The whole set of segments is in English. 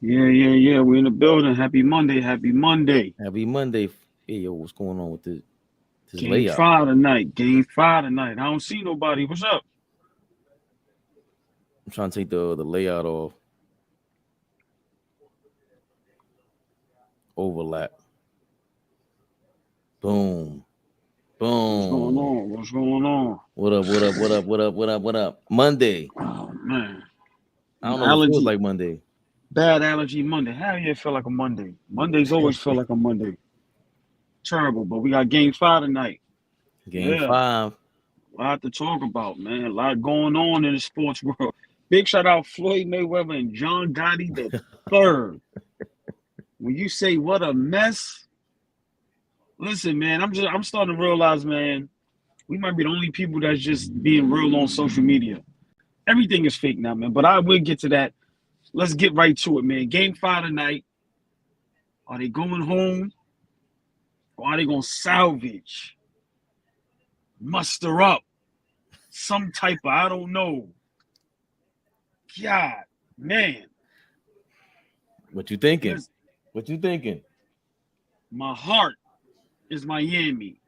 Yeah. We're in the building. Happy Monday. Happy Monday. Happy Monday. Hey, yo, what's going on with this Game layout? five tonight. Game five tonight. I don't see nobody. What's up? I'm trying to take the layout off. Overlap. Boom. What's going Boom. on? What's going on? What up, what up, what up, what up, what up, what up? Monday. Oh man. I don't know if it feels Allergy. like Monday. Bad allergy Monday. How do you feel like a Monday? Mondays always feel like a Monday. Terrible. But we got game five tonight. Game Yeah. 5. A lot to talk about, man. A lot going on in the sports world. Big shout out Floyd Mayweather and John Gotti the third. When you say what a mess, listen, man, I'm starting to realize, man, we might be the only people that's just being real on social media. Everything is fake now, man. But I will get to that. Let's get right to it, man. Game five tonight. Are they going home? Or are they gonna salvage, muster up some type of I don't know. God, man. What you thinking? Listen, What you thinking? my heart is Miami,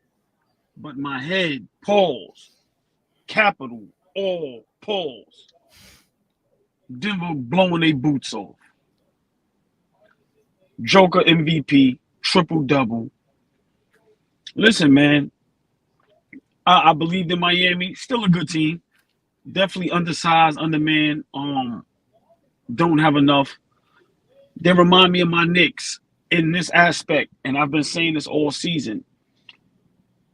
but my head pause. Capital all pause. Denver blowing their boots off. Joker MVP, triple double. Listen, man, I believed in Miami. Still a good team. Definitely undersized, undermanned. Don't have enough. They remind me of my Knicks in this aspect, and I've been saying this all season.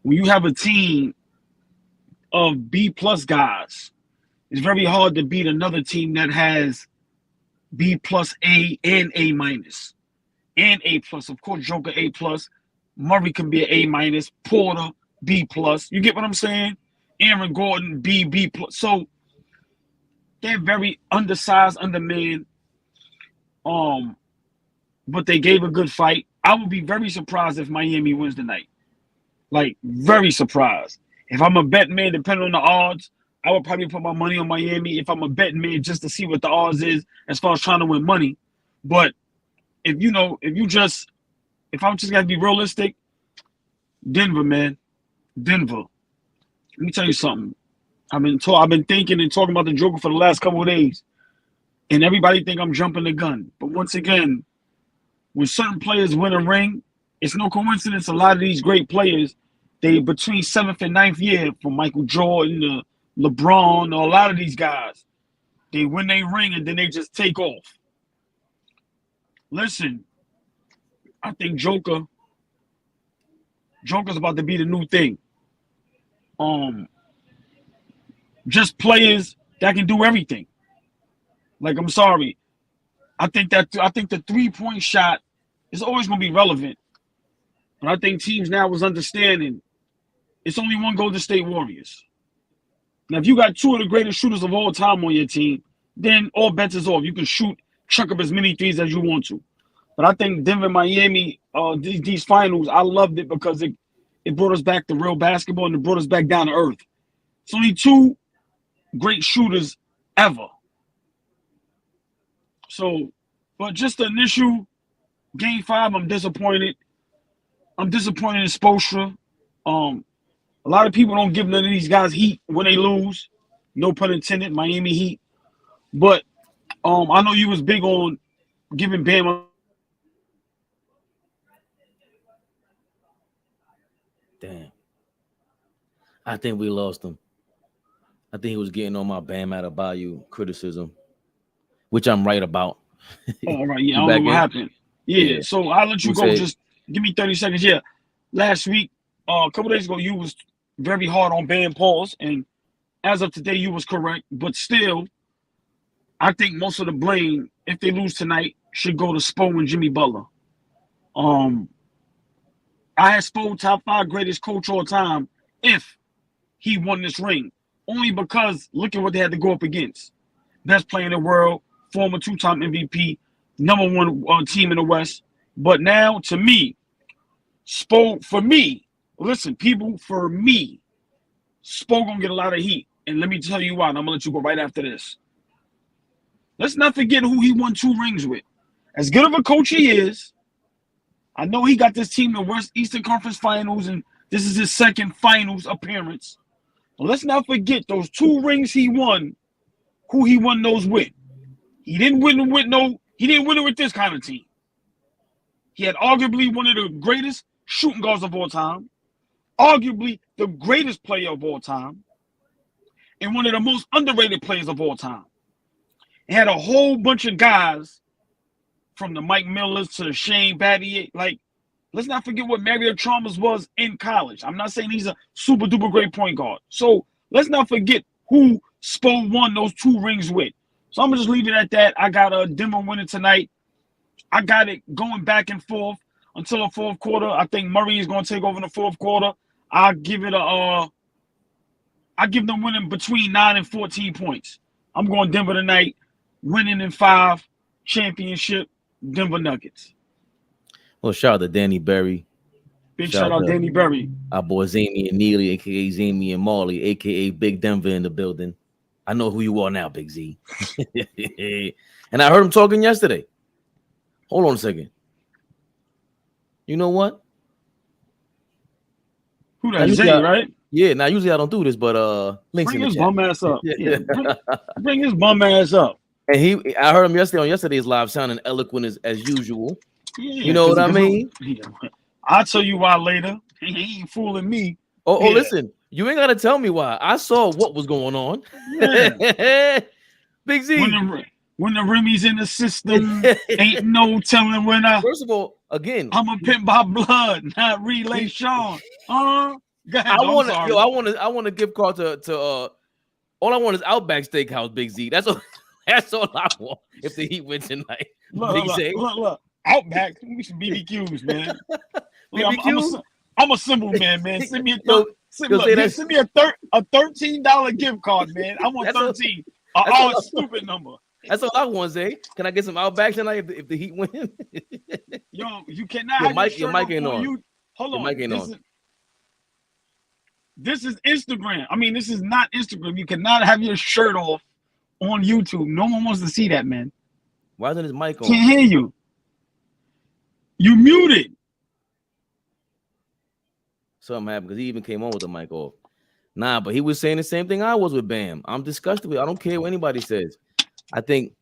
When you have a team of B plus guys, it's very hard to beat another team that has B plus A and A minus and A plus. Of course, Joker A plus. Murray can be an A minus. Porter B plus. You get what I'm saying? Aaron Gordon B plus. So they're very undersized, undermanned. But they gave a good fight. I would be very surprised if Miami wins tonight. Like very surprised. If I'm a bet man, depending on the odds, I would probably put my money on Miami if I'm a bet man just to see what the odds is as far as trying to win money. But if I'm just gotta be realistic, Denver, man, Denver. Let me tell you something. I've been thinking and talking about the Joker for the last couple of days, and everybody think I'm jumping the gun. But once again, when certain players win a ring, it's no coincidence. A lot of these great players, they between seventh and ninth year, from Michael Jordan to LeBron, a lot of these guys, they win a ring and then they just take off. Listen, I think Joker's about to be the new thing. Um, just players that can do everything. Like I'm sorry, I think the 3-point shot is always going to be relevant, but I think teams now is understanding it's only one Golden State Warriors. Now, if you got two of the greatest shooters of all time on your team, then all bets is off. You can chuck up as many threes as you want to. But I think Denver, Miami, these finals, I loved it because it brought us back to real basketball and it brought us back down to earth. It's only two great shooters ever. So, but just the initial game five, I'm disappointed. I'm disappointed in Spoelstra. A lot of people don't give none of these guys heat when they lose. No pun intended, Miami Heat. But I know you was big on giving Bam. Damn. I think we lost him. I think he was getting on my Bam Adebayo criticism, which I'm right about. Oh, all right, yeah, I You don't know back what in? happened. Yeah, Yeah. so I'll let you You go. said Just give me 30 seconds. Yeah, last week, a couple days ago, you was very hard on Bam Pauls, and as of today, you was correct. But still, I think most of the blame, if they lose tonight, should go to Spo and Jimmy Butler. Um, I had Spo top 5 greatest coach all time if he won this ring, only because look at what they had to go up against. Best player in the world, former 2-time MVP, number one team in the West. But now, to me, Spo, for me, listen, people, for me, Spo gonna get a lot of heat. And let me tell you why, and I'm gonna let you go right after this. Let's not forget who he won 2 rings with. As good of a coach he is, I know he got this team in the worst Eastern Conference Finals, and this is his second finals appearance. But let's not forget those 2 rings he won, who he won those with. He didn't win it with this kind of team. He had arguably one of the greatest shooting guards of all time, arguably the greatest player of all time, and one of the most underrated players of all time. He had a whole bunch of guys from the Mike Millers to the Shane Battier. Like, let's not forget what Mario Chalmers was in college. I'm not saying he's a super duper great point guard. So let's not forget who Spo won those 2 rings with. So I'm going to just leave it at that. I got a Denver winning tonight. I got it going back and forth until the fourth quarter. I think Murray is going to take over in the fourth quarter. I give them winning between 9 and 14 points. I'm going Denver tonight, winning in 5, championship, Denver Nuggets. Well, shout out to Danny Berry. Big shout out Danny Berry. Our boy Zamy and Neely, a.k.a. Zamy and Marley, a.k.a. Big Denver in the building. I know who you are now, Big Z. And I heard him talking yesterday. Hold on a second. You know what? Who that? Zay, right? Yeah, now usually I don't do this, but links bring in the his chat. Bum ass up. Yeah, bring his bum ass up. And I heard him yesterday on yesterday's live, sounding eloquent as usual. Yeah, you know what I mean? Yeah. I'll tell you why later. He ain't fooling me. Oh, listen, you ain't gotta tell me why. I saw what was going on. Yeah. Big Z. When the Remy's in the system, ain't no telling when First of all, again, I'm a pimp by blood, not relay Sean. I want a gift card to all I want is Outback Steakhouse, Big Z. That's all I want if the Heat win tonight. Look. Outback, we some BBQs, man. BBQs? I'm a simple man. Send me a $13 gift card, man. I want 13. Stupid number. That's all I want, Zay. Can I get some Outback tonight if the Heat win? Yo, you cannot. Your mic ain't on. Hold on. This is Instagram. I mean, this is not Instagram. You cannot have your shirt off on YouTube. No one wants to see that, man. Why isn't his mic on? Can't hear you. You muted. Something happened because he even came on with the mic off. Nah, but he was saying the same thing I was with Bam. I'm disgusted with it. I don't care what anybody says. I think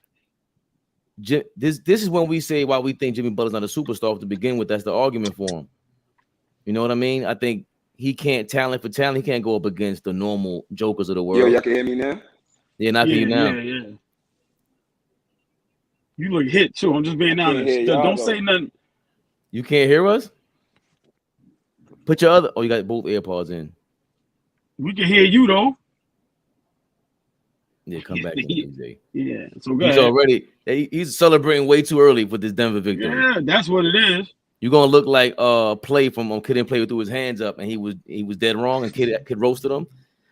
this is when we say why we think Jimmy Butler's not a superstar to begin with. That's the argument for him. You know what I mean? I think he can't talent for talent. He can't go up against the normal jokers of the world. Yo, y'all can hear me now? Yeah, not hear you now. Yeah. You look hit too. I'm just being honest. Don't say nothing. You can't hear us? Put your other. Oh, you got both AirPods in. We can hear you though. Yeah, come back. Yeah, so he's already. He's celebrating way too early for this Denver victory. Yeah, that's what it is. You're gonna look like play from Kid didn't play threw his hands up and he was dead wrong and Kid roasted him.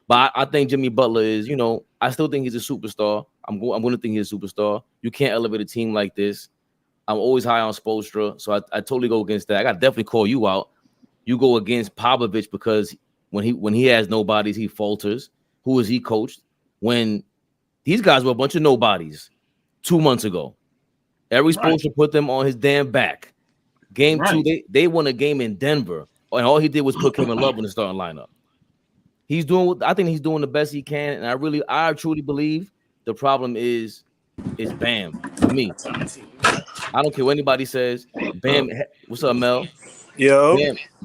But I think Jimmy Butler is, I still think he's a superstar. I'm going to think he's a superstar. You can't elevate a team like this. I'm always high on Spoelstra, so I totally go against that. I got to definitely call you out. You go against Popovich because when he has nobodies, he falters. Who is he coached? When these guys were a bunch of nobodies 2 months ago. Every Spoelstra put them on his damn back. Game 2, they won a game in Denver, and all he did was put Kevin Love in the starting lineup. I think he's doing the best he can, and I truly believe the problem is Bam for me. I don't care what anybody says. Bam, what's up, Mel? Yo.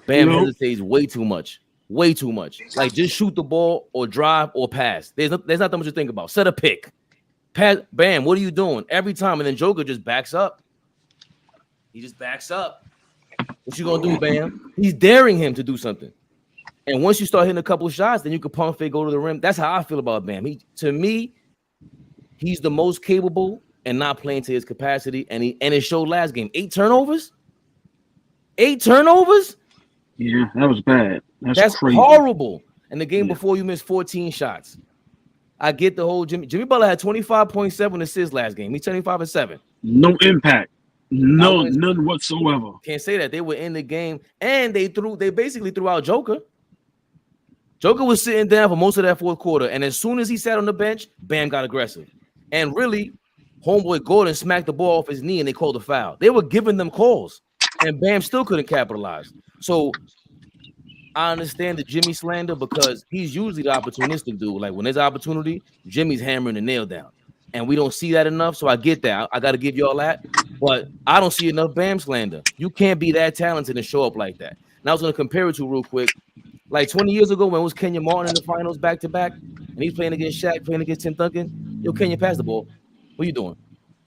Bam hesitates way too much. Way too much. Like, just shoot the ball or drive or pass. There's not that much to think about. Set a pick. Pass. Bam, what are you doing? Every time. And then Joker just backs up. He just backs up. What you going to do, Bam? He's daring him to do something. And once you start hitting a couple shots, then you can pump fake, go to the rim. That's how I feel about Bam. To me, he's the most capable and not playing to his capacity. And it showed last game. 8 turnovers? 8 turnovers? Yeah, that was bad. That's crazy. Horrible. And the game before, you missed 14 shots. I get the whole Jimmy Butler had 25.7 assists last game. He's 25-7. No impact. None whatsoever. Can't say that. They were in the game and they basically threw out Joker. Joker was sitting down for most of that fourth quarter, and as soon as he sat on the bench, Bam got aggressive. And really, Homeboy Gordon smacked the ball off his knee and they called a foul. They were giving them calls, and Bam still couldn't capitalize. So I understand the Jimmy slander because he's usually the opportunistic dude. Like when there's opportunity, Jimmy's hammering the nail down, and we don't see that enough. So I get that. I got to give y'all that, but I don't see enough Bam slander. You can't be that talented and show up like that. And I was going to compare it to real quick, like 20 years ago when it was Kenya Martin in the finals back to back, and he's playing against Shaq, playing against Tim Duncan. Yo, Kenya, pass the ball. What you doing?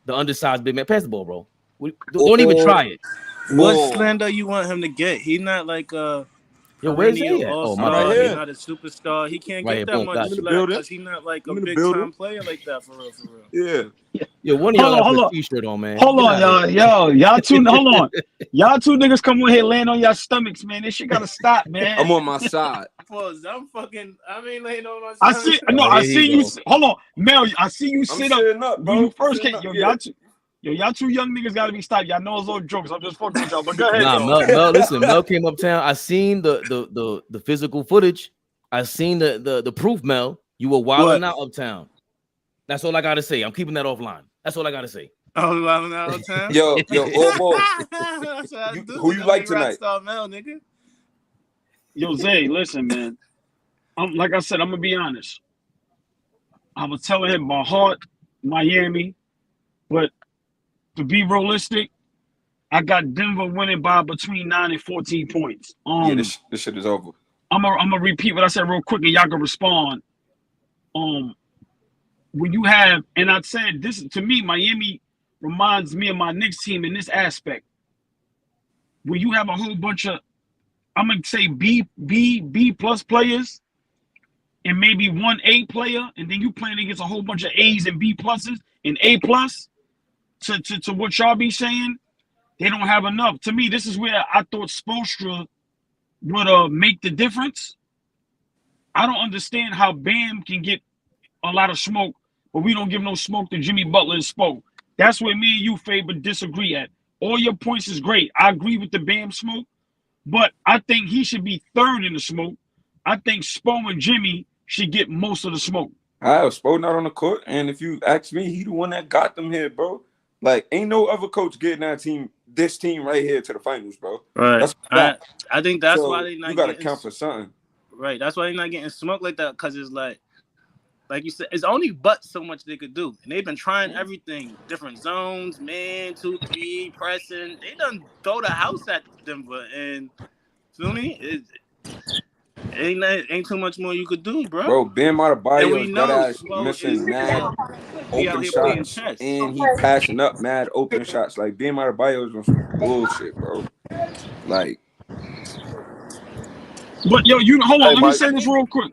The undersized big man, pass the ball, bro. Don't even try it. What slander you want him to get? He's not like Yo, where's perennial he at? Oh, my all-star. bad. He's not a superstar. He can't Right get here, that boom, much got you. slack because he's not like a big-time player like that, for real. Yeah. Yo, one of y'all got Hold a on. t-shirt on, man. Hold Get on, out y'all. Y'all two, hold on. Y'all two niggas come on here laying on y'all stomachs, man. This shit gotta stop, man. I'm on my side. Pause. I mean, laying on my I stomach. see. No, Oh, I here see he you. go. Hold on, Mel. I see you I'm sit up sitting up, bro. when you first Sitting came. up, Y'all two young niggas gotta be stopped. Y'all know it's all jokes. I'm just fucking with y'all. But go ahead, Nah, though. listen, Mel came uptown. I seen the physical footage. I seen the proof, Mel. You were wilding out uptown. That's all I gotta say. I'm keeping that offline. That's all I gotta say. Oh, wilding out uptown. Yo, Orbo. That's what I do. Who you like tonight? Rockstar Mel, nigga. Yo, Zay, listen, man. Like I said, I'm gonna be honest. I was telling him my heart, Miami, but to be realistic, I got Denver winning by between 9 and 14 points. Yeah, this shit is over. I'm gonna repeat what I said real quick, and y'all can respond. When you have, and I said this to me, Miami reminds me of my Knicks team in this aspect. When you have a whole bunch of, I'm gonna say B plus players, and maybe one A player, and then you playing against a whole bunch of A's and B pluses and A plus. To what y'all be saying, they don't have enough. To me, this is where I thought Spoelstra would make the difference. I don't understand how Bam can get a lot of smoke, but we don't give no smoke to Jimmy Butler and Spo. That's where me and you, Faber, disagree at. All your points is great. I agree with the Bam smoke, but I think he should be third in the smoke. I think Spo and Jimmy should get most of the smoke. I have Spo not on the court, and if you ask me, he the one that got them here, bro. Like, ain't no other coach getting this team right here to the finals, bro. Right. I think that's why they not. You gotta count for something. Right. That's why they're not getting smoked like that, because it's like you said, it's only but so much they could do, and they've been trying everything, different zones, man, 2-3, pressing. They done throw the house at Denver, and feel me, it ain't too much more you could do, bro. Bro, Bam Adebayo's that ass missing mad open shots, and he passing up mad open shots. Like Bam Adebayo's on some bullshit, bro. Like, but yo, hold on. Let me say this real quick.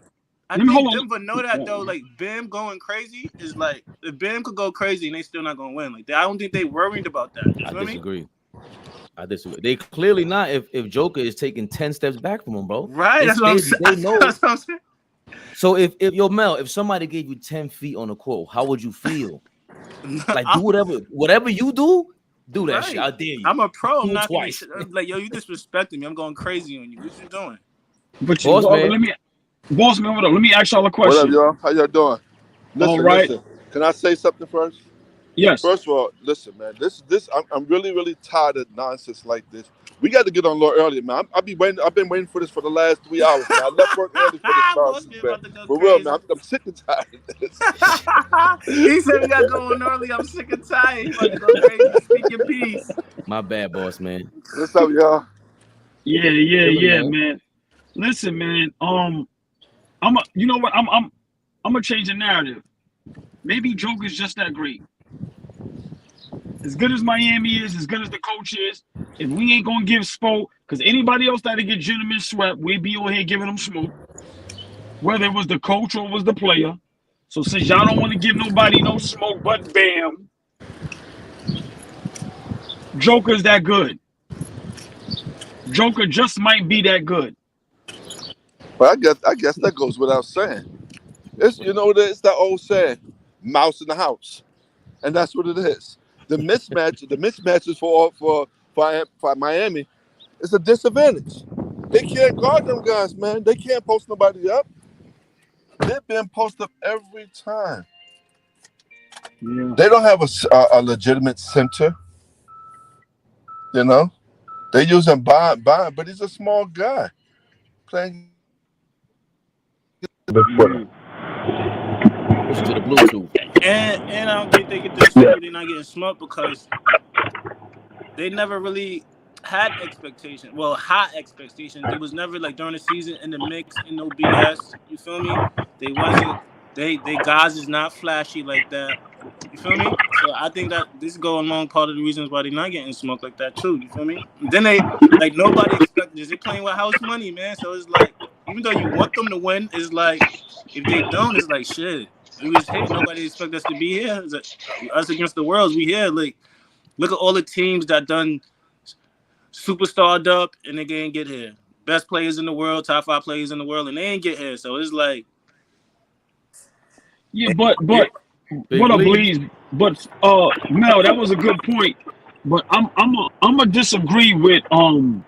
I think Denver know that though. Like Bam going crazy is like, if Bam could go crazy and they still not gonna win. Like I don't think they worried about that. I disagree. They clearly not. If Joker is taking 10 steps back from him, bro. Right. That's what I'm saying. They know. That's what I'm saying. So if Mel, if somebody gave you 10 feet on the court, how would you feel? Like do whatever you do that shit. I dare you. I'm a pro. I'm not twice. like, yo, you disrespecting me. I'm going crazy on you. What you doing? But you, boss man, what up? Let me ask y'all a question. What up, y'all? How y'all doing? Listen, all right. Listen. Can I say something first? Yes. First of all, listen, man. I'm really, really tired of nonsense like this. We got to get on a little earlier, man. I've been waiting for this for the last 3 hours. Man. I left work early for this nonsense, man. For real, man. I'm sick and tired of this. He said we got to go on early. I'm sick and tired. He about to go crazy. Speak your piece. My bad, boss, man. What's up, y'all? Yeah, man. Listen, man. You know what? I'm gonna change the narrative. Maybe Joker's just that great. As good as Miami is, as good as the coach is, if we ain't gonna give Spo, because anybody else that'll get gentlemen swept, we'd be on here giving them smoke. Whether it was the coach or it was the player. So since y'all don't want to give nobody no smoke but Bam, Joker's that good. Joker just might be that good. But I guess that goes without saying. It's it's that old saying, mouse in the house. And that's what it is. The mismatches for Miami, it's a disadvantage. They can't guard them guys, man. They can't post nobody up. They've been posted up every time. Yeah. They don't have a legitimate center. You know, they use him Bond, but he's a small guy playing. Yeah. Switching to the Bluetooth. And I don't think they get the respect that they're not getting smoked because they never really had expectations. Well, high expectations. They was never like during the season in the mix and no BS. You feel me? They wasn't. They guys is not flashy like that. You feel me? So I think that this go along part of the reasons why they're not getting smoked like that too. You feel me? And then they like nobody expected this. They playing with house money, man. So it's like even though you want them to win, it's like if they don't, it's like shit. We was here. Nobody expect us to be here. It's like, us against the world. We here. Like look at all the teams that done superstarred up and they didn't get here. Best players in the world, top 5 players in the world, and they ain't get here. So it's like, Yeah, but what a Bleeze. But Mel, that was a good point. But I'm a disagree with them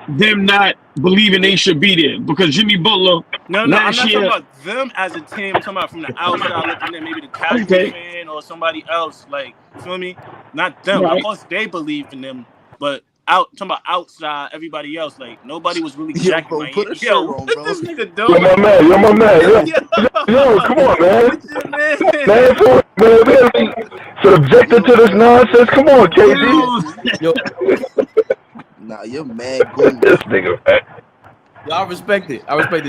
not believing they should be there because Jimmy Butler no, I'm not talking about them as a team. I'm talking about from the outside looking in, maybe the casual fan or somebody else. Like, you feel me? Not them. Right. Of course, they believe in them, but talking about outside, everybody else. Like, nobody was really jacking my put a shirt on, bro. This nigga doing? You're my man. Yo, come on, man. Man, subjected to this nonsense. Come on, KD. Yo. Nah, you're mad good. This nigga, man. Yo, I respect it.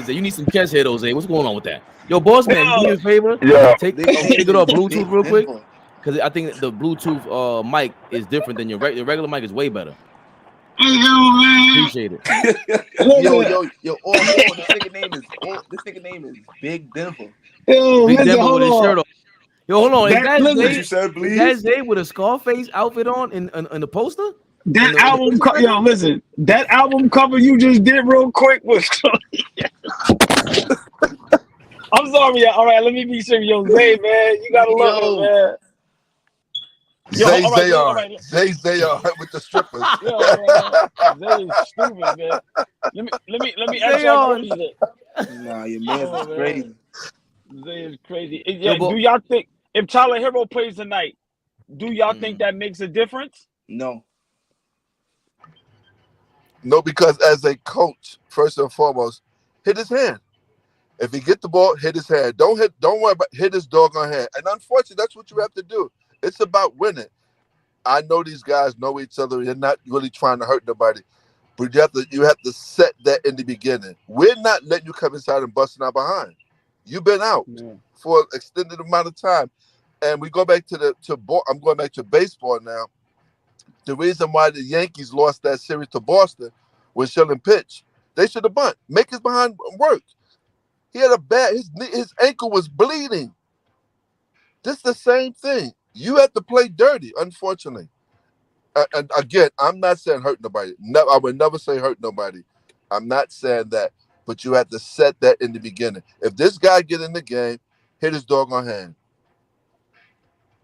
You need some chest hair, Jose. What's going on with that? Yo, boss man, do me a favor. Yeah. Take it off Bluetooth real quick. Because I think the Bluetooth mic is different than your regular mic is way better. Appreciate it. yo, this nigga name is Big Denver. Yo, Big Denver with his shirt on. Yo, hold on. Is that Zay with a Scarface outfit on in the poster? That album cover, yo, listen. That album cover you just did real quick was. I'm sorry, y'all. All right, let me be serious. Yo, Zay, man, you gotta love it, man. Yo, Zay with the strippers. Yo, man, Zay is stupid, man. Let me ask y'all. Nah, your man's is crazy. Zay is crazy. Yeah, do y'all think if Tyler Hero plays tonight, do y'all think that makes a difference? No. No, because as a coach, first and foremost, hit his hand. If he get the ball, hit his hand. Don't worry about hit his doggone hand. And unfortunately, that's what you have to do. It's about winning. I know these guys know each other. They're not really trying to hurt nobody. But you have to set that in the beginning. We're not letting you come inside and busting out behind. You've been out for an extended amount of time. And we go back I'm going back to baseball now. The reason why the Yankees lost that series to Boston was Schilling pitch. They should have bunt. Make his behind work. He had his ankle was bleeding. This is the same thing. You have to play dirty, unfortunately. And again, I'm not saying hurt nobody. No, I would never say hurt nobody. I'm not saying that. But you have to set that in the beginning. If this guy get in the game, hit his doggone hand.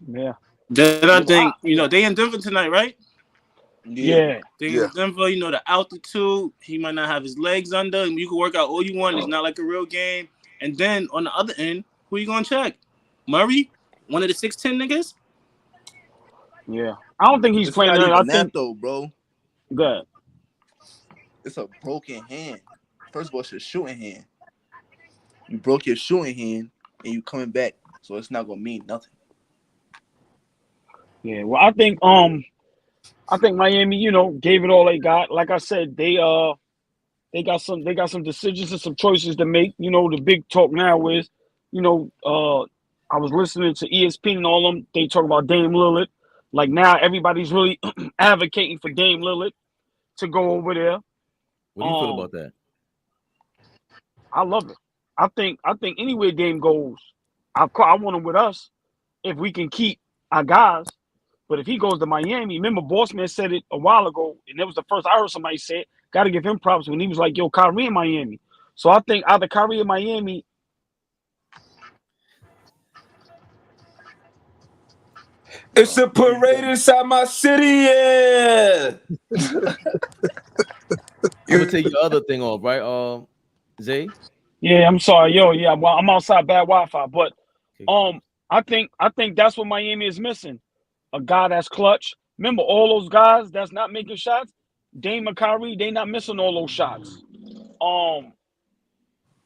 Yeah. Then I think, they in Denver tonight, right? Yeah. They in Denver, the altitude, he might not have his legs under. You can work out all you want. It's not like a real game. And then on the other end, who you going to check? Murray? One of the 6'10" niggas? Yeah. I don't think he's playing that. I think though, bro. Good. It's a broken hand. First of all, it's a shooting hand. You broke your shooting hand and you coming back. So it's not gonna mean nothing. Yeah, well, I think Miami, gave it all they got. Like I said, they got some decisions and some choices to make. The big talk now is, I was listening to ESPN and all them. They talk about Dame Lillard. Like now, everybody's really advocating for Dame Lillard to go over there. What do you feel about that? I love it. I think anywhere Dame goes, I want him with us if we can keep our guys. But if he goes to Miami, remember Bossman said it a while ago, and that was the first I heard somebody say it. Got to give him props when he was like, "Yo, Kyrie in Miami." So I think either Kyrie in Miami. It's a parade inside my city, yeah. I'm gonna take your other thing off, right, Zay? Yeah, I'm sorry, yo. Yeah, well, I'm outside, bad Wi-Fi, but I think that's what Miami is missing. A guy that's clutch. Remember, all those guys that's not making shots, Dame and Kyrie, they not missing all those shots.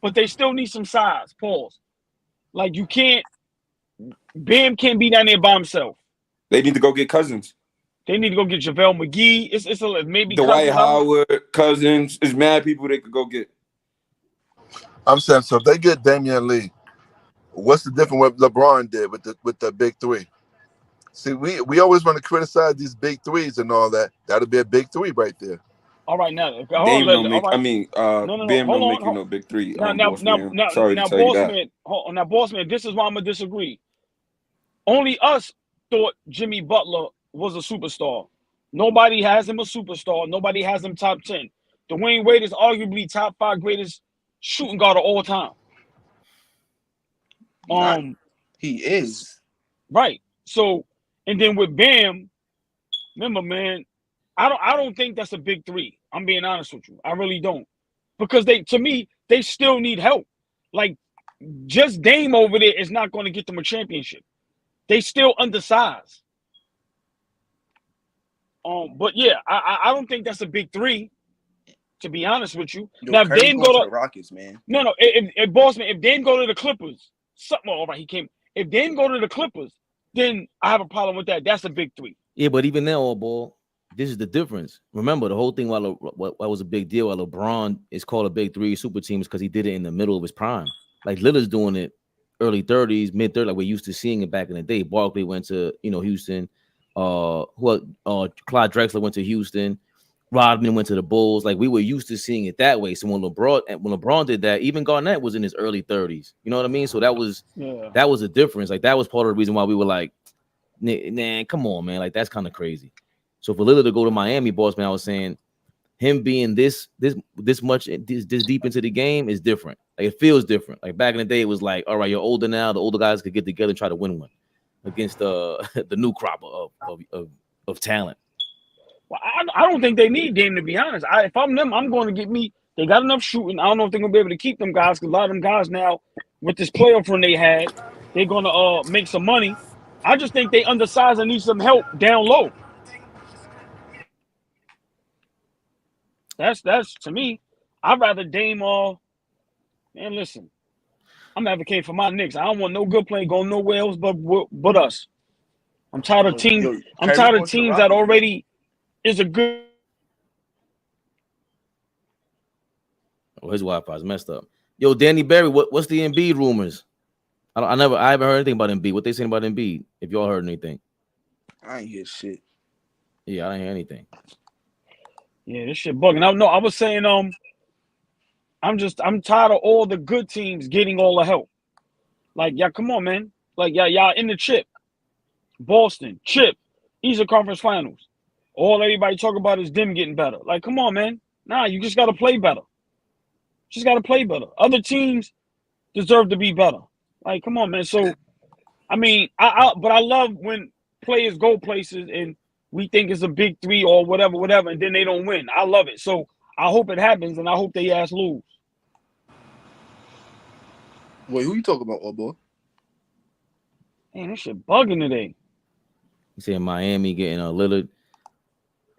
But they still need some size. Pause. Like you can't. Bam can't be down there by himself. They need to go get Cousins. They need to go get JaVale McGee. It's maybe Dwight Howard, Cousins. There's mad people they could go get. I'm saying, so if they get Damian Lee, what's the difference what LeBron did with the big three? See, we always want to criticize these big threes and all that. That'll be a big three right there. All right, now. Bam don't make you no big three. Sorry to tell you that. Now, boss man, this is why I'm gonna disagree. Only us thought Jimmy Butler was a superstar. Nobody has him a superstar. Nobody has him top 10. Dwayne Wade is arguably top 5 greatest shooting guard of all time. He is. Right. So, and then with Bam, remember, man, I don't think that's a big three. I'm being honest with you. I really don't. Because to me, they still need help. Like, just Dame over there is not going to get them a championship. They still undersized. But yeah, I don't think that's a big three, to be honest with you. Yo, now, if Dame go to the Rockets, man. No, if Dame go to the Clippers, something all right, he came. If Dame go to the Clippers, then I have a problem with that. That's a big three. Yeah, but even then, all ball, this is the difference. Remember, the whole thing what was a big deal, why LeBron is called a big three super team is because he did it in the middle of his prime. Like Lillard's doing it early 30s, mid 30s, like we're used to seeing it back in the day. Barkley went to Houston. Clyde Drexler went to Houston. Rodman went to the Bulls. Like we were used to seeing it that way. So when LeBron did that, even Garnett was in his early 30s. You know what I mean? So that was a difference. Like that was part of the reason why we were like, nah, come on, man. Like that's kind of crazy. So for Lillard to go to Miami, boss man, I was saying him being this much this deep into the game is different. Like it feels different. Like back in the day, it was like, all right, you're older now. The older guys could get together and try to win one against the new crop of talent. Well, I don't think they need Dame, to be honest. If I'm them, I'm going to get me. They got enough shooting. I don't know if they're going to be able to keep them guys because a lot of them guys now, with this playoff run they had, they're going to make some money. I just think they undersized and need some help down low. That's to me. I'd rather Dame man, listen. I'm advocating for my Knicks. I don't want no good play going nowhere else but us. I'm tired of teams. I'm tired of teams that already is a good. Oh, his Wi-Fi is messed up. Yo, Danny Berry, what's the Embiid rumors? I haven't heard anything about Embiid. What they saying about Embiid? If y'all heard anything, I ain't hear shit. Yeah, I didn't hear anything. Yeah, this shit bugging. I was saying, I'm tired of all the good teams getting all the help. Like, yeah, come on, man. Like, y'all in the chip. Boston, chip, Eastern Conference Finals. All everybody talk about is them getting better. Like, come on, man. Nah, you just got to play better. Just got to play better. Other teams deserve to be better. Like, come on, man. So, I mean, but I love when players go places and we think it's a big three or whatever, and then they don't win. I love it. So I hope it happens, and I hope they ass lose. Wait, who you talking about, old boy? Man, this shit bugging today. You saying Miami getting a Lillard.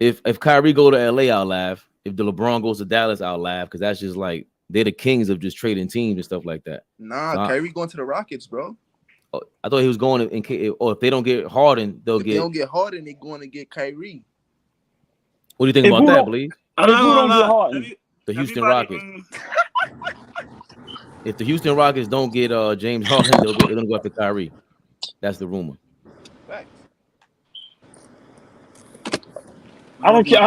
If Kyrie go to LA, I'll laugh. If the LeBron goes to Dallas, I'll laugh because that's just like they're the kings of just trading teams and stuff like that. Nah, so Kyrie going to the Rockets, bro. Oh, I thought he was going if they don't get Harden, if they don't get Harden, they're going to get Kyrie. What do you think about that, Bleed? The Houston Rockets. If the Houston Rockets don't get James Harden, they're going to go after Kyrie. That's the rumor. I don't care.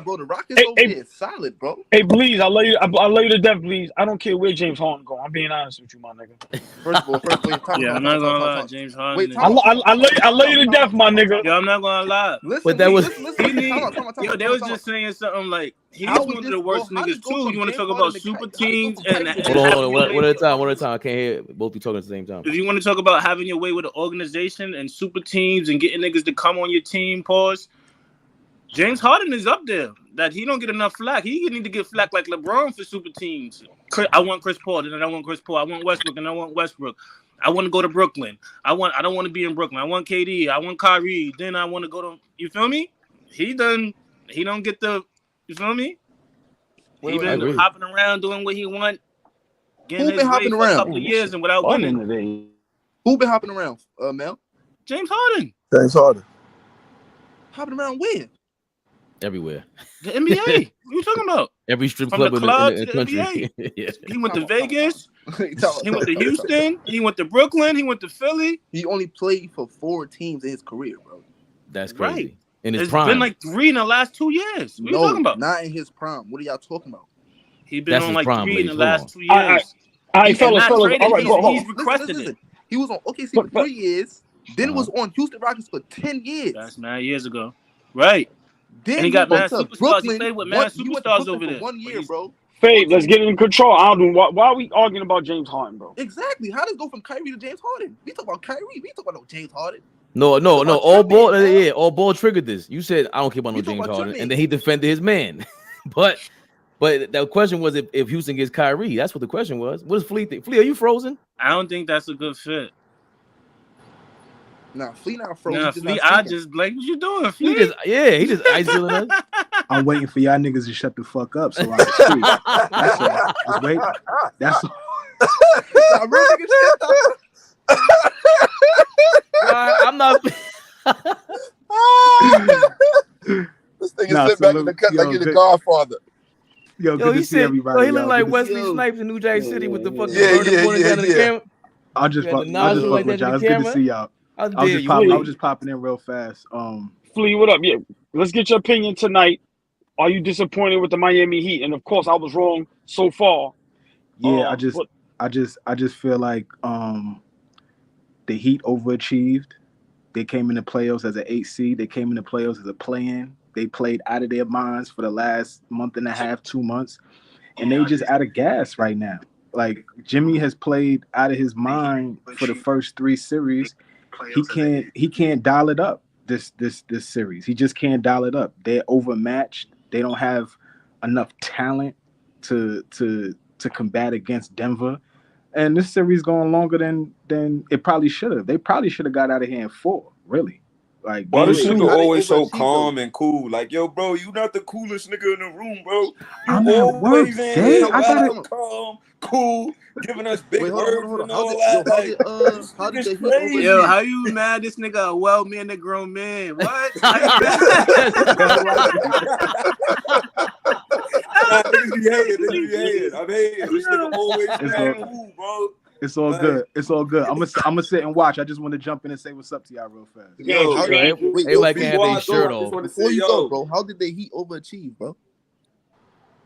Bro, the Rockets over there is solid, bro. Hey, please, I love you. I love you to death, please. I don't care where James Harden go. I'm being honest with you, my nigga. First of all, yeah, I'm not gonna lie, James Harden. I love you to death, my nigga. Yo, I'm not gonna lie. Listen, but that was yo, they was just saying something like he's one of the worst niggas too. You want to talk about super teams and hold on, one at a time. I can't hear both you talking at the same time. If you want to talk about having your way with an organization and super teams and getting niggas to come on your team, pause. James Harden is up there. That he don't get enough flack. He need to get flack like LeBron for super teams. I want Chris Paul, and I want Chris Paul. I want Westbrook, and I want Westbrook. I want to go to Brooklyn. I don't want to be in Brooklyn. I want KD. I want Kyrie. Then I want to go to. You feel me? He don't get the. You feel me? He been hopping around doing what he want. Who been hopping for around? a couple of years and without winning. Who been hopping around, Mel? James Harden. James Harden. Hopping around where? Everywhere. The NBA. What you talking about? Every strip From club the in the to country. NBA. Yeah. He went to Vegas. He went to Houston. He went to Brooklyn. He went to Philly. He only played for 4 teams in his career, bro. That's crazy. Right. In his It's prime. been like 3 in the last 2 years. What are you talking about? Not in his prime. What are y'all talking about? He been That's on his like prime, 3 in the Bleach. last 2 All right, years. fellas. All right, He's requested it. He was on OKC for 3 years. Then was on Houston Rockets for 10 years. That's mad years ago. Right. Then and he got mad to superstars. Brooklyn. He played with mad superstars over there. 1 year, bro. Fade, let's get it in control. I don't know why are we arguing about James Harden, bro? Exactly. How does it go from Kyrie to James Harden? We talk about Kyrie. We talk about no James Harden. No. All ball triggered this. You said I don't care about no James Harden, and then he defended his man. but the question was if Houston gets Kyrie. That's what the question was. What does Flea think? Flea, are you frozen? I don't think that's a good fit. Nah, Flea not frozen. Nah, Flea, I just like what you doing, Flea? He just ice grilling us. I'm waiting for y'all niggas to shut the fuck up so I can speak. That's all. Just wait. That's all. I'm not. This thing is sitting back in the cut like you're the Godfather. Yo, good to see everybody. He look like Wesley Snipes in New Jack City with the fucking pointing down in the camera. I'll just fuck with y'all. It's good to see y'all. I was just popping in real fast. Flea, what up? Yeah, let's get your opinion tonight. Are you disappointed with the Miami Heat? And of course, I was wrong so far. Yeah, I just feel like the Heat overachieved. They came in the playoffs as an 8 seed. They came in the playoffs as a play-in. They played out of their minds for the last month and a half, 2 months, and they just out of gas right now. Like Jimmy has played out of his mind for the first 3 series. He can't dial it up this series. He just can't dial it up. They're overmatched. They don't have enough talent to combat against Denver. And this series going longer than it probably should have. They probably should have got out of here in 4, really. Like, why this nigga always so calm and cool? Like, yo, bro, you not the coolest nigga in the room, bro. You always calm, cool, giving us big words and all that. How did yo, how you mad? This nigga a well-mannered grown man. What? Niggas be hating. I'm hating. This nigga always cool, bro. It's all good. It's all good. I'm gonna sit and watch. I just want to jump in and say what's up to y'all real fast. Everybody can have their shirt off. Before you go, bro, how did the Heat overachieve, bro?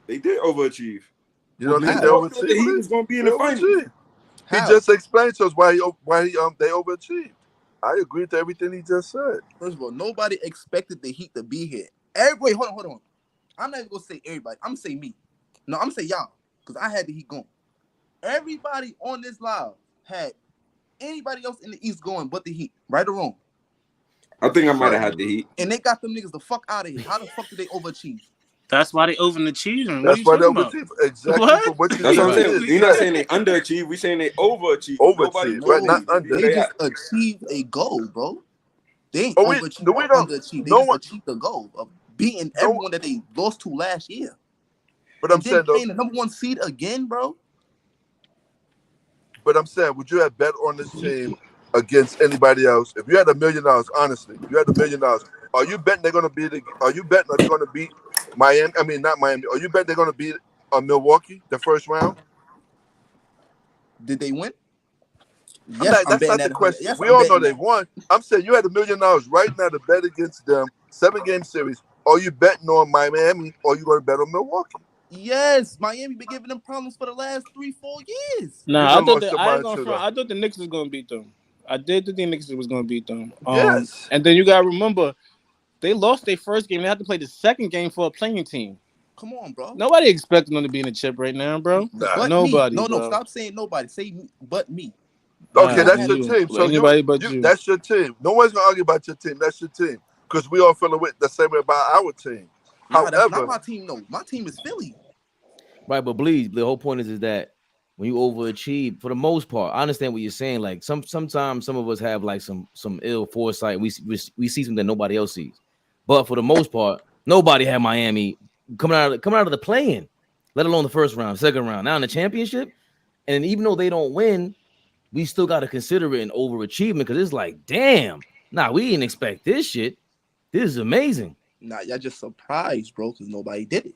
They did overachieve. You don't think they overachieved? He was gonna be in the finals. He just explained to us why they overachieved. I agree to everything he just said. First of all, nobody expected the Heat to be here. Wait, hold on. I'm not even gonna say everybody. I'm gonna say me. No, I'm gonna say y'all, because I had the Heat going. Everybody on this live had anybody else in the East going but the Heat, right or wrong? I think I might have had the Heat. And they got them niggas the fuck out of here. How the fuck did they overachieve? That's why they overachieved. That's why they overachieved. Exactly. What? That's what I'm saying. You're not saying they underachieved. We're saying they overachieved. Overachieved, right? Not under. They just achieved a goal, bro. They ain't overachieved or underachieved. They just achieved the goal of beating everyone that they lost to last year. But I'm saying, playing the number 1 seed again, bro. But I'm saying, would you have bet on this team against anybody else? If you had $1 million, honestly, if you had $1 million, are you betting they're gonna beat? Are you betting they're gonna beat Miami? I mean, not Miami. Are you betting they're gonna beat Milwaukee the first round? Did they win? Yes, that's not the question. Yes, we all know they won. I'm saying you had $1 million right now to bet against them, 7-game series. Are you betting on Miami or are you going to bet on Milwaukee? Yes, Miami been giving them problems for the last 3-4 years. Nah, I thought the Knicks was going to beat them. I did think the Knicks was going to beat them. Yes. And then you got to remember, they lost their first game. They had to play the second game for a playing team. Come on, bro. Nobody expecting them to be in the chip right now, bro. Nah. Nobody. No, stop saying nobody. Say me, but me. Okay, that's your team. So anybody but you. That's your team. No one's going to argue about your team. That's your team. Because we all feel the same way about our team. Nah, that's not my team, no. My team is Philly. Right, but Bleed, the whole point is that when you overachieve, for the most part, I understand what you're saying. Like sometimes some of us have like some ill foresight. We see something that nobody else sees. But for the most part, nobody had Miami coming out of the play-in, let alone the first round, second round. Now in the championship, and even though they don't win, we still got to consider it an overachievement because it's like, damn, we didn't expect this shit. This is amazing. Nah, y'all just surprised, bro, because nobody did it.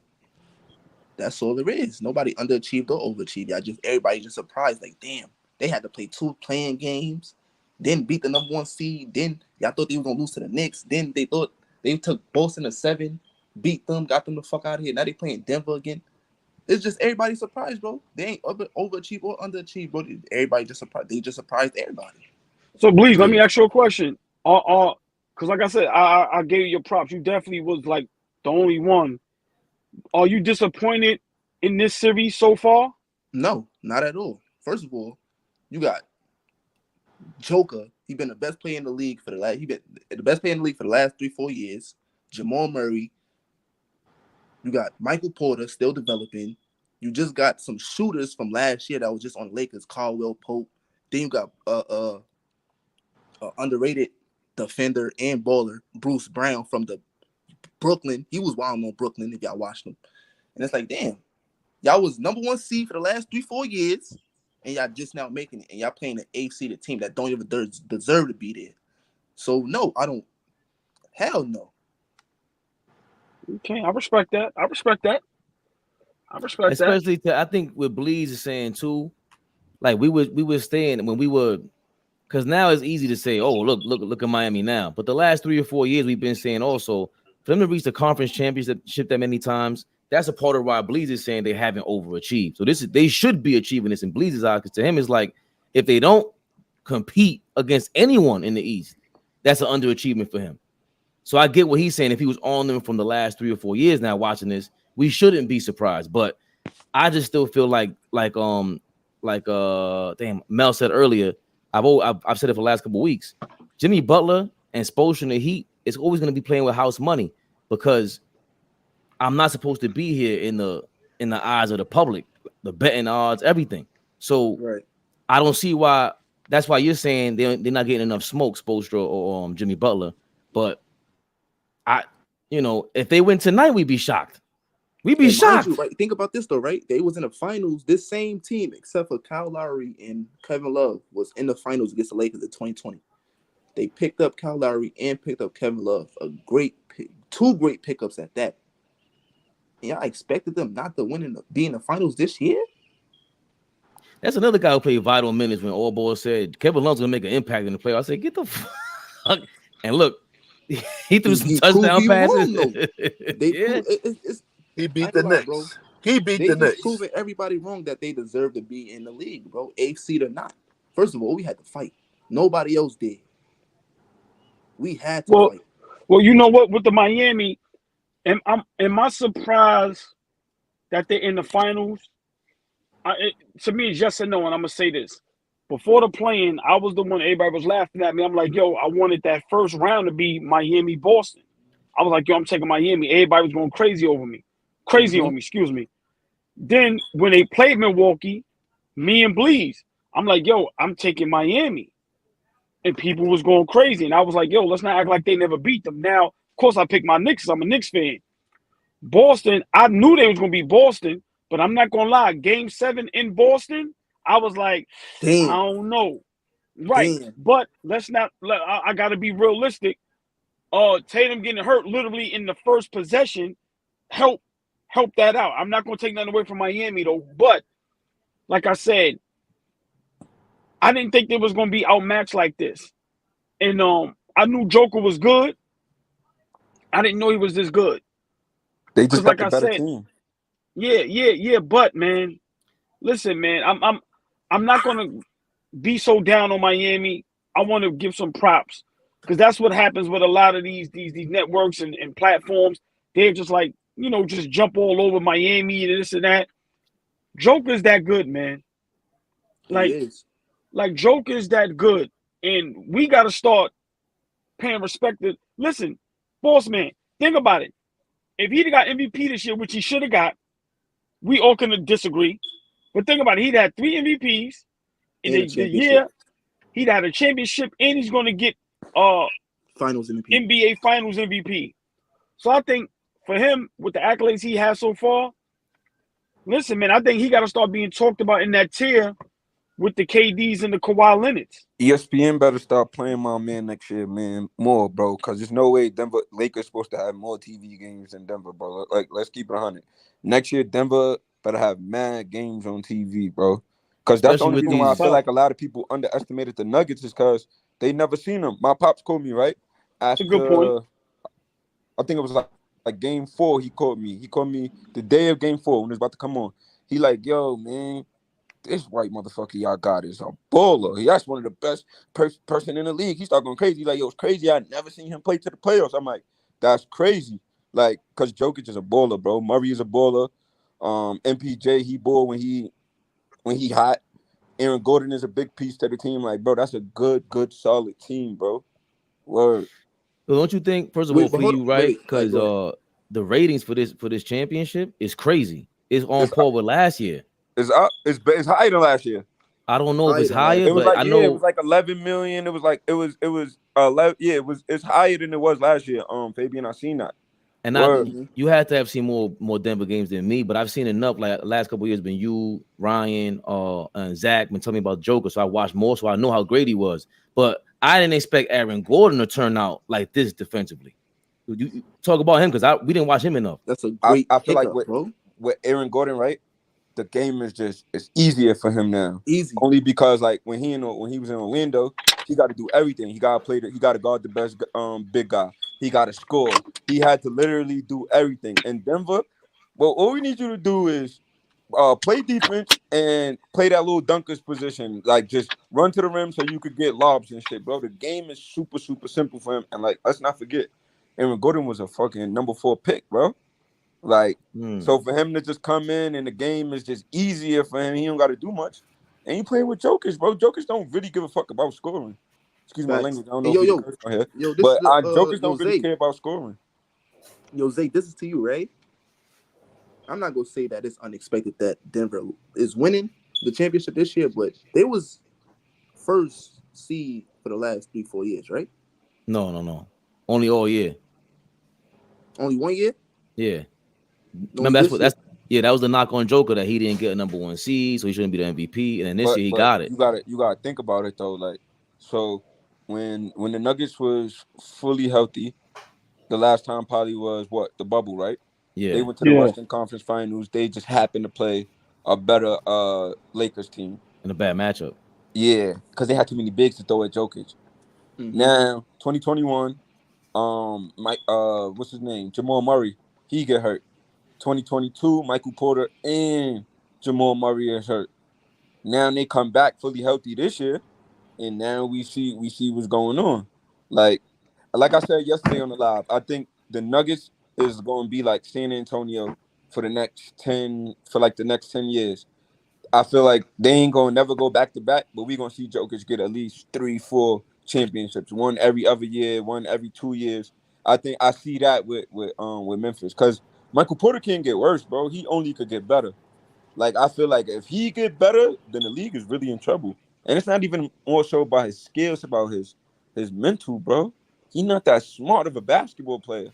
That's all there is. Nobody underachieved or overachieved. Everybody just surprised. Like, damn, they had to play 2 playing games, then beat the number 1 seed. Then y'all thought they were gonna lose to the Knicks. Then they thought they took Boston to 7, beat them, got them the fuck out of here. Now they playing Denver again. It's just everybody surprised, bro. They ain't overachieved or underachieved, bro. Everybody just surprised. They just surprised everybody. So, Bleeze, let me ask you a question. Because, like I said, I gave you your props. You definitely was like the only one. Are you disappointed in this series so far? No, not at all. First of all, you got Joker. He been the best player in the league for the last. He been the best player in the league for the last 3-4 years. Jamal Murray. You got Michael Porter still developing. You just got some shooters from last year that was just on Lakers. Caldwell Pope. Then you got underrated defender and baller Bruce Brown from the Brooklyn. He was wild on Brooklyn if y'all watched him. And it's like, damn, y'all was number 1 seed for the last 3-4 years, and y'all just now making it, and y'all playing an 8th seeded team that don't even deserve to be there. So no, I don't. Hell no. Okay, I respect that. Especially I think what Bleeze is saying too, like we were staying when we were, because now it's easy to say, oh look at Miami now, but the last 3 or 4 years we've been saying also for them to reach the conference championship that many times, that's a part of why Bleeze is saying they haven't overachieved. So they should be achieving this in Bleeze's eyes, because to him it's like if they don't compete against anyone in the East, that's an underachievement for him. So I get what he's saying. If he was on them from the last 3 or 4 years now watching this, we shouldn't be surprised. But I just still feel like Mel said earlier, I've said it for the last couple of weeks. Jimmy Butler and Spoelstra in the Heat is always going to be playing with house money, because I'm not supposed to be here in the eyes of the public, the betting odds, everything. So right. I don't see why. That's why you're saying they're not getting enough smoke, Spoelstra or Jimmy Butler. But if they win tonight, we'd be shocked. We'd be shocked. You, right? Think about this though, right? They was in the finals. This same team, except for Kyle Lowry and Kevin Love, was in the finals against the Lakers in 2020. They picked up Kyle Lowry and picked up Kevin Love. Two great pickups at that. And I expected them not to be in the finals this year. That's another guy who played vital minutes when all boys said Kevin Love's gonna make an impact in the playoffs. I said, get the fuck. And look, he threw some touchdown passes. He beat the Knicks, bro. He beat the Knicks. Proving everybody wrong that they deserve to be in the league, bro. 8th seed or not. First of all, we had to fight. Nobody else did. We had to fight. Well, you know what? With the Miami, am I surprised that they're in the finals? To me, it's yes and no, and I'm gonna say this. Before the play-in, I was the one everybody was laughing at me. I'm like, yo, I wanted that first round to be Miami-Boston. I was like, yo, I'm taking Miami. Everybody was going crazy on me, excuse me. Then when they played Milwaukee, me and Bleeze, I'm like, yo, I'm taking Miami. And people was going crazy. And I was like, yo, let's not act like they never beat them. Now, of course, I picked my Knicks. I'm a Knicks fan. Boston, I knew they was going to be Boston, but I'm not going to lie. Game 7 in Boston, I was like, damn. I don't know. Right. Damn. But I got to be realistic. Tatum getting hurt literally in the first possession help that out. I'm not going to take nothing away from Miami, though. But like I said, I didn't think they was going to be outmatched like this. And I knew Joker was good. I didn't know he was this good. They just got the better team. Yeah. But man, listen, man, I'm not gonna be so down on Miami. I want to give some props, because that's what happens with a lot of these networks and platforms. They're just like, just jump all over Miami and this and that. Joker's that good, man. Like Joker's that good, and we got to start paying respect to. Listen, boss man, think about it. If he'd got MVP this year, which he should have got, we all can disagree. But think about it. He'd had 3 MVPs in the year. He'd had a championship, and he's going to get Finals MVP. NBA Finals MVP. So I think for him, with the accolades he has so far, listen, man, I think he got to start being talked about in that tier with the KDs and the Kawhi Leonards. ESPN better start playing my man next year, man, more, bro. Because there's no way Denver Lakers supposed to have more TV games than Denver, bro. Like, let's keep it 100. Next year, Denver better have mad games on TV, bro. Because that's the only reason why I feel like a lot of people underestimated the Nuggets is because they never seen them. My pops called me, right? That's a good point. I think it was like game 4, he called me. He called me the day of game 4 when it was about to come on. He like, yo, man, this white motherfucker y'all got is a baller. That's one of the best person in the league. He started going crazy. He's like, yo, it's crazy. I never seen him play to the playoffs. I'm like, that's crazy. Like, because Jokic is a baller, bro. Murray is a baller. MPJ, he ball when he hot. Aaron Gordon is a big piece to the team. Like, bro, that's a good, solid team, bro. Word. So don't you think, first of all, for you, right? Because the ratings for this championship is crazy. It's on par with last year. It's up. It's higher than last year. I don't know if it's higher, it was but like, I know it was like 11 million. It was 11. Yeah, it's higher than it was last year. Fabian, I seen that. And you had to have seen more Denver games than me, but I've seen enough. Like last couple of years, been you, Ryan, and Zach been telling me about Joker, so I watched more, so I know how great he was. But I didn't expect Aaron Gordon to turn out like this defensively. You talk about him because we didn't watch him enough. That's a great. I feel like with Aaron Gordon, right? The game is it's easier for him now. Easy. Only because like when he was in Orlando, he got to do everything. He got to guard the best big guy. He got to score. He had to literally do everything. In Denver, well, all we need you to do is play defense and play that little dunkers position. Like just run to the rim so you could get lobs and shit, bro. The game is super, super simple for him. And like, let's not forget, Aaron Gordon was a fucking number 4 pick, bro. Like, so for him to just come in and the game is just easier for him, he don't got to do much. And he playing with Jokic, bro. Jokic don't really give a fuck about scoring. Excuse my language. I don't know Jokic don't really care about scoring. Yo, Zay, this is to you, right? I'm not gonna say that it's unexpected that Denver is winning the championship this year, but they was first seed for the last 3-4 years, right? No. Only all year. Only 1 year? Yeah. Remember that was the knock on Joker that he didn't get a number 1 seed, so he shouldn't be the MVP. And then this year he got it. You gotta think about it though. Like, so when the Nuggets was fully healthy, the last time probably was the bubble, right? Yeah. They went to the Western Conference Finals. They just happened to play a better Lakers team. In a bad matchup. Yeah, because they had too many bigs to throw at Jokic. Now, 2021, what's his name? Jamal Murray, he get hurt. 2022, Michael Porter and Jamal Murray is hurt. Now they come back fully healthy this year, and now we see what's going on. Like I said yesterday on the live, I think the Nuggets is going to be like San Antonio for the next 10 years. I feel like they ain't going to never go back to back, but we're going to see Jokic get at least 3-4 championships, one every other year, one every 2 years. I think I see that with Memphis, because Michael Porter can't get worse, bro. He only could get better. Like, I feel like if he get better, then the league is really in trouble. And it's not even more so about his skills, about his mental, bro. He's not that smart of a basketball player.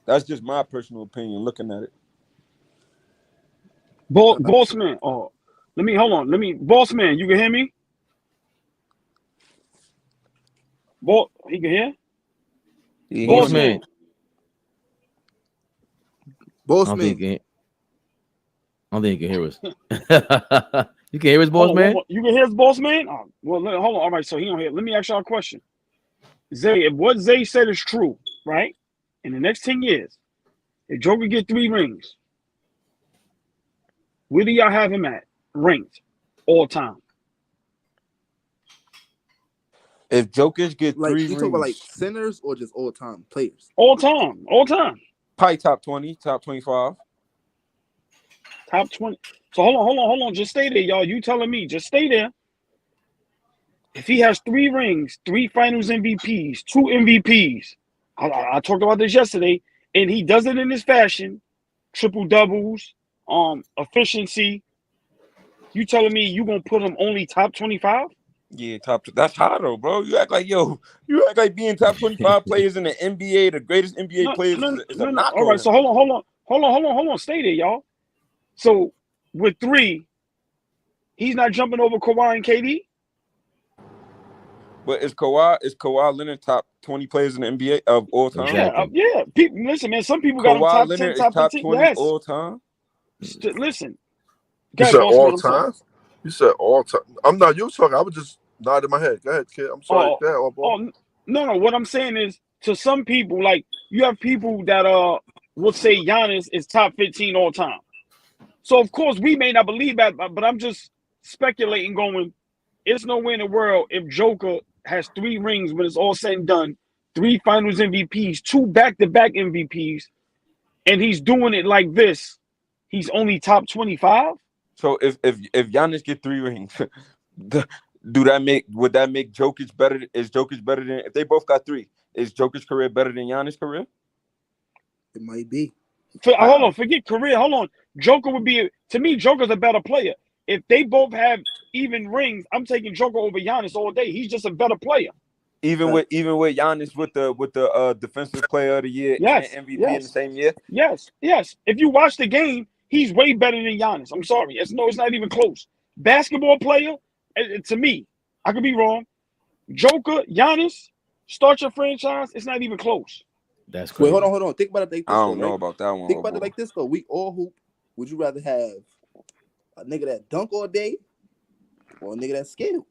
That's just my personal opinion looking at it. Bossman. Oh, Bossman, you can hear me? He can hear? Bossman. Bossman. I don't think you can hear us. You can hear his boss, man? You can hear his boss, man? Oh, well, hold on. All right, so he don't hear. Let me ask y'all a question. Zay, if what Zay said is true, right? In the next 10 years, if Joker get 3 rings, where do y'all have him at? Ranked all time. If Jokic get 3 rings, you talking about like centers or just all time players? All time. Probably top 20, top 25. Top 20. So hold on. Just stay there, y'all. You telling me. Just stay there. If he has 3 rings, 3 finals MVPs, 2 MVPs, I talked about this yesterday, and he does it in this fashion, triple doubles, efficiency. You telling me you gonna put him only top 25? Yeah, that's high though, bro. You act like being top 25 players in the NBA, the greatest NBA players is a knock All on right, him. so hold on. Stay there, y'all. So with 3, he's not jumping over Kawhi and KD. But is Kawhi Leonard top 20 players in the NBA of all time? Exactly. Yeah. People, listen, man. Some people got him Kawhi top Leonard 10, is top 15. 20 Yes. all time. Listen. You Go ahead, said boss all man, I'm sorry. time? You said all time. I'm not you talking. I was just nodding my head. Go ahead, kid. I'm sorry. Go ahead, ball. No. What I'm saying is, to some people, like you have people that will say Giannis is top 15 all time. So of course we may not believe that, but I'm just speculating. Going, it's no way in the world if Joker has 3 rings when it's all said and done, 3 Finals MVPs, 2 back-to-back MVPs, and he's doing it like this. He's only top 25. So if Giannis get 3 rings, would that make Jokic better? Is Jokic better than if they both got 3? Is Jokic's career better than Giannis' career? It might be. Hold on, forget career. Hold on, Joker would be, to me, Joker's a better player. If they both have even rings, I'm taking Joker over Giannis all day. He's just a better player. Even with Giannis with the defensive player of the year and MVP in the same year. Yes. If you watch the game, he's way better than Giannis. I'm sorry. It's not even close. Basketball player, to me, I could be wrong. Joker, Giannis, start your franchise. It's not even close. That's crazy. Wait, hold on. Think about it like this. I don't know about that one. Think about it like this though. We all hoop. Would you rather have a nigga that dunk all day or a nigga that scale?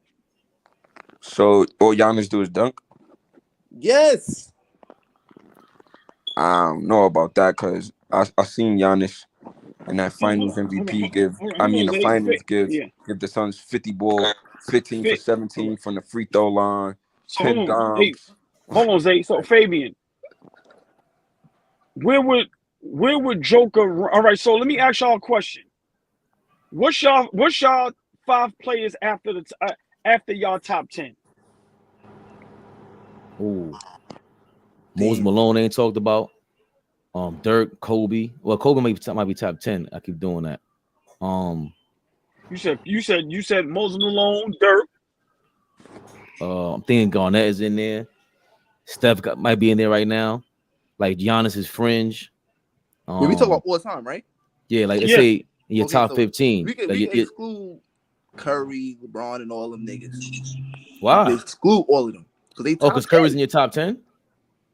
So all Giannis do is dunk? Yes. I don't know about that because I seen Giannis and that Finals MVP give the Suns 50 ball, 15 for 17 from the free throw line, 10 dunks. Hold on, Zay. So Fabian, where would Joker? All right, so let me ask y'all a question. What's y'all 5 players after y'all top 10? Ooh. Moses Malone ain't talked about. Dirk, Kobe. Well, Kobe might be top 10. I keep doing that. You said Moses Malone, Dirk. I'm thinking Garnett is in there. Steph might be in there right now. Like Giannis is fringe. We talk about all time, right? Yeah, like let's say in your top 15. We can exclude Curry, LeBron, and all them niggas. Why? Exclude all of them. Because Curry's in your top 10?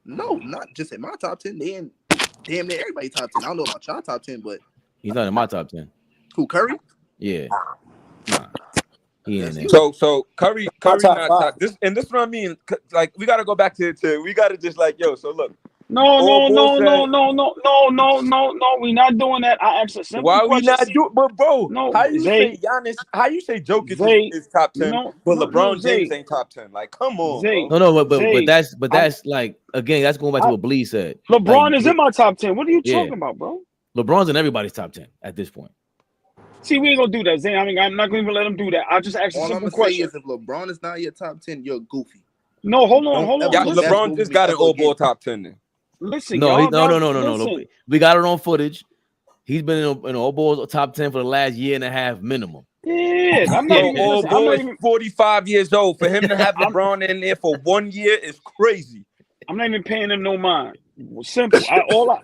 No, not just in my top 10. They in damn near everybody top 10. I don't know about y'all top 10, but he's not in my top 10. Who, Curry? Yeah. Nah. He ain't there. So Curry not top. This is what I mean. Like we gotta go back to we gotta just like so look. No. We're not doing that. I asked a simple question. Why we not do? But bro, no, how you say Giannis? How you say Jokic is top 10? But LeBron James ain't top 10. Like, come on, bro. But that's like again. That's going back to what Bleed said. LeBron is in my top 10. What are you talking about, bro? LeBron's in everybody's top 10 at this point. See, we ain't gonna do that, Zay. I mean, I'm not gonna even let him do that. I just asked a simple question. Is if LeBron is not your top 10, you're goofy. No, hold on. LeBron just got an all-ball top 10 then. Listen, no. We got it on footage. He's been in all balls top 10 for the last year and a half minimum. Yeah, I'm not even. All balls 45 years old. For him to have LeBron in there for 1 year is crazy. I'm not even paying him no mind. Simple. All I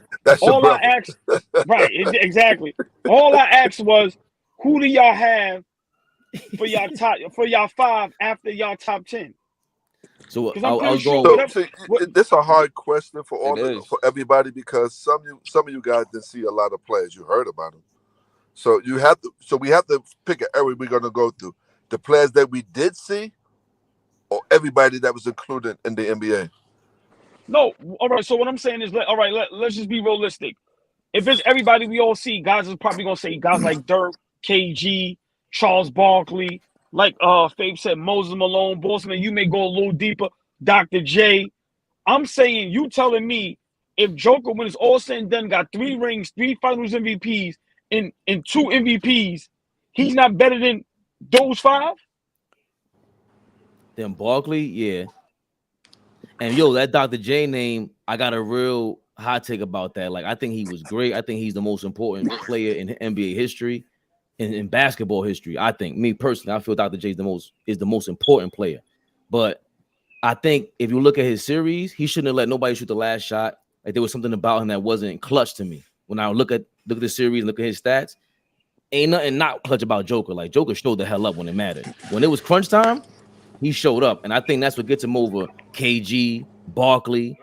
asked, right? Exactly. All I asked was, who do y'all have for y'all 5 after y'all top 10? So this is a hard question for everybody because some of you guys didn't see a lot of players. You heard about them, so we have to pick an area we're going to go through. The players that we did see, or everybody that was included in the NBA. No, all right. So what I'm saying is, let's just be realistic. If it's everybody we all see, guys is probably gonna say guys like Dirk, KG, Charles Barkley. Like Fabe said, Moses Malone, Bossman, you may go a little deeper. Dr. J. I'm saying you telling me if Joker, when it's all said and done, got 3 rings, 3 Finals MVPs, and 2 MVPs, he's not better than those 5? Then Barkley, yeah. And that Dr. J name, I got a real hot take about that. Like, I think he was great. I think he's the most important player in NBA history, in basketball history. I think, me personally, I feel Dr. J is the most important player. But I think if you look at his series, he shouldn't have let nobody shoot the last shot. Like, there was something about him that wasn't clutch to me. When I look at the series and look at his stats, ain't nothing not clutch about Joker. Like, Joker showed the hell up when it mattered. When it was crunch time, he showed up, and I think that's what gets him over KG, Barkley.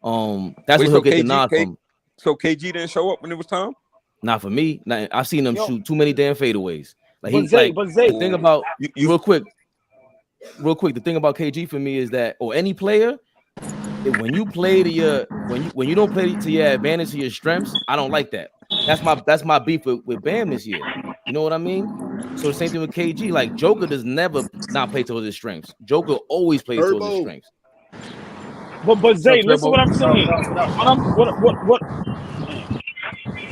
That's what he'll get the nod from. So KG didn't show up when it was time? Not for me. I've seen him shoot too many damn fadeaways. Like, he's Zay, the thing about real quick. The thing about KG for me is that, or any player, when you play to your when you don't play to your advantage, to your strengths, I don't like that. That's my beef with Bam this year. You know what I mean? So the same thing with KG. Like, Joker does never not play towards his strengths. Joker always plays towards his strengths. But Zay, listen what I'm saying.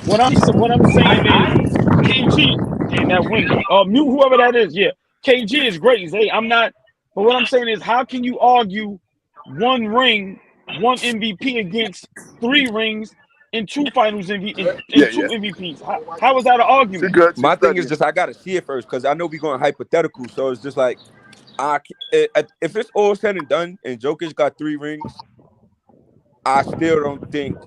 What I'm saying is KG in that window. Mute whoever that is. Yeah, KG is great, Zay. I'm not. But what I'm saying is, how can you argue one ring, one MVP against 3 rings and 2 finals MVP, and 2 MVPs? How is that an argument? My thing is just I gotta see it first because I know we're going hypothetical. So it's just like, if it's all said and done and Jokic got 3 rings, I still don't think.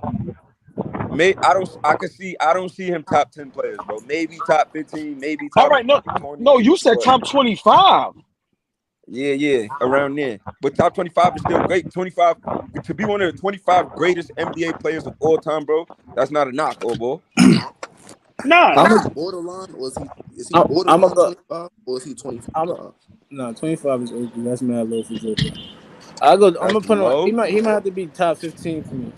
I don't see him top 10 players, bro. Maybe top 15, maybe top. All right, 20, you said top 25. Yeah, around there. But top 25 is still great. 25 to be one of the 25 greatest NBA players of all time, bro. That's not a knock, boy. Nah. Borderline, or is he borderline 25, or is he 25? No, 25 is OG. That's mad low for Joker. I'm gonna put him. He might have to be top 15 for me.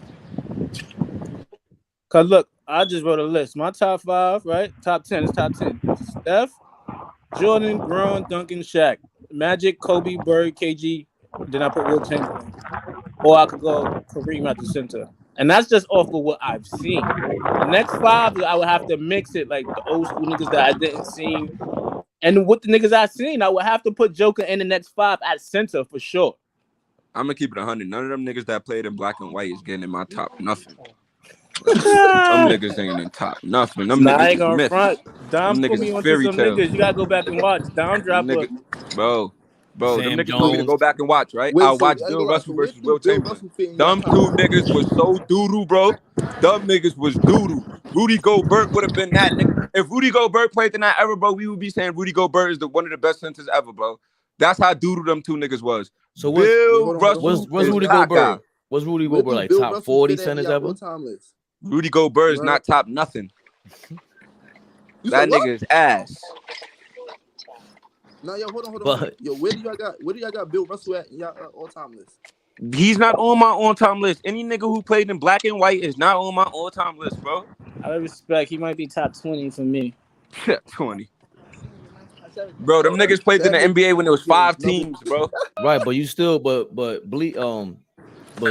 Cause look, I just wrote a list. My top 5, right? Top 10 is top 10. Steph, Jordan, Braun, Duncan, Shaq, Magic, Kobe, Bird, KG. Then I put Will Chamberlain. Or I could go Kareem at the center. And that's just off of what I've seen. The next 5, I would have to mix it like the old school niggas that I didn't see. And with the niggas I seen, I would have to put Joker in the next 5 at center for sure. I'm gonna keep it 100. None of them niggas that played in black and white is getting in my top nothing. Them niggas ain't in top nothing. Them niggas I ain't gonna myths. front. Dom put me onto some niggas. You gotta go back and watch. Dom drop a bro. Sam Them niggas Jones. told me to go back and watch, right? I'll watch Bill Russell versus Will Chamberlain. Them 2 niggas was so doo-doo, bro. Them niggas was doo-doo. Rudy Gobert would have been that nigga. If Rudy Gobert played in that era, bro, we would be saying Rudy Gobert is one of the best centers ever, bro. That's how doo-doo them 2 niggas was. So what's Rudy Gobert? Was Rudy Gobert like top 40 centers ever? Rudy Gobert is not top nothing. That nigga is ass. No, yo, hold on. Yo, where do y'all got Bill Russell at in y'all all-time list? He's not on my all-time list. Any nigga who played in black and white is not on my all-time list, bro. I respect. He might be top 20 for me. 20. Bro, them niggas played in the NBA when there was 5 teams, bro. Right, but you still, but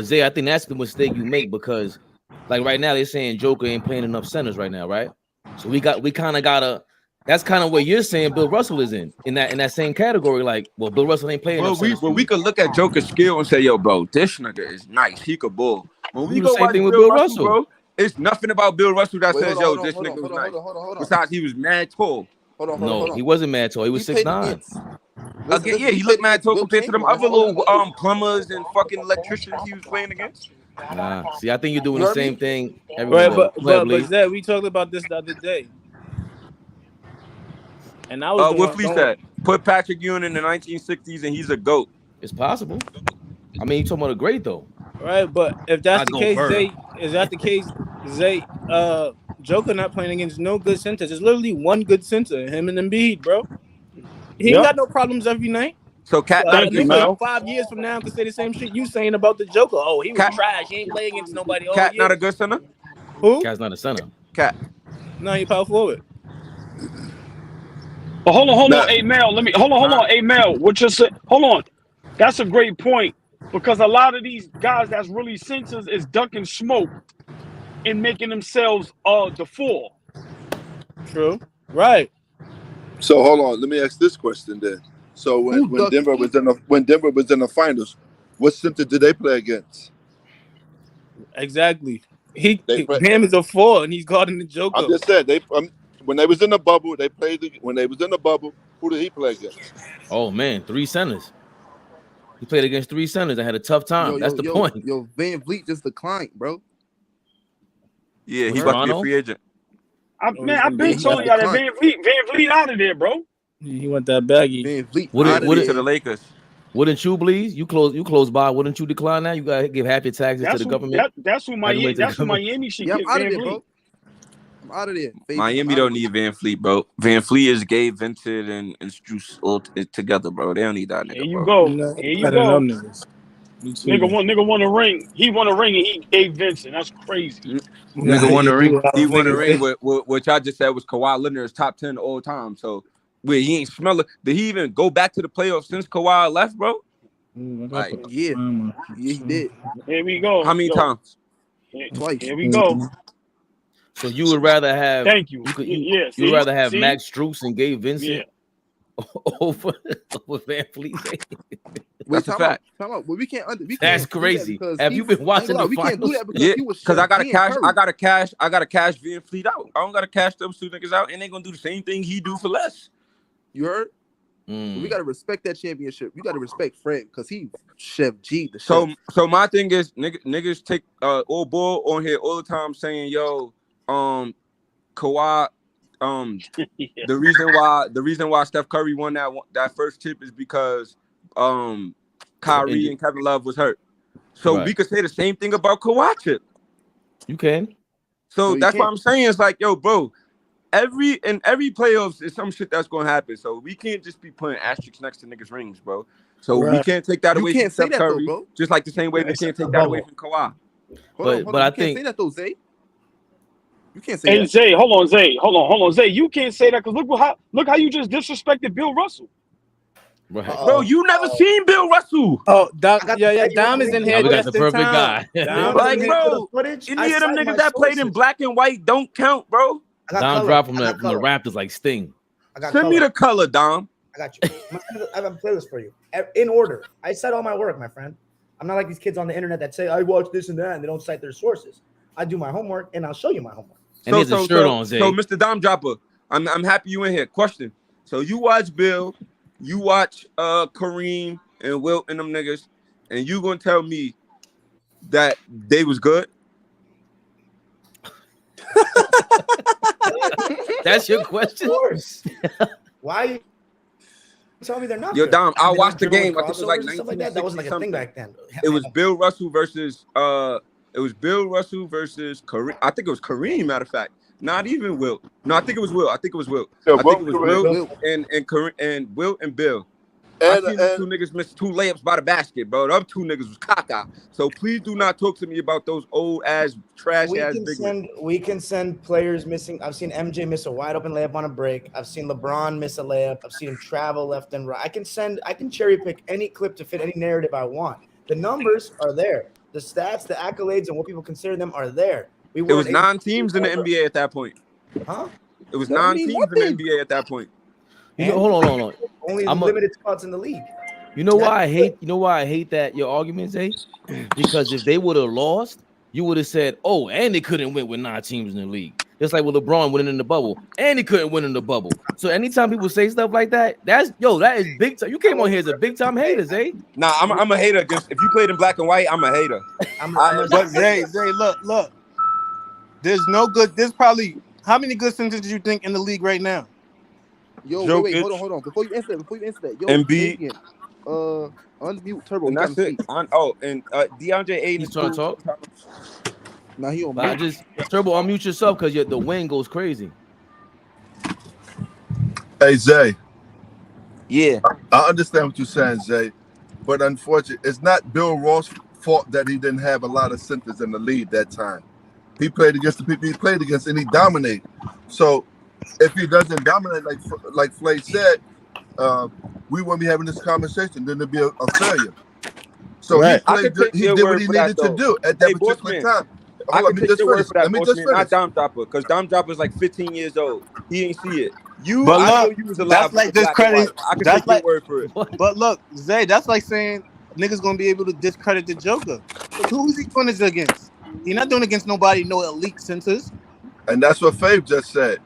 Zay, I think that's the mistake you make because, like right now they're saying Joker ain't playing enough centers right now, right? So we kind of gotta. That's kind of what you're saying. Bill Russell is in that same category. Like, well, Bill Russell ain't playing. Well, we could look at Joker's skill and say, yo, bro, this nigga is nice. He could ball. When we do go the same watch thing with Bill Bill Russell, Russell, bro, it's nothing about Bill Russell that says, yo, this hold nigga was on, nice. hold on. Besides, he was mad tall. Hold on. He wasn't mad tall. He was 6'9". Yeah, he looked mad tall compared to them other little plumbers and fucking electricians he was playing against. Nah, see, I think you're doing the same thing. Right, but Zed, we talked about this the other day. And I was what Flea said. Put Patrick Ewing in the 1960s and he's a GOAT. It's possible. I mean, you're talking about a great though. Right, but if that's the case, Zay, Joker not playing against no good centers. It's literally one good center, him and Embiid, bro. He ain't got no problems every night. So, Cat, thank you, man. 5 years from now, I can say the same shit you saying about the Joker. Oh, he was trash. He ain't playing against nobody. Cat not a good center? Who? Cat's not a center. Cat. No, he power forward. But hold on, hey Mel. Hold on, hey Mel. What you say? Hold on. That's a great point because a lot of these guys that's really centers is ducking smoke and making themselves the 4. True. Right. So hold on. Let me ask this question then. So when Denver was in the finals, what center did they play against? Exactly. They Bam is a 4 and he's guarding the Joker. I'm just saying when they was in the bubble, they played. When they was in the bubble, who did he play against? Oh man, 3 centers. He played against 3 centers and had a tough time. That's the point. Yo, Van Vliet just declined, bro. Yeah, he's about to be a free agent. I've been telling y'all that Van Vliet out of there, bro. He went that baggy. Van Vliet to the Lakers. Wouldn't you, please? You close by. Wouldn't you decline that? You gotta give half your taxes to the government. That's who Miami should get. I'm out of there, bro. I'm out of there. Miami don't need Van Fleet, bro. Van Fleet is Gabe Vincent and Struce all together, bro. They don't need that nigga. Here you go. Nigga won a ring. He won a ring and he gave Vincent. That's crazy. Nigga won a ring. He won a ring. Which I just said was Kawhi Leonard's top 10 all time. So wait, he ain't smelling. Did he even go back to the playoffs since Kawhi left, bro? Like, yeah, he did. Here we go. How many times? Twice. Here we go. So you would rather have? Thank you. You would rather have Max Strus and Gabe Vincent over Van Fleet? Wait, time out. Well, we can't. That's crazy. Have you been watching the finals? Because I gotta cash Van Fleet out. I don't gotta cash those two niggas out, and they gonna do the same thing he do for less. You heard? We gotta respect that championship. We gotta respect Fred because he Chef G. The chef. So my thing is, niggas take old bull on here all the time saying, "Yo, Kawhi, the reason why Steph Curry won that first chip is because Kyrie and Kevin Love was hurt." So we could say the same thing about Kawhi chip. You can. So that's what I'm saying. It's like, yo, bro. Every playoffs is some shit that's gonna happen. So we can't just be putting asterisks next to niggas' rings, bro. So we can't take that away from Steph Curry, bro. Just like the same way we can't take that away from Kawhi. But I think you can't say that though, Zay. You can't say that. Hey, Zay, hold on, Zay. You can't say that because look how you just disrespected Bill Russell. Right. Bro, you never seen Bill Russell. Oh, Dom is in here. We got the perfect guy. Like, bro, any of them niggas that played in black and white don't count, bro. Dom dropped from the Raptors like Sting. Send me the color, Dom. I got you. I have a playlist for you in order. I said all my work, my friend. I'm not like these kids on the internet that say I watch this and that and they don't cite their sources. I do my homework and I'll show you my homework. And he's a shirt on, Zay. So, Mr. Dom Dropper, I'm happy you in here. Question: so you watch Bill, you watch Kareem and Wilt and them niggas, and you gonna tell me that they was good? That's your question? Of course. Why? Tell me they're not. Yo, Dom, I watched the game. I think it was like 1960 like that. That wasn't like a thing back then. It was Bill Russell versus Kareem. I think it was Kareem, matter of fact. Not even Wilt. No, I think it was Wilt. I think it was Wilt and Wilt and Bill. I seen the two niggas miss 2 layups by the basket, bro. The other 2 niggas was caca. So please do not talk to me about those old ass, trash ass big men. We can send players missing. I've seen MJ miss a wide open layup on a break. I've seen LeBron miss a layup. I've seen him travel left and right. I can cherry pick any clip to fit any narrative I want. The numbers are there. The stats, the accolades, and what people consider them are there. It was 9 teams in the NBA at that point. Huh? It was 9 teams in the NBA at that point. You know, hold on. Only limited spots in the league. You know why I hate that your argument, Zay? Because if they would have lost, you would have said, "Oh, and they couldn't win with 9 teams in the league." Just like with LeBron winning in the bubble, and he couldn't win in the bubble. So anytime people say stuff like that, that is big time. You came on here as a big time hater, Zay. Nah, I'm a hater. If you played in black and white, I'm a hater. But Zay, look. There's no good. There's probably how many good centers do you think in the league right now? Yo, wait, hold on. Before you answer that, yo, MB, unmute Turbo. And that's it. DeAndre Ayton is trying to talk. Nah, he on mute. Turbo, unmute yourself because the wind goes crazy. Hey, Zay. Yeah. I understand what you're saying, Zay, but unfortunately, it's not Bill Ross' fault that he didn't have a lot of centers in the lead that time. He played against the people he played against, and he dominated. So if he doesn't dominate, like Flay said, we won't be having this conversation. Then it'll be a failure. So he did what he needed to do at that particular time. I can take your word for that, not Dom Dropper, because Dom Dropper is like 15 years old. He ain't see it. You was alive. That's like discredit. I can take your word for it. But look, Zay, that's like saying niggas gonna be able to discredit the Joker. Who is he doing this against? He's not doing it against nobody, no elite centers. And that's what Fave just said.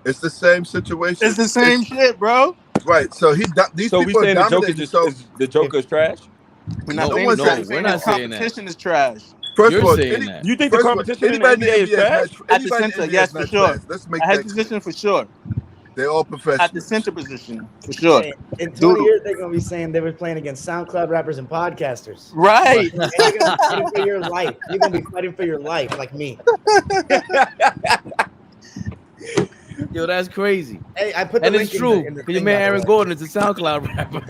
It's the same situation. It's the same shit, bro. Right. So these So we people are saying the Joker dominating. is the Joker is trash? We're not No, saying no, that. we're not saying that. Competition is trash. First You're of all, saying that. You think the competition in the anybody NBA is trash? At the center, yes, for sure. Let's make At that his position, for sure. They're all professionals. At the center position, for sure. Hey, in 20 years, they're gonna be saying they were playing against SoundCloud rappers and podcasters. Right. And you're gonna be fighting for your life. You're gonna be fighting for your life, like me. Yo, that's crazy. Hey, I put the and link it's true. in the Your thing, man by the Aaron way. Gordon is a SoundCloud rapper.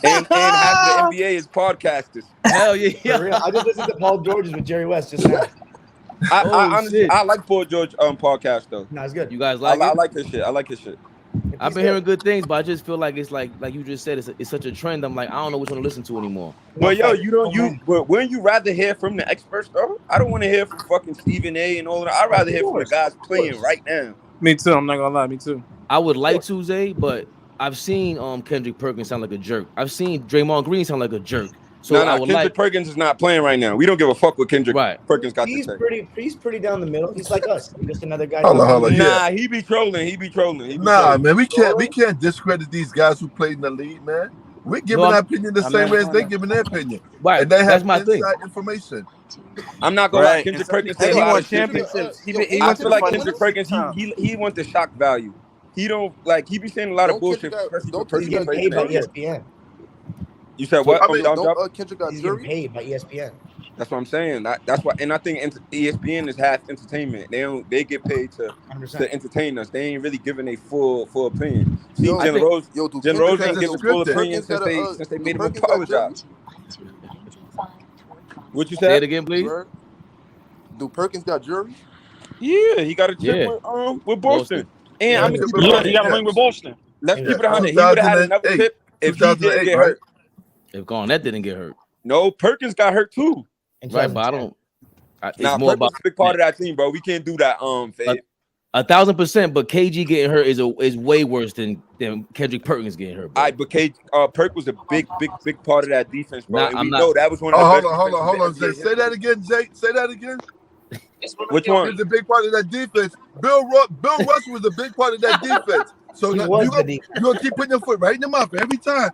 and half the NBA is podcasters. Hell yeah. For real, I just listened to Paul George's with Jerry West just now. I honestly, I like Paul George podcast though. No, it's good. You guys like it? I like his shit. I like his shit. I've been hearing good things, but I just feel like it's like you just said, it's such a trend. I'm like, I don't know which one to listen to anymore. Well, yo, but wouldn't you rather hear from the experts though? I don't want to hear from fucking Stephen A. and all that. I'd rather hear from the guys playing right now. Me too. I'm not gonna lie. Me too. I would like to, Zay, but I've seen Kendrick Perkins sound like a jerk. I've seen Draymond Green sound like a jerk. So no, Kendrick Perkins is not playing right now. We don't give a fuck what Kendrick Perkins got to say. He's pretty down the middle. He's like us. He's just another guy. Nah, he be trolling. Man, we can't discredit these guys who played in the league, man. We're giving our opinion the same way as they're giving their opinion. Right. And they have my thing. information. I'm not gonna lie. Kendrick Perkins said he a lot won of shit. championships. I feel like Kendrick Perkins, he wants the shock value. He don't like. He be saying a lot of bullshit. He's getting paid by ESPN. You said what? Kendrick got He's getting paid by ESPN. That's what I'm saying. That's why, and I think ESPN is half entertainment. They get paid to entertain us. They ain't really giving a full opinion. See, Jen Rose ain't giving full opinion since they made him apologize. What you said? Say it again, please. Do Perkins got jury? Yeah, he got a chip with Boston. And I'm gonna he got a ring with Boston. Let's keep it 100. He would have had another chip if he didn't get hurt. If Garnett didn't get hurt. No, Perkins got hurt too. Right, but I don't. Nah, Perkins is a big part of that team, bro. We can't do that. 1,000%. But KG getting hurt is way worse than Kendrick Perkins getting hurt. All right, but Perk was a big part of that defense, bro. Nah, and we know that was one of the best. Hold on. Say that again, Jay. Say that again. Which one? He's a big part of that defense. Bill Russell was a big part of that defense. So you're gonna keep putting your foot right in the mouth every time.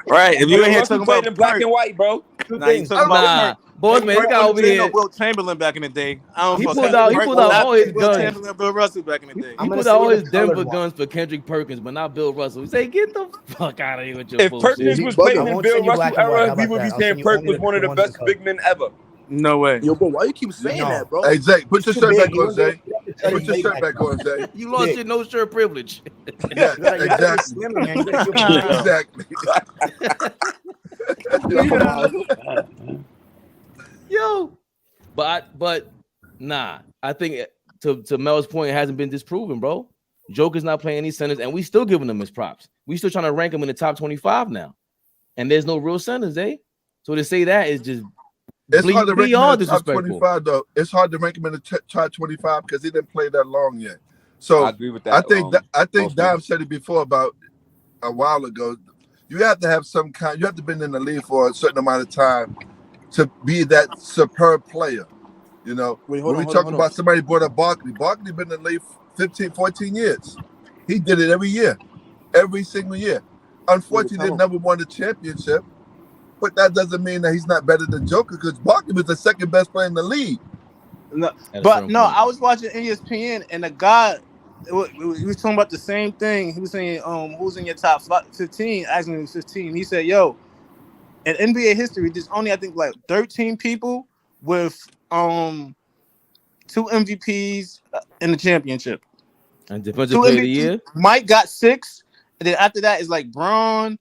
Right. If you ain't here talking played about in black and white, bro. Nah, you talking about boys, man, this guy over here. Will Chamberlain back in the day. He pulled out all his guns. Chamberlain, Bill Russell back in the day. He pulled out all his Denver guns for Kendrick Perkins, but not Bill Russell. We say, get the fuck out of here with your If bullshit. Perkins was playing in Bill Russell era, we would be saying Perk was one of the best big men ever. No way. Yo, bro, why you keep saying that, bro? Hey, Zay, put your shirt back on, Zay. Put your shirt back on, Zay. You lost your no shirt privilege. Yeah, exactly. Exactly. Yo, but nah. I think to Mel's point, it hasn't been disproven, bro. Joker's not playing any centers, and we still giving him his props. We still trying to rank him in the top 25 now, and there's no real centers, eh? So to say that is just it's hard to rank him in the top disrespectful. 25, though. It's hard to rank him in the top 25 because he didn't play that long yet. So I agree with that. I think Dom said it before about a while ago. You have to have some kind. You have to be in the league for a certain amount of time to be that superb player. You know, when we talk about somebody brought up Barkley been in the league 15, 14 years. He did it every year, every single year. Unfortunately, they never won the championship. But that doesn't mean that he's not better than Joker because Barkley was the second best player in the league. No, but no, I was watching ESPN and the guy, he was talking about the same thing. He was saying, who's in your top 15? Asking him 15. He said, yo, in NBA history, there's only, I think, like 13 people with 2 MVPs in the championship. And defensive player of the year? Mike got 6. And then after that is like Braun.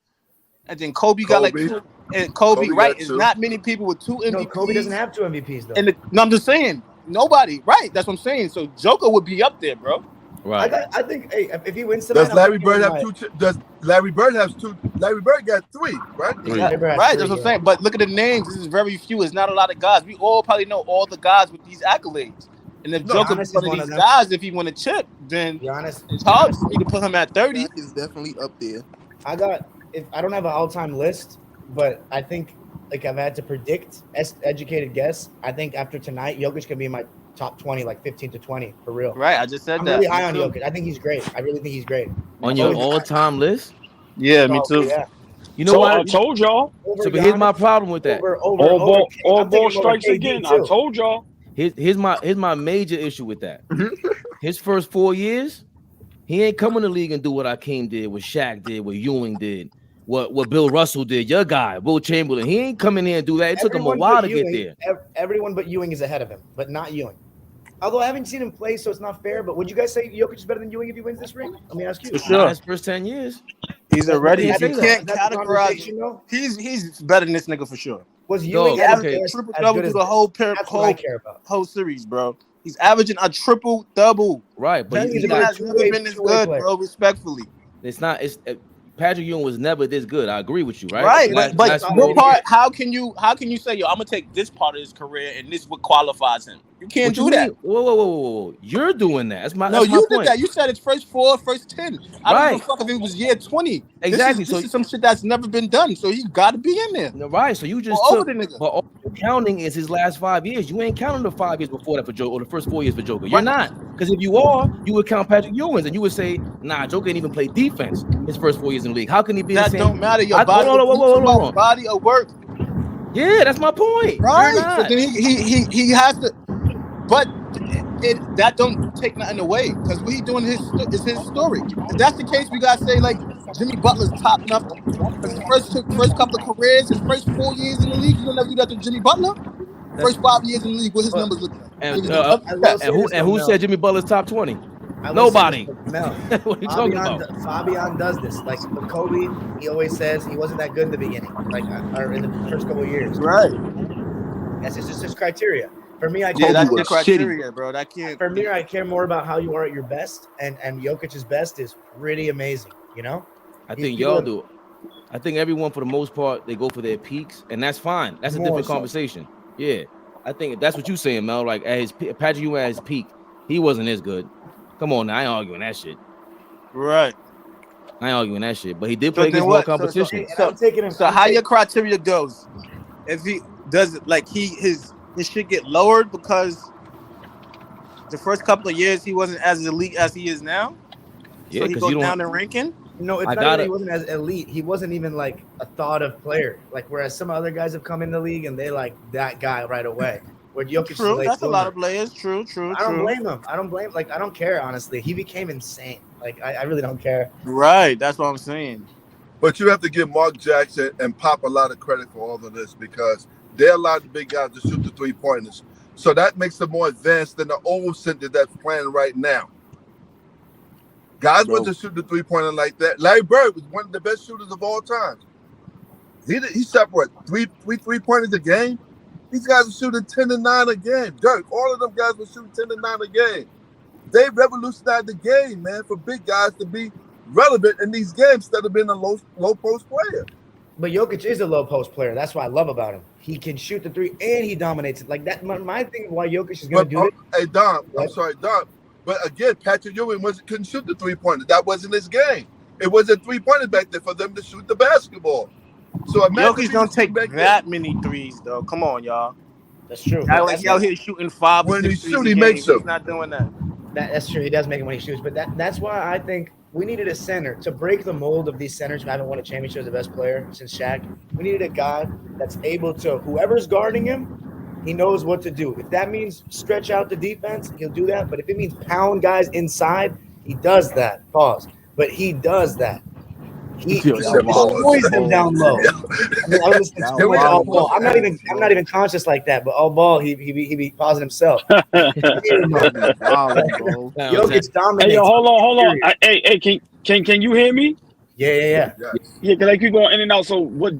And then Kobe got like 2. And Kobe right? It's not many people with 2 MVPs. No, Kobe doesn't have 2 MVPs though. And no, I'm just saying, nobody. Right? That's what I'm saying. So Joker would be up there, bro. Right. I think, hey, if he wins tonight, does Larry Bird have 2? Does Larry Bird have 2? Larry Bird got 3, right? Right. That's what I'm saying. But look at the names. This is very few. It's not a lot of guys. We all probably know all the guys with these accolades. And if Joker was one of these guys, if he won a chip, then it's hard for me to put him at 30. He's definitely up there. I don't have an all-time list, but I think like I've had to predict, educated guess, I think after tonight, Jokic can be in my top 20, like 15 to 20 for real. Right, I just said I'm that. really high on Jokic. I think he's great. I really think he's great. On your all-time list? Yeah, me too. Yeah. You know what? I told y'all. So, but here's my problem with that. All ball strikes again. I told y'all. Here's my major issue with that. His first 4 years, he ain't come in the league and do what Akeem did, what Shaq did, what Ewing did, what Bill Russell did. Your guy, Will Chamberlain, he ain't come in here and do that. It took him a while to get there. Everyone but Ewing is ahead of him, but not Ewing. Although I haven't seen him play, so it's not fair. But would you guys say Jokic is better than Ewing if he wins this ring? Let me ask you. For sure. His first 10 years. He's already. You That's can't the categorize. though? He's better than this nigga for sure. Was Ewing averaging a triple double through the whole series, bro? He's averaging a triple double. Right, but he has never been this good, bro. Respectfully, it's not. It's Patrick Ewing was never this good. I agree with you, right? Right, but what part? How can you say, yo, I'm gonna take this part of his career and this is what qualifies him? You can't do that. Whoa! You're doing that. That's my. No, that's you my did point. that. You said it's first 4, first 10. I don't give a fuck if it was year 20. Exactly. This is some shit that's never been done. So he's got to be in there. Right. So you just took. But all you're counting is his last 5 years. You ain't counting the 5 years before that for Joker or the first 4 years for Joker. You're not. Because if you are, you would count Patrick Ewing and you would say, nah, Joker didn't even play defense his first 4 years in the league. How can he be that the same? Don't matter. Your body. Hold on. Body of work. Yeah, that's my point. Right. So then he has to. But that don't take nothing away because what he doing is his story. If that's the case, we gotta say like Jimmy Butler's top nothing. His first couple of careers, his first 4 years in the league, you don't ever do that to Jimmy Butler. First 5 years in the league, what his numbers look like. And who said Jimmy Butler's top 20? Nobody. Mel. What are you talking about? Fabian does this. Like with Kobe, he always says he wasn't that good in the beginning, like or in the first couple of years. Right. That's just his criteria. For me, that's the criteria, bro. That can't. For me, I care more about how you are at your best, and Jokic's best is pretty amazing. You know. I think y'all do. I think everyone, for the most part, they go for their peaks, and that's fine. That's a different conversation. Yeah, I think that's what you're saying, Mel. Like at his Patrick Ewing at his peak, he wasn't as good. Come on, now I ain't arguing that shit. Right. I ain't arguing that shit, but he did play against more competition. So how your criteria goes? If he does it, like his shit get lowered because the first couple of years he wasn't as elite as he is now. Yeah, so he goes down in ranking. No, it's not that he wasn't as elite. He wasn't even like a thought of player. Like whereas some other guys have come in the league and they like that guy right away. Where Jokic true, that's a lot of players. True. I don't blame him. Like I don't care honestly. He became insane. Like I really don't care. Right, that's what I'm saying. But you have to give Mark Jackson and Pop a lot of credit for all of this because they allowed the big guys to shoot the 3-pointers. So that makes them more advanced than the old center that's playing right now. Guys want to shoot the 3-pointer like that. Larry Bird was one of the best shooters of all time. He shot what, three 3-pointers a game? These guys are shooting 10 and 9 a game. Dirk, all of them guys were shooting 10 and 9 a game. They revolutionized the game, man, for big guys to be relevant in these games instead of being a low post player. But Jokic is a low post player. That's what I love about him. He can shoot the 3 and he dominates it. Like that. My thing why Jokic is going to do it. Hey, Dom, I'm sorry, Dom. But again, Patrick Ewing couldn't shoot the 3-pointer. That wasn't his game. It wasn't 3-pointer back there for them to shoot the basketball. So Jokic don't take that many threes, though. Come on, y'all. That's true. Like out here shooting 5 or 6 threes. He makes them. He's not doing that. That's true. He does make it when he shoots. But that's why I think we needed a center to break the mold of these centers who haven't won a championship as the best player since Shaq. We needed a guy that's able to, whoever's guarding him, he knows what to do. If that means stretch out the defense, he'll do that. But if it means pound guys inside, he does that. Pause. But he does that. He destroys them down low. I'm not even conscious like that, but all ball he be pausing himself. Jokic dominates. Hey, yo, hold on. Hey, can you hear me? Yeah. Yeah, because I keep going in and out. So what?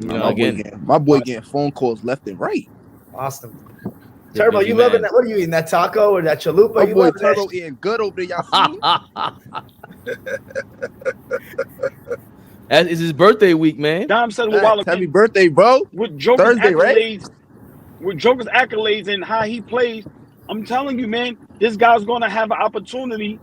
My boy getting phone calls left and right. Awesome. Turbo, you loving that? What are you eating? That taco or that chalupa? My boy Turbo eating good over there. Y'all see It's his birthday week, man. Dom said a while ago. Happy birthday, bro. With Joker's Thursday, accolades, right? With Joker's accolades and how he plays, I'm telling you, man, this guy's going to have an opportunity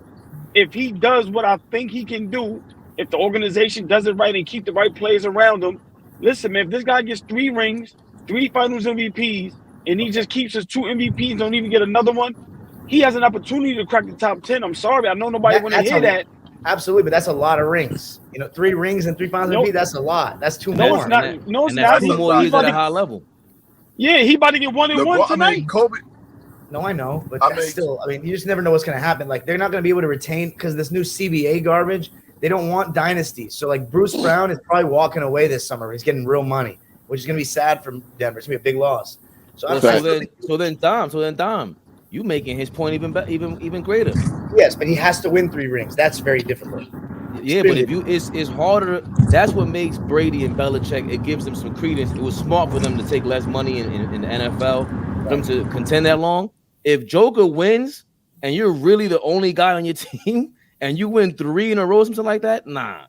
if he does what I think he can do if the organization does it right and keep the right players around him, listen, man, if this guy gets 3 rings, 3 finals MVPs, and he just keeps his 2 MVPs, don't even get another one, he has an opportunity to crack the top 10. I'm sorry. I know nobody want to hear that. Absolutely, but that's a lot of rings. 3 rings and 3 finals No, MVP, that's a lot. That's 2 no, more. it's not. No, it's And that's not. 2 more years at a high level. Yeah, he about to get 1 and 1 LeBron, tonight. I mean, Kobe. No, I know, but still, you just never know what's going to happen. Like, they're not going to be able to retain because this new CBA garbage, they don't want dynasties. So, like, Bruce Brown is probably walking away this summer. He's getting real money, which is going to be sad for Denver. It's going to be a big loss. So, then, Dom, you making his point even greater. Yes, but he has to win 3 rings. That's very difficult. Yeah, but if it's harder. That's what makes Brady and Belichick. It gives them some credence. It was smart for them to take less money in the NFL, for them to contend that long. If Joker wins and you're really the only guy on your team and you win 3 in a row, something like that, now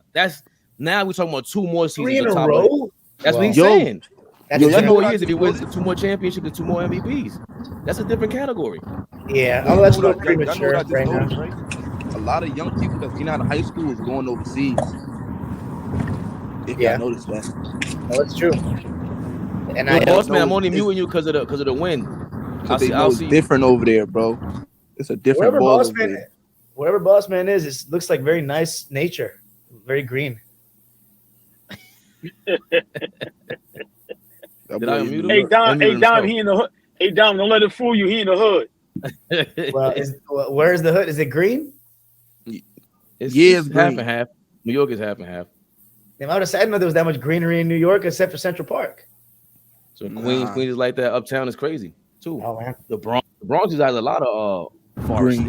we're talking about 2 more seasons. 3 in a row? That's what he's saying. That's 2 more years if he wins 2 more championships and 2 more MVPs. That's a different category. Yeah, that's a little premature right now. Right? A lot of young people that's getting out of high school is going overseas. If y'all notice that. No, that's true. And boss man, I'm only muting you because of the win. I'll see different over there, bro. It's a different ball over there. Wherever boss man is, it looks like very nice nature, very green. Hey Dom, he in the hood. Hey Dom, don't let it fool you. He in the hood. Well, where's the hood? Is it green? It's green. Half and half. New York is half and half. Damn, I didn't know there was that much greenery in New York except for Central Park. So Queens is like that. Uptown is crazy too. Oh man, the Bronx has a lot of green.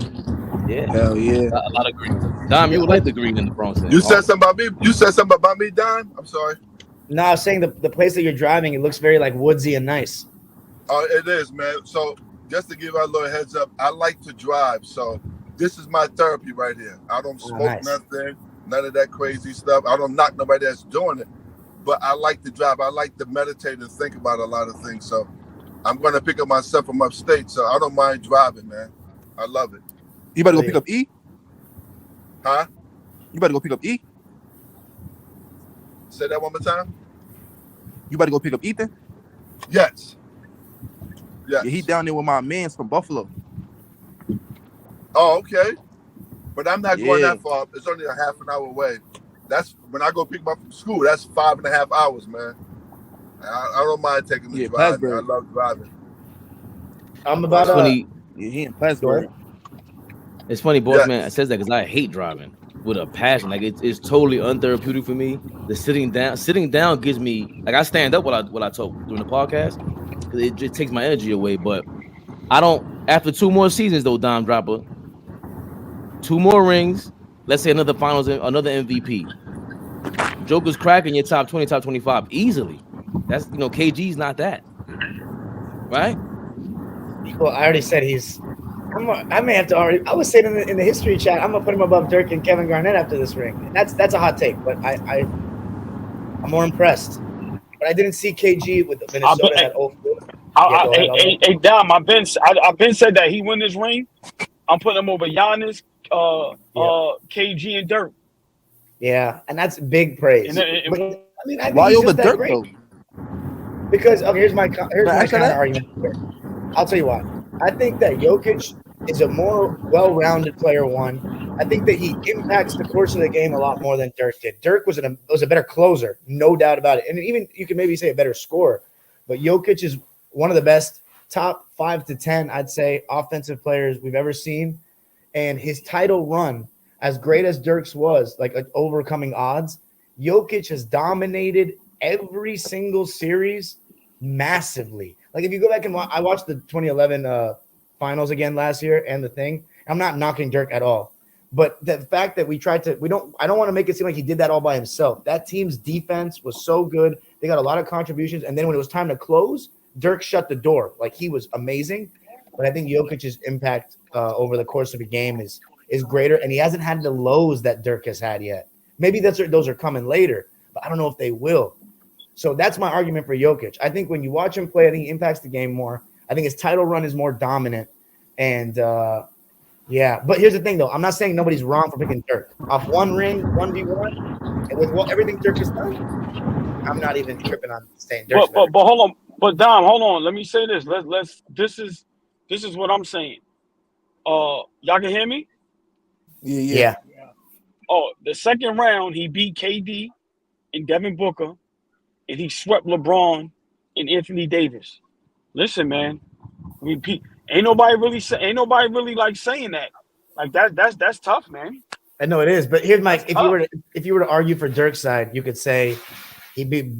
Yeah, hell yeah, a lot of green. Dom, you would like the green in the Bronx. You said something about me. You said something about me, Dom. I'm sorry. No, I was saying the place that you're driving, it looks very like woodsy and nice. Oh, it is, man. So just to give you a little heads up, I like to drive. So this is my therapy right here. I don't smoke nothing, none of that crazy stuff. I don't knock nobody that's doing it, but I like to drive. I like to meditate and think about a lot of things. So I'm going to pick up myself from upstate. So I don't mind driving, man. I love it. You better go pick up E? Huh? You better go pick up E? Say that one more time. You better go pick up Ethan? Yes. Yeah, he down there with my mans from Buffalo. Oh, okay. But I'm not going that far. It's only a half an hour away. That's when I go pick him up from school. That's 5.5 hours, man. I don't mind taking the drive. I love driving. I'm about funny. He in Plattsburgh. It's funny, boss man. I says that because I hate driving with a passion. Like it's totally untherapeutic for me. The sitting down gives me like I stand up what I talk during the podcast because it just takes my energy away. But I don't. After 2 more seasons though, Dom Dropper, 2 more rings. Let's say another finals, another MVP. Joker's cracking your top 20, top 25 easily. That's KG's not that, right? Well, I already said I may have to already. I was saying in the history chat, I'm gonna put him above Dirk and Kevin Garnett after this ring. That's a hot take, but I'm more impressed. But I didn't see KG with Minnesota at 0-4. Hey Dom, I've been said that he win this ring. I'm putting him over Giannis, KG, and Dirk. Yeah, and that's big praise. Why over Dirk though? Because here's my counter argument. I'll tell you why. I think that Jokic is a more well-rounded player. One, I think that he impacts the course of the game a lot more than Dirk did. Dirk was a better closer, no doubt about it, and even you can maybe say a better scorer. But Jokic is one of the best top 5 to 10, I'd say, offensive players we've ever seen. And his title run, as great as Dirk's was, like overcoming odds, Jokic has dominated every single series massively. Like if you go back and I watched the 2011 finals again last year and the thing. I'm not knocking Dirk at all, but the fact that I don't want to make it seem like he did that all by himself. That team's defense was so good. They got a lot of contributions, and then when it was time to close, Dirk shut the door. Like he was amazing. But I think Jokic's impact over the course of a game is greater, and he hasn't had the lows that Dirk has had yet. Maybe those are coming later, but I don't know if they will. So that's my argument for Jokic. I think when you watch him play, I think he impacts the game more. I think his title run is more dominant, and Yeah, but here's the thing, though. I'm not saying nobody's wrong for picking Dirk. Off one ring, 1v1, and with everything Dirk has done, I'm not even tripping on saying Dirk's better. But hold on. But Dom, hold on. Let me say this. Let's this is what I'm saying. Y'all can hear me? Yeah. Oh, the second round, he beat KD and Devin Booker, and he swept LeBron and Anthony Davis. Listen, man, ain't nobody really like saying that. Like that's tough, man. I know it is, but here's Mike. If you were to argue for Dirk's side, you could say he beat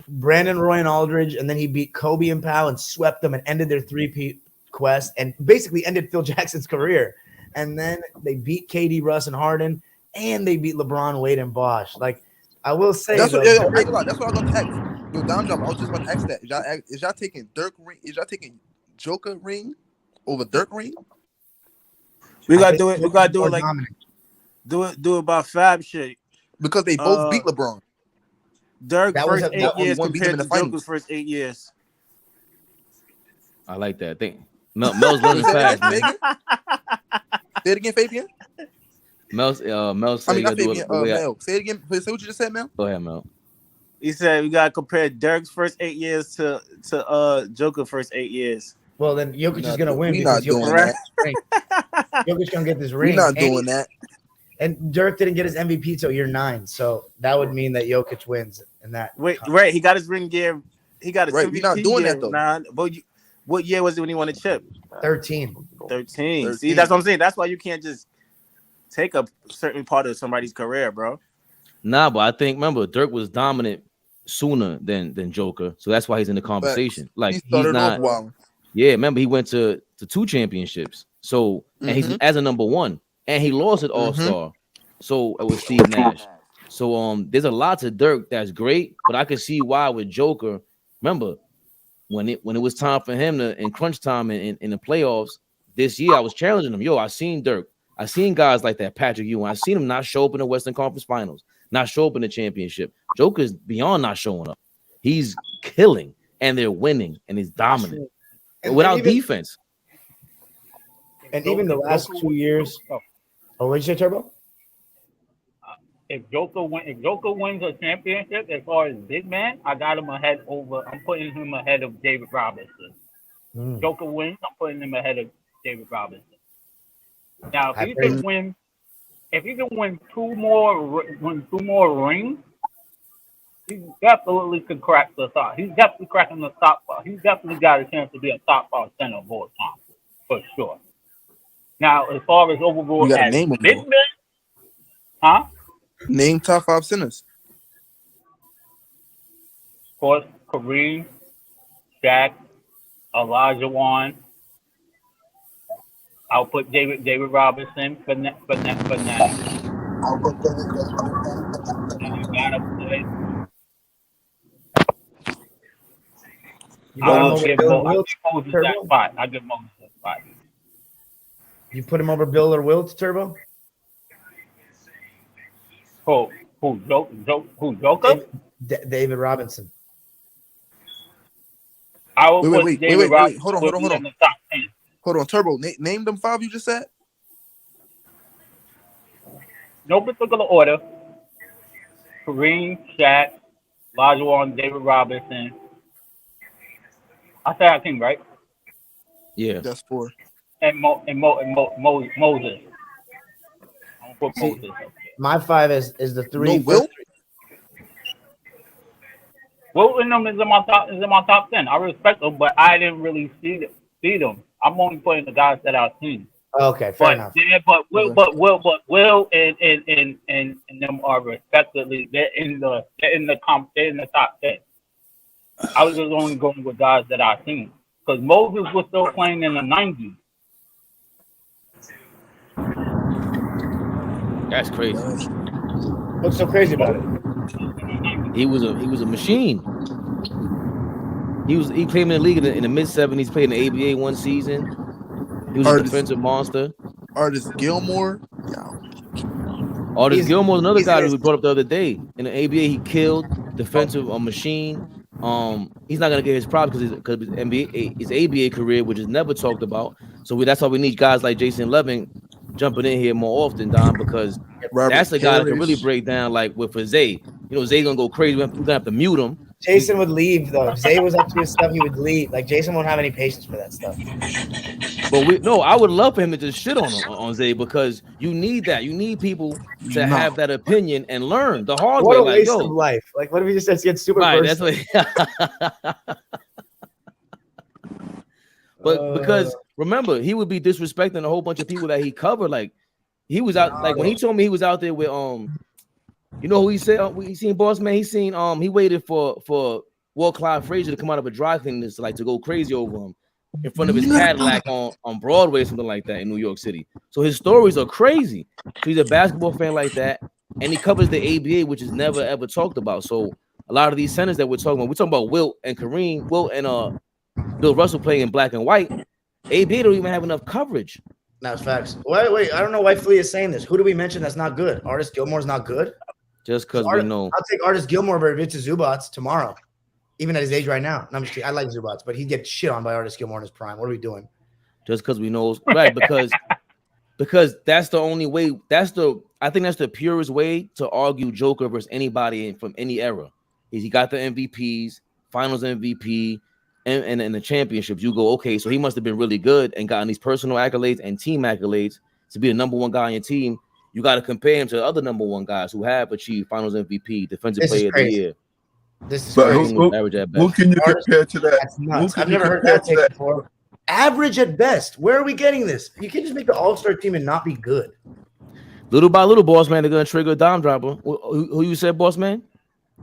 Brandon Roy and Aldridge, and then he beat Kobe and Powell and swept them and ended their three-peat quest and basically ended Phil Jackson's career. And then they beat KD, Russ, and Harden, and they beat LeBron, Wade, and Bosh. Like, I will say that's what I was going to ask. Yo, Dom Job, I was just about to ask that. Is y'all taking Dirk ring? Is y'all taking Joker ring over Dirk ring? We gotta do it. We gotta do it like do it by Fab shit. Because they both beat LeBron. Dirk first 8 years compared to Joker's first 8 years. I like that. I think Mel's learning fast, man. Say it again, Fabian. Mel said not Fabian. Mel. Say it again. Say what you just said, Mel. Go ahead, Mel. He said we gotta compare Dirk's first 8 years to Joker first 8 years. Well, then Jokic is gonna win. We're not doing that. Jokic's gonna get this ring. We're not doing that. And Dirk didn't get his MVP till year 9, so that would mean that Jokic wins in that. Right, he got his ring gear. He got his MVP. We're not doing that though. But what year was it when he won the chip? 13. See, that's what I'm saying. That's why you can't just take a certain part of somebody's career, bro. Nah, but I think remember Dirk was dominant sooner than Joker, so that's why he's in the conversation. Like he's not. Yeah, remember he went to 2 championships. So and he's as a number 1, and he lost at All-Star. So it was Steve Nash. So there's a lot to Dirk that's great, but I can see why with Joker. Remember when it was time for him to in crunch time in the playoffs this year, I was challenging him. Yo, I seen Dirk. I seen guys like that, Patrick Ewing. I seen him not show up in the Western Conference Finals, not show up in the championship. Joker's beyond not showing up. He's killing, and they're winning, and he's dominant. Without defense. And even the last 2 years. Oh, what did you say, Turbo? If Joker wins a championship, as far as big man, I got him ahead over. I'm putting him ahead of David Robinson. Joker wins, I'm putting him ahead of David Robinson. Now, if he can win 2 more rings, he definitely could crack the top. He's definitely cracking the top 5. He's definitely got a chance to be a top 5 center of all time, for sure. Now, as far as overall as big men, huh? Name top 5 centers. Of course, Kareem, Shaq, Elijah Wan. I'll put David Robinson for now. I'll put I'll give Moses that spot. I'll give Moses that spot. You put him over Bill or Wilt, Turbo? Who Joker? David Robinson. I will put David Robinson. Hold on. In the top 10. Hold on, Turbo. Name them 5 you just said. No particular order. Kareem, Shaq, Olajuwon, David Robinson. I said Hakeem, right? Yeah. That's 4. And Moses. I'm put Moses. My 5 is the 3. No, Wilt? Wilt in them is in my top 10. I respect them, but I didn't really see them. I'm only putting the guys that I've seen. Okay, fair enough. Yeah, but Will and them are respectively they're in the top 10. I was just only going with guys that I've seen because Moses was still playing in the 90s. That's crazy. What's so crazy about it? He was a machine. He played in the league in the mid-70s, played in the ABA one season. He was a defensive monster. Artist Gilmore. Artist Gilmore's another guy who brought up the other day. In the ABA, he killed defensive machine. He's not gonna get his props because his ABA career, which is never talked about. So that's why we need guys like Jason Levin jumping in here more often, Don, because that's the guy that can really break down. Like for Zay, Zay gonna go crazy. We're gonna have to mute him. Jason would leave though. If Zay was up to his stuff, he would leave. Like Jason won't have any patience for that stuff. But I would love for him to just shit on Zay, because you need that. You need people to have that opinion and learn the hard way. What a waste of life. Like, what if he just says get super personal? But because remember, he would be disrespecting a whole bunch of people that he covered. Like he was out, like when he told me he was out there with you know who he said he seen Boss Man. He seen he waited for Walt Clyde Frazier to come out of a dry cleaners to go crazy over him in front of his Cadillac on Broadway, something like that in New York City. So his stories are crazy. So he's a basketball fan like that, and he covers the ABA, which is never ever talked about. So a lot of these centers that we're talking about Wilt and Bill Russell playing in black and white. ABA don't even have enough coverage. That's facts. Wait, I don't know why Flea is saying this. Who do we mention that's not good? Artis Gilmore's not good? Just because we know. I'll take Artis Gilmore over Victor Zubats tomorrow, even at his age right now. No, I'm just kidding. I like Zubats, but he'd get shit on by Artis Gilmore in his prime. What are we doing? Just because we know, right? Because that's the only way. I think that's the purest way to argue Joker versus anybody from any era. Is he got the MVPs, Finals MVP, and the championships. You go, okay, so he must have been really good and gotten these personal accolades and team accolades to be the number one guy on your team. You got to compare him to the other number one guys who have achieved Finals MVP, Defensive Player of the Year. This is crazy. Who can you compare to that? That's nuts. I've never heard that take before. Average at best. Where are we getting this? You can't just make the All-Star team and not be good. Little by little, Boss Man, they're going to trigger a dime dropper. Who you said, Boss Man?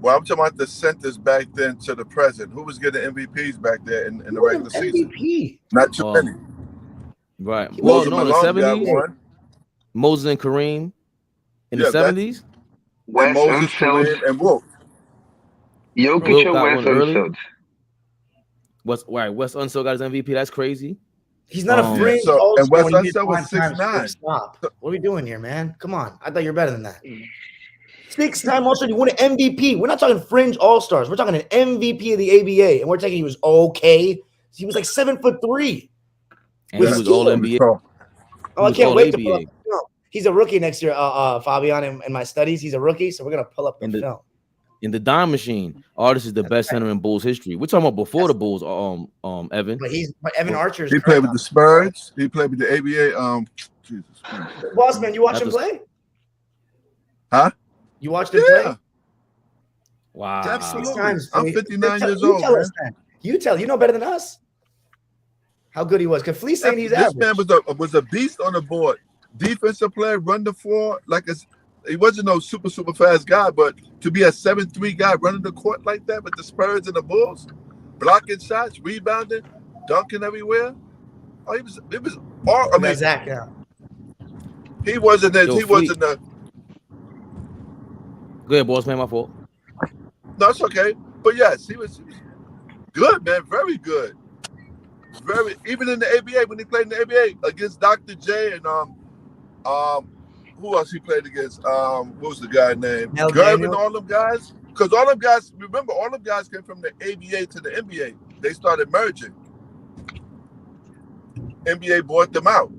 Well, I'm talking about the centers back then to the present. Who was getting MVPs back there in the regular season? Not too many. Right. Well, no, in the 70s. Moses and Kareem in the 70s. Wes Unseld and Wilt. Jokic and Wes Unseld. Wes Unseld got his MVP. That's crazy. He's not a fringe. And Wes Unseld was 6'9". Stop. What are we doing here, man? Come on. I thought you were better than that. 6-time All-Star. You won an MVP. We're not talking fringe All-Stars. We're talking an MVP of the ABA, and we're taking he was okay. He was like 7'3". And he was all NBA. Oh, I can't wait to pull up. He's a rookie next year, Fabian. In my studies, he's a rookie, so we're gonna pull up the film. In the dime machine, Artis is the best center in Bulls history. We're talking about before the Bulls, Evan. But Evan Archer. He played with the Spurs. He played with the ABA. Jesus Christ. Bossman, you watch him play? Huh? You watched him play? Wow. Absolutely. I'm 59 years old. You know better than us. How good he was. Because Fleece saying he's average. This man was a beast on the board. Defensive player, run the floor he wasn't no super fast guy, but to be a 7'3" guy running the court like that with the Spurs and the Bulls, blocking shots, rebounding, dunking everywhere. Oh, it was all. I mean, Zach, yeah. He wasn't. Wasn't the. Go ahead, boss man. My fault. No, it's okay. But yes, he was good, man. Very good. Very. Even in the ABA, when he played in the ABA against Dr. J and who else he played against? What was the guy named? Gervin, all them guys. Because all them guys, remember, all them guys came from the ABA to the NBA. They started merging. NBA bought them out.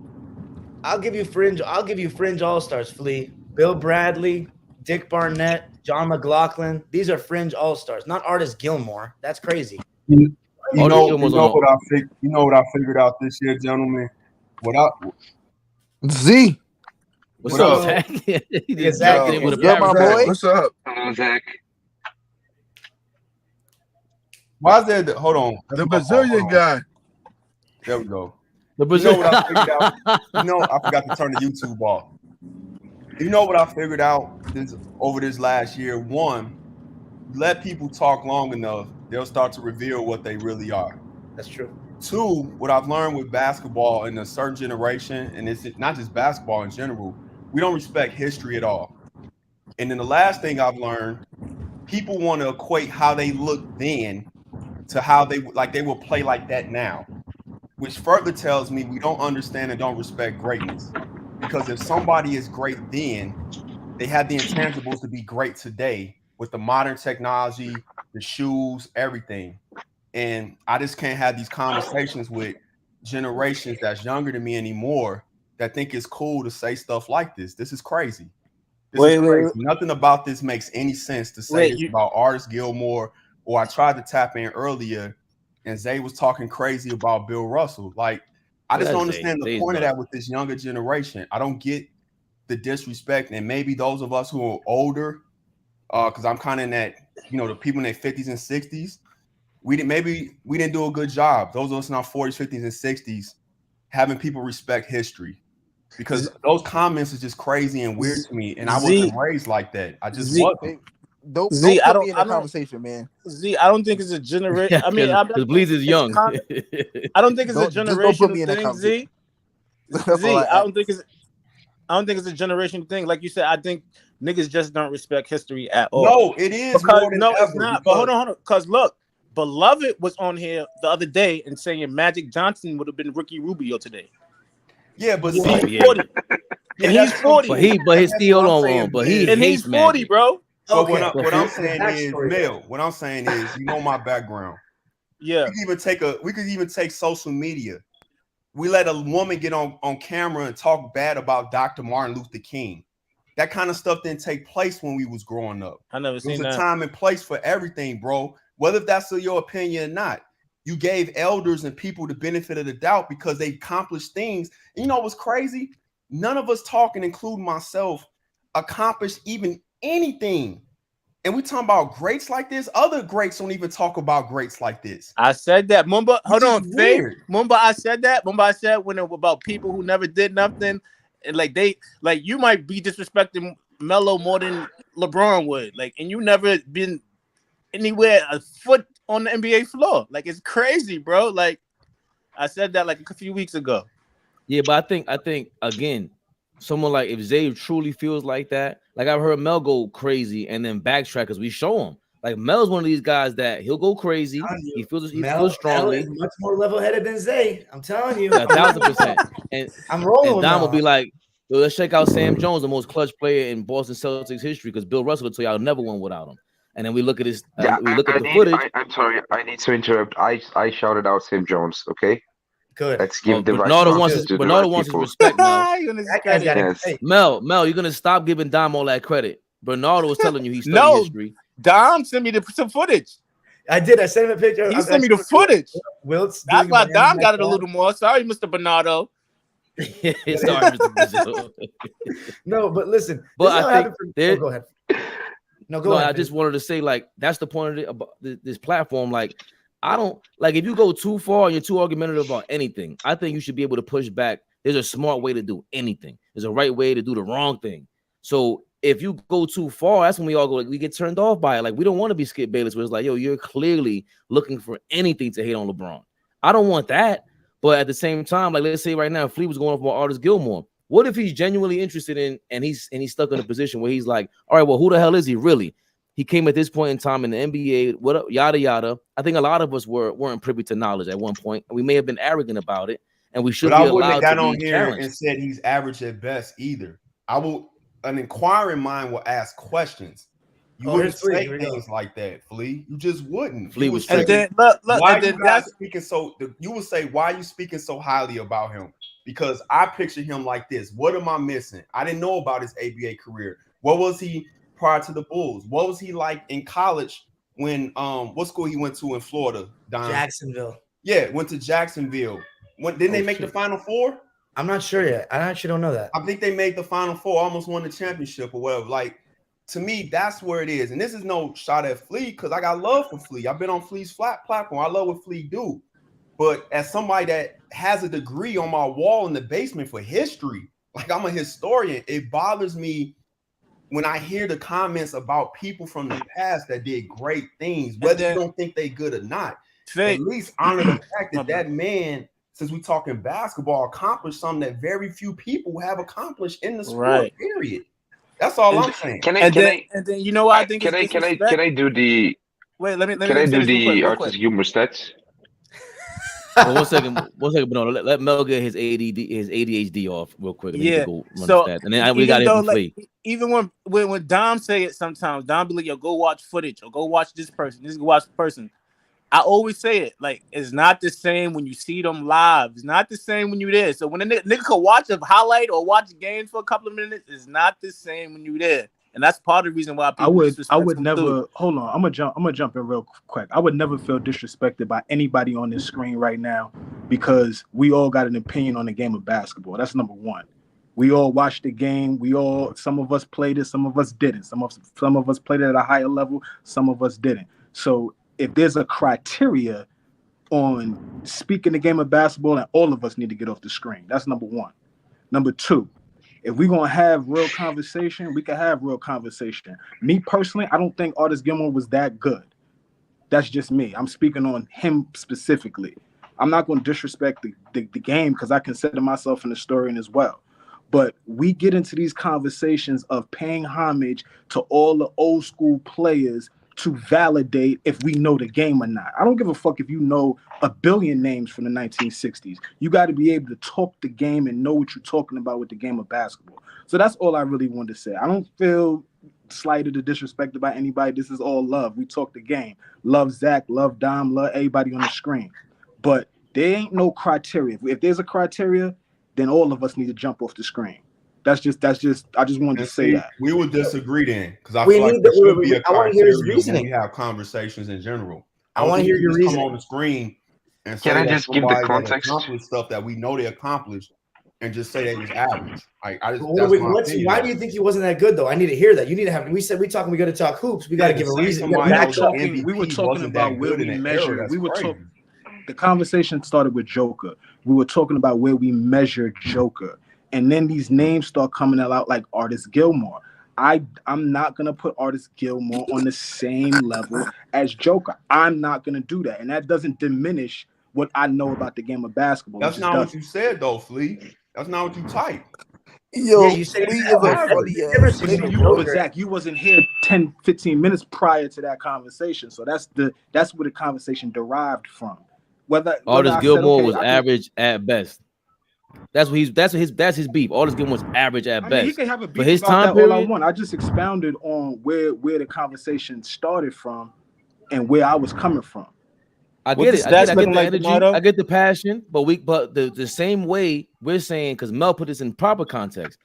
I'll give you fringe all-stars, Flea. Bill Bradley, Dick Barnett, John McLaughlin. These are fringe all-stars, not Artis Gilmore. That's crazy. You know what I figured out this year, gentlemen? Z. What's up, Zach? Zach, my boy. What's up? Zach. Why is there? Hold on. The Brazilian guy. There we go. The Brazilian. You know what I figured out? I forgot to turn the YouTube off. You know what I figured out over this last year? One, let people talk long enough, they'll start to reveal what they really are. That's true. Two, what I've learned with basketball in a certain generation, and it's not just basketball in general, we don't respect history at all. And then the last thing I've learned, people want to equate how they looked then to how they will play like that now, which further tells me we don't understand and don't respect greatness. Because if somebody is great then, they have the intangibles to be great today with the modern technology, the shoes, everything. And I just can't have these conversations with generations that's younger than me anymore that think it's cool to say stuff like this. This is crazy. This Wait, is crazy. wait. Nothing about this makes any sense to say this about Artis Gilmore. Or I tried to tap in earlier, and Zay was talking crazy about Bill Russell. Like, I just don't understand the point of that with this younger generation. I don't get the disrespect, and maybe those of us who are older, because I'm kind of in that, the people in their 50s and 60s, we didn't do a good job. Those of us in our 40s, 50s, and 60s, having people respect history, because those comments is just crazy and weird to me, and I wasn't raised like that. I just wasn't. Don't put me in the conversation, man. I don't think it's a generation. I mean, because Bleeds is young. I don't think it's a generational thing, Z. I don't think it's a generation thing. Like you said, I think niggas just don't respect history at all. No, it is more than ever. It's not. But hold on. Because look, Beloved was on here the other day and saying Magic Johnson would have been Ricky Rubio today. Yeah, but he's 40. And he's 40. But he's still on. But he hates 40, Magic. bro. So what I'm saying is, Mel, what I'm saying is, my background. Yeah. We could even take social media. We let a woman get on camera and talk bad about Dr. Martin Luther King. That kind of stuff didn't take place when we was growing up. I never seen that. There's a time and place for everything, bro. Whether that's your opinion or not. You gave elders and people the benefit of the doubt because they accomplished things. And you know what's crazy? None of us talking, including myself, accomplished even anything. And we talking about greats like this. Other greats don't even talk about greats like this. I said that. Mumba, hold on, Mumba, I said that. Mumba, I said when it was about people who never did nothing, and you might be disrespecting Melo more than LeBron would. And you never been anywhere a foot on the NBA floor. It's crazy, bro. I said that a few weeks ago. Yeah, but I think again, someone like if Zay truly feels like that, I've heard Mel go crazy and then backtrack because we show him. Mel's one of these guys that he'll go crazy. He feels strongly. Mel is much more level-headed than Zay. I'm telling you. 1,000%. And I'm rolling. And Dom will be like, let's check out Sam Jones, the most clutch player in Boston Celtics history, because Bill Russell will tell y'all never won without him. And then we look at his the footage. I'm sorry, I need to interrupt. I shouted out Sam Jones, okay? Good. Let's give the Bernardo right wants his respect now. Yes. Mel, you're gonna stop giving Dom all that credit. Bernardo was telling you he studied history. Dom sent me some footage. I did. I sent him a picture. He sent me the footage. Wilt's That's why Dom got it a little more. Sorry, Mr. Bernardo. Sorry, Mr. Brazil. No, but listen. But I think go ahead. Go ahead. I just wanted to say, that's the point of about this platform. I don't if you go too far and you're too argumentative about anything, I think you should be able to push back. There's a smart way to do anything. There's a right way to do the wrong thing. So if you go too far, that's when we all go, we get turned off by it. We don't want to be Skip Bayless, where it's you're clearly looking for anything to hate on LeBron. I don't want that. But at the same time, let's say right now, Flea was going off about Artis Gilmore. What if he's genuinely interested in, and he's stuck in a position where he's like, all right, well, who the hell is he really? He came at this point in time in the NBA, what up, yada yada. I think a lot of us weren't privy to knowledge at one point. We may have been arrogant about it, and we should be allowed to be challenged. I wouldn't have got on here and said he's average at best either. An inquiring mind will ask questions. You wouldn't say things like that, Flea. You just wouldn't. Flea was and then look, why and then you guys speaking so? You would say, why are you speaking so highly about him? Because I picture him like this. What am I missing? I didn't know about his ABA career. What was he prior to the Bulls? What was he like in college when what school he went to in Florida? Don? Jacksonville. Yeah, went to Jacksonville. Didn't they make the Final Four? I'm not sure yet. I actually don't know that. I think they made the Final Four, almost won the championship or whatever. To me, that's where it is. And this is no shot at Flea because I got love for Flea. I've been on Flea's flat platform. I love what Flea do. But as somebody that has a degree on my wall in the basement for history, I'm a historian, it bothers me when I hear the comments about people from the past that did great things, whether you don't think they good or not. At least honor the fact that man, since we're talking basketball, accomplished something that very few people have accomplished in the sport, period. That's all I'm saying. Can I you know what I think? Can I do the? Wait, let me. Can I do the Artis Gilmore stats? Well, one second, but let Mel get his ADHD off real quick. And yeah. Go run stats. And then we got him Flea. Even when Dom say it, sometimes Dom be like, "Yo, go watch footage or go watch this person. This go watch the person." I always say it, like, it's not the same when you see them live. It's not the same when you there. So when a nigga could watch a highlight or watch games for a couple of minutes, it's not the same when you there. And that's part of the reason why people I would him never too. hold on. I'm gonna jump in real quick. I would never feel disrespected by anybody on this screen right now because we all got an opinion on the game of basketball. That's number one. We all watched the game. Some of us played it, some of us didn't. Some of us played it at a higher level, some of us didn't. So if there's a criteria on speaking the game of basketball, and all of us need to get off the screen. That's number one. Number two, if we're going to have real conversation, we can have real conversation. Me personally, I don't think Artis Gilmore was that good. That's just me. I'm speaking on him specifically. I'm not going to disrespect the game because I consider myself an historian as well. But we get into these conversations of paying homage to all the old school players to validate if we know the game or not. I don't give a fuck if you know a billion names from the 1960s. You got to be able to talk the game and know what you're talking about with the game of basketball. So that's all I really wanted to say. I don't feel slighted or disrespected by anybody. This is all love. We talk the game. Love Zach, love Dom, love everybody on the screen. But there ain't no criteria. If there's a criteria, then all of us need to jump off the screen. I just wanted to say that. We would disagree then, because I feel like there should be a criteria when we have conversations in general. I want to hear your reasoning. Come on the screen and Can say I that just give the somebody that context? accomplished stuff that we know they accomplished, and just say they was average. Why do you think he wasn't that good though? I need to hear that. You need to have. We said we got to talk hoops. We got to give a reason. We were talking about where we measure. The conversation started with Joker. We were talking about where we measure Joker. And then these names start coming out like Artis Gilmore. I'm not going to put Artis Gilmore on the same level as Joker. I'm not going to do that. And that doesn't diminish what I know about the game of basketball. That's not what you said, though, Flea. That's not what you typed. Yo, you said Zach, you wasn't here 10, 15 minutes prior to that conversation. So that's where the conversation derived from. Artis Gilmore was average at best. That's his beef. Artis Gilmore was average at best. He can have a beef for his about time that period. All I want. I just expounded on where the conversation started from and where I was coming from. I get it. I get the energy. I get the passion. But the same way we're saying, because Mel put this in proper context.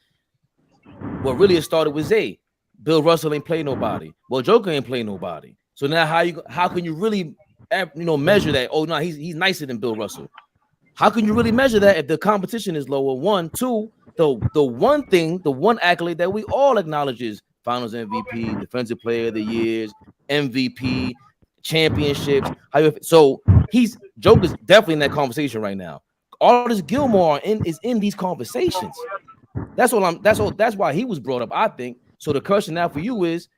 What really started with Zay. Bill Russell ain't play nobody. Well, Joker ain't play nobody. So now how can you really measure that? Oh no, he's nicer than Bill Russell. How can you really measure that if the competition is lower? One, two, the one accolade that we all acknowledge is Finals MVP, Defensive Player of the Years, MVP, championships. So Joker's definitely in that conversation right now. Artis Gilmore is in these conversations. That's why he was brought up, I think. So the question now for you is,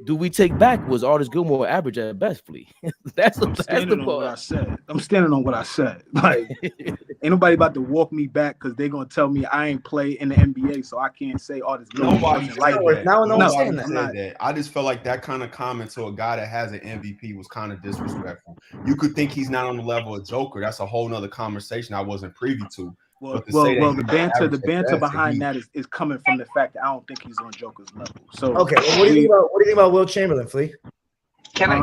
do we take back was Artis Gilmore average at best, Flea? I'm standing on what I said. I'm standing on what I said. Like, ain't nobody about to walk me back because they're gonna tell me I ain't play in the NBA, so I can't say Artis Gilmore. Nobody said that. I just felt like that kind of comment to a guy that has an MVP was kind of disrespectful. You could think he's not on the level of Joker. That's a whole nother conversation I wasn't privy to. The banter behind that is coming from the fact that I don't think he's on Joker's level. So okay, well, what do you think about Will Chamberlain, Flea? Can I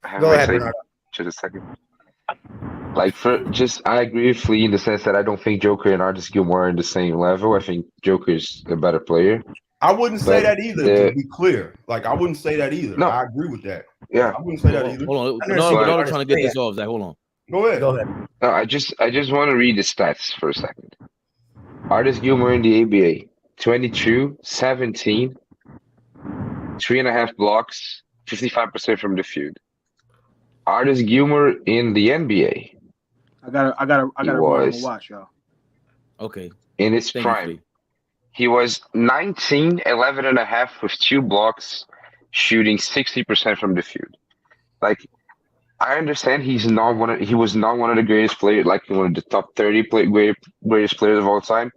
have Go my ahead, say Bernardo. just a second? I agree with Flea in the sense that I don't think Joker and Artis Gilmore are in the same level. I think Joker's a better player. I wouldn't say that either, to be clear. Like, I wouldn't say that either. No. I agree with that. Yeah. I wouldn't say that either. Hold on. Bernardo trying to get this off, Zach. Hold on. Go ahead. No, I just want to read the stats for a second. Artis Gilmore in the ABA, 22, 17, 3.5 blocks, 55% from the field. Artis Gilmore in the NBA. I gotta watch, y'all. Okay. In his prime, he was 19, 11.5 with 2 blocks, shooting 60% from the field. Like, I understand he was not one of the greatest players, like one of the top 30 greatest players of all time.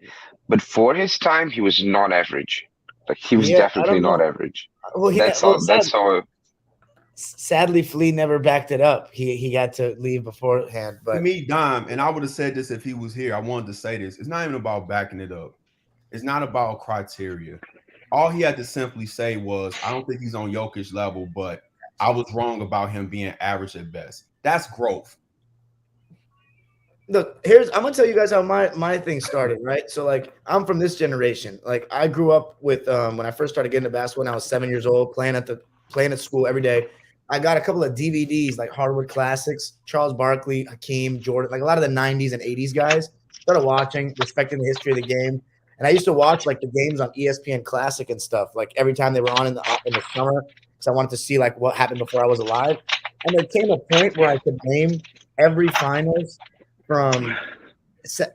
But for his time, he was not average. Like, he was definitely not average. Well, that's all. Sadly, Flea never backed it up. He got to leave beforehand. But to me, Dime, and I would have said this if he was here. I wanted to say this. It's not even about backing it up. It's not about criteria. All he had to simply say was, I don't think he's on Jokic's level, but I was wrong about him being average at best. That's growth. Look, I'm gonna tell you guys how my thing started, right? So like I'm from this generation. Like I grew up with when I first started getting into basketball when I was 7 years old, playing at school every day. I got a couple of DVDs like Hardwood Classics, Charles Barkley, Hakeem, Jordan, like a lot of the 90s and 80s guys. Started watching, respecting the history of the game. And I used to watch like the games on ESPN Classic and stuff, like every time they were on in the summer, because I wanted to see like what happened before I was alive. And there came a point where I could name every finals from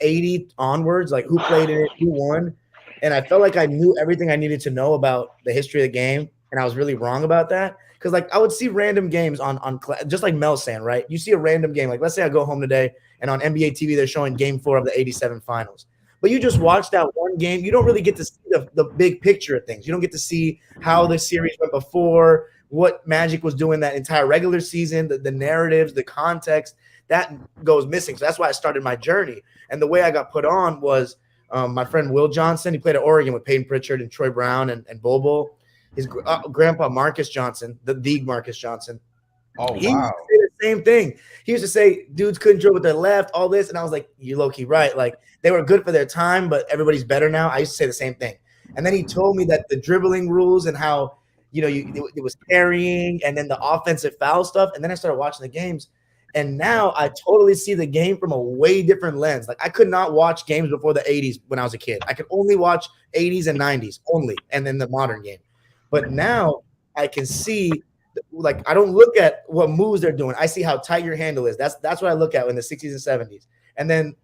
80 onwards, like who played in it, who won. And I felt like I knew everything I needed to know about the history of the game. And I was really wrong about that. Because like I would see random games on just like Mel saying, right? You see a random game. Like let's say I go home today and on NBA TV, they're showing game 4 of the 87 finals. But you just watch that one game. You don't really get to see the big picture of things. You don't get to see how the series went before, what Magic was doing that entire regular season, the narratives, the context. That goes missing. So that's why I started my journey. And the way I got put on was my friend Will Johnson. He played at Oregon with Peyton Pritchard and Troy Brown and Bobo. His grandpa, Marcus Johnson, the Marcus Johnson. Oh, he wow. used to say the same thing. He used to say dudes couldn't dribble with their left, all this. And I was like, you low-key right. Like they were good for their time, but everybody's better now. I used to say the same thing. And then he told me that the dribbling rules and how, it was carrying and then the offensive foul stuff. And then I started watching the games. And now I totally see the game from a way different lens. Like I could not watch games before the 80s when I was a kid. I could only watch 80s and 90s only, and then the modern game. But now I can see, like I don't look at what moves they're doing. I see how tight your handle is. That's what I look at in the 60s and 70s. And then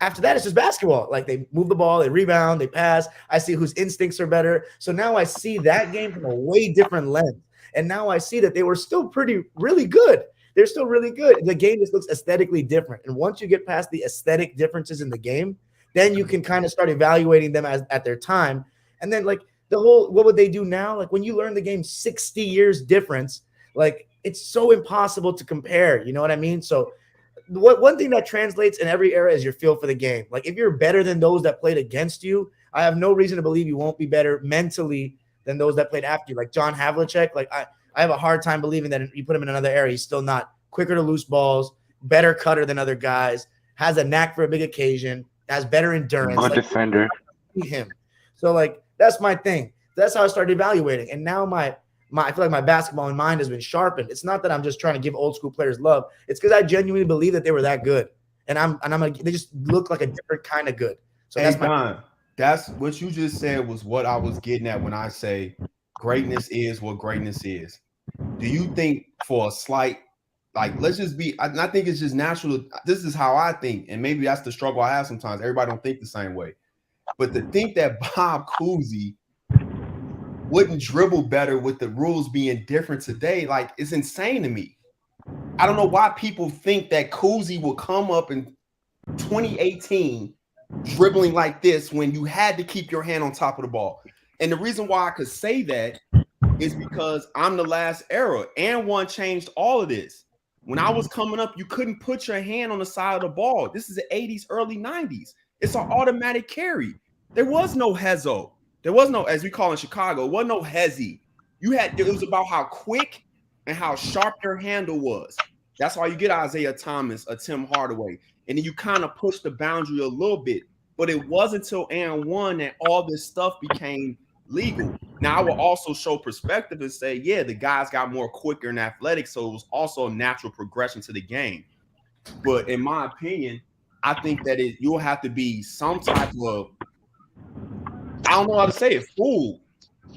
after that, it's just basketball. Like they move the ball, they rebound, they pass. I see whose instincts are better. So now I see that game from a way different lens. And now I see that they were still really good. They're still really good. The game just looks aesthetically different. And once you get past the aesthetic differences in the game, then you can kind of start evaluating them at their time. And then like what would they do now? Like when you learn the game 60 years difference, like it's so impossible to compare. You know what I mean? So one thing that translates in every era is your feel for the game. Like if you're better than those that played against you, I have no reason to believe you won't be better mentally than those that played after you. Like John Havlicek, like I have a hard time believing that you put him in another area, he's still not quicker to loose balls, better cutter than other guys, has a knack for a big occasion, has better endurance. Good defender. Him. So like that's my thing. That's how I started evaluating. And now I feel like my basketball mind has been sharpened. It's not that I'm just trying to give old school players love. It's because I genuinely believe that they were that good. And they just look like a different kind of good. So that's what you just said was what I was getting at when I say greatness is what greatness is. Do you think for a slight, like, let's just be, I think it's just natural. This is how I think. And maybe that's the struggle I have sometimes. Everybody don't think the same way. But to think that Bob Cousy wouldn't dribble better with the rules being different today, like, it's insane to me. I don't know why people think that Cousy will come up in 2018 dribbling like this when you had to keep your hand on top of the ball. And the reason why I could say that is because I'm the last era. And one changed all of this. When I was coming up, you couldn't put your hand on the side of the ball. This is the 80s, early 90s. It's an automatic carry. There was no hezzo. There was no, as we call in Chicago, it wasn't no hezzy. It was about how quick and how sharp your handle was. That's why you get Isaiah Thomas, a Tim Hardaway. And then you kind of push the boundary a little bit. But it wasn't until and one that all this stuff became legal. Now, I will also show perspective and say, yeah, the guys got more quicker and athletic, so it was also a natural progression to the game. But in my opinion, I think that you'll have to be some type of, I don't know how to say it, fool,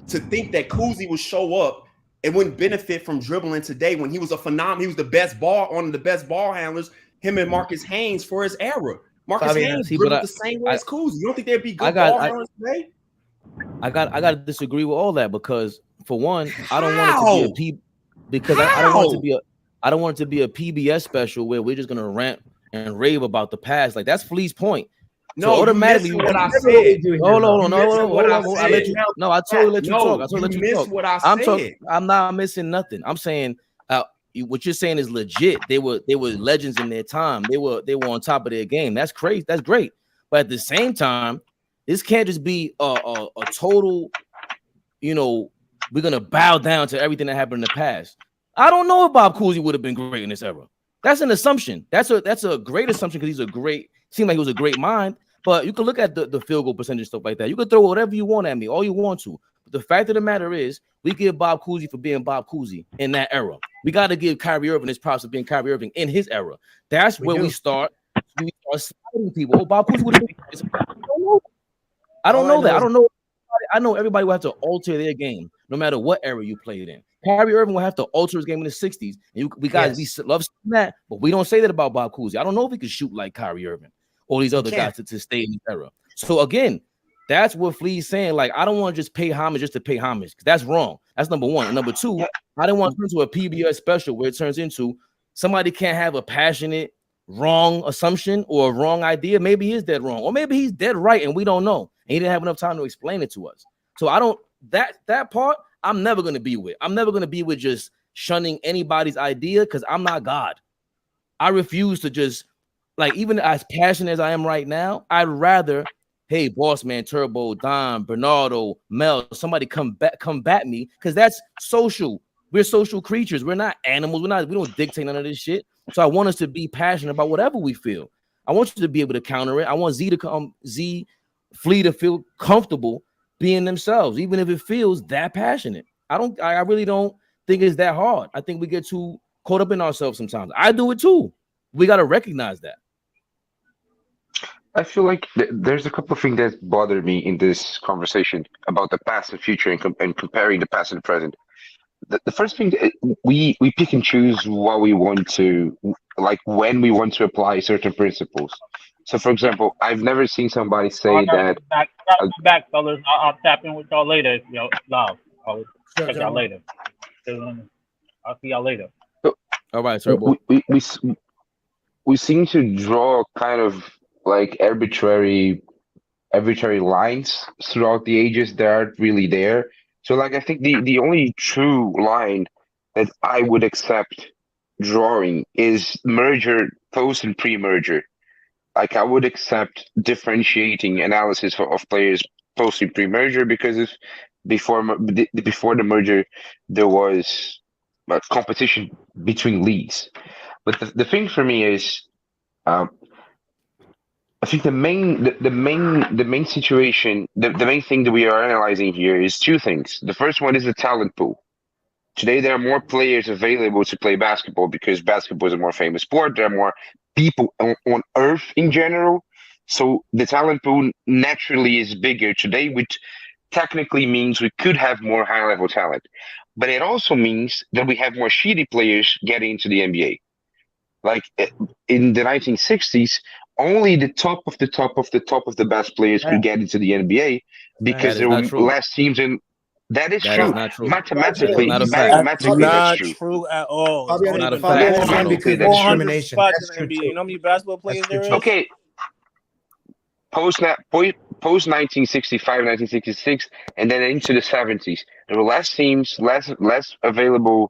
to think that Cousy would show up and wouldn't benefit from dribbling today when he was a phenomenon. He was the best one of the best ball handlers, him and Marcus Haynes for his era. Marcus Haynes dribbled the same way as Cousy. You don't think there'd be good ball handlers today? I got to disagree with all that because for one, I don't want it to be a because I don't want it to be a PBS special where we're just gonna rant and rave about the past. Like that's Flea's point. No, so automatically what I said. Hold on. I totally let you talk. I totally let you talk. What I said. I'm not missing nothing. I'm saying what you're saying is legit. They were legends in their time. They were on top of their game. That's crazy. That's great. But at the same time, this can't just be a total, we're gonna bow down to everything that happened in the past. I don't know if Bob Cousy would have been great in this era. That's an assumption. That's a great assumption because seemed like he was a great mind. But you can look at the field goal percentage, stuff like that. You can throw whatever you want at me, all you want to. But the fact of the matter is, we give Bob Cousy for being Bob Cousy in that era. We got to give Kyrie Irving his props for being Kyrie Irving in his era. That's where we start. We start sliding people. Oh, Bob Cousy would have been. I don't know that. I don't know. I know everybody will have to alter their game, no matter what era you played in. Kyrie Irving will have to alter his game in the 60s. And we love that, but we don't say that about Bob Cousy. I don't know if he could shoot like Kyrie Irving or these other guys to stay in this era. So again, that's what Flea's saying. Like, I don't want to just pay homage just to pay homage, because that's wrong. That's number one. And number two, I don't want to turn into a PBS special where it turns into somebody can't have a passionate, wrong assumption or a wrong idea. Maybe he is dead wrong, or maybe he's dead right, and we don't know. And he didn't have enough time to explain it to us. So I don't that part. I'm never gonna be with. I'm never gonna be with just shunning anybody's idea, because I'm not God. I refuse to just, like, even as passionate as I am right now, I'd rather, hey, boss man, Turbo, Don, Bernardo, Mel, somebody combat me, because that's social. We're social creatures. We're not animals. We don't dictate none of this shit. So I want us to be passionate about whatever we feel. I want you to be able to counter it. I want Flea to feel comfortable being themselves, even if it feels that passionate. I really don't think it's that hard. I think we get too caught up in ourselves sometimes. I do it too. We got to recognize that. I feel like there's a couple of things that bother me in this conversation about the past and future and comparing the past and the present. The first thing, we pick and choose what we want to, like, when we want to apply certain principles. So, for example, I've never seen somebody say that. Back, fellas. I'll tap in with y'all later. Love. I'll check y'all later. I'll see y'all later. So, all right, sir. We seem to draw kind of like arbitrary lines throughout the ages that aren't really there. So, like, I think the only true line that I would accept drawing is merger, post and pre-merger. Like, I would accept differentiating analysis of players post and pre-merger, because if before the merger there was competition between leagues. But the thing for me is, I think the main situation, the main thing that we are analyzing here is two things. The first one is the talent pool. Today, there are more players available to play basketball because basketball is a more famous sport. There are more people on Earth in general. So the talent pool naturally is bigger today, which technically means we could have more high-level talent. But it also means that we have more shitty players getting into the NBA. Like in the 1960s, only the top of the top of the top of the best players could get into the NBA because there were less teams in. That is true. Mathematically, that's not true at all. It's not a fact. Because discrimination. That's true too. You know how many basketball players there is? Okay. Post 1965, 1966, and then into the 70s, there were less teams, less available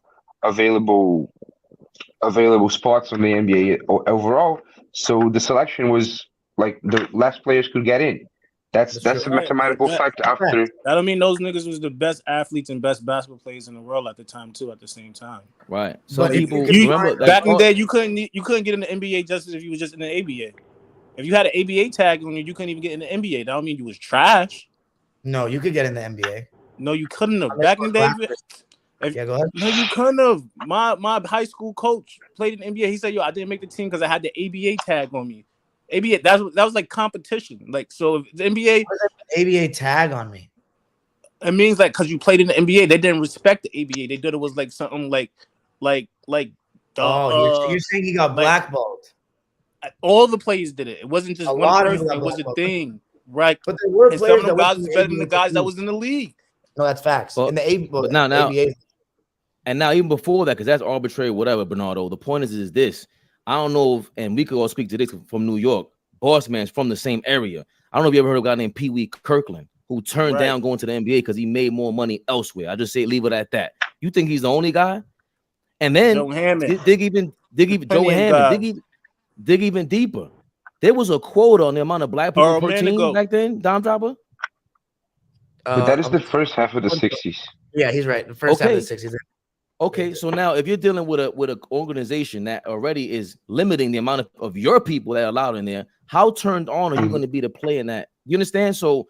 spots on the NBA overall. So the selection was like the less players could get in. That's a mathematical fact. After that, don't mean those niggas was the best athletes and best basketball players in the world at the time too. At the same time, right? So people remember back in the day, you couldn't get in the NBA just as if you was just in the ABA. If you had an ABA tag on you, you couldn't even get in the NBA. That don't mean you was trash. No, you could get in the NBA. No, you couldn't have. Back in the day, go ahead. No, you couldn't have. My high school coach played in the NBA. He said, "Yo, I didn't make the team because I had the ABA tag on me." ABA, that was like competition. Like, so if the NBA ABA tag on me, it means like because you played in the NBA, they didn't respect the ABA. They thought it was like something like. You're saying he got blackballed. All the players did it. It wasn't just one person. It was a thing, right? But there were players some of them that guys was better than the guys that was in the league. No, that's facts. But, in the ABA, but now, ABA. And now even before that, because that's arbitrary, whatever, Bernardo. The point is this. I don't know if, and we could all speak to this from New York. Boss man's from the same area. I don't know if you ever heard of a guy named Pee Wee Kirkland who turned down going to the NBA because he made more money elsewhere. I just say leave it at that. You think he's the only guy? And then dig even deeper. There was a quote on the amount of black people per team back then, Dom Dropper. But that is the first half of the 60s. Yeah, he's right. The first half of the 60s. Okay, so now if you're dealing with an organization that already is limiting the amount of your people that are allowed in there, how turned on are you going to be to play in that? You understand? So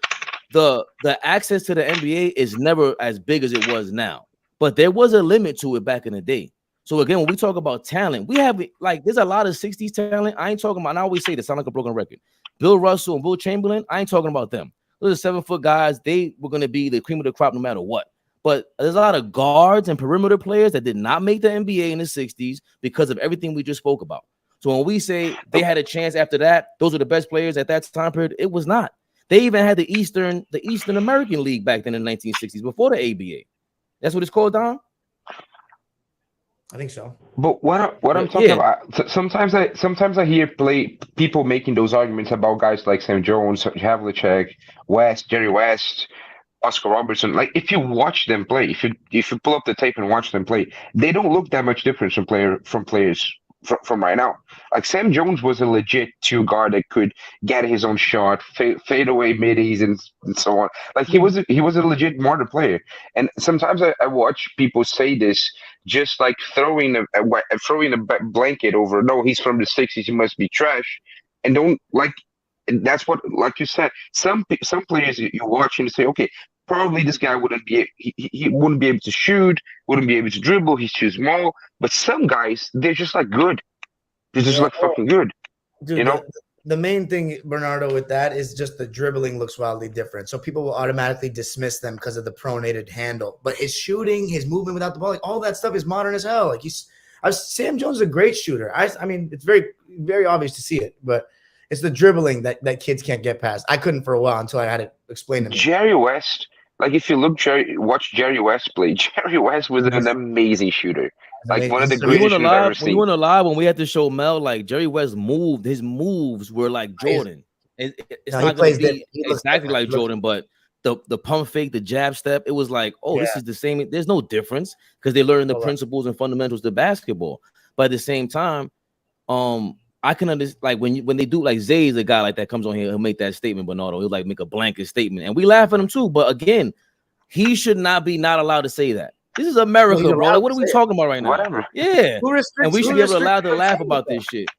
the access to the NBA is never as big as it was now, but there was a limit to it back in the day. So again, when we talk about talent, we have like there's a lot of 60s talent. I ain't talking about, and I always say this, sound like a broken record. Bill Russell and Will Chamberlain, I ain't talking about them. Those are 7-foot guys. They were going to be the cream of the crop no matter what. But there's a lot of guards and perimeter players that did not make the NBA in the 60s because of everything we just spoke about. So when we say they had a chance after that, those are the best players at that time period, it was not. They even had the Eastern American League back then in the 1960s before the ABA. That's what it's called, Don? I think so. But what I'm talking about, sometimes I hear people making those arguments about guys like Sam Jones, Havlicek, Jerry West, Oscar Robertson. Like if you watch them play, if you pull up the tape and watch them play, they don't look that much different from players from right now. Like Sam Jones was a legit 2 guard that could get his own shot, fade away middies and so on. Like he was a legit modern player. And sometimes I watch people say this, just like throwing a blanket over. No, he's from the 60s. He must be trash. And don't like. That's what, like you said, some players you watch and say, okay, probably this guy wouldn't be he wouldn't be able to shoot, wouldn't be able to dribble. He's too small. But some guys, they're just like good. They're just like fucking good. Dude, you know. The main thing, Bernardo, with that is just the dribbling looks wildly different. So people will automatically dismiss them because of the pronated handle. But his shooting, his movement without the ball, like all that stuff is modern as hell. Like Sam Jones is a great shooter. I mean, it's very, very obvious to see it, but it's the dribbling that kids can't get past. I couldn't for a while until I had it explained to me. Jerry West, like if you watch Jerry West play, Jerry West was an amazing shooter. Like one of the greatest we've ever seen. We weren't alive when we had to show Mel, like Jerry West moved. His moves were like Jordan. It's not going to be exactly like Jordan, but the pump fake, the jab step, it was like, this is the same. There's no difference because they learn the principles and fundamentals of basketball. But at the same time, I can understand, like when they do, like Zay's a guy like that comes on here, he'll make that statement, Bernardo. He'll like make a blanket statement, and we laugh at him too. But again, he should not allowed to say that. This is America, bro. Like, what are we talking about right now? Whatever. Yeah, and we should be allowed to laugh about this shit.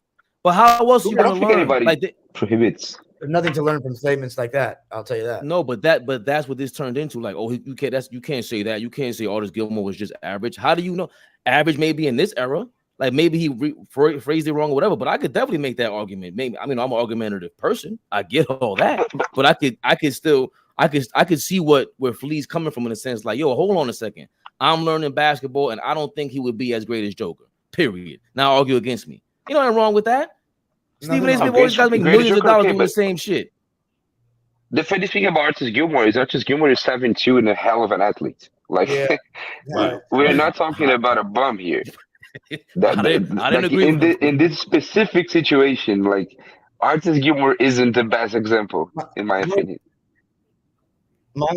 But how else you gonna learn? Like prohibits. There's nothing to learn from statements like that. I'll tell you that. No, but that's what this turned into. Like, you can't say that. You can't say Artis Gilmore was just average. How do you know? Average maybe in this era. Like maybe he phrased it wrong or whatever, but I could definitely make that argument. Maybe I'm an argumentative person. I get all that, but I could see where Flea's coming from in a sense. Like, yo, hold on a second. I'm learning basketball, and I don't think he would be as great as Joker. Period. Now argue against me. You know nothing wrong with that. Stephen A. Smith always got to make millions of dollars doing the same shit. The funny thing about Artis Gilmore is 7'2" and a hell of an athlete. Like, we're not talking about a bum here. I didn't agree in this specific situation. Like, Artis Gilmore isn't the best example, in my opinion. My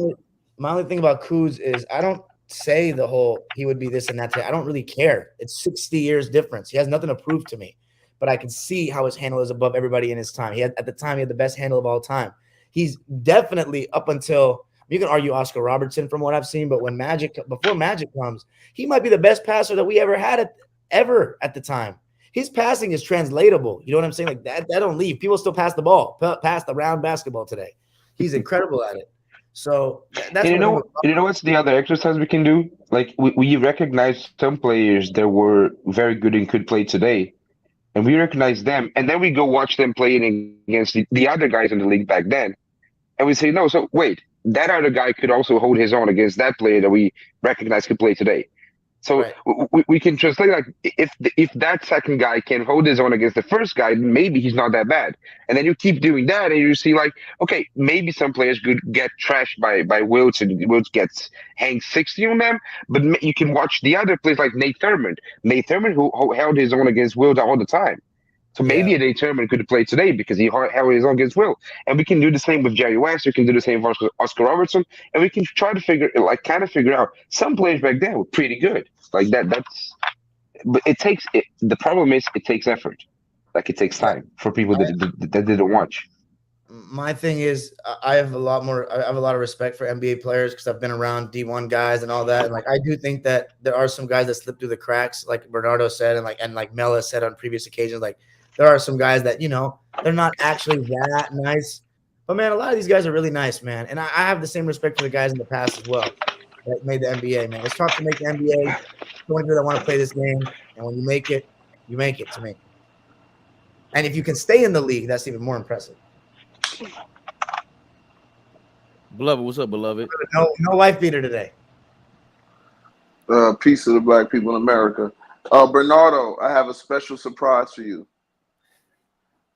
only thing about Kuz is I don't say the whole he would be this and that today. I don't really care. It's 60 years difference. He has nothing to prove to me, but I can see how his handle is above everybody in his time. At the time, he had the best handle of all time. He's definitely up until. You can argue Oscar Robertson from what I've seen, but before Magic comes, he might be the best passer that we ever had at the time. His passing is translatable. You know what I'm saying? Like that don't leave. People still pass the ball, pass the round basketball today. He's incredible at it. So that's you know what's the other exercise we can do? Like we recognize some players that were very good and could play today, and we recognize them, and then we go watch them playing against the other guys in the league back then, and we say no. So wait. That other guy could also hold his own against that player that we recognize could play today. So we can translate, like, if that second guy can hold his own against the first guy, maybe he's not that bad. And then you keep doing that, and you see, like, okay, maybe some players could get trashed by Wilts, and Wilts hangs 60 on them, but you can watch the other players like Nate Thurmond. Nate Thurmond, who held his own against Wilt all the time. So maybe a Nate Thurmond could play today because he held his own against Will. And we can do the same with Jerry West. We can do the same with Oscar Robertson. And we can try to figure out some players back then were pretty good. Like but the problem is it takes effort. Like it takes time for people that didn't watch. my thing is I have a lot of respect for NBA players because I've been around D1 guys and all that. And like I do think that there are some guys that slip through the cracks, like Bernardo said, and like Mela said on previous occasions. Like there are some guys that they're not actually that nice, but man, a lot of these guys are really nice, man. And I have the same respect for the guys in the past as well that made the NBA. Man, it's tough to make the NBA. So many people that want to play this game, and when you make it to me. And if you can stay in the league, that's even more impressive. Beloved, what's up, beloved? No wife beater today. Peace to the black people in America. Bernardo, I have a special surprise for you.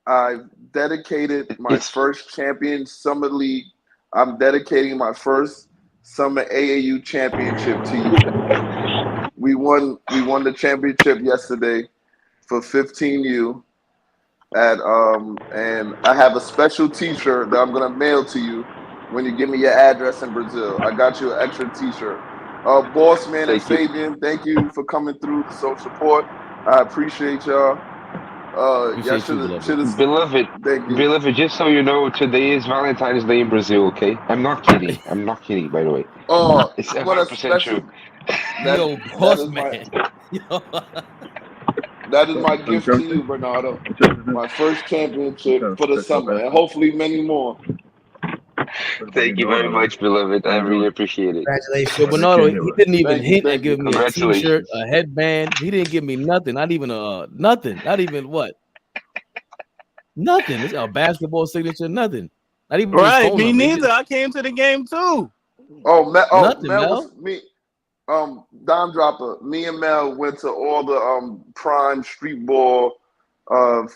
I've dedicated my first champion Summer League. I'm dedicating my first Summer AAU championship to you. We won the championship yesterday for 15U. And I have a special T-shirt that I'm gonna mail to you when you give me your address in Brazil. I got you an extra T-shirt. Boss man and Fabian, thank you for coming through to show support. I appreciate y'all. Y'all Beloved, just so you know, today is Valentine's Day in Brazil. Okay, I'm not kidding. By the way. Oh, it's what a 100% special. true. That is my gift to you, Bernardo. My first championship for the summer, and hopefully many more. Thank you very much, beloved. I really appreciate it. Congratulations. So Bernardo, he didn't even hint at giving me a Congratulations. T-shirt, a headband. He didn't give me nothing. Not even nothing. Not even what? Nothing. It's a basketball signature. Nothing. Not even his phone Me number. neither. I came to the game too. Nothing, Mel Mel. was me. Don Dropper. Me and Mel went to all the prime street ball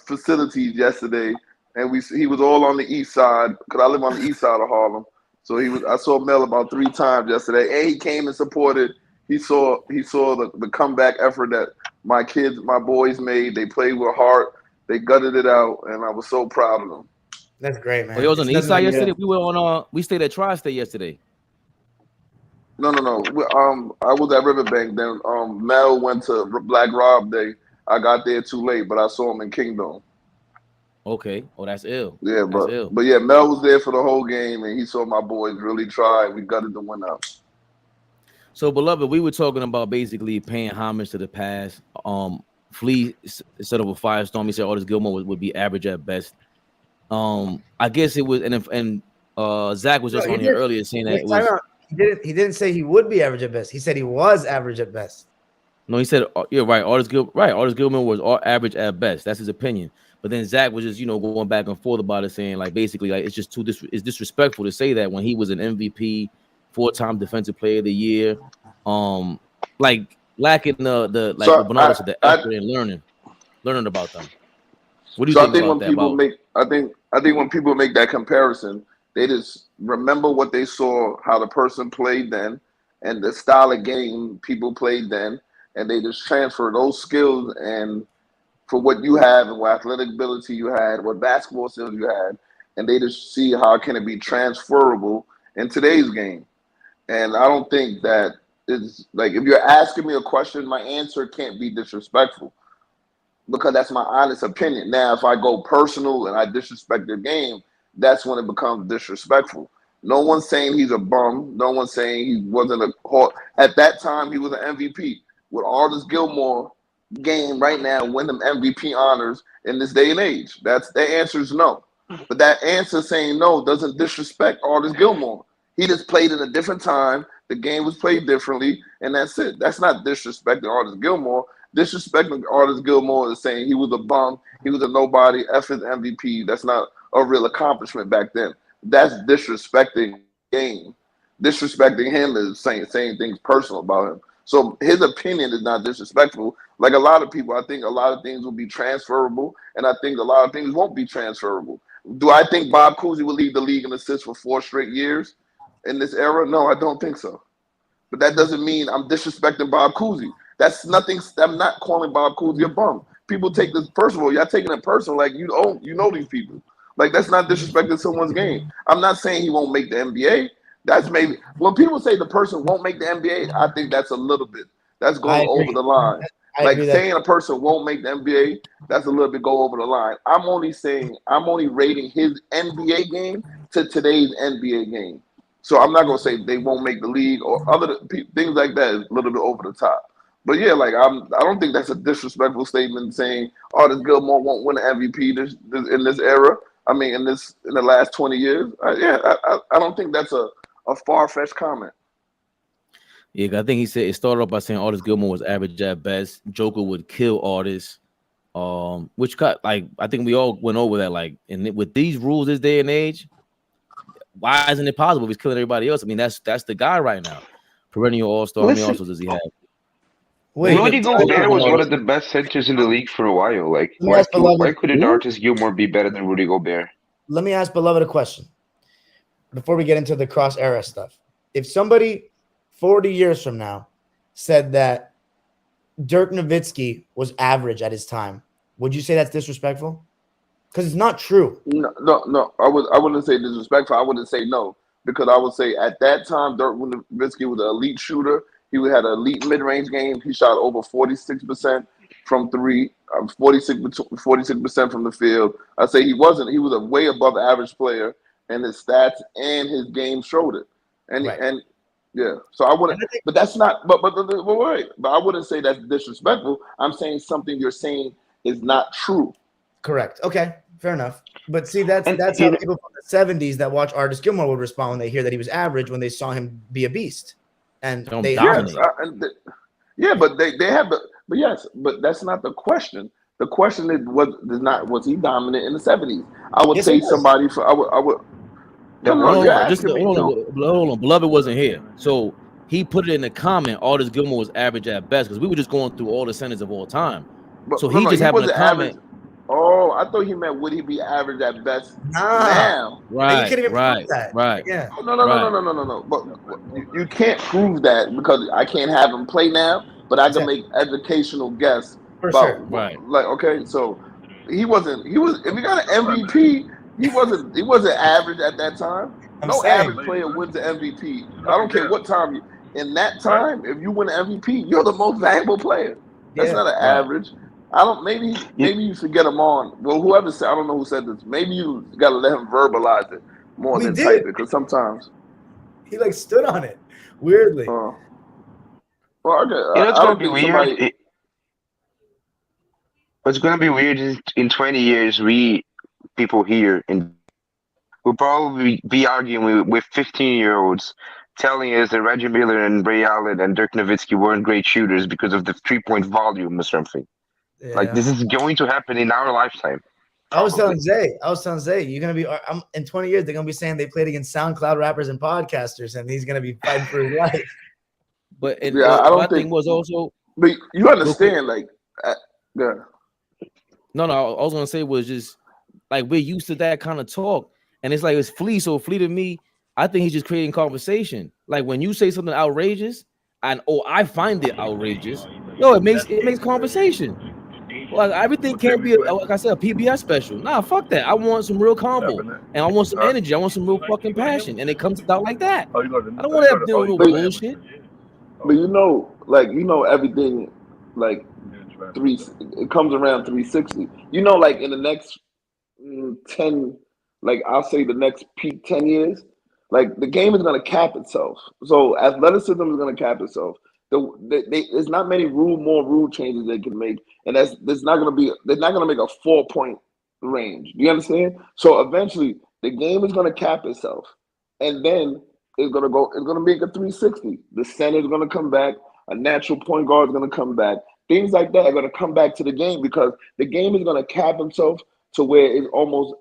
facilities yesterday, and he was all on the east side because I live on the east side of Harlem. So I saw Mel about 3 times yesterday, and he came and supported. He saw the comeback effort that my boys made. They played with heart. They gutted it out, and I was so proud of them. That's great, man. Oh, he was on the east side yesterday. We stayed at Tri-State yesterday. No. I was at Riverbank. Then Mel went to Black Rob Day. I got there too late, but I saw him in Kingdom. Okay. Oh, that's ill. Yeah, that's ill. But yeah, Mel was there for the whole game, and he saw my boys really try. We gutted the win out. So, beloved, we were talking about basically paying homage to the past. Flea set up a firestorm. He said Artis Gilmore would be average at best. I guess it was, and Zach was just on here earlier saying that it was. He didn't say he would be average at best. He said he was average at best. No, he said you're right. Artis Gilmore was average at best. That's his opinion. But then Zach was just going back and forth about it, saying like basically like it's just it's disrespectful to say that when he was an MVP, 4-time Defensive Player of the Year, like lacking the Bernardo said, the effort and learning about them. What do you think about that? I think when people make that comparison, they just remember what they saw, how the person played then, and the style of game people played then, and they just transfer those skills and for what you have and what athletic ability you had, what basketball skills you had, and they just see how can it be transferable in today's game. And I don't think that it's like if you're asking me a question, my answer can't be disrespectful because that's my honest opinion. Now, if I go personal and I disrespect their game, that's when it becomes disrespectful. No one's saying he's a bum. No one's saying he wasn't a hawk. At that time, he was an MVP. With Artis Gilmore game right now, win them MVP honors in this day and age? The answer is no. But that answer saying no doesn't disrespect Artis Gilmore. He just played in a different time. The game was played differently, and that's it. That's not disrespecting Artis Gilmore. Disrespecting Artis Gilmore is saying he was a bum, he was a nobody, F his MVP. That's not a real accomplishment back then. That's disrespecting the game. Disrespecting him is saying things personal about him. So his opinion is not disrespectful. Like a lot of people, I think a lot of things will be transferable, and I think a lot of things won't be transferable. Do I think Bob Cousy will lead the league in assists for 4 straight years in this era? No, I don't think so. But that doesn't mean I'm disrespecting Bob Cousy. That's nothing. I'm not calling Bob Cousy a bum. People take this personal. Y'all taking it personal like you know these people. Like that's not disrespecting someone's game. I'm not saying he won't make the NBA. That's maybe when people say the person won't make the NBA, I think that's a little bit. That's going over the line. Like saying a person won't make the NBA, that's a little bit go over the line. I'm only rating his NBA game to today's NBA game. So I'm not gonna say they won't make the league or other things like that is a little bit over the top. But yeah, like I don't think that's a disrespectful statement saying, "Oh, this Gilmore won't win an MVP in this era." I mean, in the last 20 years. I don't think that's a far-fetched comment. Yeah, I think he said it started off by saying Artis Gilmore was average at best. Joker would kill Artis. Which cut like I think we all went over that. Like, and with these rules this day and age, why isn't it possible if he's killing everybody else? I mean, that's the guy right now. Perennial all-star. How many all-stars does he have? Rudy Gobert was one of the best centers in the league for a while. Like, why couldn't Artis Gilmore be better than Rudy Gobert? Let me ask Beloved a question before we get into the cross era stuff. If somebody 40 years from now said that Dirk Nowitzki was average at his time, would you say that's disrespectful? Because it's not true. No. I wouldn't say disrespectful. I wouldn't say no, because I would say at that time Dirk Nowitzki was an elite shooter. He had an elite mid-range game. He shot over 46% from three, 46% from the field. I say he was a way above average player, and his stats and his game showed it. And yeah, so I wouldn't. But that's not. But wait. But I wouldn't say that's disrespectful. I'm saying something you're saying is not true. Correct. Okay, fair enough. But see, that's how people from the 70s that watch Artis Gilmore would respond when they hear that he was average when they saw him be a beast. And they but they have the. But yes, but that's not the question. The question is was he dominant in the 70s? I would say somebody for I would. Hold on. Beloved wasn't here, so he put it in the comment. Artis Gilmore was average at best because we were just going through all the centers of all time. So he just happened to comment. Oh, I thought he meant would he be average at best now? Right. You can't even prove that. Right. Yeah. No. But you can't prove that because I can't have him play now, but I can make educational guess about. Right. Like, okay, so he was if he got an MVP, he wasn't average at that time. No average player wins the MVP. I don't care what time in that time, if you win an MVP, you're the most valuable player. That's not an average. I don't. Maybe you should get him on. Well, whoever said, I don't know who said this. Maybe you got to let him verbalize it more than type it, because sometimes he like stood on it weirdly. Well, okay. It's gonna be weird. What's gonna be weird is in 20 years, people here will probably be arguing with 15-year-olds, telling us that Reggie Miller and Ray Allen and Dirk Nowitzki weren't great shooters because of the 3-point volume or something. Yeah. Like, this is going to happen in our lifetime. I was telling Zay, you're gonna be in 20 years. They're gonna be saying they played against SoundCloud rappers and podcasters, and he's gonna be fighting for his life. But I don't think was also. But you understand, like, No. I was gonna say was just like we're used to that kind of talk, and it's like it's Flea. So Flea to me, I think he's just creating conversation. Like when you say something outrageous, I find it outrageous. It makes conversation. Like everything can't be like I said, a PBS special. Nah, fuck that. I want some real combo, and I want some energy. I want some real fucking passion, and it comes out like that. I don't want to have to deal with bullshit. But everything, like it comes around 360. Like in the next 10, like I'll say the next peak 10 years, like the game is gonna cap itself. So athleticism is gonna cap itself. There's not many more rule changes they can make, and they're not gonna make a 4-point range. Do you understand? So eventually the game is gonna cap itself, and then it's gonna make a 360. The center is gonna come back, a natural point guard is gonna come back. Things like that are gonna come back to the game because the game is gonna cap itself to where it's almost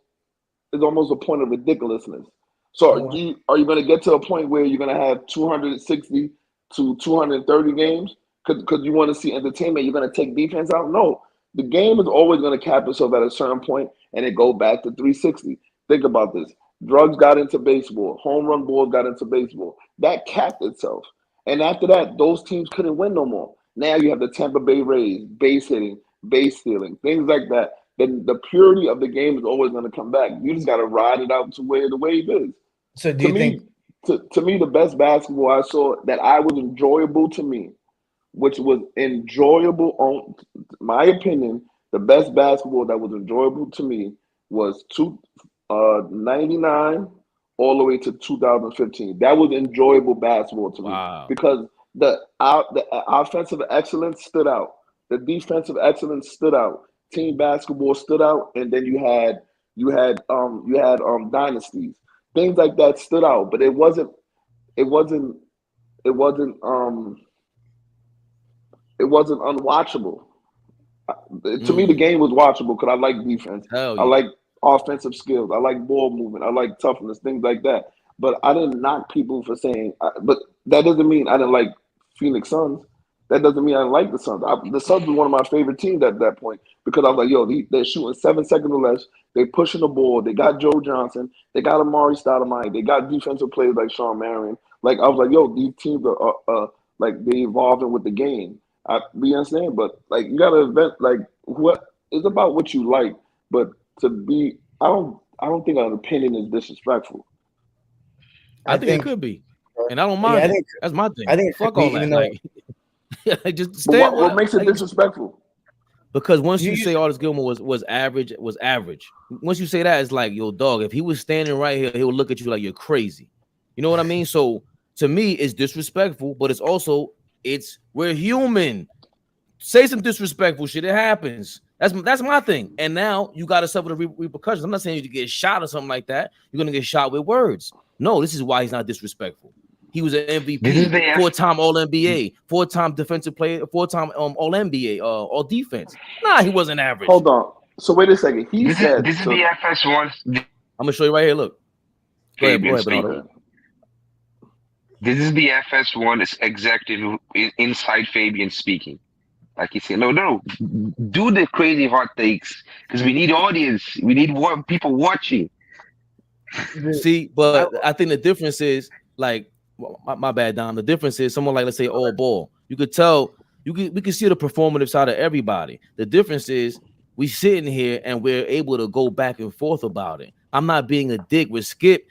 a point of ridiculousness. So are you gonna get to a point where you're gonna have 260 to 230 games because you want to see entertainment? You're going to take defense out? No. The game is always going to cap itself at a certain point, and it go back to 360. Think about this. Drugs got into baseball. Home run balls got into baseball. That capped itself. And after that, those teams couldn't win no more. Now you have the Tampa Bay Rays, base hitting, base stealing, things like that. Then the purity of the game is always going to come back. You just got to ride it out to where the wave is. So do you think... To me, the best basketball I saw that I was enjoyable to me which was enjoyable. On my opinion, the best basketball that was enjoyable to me was 99 all the way to 2015. That was enjoyable basketball to me because the offensive excellence stood out, the defensive excellence stood out, team basketball stood out, and then you had dynasties, things like that stood out, but it wasn't unwatchable. To me, the game was watchable because I like defense. Hell I yeah. like offensive skills. I like ball movement. I like toughness, things like that. But I didn't knock people for saying. But that doesn't mean I didn't like Phoenix Suns. That doesn't mean I didn't like the Suns. The Suns was one of my favorite teams at that point because I was like, yo, they're shooting 7 seconds or less. They pushing the ball. They got Joe Johnson. They got Amari Stoudemire. They got defensive players like Sean Marion. Like I was like, yo, these teams are like they evolving with the game. You understand? But like you gotta invent like what it's about what you like. But to be, I don't think an opinion is disrespectful. I think it could be, and I don't mind. I think that's my thing. I think fuck all that. Like, just stay. What makes it disrespectful? Because once you say Artis Gilmore was average. Once you say that, it's like, yo, dog, if he was standing right here, he would look at you like you're crazy. You know what I mean? So to me, it's disrespectful, but it's also we're human. Say some disrespectful shit. It happens. That's my thing. And now you got to suffer the repercussions. I'm not saying you get shot or something like that. You're gonna get shot with words. No, this is why he's not disrespectful. He was an MVP, 4-time All-NBA, 4-time defensive player, 4-time All-NBA, all defense. Nah, he wasn't average. Hold on. So wait a second. This is the FS1. I'm gonna show you right here. Look. Go ahead, Bernardo. This is the FS1 executive inside Fabian speaking. Like he said, no, do the crazy hot takes because we need audience. We need people watching. See, but I think the difference is like, my bad, Dom. The difference is someone like, let's say, All Ball. You could tell, we can see the performative side of everybody. The difference is we sitting here and we're able to go back and forth about it. I'm not being a dick with Skip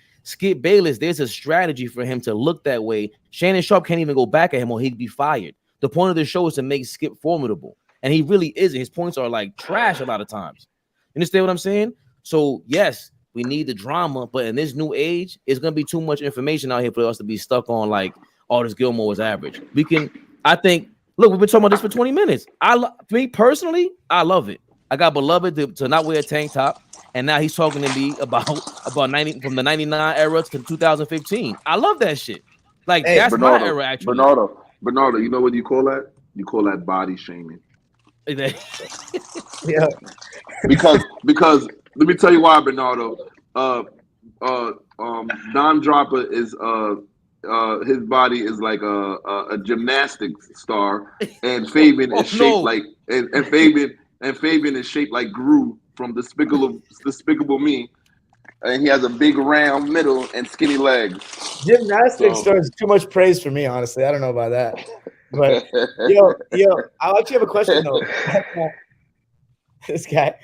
Bayless. There's a strategy for him to look that way. Shannon Sharpe can't even go back at him or he'd be fired. The point of the show is to make Skip formidable, and he really isn't. His points are like trash a lot of times. You understand what I'm saying? So yes, we need the drama, but in this new age, it's gonna be too much information out here for us to be stuck on like Artis Gilmore was average. We've been talking about this for 20 minutes. Me personally, I love it. I got Beloved to not wear a tank top, and now he's talking to me about 90 from the 99 era to 2015. I love that shit. Like that's Bernardo, my era actually. Bernardo, you know what you call that? You call that body shaming. Yeah. Because let me tell you why, Bernardo. Don Draper is his body is like a gymnastics star, and Fabian is shaped like and Fabian is shaped like Gru from Despicable Me, and he has a big round middle and skinny legs. Gymnastics star is too much praise for me, honestly. I don't know about that. But yo, I actually have a question though. This guy.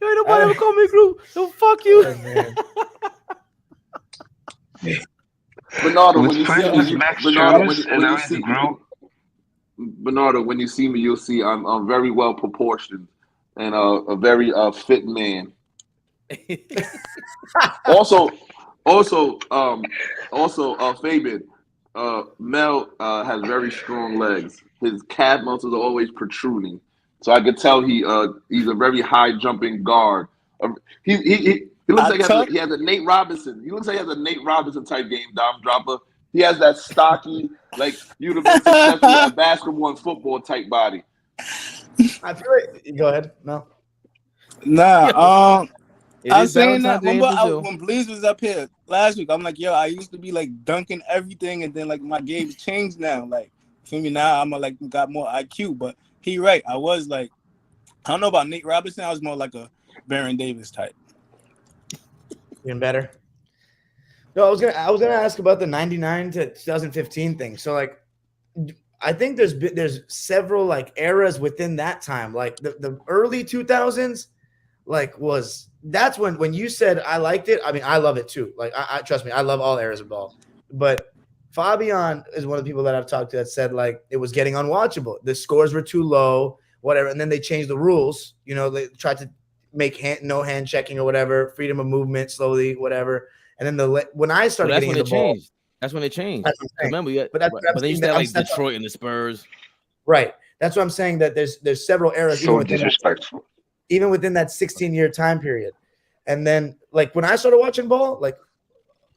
You ain't nobody ever call me Gru. So fuck you. Bernardo, when you see me, you'll see I'm very well proportioned and a very fit man. Also, Fabian, Mel has very strong legs. His calf muscles are always protruding, so I could tell he's a very high jumping guard. He looks like he has a Nate Robinson. He looks like he has a Nate Robinson type game, Dom Dropper. He has that stocky, like you'd have been successful at basketball and football type body. I feel like go ahead, Mel. Nah, I was saying that. Remember when Blaze was up here last week? I'm like, yo, I used to be like dunking everything, and then like my game's changed now. Like, feel me now? I'm like got more IQ, but he right. I was like, I don't know about Nate Robinson. I was more like a Baron Davis type. Even better. No, I was gonna ask about the 99 to 2015 thing. So like, I think there's several like eras within that time. Like the early 2000s, like that's when you said I liked it. I mean, I love it too. Like I trust me, I love all eras of ball. But Fabian is one of the people that I've talked to that said like it was getting unwatchable. The scores were too low, whatever. And then they changed the rules. You know, they tried to make no hand checking or whatever, freedom of movement slowly, whatever. And then when I started getting into ball, that's when it changed. Remember, but they used to have like Detroit and the Spurs. Right. That's what I'm saying. That there's several eras. So disrespectful. Even within that 16-year time period. And then like when I started watching ball, like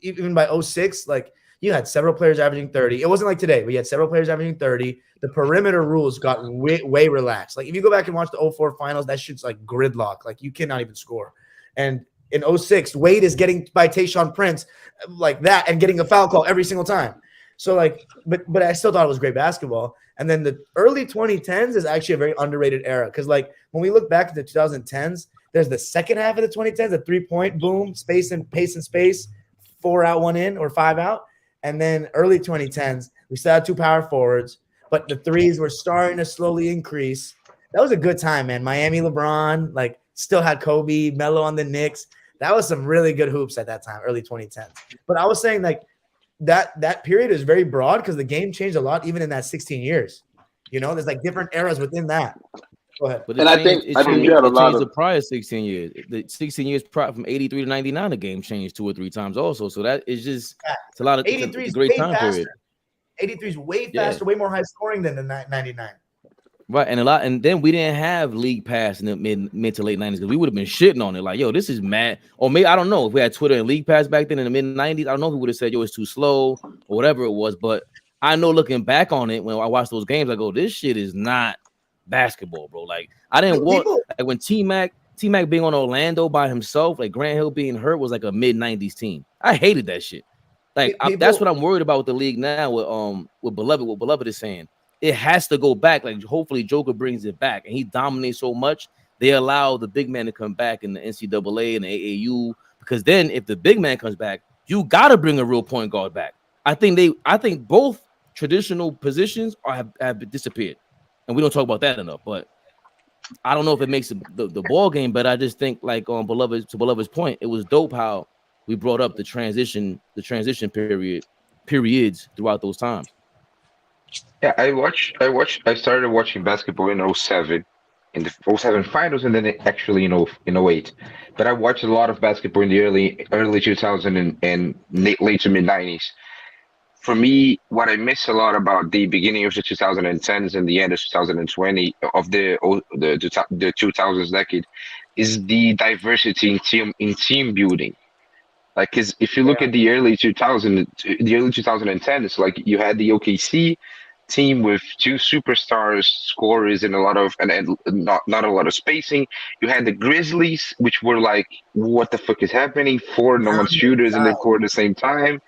even by 06, like you had several players averaging 30. It wasn't like today, but you had several players averaging 30. The perimeter rules got way relaxed. Like if you go back and watch the 04 finals, that shit's like gridlock. Like you cannot even score. And in 06, Wade is getting by Tayshaun Prince like that and getting a foul call every single time. So like, but I still thought it was great basketball. And then the early 2010s is actually a very underrated era because like when we look back at the 2010s, there's the second half of the 2010s, the 3-point boom, pace and space, 4 out, 1 in, or 5 out. And then early 2010s, we still had 2 power forwards, but the threes were starting to slowly increase. That was a good time, man. Miami LeBron, like still had Kobe, Melo on the Knicks. That was some really good hoops at that time, early 2010s. But I was saying like that period is very broad because the game changed a lot even in that 16 years. You know, there's like different eras within that. Go ahead. But I think you had a lot of the prior 16 years. The 16 years prior from 83 to 99, the game changed 2 or 3 times also. So that is just it's a lot of 83 is a great time period. 83 is way faster, way more high scoring than the 99. Right, and then we didn't have League Pass in the mid to late 90s because we would have been shitting on it like, yo, this is mad. Or maybe I don't know if we had Twitter and League Pass back then in the mid 90s. I don't know if we would have said, yo, it's too slow or whatever it was. But I know looking back on it when I watch those games, I go, this shit is not basketball, bro. Like I didn't want like when T-Mac being on Orlando by himself, like Grant Hill being hurt was like a mid 90s team. I hated that shit. Like that's what I'm worried about with the league now with Beloved. What Beloved is saying. It has to go back. Like hopefully Joker brings it back and he dominates so much. They allow the big man to come back in the NCAA and the AAU because then if the big man comes back, you gotta bring a real point guard back. I think both traditional positions have disappeared, and we don't talk about that enough. But I don't know if it makes the ball game, but I just think like on Beloved's point, it was dope how we brought up the transition periods throughout those times. Yeah, I started watching basketball in 07, in the 07 finals, and then actually in 08. But I watched a lot of basketball in the early 2000 and late to mid 90s. For me, what I miss a lot about the beginning of the 2010s and the end of 2020 of the 2000s decade is the diversity in team building. Like, cause if you look at the early 2010s, like you had the OKC team with 2 superstars, scorers, and not a lot of spacing. You had the Grizzlies, which were like, what the fuck is happening? 4 non-shooters in the court at the same time.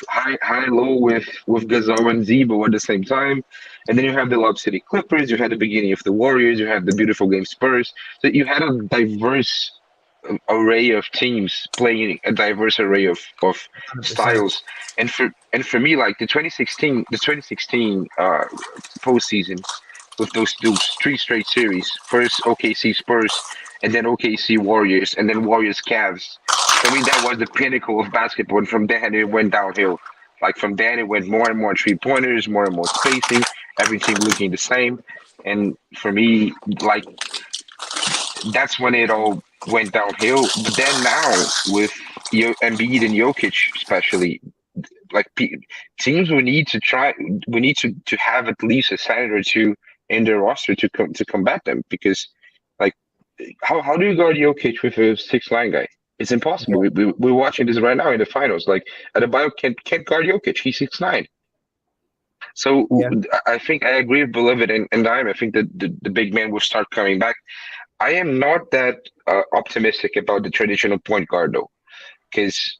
High low with Gasol and Zebo at the same time. And then you have the Lob City Clippers, you had the beginning of the Warriors, you have the beautiful game Spurs. So you had a diverse array of teams playing a diverse array of 100%. Styles. And for me, like the 2016 postseason with those 3 straight series, first OKC Spurs and then OKC Warriors and then Warriors Cavs. For me, that was the pinnacle of basketball. And from then it went downhill. Like from then it went more and more 3-pointers, more and more spacing, every team looking the same. And for me, like that's when it all went downhill. But then now with Embiid and Jokic, especially, like teams we need to have at least a center or 2 in their roster to combat them because, like, how do you guard Jokic with a 6'9" guy? It's impossible. We're watching this right now in the finals. Like Adebayo can't guard Jokic. He's 6'9". So I think I agree with Beloved and Dime. I think that the big man will start coming back. I am not that optimistic about the traditional point guard though, because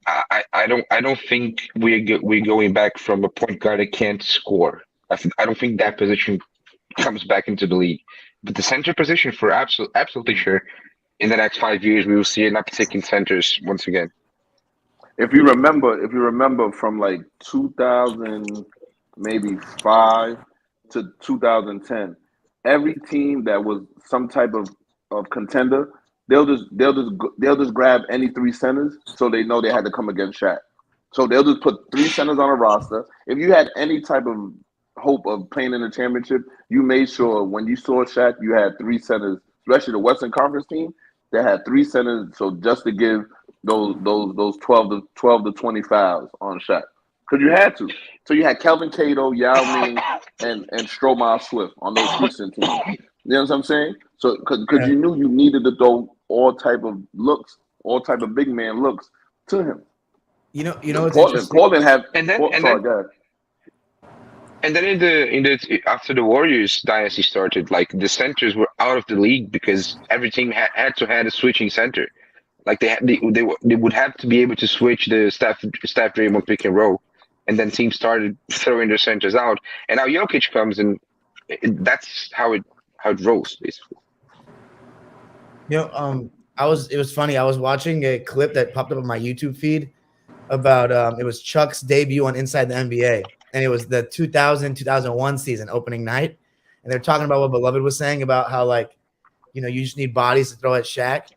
I don't think we're going back from a point guard that can't score. I don't think that position comes back into the league. But the center position for absolutely sure. In the next 5 years, we will see an uptick in centers once again. If you remember from like 2005 to 2010, every team that was some type of contender, they'll just grab any 3 centers so they know they had to come against Shaq. So they'll just put 3 centers on a roster. If you had any type of hope of playing in the championship, you made sure when you saw Shaq, you had 3 centers, especially the Western Conference team. They had 3 centers, so just to give those 12 to 20 fouls on Shaq, because you had to. So you had Kelvin Cato, Yao Ming, and Stromile Swift on those Houston teams. You know what I'm saying? So because you knew you needed to throw all type of big man looks to him. You know what's interesting? Portland have sorry, go ahead. And then after the Warriors dynasty started, like the centers were out of the league because every team had to have a switching center. Like they would have to be able to switch the Steph Draymond pick and roll, and then teams started throwing their centers out. And now Jokic comes, and that's how it rolls basically. You know, it was funny. I was watching a clip that popped up on my YouTube feed about it was Chuck's debut on Inside the NBA, and it was the 2000-2001 season opening night, and they're talking about what Beloved was saying about how, like, you know, you just need bodies to throw at Shaq.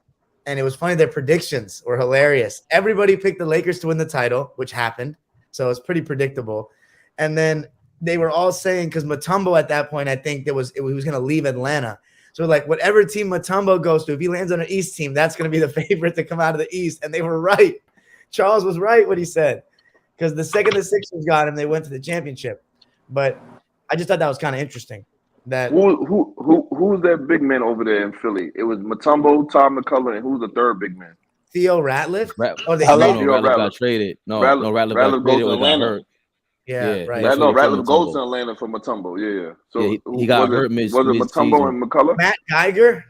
And it was funny, their predictions were hilarious. Everybody picked the Lakers to win the title, which happened, so it's pretty predictable. And then they were all saying, because Mutombo at that point, I think he was going to leave Atlanta. So, like, whatever team Mutombo goes to, if he lands on an East team, that's going to be the favorite to come out of the East. And they were right. Charles was right what he said, because the second the Sixers got him, they went to the championship. But I just thought that was kind of interesting. That who was that big man over there in Philly? It was Mutombo, Todd McCullough, and who's the third big man? Theo Ratliff. Ratliff got traded. Ratliff got traded or got hurt. Yeah, right. Ratliff goes to Atlanta for Mutombo. Yeah. So he got hurt Was it Mutombo and McCullough? Matt Geiger.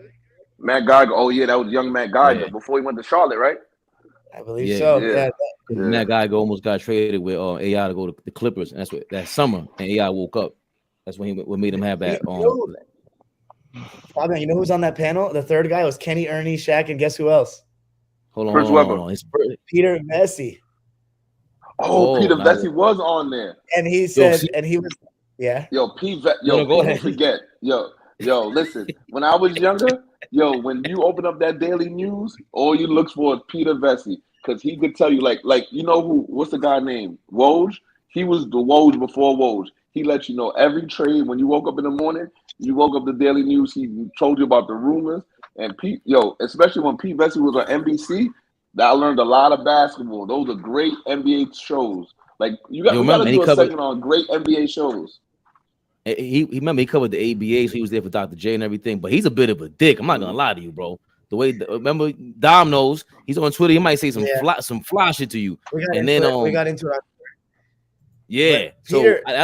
Oh yeah, that was young Matt Geiger before he went to Charlotte, right? I believe so. Yeah. Matt Geiger almost got traded with AI to go to the Clippers, and that's what that summer. And AI woke up. That's when what made him have that. Fabian, you know who's on that panel? The third guy was Kenny, Ernie, Shaq, and guess who else? Hold on. Peter Vesey. Peter Vesey was on there, and he said, and he was, people forget, listen. When I was younger, when you open up that Daily News, all you look for is Peter Vesey, because he could tell you, like you know what's the guy named Woj? He was the Woj before Woj. He let you know every trade. When you woke up in the morning, you woke up the Daily News, he told you about the rumors. And especially when Pete Vesey was on NBC, I learned a lot of basketball. Those are great NBA shows. Like we got to do a segment on great NBA shows. He covered the ABA, so he was there for Dr. J and everything. But he's a bit of a dick. I'm not gonna lie to you, bro. The way remember Dom knows, he's on Twitter. He might say some fly shit to you, we got into it. Yeah, so I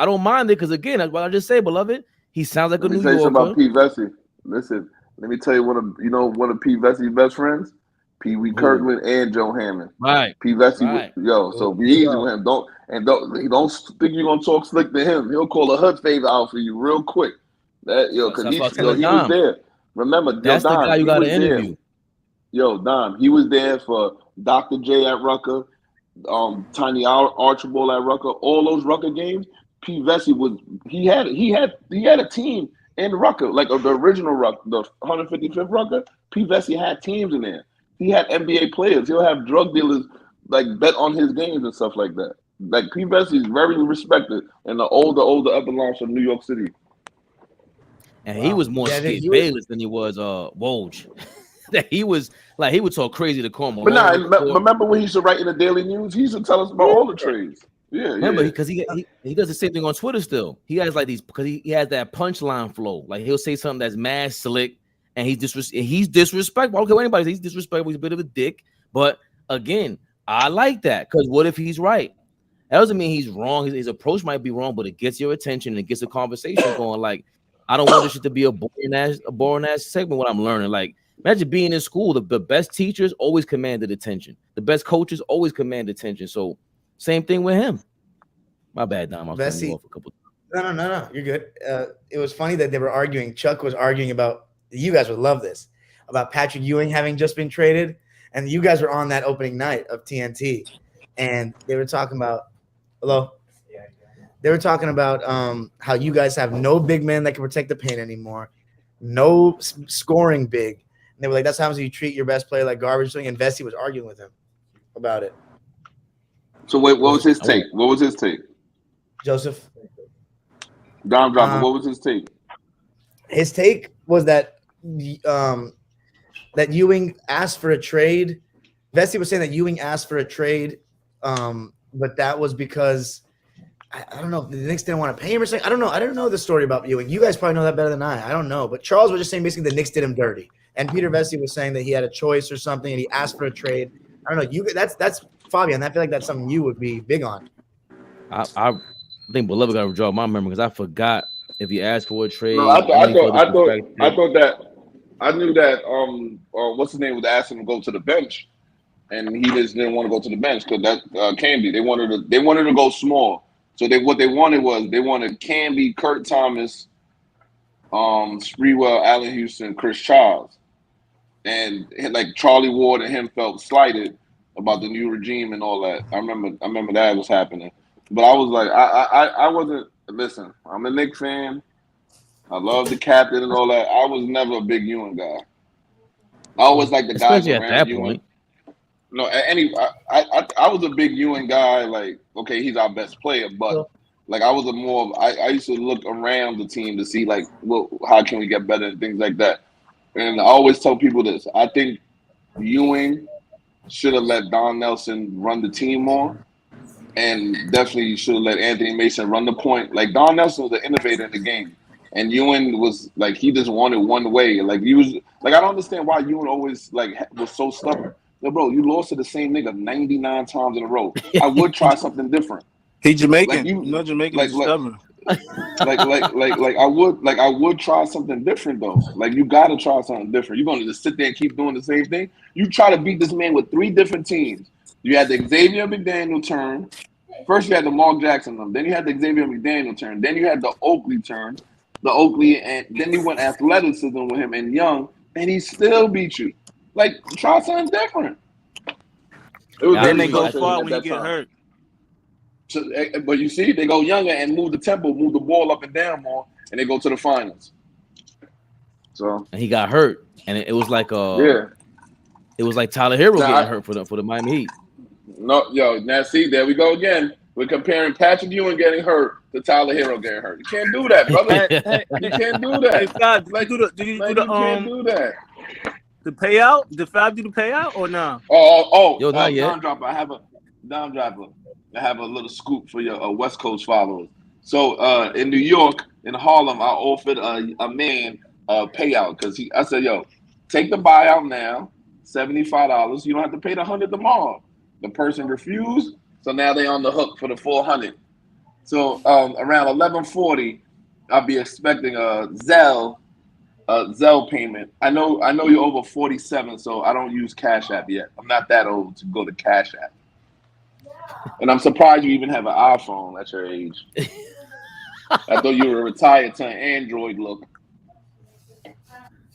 don't mind it, because again, that's what I just say, Beloved. He sounds like a New Yorker. About Pete Vesey. Listen, let me tell you one of Pete Vesey's best friends, Pee Wee Kirkland and Joe Hammond. Right. Pete Vesey, so be easy with him. Don't think you're gonna talk slick to him. He'll call a hood favor out for you real quick. Because he was there. Remember, that's Don, the guy you got to interview. Don, he was there for Dr. J at Rucker. Tiny Archibald at Rucker, all those Rucker games. Pete Vesey he had a team in Rucker, like the original Rucker, the 155th Rucker. Pete Vesey had teams in there. He had NBA players. He'll have drug dealers like bet on his games and stuff like that. Like Pete Vesey is very respected in the older echelons of New York City. And he was more Skip Bayless than he was Woj. That he was like, he would talk crazy to Cornwall. But remember when he used to write in the Daily News? He used to tell us about all the trades. Remember, because he does the same thing on Twitter still. He has like these, because he has that punchline flow. Like he'll say something that's mad slick, and he's disrespectful. I don't care what anybody says, he's disrespectful. He's a bit of a dick. But again, I like that, because what if he's right? That doesn't mean he's wrong. His approach might be wrong, but it gets your attention and it gets the conversation going. Like, I don't want this shit to be a boring ass segment. What I'm learning, like. Imagine being in school. The best teachers always commanded attention. The best coaches always command attention. So same thing with him. My bad, Dom. I was cutting you off a couple times. No. You're good. It was funny that they were arguing. Chuck was arguing about, you guys would love this, about Patrick Ewing having just been traded. And you guys were on that opening night of TNT. And they were talking about, They were talking about how you guys have no big man that can protect the paint anymore. No scoring big. And they were like, that's how you treat your best player like garbage. And Vesey was arguing with him about it. So wait, what was his take? What was his take? Joseph? Dom Dropper, what was his take? His take was that that Ewing asked for a trade. Vesey was saying that Ewing asked for a trade, but that was because I don't know if the Knicks didn't want to pay him or something. I don't know. I don't know the story about Ewing. You guys probably know that better than I don't know. But Charles was just saying basically the Knicks did him dirty. And Peter Vesey was saying that he had a choice or something and he asked for a trade. I don't know. That's Fabian. I feel like that's something you would be big on. I think Beloved got to draw my memory because I forgot if he asked for a trade. No, I thought that I knew that what's his name was asking him to go to the bench, and he just didn't want to go to the bench because that Canby. They wanted to go small. So they wanted Canby, Kurt Thomas, Sprewell, Allen Houston, Chris Charles, and like Charlie Ward and him felt slighted about the new regime and all that. I remember that was happening, but I was like, I wasn't. Listen, I'm a Knicks fan. I love the captain and all that. I was never a big Ewing guy. I always like the guys around Ewing. No, I was a big Ewing guy. Like, okay, he's our best player, but like I was I used to look around the team to see like, well, how can we get better and things like that. And I always tell people this: I think Ewing should have let Don Nelson run the team more, and definitely should have let Anthony Mason run the point. Like Don Nelson was an innovator in the game, and Ewing was like he just wanted one way. Like he was like I don't understand why Ewing always like was so stubborn. No, bro, you lost to the same nigga 99 times in a row. I would try something different. He Jamaican. Like you know Jamaican is stubborn. I would try something different though. Like you gotta try something different. You're gonna just sit there and keep doing the same thing. You try to beat this man with 3 different teams. You had the Xavier McDaniel turn. First you had the Mark Jackson them. Then you had the Xavier McDaniel turn. Then you had the Oakley turn. And then you went athleticism with him and Young, and he still beat you. Like try something different. Then they go far when you get hurt. So, but you see, they go younger and move the tempo, move the ball up and down more, and they go to the finals. So and he got hurt, and it was like it was like Tyler Hero getting hurt for the Miami Heat. No, now see, there we go again. We're comparing Patrick Ewing getting hurt to Tyler Hero getting hurt. You can't do that, brother. You can't do that. Hey, Fab, you can't do that. The payout? Did Fab do the payout or no? Yo, not yet. Dom Dropper. I have a little scoop for your West Coast followers. So in New York, in Harlem, I offered a man a payout because I said, yo, take the buyout now, $75. You don't have to pay the $100 tomorrow. The person refused, so now they on the hook for the $400. So around 11:40, I'll be expecting a Zelle payment. I know you're over 47, so I don't use Cash App yet. I'm not that old to go to Cash App. And I'm surprised you even have an iPhone at your age. I thought you were retired to an Android look.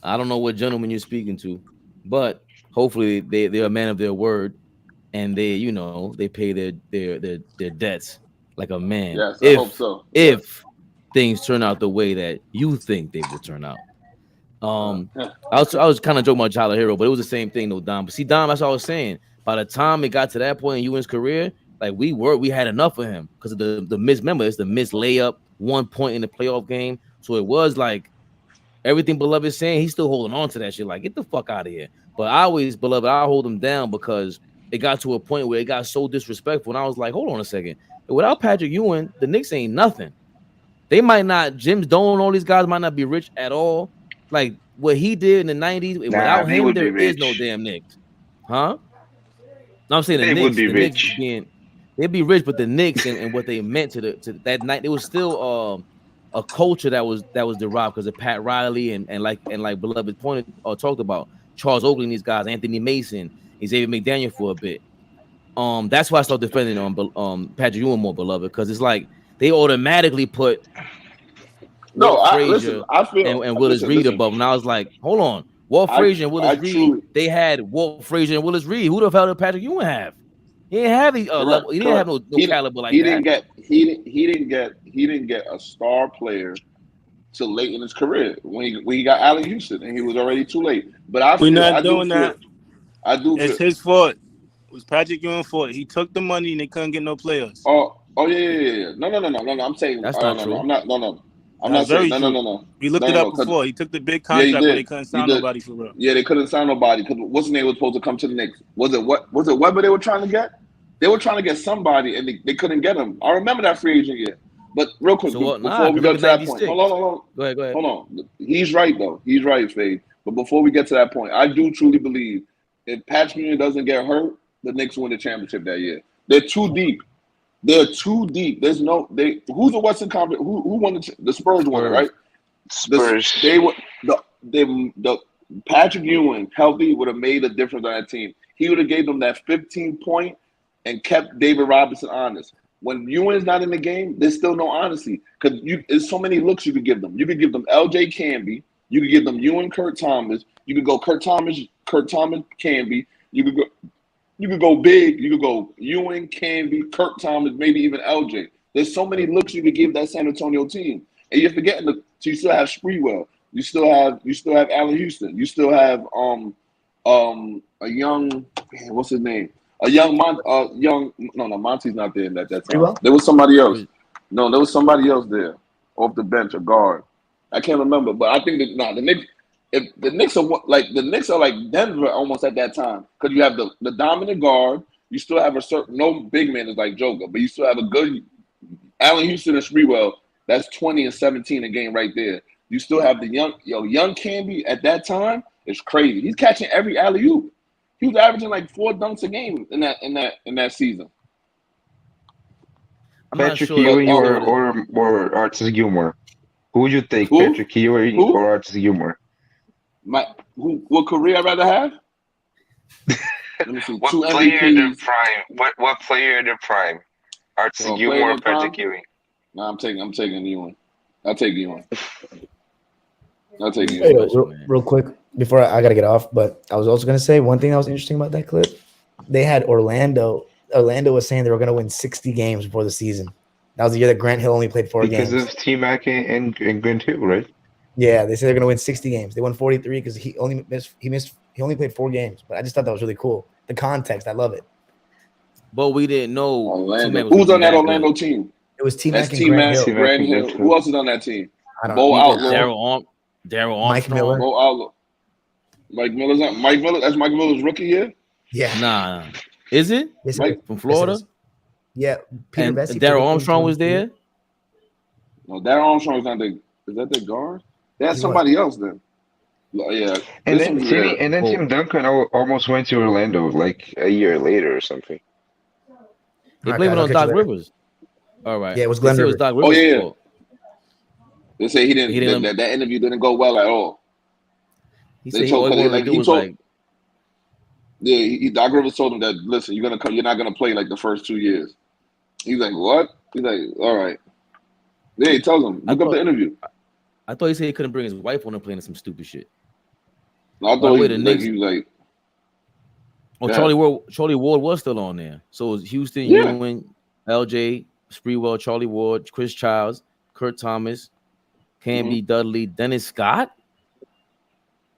I don't know what gentleman you're speaking to, but hopefully they're a man of their word, and they pay their debts like a man. Yes, I hope so. If things turn out the way that you think they will turn out. I was kind of joking about Tyler Hero, but it was the same thing though, Dom. But see, Dom, that's what I was saying. By the time it got to that point in Ewing's career, like we had enough of him because of the missed layup, 1 point in the playoff game. So it was like everything Beloved is saying, he's still holding on to that shit. Like, get the fuck out of here. But I hold him down because it got to a point where it got so disrespectful. And I was like, hold on a second. Without Patrick Ewing, the Knicks ain't nothing. They might not, Jim Dolan, all these guys might not be rich at all. Like what he did in the 90s, without him, there is no damn Knicks. Huh? No, I'm saying the Knicks they'd be rich, but the Knicks and what they meant to that night, it was still a culture that was derived because of Pat Riley and like Beloved pointed or talked about Charles Oakley and these guys, Anthony Mason, Xavier McDaniel for a bit. That's why I started defending on Patrick Ewing more, Beloved, because it's like they automatically put Frazier and Willis Reed above. And I was like, hold on, Walt Frazier and Willis Reed. They had Walt Frazier and Willis Reed. Who the hell did Patrick Ewing have? He didn't have these level. He didn't have no caliber like that. He didn't get a star player till late in his career when he got Allen Houston, and he was already too late. But we're not doing that. I do. It's his fault. It was Patrick Ewing fault. He took the money and they couldn't get no players. Oh yeah. No. I'm saying that's not true. I'm not. No. I'm That's not saying very no. true. We looked it up before. He took the big Yeah, he contract where did. they couldn't sign nobody for real. Yeah, they couldn't sign nobody because what's his name was supposed to come to the Knicks. Was it Weber they were trying to get? They were trying to get somebody and they couldn't get him. I remember that free agent year. But real quick, before we get to that point, hold on. Go ahead. Hold on. He's right though. He's right, Fade. But before we get to that point, I do truly believe if Patrick Ewing doesn't get hurt, the Knicks win the championship that year. They're too deep. There's no who's the Western Conference? Who won the Spurs won it, right? Spurs. The Patrick Ewing healthy would have made a difference on that team. He would have gave them that 15-point and kept David Robinson honest. When Ewing's not in the game, there's still no honesty because there's so many looks you could give them. You could give them LJ Canby. You could give them Ewing, Kurt Thomas. You could go Kurt Thomas, Canby. You could go big. You could go Ewing, Canby, Kurt Thomas, maybe even LJ. There's so many looks you could give that San Antonio team, and you're forgetting you still have Sprewell. You still have Allen Houston. You still have a young what's his name? Monty's not there in that time. Sprewell? There was somebody else. No, there was somebody else there off the bench, a guard. I can't remember, but I think that the Knicks. If the Knicks are like Denver almost at that time, because you have the dominant guard, you still have no big man is like Joker, but you still have a good Allen Houston and Sprewell. That's 20 and 17 a game right there. You still have the young Canby at that time. It's crazy. He's catching every alley-oop. He was averaging like 4 dunks a game in that season. Patrick Ewing or Artis Gilmore? Who would you take, Patrick Ewing or Artis Gilmore? What career I'd rather have? Let me see. What player in their prime? What player in their prime? Artis Gilmore or Patrick Ewing? No, I'm taking Ewing. I'll take Ewing. Hey, real quick before I gotta get off, but I was also gonna say one thing that was interesting about that clip. They had Orlando. Orlando was saying they were gonna win 60 games before the season. That was the year that Grant Hill only played 4 games. Because of T-Mac and Grant Hill, right? Yeah, they said they're gonna win 60 games. They won 43 because he only played 4 games. But I just thought that was really cool. The context, I love it. But we didn't know Orlando. Who's on that Orlando team? It was T-Mac and Grant Hill. Who else is on that team? Bo Outlaw. Daryl Armstrong. Mike Miller. Bo Outlaw. Mike Miller. That's Mike Miller's rookie year? Yeah. Nah. Is it? Yes, from Florida? Yeah. Peter Vesey. Daryl Armstrong was there? No, Daryl Armstrong is not the. Is that the guard? That's somebody else then. Yeah. And then Tim Duncan almost went to Orlando like a year later or something. They blame it on Doc Rivers. All right. Yeah, it was Glenn Rivers. Doc Rivers. Oh yeah. They say he didn't. That interview didn't go well at all. He said Doc Rivers told him that. Listen, you're not gonna play like the first 2 years. He's like, what? He's like, all right. Yeah, he tells him. Look up the interview. I thought he said he couldn't bring his wife on and playing some stupid shit. No, I thought he was like. Oh, yeah. Charlie Ward was still on there. So it was Houston, Ewing, LJ, Sprewell, Charlie Ward, Chris Childs, Kurt Thomas, Canby Dudley, Dennis Scott,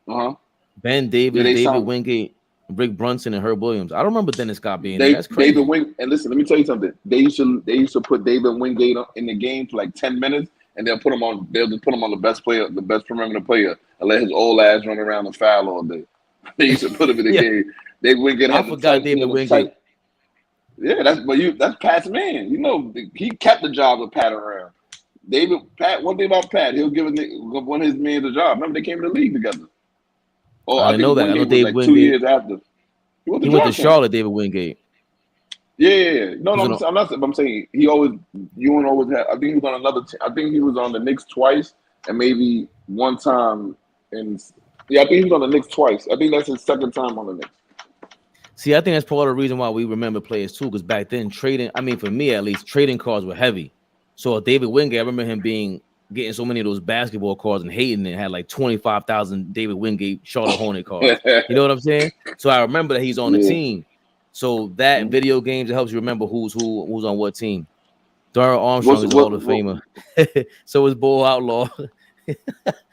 Ben Davis, David Wingate, Rick Brunson, and Herb Williams. I don't remember Dennis Scott being there. That's crazy. David Wingate, and listen, let me tell you something. They used to put David Wingate in the game for like 10 minutes, and they'll just put him on the best player, the best perimeter player, and let his old ass run around and foul all day. They used to put him in the game. David Wingate. I forgot David Wingate. Yeah, that's Pat's man. You know, he kept the job with Pat around. One thing about Pat, he'll give one of his men the job. Remember, they came to the league together. Oh, I didn't know that. I know David Wingate. 2 years after. He went to Charlotte, David Wingate. Yeah. No, I'm not. I'm saying Ewing always had. I think he was on another. I think he was on the Knicks twice, and maybe one time. I think he was on the Knicks twice. I think that's his second time on the Knicks. See, I think that's part of the reason why we remember players too, because back then for me at least, trading cards were heavy. So David Wingate, I remember him getting so many of those basketball cards and hating it, had like 25,000 David Wingate Charlotte Hornet cards. You know what I'm saying? So I remember that he's on the team. So that in video games, it helps you remember who's on what team. Daryl Armstrong is a Hall of Famer. So is Bo Outlaw.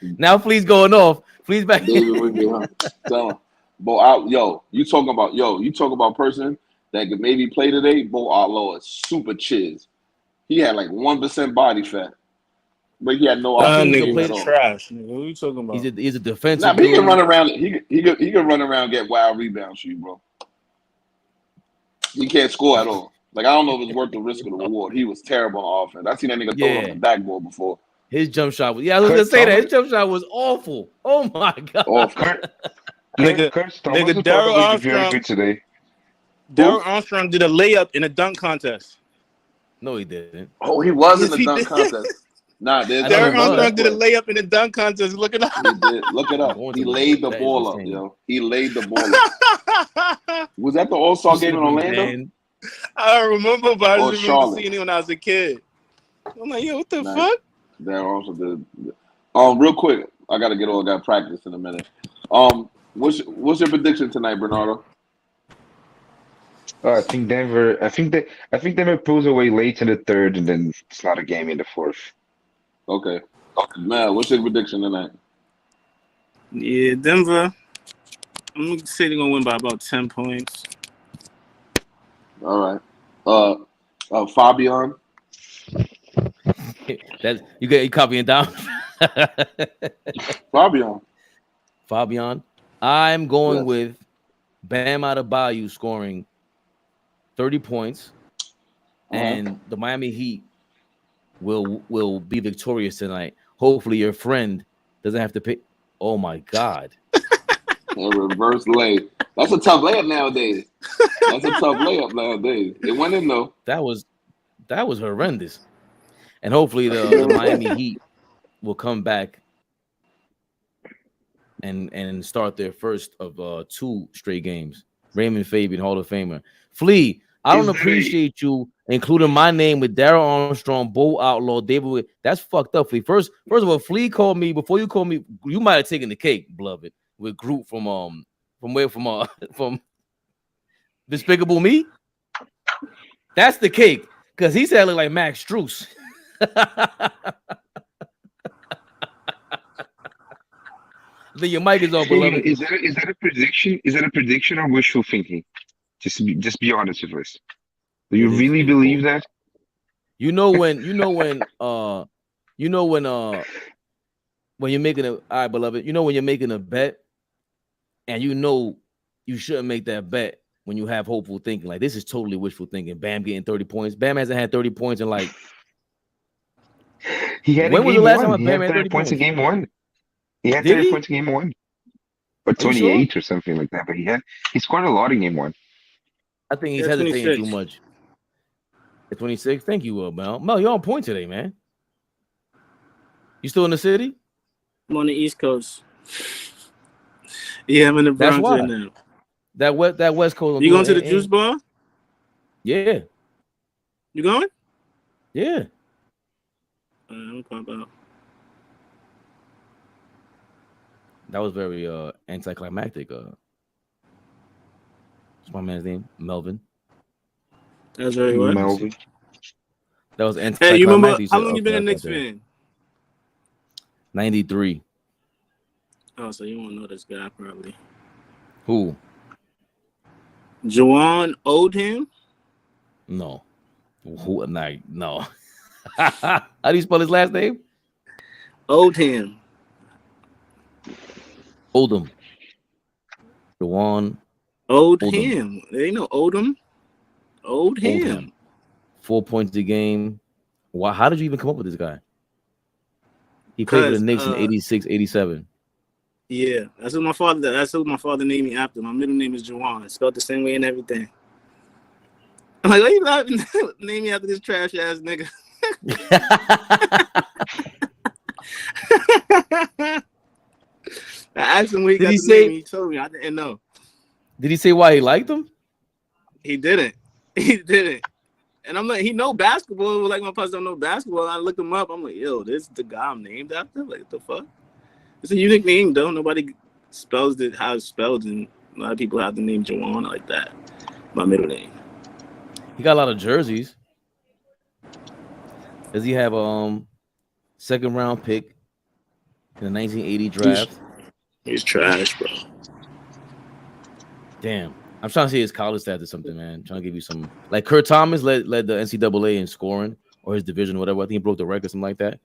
Now Flea's going off. Flea's back. David Wingate, huh? You talking about person that could maybe play today? Bo Outlaw is super chiz. He had like 1% body fat, but he had no offensive game at all. Trash. Nigga. What are you talking about? He's a defensive. Nah, but he can run around. He can run around and get wild rebounds for you, bro. He can't score at all. Like, I don't know if it's worth the risk of the reward. He was terrible on offense. I've seen that nigga throw it on the backboard before. His jump shot was I was gonna say that his jump shot was awful. Oh my god. Nigga, Daryl Armstrong today. Daryl Armstrong did a layup in a dunk contest. No, he didn't. Oh, he was in the dunk contest. Nah, Daryl Armstrong did a layup in a dunk contest. Look it up. He did. Look it up. He laid the ball up, yo. He laid the ball up. Was that the All-Star game in Orlando? I don't remember, but I just remember seeing it when I was a kid. I'm like, yo, what the fuck? Daryl also did. Real quick, I got practice in a minute. What's your prediction tonight, Bernardo? I think Denver pulls away late in the third, and then it's not a game in the fourth. Okay. Man, what's your prediction tonight? Yeah, Denver. I'm gonna say they're gonna win by about 10 points. All right. Fabian. That you copying down. Fabian. I'm going with Bam Adebayo scoring 30 points, and the Miami Heat will be victorious tonight. Hopefully, your friend doesn't have to pay. Oh my God! A reverse lay. That's a tough layup nowadays. It went in though. That was horrendous. And hopefully the Miami Heat will come back and start their first of 2 straight games. Raymond Fabian, Hall of Famer. Flea, I don't appreciate you including my name with Daryl Armstrong, Bo Outlaw, David Will. That's fucked up, Flea. First of all, Flea called me before you called me. You might have taken the cake, beloved, with Groot from Despicable Me. That's the cake, because he said I look like Max Strus. Then your mic is on, beloved. Is that a prediction? Is that a prediction or wishful thinking? Just be honest with us. Do you really believe that? When you're making all right, beloved, when you're making a bet and you shouldn't make that bet when you have hopeful thinking. Like, this is totally wishful thinking. Bam getting 30 points. Bam hasn't had 30 points in like. When was the last time Bam had 30 points in game 1? He had 30 points in game 1. Or 28 or something like that. But he scored a lot in game 1. I think he's hesitating too much. At 26. Thank you, Mel. Mel, you're on point today, man. You still in the city? I'm on the East Coast. Yeah, I'm in the Bronx right now. That West Coast. You going to the juice bar? Yeah. You going? Yeah. I'm pop out. That was very anticlimactic. What's my man's name? Melvin. That's very what? Melvin. That was anticlimactic. Hey, you remember how long you been a Knicks fan? 93. Oh, so you won't know this guy probably. Who? Juwan Odom? No. Who? No. How do you spell his last name? Odom. Juwan. Odom. They know Odom. Odom. 4 points a game. Wow. How did you even come up with this guy? He played for the Knicks in 86, 87. Yeah, that's what my father named me after. My middle name is Juwan. Spelled the same way and everything. I'm like, why you laughing? Name me after this trash ass nigga. I asked him where he got the name. He told me. I didn't know. Did he say why he liked him? He didn't. And I'm like, he know basketball. Like, my pops don't know basketball. I looked him up. I'm like, yo, this is the guy I'm named after? Like, what the fuck? It's a unique name, though. Nobody spells it how it's spelled, and a lot of people have the name Juwan like that. My middle name. He got a lot of jerseys. Does he have a second round pick in the 1980 draft? He's trash, bro. Damn. I'm trying to see his college stats or something, man. I'm trying to give you some. Like Kurt Thomas led the NCAA in scoring or his division or whatever. I think he broke the record, something like that.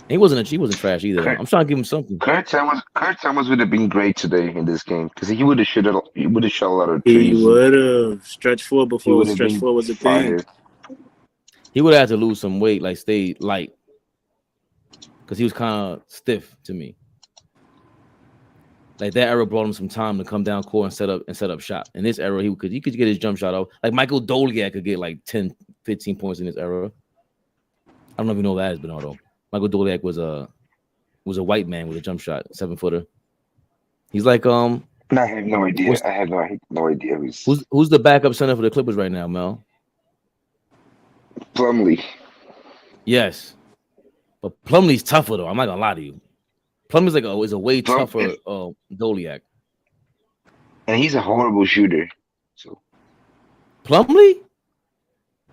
He wasn't trash either. Though. I'm trying to give him something. Kurt Thomas would have been great today in this game because he would have shot a lot of He trees. would have stretch four before stretch four was a thing. He would have had to lose some weight, like stay light, because he was kind of stiff to me. Like that era brought him some time to come down court and set up shot. In this era, he could get his jump shot off. Like Michael Doliak could get like 10, 15 points in this era. I don't know if you know that is Bernardo. Michael Doliak was a white man with a jump shot, 7-footer. He's like I have no idea. I have no idea who's the backup center for the Clippers right now, Mel? Plumlee. Yes, but Plumlee's tougher though. I'm not gonna lie to you. Plumlee's is a way tougher Doliak, and he's a horrible shooter. So Plumlee,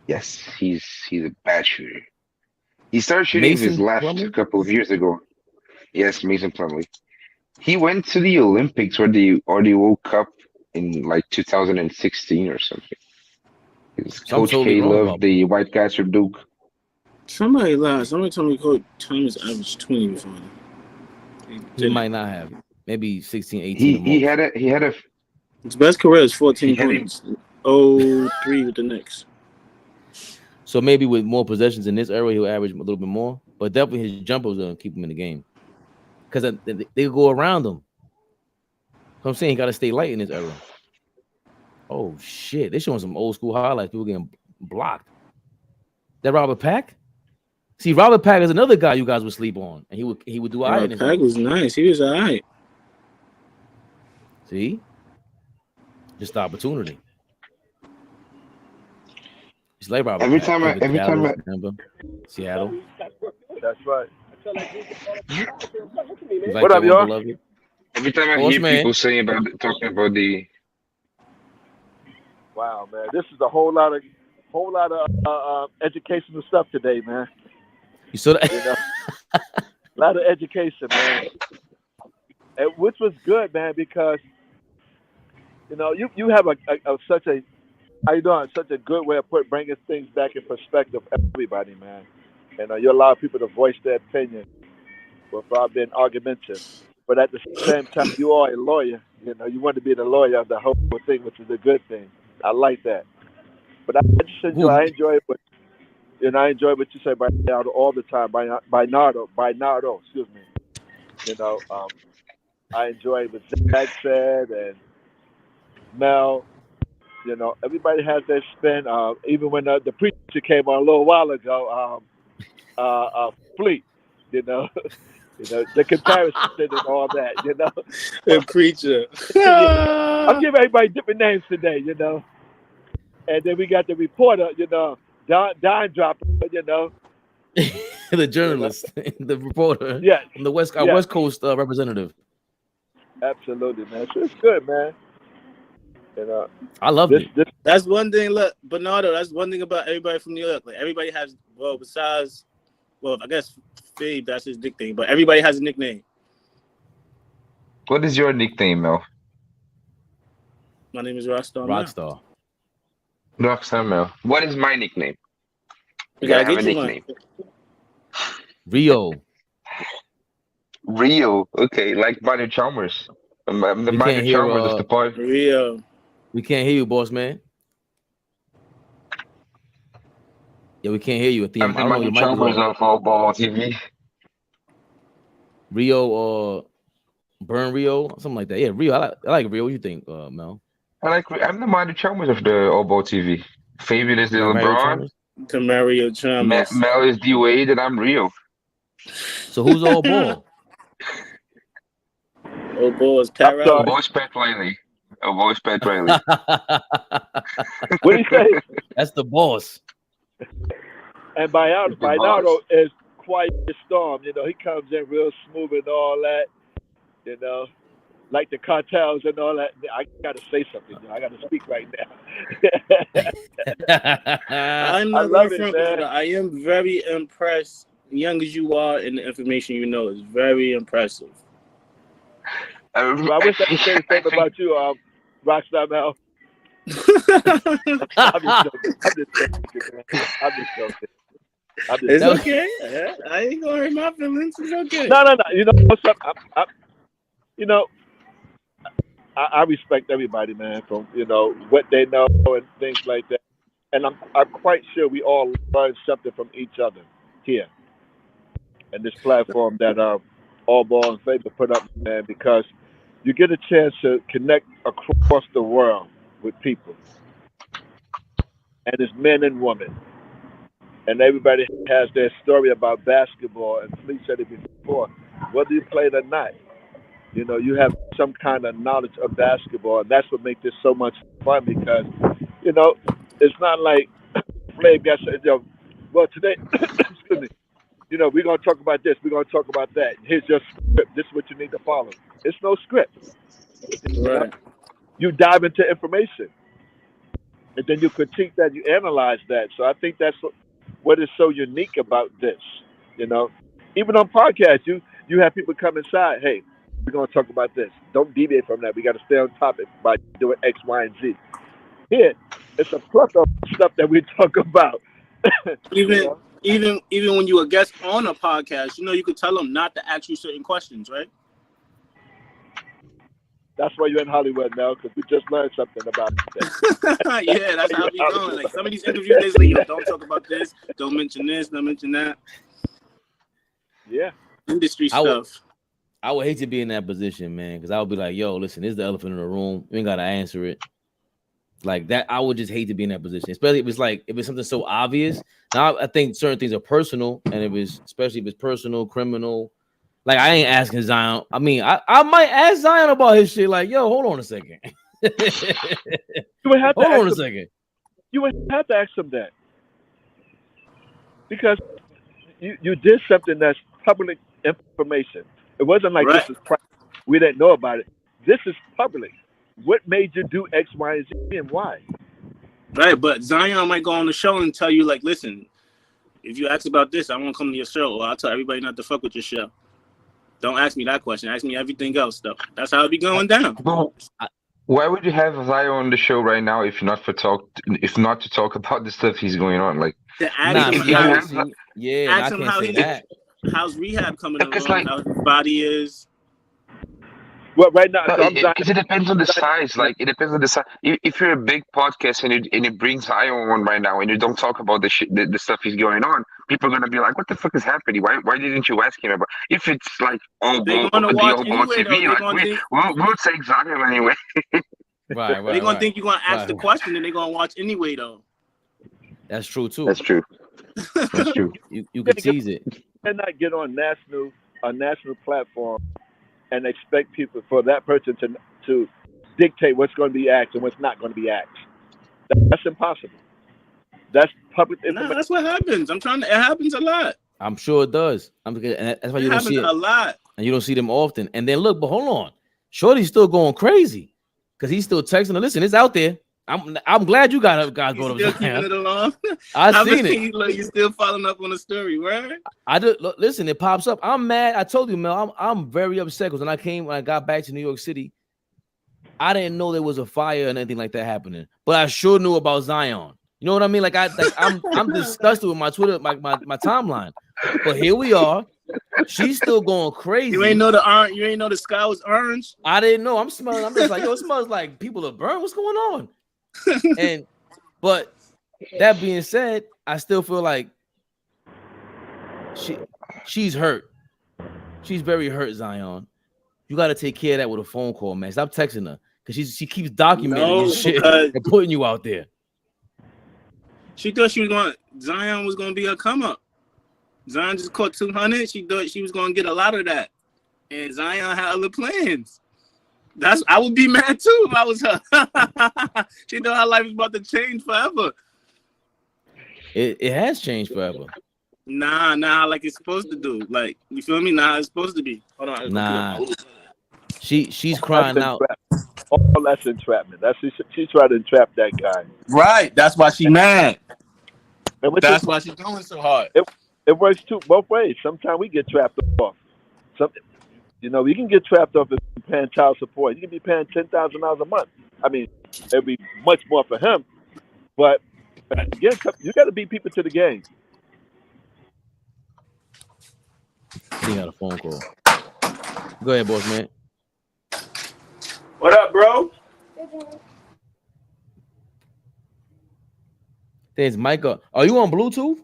yes, he's a bad shooter. He started shooting his left a couple of years ago. Yes, Mason Plumlee. He went to the Olympics or the World Cup in like 2016 or something. Coach K loved the white guys from Duke. Somebody lied. Somebody told me Coach Thomas averaged 20 before. He might not have. Maybe 16, 18. He had a. His best career is 14 points. 0-3 with the Knicks. So maybe with more possessions in this era, he'll average a little bit more. But definitely his jumper was gonna keep him in the game. Because they go around him. So I'm saying he got to stay light in this era. Oh shit! They're showing some old school highlights. People getting blocked. That Robert Pack? See, Robert Pack is another guy you guys would sleep on, and he would do all right. Pack was nice. He was all right. See, just the opportunity. It's like Robert every Pack. time Seattle. That's right. What up, y'all? Every time I hear people talking about the. Wow, man, this is a whole lot of educational stuff today, man. You saw that? You know? A lot of education, man, and which was good, man, because you know you have such a good way of bringing things back in perspective. Everybody, man, and you allow people to voice their opinion without being argumentative. But at the same time, you are a lawyer. You know, you want to be the lawyer of the whole thing, which is a good thing. I like that. But I enjoy it. But I enjoy what you say by Nardo all the time. By Nardo, excuse me. You know, I enjoy what Zach said and Mel. You know, everybody has their spin. Even when the preacher came on a little while ago, Fleet. You know. You know, the comparison and all that, you know. The preacher. I'm giving everybody different names today, you know. And then we got the reporter, you know, Don Dropper, you know. The journalist, the reporter. Yeah. The West Coast representative. Absolutely, man. So it's good, man. You know, I love it. That's one thing. Look, Bernardo, that's one thing about everybody from New York. Like everybody has, besides, I guess Fabe, that's his nickname, but everybody has a nickname. What is your nickname, Mel? My name is Rockstar. Rockstar Mel. What is my nickname? I have a nickname. Rio. Okay, like Manu Chalmers. The Manu Chalmers is the part. Rio. We can't hear you, boss man. Yeah, we can't hear you. I'm the Manu Chalmers of All Ball TV. Rio or Burn Rio, something like that. Yeah, Rio. I like Rio. What do you think, Mel? I'm the Manu Chalmers of the All Ball TV. Fabian is the LeBron. Mario Chalmers. Mel is D Wade, and I'm Rio. So who's All Ball? All Ball is Pat All Ball is Pat Riley. All Ball is Pat Riley. What do you say? That's the boss. And Bernardo is quite a storm. You know, he comes in real smooth and all that. You know, like the cartels and all that. I got to say something. I got to speak right now. I'm not going to front, I am very impressed. Young as you are, and the information you know is very impressive. I wish I could say the same about you. Rockstar Mel. It's okay. Yeah, I ain't gonna hurt my feelings. It's okay. No. You know what's up? You know, I respect everybody, man, from what they know and things like that. And I'm quite sure we all learn something from each other here, and this platform that All Ball and Favor put up, man, because you get a chance to connect across the world with people, and it's men and women, and everybody has their story about basketball. And Fleet said it before, whether you played or not, you have some kind of knowledge of basketball, and that's what makes this so much fun because, it's not like Flav got well today, excuse me, we're gonna talk about this, we're gonna talk about that. Here's your script. This is what you need to follow. It's no script. Right. You dive into information, and then you critique that, you analyze that. So I think that's what is so unique about this. Even on podcasts, you have people come inside. Hey, we're gonna talk about this. Don't deviate from that. We got to stay on topic by doing X, Y, and Z. Here, it's a plethora of stuff that we talk about. Even when you a guest on a podcast, you could tell them not to ask you certain questions, right? That's why you're in Hollywood now, because we just learned something about that. Yeah, that's how we going. Like some of these interviews, they like, don't talk about this, don't mention this, don't mention that. Yeah, industry stuff. I would hate to be in that position, man, because I would be like, yo, listen, this is the elephant in the room. You ain't gotta answer it. Like that, I would just hate to be in that position, especially if it's something so obvious. Now, I think certain things are personal, and especially if it's personal, criminal. Like I ain't asking Zion. I mean, I might ask Zion about his shit. Like, yo, hold on a second. Hold on a second. You would have to ask him that because you did something that's public information. It wasn't like This is private. We didn't know about it. This is public. What made you do X, Y, and Z, and why? Right, but Zion might go on the show and tell you, like, listen, if you ask about this, I won't come to your show, or I'll tell everybody not to fuck with your show. Don't ask me that question. Ask me everything else, though. That's how it be going down. Well, why would you have Zion on the show right now if not to talk about the stuff he's going on? Like, ask him how's rehab coming along, how his body is. Well, right now, because it depends on the size. Like, it depends on the size. If you're a big podcast and you bring Zion on right now and you don't talk about the stuff he's going on, people are gonna be like, "What the fuck is happening? Why didn't you ask him about?" If it's like All Ball TV, like we'll take Zion anyway. Right. They're gonna think you're gonna ask the question and they're gonna watch anyway, though. That's true too. That's true. You can tease it. You cannot get on a national platform and expect people for that person to dictate what's going to be asked and what's not going to be asked. That's impossible. That's public information. No, that's what happens. It happens a lot. I'm sure it does. And that's why you don't see it a lot. And you don't see them often. And then look, but hold on. Shorty's still going crazy because he's still texting her. Listen, it's out there. I'm glad you guys going to still keeping it along. I seen it. You're still following up on the story, right? I do. Look, listen, it pops up. I'm mad. I told you, Mel. I'm very upset because when I got back to New York City, I didn't know there was a fire and anything like that happening. But I sure knew about Zion. You know what I mean? I'm disgusted with my Twitter, my timeline. But here we are. She's still going crazy. You ain't know the sky was orange. I didn't know. I'm smelling. I'm just like, yo, it smells like people are burned. What's going on? But that being said, I still feel like she's hurt. She's very hurt, Zion. You got to take care of that with a phone call, man. Stop texting her because she keeps documenting your shit and putting you out there. She thought Zion was going to be her come up. Zion just caught 200. She thought she was going to get a lot of that. And Zion had other plans. I would be mad too if I was her. She know her life is about to change forever. It has changed forever. Nah, like it's supposed to do. Like, you feel me? Nah, it's supposed to be. Hold on. Nah. She's crying out. All that's entrapment. She tried to entrap that guy. Right. That's why she mad. That's why she's going so hard. It works both ways. Sometimes we get trapped off. You can get trapped off if you're paying child support. You can be paying $10,000 a month. I mean, it'd be much more for him. But again, you got to beat people to the game. He got a phone call. Go ahead, boss man. What up, bro? There's Micah. Are you on Bluetooth?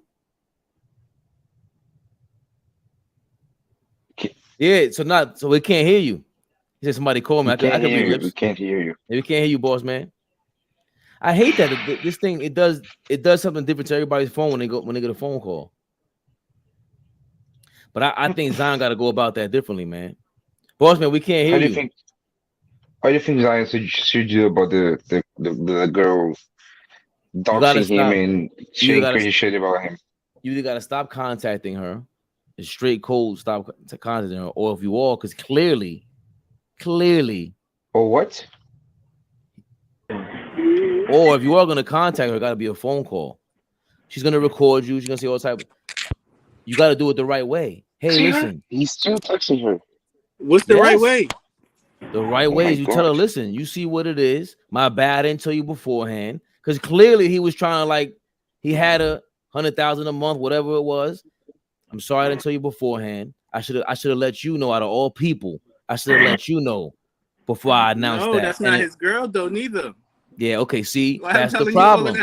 Yeah, so we can't hear you. He said somebody call me. I could read lips. We can't hear you. We can't hear you, boss man. I hate that this thing it does something different to everybody's phone when they get a phone call. But I think Zion got to go about that differently, man. Boss man, we can't hear you. How do you think Zion should do about the girl doxing him and saying crazy shit about him? You either got to stop contacting her, it's straight cold, stop contacting her, or if you all, because clearly. Or what? Or if you are going to contact her, it got to be a phone call. She's going to record you. She's going to say all type. You got to do it the right way. Hey, listen. He's still texting her. What's the right way? The right way is you tell her, listen, you see what it is. My bad, I didn't tell you beforehand. Because clearly he was trying to he had $100,000 a month, whatever it was. I'm sorry I didn't tell you beforehand. I should have let you know out of all people. I should have let you know before I announced that. No, that's not his girl though, neither. Yeah, okay. See, that's the problem.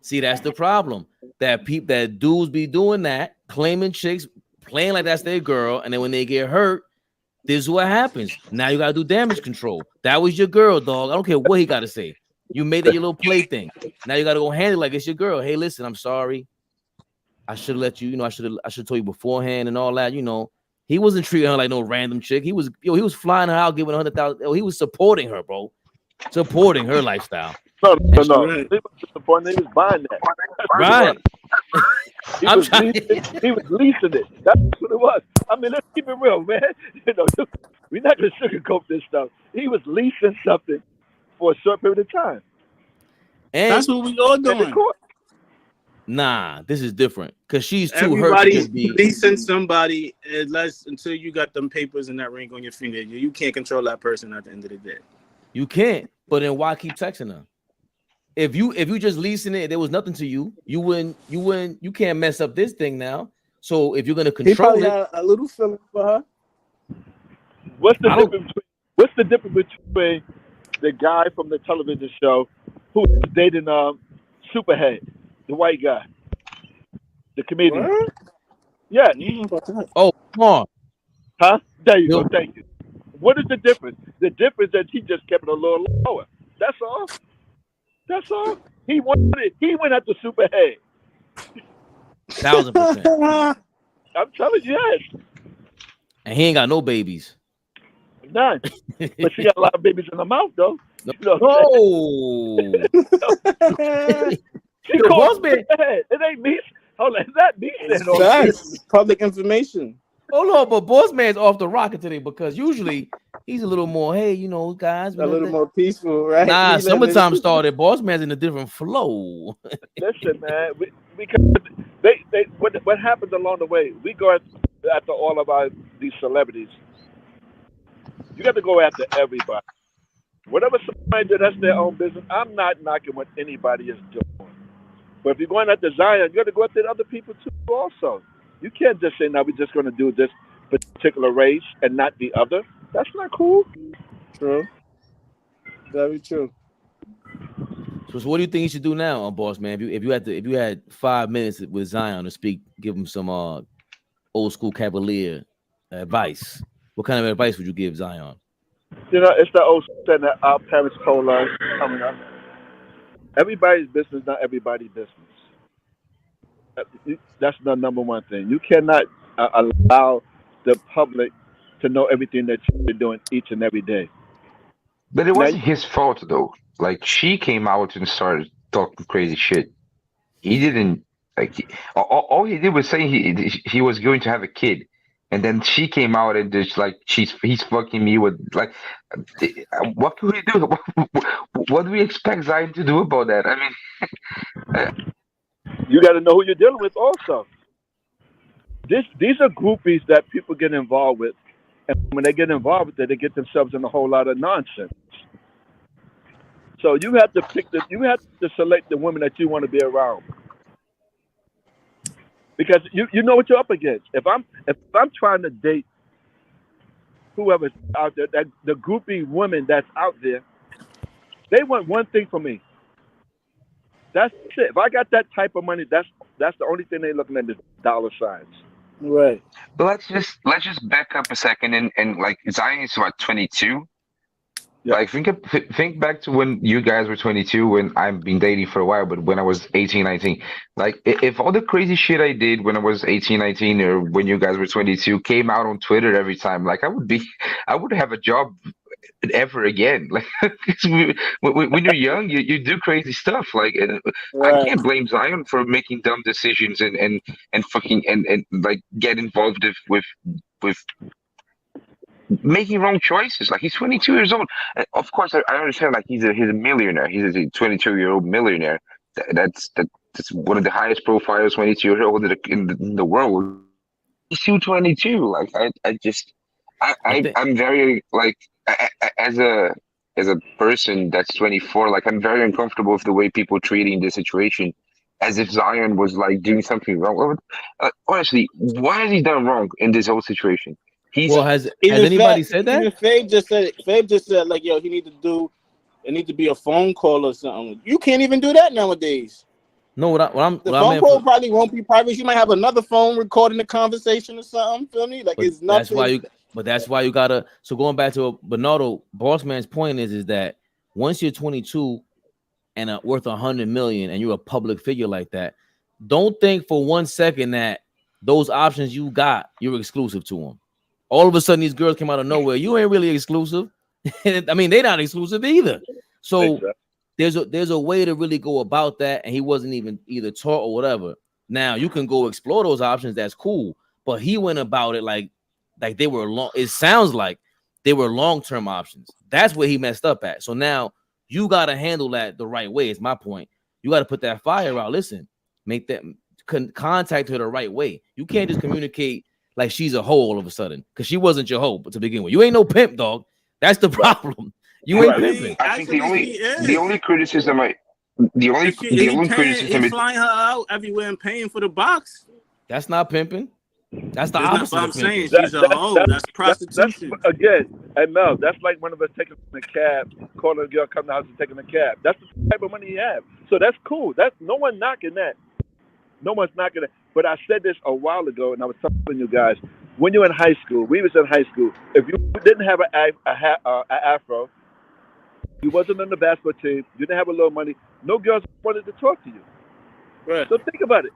See, that's the problem. That dudes be doing that, claiming chicks, playing like that's their girl, and then when they get hurt, this is what happens. Now you gotta do damage control. That was your girl, dog. I don't care what he gotta say. You made that your little plaything. Now you gotta go handle it like it's your girl. Hey, listen, I'm sorry. I should have let you, I should have told you beforehand and all that. He wasn't treating her like no random chick. He was flying her out, giving her $100,000. He was supporting her, bro. Supporting her lifestyle. No. He was buying that. Right. He was leasing it. That's what it was. I mean, let's keep it real, man. We're not gonna sugarcoat this stuff. He was leasing something for a short period of time. And that's what we all doing. Nah, this is different because she's too Everybody's hurt to be leasing somebody until you got them papers and that ring on your finger. You can't control that person at the end of the day. You can't. But then why keep texting her? If you just leasing it, there was nothing to you. You can't mess up this thing now. So if you're gonna control it, had a little feeling for her. What's the difference between the guy from the television show who was dating Superhead, the white guy, the comedian? What? Yeah. Oh, come on. Huh? There you go. Thank you. What is the difference? The difference is he just kept it a little lower. That's all. That's all. He went after Superhead. 1,000%. I'm telling you, yes. And he ain't got no babies. None. But she got a lot of babies in her mouth, though. No. She called Superhead. It ain't me. Hold on, is that me? That's public information. Hold on, but Boss Man's off the rocket today because usually he's a little more, hey, guys. A little more peaceful, right? Nah, summertime started. Boss Man's in a different flow. Listen, man, because what happens along the way, we go after all of these celebrities. You got to go after everybody. Whatever somebody did, that's their own business. I'm not knocking what anybody is doing. But if you're going after Zion, you got to go after other people too also. You can't just say, no, we're just going to do this particular race and not the other. That's not cool. True. Very true. So what do you think you should do now, Boss Man? If you had 5 minutes with Zion to speak, give him some old school Cavalier advice. What kind of advice would you give Zion? It's the old saying that our parents told us coming up. Everybody's business, not everybody's business. That's the number one thing. You cannot allow the public to know everything that you're doing each and every day. But it wasn't his fault, though. Like, she came out and started talking crazy shit. He didn't, all he did was say he was going to have a kid. And then she came out and just he's fucking me with what can we do? What do we expect Zion to do about that? I mean, you got to know who you're dealing with. Also, these are groupies that people get involved with, and when they get involved with it, they get themselves in a whole lot of nonsense. So you have to select the women that you want to be around. Because you know what you're up against. If I'm trying to date whoever's out there, that the groupie women that's out there, they want one thing from me. That's it. If I got that type of money, that's the only thing they're looking at is dollar signs. Right. But let's just back up a second and like Zion is what 22. Yeah. Like think back to when you guys were 22, when I've been dating for a while, but when I was 18, 19, like if all the crazy shit I did when I was 18, 19, or when you guys were 22 came out on Twitter every time, like I would have a job ever again. Like 'cause when you're young, you do crazy stuff. Like I Right. can't blame Zion for making dumb decisions and fucking and like get involved with making wrong choices. Like he's 22 years old. Of course, I understand. Like he's a millionaire. He's a 22-year-old millionaire. That's one of the highest profiles 22 years old in the world. He's 22. Like I'm very like as a person that's 24. Like I'm very uncomfortable with the way people treating the situation as if Zion was like doing something wrong. Honestly, what has he done wrong in this whole situation? Has anybody said that? Even Fabe just said like, yo, it need to be a phone call or something. You can't even do that nowadays. No, the phone call probably won't be private. You might have another phone recording the conversation or something. Feel me? Like it's nothing. That's why you gotta. So going back to Bernardo, Bossman's point is that once you're 22 and worth 100 million and you're a public figure like that, don't think for 1 second that those options you got, you're exclusive to them. All of a sudden, these girls came out of nowhere. You ain't really exclusive. I mean, they're not exclusive either. So there's a way to really go about that, and he wasn't even either taught or whatever. Now you can go explore those options. That's cool, but he went about it like they were long. It sounds like they were long-term options. That's where he messed up at. So now you got to handle that the right way. Is my point. You got to put that fire out. Listen, make that contact her the right way. You can't just communicate like she's a hoe all of a sudden, because she wasn't your hoe to begin with. You ain't no pimp, dog. That's the problem. You ain't pimping. I think the only criticism he's flying her out everywhere and paying for the box. That's not pimping. That's the opposite. I'm saying she's a hoe. That's prostitution. Again, hey Mel, that's like one of us taking a cab, calling a girl, come to the house and taking a cab. That's the type of money you have. So that's cool. That's no one knocking that. No one's knocking it. But I said this a while ago, and I was telling you guys, when you're in high school, we was in high school, if you didn't have an afro, you wasn't on the basketball team, you didn't have a little money, no girls wanted to talk to you. Right. So think about it.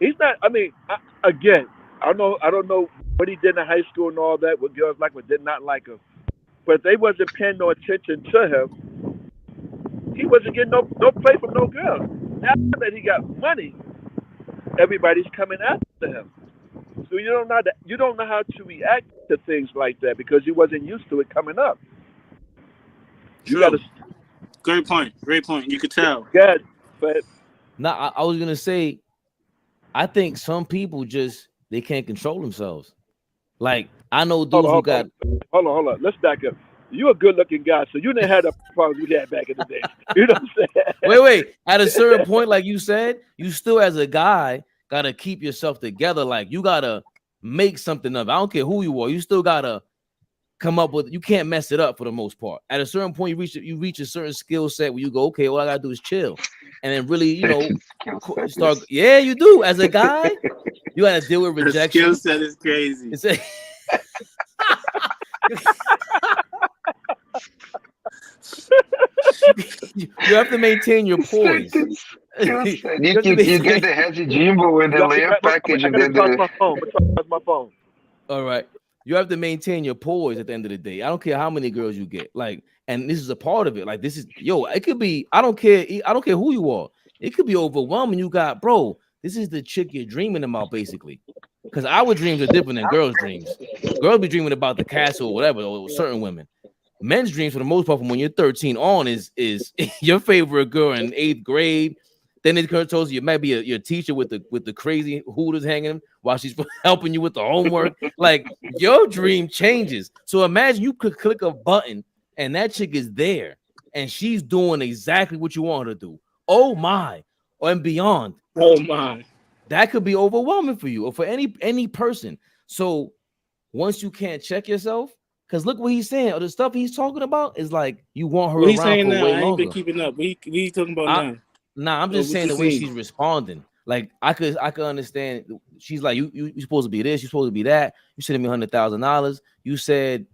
He's not, I mean, again, I don't know what he did in high school and all that, what girls like or did not like him. But they wasn't paying no attention to him. He wasn't getting no play from no girl. Now that he got money, everybody's coming after him. So you don't know how to react to things like that because you wasn't used to it coming up. You gotta. Great point. You could tell. Yeah, but I was gonna say, I think some people they can't control themselves. Like I know dudes who got. Hold on. Let's back up. You're a good-looking guy, so you didn't have the problems we had back in the day. You know what I'm saying? Wait. At a certain point, like you said, you still, as a guy, gotta keep yourself together. Like you gotta make something of it. I don't care who you are. You still gotta come up with. You can't mess it up for the most part. At a certain point, you reach a certain skill set where you go, okay, all I gotta do is chill, and then really, start. Yeah, you do. As a guy, you gotta deal with rejection. The skill set is crazy. You have to maintain your poise. You get the heavy jimbo in the layup package and then my phone. All right. You have to maintain your poise at the end of the day. I don't care how many girls you get. Like, and this is a part of it. Like, this is it could be, I don't care who you are. It could be overwhelming. You got, bro, this is the chick you're dreaming about, basically. Because our dreams are different than girls' dreams. Girls be dreaming about the castle or whatever, or certain women. Men's dreams, for the most part, from when you're 13 on, is your favorite girl in 8th grade. Then it tells you it might be your teacher with the crazy hooters hanging while she's helping you with the homework. Like, your dream changes. So imagine you could click a button and that chick is there, and she's doing exactly what you want her to do. Oh my, and beyond. Oh my, that could be overwhelming for you or for any person. So once you can't check yourself, because look what he's saying, or the stuff he's talking about is like you want her what he around saying for now? way I ain't been longer. keeping up. What he talking about now? Nah, I'm just saying the way she's responding. Like I could understand. She's like, you supposed to be this, you supposed to be that. You sending me $100,000. You said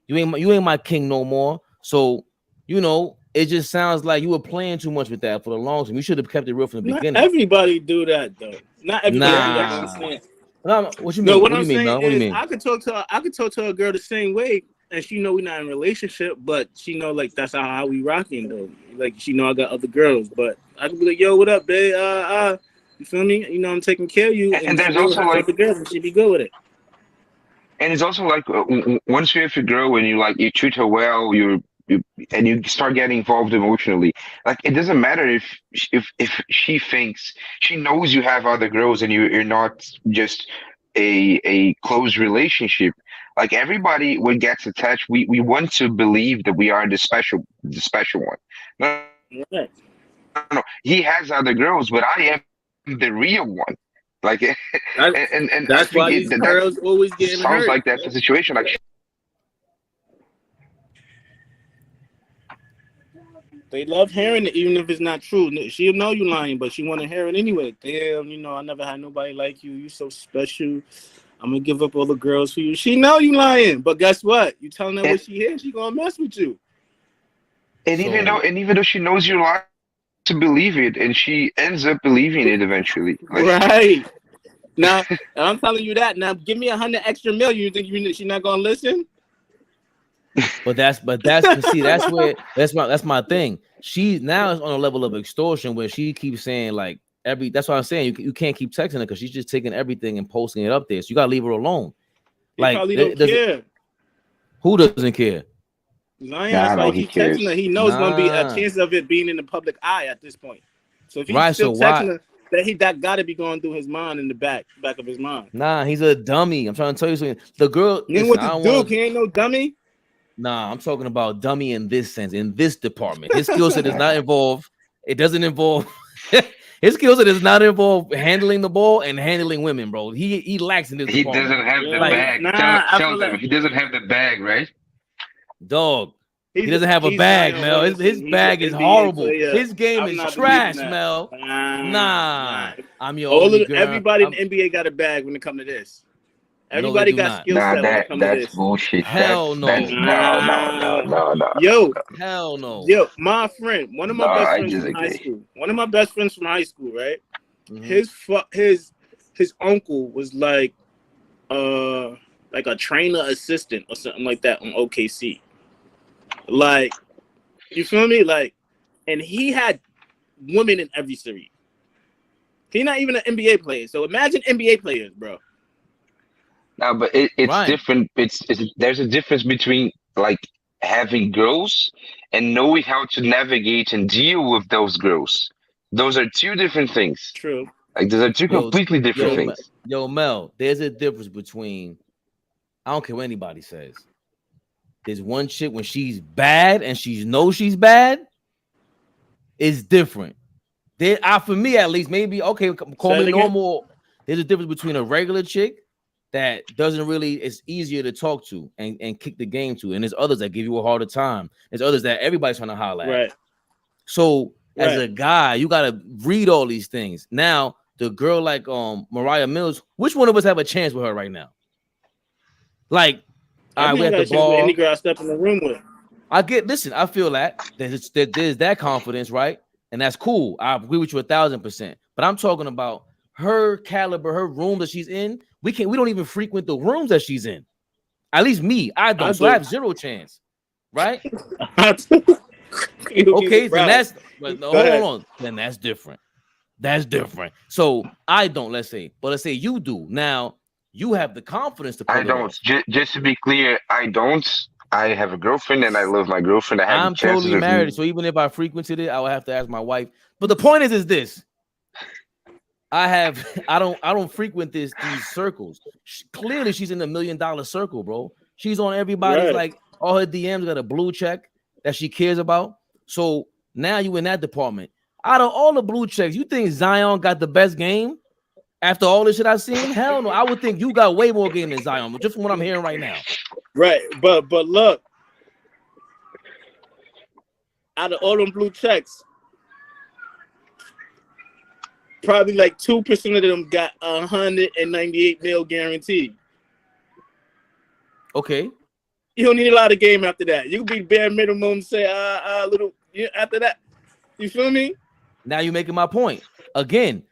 you ain't my king no more. So it just sounds like you were playing too much with that for the long term. You should have kept it real from the beginning. Everybody do that though. Not everybody do that. I'm saying. No, what you mean? What I'm I'm saying Mel? What do you is mean? I could talk to a girl the same way, and she know we're not in a relationship, but she know like that's how we rocking though. Like she know I got other girls, but I could be like, yo, what up, babe? You feel me? You know I'm taking care of you, and there's also like other girls, and she be good with it. And it's also like once you have a girl and you treat her well, and you start getting involved emotionally. Like it doesn't matter if she thinks she knows you have other girls and you're not just a close relationship. Like everybody, when gets attached, we want to believe that we are the special one. No, right. no, he has other girls, but I am the real one. Like, and that's I think why these girls always getting sounds hurt. like that's the situation. Like, they love hearing it, even if it's not true. She'll know you lying, but she want to hear it anyway. Damn, I never had nobody like you. You so special. I'm gonna give up all the girls for you. She know you lying, but guess what? You telling her what she hears, she gonna mess with you. And even though she knows you're lying, to believe it, and she ends up believing it eventually. Like, right. Now, I'm telling you that. Now, give me 100 extra million. You think she's not gonna listen? But that's my thing. She now is on a level of extortion where she keeps saying like that's what I'm saying. You can't keep texting her because she's just taking everything and posting it up there. So you gotta leave her alone. He probably don't care. Who doesn't care? Zion, that's why he keeps texting her. He knows it's gonna be a chance of it being in the public eye at this point. So if he's still texting her, that gotta be going through his mind in the back of his mind. Nah, he's a dummy. I'm trying to tell you something. The girl, he ain't no dummy. Nah, I'm talking about dummy in this sense, in this department. His skill set is not involved. It doesn't involve his skill set is not involved handling the ball and handling women, bro. He lacks in this department. Doesn't have the bag. Tell them he doesn't have the bag, right? Dog. He doesn't have a bag, Mel. His bag is horrible. His game is trash, Mel. Nah. I'm your only girl. Everybody in the NBA got a bag when it comes to this. Everybody got skill set when it comes to this. That's bullshit. Hell no. No. Yo. Hell no. Yo, my friend, one of my best friends from high school. One of my best friends from high school, right? Mm-hmm. His uncle was like a trainer assistant or something like that on OKC. Like, you feel me? Like, and he had women in every series. He's not even an NBA player. So imagine NBA players, bro. No, but it's different. There's a difference between like having girls and knowing how to navigate and deal with those girls. Those are two different things. True. Like those are two completely different things. Yo, Mel, there's a difference between, I don't care what anybody says. There's one chick when she's bad and she knows she's bad, it's different. For me at least, maybe call me normal. There's a difference between a regular chick that doesn't really, it's easier to talk to and kick the game to. And there's others that give you a harder time. There's others that everybody's trying to holler at. Right. So as a guy, you gotta read all these things. Now, the girl like Mariah Mills, which one of us have a chance with her right now? Like, we at the ball. Any girl I step in the room with. I feel that there's that confidence, right? And that's cool. I agree with you 1,000%. But I'm talking about her caliber, her room that she's in. We don't even frequent the rooms that she's in. At least me, I don't. So I have zero chance, right? Okay, then that's. But no, hold on. Then that's different. That's different. So I don't. Let's say you do. Now you have the confidence to. I don't. Just to be clear, I don't. I have a girlfriend and I love my girlfriend. I'm totally married, so even if I frequented it, I would have to ask my wife. But the point is this: I don't frequent these circles. Clearly, she's in the $1 million circle, bro. She's on everybody's like all her DMs got a blue check that she cares about. So now you in that department. Out of all the blue checks, you think Zion got the best game after all this shit I've seen? Hell no. I would think you got way more game than Zion, just from what I'm hearing right now. Right, but look, out of all them blue checks, probably like 2% of them got 198 mil guaranteed. Okay. You don't need a lot of game after that. You can be bare minimum, say little after that. You feel me? Now you're making my point. Again,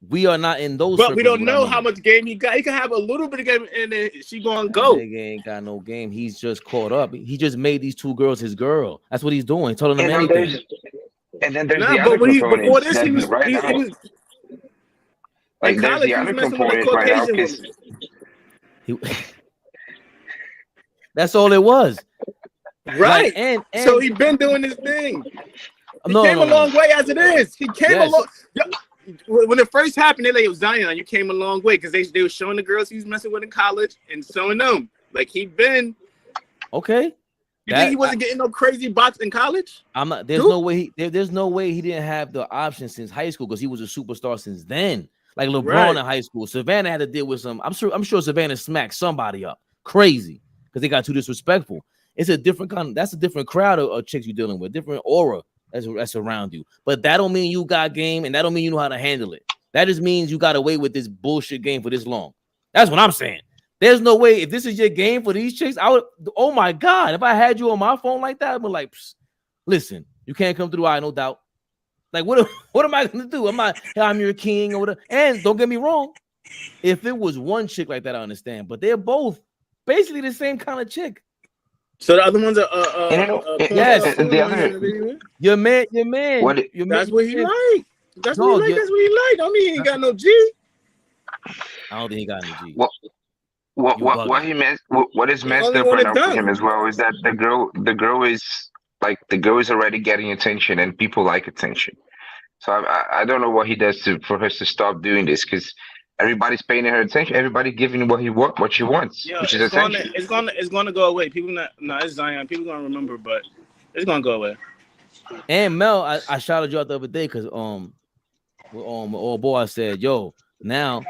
we are not in those. But we don't know how much game he got. He can have a little bit of game, and then she gonna go. Nigga ain't got no game. He's just caught up. He just made these two girls his girl. That's what he's doing. He's telling them anything. And then there's the other component. Before this, he was like there's the other component right now. That's all it was. Right. Like, and so he been doing his thing. He came a long way as it is. He came a long. When it first happened, they like, Zion, you came a long way because they were showing the girls he was messing with in college and showing them like he been okay. You think he wasn't getting no crazy bots in college? I'm not. There's no way. There's no way he didn't have the option since high school because he was a superstar since then. Like LeBron in high school, Savannah had to deal with some. I'm sure Savannah smacked somebody up crazy because they got too disrespectful. It's a different kind. That's a different crowd of chicks you're dealing with, different aura that's around you. But that don't mean you got game, and that don't mean you know how to handle it. That just means you got away with this bullshit game for this long. That's what I'm saying. There's no way if this is your game for these chicks, I would. Oh my god, if I had you on my phone like that, I'd be like, listen, you can't come through. I no doubt. Like what am I gonna do? I'm your king or whatever. And don't get me wrong, if it was one chick like that, I understand. But they're both basically the same kind of chick. So the other ones are yes. And the other, your man. That's what he like. That's what he like. That's what he like. I mean, he ain't got no G. I don't think he got no G. What is messed up right now for him as well is that the girl is already getting attention and people like attention. So I don't know what he does for her to stop doing this because everybody's paying her attention. Everybody giving what she wants, which is attention. It's gonna go away. People it's Zion. People gonna remember, but it's gonna go away. And Mel, I shouted you out the other day because old boy I said, yo, now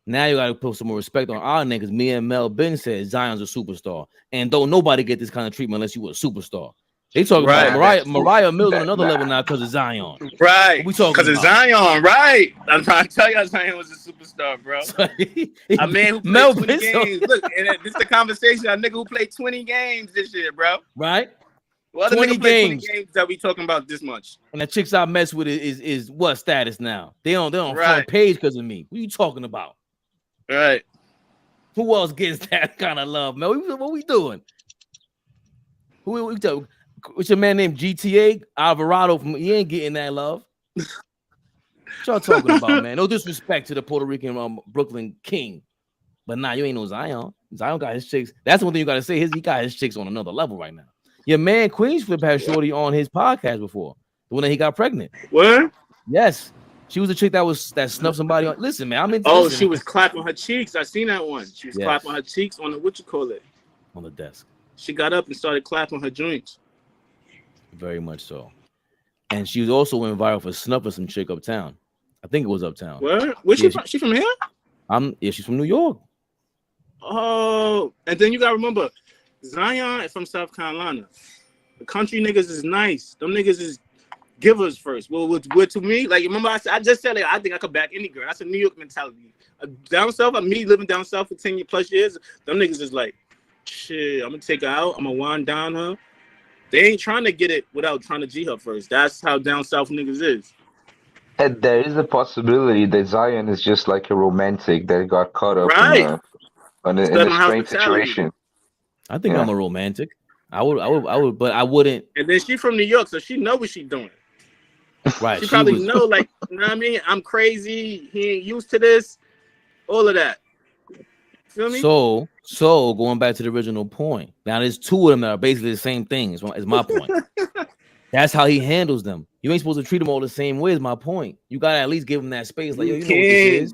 you gotta put some more respect on our niggas. Me and Mel Ben said Zion's a superstar, and don't nobody get this kind of treatment unless you were a superstar. They talking about Mariah Mills on another level now because of Zion. Right. We talking because of Zion, right? I'm trying to tell you, Zion was a superstar, bro. A man who played 20 games. Look, and this is the conversation. A nigga who played 20 games this year, bro. Right. Well, 20 games that we talking about this much. And the chicks I mess with is what status now? They on front page because of me. What are you talking about? Right. Who else gets that kind of love, man? What we doing? Who we talking? What's your man named GTA Alvarado? He ain't getting that love. What y'all talking about, man? No disrespect to the Puerto Rican Brooklyn King, but you ain't no Zion. Zion got his chicks. That's one thing you got to say. He got his chicks on another level right now. Your man Queensflip had Shorty on his podcast before, the one that he got pregnant. What? Yes, she was a chick that snuffed somebody on. Listen, man, I'm into. Oh, she was clapping her cheeks. I seen that one. She was clapping her cheeks on the on the desk. She got up and started clapping her joints. Very much so. And she was also went viral for snuffing some chick uptown. I think it was uptown. What? Where's she from? She from here? She's from New York. Oh, and then you gotta remember, Zion is from South Carolina. The country niggas is nice. Them niggas is givers first. Well, to me, like remember I just said, like, I think I could back any girl. That's a New York mentality. Down south, me living down south for 10 plus years, them niggas is like, shit, I'm gonna take her out. I'm gonna wind down her. They ain't trying to get it without trying to G her first. That's how down south niggas is. And there is a possibility that Zion is just like a romantic that got caught up in a strange situation. I think I'm a romantic. I would, but I wouldn't. And then she from New York, so she know what she doing. Right. She probably know, like, you know what I mean? I'm crazy. He ain't used to this. All of that. Feel me? So going back to the original point, now there's two of them that are basically the same thing. Is my point. That's how he handles them. You ain't supposed to treat them all the same way. Is my point. You gotta at least give them that space. Like, yo, you know what this is.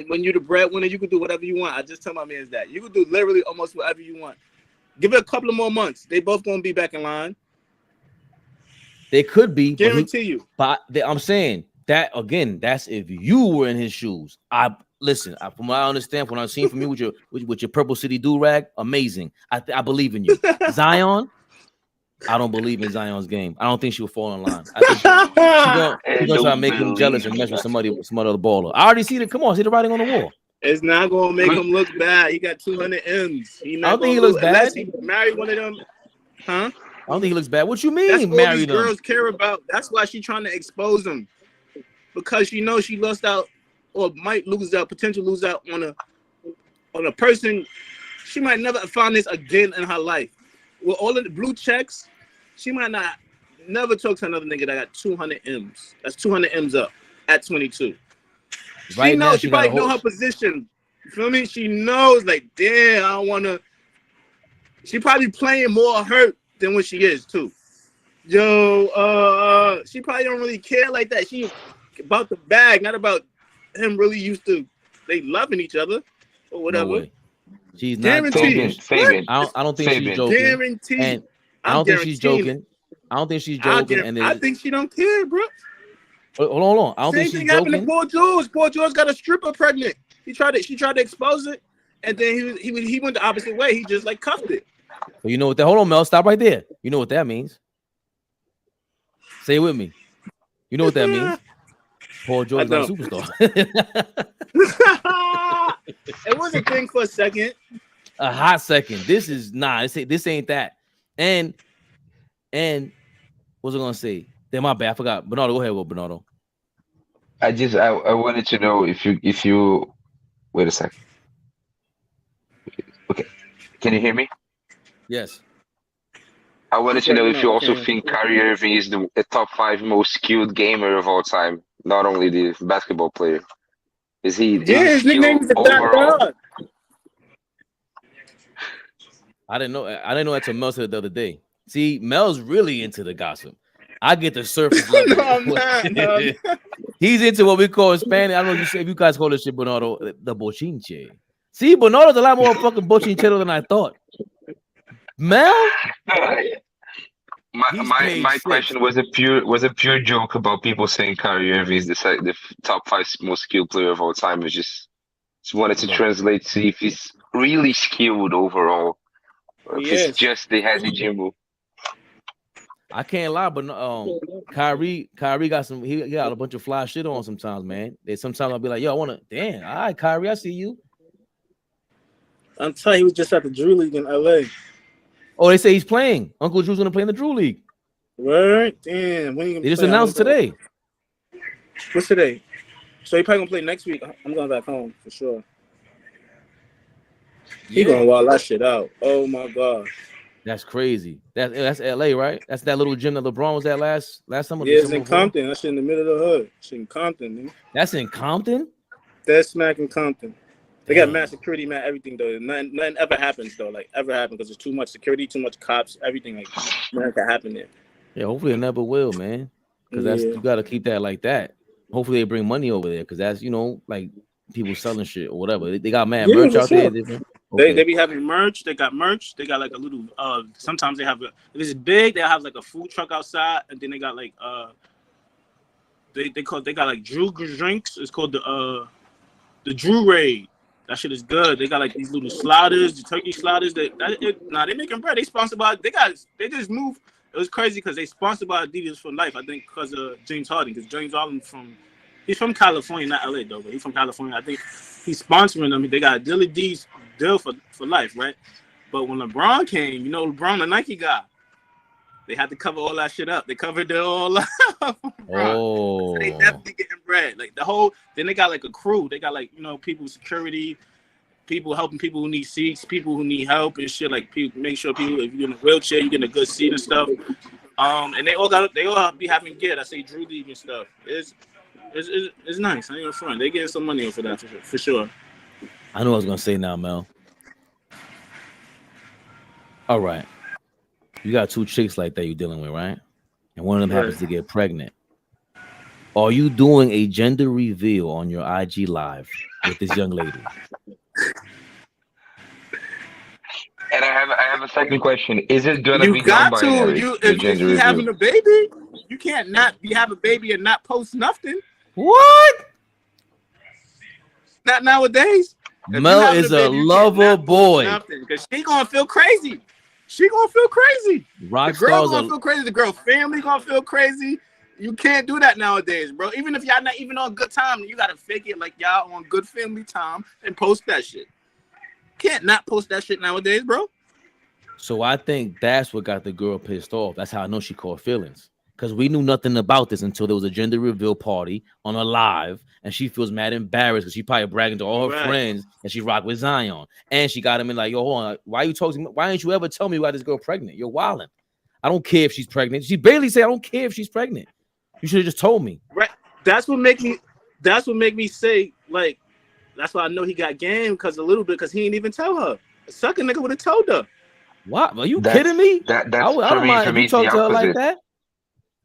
When you're the breadwinner, you can do whatever you want. I just tell my mans that you can do literally almost whatever you want. Give it a couple of more months. They both gonna be back in line. They could be. Guarantee you. But I'm saying that again. That's if you were in his shoes. Listen. From what I understand, from what I've seen from you with your Purple City do-rag, amazing. I believe in you. Zion, I don't believe in Zion's game. I don't think she'll fall in line. I think she's gonna try to make him jealous and mess with some other baller. I already see the. Come on, see the writing on the wall. It's not gonna make him look bad. He got 200 M's. I don't think he looks bad. Unless he married one of them, huh? I don't think he looks bad. What you mean? That's all these them? girls care about. That's why she's trying to expose him, because she knows she lost out or might lose out, potentially lose out on a person. She might never find this again in her life. With all of the blue checks, she might not never talk to another nigga that got 200 M's. That's 200 M's up at 22. Right, she knows. She probably know her position. You feel me? She knows, like, damn, I don't want to. She probably playing more hurt than what she is too. Yo, she probably don't really care like that. She about the bag, not about him really used to. They loving each other or whatever. No way. She's not joking. I don't think she's joking. Guaranteed. And I don't think she's joking. I don't think she's joking. I think she don't care, bro. Hold on. I don't think she's joking. Same thing happened to Paul George. Paul George got a stripper pregnant. She tried to expose it, and then he went the opposite way. He just like cuffed it. Well, you know what that? Hold on, Mel. Stop right there. You know what that means? Say it with me. You know what that means? Paul George is not a superstar. It was a thing for a second. A hot second. This is this ain't that. And what was I gonna say? Damn, my bad. I forgot. Bernardo, go ahead, Bernardo. I wanted to know if you wait a second. Okay, can you hear me? Yes. I wanted to know if you also think Kyrie Irving is the top 5 most skilled gamer of all time, not only the basketball player. Is he? Yeah, his nickname is the God. I didn't know that till Mel said it the other day. See, Mel's really into the gossip. I get the surface level. No. He's into what we call in Spanish. I don't know if you guys call this shit, Bernardo, the bochinche. See, Bernardo's a lot more fucking bochinchero than I thought. Mel? My question was a pure joke about people saying Kyrie Irving is the top 5 most skilled player of all time. It's just wanted to translate, see if he's really skilled overall, or if it's just the Hazy Jimbo. I can't lie, but Kyrie got he got a bunch of fly shit on sometimes, man. Sometimes I'll be like, yo, I want to, damn, all right, Kyrie, I see you. I'm telling you, he was just at the Drew League in LA. Oh, they say he's playing. Uncle Drew's gonna play in the Drew League. Right? Damn. When they just announced today. What's today? So he probably gonna play next week. I'm going back home for sure. He gonna wild that shit out. Oh my god. That's crazy. That's LA, right? That's that little gym that LeBron was at last summer. Yeah, it's in Compton. That's in the middle of the hood. It's in Compton, man. That's in Compton? That's smack in Compton. They got mad security, man, everything though. Nothing ever happens though, like ever happen, because there's too much security, too much cops, everything like nothing can happen there. Yeah, hopefully it never will, man. Because that's you gotta keep that like that. Hopefully they bring money over there, because that's like people selling shit or whatever. They got mad merch out there. They be having merch. They got merch. They got like a little. Sometimes they have if it's big, they have like a food truck outside, and then they got like they got like Drew drinks. It's called the Drew Raid. That shit is good. They got like these little sliders, the turkey sliders. They making bread. They sponsored by. They just moved. It was crazy because they sponsored by Adidas for life. I think because of James Harden. Because James Harden he's from California, not LA though. But he's from California. I think he's sponsoring them. They got Dilly D's deal for life, right? But when LeBron came, LeBron, the Nike guy, they had to cover all that shit up. They covered it all up. Oh, so they definitely getting bread. Like the whole. Then they got like a crew. They got like people security, people helping people who need seats, people who need help and shit. Like people make sure people, if you're in a wheelchair, you get a good seat and stuff. And they all be having gear. I say Drew League and stuff. It's nice. I ain't gonna front. They getting some money for that for sure. I know what I was gonna say now, Mel. All right. You got 2 chicks like that you're dealing with, right? And one of them happens to get pregnant. Are you doing a gender reveal on your IG live with this young lady? And I have a second question. Is it gonna be non-binary? If she's having a baby, You can't not have a baby and not post nothing. What? Not nowadays. Mel is a lover boy. Because she gonna feel crazy. She gonna feel crazy. Rock the girl stars gonna feel crazy. The girl family gonna feel crazy. You can't do that nowadays, bro. Even if y'all not even on good time, you gotta fake it like y'all on good family time and post that shit. Can't not post that shit nowadays, bro. So I think that's what got the girl pissed off. That's how I know she caught feelings. Because we knew nothing about this until there was a gender reveal party on a live, and she feels mad embarrassed because she probably bragging to all her friends that she rocked with Zion. And she got him in like, yo, hold on, why you talking? Why didn't you ever tell me why this girl pregnant? You're wilding. I don't care if she's pregnant. She barely said, I don't care if she's pregnant. You should have just told me. Right. That's what make me say, like, that's why I know he got game because he didn't even tell her. A sucker nigga would have told her. What? Are you kidding me? I don't mind if you talk to her like that.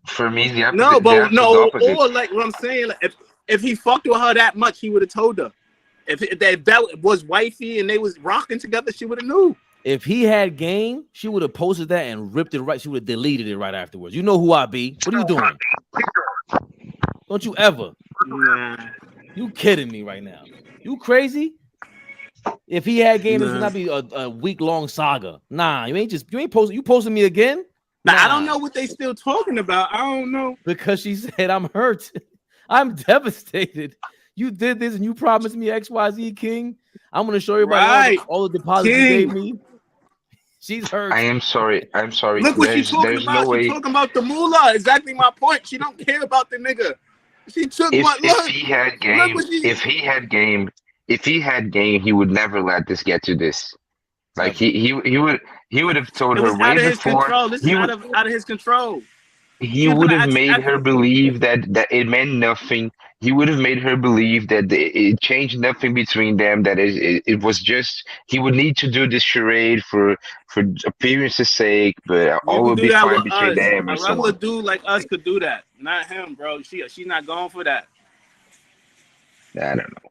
For me, the opposite. No, or like what I'm saying, like, if he fucked with her that much, he would have told her. If that was wifey and they was rocking together, she would have knew. If he had game, she would have posted that and ripped it right. She would have deleted it right afterwards. You know who I be. What are you doing? Don't you ever? Nah. You kidding me right now? You crazy? If he had game, this would not be a week-long saga. Nah, you ain't posting. You posting me again? Nah. I don't know what they still talking about. I don't know. Because she said, I'm hurt. I'm devastated. You did this and you promised me XYZ, King. I'm going to show everybody all the deposits you gave me. She's hurt. I am sorry. Look what she's talking about. No way. She's talking about the moolah. Exactly my point. She don't care about the nigga. She took if he had game, he would never let this get to this. Like he would have told her way before. This is out of his control. He would have made her believe that it meant nothing. He would have made her believe that it changed nothing between them. That it was just he would need to do this charade for appearance's sake, but all would be fine between them. A regular dude like us could do that, not him, bro. She's not going for that. I don't know.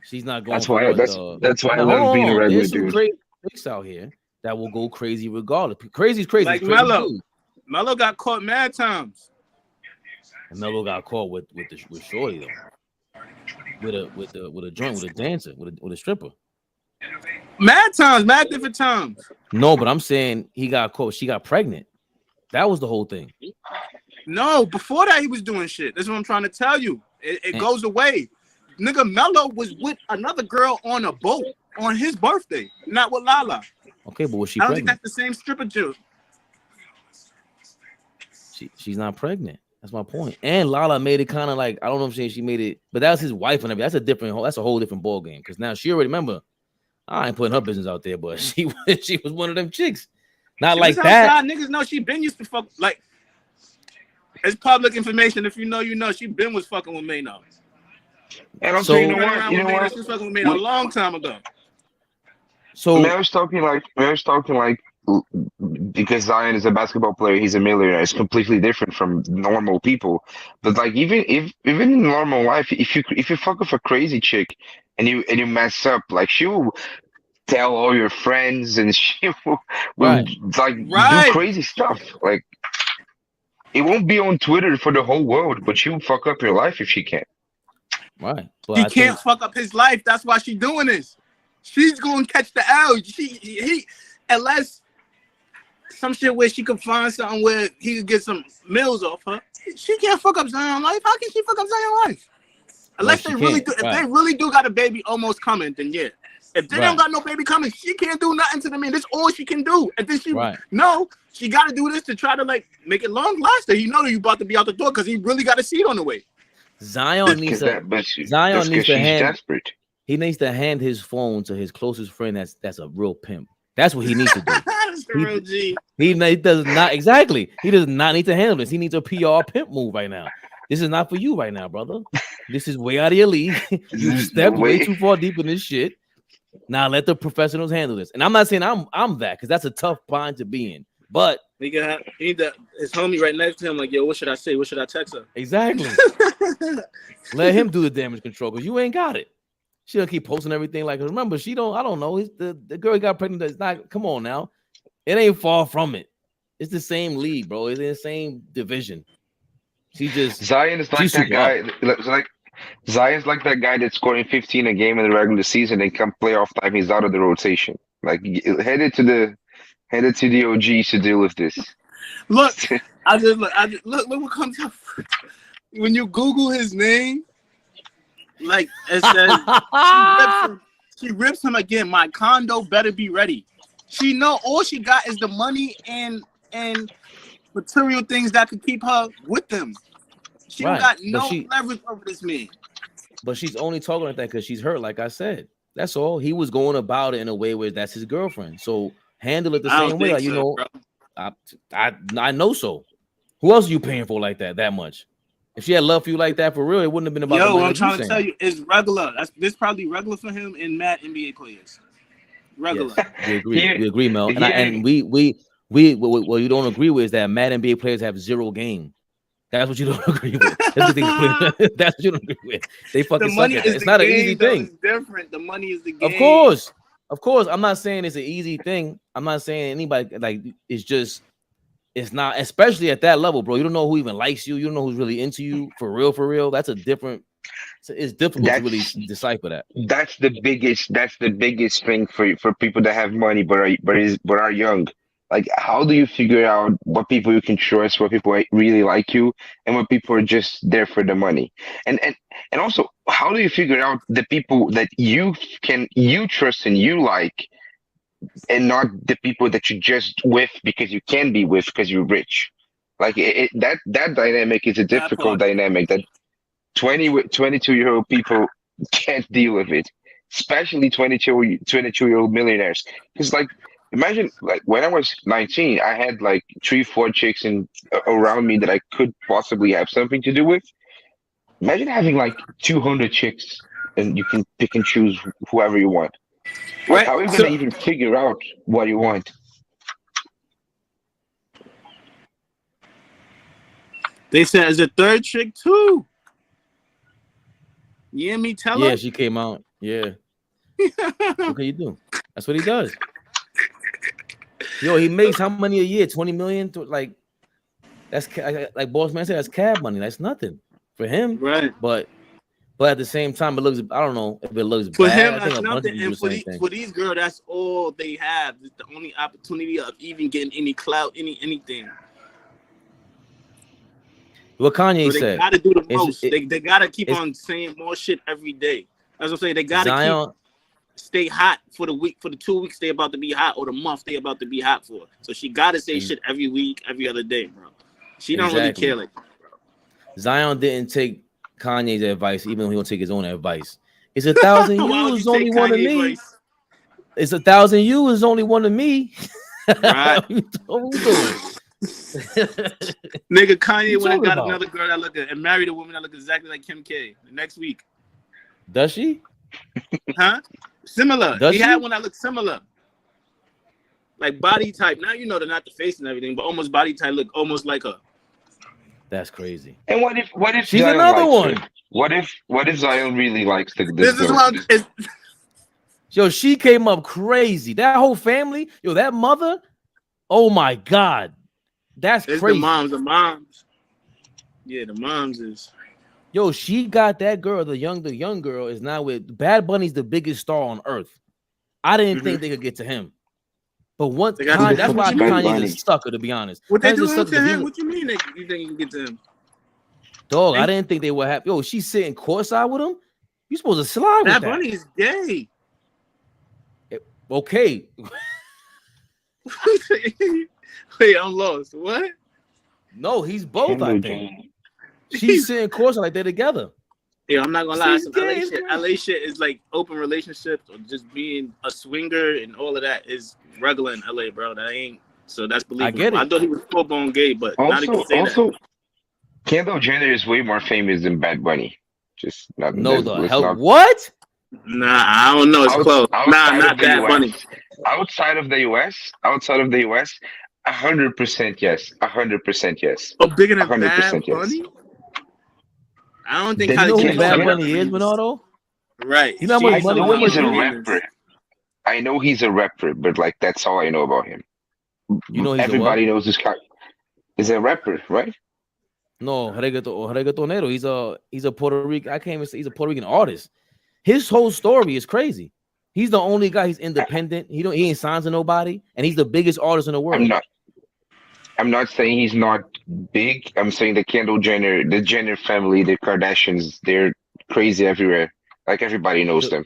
She's not going. That's why I love being a regular dude. There's some crazy chicks out here that will go crazy regardless. Crazy's crazy. Like Melo. Melo got caught mad times. And Melo got caught with Shorty though. With a joint, with a dancer, with a stripper. Mad times, mad different times. No, but I'm saying he got caught. She got pregnant. That was the whole thing. No, before that he was doing shit. That's what I'm trying to tell you. It goes away. Nigga, Melo was with another girl on a boat on his birthday, not with Lala. Okay, but was she? I don't pregnant? think that's the same stripper dude. She's not pregnant. That's my point. And Lala made it kind of like, I don't know if she made it, but that was his wife and everything. That's a whole different ball game. Because now she already remember. I ain't putting her business out there, but she was one of them chicks. Not like that. Niggas know she been used to fuck. Like, it's public information. If you know, you know. She been was fucking with Maynard. And I'm saying, you know what? She was fucking with Maynard a long time ago. So Mary's talking like because Zion is a basketball player, he's a millionaire. It's completely different from normal people. But like even in normal life, if you fuck with a crazy chick and you mess up, like she will tell all your friends and she will do crazy stuff. Like it won't be on Twitter for the whole world, but she'll fuck up your life if she can. Right. Well, she can't fuck up his life. That's why she's doing this. She's gonna catch the L. Unless some shit where she could find something where he could get some mills off her. She can't fuck up Zion's life. How can she fuck up Zion's life? Unless they really do. If they really do got a baby almost coming, then yeah. If they don't got no baby coming, she can't do nothing to them. Man, that's all she can do. And then she she got to do this to try to like make it long lasting. You know that you about to be out the door because he really got a seat on the way. Zion needs to hand. He needs to hand his phone to his closest friend. That's a real pimp. That's what he needs to do. That's the real G. He does not exactly. He does not need to handle this. He needs a PR pimp move right now. This is not for you right now, brother. This is way out of your league. You stepped way too far deep in this shit. Now let the professionals handle this. And I'm not saying I'm that because that's a tough bind to be in. But he got his homie right next to him, like, yo, what should I say? What should I text her? Exactly. Let him do the damage control because you ain't got it. She'll keep posting everything. Like, remember, I don't know. The girl got pregnant. It's not, come on now. It ain't far from it. It's the same league, bro. It's in the same division. Zion is like that guy. Like Zion's like that guy that's scoring 15 a game in the regular season, and come playoff time, he's out of the rotation. Like headed to the OGs to deal with this. Look, look what comes up when you Google his name. Like it says, she rips him again. My condo better be ready. She know all she got is the money and material things that could keep her with them. She don't got no leverage over this man. But she's only talking like that because she's hurt. Like I said, that's all. He was going about it in a way where that's his girlfriend. So handle it the same way. Like, you know, I know so. Who else are you paying for like that much? If she had love for you like that for real, it wouldn't have been about. Yo, I'm trying to tell you, it's regular. This probably regular for him and mad NBA players. Regular. Yes, we agree, Mel. And we what you don't agree with is that mad NBA players have zero game. That's what you don't agree with. That's what you don't agree with. They fucking suck at that. It's not an easy thing. It's different. The money is the game. Of course. I'm not saying it's an easy thing. I'm not saying anybody like it's not, especially at that level, bro. You don't know who even likes you. You don't know who's really into you for real. That's a different. It's difficult to really decipher that. That's the biggest thing for people that have money but are young. Like, how do you figure out what people you can trust, what people really like you, and what people are just there for the money? And also, how do you figure out the people that you trust and you like, and not the people that you just with because you can be with because you're rich? Like that dynamic is a difficult dynamic that 22-year-old people can't deal with it, especially 22-year-old millionaires. Because like, imagine like when I was 19, I had like 3-4 chicks around me that I could possibly have something to do with. Imagine having like 200 chicks and you can pick and choose whoever you want. Like, how are you gonna even figure out what you want? They said it's a third chick too. You hear me tell her? Yeah, she came out. Yeah. What can you do? That's what he does. Yo, he makes how money a year? 20 million? Like, that's like Boss Man said, that's cab money. That's nothing for him. Right. But at the same time, it looks, I don't know if it looks for bad. him, that's nothing. And for these girls, that's all they have. It's the only opportunity of even getting any clout, anything. What Kanye said. They gotta do the most. They gotta keep on saying more shit every day. As I'm saying, they gotta stay hot for the week, for the 2 weeks they about to be hot, or the month they about to be hot for. So she gotta say shit every week, every other day, bro. She don't really care like that, bro. Zion didn't take Kanye's advice, even though he won't take his own advice. It's 1,000 you is only one of me. It's 1,000 you is only one of me. Right. Nigga, Kanye when I got another girl that look and married a woman that look exactly like Kim K the next week. Does she? Huh? Similar. Does he she? had one that looked similar. Like body type. Now you know they're not the face and everything, but almost body type look almost like her. That's crazy. And what if she's Zion another one? Her? What if Zion really likes this is girl? what Yo, she came up crazy. That whole family, yo, that mother. Oh my God. That's it's crazy. The moms. Yeah, the moms is. Yo, she got that girl. The young girl is now with Bad Bunny's the biggest star on earth. I didn't think they could get to him, but once that's why Kanye's a sucker. To be honest, what they doing to him? What you mean you think you can get to him? Dog, I didn't think they would have. Yo, she's sitting courtside with him. You supposed to slide with that. Bad Bunny is gay. Okay. Wait, I'm lost. What? No, he's both. I think she's sitting courtside like they're together. Yeah, I'm not gonna lie. Some LA shit is like open relationships or just being a swinger and all of that is regular in LA, bro. That ain't so that's believable. I get it. I thought he was full blown gay, but now they can say that. Kendall Jenner is way more famous than Bad Bunny. Just not. No, the hell. What? Nah, I don't know. It's close. Nah, not Bad Bunny. Outside of the US, 100% yes. 100% yes. Oh, bigger than Bad Bunny? I don't think. You know who Bad Bunny is, Bernardo? Right. You know how much money he's a rapper. I know he's a rapper, but like that's all I know about him. You know, everybody knows this guy is a rapper, right? No, reggaetonero. He's a Puerto Rican. I can't even say he's a Puerto Rican artist. His whole story is crazy. He's the only guy. He's independent. He ain't signed to nobody, and he's the biggest artist in the world. I'm not saying he's not big. I'm saying the Kendall Jenner, the Jenner family, the Kardashians, they're crazy everywhere. Like everybody knows them.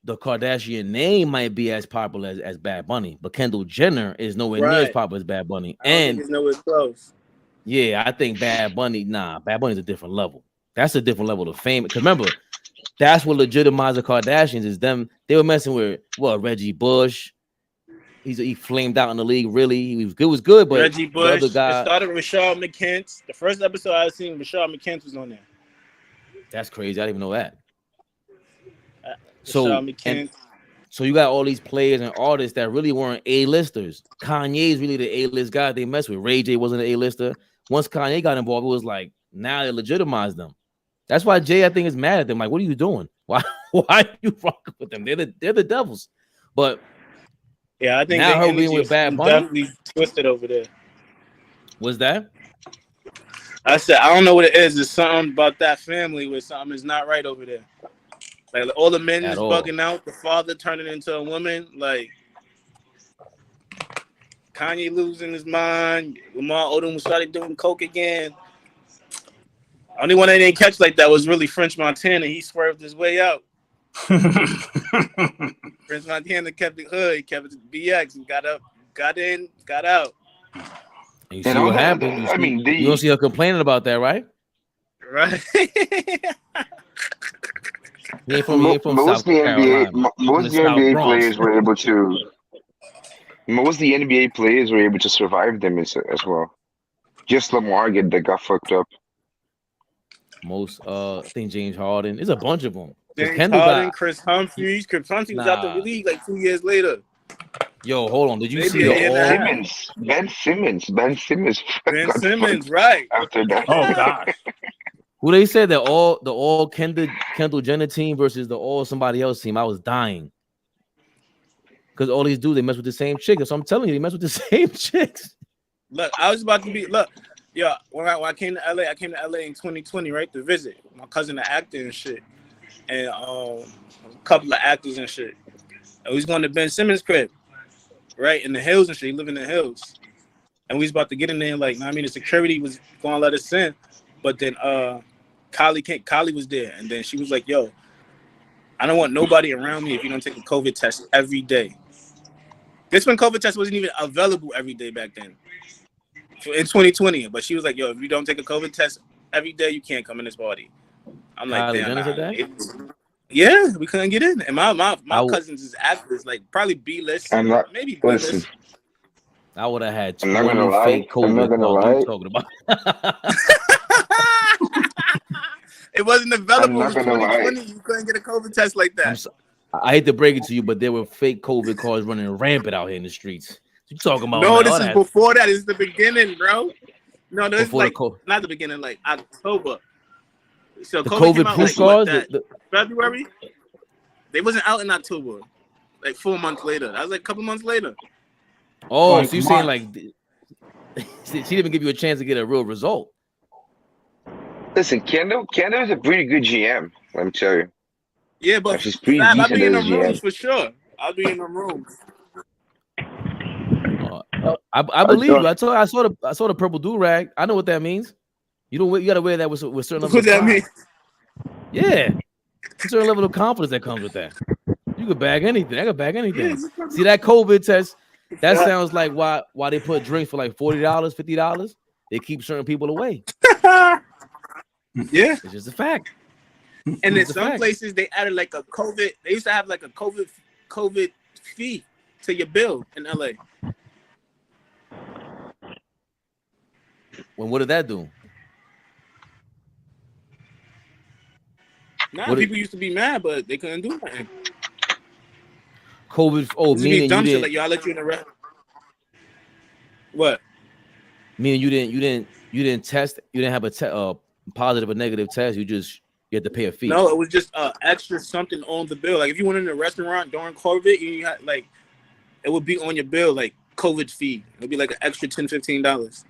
The Kardashian name might be as popular as Bad Bunny, but Kendall Jenner is nowhere near as popular as Bad Bunny. And it's nowhere close. Yeah, I think Bad Bunny's a different level. That's a different level of fame. Because remember, that's what legitimized the Kardashians is them. They were messing with Reggie Bush. He flamed out in the league. Really, he was good. But Reggie Bush. The other guy, it started with Rashad McKent. The first episode I seen, Rashad McKent was on there. That's crazy. I didn't even know that. So you got all these players and artists that really weren't A-listers. Kanye's really the A-list guy they messed with. Ray J wasn't an A-lister. Once Kanye got involved, it was like now they legitimized them. That's why Jay, I think, is mad at them. Like, what are you doing? Why are you rocking with them? They're the devils. But yeah, I think now her being with Bad Bunny definitely twisted over there. Was that? I said I don't know what it is. There's something about that family where something is not right over there. Like all the men is bugging out. The father turning into a woman. Like Kanye losing his mind. Lamar Odom started doing coke again. Only one I didn't catch like that was really French Montana. He swerved his way out. French Montana kept it hood. He kept it BX. He got up, got in, got out. And you see what happened. You don't see her complaining about that, right? Right. Most of the NBA players were able to. Most of the NBA players were able to survive them as well. Just Lamar got fucked up. I think James Harden. There's a bunch of them. James Harden, Chris Humphries. Chris Humphries was out the league like 2 years later. Yo, hold on. Did you see the Ben Simmons? Ben Simmons, right? After that. Oh gosh. Who they said that all Kendall Jenner team versus the all somebody else team? I was dying because all these dudes they mess with the same chicks. So I'm telling you, they mess with the same chicks. Look, I was about to be yeah. When I came to LA, I came to LA in 2020, right, to visit my cousin, the actor and shit, and a couple of actors and shit. And we was going to Ben Simmons' crib, right, in the hills and shit. He live in the hills, and we was about to get in there. Like, I mean, the security was going to let us in, but then Kylie was there, and then she was like, "Yo, I don't want nobody around me if you don't take a COVID test every day." This when COVID test wasn't even available every day back then, in 2020. But she was like, "Yo, if you don't take a COVID test every day, you can't come in this party." I'm like, "Damn." Yeah, we couldn't get in, and my cousins is actors, like probably B-list, maybe B-list. I would have had 20 fake COVID. I'm not gonna lie. Talking about. It wasn't available in 2020. You couldn't get a COVID test like that. I hate to break it to you, but there were fake COVID cars running rampant out here in the streets. You talking about? No, this is before that. This is the beginning, bro. No, this is like not the beginning, like October. So the COVID proof cars, February. They wasn't out in October. Like 4 months later. That was like a couple months later. Oh, so you're saying like she didn't even give you a chance to get a real result? Listen, Kendall is a pretty good GM. Let me tell you. Yeah, but she's pretty I'll be in the GM. rooms for sure. I'll be in the rooms. I believe you. I saw the purple do rag. I know what that means. You gotta wear that with certain level. What that mean? Yeah, a certain level of confidence that comes with that. You could bag anything. I could bag anything. See that COVID test? That sounds like why they put drinks for like $40, $50. They keep certain people away. Yeah, it's just a fact. And in some places they added like a COVID. They used to have like a COVID fee to your bill in LA. Well, what did that do? People used to be mad, but they couldn't do anything. COVID. Oh, meaning dumb you shit, like y'all let you in the rest. What? Meaning you didn't test. You didn't have a positive or negative test. You had to pay a fee. No, it was just extra something on the bill. Like if you went in a restaurant during COVID, you had like it would be on your bill like COVID fee. It'd be like an extra $10-15.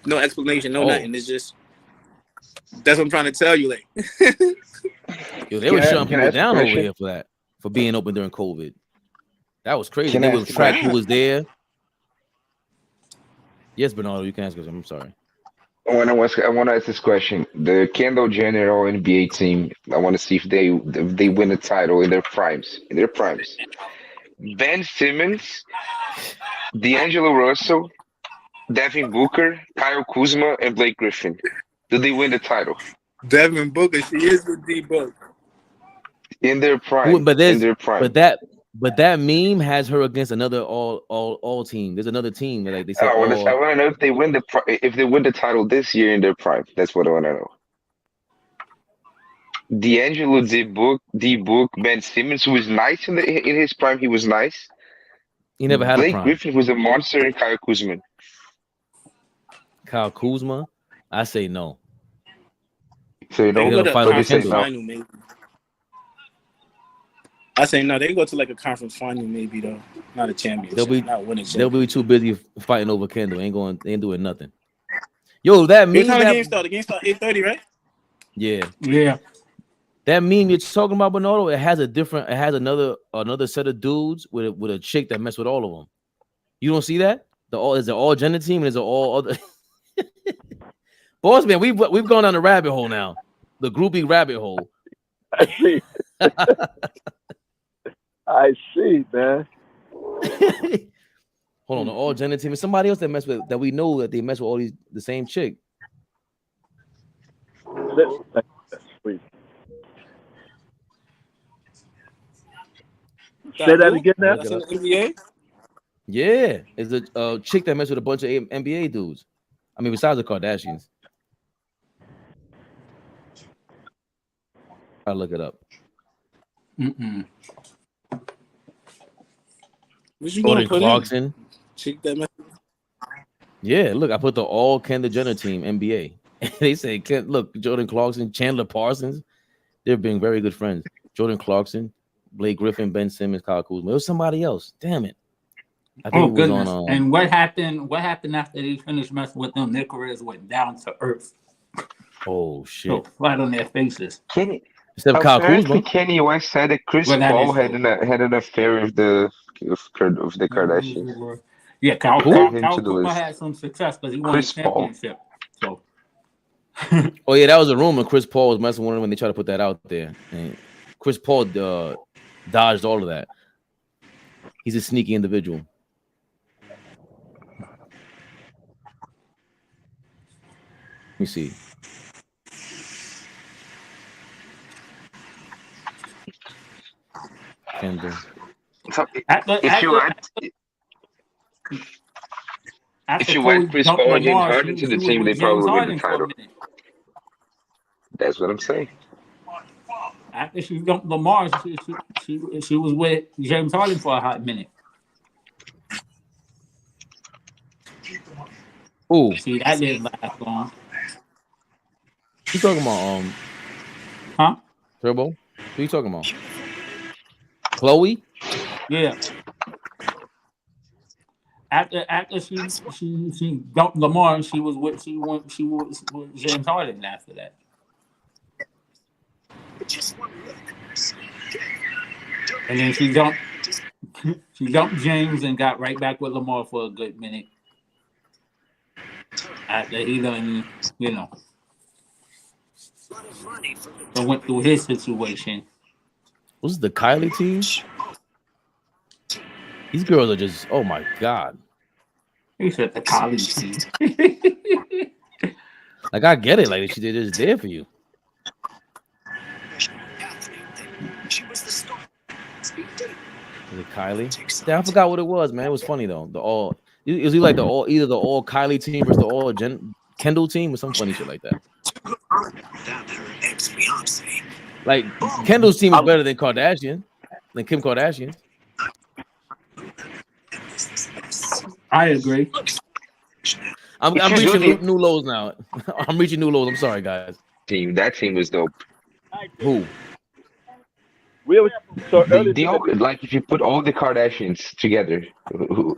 No explanation, no nothing. It's just that's what I'm trying to tell you. Like, yo, they were shutting people down over here for that, for being open during COVID. That was crazy. They would track who was there. Yes, Bernardo, you can ask us. I'm sorry. I want to ask this question. The Kendall Jenner All NBA team. I want to see if they win a title in their primes. Ben Simmons, D'Angelo Russell, Devin Booker, Kyle Kuzma, and Blake Griffin. Do they win the title? Devin Booker, she is with D Book. In their prime. But that meme has her against another all team. There's another team that, like, they say. I want to know if they win the title this year in their prime. That's what I want to know. D'Angelo, D Book, Ben Simmons, who was nice in his prime. He was nice. He never had Blake a prime. Griffin was a monster, and Kyle Kuzma. Kyle Kuzma, I say no. So you don't go to a conference say no. final, maybe. I say no. They can go to like a conference final, maybe though. Not a championship. Not winning. They'll be too busy fighting over Kendall. Ain't doing nothing. Yo, that meme. The game start 8:30, right? Yeah. Yeah. That meme you're talking about, Bernardo, it has another set of dudes with a chick that mess with all of them. You don't see that? Is it all gender team and is it all other? Boss man, we've gone down the rabbit hole now. The groupie rabbit hole. I see. I see, man. Hold on, the all gender team is somebody else that we know that they mess with all the same chick. That's sweet. Say that again now. That's in the NBA? Yeah, it's a chick that messed with a bunch of NBA dudes. I mean, besides the Kardashians. I'll look it up. What you Jordan gonna put Clarkson. in? Chick that messed. Yeah, look, I put the all Kendall Jenner team NBA. They say, look, Jordan Clarkson, Chandler Parsons, they're being very good friends. Jordan Clarkson, Blake Griffin, Ben Simmons, Kyle Kuzma. It was somebody else. Damn it. I think it was goodness. on. And what happened? What happened after they finished messing with them? Their careers went down to earth. Oh shit! So flat on their faces. Except Kyle Kuzma. Kanye West said that Chris Paul had an affair with the Kardashians. Yeah, Kyle Kuzma had some success because he won a championship. So. Oh yeah, that was a rumor. Chris Paul was messing with him when they tried to put that out there, and Chris Paul dodged all of that. He's a sneaky individual. Let me see. Kendall. If you add Chris Paul and James Harden to the team, they probably win the title. That's what I'm saying. After she dumped Lamar, she was with James Harden for a hot minute. Ooh. See, that didn't last long. You talking about Huh? Turbo? Who you talking about? Chloe? Yeah. After she dumped Lamar, she was with James Harden after that. And then she dumped James and got right back with Lamar for a good minute. After he done, went through his situation. Was it the Kylie team? These girls are just, oh my God. He said the Kylie team. Like, I get it. Like, they're just there for you. Was it Kylie? Yeah, I forgot what it was, man. It was funny though. Is he like either the all Kylie team versus the all Kendall team or some funny shit like that? Like Kendall's team is better than Kim Kardashian. I agree. I'm reaching new lows now. I'm reaching new lows. I'm sorry, guys. That team was dope. Who? Like if you put all the Kardashians together,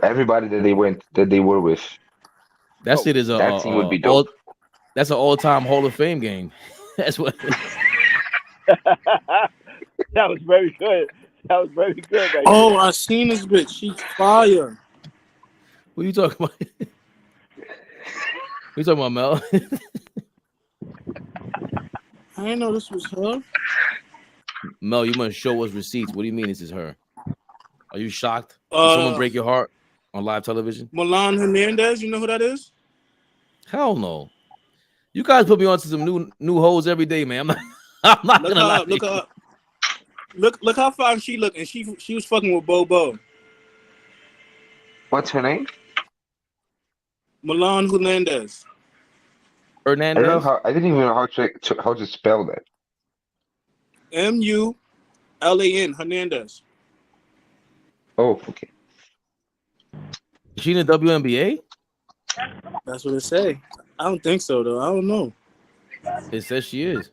everybody that they were with, That shit is that team would be dope. That's an all-time Hall of Fame game. That's what. That was very good. That was very good. Right Oh, there. I seen this bitch. She's fire. What are you talking about? What you talking about, Mel? I didn't know this was her. Mel, you must show us receipts. What do you mean this is her? Are you shocked? Did someone break your heart on live television? Milan Hernandez, you know who that is? Hell no. You guys put me on to some new hoes every day, man. I'm not Look gonna lie. look her up. Look how fine she look, and she was fucking with Bobo. What's her name? Milan Hernandez. Hernandez. I didn't even know how to spell that. Mulan Hernandez. Oh, okay. Is she in the WNBA? That's what it say. I don't think so though. I don't know. It says she is.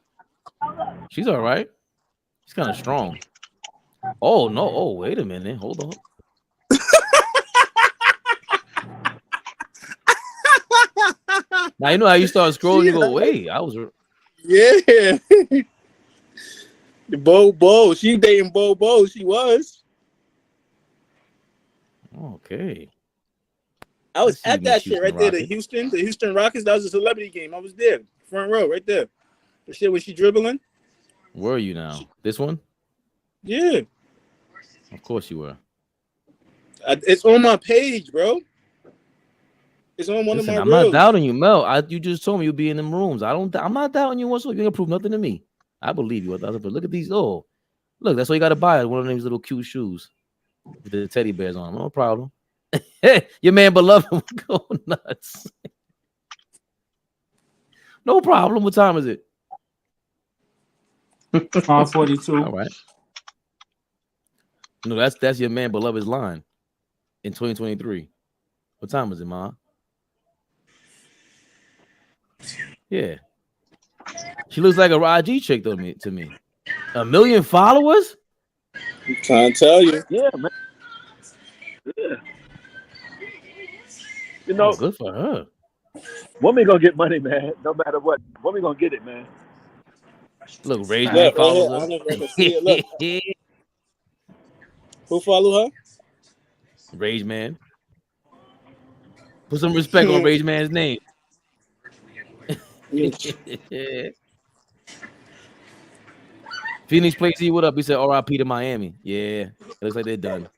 She's all right. She's kind of strong. Oh no! Oh, wait a minute. Hold on. Now you know how you start scrolling. You go, wait. I was. Yeah. Bobo. She dating Bobo. She was. Okay. I was at that shit right there. The Houston Rockets. That was a celebrity game. I was there, front row, right there. The shit was she dribbling. Where are you now? This one? Yeah. Of course you were. It's on my page, bro. It's on one of my I'm reels. not doubting you, Mel. You just told me you'll be in them rooms. I'm not doubting you whatsoever. You ain't gonna prove nothing to me. I believe you. But look at these. Oh, look, that's what you gotta buy. One of these little cute shoes with the teddy bears on them. No problem. Hey, your man beloved will go nuts. No problem. What time is it? 42. All right. No, that's your man beloved's line in 2023. What time is it, Ma? Yeah. She looks like a IG chick to me. 1 million followers? I'm trying to tell you. Yeah, man. Yeah. You know, good for her. Women gonna get money, man. No matter what, women gonna get it, man. Look, Rage Man follows her. I never can see it. Look. Who follow her? Rage Man. Put some respect on Rage Man's name. Phoenix plays you. What up? He said RIP to Miami. Yeah, it looks like they're done.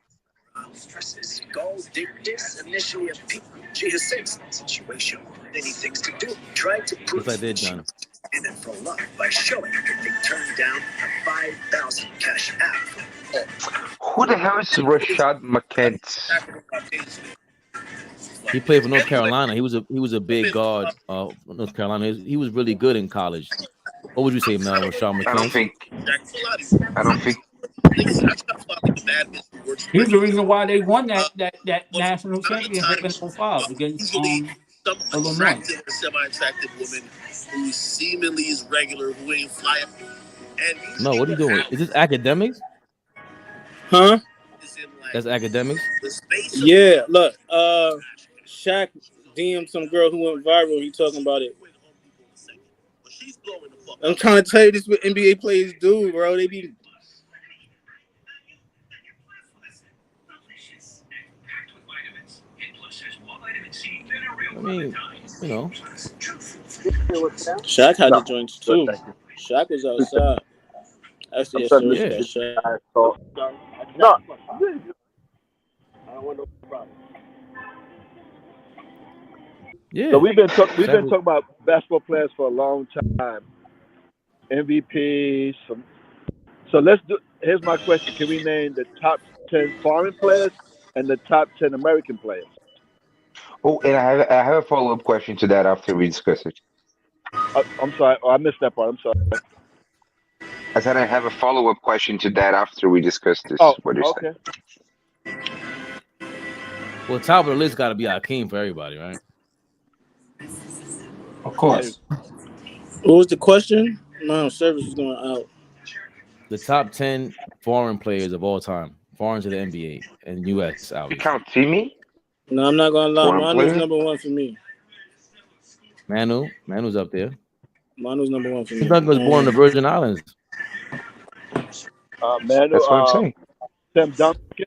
Looks like they're done. And then for love by showing that they turned down a 5,000 cash app. Who the hell is Rashad McKent? He played for North Carolina. He was a big guard. North Carolina. He was really good in college. What would you say, Mel? Rashad McKent? I don't think. He's the reason why they won that national championship in 05 against Illinois. Semi-attractive woman who seemingly is regular, who ain't fly. No, what are you doing? Is this academics? Huh? That's academics? Yeah, look, Shaq DM'd some girl who went viral. He talking about it. I'm trying to tell you this what NBA players do, bro. They be I mean, you know. Shaq had the joints too. Shaq was outside. Actually, Shaq. No. I don't want no problem. Yeah. So we've been talking about basketball players for a long time. MVP. So let's do. Here's my question: can we name the top 10 foreign players and the top 10 American players? Oh, and I have a follow-up question to that after we discuss it. I'm sorry. Oh, I missed that part. I'm sorry. I said I have a follow-up question to that after we discuss this. Oh, what you're saying. Well, top of the list got to be Hakeem for everybody, right? Of course. What was the question? No, service is going out. The top 10 foreign players of all time, foreign to the NBA and U.S. out. You count Timmy? No, I'm not gonna lie. Foreign Mine player? is number one for me. Manu's up there. Manu's number one for me. Tim Duncan was born in the Virgin Islands. Manu, That's what I'm saying. Tim Duncan.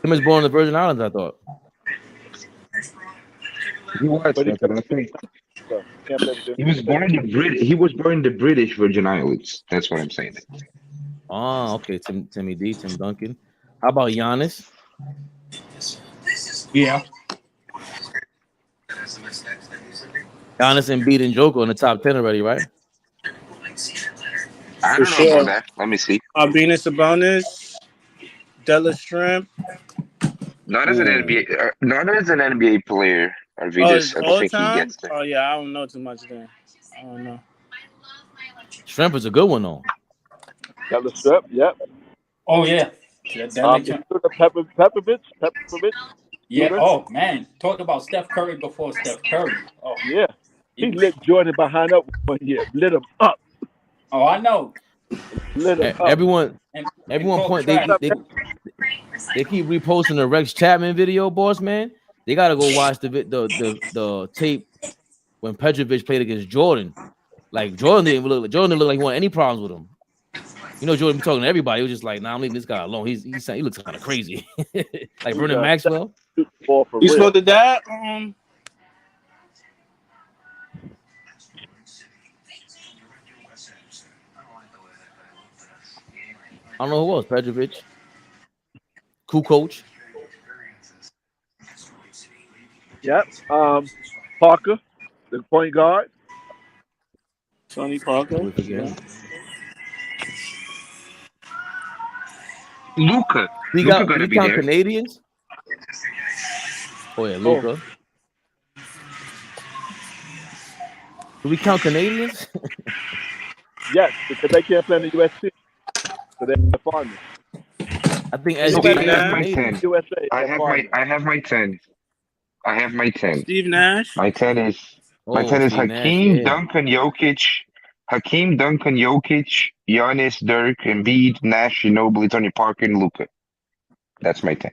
Tim was born in the Virgin Islands, I thought. He was. That's what I'm saying. He was born in the British Virgin Islands. That's what I'm saying. Oh, okay. Timmy D, Tim Duncan. How about Giannis? Yeah. Giannis and Embiid and Joker in the top 10 already, right? I don't know about that. Let me see. Venus Sabonis, Della Shrimp. Not as an NBA player. Arvidas, I don't think he gets there. Oh yeah, I don't know too much then. I don't know. Shrimp is a good one though. Della Shrimp, yep. Oh yeah. Pepperovich. Yeah. Oh man, talk about Steph Curry before Steph Curry. Oh yeah. He lit Jordan behind up 1 year. Lit him up. Oh, I know. Lit him up. Everyone point they keep reposting the Rex Chapman video, boss man. They gotta go watch the tape when Petrovic played against Jordan. Like Jordan didn't look like he wanted any problems with him. You know, Jordan be talking to everybody. He was just like, "Nah, I'm leaving this guy alone. He looks kind of crazy." Like Vernon Maxwell. You spoke to that? I don't know who else. Petrovic. Cool coach. Yep. Parker, the point guard. Tony Parker. Luka. We Luka count there. Canadians. Oh yeah, Luka. Do we count Canadians? Yes, because they can't play in the USC. So they're foreigners. I think I have my 10. I have my 10. I have my 10. Steve Nash. My 10 is Hakeem, Duncan, Jokic, Giannis, Dirk, Embiid, Nash, Ginobili, Tony Parker, and Luka. That's my 10.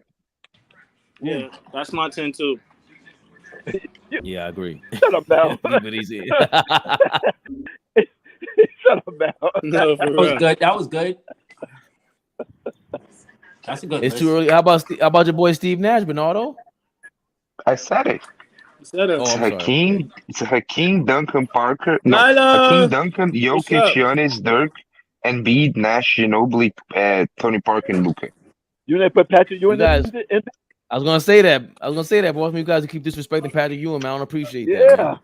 Yeah, that's my 10 too. Yeah, I agree. Shut up now. Shut up now. No, that was good. That was good. That's a good. It's too early. How about your boy Steve Nash, Bernardo? I said it. You said it. It's Hakeem. It's Hakeem, Duncan, Parker. No, Nyla! Hakeem, Duncan, Jokic, Giannis, Dirk, Embiid, Nash, Ginobili, Tony Parker, and Luka. You didn't put Patrick Ewing in? I was gonna say that, boss. You guys keep disrespecting Patrick Ewing, man. I don't appreciate that. Yeah. Man.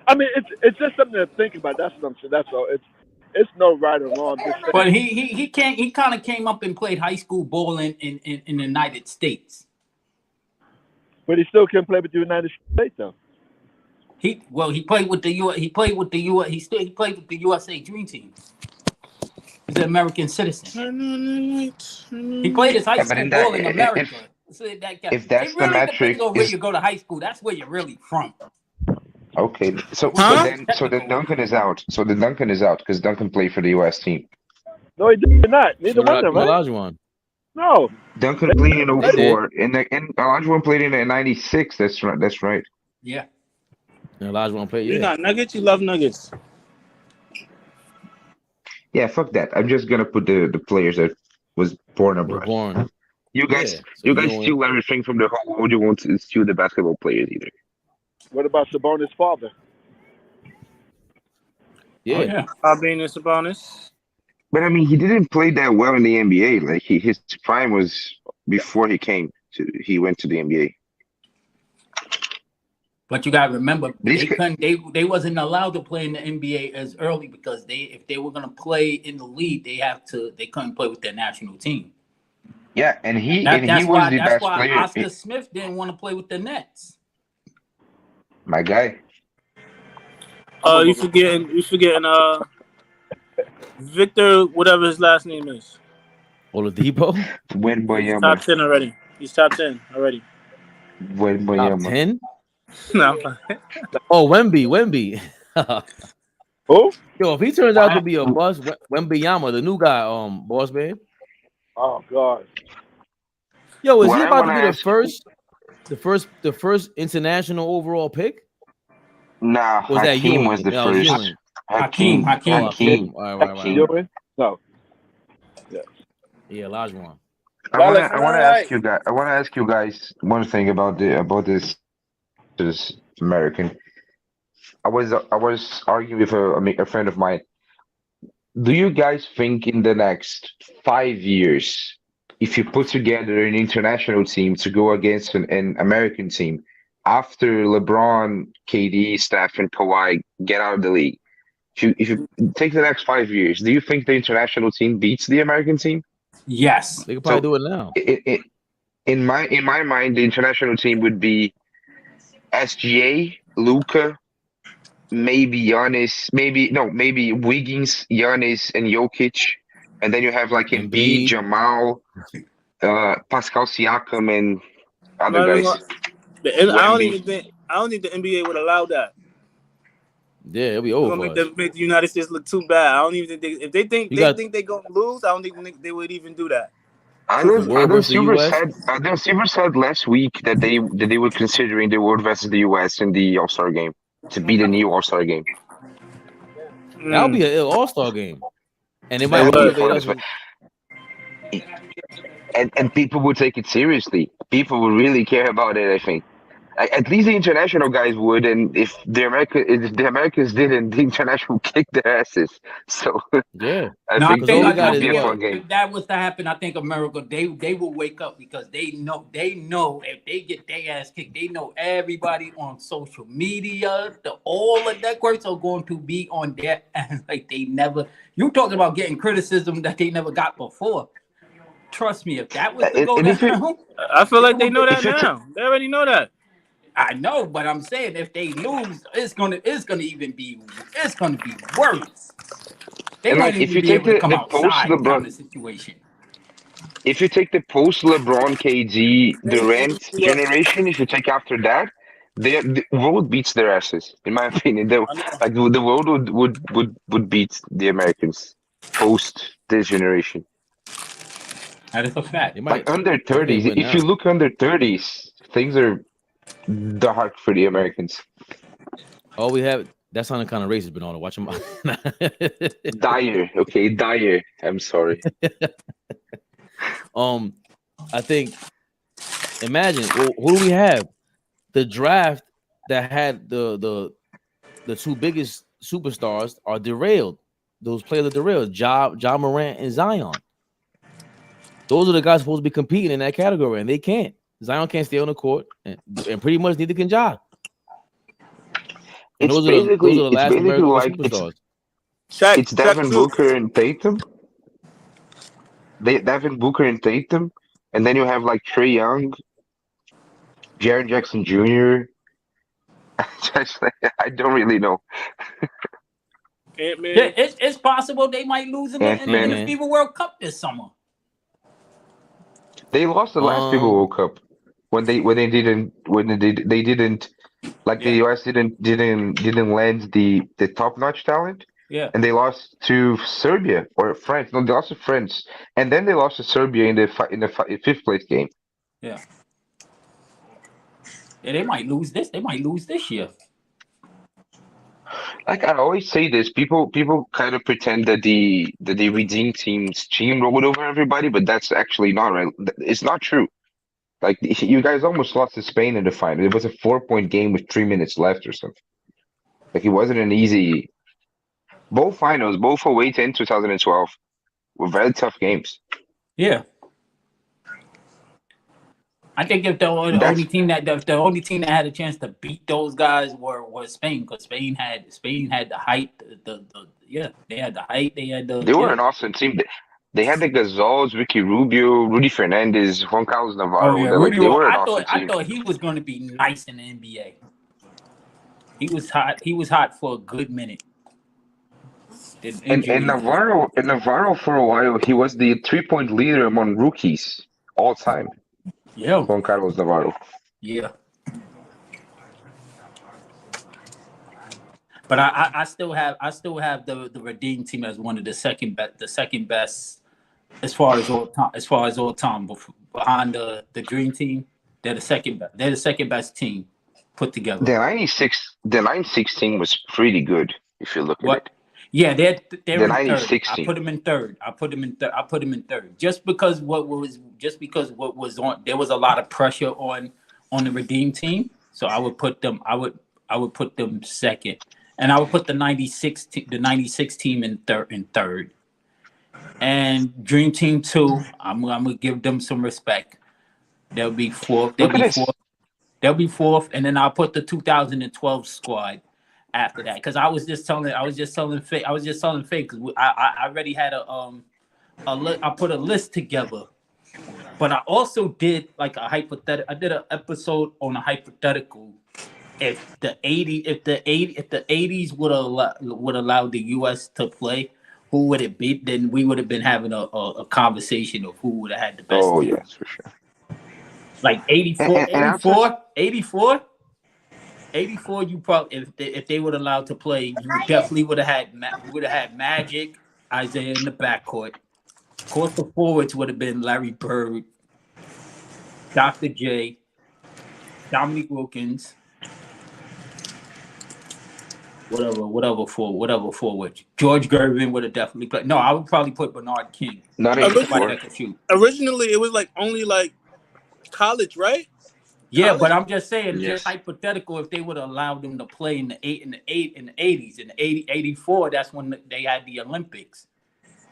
I mean, it's just something to think about. That's what I'm saying. That's all. It's no right or wrong. But he can't. He kind of came up and played high school ball in the United States. But he still can play with the United States, though. He played with the He played with the USA Dream Team. He's an American citizen. He played his high school ball in America. If that's the metric, where you go to high school, that's where you're really from. Okay, so then Duncan is out. So then Duncan is out because Duncan played for the U.S. team. No, he did not. Neither one of them, right? Olajuwon. No. Duncan played in 04, and Olajuwon played in 96. That's right. That's right. Yeah. Olajuwon played. You got Nuggets. You love Nuggets. Yeah, fuck that. I'm just gonna put the players that was born abroad. You guys steal everything from the whole world. You won't steal the basketball players either. What about Sabonis' father? Yeah. Venus Sabonis. But I mean, he didn't play that well in the NBA. Like his prime was before he went to the NBA. But you gotta remember, they wasn't allowed to play in the NBA as early because if they were gonna play in the league, they couldn't play with their national team. Yeah, and he was the best player. That's why Oscar Smith didn't want to play with the Nets. My guy. You forgetting Victor, whatever his last name is. Oladipo? Wembanyama. Top 10 already. He's top 10 already. Wembanyama. Top 10? No. Oh, Wemby. Who? Yo, if he turns out to be a bust, Wembanyama, the new guy, boss man. Oh God. Yo, is he about to be the first? The first international overall pick? Nah, Was that Hakeem Ewing? was the No, it was first. Ewing. Hakeem. Hakeem. All right. Ewing? No. Yeah. Yeah, Olajuwon. I wanna ask you guys. I wanna ask you guys one thing about this American. I was arguing with a friend of mine. Do you guys think in the next 5 years, if you put together an international team to go against an American team, after LeBron, KD, Steph, and Kawhi get out of the league, if you take the next 5 years, do you think the international team beats the American team? Yes. They could probably do it now. In my mind, the international team would be SGA, Luka, maybe Giannis, maybe Wiggins, Giannis, and Jokic, and then you have like Embiid, Jamal, Pascal Siakam, and other guys. I don't think the NBA would allow that. Yeah, it'll be over. Make the United States look too bad. I don't even think if they think they're gonna lose, I don't think they would even do that. Silver said last week that they were considering the World versus the US in the All-Star game to be the new All-Star game. That'll be an All-Star game, and it might motivate us. And people would take it seriously. People would really care about it. I think. At least the international guys would, and if the Americans didn't, the international kicked their asses. So yeah, I think it would be a fun game. If that was to happen, I think America they will wake up because they know if they get their ass kicked, they know everybody on social media, all of that quirks are going to be on their ass like they never. You talking about getting criticism that they never got before. Trust me, if that was to go down, I feel like they know that now. They already know that. I know, but I'm saying if they lose, it's gonna even be worse. They And might like, if even you be take able to come the outside post kind of situation. if you take the post LeBron, KD, Durant generation, if you take after that, the world beats their asses. In my opinion, the world would beat the Americans post this generation. That is a fact. Like under 30s, if you look under 30s, things are dark for the Americans. All we have, that sounded kind of racist, but no, watch them. Dyer, okay, Dyer. I'm sorry. I think, imagine, who do we have? The draft that had the two biggest superstars are derailed. Those players are derailed. Ja Morant and Zion. Those are the guys supposed to be competing in that category, and they can't. Zion can't stay on the court, and pretty much neither can Ja. It's basically like superstars. It's Devin Booker and Tatum. Devin Booker and Tatum, and then you have like Trae Young, Jaren Jackson Jr. I don't really know. It's possible they might lose in the FIBA World Cup this summer. They lost the last FIBA World Cup when they didn't like the US didn't land the top notch talent. Yeah. And they lost to Serbia or France. No, they lost to France, and then they lost to Serbia in the fifth place game. Yeah. Yeah, they might lose this. They might lose this year. Like I always say this, people kind of pretend that the Redeem team's team rolled over everybody, but that's actually not right. It's not true. Like you guys almost lost to Spain in the final. It was a 4-point game with 3 minutes left or something. Like it wasn't an easy. Both finals, both 08 and 2012, were very tough games. Yeah. I think if the only team that had a chance to beat those guys was Spain, because Spain had the height, they had the height, they were an awesome team. They had the Gazols, Ricky Rubio, Rudy Fernandez, Juan Carlos Navarro. Oh, yeah. They were an awesome team. I thought he was going to be nice in the NBA. He was hot. He was hot for a good minute. And Navarro for a while, he was the 3-point leader among rookies all time. Yeah, Juan Carlos Navarro. Yeah, but I still have the Redeem team as one of the second best as far as all time behind the Dream Team. They're the second best. They're the second best team put together. The 96 team was pretty good if you look at it. Yeah, they're The in third. 96 I team. put them in third. I put them in third. Just because what was on, there was a lot of pressure on the Redeem team. So I would put them. I would put them second, and I would put the 96 team in third. And Dream Team 2, I'm gonna give them some respect. They'll be fourth. They'll be fourth, and then I'll put the 2012 squad after that. Because I was just telling Faye because I already had I put a list together. But I also did like a hypothetical. I did an episode on a hypothetical. If the 80s would allow the US to play, who would it be? Then we would have been having a conversation of who would have had the best. Oh team. yes, for sure. Like 84, you probably if they would allow to play, you definitely would have had Magic, Isaiah in the backcourt. Of course, the forwards would have been Larry Bird, Dr. J, Dominique Wilkins, whatever forward. George Gervin would have definitely played. No, I would probably put Bernard King. Not Originally, that could shoot. Originally, it was like only like college, right? Yeah, College? but I'm just saying, Yes. just hypothetical, if they would allow them to play in the 80s, in 84, that's when they had the Olympics.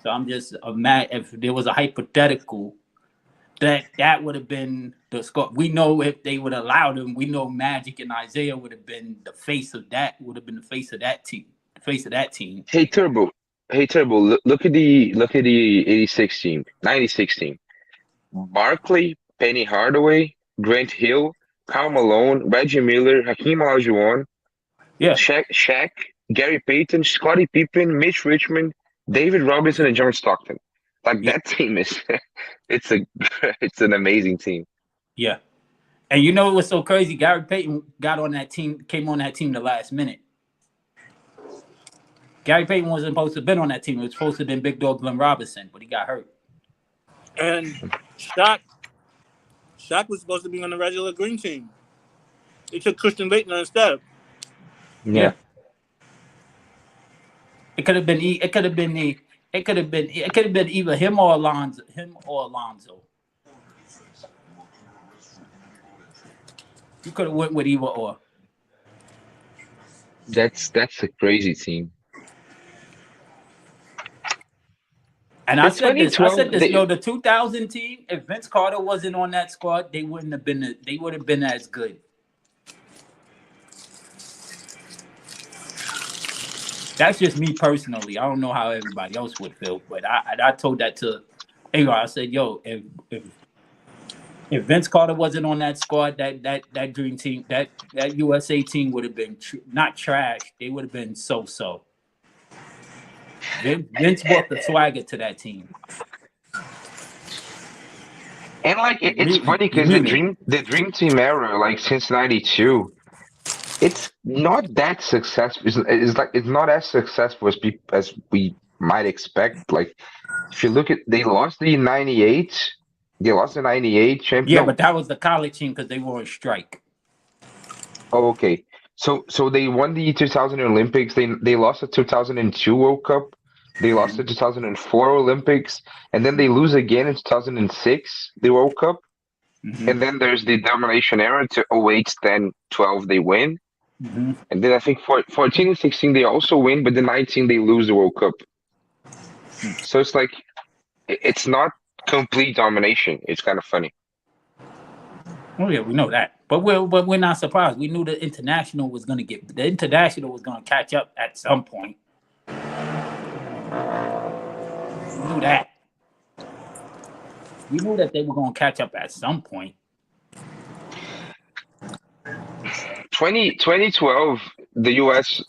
So I'm just mad if there was a hypothetical that would have been the score. We know if they would allow them, we know Magic and Isaiah would have been the face of that. Would have been the face of that team. The face of that team. Hey Turbo. Look at the 86 team, 96 team. Barkley, Penny Hardaway, Grant Hill, Karl Malone, Reggie Miller, Hakeem Olajuwon, Yeah, Shaq, Gary Payton, Scottie Pippen, Mitch Richmond, David Robinson, and John Stockton. Like that team is, it's an amazing team. yeah. And you know what's so crazy? Gary Payton came on that team the last minute. Gary Payton wasn't supposed to have been on that team. It was supposed to have been Big Dog Glenn Robinson, but he got hurt. And Shaq was supposed to be on the regular green team. They took Christian Laettner instead. Yeah. It could have been either him or Alonzo. You could have went with either or. That's a crazy team. And The I said this, 2012 the 2000 team, if Vince Carter wasn't on that squad, they would have been as good. That's just me personally. I don't know how everybody else would feel, but I told that to Aaron. I said, yo, if Vince Carter wasn't on that squad, that dream team, that USA team would have been not trash. They would have been so. Vince brought the swagger to that team. And like it's funny because the dream team era, like since '92, it's not that successful. It's not as successful as we might expect. Like if you look at, they lost the '98. They lost the '98 champion. Yeah, but that was the college team because they were on strike. Oh, okay. So they won the 2000 Olympics. They lost the 2002 World Cup. They lost the 2004 Olympics, and then they lose again in 2006 the World Cup. Mm-hmm. And then there's the domination era to 08, 10, 12 they win. Mm-hmm. And then I think 14 and 16 they also win, but the 19 they lose the World Cup. So it's like it's not complete domination. It's kind of funny. Oh yeah, we know that, but we're not surprised. We knew the international was going to catch up at some point. We knew that. We knew that they were going to catch up at some point. 2012, the US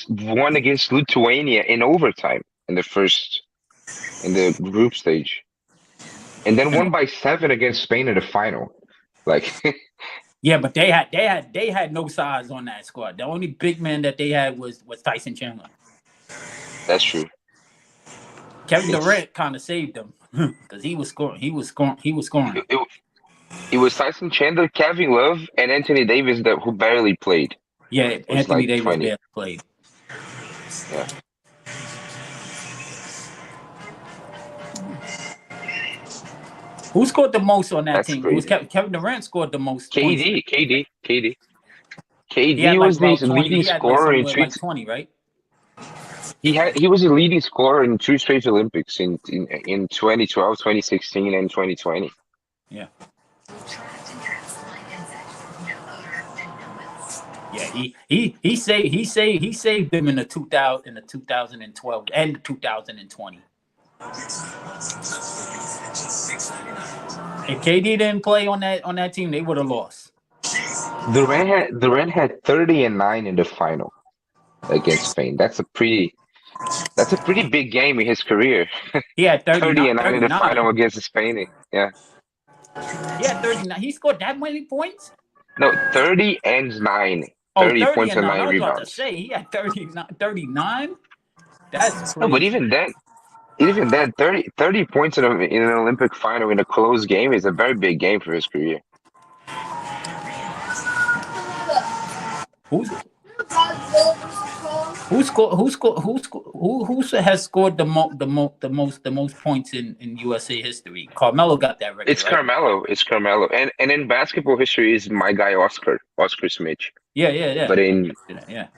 won against Lithuania in overtime in the group stage, and then won by 7 against Spain in the final. Like, yeah, but they had no size on that squad. The only big man that they had was Tyson Chandler. That's true. Kevin Durant kind of saved them because he was scoring. It was Tyson Chandler, Kevin Love, and Anthony Davis who barely played. Yeah, Anthony Davis 20. barely played. Yeah. Who scored the most on that That's team? It was crazy. Kevin Durant scored the most points. KD. He had KD like was the about 20. leading He had like scorer in somewhere three. like 20, right? He was the leading scorer in 2 straight Olympics in 2012, 2016, and 2020. Yeah. Yeah, he saved them in the 2012 and the 2020. If KD didn't play on that team, they would have lost. Durant had 30 and 9 in the final against Spain. That's a pretty big game in his career. He had 30 and 9 in the 39. final against Spain. Yeah. He had 39. He scored that many points? No, 30 and 9. Oh, 30 30 points and and 9. 9 I was about to rebounds. say he had 39. That's No, but crazy. even then, 30 points in an Olympic final in a close game is a very big game for his career. Who has scored the most points in USA history? Carmelo got that record, It's right? Carmelo. It's Carmelo. And in basketball history is my guy Oscar Smith. Yeah. But in Yeah.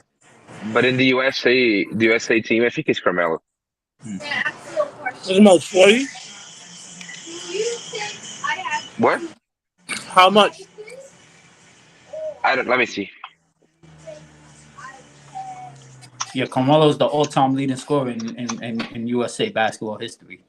the USA team, I think it's Carmelo. It's most 40. What? How much? Let me see. Yeah, Carmelo's the all-time leading scorer in USA basketball history.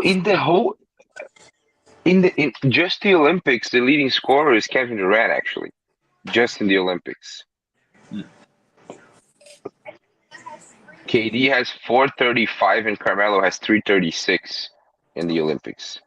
In just the Olympics, the leading scorer is Kevin Durant, actually. Just in the Olympics. KD has 435 and Carmelo has 336 in the Olympics.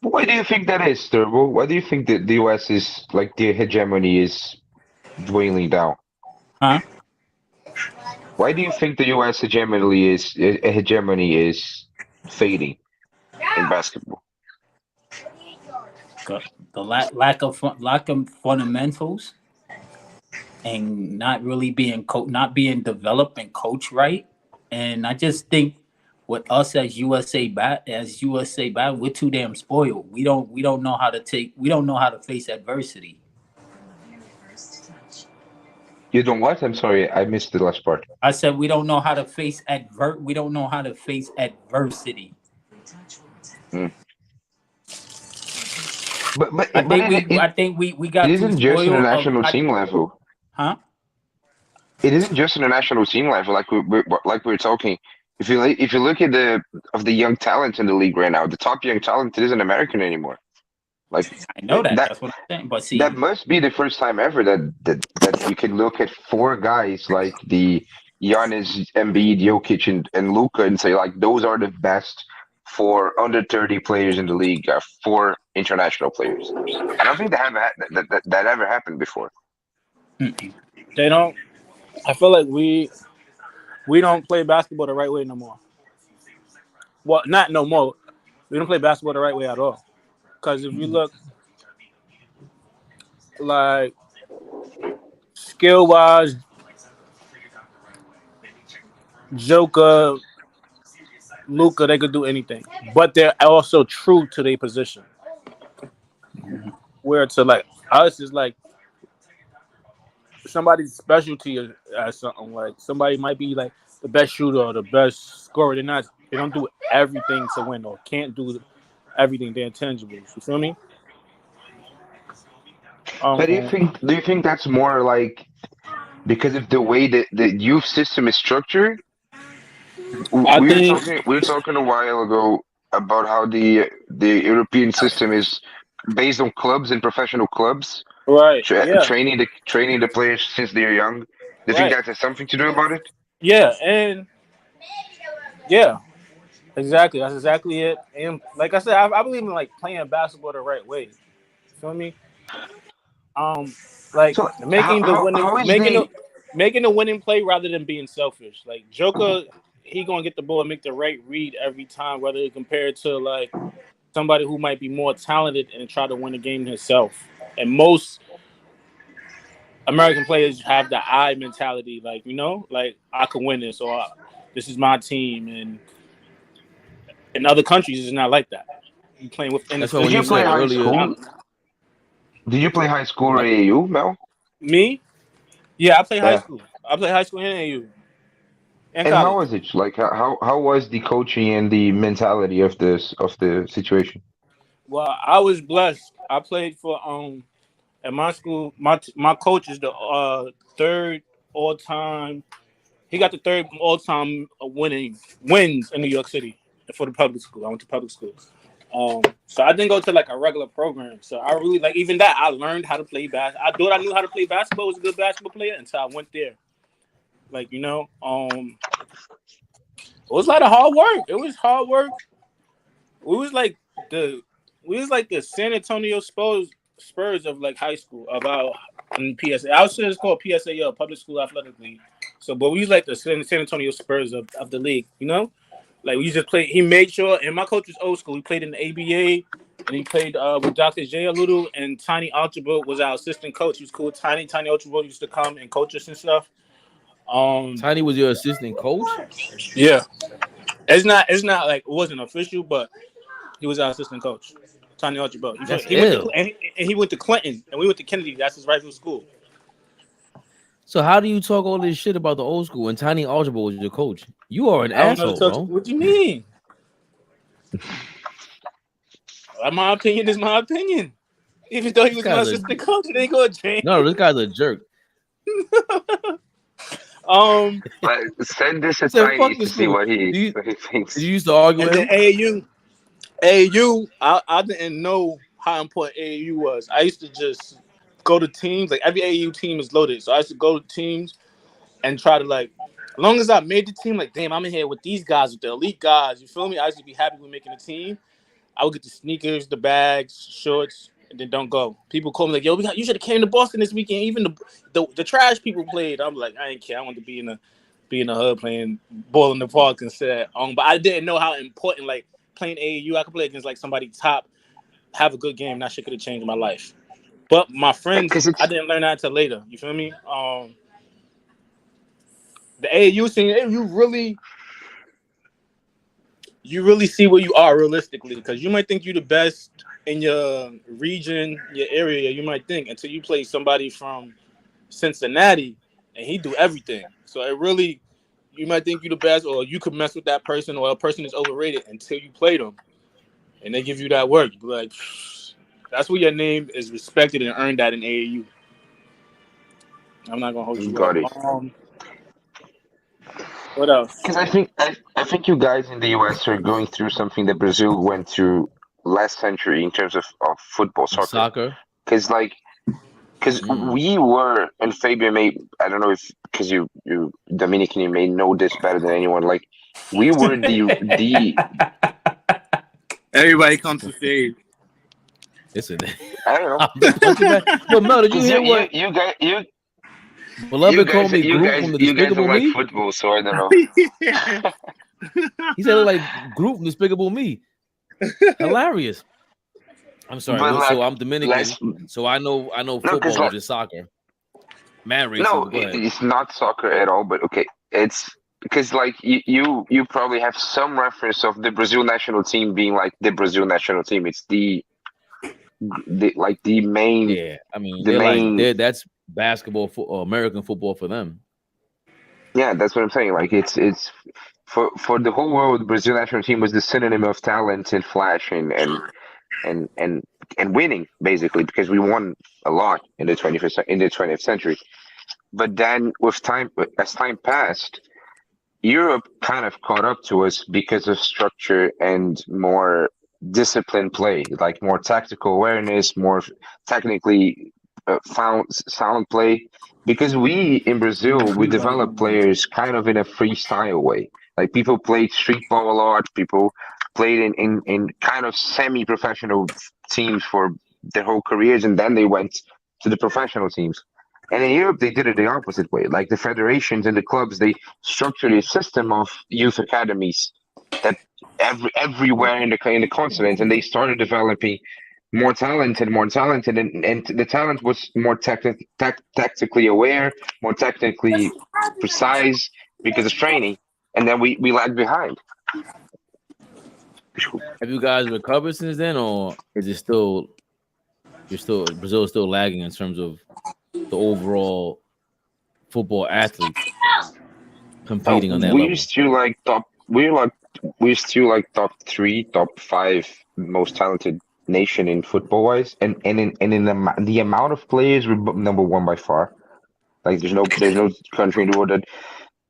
Why do you think that is, Turbo? Why do you think that the US is like the hegemony is dwindling down? Huh? Why do you think the US hegemony is fading in basketball? The lack of fundamentals and not really being developed and coached right. And I just think with us as USA we're too damn spoiled. We don't know how to face adversity. You don't what? I'm sorry, I missed the last part. I said we don't know how to face adversity. But I think we got it too isn't just in the spoiled national team level. Huh? It isn't just in the national team level, like we're talking. If you look at the young talent in the league right now, the top young talent isn't American anymore. Like I know that's what I'm saying. But see, that must be the first time ever that you can look at 4 guys like the Giannis, Embiid, Jokic, and Luka and say like those are the best 4 under 30 players in the league, 4 international players. I don't think that ever happened before. They don't. I feel like we don't play basketball the right way no more. Well, not no more. We don't play basketball the right way at all. Because if you look, like, skill-wise, Joker, Luka, they could do anything. But they're also true to their position. Where to, like, us is like somebody's specialty as something. Like, somebody might be, like, the best shooter or the best scorer. They don't do everything to win or can't do everything. They're intangibles. You feel me? But do you think that's more like because of the way that the youth system is structured. I We think were talking a while ago about how the European system is based on clubs and professional clubs right. Yeah. training the players since they're young. Do you think Right. that has something to do about it? Yeah. And yeah, exactly. That's exactly it. And like I said, I believe in like playing basketball the right way. Feel me? Like So making the winning, how is the making the winning play rather than being selfish. Like Joker, he gonna get the ball and make the right read every time, whether it compared to like somebody who might be more talented and try to win the game himself. And most American players have the I mentality, like like I can win this or this is my team. And in other countries, it's not like that. You playing with That's why did when you you play said inefficient. high earlier, school? Did you play high school or AAU, Mel? Me? Yeah, I play high Yeah. school. I play high school and AU and And how college. was it? Like how was the coaching and the mentality of the situation? Well, I was blessed. I played for at my school. My coach is the third all time. He got the third all time wins in New York City for the public school. I went to public school. So I didn't go to like a regular program. So I really like even that. I learned how to play basketball. I thought I knew how to play basketball. Was a good basketball player until I went there. Like it was a lot of hard work. It was hard work. We was like the the San Antonio Spurs of like high school about in PSA. I was it's called PSAL, Public School Athletic League. So, but we was like the San Antonio Spurs of the league. Like we just played. He made sure, and my coach was old school. He played in the ABA, and he played with Dr. J. Little, and Tiny Archibald was our assistant coach. He was cool. Tiny Archibald used to come and coach us and stuff. Tiny was your assistant coach. Yeah, it's not like it wasn't official, but he was our assistant coach. Tiny Archibald. That's He went to ill. and he went to Clinton, and we went to Kennedy. That's his rival school. So how do you talk all this shit about the old school and Tiny Archibald was your coach? You are an I don't know. asshole, bro. What do you mean? My opinion is my opinion. Even though he was my assistant coach, it ain't gonna change. No, this guy's a jerk. Send this to Tiny to see what he thinks. You used to argue with him? AAU, I didn't know how important AAU was. I used to just go to teams. Like every AAU team is loaded, so I used to go to teams and try to like. As long as I made the team, like damn, I'm in here with these guys, with the elite guys. You feel me? I used to be happy with making the team. I would get the sneakers, the bags, shorts, and then don't go. People call me like, "Yo, you should have came to Boston this weekend." Even the trash people played. I'm like, I ain't care. I want to be in the hood playing ball in the park instead. But I didn't know how important like playing AAU. I could play against like somebody top, have a good game. That shit could have changed my life. But my friends, I didn't learn that until later. You feel me? The AAU scene, you really see where you are realistically, because you might think you're the best in your region, your area. You might think until you play somebody from Cincinnati and he do everything. So it really, you might think you're the best, or you could mess with that person, or a person is overrated until you play them, and they give you that work. You be like, that's where your name is respected and earned at in AAU. I'm not gonna hold you Got up. it. What else? Because I think you guys in the US are going through something that Brazil went through last century in terms of football, soccer. Because we were, and Fabian may, I don't know if because you Dominican, you may know this better than anyone. Like we were the everybody comes to stage. Listen, I don't know. Yo, Mel, did you hear what you guys Beloved called me Groot from the Despicable like Me? football, so I don't know. He said it like Groot from Despicable Me. Hilarious. I'm sorry. But So I'm Dominican, so I know football, which is soccer. Man, no, it's not soccer at all. But okay, it's because like you probably have some reference of the Brazil national team being like the Brazil national team. It's the main. Yeah, I mean, that's basketball for American football for them. Yeah, that's what I'm saying. Like it's for the whole world, the Brazil national team was the synonym of talent and flash and winning, basically, because we won a lot in the 20th century. But then as time passed, Europe kind of caught up to us because of structure and more disciplined play, like more tactical awareness, more technically found sound play. Because we in Brazil, we develop players kind of in a freestyle way. Like people played street ball a lot, people played in kind of semi-professional teams for their whole careers, and then they went to the professional teams. And in Europe, they did it the opposite way. Like the federations and the clubs, they structured a system of youth academies that everywhere in the continent, and they started developing more talented, and the talent was more tactically aware, more technically precise because of training, and then we lagged behind. Have you guys recovered since then, or is it still Brazil is still lagging in terms of the overall football athletes competing on that We're level? still like top. We're still like top three, top five most talented nation in football wise, and in the amount of players, we're number one by far. Like there's no country in the world that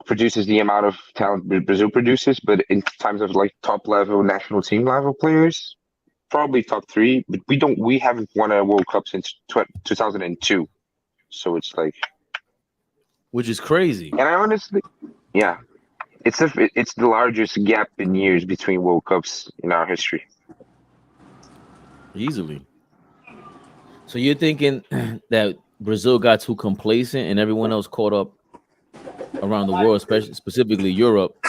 produces the amount of talent Brazil produces, but in terms of like top level national team level players, probably top three. But we haven't won a World Cup since 2002, so it's like, which is crazy. and I honestly, yeah. It's the largest gap in years between World Cups in our history. Easily. So you're thinking that Brazil got too complacent and everyone else caught up around the world, especially specifically Europe,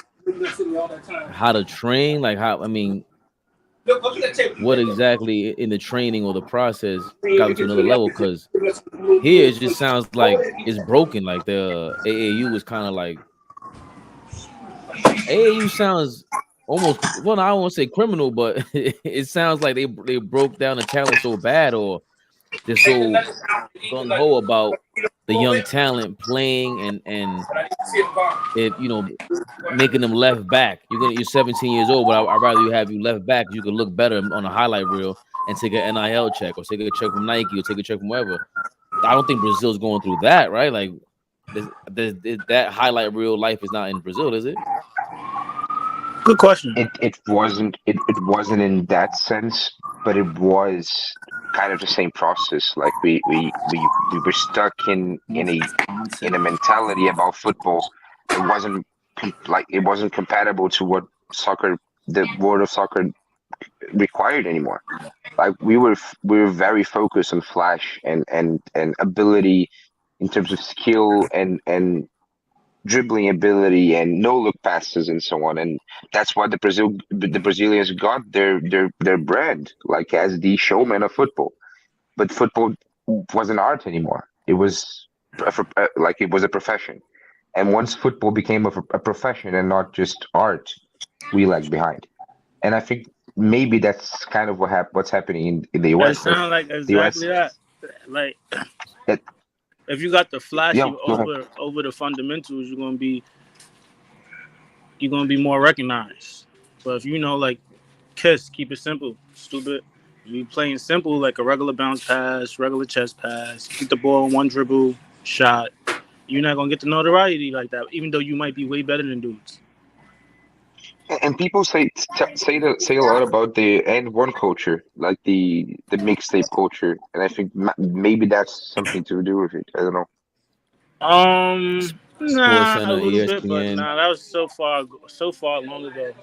how to train? Like how? I mean, what exactly in the training or the process got them to another level? Because here it just sounds like it's broken. Like the AAU is kind of like AAU sounds almost, well, I don't want to say criminal, but it sounds like they broke down the talent so bad, or they're so gung ho about the young talent playing and it, making them left back. You're 17 years old, but I'd rather you have you left back. You can look better on a highlight reel and take an NIL check or take a check from Nike or take a check from wherever. I don't think Brazil's going through that, right? Like that highlight reel life is not in Brazil, is it? Good question. It wasn't in that sense, but it was kind of the same process. Like we were stuck in a mentality about football that wasn't it wasn't compatible to what the world of soccer required anymore. Like we were very focused on flash and ability in terms of skill and dribbling ability and no look passes and so on, and that's why the Brazilians got their brand like as the showman of football. But football wasn't art anymore. It was like it was a profession, and once football became a profession and not just art, we lagged behind. And I think maybe that's kind of what's happening in the That US. sounds like The US, exactly that. Like that, if you got the flashy yeah, go ahead. over the fundamentals, you're gonna be more recognized. But if like Kiss, keep it simple, stupid. You playing simple like a regular bounce pass, regular chest pass, get the ball in one dribble, shot. You're not gonna get the notoriety like that, even though you might be way better than dudes. And people say a lot about the and one culture, like the mixtape culture, and I think maybe that's something to do with it. I don't know. Sports Nah, a Center, little bit, but ESPN. nah, that was so far long ago,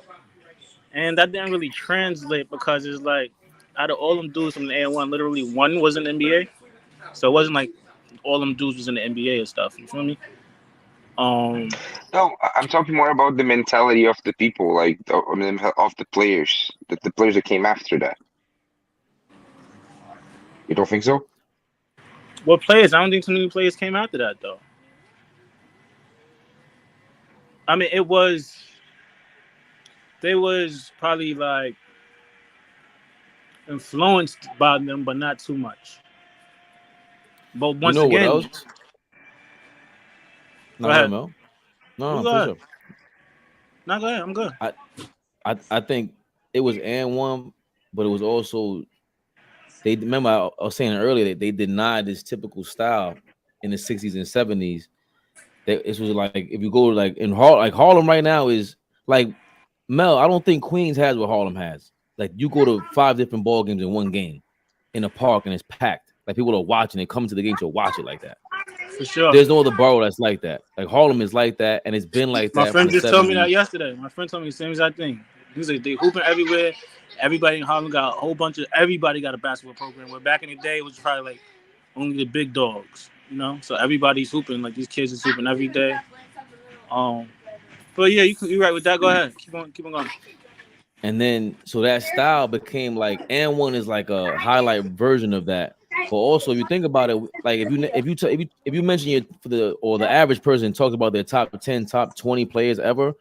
and that didn't really translate because it's like out of all them dudes from the A1, literally one was in the NBA, so it wasn't like all them dudes was in the NBA and stuff. You feel me? No, I'm talking more about the mentality of the people, like of the players, the players that came after that. You don't think so? What players? I don't think too many players came after that though. I mean, they was probably like influenced by them, but not too much. But You once know what again, else? go No, go ahead, ahead. Mel. You No, go finish ahead. up. No, go ahead. I'm good. I think it was and one, but it was also I was saying earlier that they denied this typical style in the 60s and 70s This was like if you go like in Harlem right now is like Mel. I don't think Queens has what Harlem has. Like you go to 5 different ball games in one game in a park and it's packed. Like people are watching it, coming to the game to watch it like that. For sure. There's no other borough that's like that. Like Harlem is like that, and it's been like My that. friend from the just told me 70s. that yesterday. My friend told me the same exact thing. He was like, they hooping everywhere. Everybody in Harlem got a whole bunch of. Everybody got a basketball program. Where back in the day, it was probably like only the big dogs, you know. So everybody's hooping. Like these kids is hooping every day. But yeah, you're right with that. Go ahead. Keep on going. And then so that style became like and one is like a highlight version of that. But also, if you think about it, like if you mention your the average person talks about their top 10, top 20 players ever,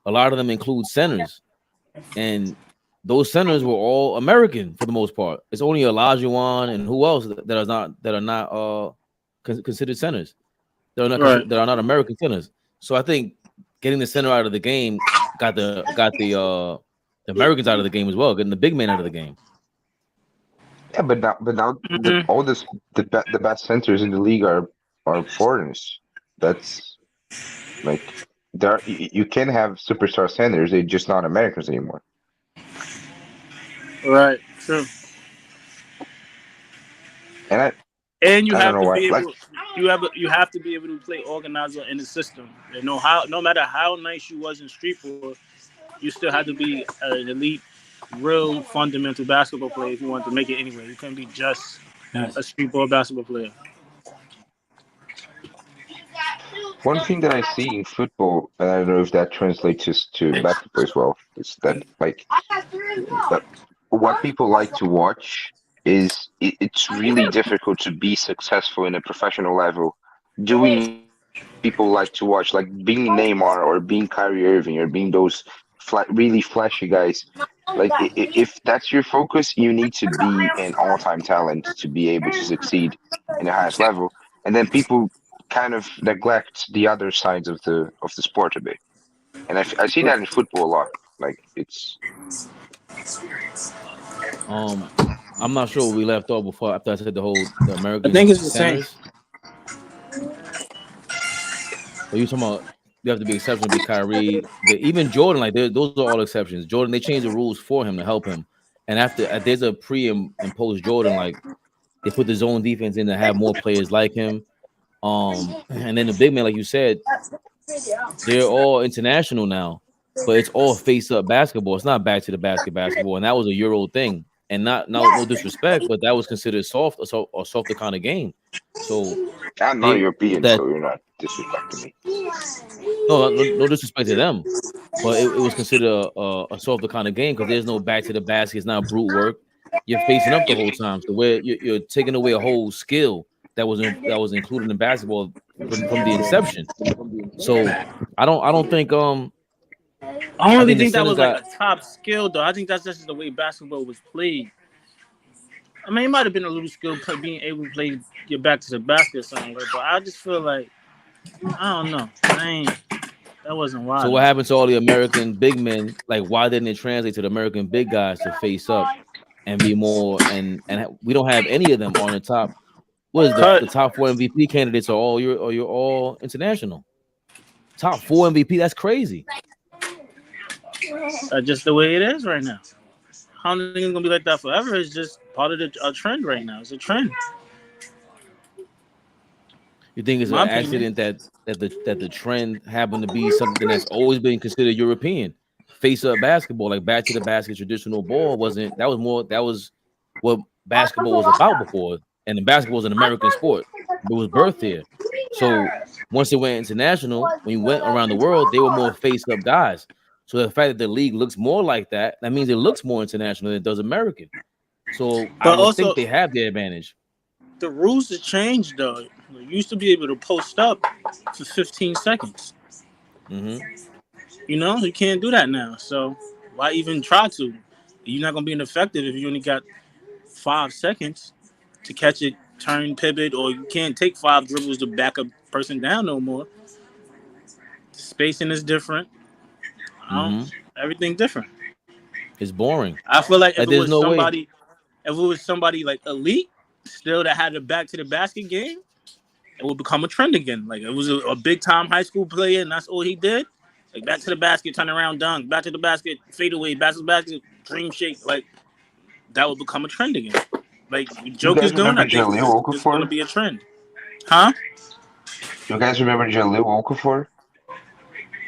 a lot of them include centers, and those centers were all American for the most part. It's only Olajuwon and who else that are not considered centers. That are not American centers. So I think getting the center out of the game got the Americans out of the game as well, getting the big man out of the game. Yeah, but now the best centers in the league are foreigners. That's like you can have superstar centers, they're just not Americans anymore. Right, true. And you I have don't know to why. be Like, able you have to be able to play organizer in the system. You know how no matter how nice you was in street ball, you still had to be an elite, real fundamental basketball player if you wanted to make it anywhere. You couldn't be just a street ball basketball player. one thing that I see in football, and I don't know if that translates to basketball as well, is that like what people like to watch is it's really difficult to be successful in a professional level doing what people like to watch, like being Neymar or being Kyrie Irving or being those really flashy guys. Like if that's your focus, you need to be an all-time talent to be able to succeed in the highest level. And then people kind of neglect the other sides of the sport a bit. And I see that in football a lot. Like it's I'm not sure where we left off before after I said the American I think it's the centers. same. But you talking about you have to be exceptional to be Kyrie. Even Jordan, like those are all exceptions. Jordan, they changed the rules for him to help him. And after there's a pre and post Jordan, like they put the zone defense in to have more players like him. And then the big man, like you said, they're all international now, but it's all face up basketball. It's not back to the basketball, and that was a Euro thing. And no disrespect, but that was considered soft or softer kind of game. So I'm not European, so you're not disrespecting me. No disrespect to them, but it was considered a softer kind of game because there's no back to the basket. It's not brute work. You're facing up the whole time, so where you're taking away a whole skill that was included in basketball from the inception. So I don't think I don't really think that was like a top skill though. I think that's just the way basketball was played. I mean, it might have been a little skill being able to play get back to the basket or something, but I just feel like I don't know. That wasn't wild. So what happened to all the American big men? Like, why didn't it translate to the American big guys to face up and be more? And we don't have any of them on the top. What is the top 4 MVP candidates are all you're all international. Top 4 MVP, that's crazy. That's just the way it is right now. How long is it gonna be like that forever? It's just part of a trend right now. It's a trend. You think it's an accident that the trend happened to be something that's always been considered European? Face up basketball, like back to the basket, traditional ball that was what basketball was about before. And the basketball is an American sport. It was birthed here. So once it went international, when you went around the world, they were more face-up guys. So the fact that the league looks more like that means it looks more international than it does American. So I would think they have the advantage. The rules have changed though. You used to be able to post up for 15 seconds. Mm-hmm. You know, you can't do that now. So why even try to? You're not gonna be ineffective if you only got 5 seconds to catch it, turn, pivot, or you can't take 5 dribbles to back a person down no more. Spacing is different. Everything different. It's boring. I feel like if it was somebody like elite, still that had a back to the basket game, it would become a trend again. Like it was a big time high school player, and that's all he did. Like back to the basket, turn around, dunk, back to the basket, fade away, back to the basket, dream shake. Like that would become a trend again. Like You Joker's guys doing, remember I think Jaleel it's gonna Okafor? be a trend. Huh? You guys remember Jaleel Okafor?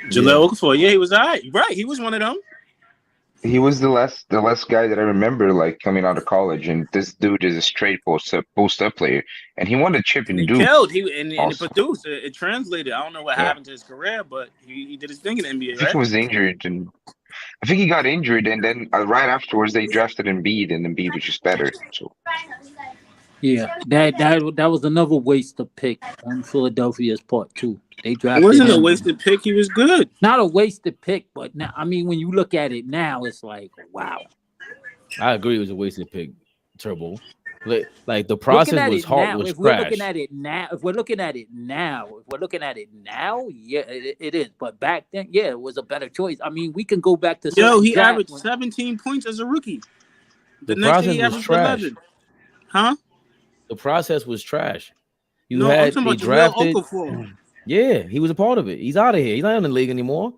Jaleel Okafor, yeah, he was all right. Right, he was one of them. He was the last guy that I remember like coming out of college, and this dude is a straight post up player, and he won the chip And in he Duke killed. And it also. produced. It translated. I don't know what Yeah, happened to his career, but he did his thing in the NBA, I think he right? was injured, and I think he got injured, and then right afterwards they drafted Embiid, and Embiid was just better. So Yeah, that was another waste of pick on Philadelphia's part too. They It drafted wasn't a him. wasted pick. He was good. Not a wasted pick, but now I mean when you look at it now, it's like wow. I agree. It was a wasted pick. Turbo. Like the Looking process at was it hard. now, Was if we're looking trash. at it now, yeah, it is. But back then, yeah, it was a better choice. I mean, we can go back to Yo, certain he drafts averaged when 17 points as a rookie. The The next year process he was averaged trash. 11. Huh? The process was trash. You No, I'm had talking they about Jaleel drafted. Okafor. Yeah, he was a part of it. He's out of here. He's not in the league anymore.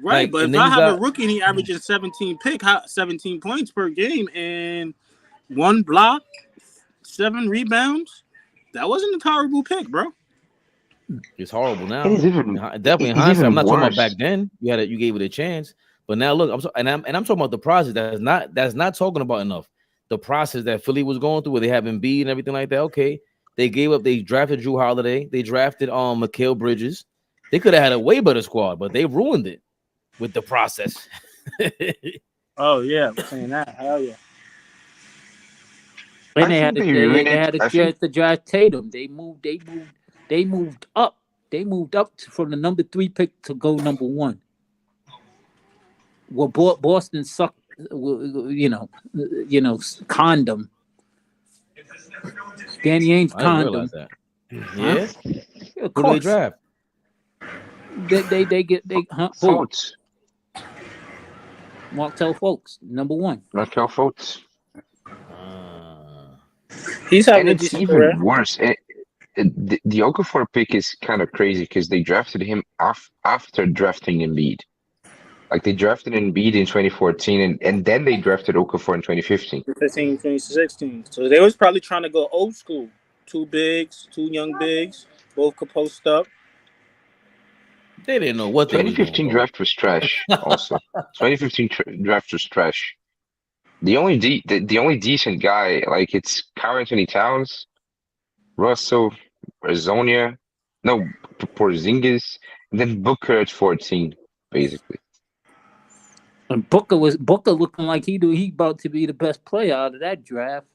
Right, but And if then I you have a got rookie and he averages 17 points per game and 1 block, 7 rebounds, that wasn't a horrible pick, bro. it's horrible now. it is even Definitely in it's hindsight. I'm even not talking about back worse. then. You gave it a chance. But now look, I'm talking about the process that's not talking about enough. The process that Philly was going through, where they have Embiid and everything like that. Okay, they gave up. They drafted Drew Holiday. They drafted Mikal Bridges. They could have had a way better squad, but they ruined it with the process. Oh yeah, I'm saying that. Hell yeah. and I think they ruined they it. had a I think chance to draft Tatum. They moved up. They moved up from the number 3 pick to go number 1. Well, Boston sucked. Condom. Danny Ainge I didn't condom. realize that. Huh? Yeah. Of Who do they course. draft? They get who? Fultz, Martell Folks, number 1. Markel Fultz, He's and having a it's decent career. even worse. The Okafor pick is kind of crazy because they drafted him after drafting Embiid. Like they drafted Embiid in 2014, and then they drafted Okafor in 2015. 2015, 2016. So they was probably trying to go old school. 2 bigs, 2 young bigs, both could post up. They didn't know what they was 2015 doing. draft was trash. Also, 2015 draft was trash. The only the only decent guy, like it's Karl Anthony Towns, Russell, Azonia, no Porzingis, and then Booker at 14, basically. And Booker looking like he about to be the best player out of that draft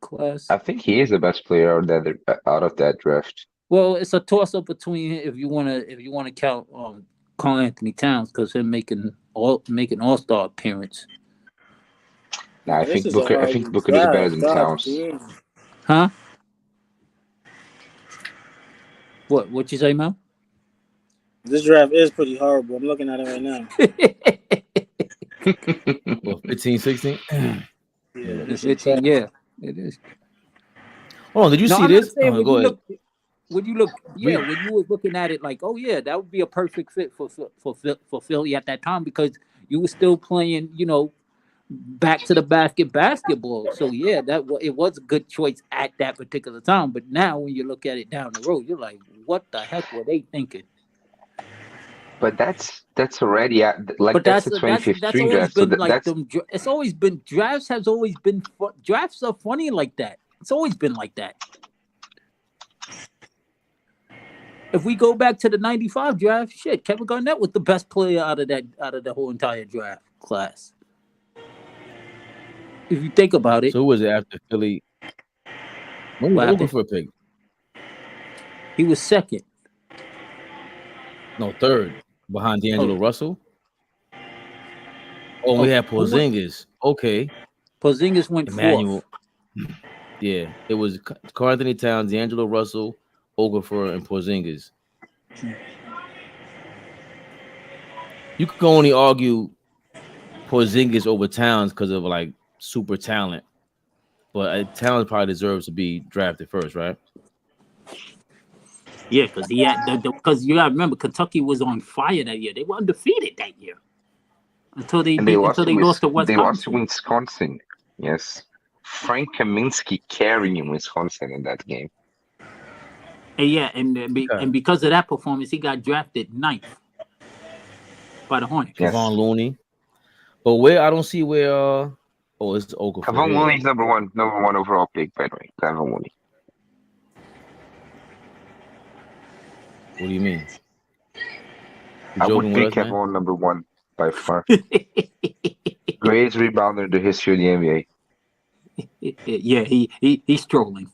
class. I think he is the best player out of that draft. Well, it's a toss up between if you wanna count Karl Anthony Towns because him making all-star appearance. Nah, I think Booker is better than Towns. Huh? What you say, Mel? This draft is pretty horrible. I'm looking at it right now. Well, 15, 16? Yeah, It's 15, yeah, it is. Oh, did you see I'm this? not saying Go ahead. when you was looking at it like, oh yeah, that would be a perfect fit for Philly at that time because you were still playing, back to the basketball. So yeah, it was a good choice at that particular time. But now when you look at it down the road, you're like, what the heck were they thinking? But that's already that's the 2015 always draft. So been like that's them. It's always been drafts drafts are funny like that. It's always been like that. If we go back to the 95 draft, shit, Kevin Garnett was the best player out of the whole entire draft class. If you think about it. So who was it after Philly? When was Okafor pick? He was second. No, third. Behind D'Angelo Russell. Oh, we had Porzingis. Okay. Porzingis went Emmanuel. fourth. Yeah, it was Karl Anthony Towns, D'Angelo Russell, Okafor, and Porzingis. You could only argue Porzingis over Towns because of like super talent, but Towns probably deserves to be drafted first, right? Yeah, because he had because you gotta remember Kentucky was on fire that year. They were undefeated that year until they And they lost until to they lost to They lost to Wisconsin. Wisconsin. Yes, Frank Kaminsky carrying Wisconsin in that game. And yeah, and because of that performance, he got drafted 9th by the Hornets. Kevon Looney. But where I don't see where it's Okafor Kevon here. Looney's number one overall pick, by the way. Kevon Looney. What do you mean? I would pick Kevon number 1 by far. Greatest rebounder in the history of the NBA. Yeah, he's trolling.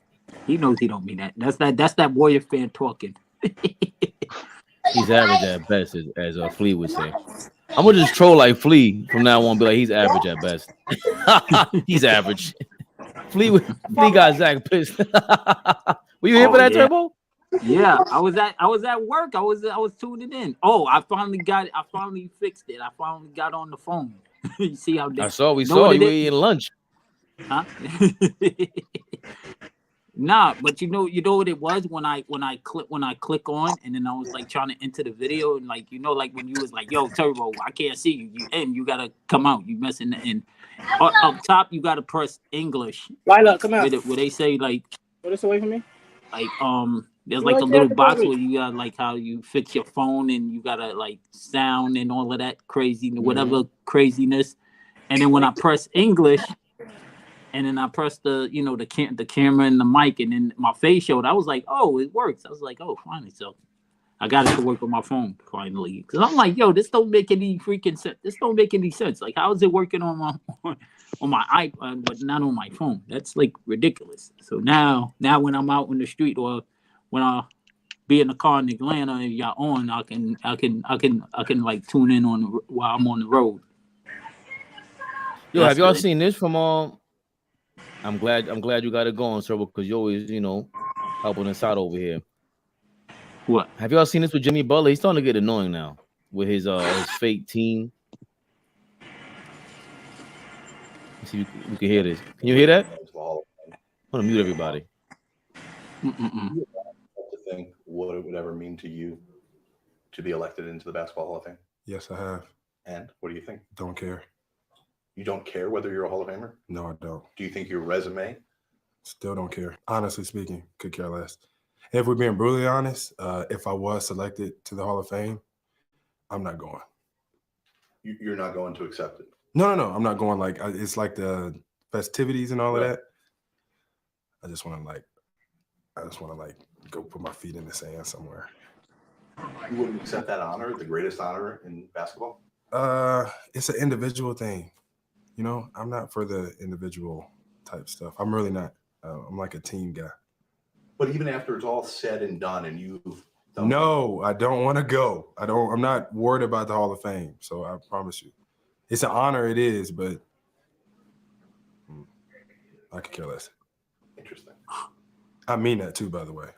He knows he don't mean that. That's that Warrior fan talking. He's average at best, as Flea would say. I'm gonna just troll like Flea from now on. Be like, he's average at best. He's average. Flea got Zach pissed. Were you here for that, Turbo? Yeah, I was at work. I was tuning in. Oh, I finally fixed it. I finally got on the phone. You see how they, we saw you were eating lunch. Huh? Nah, but you know what it was when I click on, and then I was like trying to enter the video, and like like when you was like, yo, Turbo, I can't see you you gotta come out, you messing in. Up top you gotta press English. Lila, come out. Where they say like, Put this away from me. Like there's like a little box where you got like how you fix your phone, and you gotta like sound and all of that crazy whatever craziness, and then when I press English. And then I pressed the camera and the mic, and then my face showed. I was like, oh, it works. I was like, oh, finally. So I got it to work on my phone finally. Because I'm like, yo, this don't make any freaking sense. This don't make any sense. Like, how is it working on my iPad, but not on my phone? That's like ridiculous. So now when I'm out in the street or when I be in the car in Atlanta and y'all on, I can like tune in on while I'm on the road. Yo, have y'all seen this from I'm glad you got it going, sir, because you always, helping us out over here. What? Have y'all seen this with Jimmy Butler? He's starting to get annoying now with his fake team. Let's see if you can hear this. Can you hear that? I'm gonna mute everybody. To think what it would ever mean to you to be elected into the Basketball Hall of Fame? Yes, I have. And what do you think? Don't care. You don't care whether you're a Hall of Famer? No, I don't. Do you think your resume? Still don't care. Honestly speaking, could care less. If we're being brutally honest, if I was selected to the Hall of Fame, I'm not going. You're not going to accept it? No, I'm not going. Like, it's like the festivities and all of that. I just want to go put my feet in the sand somewhere. You wouldn't accept that honor, the greatest honor in basketball? It's an individual thing. I'm not for the individual type stuff. I'm really not. I'm like a team guy. But even after it's all said and done and you've done No, I don't want to go. I'm not worried about the Hall of Fame. So I promise you. It's an honor, it is, but I could care less. Interesting. I mean that too, by the way.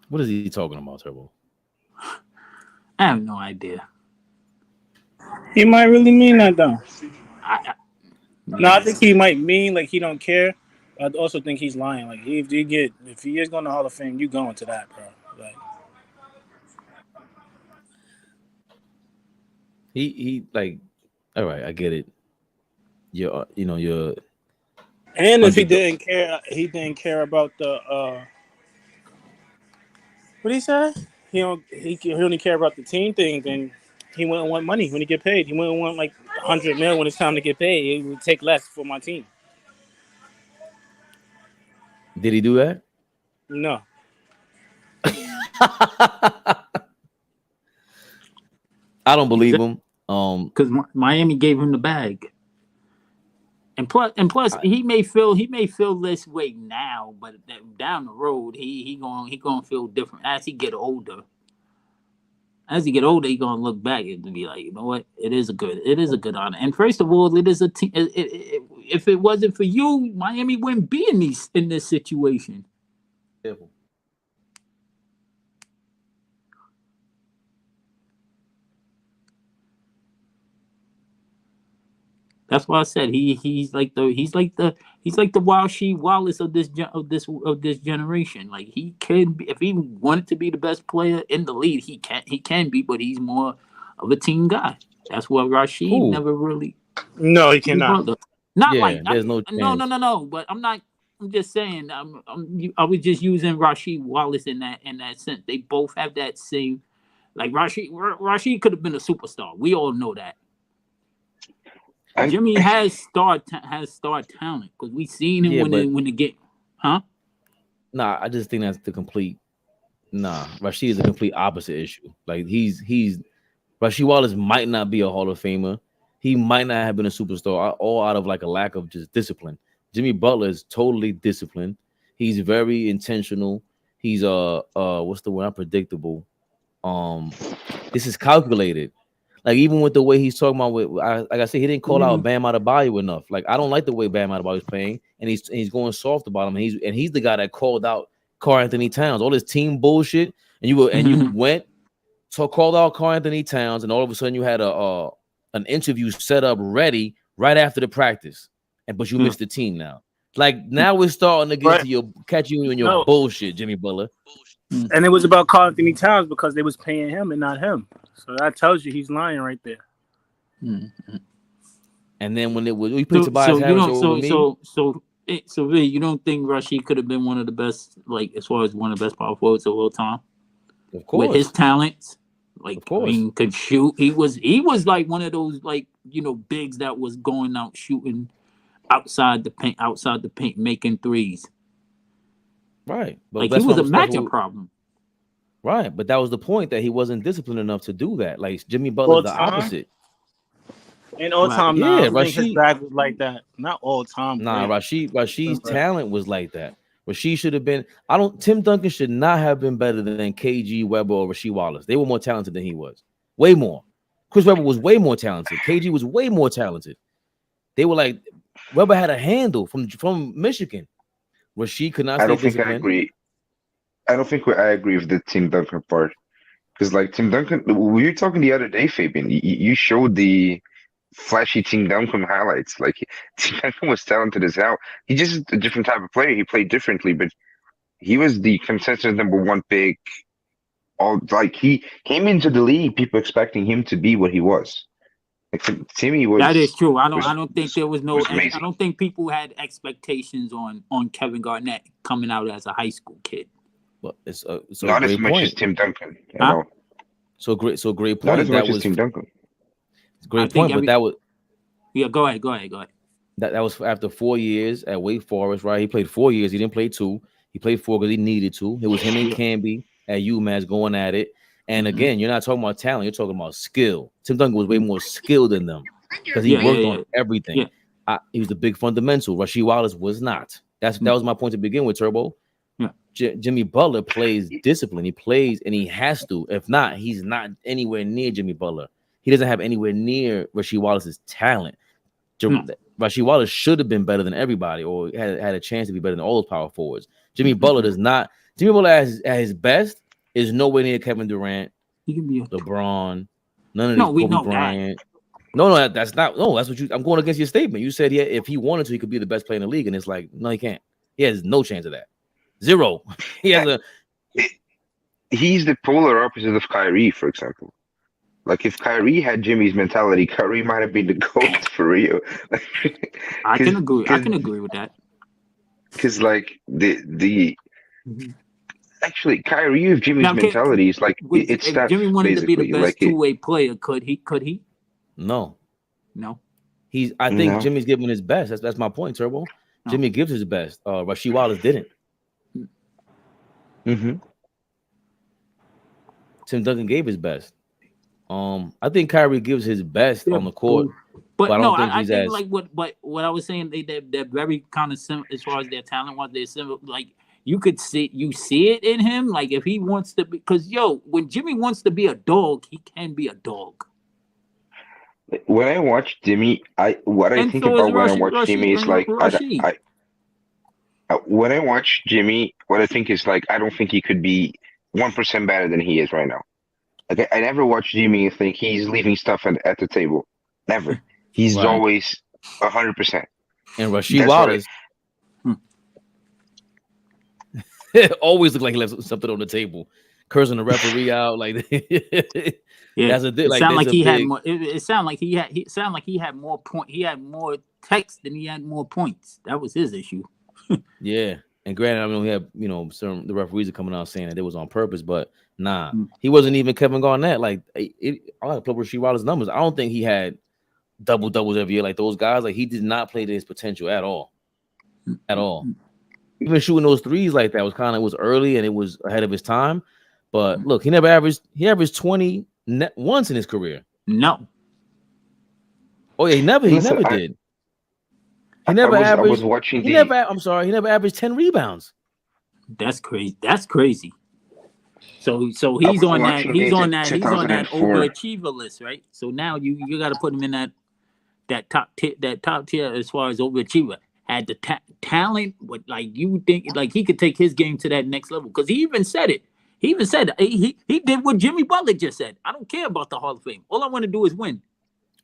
What is he talking about, Turbo? I have no idea. He might really mean that though. I think he might mean like he don't care. I also think he's lying. Like if he is going to Hall of Fame, you going to that, bro. Like he like, all right, I get it. You're and if he didn't care about the what he said? He only care about the team thing, then he wouldn't want money when he get paid. He wouldn't want like $100 million when it's time to get paid. He would take less for my team. Did he do that? No. I don't believe him. Because Miami gave him the bag. And plus, he may feel this way now, but down the road, he gonna feel different as he get older. As he get older, he gonna look back and be like, you know what? It is a good honor. And first of all, it is a team. If it wasn't for you, Miami wouldn't be in this situation. That's why I said he's like the Rasheed Wallace of this generation. Like he can be, if he wanted to be the best player in the league, he can be, but he's more of a team guy. That's what Rasheed never really. No, he cannot. Not Yeah, like there's no no. chance. But I'm not. I'm just saying. I was just using Rasheed Wallace in that sense. They both have that same. Like Rasheed could have been a superstar. We all know that. Jimmy has star talent because we seen him when the game, huh? Nah, I just think that's the complete. Nah, Rasheed is the complete opposite issue. Like he's Rasheed Wallace might not be a Hall of Famer. He might not have been a superstar, all out of like a lack of just discipline. Jimmy Butler is totally disciplined. He's very intentional. He's what's the word? Unpredictable. This is calculated. Like even with the way he's talking about, like I said, he didn't call out Bam Adebayo enough. Like I don't like the way Bam Adebayo is playing, and he's going soft about him. And he's the guy that called out Karl Anthony Towns, all this team bullshit, and you went called out Karl Anthony Towns, and all of a sudden you had an interview set up ready right after the practice, but you missed the team now. Like now we're starting to get to catch you in your bullshit, Jimmy Butler. And it was about Karl Anthony Towns because they was paying him and not him. So that tells you he's lying right there. And then when we put Tobias Harris over me, so really, you don't think Rasheed could have been one of the best, like as far as one of the best power forwards of all time? Of course, with his talents, like of course. I mean, could shoot. He was like one of those bigs that was going out shooting outside the paint, making threes. Right, but like he was a matchup problem. Right, but that was the point, that he wasn't disciplined enough to do that. Like Jimmy Butler's the opposite. And all time, yeah, I think his bag was like that. Not all time. Nah, Rasheed's talent was like that. Rasheed should have been. Tim Duncan should not have been better than KG, Webber, or Rasheed Wallace. They were more talented than he was. Way more. Chris Webber was way more talented. KG was way more talented. They were like, Webber had a handle from Michigan. Rasheed could not. I don't think I agree. I don't think I agree with the Tim Duncan part, because like Tim Duncan, we were talking the other day, Fabian. You showed the flashy Tim Duncan highlights. Like Tim Duncan was talented as hell. He just a different type of player. He played differently, but he was the consensus number one pick. He came into the league, people expecting him to be what he was. Like Timmy was. That is true. I don't think there was no. I don't think people had expectations on Kevin Garnett coming out as a high school kid. But it's not as much as Tim Duncan. You know? So great point. Not as much as Tim Duncan. Great point, but that was. Yeah, go ahead. That was after 4 years at Wake Forest, right? He played 4 years. He didn't play 2. He played 4 because he needed to. It was him and Camby at UMass going at it. And again, you're not talking about talent. You're talking about skill. Tim Duncan was way more skilled than them because he worked on everything. Yeah. He was the big fundamental. Rasheed Wallace was not. That was my point to begin with, Turbo. Jimmy Butler plays discipline. He plays and he has to. If not, he's not anywhere near Jimmy Butler. He doesn't have anywhere near Rasheed Wallace's talent. Rasheed Wallace should have been better than everybody, or had a chance to be better than all those power forwards. Jimmy Butler does not. Jimmy Butler at his best is nowhere near Kevin Durant, LeBron, none of these Kobe Bryant. No, that's not. No, that's what you. I'm going against your statement. You said if he wanted to, he could be the best player in the league, and it's like no, he can't. He has no chance of that. Zero. He's the polar opposite of Kyrie, for example. Like if Kyrie had Jimmy's mentality, Kyrie might have been the GOAT for real. I can agree with that. Because like actually Kyrie with Jimmy's mentality is like it's if Jimmy wanted to be the best two-way player, could he? No. I think Jimmy's giving his best. That's my point, Turbo. No. Jimmy gives his best. Rasheed Wallace didn't. Tim Duncan gave his best. I think Kyrie gives his best on the court, but I don't think he's as like what I was saying. They're very kind of similar as far as their talent was. They're similar. Like you see it in him. Like if he wants to be, because when Jimmy wants to be a dog, he can be a dog. When I watch Jimmy, I think about when I watch Jimmy is like when I watch Jimmy, what I think is like I don't think he could be 1% better than he is right now. Like I never watch Jimmy and think he's leaving stuff at the table. Never. He's always 100%. And Rasheed Wallace always look like he left something on the table, cursing the referee out. Like, that's a It like. sounded That's like a he had big. more. It sounded like he had more point. He had more text than he had more points. That was his issue. Yeah, and granted, I mean, we have the referees are coming out saying that it was on purpose, but nah, he wasn't even Kevin Garnett. Like, I got to plug Rasheed Wallace's numbers. I don't think he had double doubles every year like those guys. Like, he did not play to his potential at all. Even shooting those threes like that was early and it was ahead of his time. But look, he averaged 20 once in his career. No. Oh yeah, he never did. He never averaged. I was watching he never averaged 10 rebounds. That's crazy. That's crazy. So he's on that. He's on that overachiever list, right? So now you got to put him in that top tier as far as overachiever. Had the talent, but like you think like he could take his game to that next level because he even said it. He did what Jimmy Butler just said. I don't care about the Hall of Fame. All I want to do is win.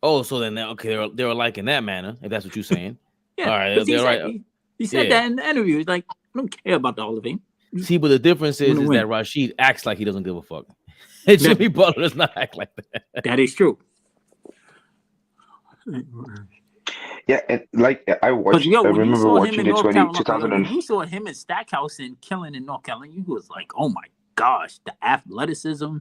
Oh, so then they were like in that manner, if that's what you're saying. Yeah, all right, they're right. He said that in the interview. He's like, I don't care about the Hall of Fame. See, but the difference is that Rasheed acts like he doesn't give a fuck. And Jimmy Butler does not act like that. That is true. Yeah, and like I watched. I remember watching the 2000. You saw him in Stackhouse and killing in North Carolina. You was like, oh my gosh, the athleticism.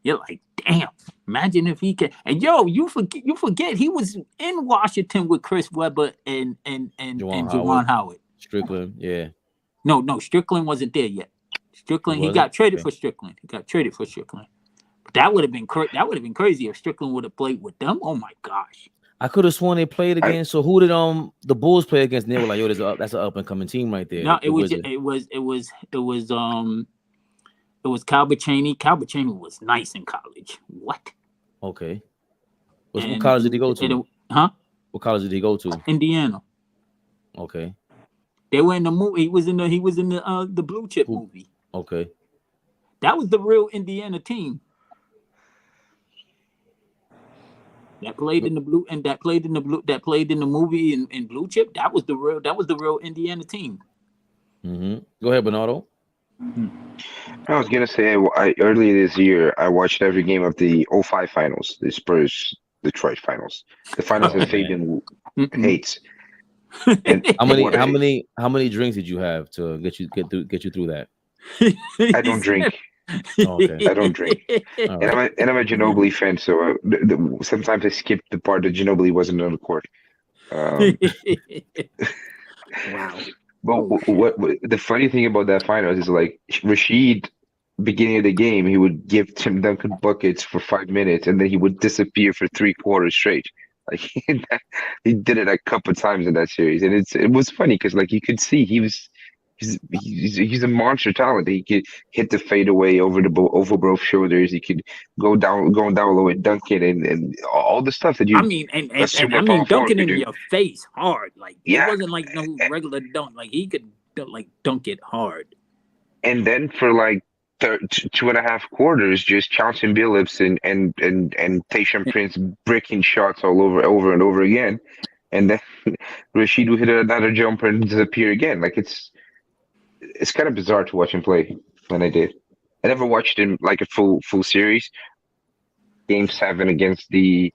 You're like, damn. Imagine if he could. And you forget he was in Washington with Chris Webber and Juwan Howard. Strickland, yeah. No, Strickland wasn't there yet. Strickland, he got traded for Strickland. But that would have been crazy if Strickland would have played with them. Oh my gosh. I could have sworn they played against. So who did the Bulls play against? And they were like, "Yo, that's an up and coming team right there." No, it was Calbert Chaney. Calbert Chaney was nice in college. What? Okay. What college did he go to? What college did he go to? Indiana. Okay. They were in the movie. He was in the Blue Chip movie. Okay. That was the real Indiana team. That played in the blue and that played in the movie in Blue Chip. That was the real Indiana team. Mm-hmm. Go ahead, Bernardo. I was gonna say earlier this year I watched every game of the 05 finals, the Spurs Detroit finals, the finals that Fabian hates. And how many drinks did you have to get you through that? I don't drink. Okay. I don't drink, and I'm a Ginobili fan, so sometimes I skip the part that Ginobili wasn't on the court. Wow. But what the funny thing about that finals is like Rasheed, beginning of the game, he would give Tim Duncan buckets for 5 minutes, and then he would disappear for 3 quarters straight. Like he did it a couple of times in that series, and it was funny because like you could see he's a monster talent. He could hit the fadeaway over both shoulders. He could going down low and Duncan and all the stuff that you. I mean, and dunking in your face hard. Like it wasn't like no regular dunk. Like he could like dunk it hard. And then for like 2.5 quarters, just Chauncey Billups and Tayshaun Prince breaking shots over and over again, and then Rasheed would hit another jumper and disappear again. Like it's kind of bizarre to watch him play. When I did, I never watched him like a full series. Game 7 against Game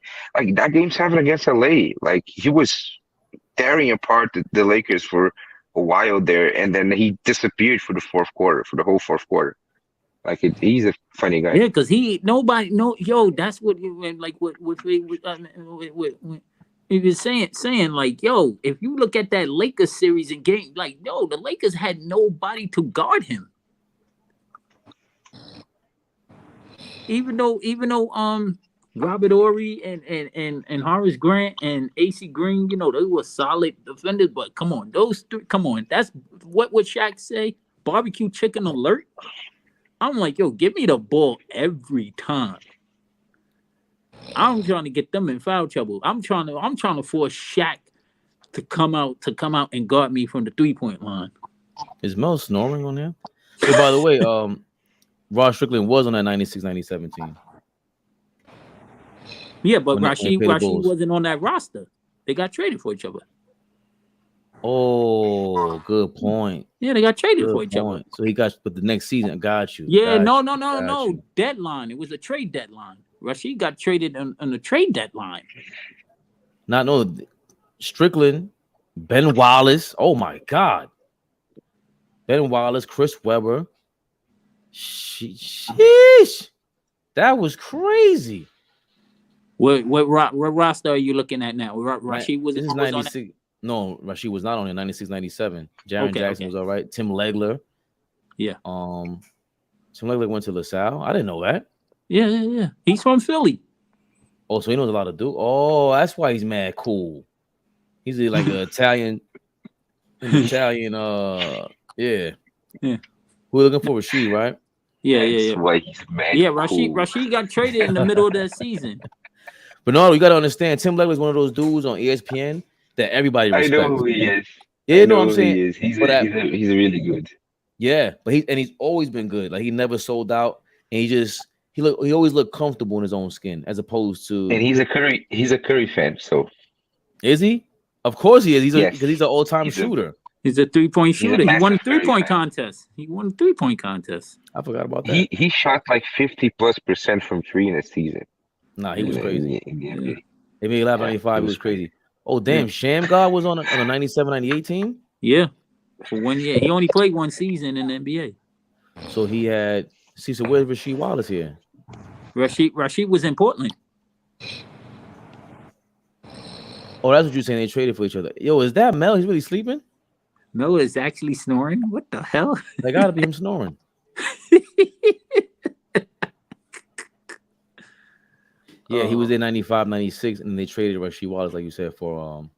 7 against LA, like he was tearing apart the Lakers for a while there, and then he disappeared for the whole fourth quarter. Like he's a funny guy. Yeah, because that's what he was saying like, yo, if you look at that Lakers series in game, like, yo, the Lakers had nobody to guard him. Even though Robert Horry and Horace Grant and AC Green, they were solid defenders, but come on, those three, that's what would Shaq say? Barbecue chicken alert. I'm like, yo, give me the ball every time. I'm trying to get them in foul trouble. I'm trying to force Shaq to come out and guard me from the 3-point line. Is Mel snoring on there? Hey, by the way, Rod Strickland was on that 96-97 team. Yeah, but Rasheed wasn't on that roster. They got traded for each other. Oh, good point. Yeah, they got traded for Good each other. point. So he got, but the next season, got you. Yeah, got no. you. Deadline. It was a trade deadline. Rashid got traded on the trade deadline. No, Strickland, Ben Wallace. Oh my God. Ben Wallace, Chris Webber. Sheesh. That was crazy. What roster are you looking at now? Rashid was, this is 96. No, Rashid was not on it. 96, 97. Jaron Jackson was all right. Tim Legler. Yeah. Tim Legler went to LaSalle. I didn't know that. Yeah. He's from Philly. Oh, so he knows a lot of dudes. Oh, that's why he's mad cool. He's like an Italian. Yeah. We're looking for Rashid, right? Yeah. That's why he's mad. Yeah, Rashid got traded in the middle of that season. But no, you got to understand, Tim Legler is one of those dudes on ESPN that everybody respects. I know who he is. Yeah, no, I'm saying he's really good. Yeah, but he's always been good. Like he never sold out, and he always looked comfortable in his own skin, as opposed to. And he's a Curry fan. So is he? Of course he is. Because he's an all-time shooter. He's a 3-point shooter. He won a 3-point contest. I forgot about that. He shot like 50+% from 3 in a season. Nah, he was crazy. He made 95. He was crazy. Oh damn, Shamgar was on a 97-98 team. Yeah, for 1 year. He only played one season in the NBA. So he had. See, so where's Rasheed Wallace here? Rashid was in Portland. Oh, that's what you're saying. They traded for each other. Yo, is that Mel? He's really sleeping? Mel is actually snoring. What the hell? That gotta be him snoring. Yeah, he was in 95, 96, and they traded Rasheed Wallace, like you said, for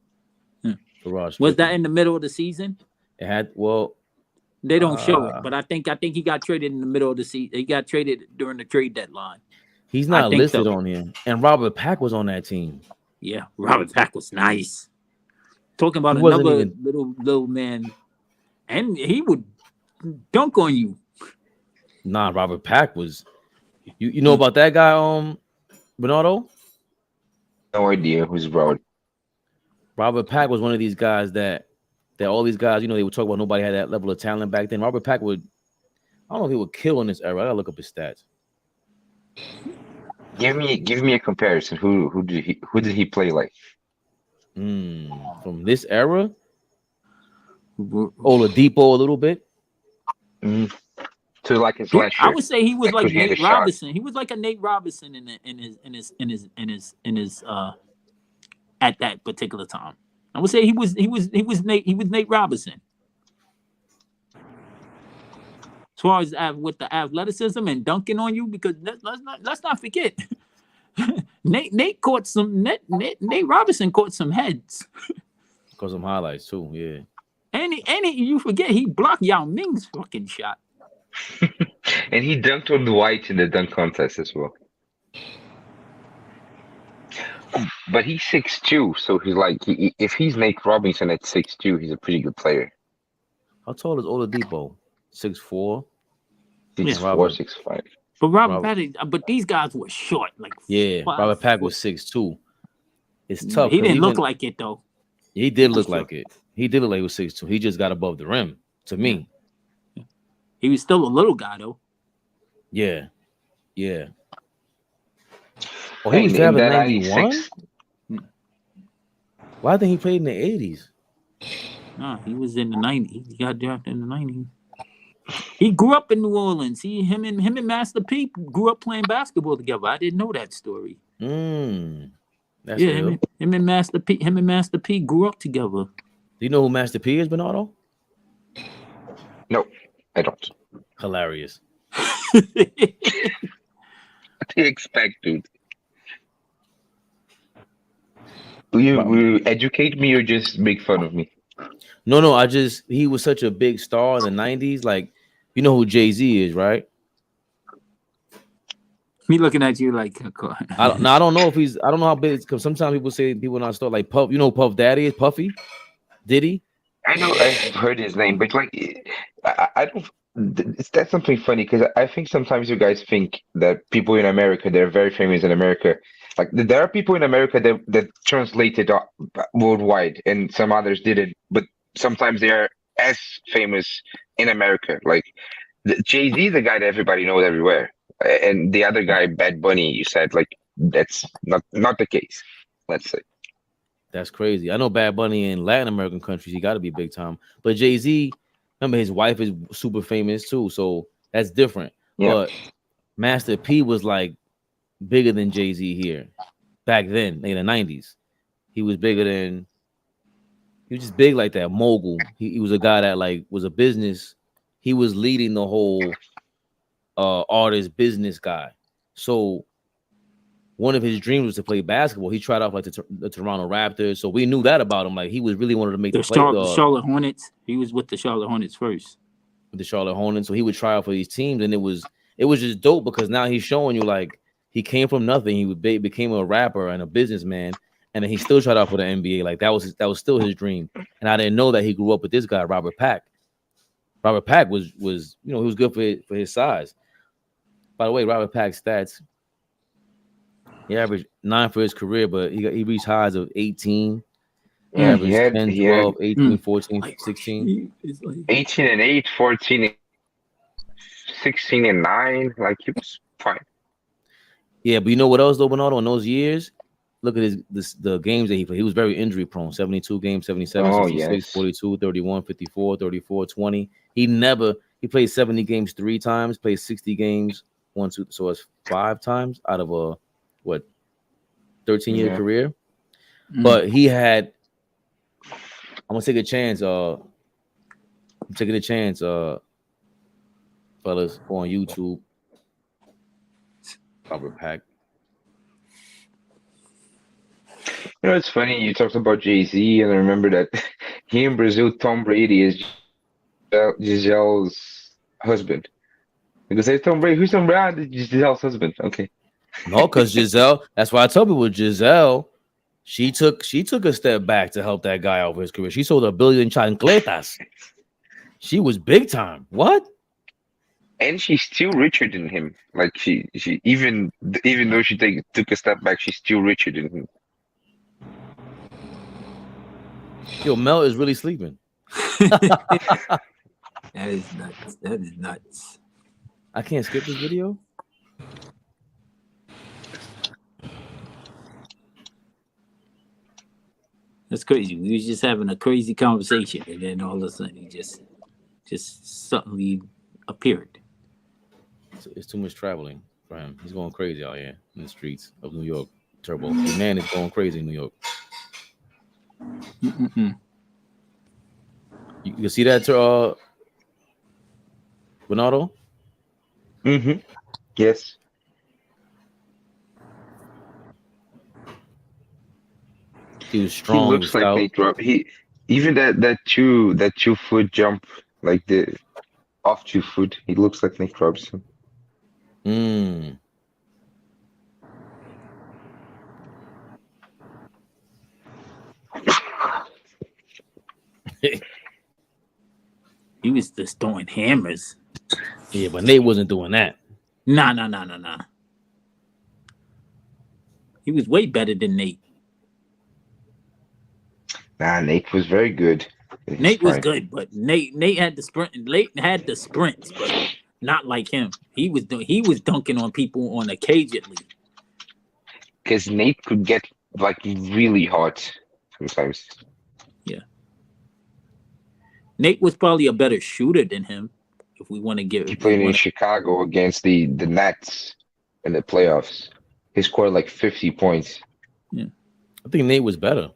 Raj. Was that in the middle of the season? It had they don't show it, but I think he got traded in the middle of the season. He got traded during the trade deadline. He's not listed on here. And Robert Pack was on that team. Yeah, Robert Pack was nice. Talking about another little man, and he would dunk on you. Nah, Robert Pack was. You know about that guy, Bernardo? No idea who's Robert. Robert Pack was one of these guys that all these guys, they would talk about. Nobody had that level of talent back then. Robert Pack would. I don't know if he would kill in this era. I gotta look up his stats. Give me a comparison. Who did he play like? From this era, Oladipo a little bit. To like his last year. I would say he was like Nate Robinson. He was like a Nate Robinson in his at that particular time. I would say he was Nate Robinson. As far as with the athleticism and dunking on you, because let's not forget, Nate Robinson caught some heads. Caught some highlights too, yeah. And you forget he blocked Yao Ming's fucking shot. And he dunked on Dwight in the dunk contest as well. But he's 6'2", so he's like, if he's Nate Robinson at 6'2", he's a pretty good player. How tall is Oladipo? 6'4". 6'4", 6'5". But Robert, but these guys were short. Like Robert Pack was 6'2". It's tough. He didn't look like it though. He did look like it. He did look like he was 6'2". He just got above the rim to me. He was still a little guy though. Yeah. Oh, he was drafted in 91? Why I think he played in the 80s? No, he was in the 90s. He got drafted in the 90s. He grew up in New Orleans. Him and Master P grew up playing basketball together. I didn't know that story. That's him and Master P grew up together. Do you know who Master P is, Bernardo? No, I don't. Hilarious. What do you expect, dude? Will you educate me or just make fun of me? No, he was such a big star in the 90s. Like, you know who Jay-Z is, right? Me looking at you like I don't know I don't know how big, because sometimes people say people not start like Puff. You know who Puff Daddy is? Puffy? Diddy? I know, I've heard his name, but like I don't that's something funny because I think sometimes you guys think that people in America, they're very famous in America. Like there are people in America that translated worldwide, and some others didn't. But sometimes they are as famous in America. Like Jay-Z, the guy that everybody knows everywhere, and the other guy, Bad Bunny. You said like that's not the case. Let's say. That's crazy. I know Bad Bunny in Latin American countries, he got to be big time. But Jay-Z, remember his wife is super famous too, so that's different. Yeah. But Master P was like bigger than Jay-Z here back then in the 90s. He was bigger than, he was just big like that, mogul. He was a guy that like was a business. He was leading the whole artist business guy. So one of his dreams was to play basketball. He tried out like the Toronto Raptors, so we knew that about him. Like he was really wanted to make the Charlotte Hornets. He was with the Charlotte Hornets first. With the Charlotte Hornets, so he would try out for these teams, and it was just dope because now he's showing you like he came from nothing. He became a rapper and a businessman, and then he still tried out for the NBA. Like that was still his dream. And I didn't know that he grew up with this guy, Robert Pack. Robert Pack was he was good for his size. By the way, Robert Pack's stats. He averaged 9 for his career, but he reached highs of 18. He averaged 10, 12, 18, 14, 16. 18 and 8, 14, 16 and 9. Like he was fine. Yeah, but you know what else though, Bernardo? In those years, look at the games that he played. He was very injury prone. 72 games, 77, 66, 42, 31, 54, 34, 20. He played 70 games 3 times, played 60 games 1, 2. So it's 5 times out of a 13-year career. But he had, I'm gonna take a chance. I'm taking a chance, fellas. Go on YouTube. Robert Pack. You know, it's funny you talked about Jay-Z, and I remember that here in Brazil, Tom Brady is Giselle's husband. Because they Tom Brady, who's Tom Brady? Giselle's husband. Okay. No, because Giselle, that's why I tell people Giselle, she took a step back to help that guy out for his career. She sold 1 billion chancletas. She was big time. What? And she's still richer than him. Like she even though she took a step back, she's still richer than him. Yo, Mel is really sleeping. That is nuts. That is nuts. I can't skip this video. That's crazy. We was just having a crazy conversation, and then all of a sudden, he just suddenly appeared. It's too much traveling for him. He's going crazy out here in the streets of New York. Turbo, the man is going crazy in New York. You see that, Bernardo? Yes. He was strong. He looks like Nate Robb. Even that 2 foot jump, like the off 2 foot, he looks like Nate Robinson. He was just throwing hammers. Yeah, but Nate wasn't doing that. Nah. He was way better than Nate. Nah, Nate was very good. Nate was good, but Nate had the sprint. Nate had the sprints, but not like him. He was dunking on people on occasionally. Because Nate could get like really hot sometimes. Yeah. Nate was probably a better shooter than him. If we want to give, he played in Chicago against the Nets in the playoffs. He scored like 50 points. Yeah, I think Nate was better.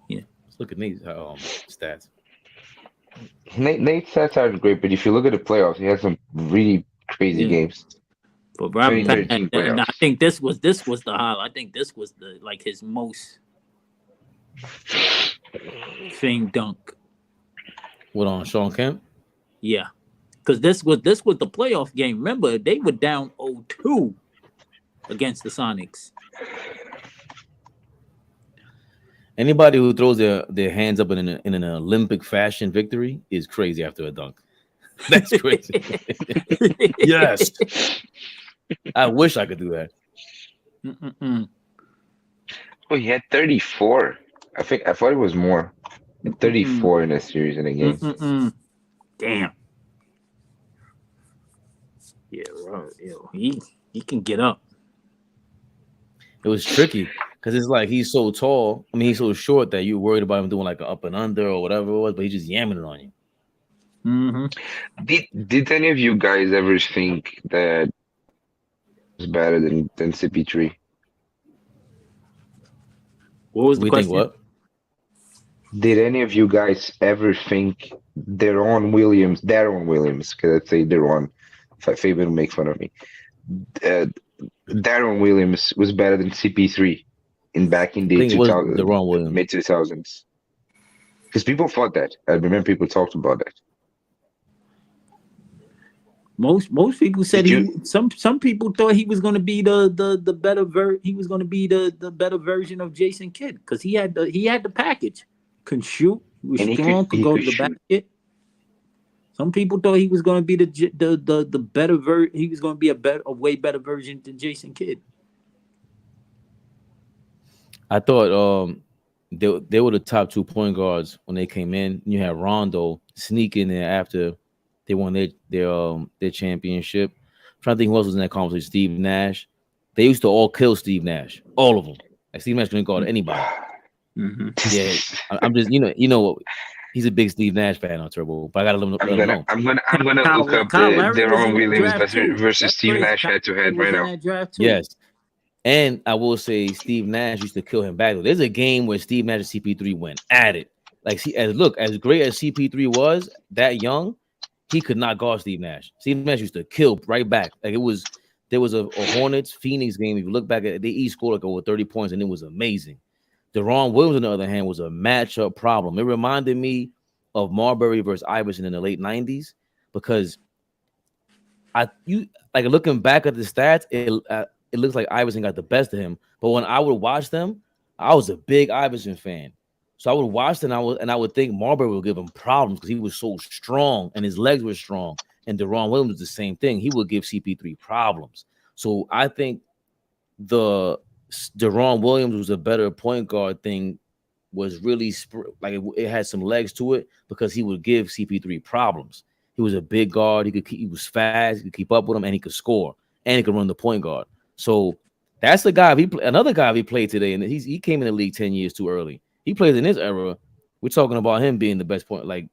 Yeah, let's look at Nate's stats. Nate's stats are great, but if you look at the playoffs, he had some really crazy games. But Robert Pack, and I think this was the highlight. I think this was his most famed dunk. What, on Sean Kemp? Yeah, because this was the playoff game. Remember, they were down 0-2 against the Sonics. Anybody who throws their hands up in an Olympic fashion victory is crazy after a dunk. That's crazy. Yes. I wish I could do that. Oh, he had 34. I thought it was more. 34 in a series in a game. Damn. Yeah, right. He can get up. It was tricky because it's like he's so tall. I mean, he's so short that you're worried about him doing like an up and under or whatever it was, but he's just yamming it on you. Did any of you guys ever think that was better than CP3? What was the question? What? Did any of you guys ever think Darren Williams, because I say Darren, Fabian will make fun of me. Darren Williams was better than CP3 back in the 2000, mid 2000s. Because people thought that. I remember people talked about that. Most people said some people thought he was going to be the better he was going to be the better version of Jason Kidd because he had the package. Can shoot, he was strong, could go to the basket. Some people thought he was going to be the better version. He was going to be a way better version than Jason Kidd. I thought they were the top 2 point guards when they came in. You had Rondo sneak in there after they won their championship. I'm trying to think who else was in that conversation. Steve Nash. They used to all kill Steve Nash, all of them. Like Steve Nash couldn't guard anybody. Yeah, I'm just you know he's a big Steve Nash fan on Turbo, but I gotta let him know. I'm gonna look up Darren Williams versus Steve Nash head to head right now. Yes, and I will say Steve Nash used to kill him back. There's a game where Steve Nash and CP3 went at it. Like, as great as CP3 was, that young, he could not guard Steve Nash. Steve Nash used to kill right back. Like there was a Hornets Phoenix game. If you look back at it, they each scored like over 30 points, and it was amazing. Deron Williams, on the other hand, was a matchup problem. It reminded me of Marbury versus Iverson in the late 90s because looking back at the stats, it looks like Iverson got the best of him. But when I would watch them, I was a big Iverson fan. So I would watch them and I would think Marbury would give him problems because he was so strong and his legs were strong. And Deron Williams was the same thing. He would give CP3 problems. So I think the Deron Williams was a better point guard thing was really it had some legs to it because he would give CP3 problems. He was a big guard. He was fast. He could keep up with him, and he could score, and he could run the point guard. So that's the guy. Another guy he played today, and he came in the league 10 years too early. He plays in his era. We're talking about him being the best point, like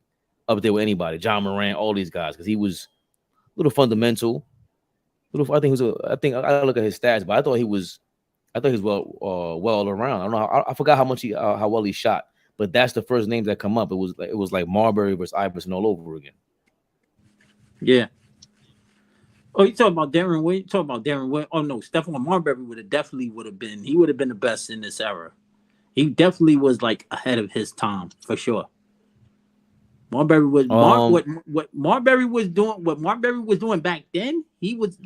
up there with anybody. John Moran, all these guys, because he was a little fundamental. I think I look at his stats, but I thought he was well all around. I don't know. I forgot how well he shot, but that's the first names that come up. It was like Marbury versus Iverson all over again. Yeah. Oh, you talking about Darren Williams? Oh no, Stephon Marbury would have been. He would have been the best in this era. He definitely was like ahead of his time for sure. Marbury was what Marbury was doing. What Marbury was doing back then, he's doing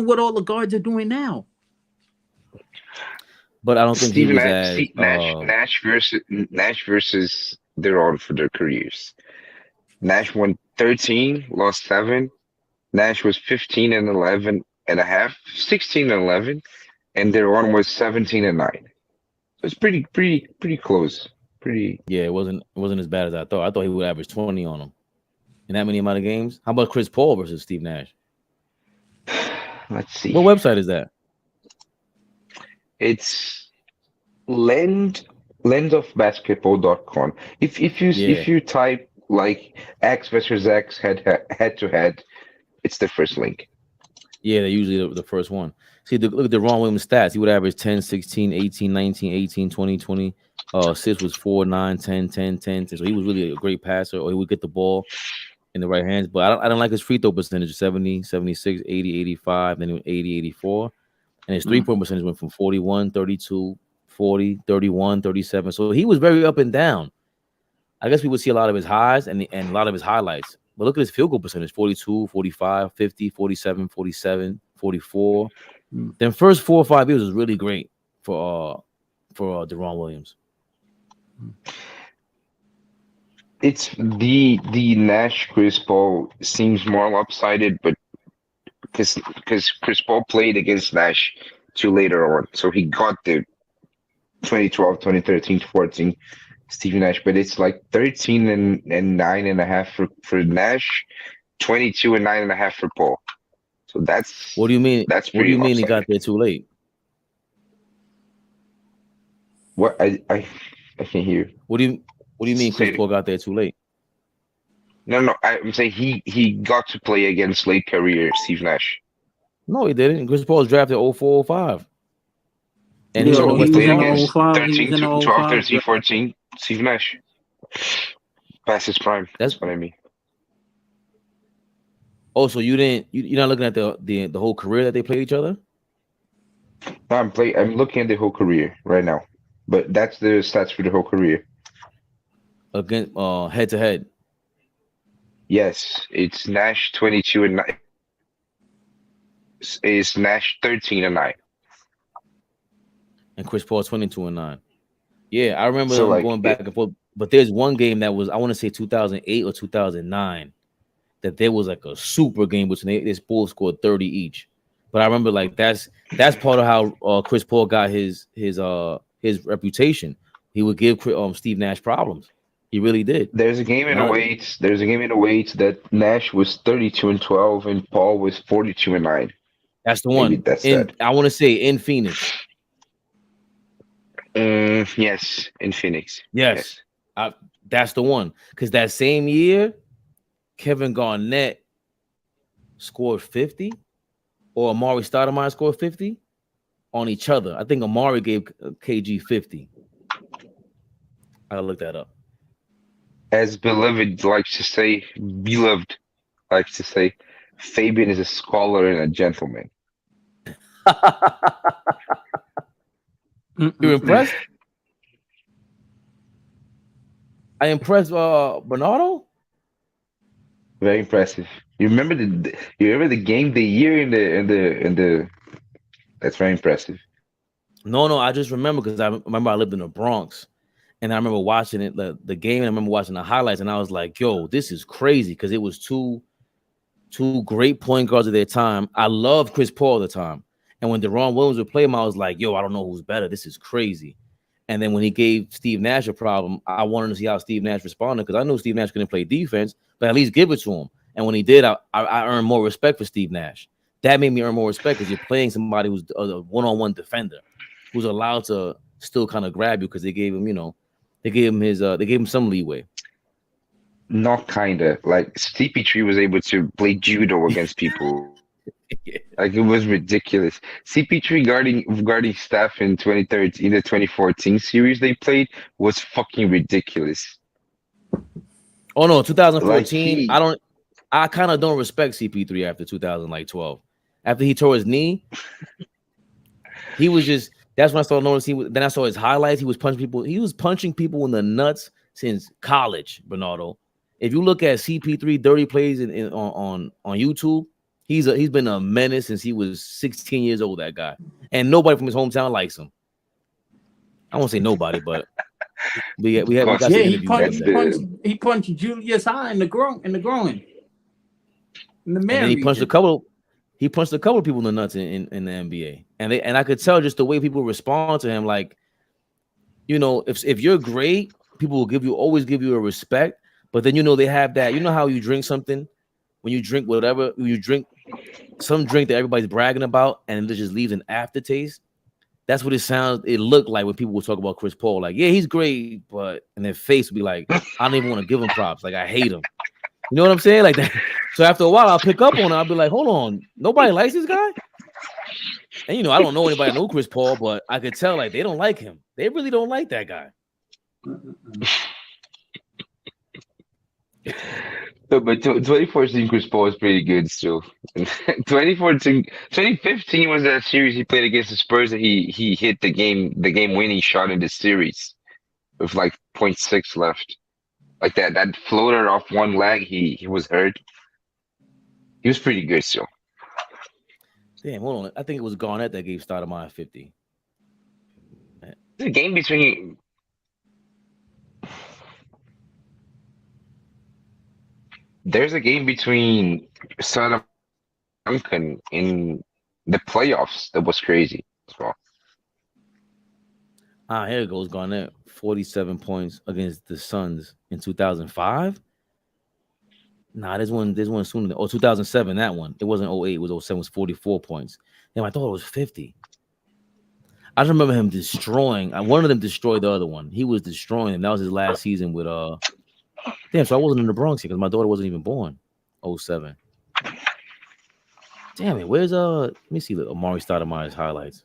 what all the guards are doing now. But I don't think Steve he was Nash versus Deron for their careers. Nash won 13, lost 7. Nash was 15 and 11 and a half, 16 and 11, and Deron was 17 and 9. So it's pretty close. Yeah, it wasn't as bad as I thought. I thought he would average 20 on him in that many amount of games. How about Chris Paul versus Steve Nash? Let's see. What website is that? It's lendofbasketball.com. If you type like X versus X head to head, it's the first link. Yeah, they're usually the first one. See, look at Deron Williams stats. He would average 10, 16, 18, 19, 18, 20, 20. 6 was 4, 9, 10, 10, 10. So he was really a great passer, or he would get the ball in the right hands. But I don't like his free throw percentage, 70, 76, 80, 85, then 80, 84. And his three-point percentage went from 41, 32, 40, 31, 37. So he was very up and down. I guess we would see a lot of his highs and a lot of his highlights. But look at his field goal percentage, 42, 45, 50, 47, 47, 44. Then first 4 or 5 years was really great for Deron Williams. It's the Nash Chris Paul seems more lopsided, but because Chris Paul played against Nash too later on, so he got the 2012, 2013, 14 Steve Nash, but it's like 13 and 9.5 for Nash, 22 and 9.5 for Paul. So that's What do you mean? That's What do pretty you mean he lopsided. got there too late? What I can't hear. What do you mean Say Chris it. Paul got there too late? No, I'm saying he got to play against late career Steve Nash. No, he didn't. Chris Paul was drafted 04, 05. And he was in So the he Western played Conference. against 13, 12, 13, 14 Steve Nash. Past his prime. That's what I mean. Oh, so you're not looking at the whole career that they played each other? No, I'm looking at the whole career right now. But that's the stats for the whole career. Against head to head. Yes, it's Nash 22 and 9. It's Nash 13 and 9. And Chris Paul 22 and 9. Yeah, I remember So, them like, going back and forth. But there's one game that was, I want to say 2008 or 2009, that there was like a super game between they both scored 30 each. But I remember like that's part of how Chris Paul got his reputation. He would give Steve Nash problems. He really did. There's a game in the weights. There's a game in the weights that Nash was 32 and 12 and Paul was 42 and 9. That's the Maybe one. that's that. I want to say in Phoenix. Yes, in Phoenix. Yes. That's the one. Because that same year, Kevin Garnett scored 50, or Amari Stoudemire scored 50 on each other. I think Amari gave KG 50. I gotta look that up. As beloved likes to say, Fabian is a scholar and a gentleman. You're impressed? I impressed Bernardo? Very impressive. You remember the game, the year in the that's very impressive. No, I just remember because I remember I lived in the Bronx and I remember watching it, the game, and I remember watching the highlights, and I was like, yo, this is crazy because it was two great point guards at their time. I loved Chris Paul at the time. And when Deron Williams would play him, I was like, yo, I don't know who's better. This is crazy. And then when he gave Steve Nash a problem, I wanted to see how Steve Nash responded because I knew Steve Nash couldn't play defense, but at least give it to him. And when he did, I earned more respect for Steve Nash. That made me earn more respect because you're playing somebody who's a one-on-one defender, who's allowed to still kind of grab you because they gave him, they gave him some leeway. Not kinda. Like CP3 was able to play judo against people. Like it was ridiculous. CP3 guarding Steph in 2013, in the 2014 series they played was fucking ridiculous. Oh no, 2014. Like I kind of don't respect CP3 after 2012. After he tore his knee, he was just. That's when I started noticing. Then I saw his highlights. He was punching people. He was punching people in the nuts since college, Bernardo. If you look at CP3 dirty plays on YouTube, he's been a menace since he was 16 years old. That guy, and nobody from his hometown likes him. I won't say nobody, but we got some interviews. He punched Julius High in the groin. In the man, and then he punched a couple of people in the nuts in the NBA, and I could tell just the way people respond to him. Like, if you're great, people will always give you a respect. But then they have that. You know how you drink something, when you drink whatever, you drink some drink that everybody's bragging about, and it just leaves an aftertaste. That's what it looked like when people would talk about Chris Paul. Like, yeah, he's great, but and their face would be like, I don't even want to give him props. Like, I hate him. You know what I'm saying? Like that. So after a while, I'll pick up on it. I'll be like, hold on, nobody likes this guy. And I don't know anybody know Chris Paul, but I could tell like they don't like him. They really don't like that guy. No, but 2014 Chris Paul is pretty good still. 2015 was that series he played against the Spurs that he hit the game winning shot in the series with like 0.6 left. Like that floater off one leg, he was hurt. He was pretty good still. Damn, hold on. I think it was Garnett that gave Stoudemire 50. The game between There's a game between Son Duncan in the playoffs that was crazy as well. Here it goes, Garnett. 47 points against the Suns in 2005. Nah, there's one sooner. 2007, that one. It wasn't 08, it was 07, it was 44 points. Damn, I thought it was 50. I just remember him destroying. One of them destroyed the other one. He was destroying him. That was his last season with Damn, so I wasn't in the Bronx here because my daughter wasn't even born. 07. Damn it, where's let me see Amari Stoudemire's highlights.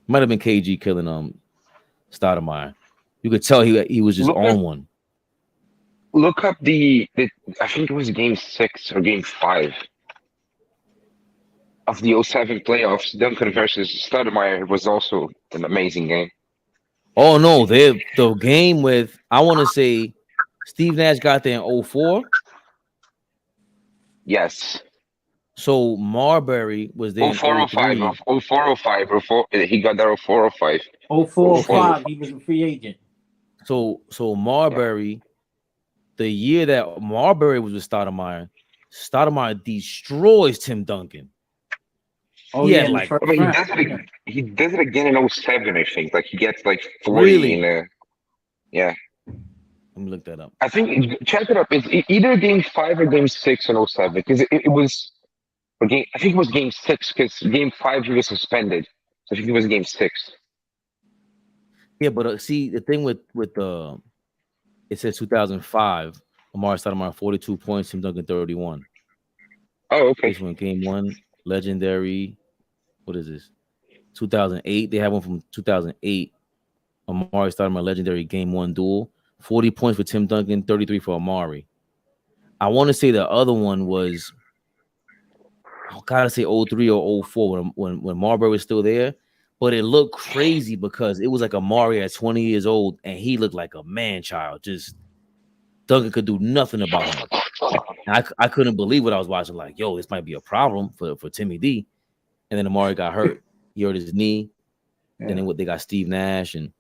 Might have been KG killing Stoudemire. You could tell he was just on one. Look up the I think it was game 6 or game 5 of the 07 playoffs. Duncan versus Stoudemire was also an amazing game. Oh no, the game with, I want to say, Steve Nash got there in 04. Yes. So Marbury was there 0405, 0405, he got there 0405. 0405, he was a free agent. So Marbury, the year that Marbury was with Stoudemire destroys Tim Duncan. Oh yeah, like he does it again in 07, I think. Like he gets like 40 in a yeah. Let me look that up. I think check it up. It's either game 5 or game 6 in 07 because it was I think it was game 6 because game 5 he was suspended. So I think it was game 6. Yeah, but see the thing with it says 2005. Amari Stoudemire 42 points, Tim Duncan 31. Oh, okay. This one game 1, legendary. What is this? 2008. They have one from 2008. Amari Stoudemire legendary game 1 duel. 40 points for Tim Duncan, 33 for Amari. I want to say the other one was, I gotta say 03 or 04 when Marbury was still there, but it looked crazy because it was like Amari at 20 years old and he looked like a man child. Just Duncan could do nothing about him. And I couldn't believe what I was watching. Like, yo, this might be a problem for Timmy D. And then Amari got hurt. He hurt his knee. Yeah. And then they got Steve Nash and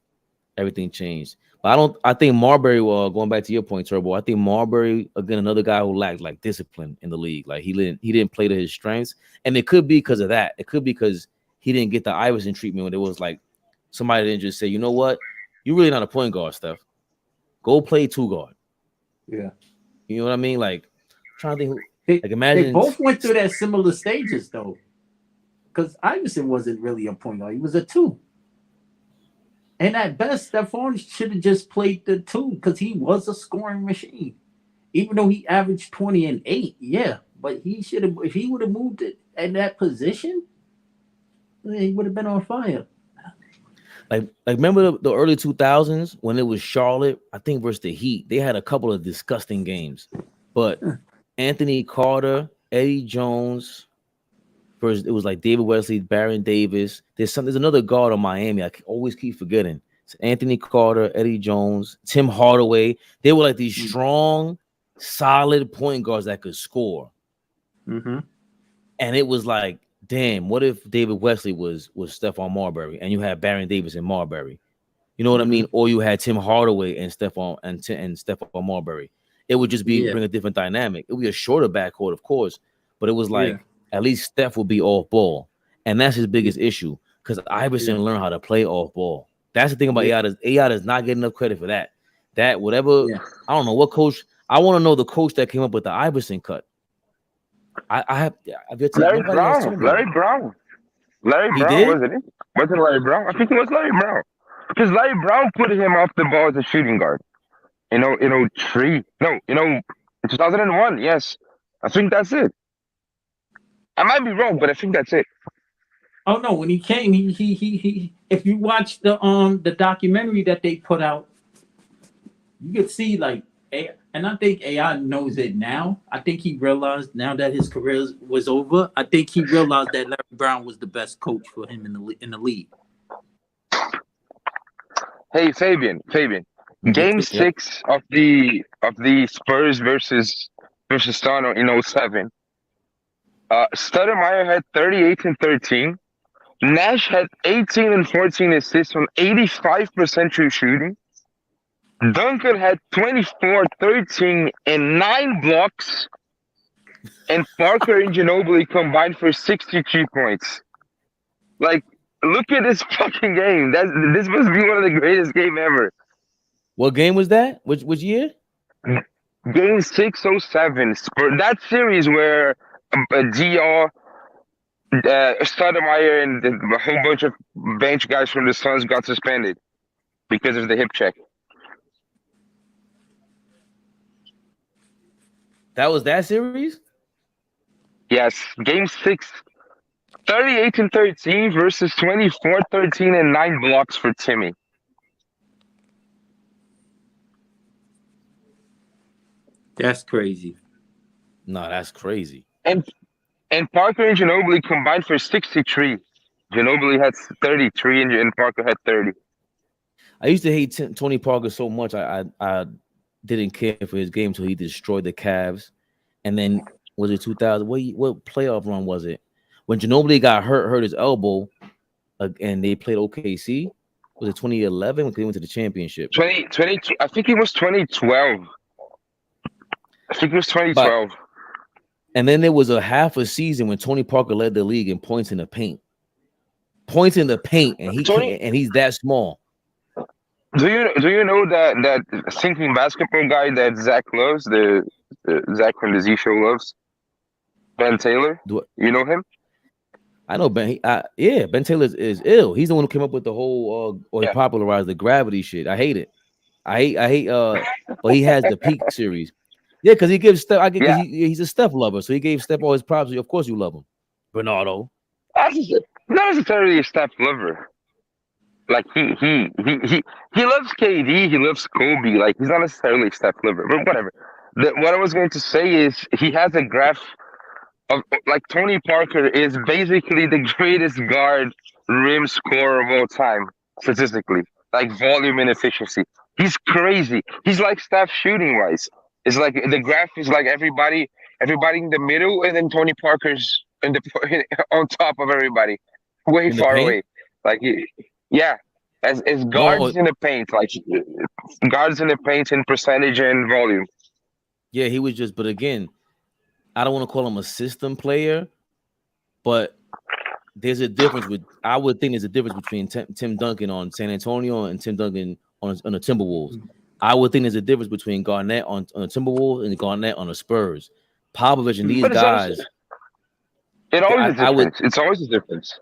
everything changed. But I think Marbury, going back to your point, Turbo, I think Marbury, again, another guy who lacked like discipline in the league. Like he didn't play to his strengths. And it could be because of that. It could be because he didn't get the Iverson treatment when it was like somebody didn't just say, you know what? You're really not a point guard, Steph. Go play 2 guard. Yeah. You know what I mean? Like, I'm trying to think they imagine they both went through that similar stages though. Because Iverson wasn't really a point guard, he was a 2. And at best, Stephon should have just played the 2 because he was a scoring machine. Even though he averaged 20 and 8, yeah. But he should have, if he would have moved it in that position, he would have been on fire. Like remember the early 2000s when it was Charlotte, I think versus the Heat, they had a couple of disgusting games. But Anthony Carter, Eddie Jones, it was like David Wesley, Baron Davis. There's another guard on Miami. I always keep forgetting. It's Anthony Carter, Eddie Jones, Tim Hardaway. They were like these strong, solid point guards that could score. Mm-hmm. And it was like, damn, what if David Wesley was Stephon Marbury and you had Baron Davis and Marbury? You know what I mean? Or you had Tim Hardaway and Stephon Marbury. It would just bring a different dynamic. It would be a shorter backcourt, of course, but it was like at least Steph will be off ball. And that's his biggest issue because Iverson learned how to play off ball. That's the thing about AI. AI does not get enough credit for that. I don't know what coach. I want to know the coach that came up with the Iverson cut. I've yet to Larry Brown. Larry Brown, wasn't it? Wasn't Larry Brown? I think it was Larry Brown. Because Larry Brown put him off the ball as a shooting guard. In 2001, yes. I think that's it. I might be wrong, but I think that's it. Oh no, when he came, he if you watch the documentary that they put out, you could see like, and I think AI knows it now. I think he realized now that his career was over. I think he realized that Larry Brown was the best coach for him in the league. Hey Fabian, Game 6 of the Spurs versus Toronto in 07. Stoudemire had 38 and 13. Nash had 18 and 14 assists on 85% true shooting. Duncan had 24, 13, and 9 blocks and Parker and Ginobili combined for 63 points. Like, look at this fucking game. This must be one of the greatest game ever. What game was that? Which year? Game 607. That series where GR, Stoudemire, and a whole bunch of bench guys from the Suns got suspended because of the hip check. That was that series? Yes. Game 6, 38-13 versus 24-13 and 9 blocks for Timmy. That's crazy. No, that's crazy. And Parker and Ginobili combined for 63. Ginobili had 33 and Parker had 30. I used to hate Tony Parker so much. I didn't care for his game until he destroyed the Cavs. And then was it 2000? What playoff run was it? When Ginobili got hurt his elbow, and they played OKC. Was it 2011 when they went to the championship? 20, I think it was 2012. I think it was 2012. And then there was a half a season when Tony Parker led the league in points in the paint. Points in the paint, and he's that small. Do you know that sinking basketball guy that Zach loves, the Zach from the Z Show loves? Ben Taylor? You know him? I know Ben. Ben Taylor is ill. He's the one who came up with the whole he popularized the gravity shit. I hate it. I hate but he has the Peak series. Yeah, because he gives Steph. He's a Steph lover, so he gave Steph all his props. Of course, you love him, Bernardo. Not necessarily a Steph lover. Like he loves KD. He loves Kobe. Like he's not necessarily a Steph lover, but whatever. What I was going to say is he has a graph of like Tony Parker is basically the greatest guard rim scorer of all time statistically. Like volume and efficiency. He's crazy. He's like Steph shooting wise. It's like the graph is like everybody in the middle, and then Tony Parker's on top of everybody, way far away. Like, as guards in the paint, like guards in the paint in percentage and volume. Yeah, he was just. But again, I don't want to call him a system player, but there's a difference with. I would think there's a difference between Tim Duncan on San Antonio and Tim Duncan on the Timberwolves. I would think there's a difference between Garnett on the Timberwolves and Garnett on the Spurs. Popovich and these guys. It's always a difference.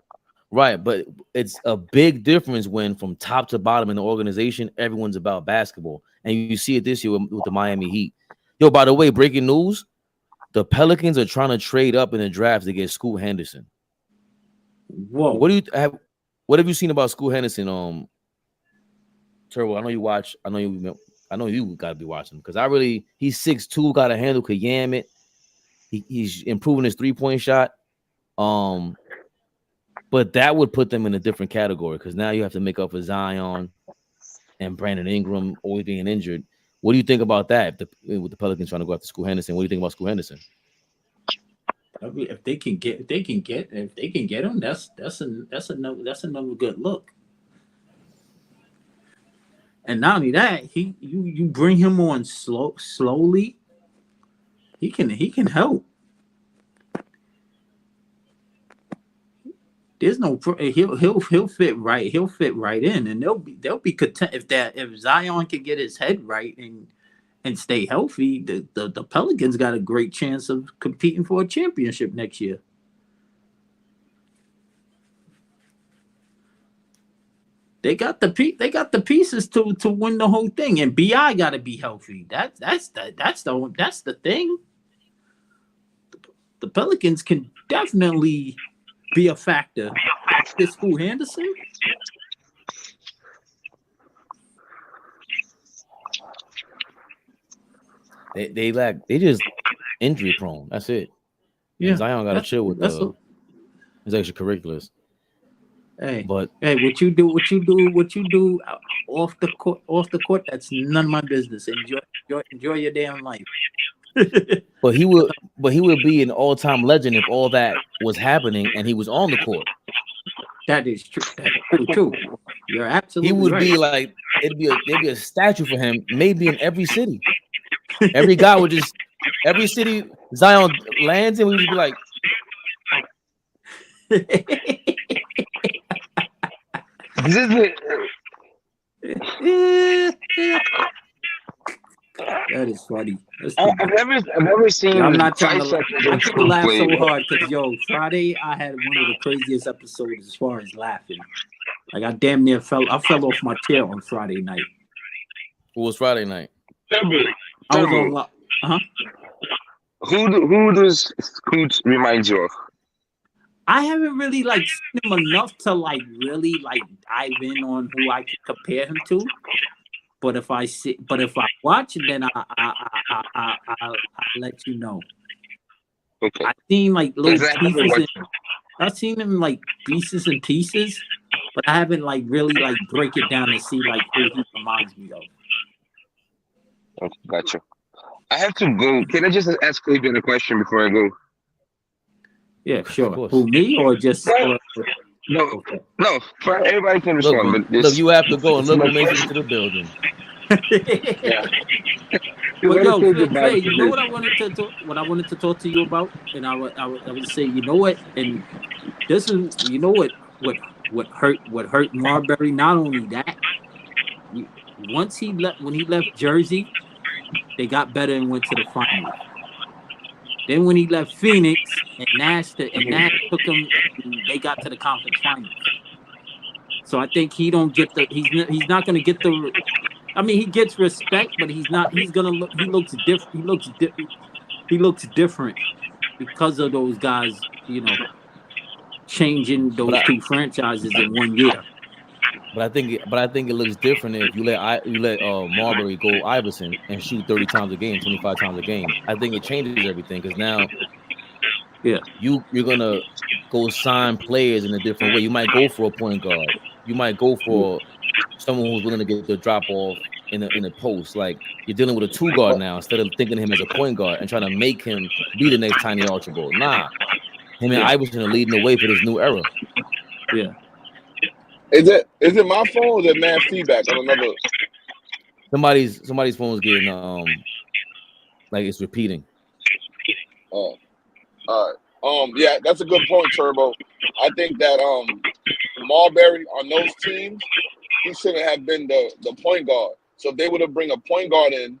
Right, but it's a big difference when from top to bottom in the organization, everyone's about basketball. And you see it this year with the Miami Heat. Yo, by the way, breaking news, the Pelicans are trying to trade up in the draft to get Scoot Henderson. Whoa. What have you seen about Scoot Henderson? Turbo, I know you watch. I know you got to be watching because he's 6'2", got a handle, could yam it. He's improving his 3-point shot. But that would put them in a different category because now you have to make up for Zion and Brandon Ingram always being injured. What do you think about that? With the Pelicans trying to go after Scoot Henderson, what do you think about Scoot Henderson? If they can get him, that's another good look. And not only that, you bring him on slowly. He can help. There's no he'll fit right. He'll fit right in, and they'll be content if Zion can get his head right and stay healthy. The Pelicans got a great chance of competing for a championship next year. They got the pieces to win the whole thing, and BI got to be healthy. That's the thing. The Pelicans can definitely be a factor. This Scoot Henderson. They just injury prone. That's it. Yeah, and Zion got to chill with his extracurriculars. What you do off the court. That's none of my business. Enjoy your damn life. But he would be an all-time legend if all that was happening and he was on the court. That is true. That's true. You're absolutely right. He would be like there'd be a statue for him, maybe in every city. Every guy would every city, Zion lands and we just be like, That is funny. I've never seen. I'm not trying to. Tyson I can't laugh play. so hard because Friday I had one of the craziest episodes as far as laughing. Like I damn near fell off my chair on Friday night. What was Friday night? I was on. Who does Scoot remind you of? I haven't really seen him enough to really dive in on who I can compare him to. But if I watch it, then I'll let you know. Okay. I've seen little pieces. I've seen him pieces and pieces, but I haven't really break it down and see who he reminds me of. Okay, gotcha. I have to go. Can I just ask Cleveland a question before I go? Yeah, sure. Who, me or just? No, no. For everybody can respond. Look, but this, you have to go and look who makes it to the building. Yeah. But yo, Faye, you know what I wanted to talk? What I wanted to talk to you about, and I would say, you know what, and this is, you know what hurt Marbury. Not only that, when he left Jersey, they got better and went to the finals. Then when he left Phoenix and Nash took him, they got to the conference finals. So I think he don't get he's not going to get the. I mean, he gets respect, but he's not. He's gonna look. He looks different. He looks different because of those guys. Changing those two franchises in 1 year. But I think it looks different if you let Marbury go Iverson and shoot 30 times a game, 25 times a game. I think it changes everything because now, you're gonna go sign players in a different way. You might go for a point guard. You might go for someone who's willing to get the drop off in a post. Like you're dealing with a 2 guard now instead of thinking of him as a point guard and trying to make him be the next Tiny Archibald. Nah, him and Iverson are leading the way for this new era. Yeah. Is it my phone or is it mad feedback on another? Somebody's phone's getting it's repeating. Oh, all right. Yeah, that's a good point, Turbo. I think that Marbury on those teams, he shouldn't have been the point guard. So if they would have bring a point guard in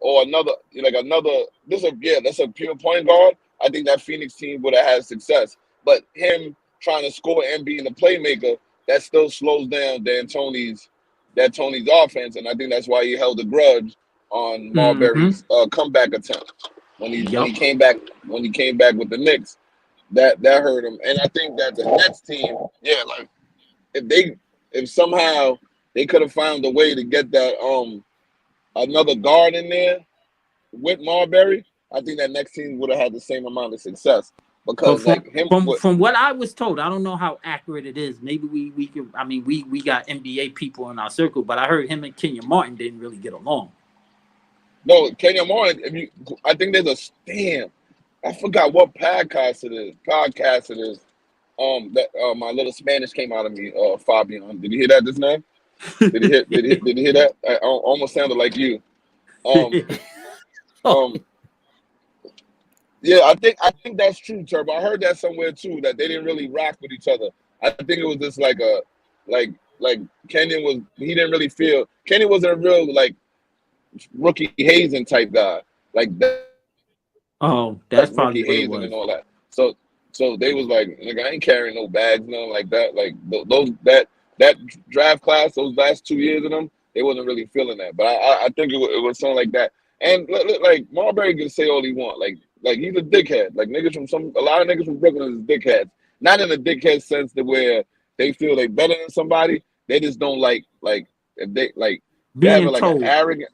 or that's a pure point guard, I think that Phoenix team would have had success. But him trying to score and being the playmaker, that still slows down Tony's offense, and I think that's why he held a grudge on Marbury's comeback attempt when he came back with the Knicks. That hurt him, and I think that the Nets team, if somehow they could have found a way to get that another guard in there with Marbury, I think that next team would have had the same amount of success. Because from what I was told, I don't know how accurate it is. Maybe we could. I mean, we got NBA people in our circle, but I heard him and Kenyon Martin didn't really get along. No, Kenyon Martin. I think there's I forgot what podcast it is. That my little Spanish came out of me. Fabian, did you hear that just now? Did he hear that? I almost sounded like you. Yeah, I think that's true, Turbo. I heard that somewhere too, that they didn't really rock with each other. I think it was just like Kenyon wasn't a real rookie hazing type guy. Like that. Oh, that's probably what it was. And all that. So they was like I ain't carrying no bags, nothing like that. Like that draft class, those last 2 years of them, they wasn't really feeling that. But I think it was something like that. And like Marbury can say all he want, like he's a dickhead. Like a lot of niggas from Brooklyn is dickheads. Not in a dickhead sense that where they feel they better than somebody. They just don't like if they have an arrogant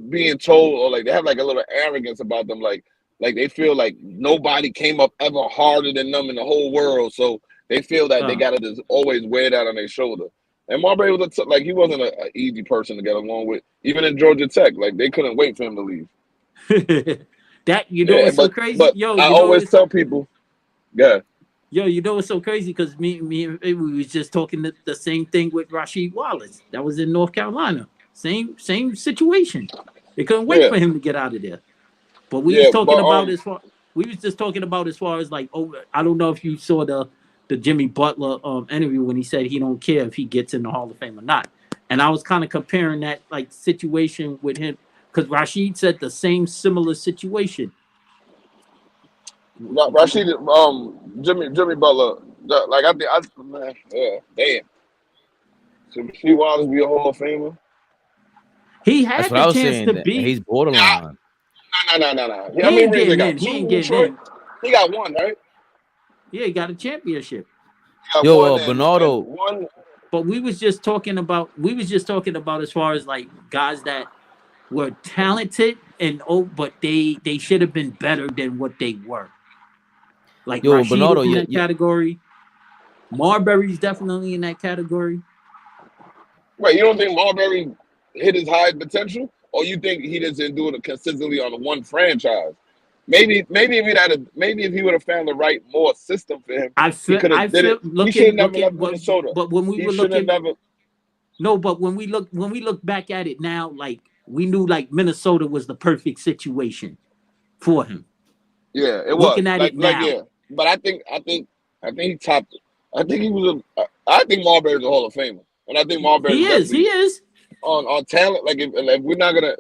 being told, or they have a little arrogance about them. Like they feel like nobody came up ever harder than them in the whole world. So they feel that they gotta just always wear that on their shoulder. And Marbury was he wasn't an easy person to get along with, even in Georgia Tech. Like they couldn't wait for him to leave. It's so crazy. But I always tell people, Yo, it's so crazy because me we was just talking the same thing with Rasheed Wallace. That was in North Carolina. Same situation. They couldn't wait for him to get out of there. But we was talking about just talking about as far as like, I don't know if you saw the Jimmy Butler interview when he said he don't care if he gets in the Hall of Fame or not. And I was kind of comparing that like situation with him because Rashid said the same similar situation. Rashid, Jimmy Butler, like man, yeah, damn. Should Rasheed Wallace be a Hall of Famer? He had That's what the I was chance saying. to be. He's borderline. No. He How many ain't rings they getting got? in. He 2 ain't with getting Detroit? in. He got 1, right? Yeah, he got a championship. He got Yo, 1 Bernardo. and 1. But we was just talking about as far as like guys that were talented but they should have been better than what they were. Like Yo, Rashid Bernardo, is in that category. Marbury's definitely in that category. Wait, you don't think Marbury hit his high potential, or you think he just didn't do it consistently on one franchise? Maybe if he would have found the right more system for him, he could have did it. He should have never left Minnesota. But when we he were should have looking, never. no, but when we look back at it now, like we knew like Minnesota was the perfect situation for him. Yeah, it Looking was. at it now. Yeah. But I think he topped it. I think Marbury's a Hall of Famer, and I think Marbury's He is on talent. Like if we're not gonna,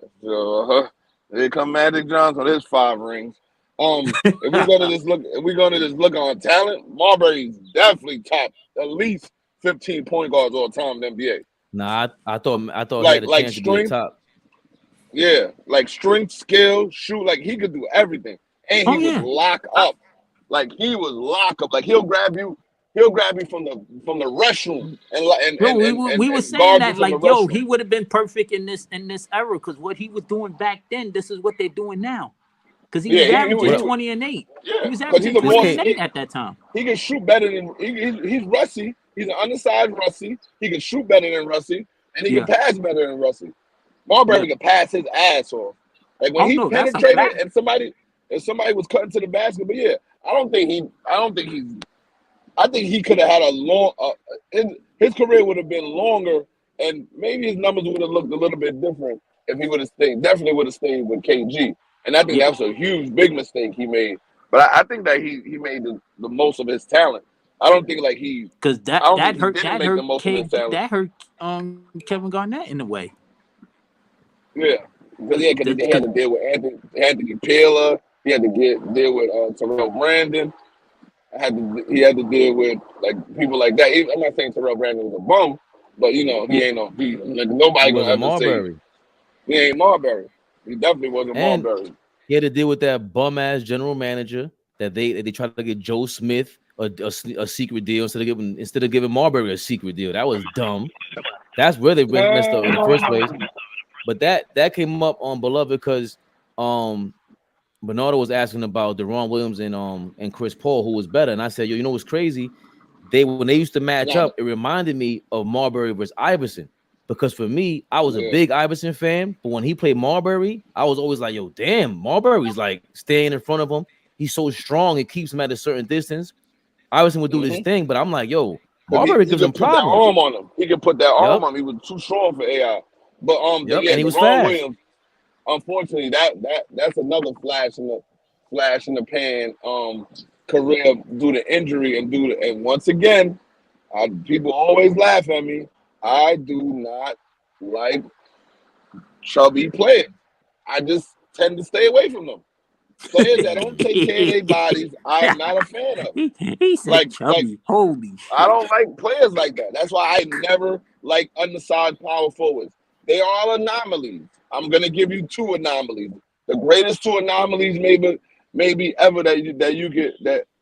here come Magic Johnson. There's 5 rings. If we're gonna just look on talent, Marbury's definitely top at least 15 point guards all time in the NBA. Nah, I thought he had a Like chance to be a strength. top. Yeah, like strength, skill, shoot. Like he could do everything, and he was lock up. Like he was lock up. Like he'll grab you from the restroom we were saying guard you that from like the restroom. he would have been perfect in this era because what he was doing back then, this is what they're doing now. Because he was averaging 20 and 8. Yeah, he was averaging 20 and 8 at that time. He can shoot better than he's Rusty. He's an undersized Rusty. He can shoot better than Rusty, and he can pass better than Rusty. Marbury can pass his ass off. Like when he penetrated and somebody was cutting to the basket. But yeah, I think he could have had a long. His career would have been longer, and maybe his numbers would have looked a little bit different if he would have stayed. Definitely would have stayed with KG. And I think that was a huge, big mistake he made. But I think that he made the most of his talent. I don't think like he because that hurt Kevin Garnett in a way. Yeah, because he had to deal with Anthony Taylor. He had to deal with Terrell Brandon. He had to deal with like people like that. I'm not saying Terrell Brandon was a bum, but he ain't no like nobody gonna ever Marbury. say he ain't Marbury. He definitely wasn't Marbury. He had to deal with that bum ass general manager that they tried to get Joe Smith a secret deal instead of giving Marbury a secret deal. That was dumb. That's where they messed up in the first place. But that came up on Beloved because Bernardo was asking about Deron Williams and Chris Paul, who was better. And I said, you know what's crazy? When they used to match up, it reminded me of Marbury versus Iverson. Because for me, I was a big Iverson fan, but when he played Marbury, I was always like, yo, damn, Marbury's like staying in front of him. He's so strong, it keeps him at a certain distance. Iverson would do this thing, but I'm like, yo, Marbury gives him problems. That arm on him. He could put that arm on him. He was too strong for AI. But and he was fast. Williams, unfortunately, that's another flash in the pan career due to injury and once again, people always laugh at me. I do not like chubby players. I just tend to stay away from them. Players that don't take care of their bodies, I am not a fan of. He said chubby. Holy shit. I don't like players like that. That's why I never like undersized power forwards. They are all anomalies. I'm gonna give you 2 anomalies. The greatest 2 anomalies maybe ever that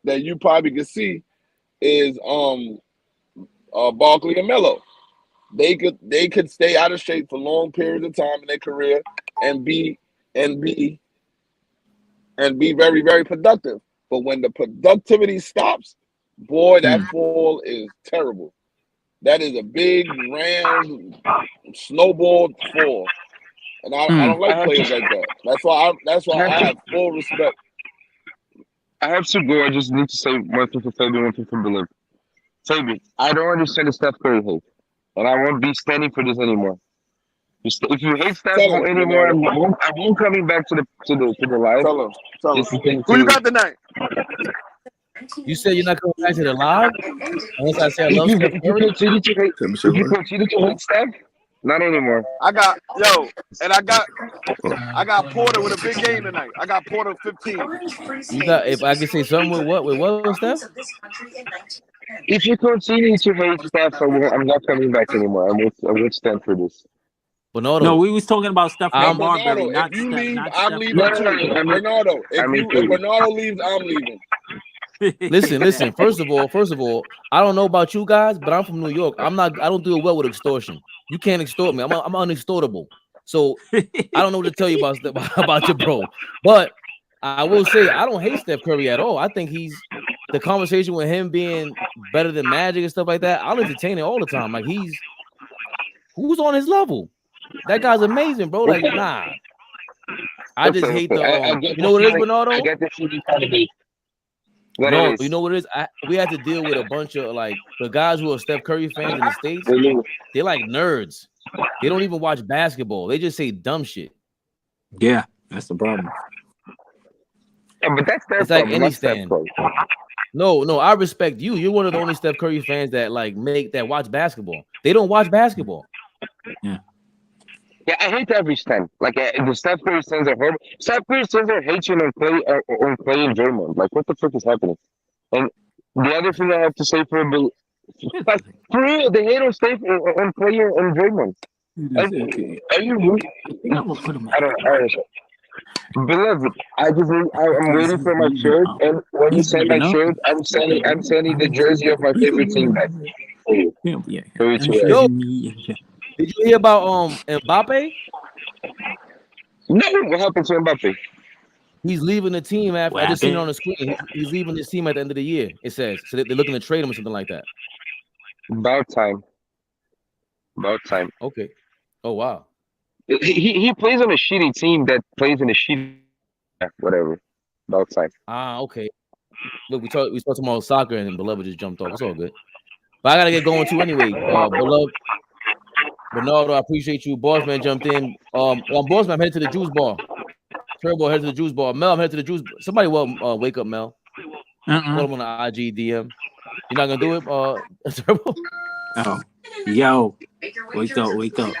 you probably could see is Barkley and Melo. They could stay out of shape for long periods of time in their career and be very, very productive. But when the productivity stops, boy, that fall is terrible. That is a big round snowball fall. And I don't like players like that. That's why I have full respect. I have to go. I just need to say one thing for Fabi, one thing for Beloved. Fabi, I don't understand the Steph Curry hate. And I won't be standing for this anymore. If you hate Steph Tell him, anymore, Bernardo. I won't coming back to the live. Tell him. Tell him. Just to think Who you to got tonight? You said you're not coming back to the live unless I say I love Steph if you Curry. continue to hate Steph, not anymore. I got and I got Porter with a big game tonight. I got Porter 15. You got, if I could say something with what Steph? If you continue to hate Steph, I'm not coming back anymore. I won't stand for this. Bernardo. No, we was talking about Stephon Marbury, Bernardo, not if you Steph. leave, Not I'm Steph leaving Curry. too. Bernardo, if Bernardo leaves, I'm leaving. Listen. First of all, I don't know about you guys, but I'm from New York. I don't do well with extortion. You can't extort me. I'm unextortable. So I don't know what to tell you about your bro. But I will say I don't hate Steph Curry at all. I think the conversation with him being better than Magic and stuff like that. I'll entertain it all the time. Like who's on his level? That guy's amazing, bro. Like, nah. I just hate the you know what it is, Bernardo? I get the feeling kind of hate. No, you know what it is? We had to deal with a bunch of like the guys who are Steph Curry fans in the States. They're like nerds. They don't even watch basketball. They just say dumb shit. Yeah, that's the problem. Yeah, but that's their it's like problem, any stand. No, I respect you. You're one of the only Steph Curry fans that watch basketball. They don't watch basketball. Yeah. Yeah, I hate every stand. Like the Steph Curry stands are horrible. Steph Curry stands are hating on Clay and Draymond. Like, what the fuck is happening? And the other thing I have to say for real, they hate on Clay and Draymond. Are you really? I don't know. Beloved, I'm waiting for my shirt, and when you send my shirt, I'm sending the jersey of my favorite team back. Yo, did you hear about Mbappe? No, what happened to Mbappe? He's leaving the team after. I just seen it on the screen. He's leaving this team at the end of the year. It says so they're looking to trade him or something like that. About time. Okay. Oh wow. He plays on a shitty team that plays in a shitty whatever. About time. Okay. Look, we talked about soccer and Beloved just jumped off. It's all good. But I gotta get going too anyway. Beloved, Bernardo, I appreciate you. Bossman jumped in. Bossman, I'm headed to the juice bar. Turbo headed to the juice bar. Mel, I'm headed to the juice. Somebody wake up, Mel. Put him on the IG DM. You're not gonna do it, Turbo? Oh, yo, wake up. Wake up,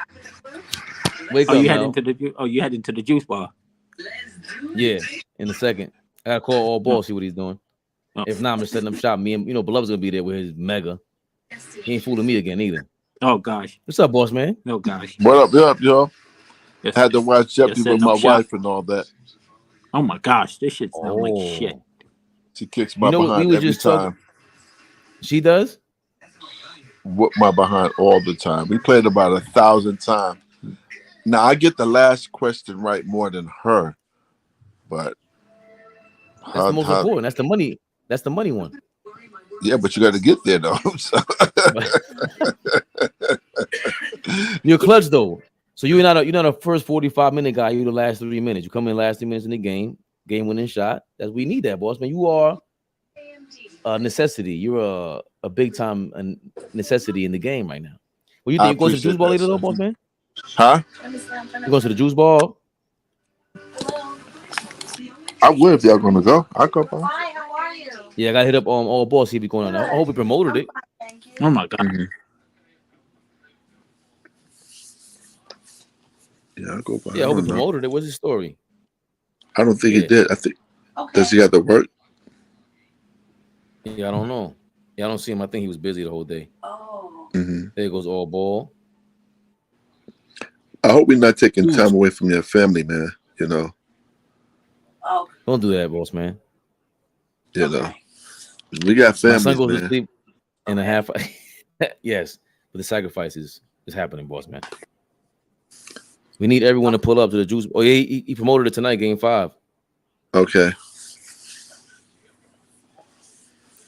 you Mel. You heading to the juice bar? Yeah, in a second. I gotta call All Ball, see what he's doing. If not, I'm just setting up shop. Me and Beloved's gonna be there with his mega. He ain't fooling me again either. Oh gosh. What's up, boss man? No gosh. What up, y'all? Had to watch Jeopardy with my wife and all that. Oh my gosh, this shit sounds like shit. She kicks my behind every time. She does? Whoop my behind all the time. We played about 1,000 times. Now I get the last question right more than her, but that's the most important. That's the money. That's the money one. Yeah, but you got to get there though. You're clutch though. So you're not a first 45-minute guy. You're the last 3 minutes. You come in last 3 minutes in the game winning shot. That's we need that, boss man. You are a necessity. You're a big time necessity in the game right now. Well, you think you go to the juice ball later though, boss man? Huh? You go to the juice ball? I would if y'all gonna go. I'll go by. Hi, how are you? Yeah, I gotta hit up All Ball, see if he's going on. I hope he promoted it. Oh my god. Yeah, I'll go by. Yeah, I hope he promoted it. What's his story? I don't think he did. I think does he have to work? Yeah, I don't know. Yeah, I don't see him. I think he was busy the whole day. Oh. There goes All Ball. I hope we're not taking time away from your family, man. Oh. Don't do that, boss man. We got families, My son goes man. to sleep in a half. Yes, but the sacrifice is happening, boss man. We need everyone to pull up to the juice. Oh, yeah, he promoted it tonight, game 5. Okay.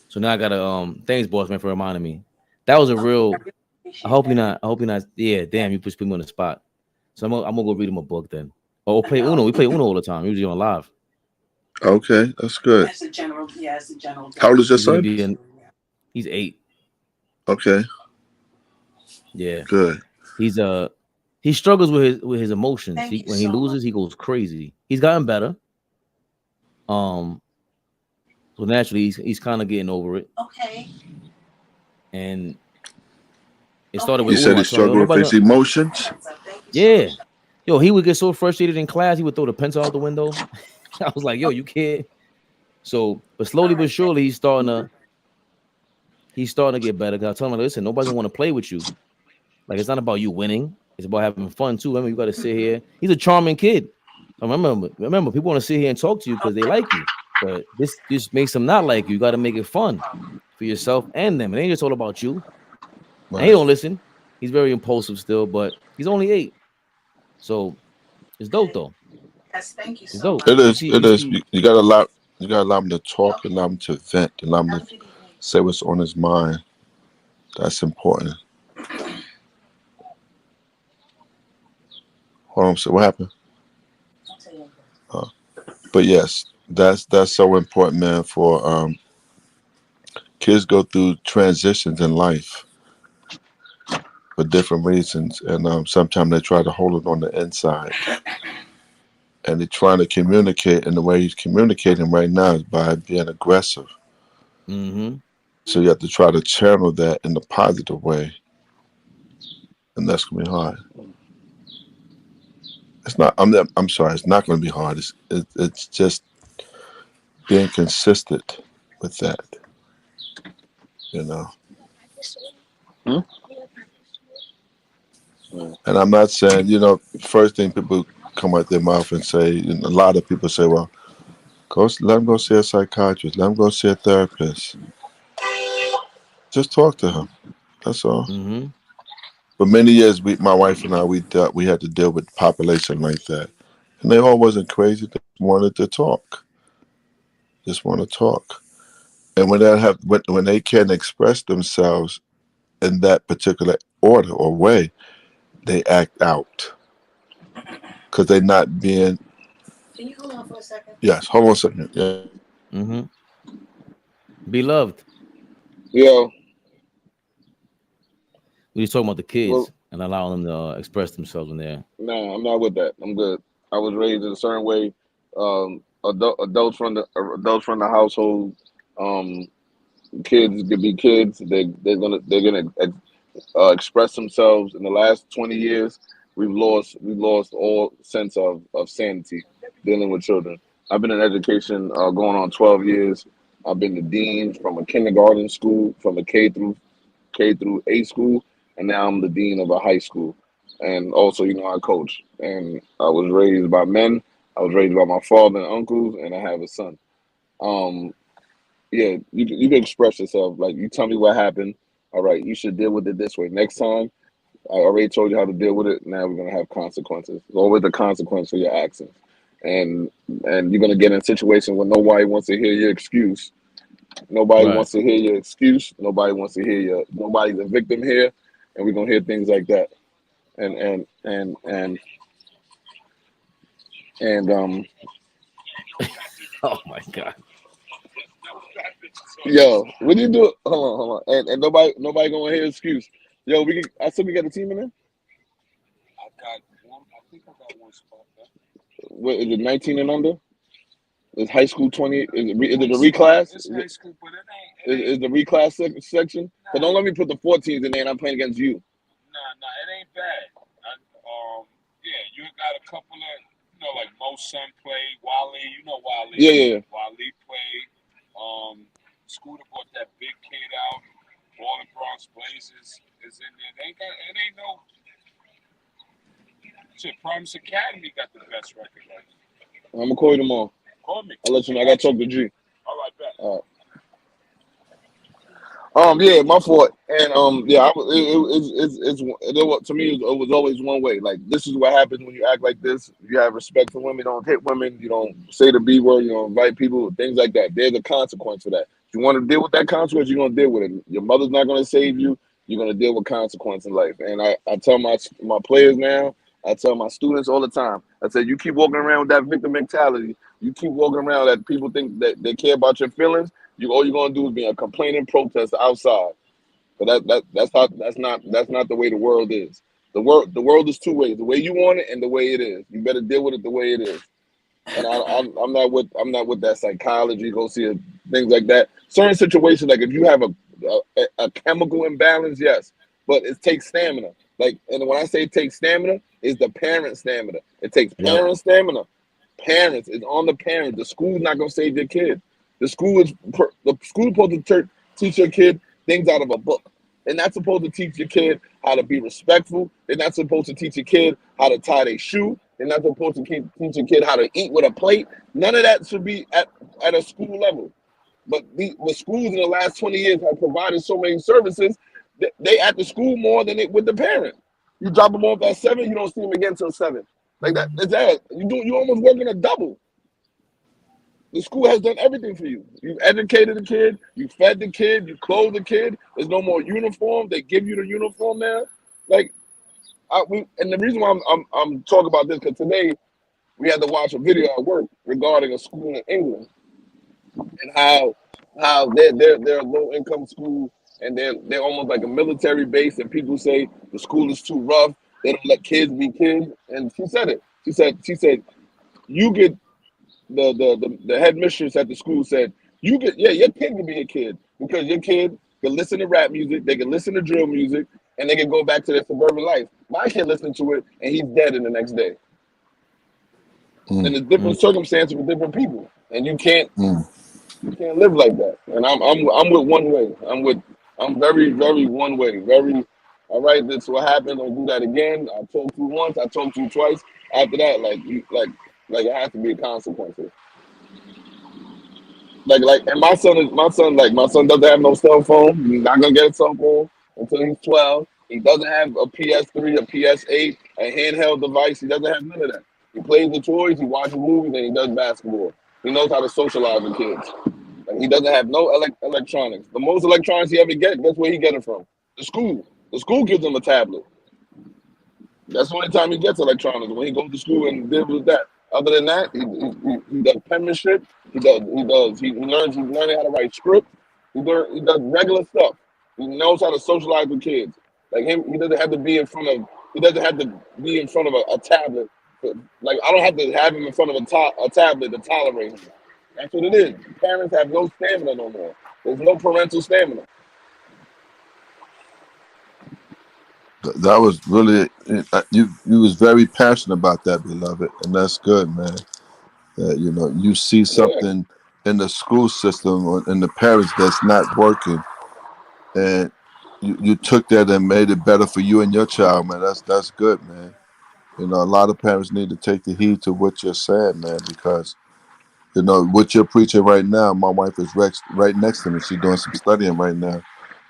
So now I gotta thanks, boss man, for reminding me. That was a real. I hope you're not. Yeah, damn, you put me on the spot. So I'm gonna go read him a book then. Or play Uno. We play Uno all the time. Usually on live. Okay, that's good. That's the general. Yeah, it's the general. How old is your son? He's 8. Okay. Yeah. Good. He's he struggles with his emotions. When he loses, he goes crazy. He's gotten better. So naturally, he's kind of getting over it. Okay. And it started with He said he struggled with his emotions. Yeah. Yo, he would get so frustrated in class, he would throw the pencil out the window. I was like, yo, you can't. So, but slowly but surely, he's starting to get better. Cause I told him, like, listen, nobody's gonna want to play with you. Like, it's not about you winning; it's about having fun too. I mean, you got to sit here. He's a charming kid. Remember, people want to sit here and talk to you because they like you. But this just makes them not like you. You got to make it fun for yourself and them. It ain't just all about you. Right. And he don't listen. He's very impulsive still, but he's only 8. So it's dope though. Yes, thank you It's so dope. much. It is. You It is. see, You gotta allow him to talk, allow him to vent, allow him to say what's on his mind. That's important. Hold on. So what happened? But yes, that's so important, man. For kids go through transitions in life for different reasons, and sometimes they try to hold it on the inside, and they're trying to communicate, and the way he's communicating right now is by being aggressive. mm-hmm. So you have to try to channel that in a positive way, and that's gonna be hard. It's not. I'm sorry. It's not gonna be hard. It's just being consistent with that. You know. And I'm not saying, first thing people come out their mouth and say, a lot of people say, well, let him go see a psychiatrist, let him go see a therapist. Just talk to him. That's all. Mm-hmm. For many years, my wife and I, we had to deal with population like that. And they all wasn't crazy. They wanted to talk. Just want to talk. And when they can't express themselves in that particular order or way, they act out. Because they're not being. Can you hold on for a second? Yes, hold on a second. Yeah. Mm-hmm. Beloved. Yo. We just talking about the Well, kids and allowing them to express themselves in there. no, I'm not with that. I'm good. I was raised in a certain way. Adults from the household. Um, Kids could be kids. They're gonna express themselves. In the last 20 years, we've lost all sense of sanity dealing with children. I've been in education going on 12 years. I've been the dean from a kindergarten school, from a K through 8 school, and now I'm the dean of a high school. And also, I coach. And I was raised by men. I was raised by my father and uncles, and I have a son. Um, yeah, you can express yourself. Like, you tell me what happened. All right, you should deal with it this way. Next time, I already told you how to deal with it. Now we're gonna have consequences. There's always a consequence for your actions, and you're gonna get in a situation where nobody wants to hear your excuse. Nobody Right. wants to hear your excuse. Nobody wants to hear your. Nobody's a victim here, and we're gonna hear things like that. And Oh my God. yo, what do you do? Hold on, and nobody gonna hear excuse. Yo, I said we got a team in there. What is it? 19 and under? Is high school 20? Is it a reclass? Is the reclass section? But don't let me put the 14s in there and I'm playing against you. Yeah. I'm gonna call you tomorrow. I'll let you know. I gotta talk to G. All right. Yeah, my fault. And yeah, to me, it was always one way. Like, this is what happens when you act like this. You have respect for women. You don't hit women. You don't say the B word. You don't invite people. Things like that. There's a consequence for that. If you want to deal with that consequence, you're gonna deal with it. Your mother's not gonna save you. You're gonna deal with consequence in life. And I tell my players now. I tell my students all the time. I said, you keep walking around with that victim mentality. You keep walking around that people think that they care about your feelings. All you're gonna do is be a complaining protester outside. But that's not the way the world is. The world is two ways: the way you want it and the way it is. You better deal with it the way it is. And I'm not with that psychology. Go see it, things like that. Certain situations, like if you have a chemical imbalance, yes, but it takes stamina. Like, and when I say it takes stamina, it's the parent stamina. It takes parent stamina. Parents, it's on the parents. The school's not gonna save your kid. The school is supposed to teach your kid things out of a book. They're not supposed to teach your kid how to be respectful. They're not supposed to teach your kid how to tie their shoe. They're not supposed to teach your kid how to eat with a plate. None of that should be at a school level. But the schools in the last 20 years have provided so many services. They at the school more than with the parent. You drop them off at 7, you don't see them again till 7. Like that. Is that you almost working a double. The school has done everything for you. You've educated the kid, you fed the kid, you clothed the kid. There's no more uniform. They give you the uniform now. Like, and the reason why I'm talking about this, because today we had to watch a video at work regarding a school in England and how they're a low income school and they're almost like a military base, and people say the school is too rough. They don't let kids be kids. And she said it. She said you get the headmistress at the school said, your kid can be a kid because your kid can listen to rap music, they can listen to drill music, and they can go back to their suburban life. My kid listened to it and he's dead in the next day. And it's different circumstances with different people. And you can't live like that. And I'm with one way. I'm very, very one way. Very, all right, this what happened, don't do that again. I told you once, I told you twice. After that, like it has to be a consequence. And my son doesn't have no cell phone. He's not gonna get a cell phone until he's 12. He doesn't have a PS3, a PS8, a handheld device. He doesn't have none of that. He plays the toys, he watches movies, and he does basketball. He knows how to socialize with kids. And he doesn't have no electronics. The most electronics he ever gets, guess where he get it from? The school. The school gives him a tablet. That's the only time he gets electronics, when he goes to school and deals with that. Other than that, he does penmanship. He's learning how to write script. He does regular stuff. He knows how to socialize with kids. Like him, he doesn't have to be in front of a tablet. Like, I don't have to have him in front of a tablet to tolerate him. That's what it is. Parents have no stamina no more. There's no parental stamina. That was really you was very passionate about that, beloved, and that's good, man. You see something in the school system or in the parents that's not working, and you took that and made it better for you and your child, man. That's good, man. A lot of parents need to take the heed to what you're saying, man, because what you're preaching right now. My wife is right next to me. She's doing some studying right now,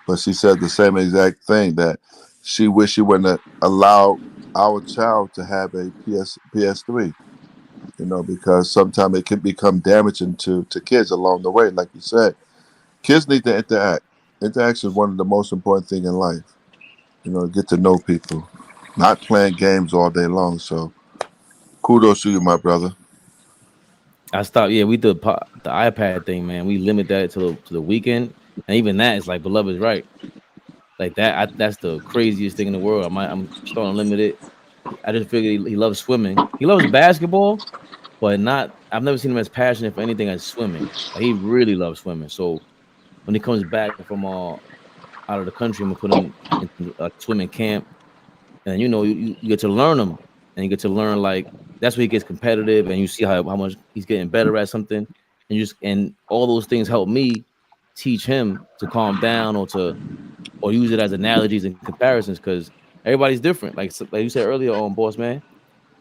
but she said the same exact thing, that she wish she wouldn't allow our child to have a PS3. Because sometimes it can become damaging to kids along the way. Like you said, kids need to interact. Interaction is one of the most important things in life. Get to know people, not playing games all day long. So, kudos to you, my brother. I stopped. Yeah, we did the iPad thing, man. We limit that to the weekend, and even that is like beloved is right. Like that, that's the craziest thing in the world. I'm starting to limit it. I just figured he loves swimming. He loves basketball, but not. I've never seen him as passionate for anything as swimming. Like, he really loves swimming. So when he comes back from out of the country, I'm gonna put him in a swimming camp, and you get to learn him, and you get to learn, like, that's where he gets competitive, and you see how much he's getting better at something, and all those things help me teach him to calm down or use it as analogies and comparisons, because everybody's different. Like you said earlier on, boss man,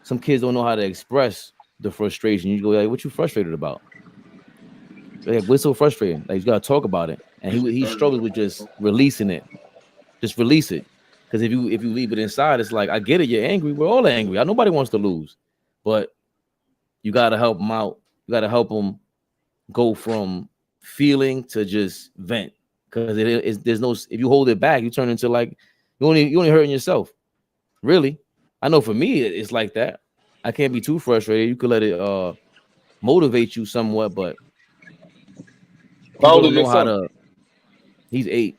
some kids don't know how to express the frustration. You go like, "What you frustrated about?" Like, "What's so frustrating?" Like, you gotta talk about it, and he struggles with just releasing it. Just release it, because if you leave it inside, it's like, I get it, you're angry. We're all angry. Nobody wants to lose, but you gotta help them out. You gotta help them go from feeling to just vent, because there's no, if you hold it back, you turn into, like, you only hurting yourself. Really, I know for me it's like that. I can't be too frustrated. You could let it motivate you somewhat, but How people old is don't your know how son? to. He's 8.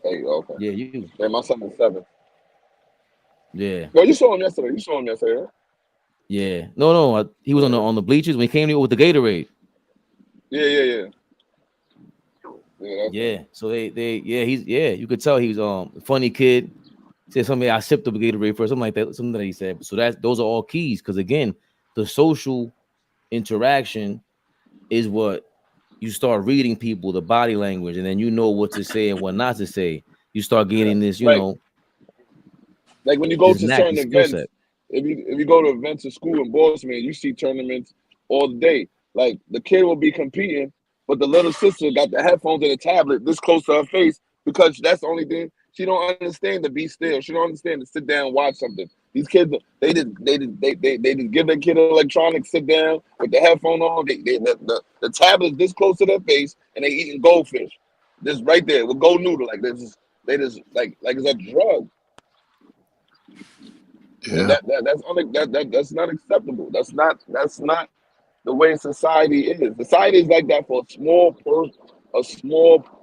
Hey, okay. Yeah, you. Yeah, my son is 7. Yeah. Well, you saw him yesterday. Right? Yeah. No. He was on the bleachers when he came here with the Gatorade. Yeah. Yeah. So you could tell he's a funny kid. Said something, I sipped up a Gatorade first, something like that, something that he said. So those are all keys, because again, the social interaction is what you start reading people, the body language, and then you know what to say and what not to say. You start getting this, like when you go this to knack, certain this skill events, set. if you go to events in school in Boston, man, you see tournaments all day. Like the kid will be competing, but the little sister got the headphones and the tablet this close to her face because that's the only thing she don't understand, to be still. She don't understand to sit down and watch something. These kids, they just give their kid electronics, sit down with the headphone on. The tablet this close to their face, and they eating goldfish. This right there with gold noodle, like this. They just like it's a drug. And that's not acceptable. That's not the way society is. Society is like that for a small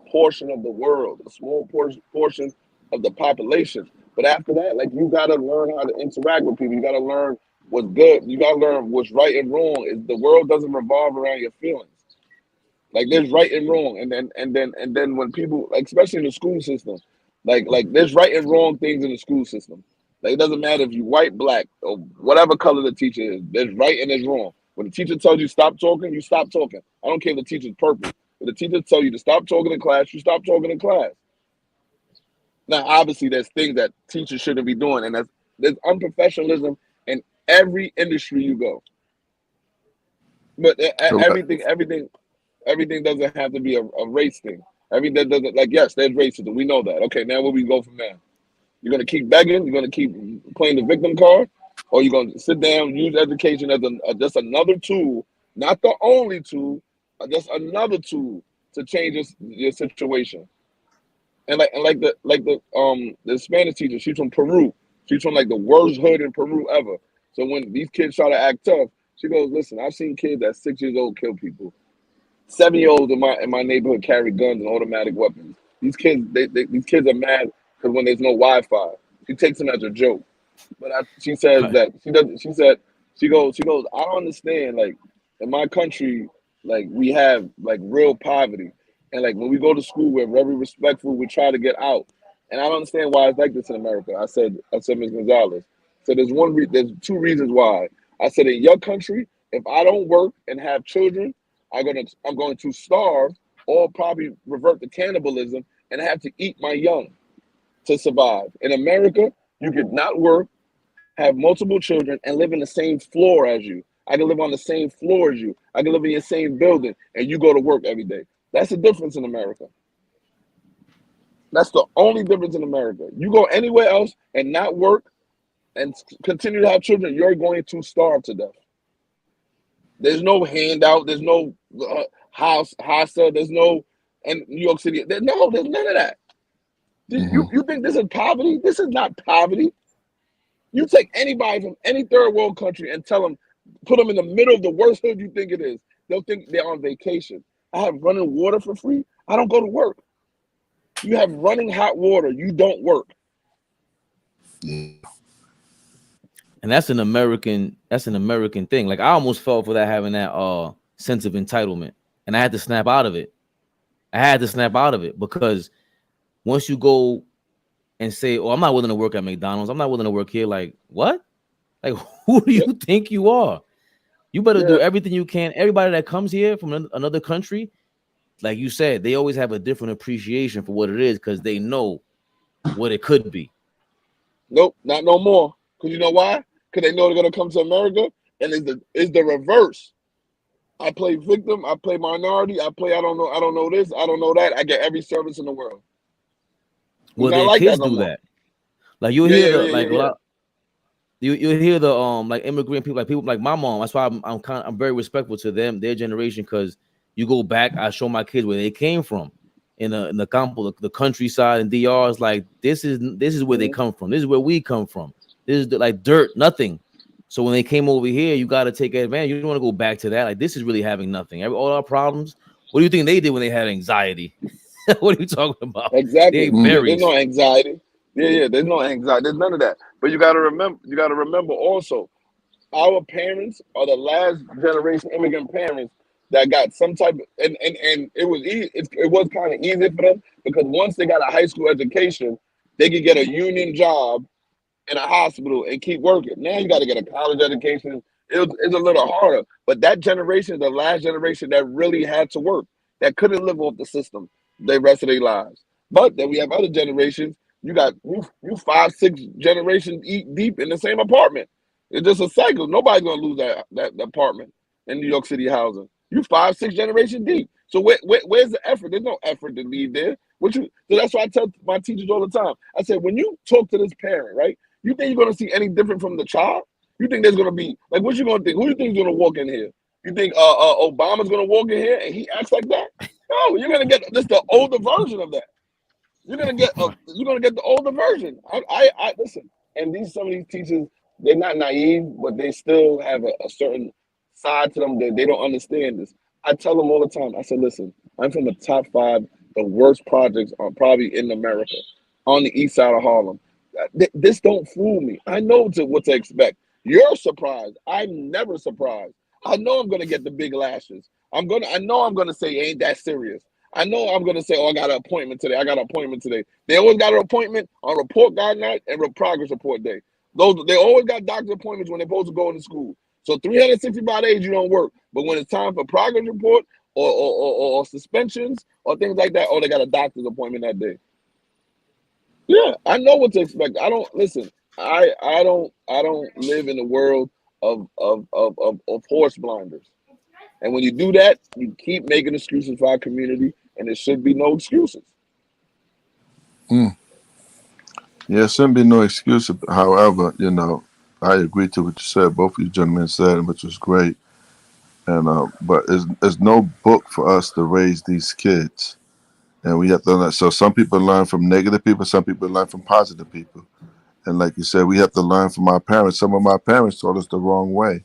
portion of the world, a small portion of the population. But after that, like, you gotta learn how to interact with people. You gotta learn what's good. You gotta learn what's right and wrong. The world doesn't revolve around your feelings. Like, there's right and wrong, and then when people, like, especially in the school system, like there's right and wrong things in the school system. Like, it doesn't matter if you white, black, or whatever color the teacher is. There's right and there's wrong. When the teacher tells you stop talking, you stop talking. I don't care if the teacher's purple. When the teacher tells you to stop talking in class, you stop talking in class. Now, obviously, there's things that teachers shouldn't be doing, and there's unprofessionalism in every industry you go. But everything doesn't have to be a race thing. Everything doesn't, like, yes, there's racism. We know that. Okay, now where we go from there? You're gonna keep begging? You're gonna keep playing the victim card, or you're gonna sit down, use education as just another tool, not the only tool, just another tool to change your situation. And the Spanish teacher, she's from Peru. She's from like the worst hood in Peru ever. So when these kids try to act tough, she goes, "Listen, I've seen kids at 6 years old kill people. 7-year-olds in my neighborhood carry guns and automatic weapons. These kids, these kids are mad because when there's no Wi-Fi, she takes them as a joke. But she says that she doesn't. She goes. I don't understand. Like, in my country, like, we have like real poverty, and like when we go to school, we're very respectful. We try to get out, and I don't understand why it's like this in America. I said, Ms. Gonzalez. So there's two reasons why. I said, in your country, if I don't work and have children, I'm going to starve or probably revert to cannibalism and have to eat my young to survive. In America, you could not work, have multiple children, and live in the same floor as you. I can live on the same floor as you. I can live in your same building, and you go to work every day. That's the difference in America. That's the only difference in America. You go anywhere else and not work and continue to have children, you're going to starve to death. There's no handout. There's no HASA. There's no, in New York City. There's none of that. You think this is poverty? This is not poverty. You take anybody from any third world country and put them in the middle of the worst hood you think it is. They'll think they're on vacation. I have running water for free. I don't go to work. You have running hot water. You don't work. And that's an American thing. Like, I almost fell for that, having that sense of entitlement. And I had to snap out of it. Because once you go and say, "Oh, I'm not willing to work at McDonald's. I'm not willing to work here," like, what? Like, who do you think you are? You better do everything you can. Everybody that comes here from another country, like you said, they always have a different appreciation for what it is because they know what it could be. Nope, not no more. Because you know why? Because they know they're gonna come to America, and it's the reverse. I play victim. I play minority. I don't know this. I don't know that. I get every service in the world. Well, their like kids that no do more. that. Like, you'll hear you hear the like immigrant people, like people like my mom. That's why I'm very respectful to them, their generation, because you go back, I show my kids where they came from in the campo, the countryside and DR. Is like, this is where they come from. This is where we come from. This is like dirt, nothing. So when they came over here, you got to take advantage. You don't want to go back to that. Like, this is really having nothing. All our problems. What do you think they did when they had anxiety? What are you talking about? Exactly. They berries. There's no anxiety. Yeah. There's no anxiety. There's none of that. But you got to remember also, our parents are the last generation immigrant parents that got some type of, and it was easy. It was kind of easy for them because once they got a high school education, they could get a union job in a hospital and keep working. Now you got to get a college education. It's a little harder. But that generation is the last generation that really had to work, that couldn't live off the system the rest of their lives. But then we have other generations. You got you 5, 6 generations deep in the same apartment. It's just a cycle. Nobody's gonna lose that apartment in New York City housing. You 5, 6 generations deep. So where's the effort? There's no effort to leave there. So that's why I tell my teachers all the time. I said, when you talk to this parent, right? You think you're gonna see any different from the child? You think there's gonna be like what you gonna think? Who do you think is gonna walk in here? You think Obama's gonna walk in here and he acts like that? No, you're gonna get just the older version of that. You're gonna get the older version. I listen. And some of these teachers, they're not naive, but they still have a certain side to them that they don't understand this. I tell them all the time. I said, listen, I'm from the top 5, the worst projects are probably in America, on the east side of Harlem. This don't fool me. I know what to expect. You're surprised. I'm never surprised. I know I'm gonna get the big lashes. I know I'm gonna say ain't that serious. I know I'm gonna say, oh, I got an appointment today. I got an appointment today. They always got an appointment on report card night and progress report day. They always got doctor appointments when they're supposed to go into school. So 365 days you don't work, but when it's time for progress report or suspensions or things like that, oh, they got a doctor's appointment that day. Yeah, I know what to expect. I don't listen. I don't live in the world of horse blinders. And when you do that, you keep making excuses for our community, and there should be no excuses. Yeah, there shouldn't be no excuse. However, I agree to what you said. Both of you gentlemen said, which was great. And but there's no book for us to raise these kids, and we have to learn. So some people learn from negative people, some people learn from positive people, and like you said, we have to learn from our parents. Some of my parents taught us the wrong way,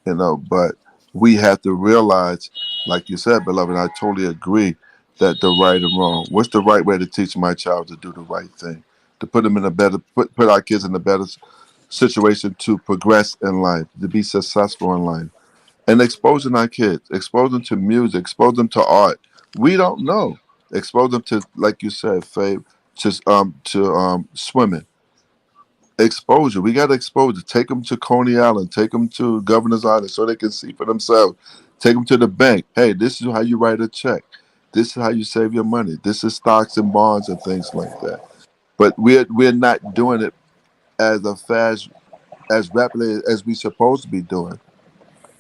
but we have to realize, like you said, beloved, I totally agree that the right and wrong. What's the right way to teach my child to do the right thing, to put them in a better, put our kids in a better situation to progress in life, to be successful in life, and exposing our kids, expose them to music, expose them to art. We don't know. Expose them to, like you said, Faye, to swimming. Exposure. We got to expose it. Take them to Coney Island. Take them to Governor's Island so they can see for themselves. Take them to the bank. Hey, this is how you write a check. This is how you save your money. This is stocks and bonds and things like that. But we're not doing it as rapidly as we supposed to be doing.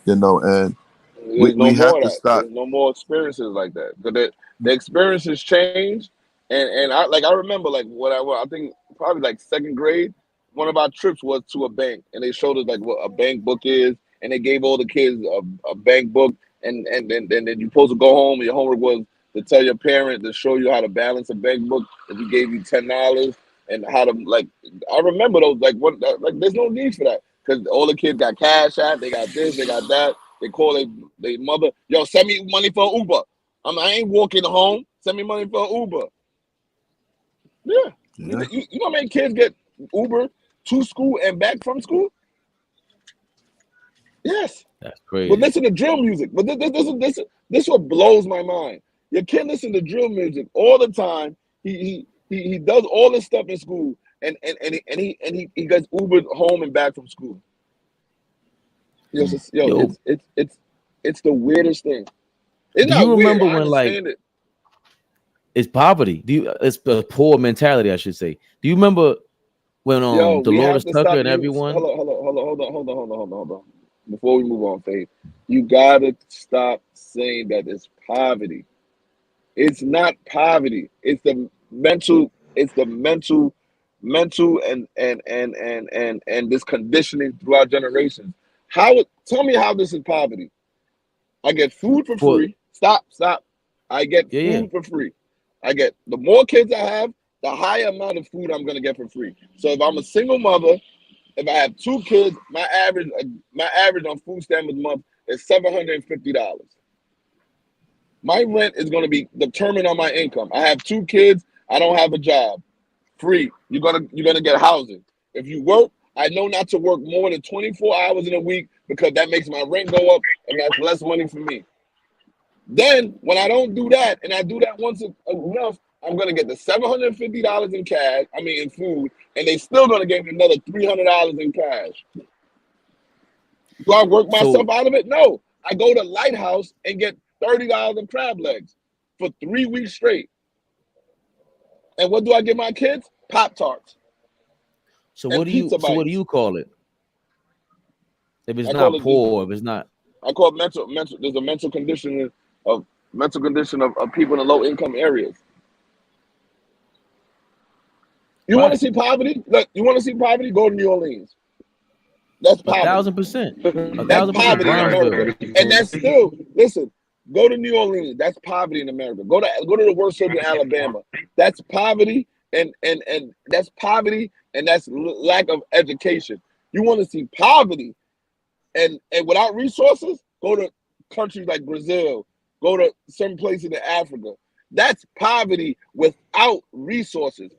And There's no we have more of to that. stop. There's no more experiences like that. But the experiences change, and I remember like I think probably like second grade, one of our trips was to a bank, and they showed us like what a bank book is, and they gave all the kids a bank book, and then you're supposed to go home, and your homework was to tell your parent to show you how to balance a bank book if he gave you $10, and how to like. I remember those like there's no need for that because all the kids got cash out, they got this, they got that. They call their mother, yo, send me money for Uber. I ain't walking home. Send me money for Uber. Yeah. You know how many kids get Uber to school and back from school? Yes. That's crazy. But listen to drill music. But this what blows my mind. Your kid listen to drill music all the time. He does all this stuff in school, and he gets Ubered home and back from school. It's the weirdest thing. It's do not you remember weird. I when understand it. It's poverty? It's a poor mentality, I should say. Do you remember when We have Dolores to Tucker stop and everyone? Hold on. Before we move on, Faith, you gotta stop saying that it's poverty. It's not poverty. It's the mental. It's the mental and this conditioning throughout generations. Tell me how this is poverty? I get food for free. Stop. I get food for free. The more kids I have, the higher amount of food I'm gonna get for free. So if I'm a single mother, if I have 2 kids, my average on food stamps a month is $750. My rent is gonna be determined on my income. I have 2 kids. I don't have a job. free. You're gonna get housing. If you work, I know not to work more than 24 hours in a week because that makes my rent go up and that's less money for me. Then when I don't do that and I do that once enough, I'm gonna get the $750 in cash. I mean in food, and they still gonna give me another $300 in cash. Do I work myself out of it? No. I go to Lighthouse and get $30 in crab legs for 3 weeks straight. And what do I give my kids? Pop-Tarts. So what do you call it? If it's not poor, if it's not, I call it mental. There's a mental condition of people in the low income areas. You want to see poverty? Look, you want to see poverty? Go to New Orleans. That's poverty. 1,000%. That's poverty in America. And that's still, listen, go to New Orleans. That's poverty in America. Go to the worst hood in Alabama. That's poverty and that's poverty and that's lack of education. You want to see poverty and without resources, go to countries like Brazil, go to some places in Africa. That's poverty without resources.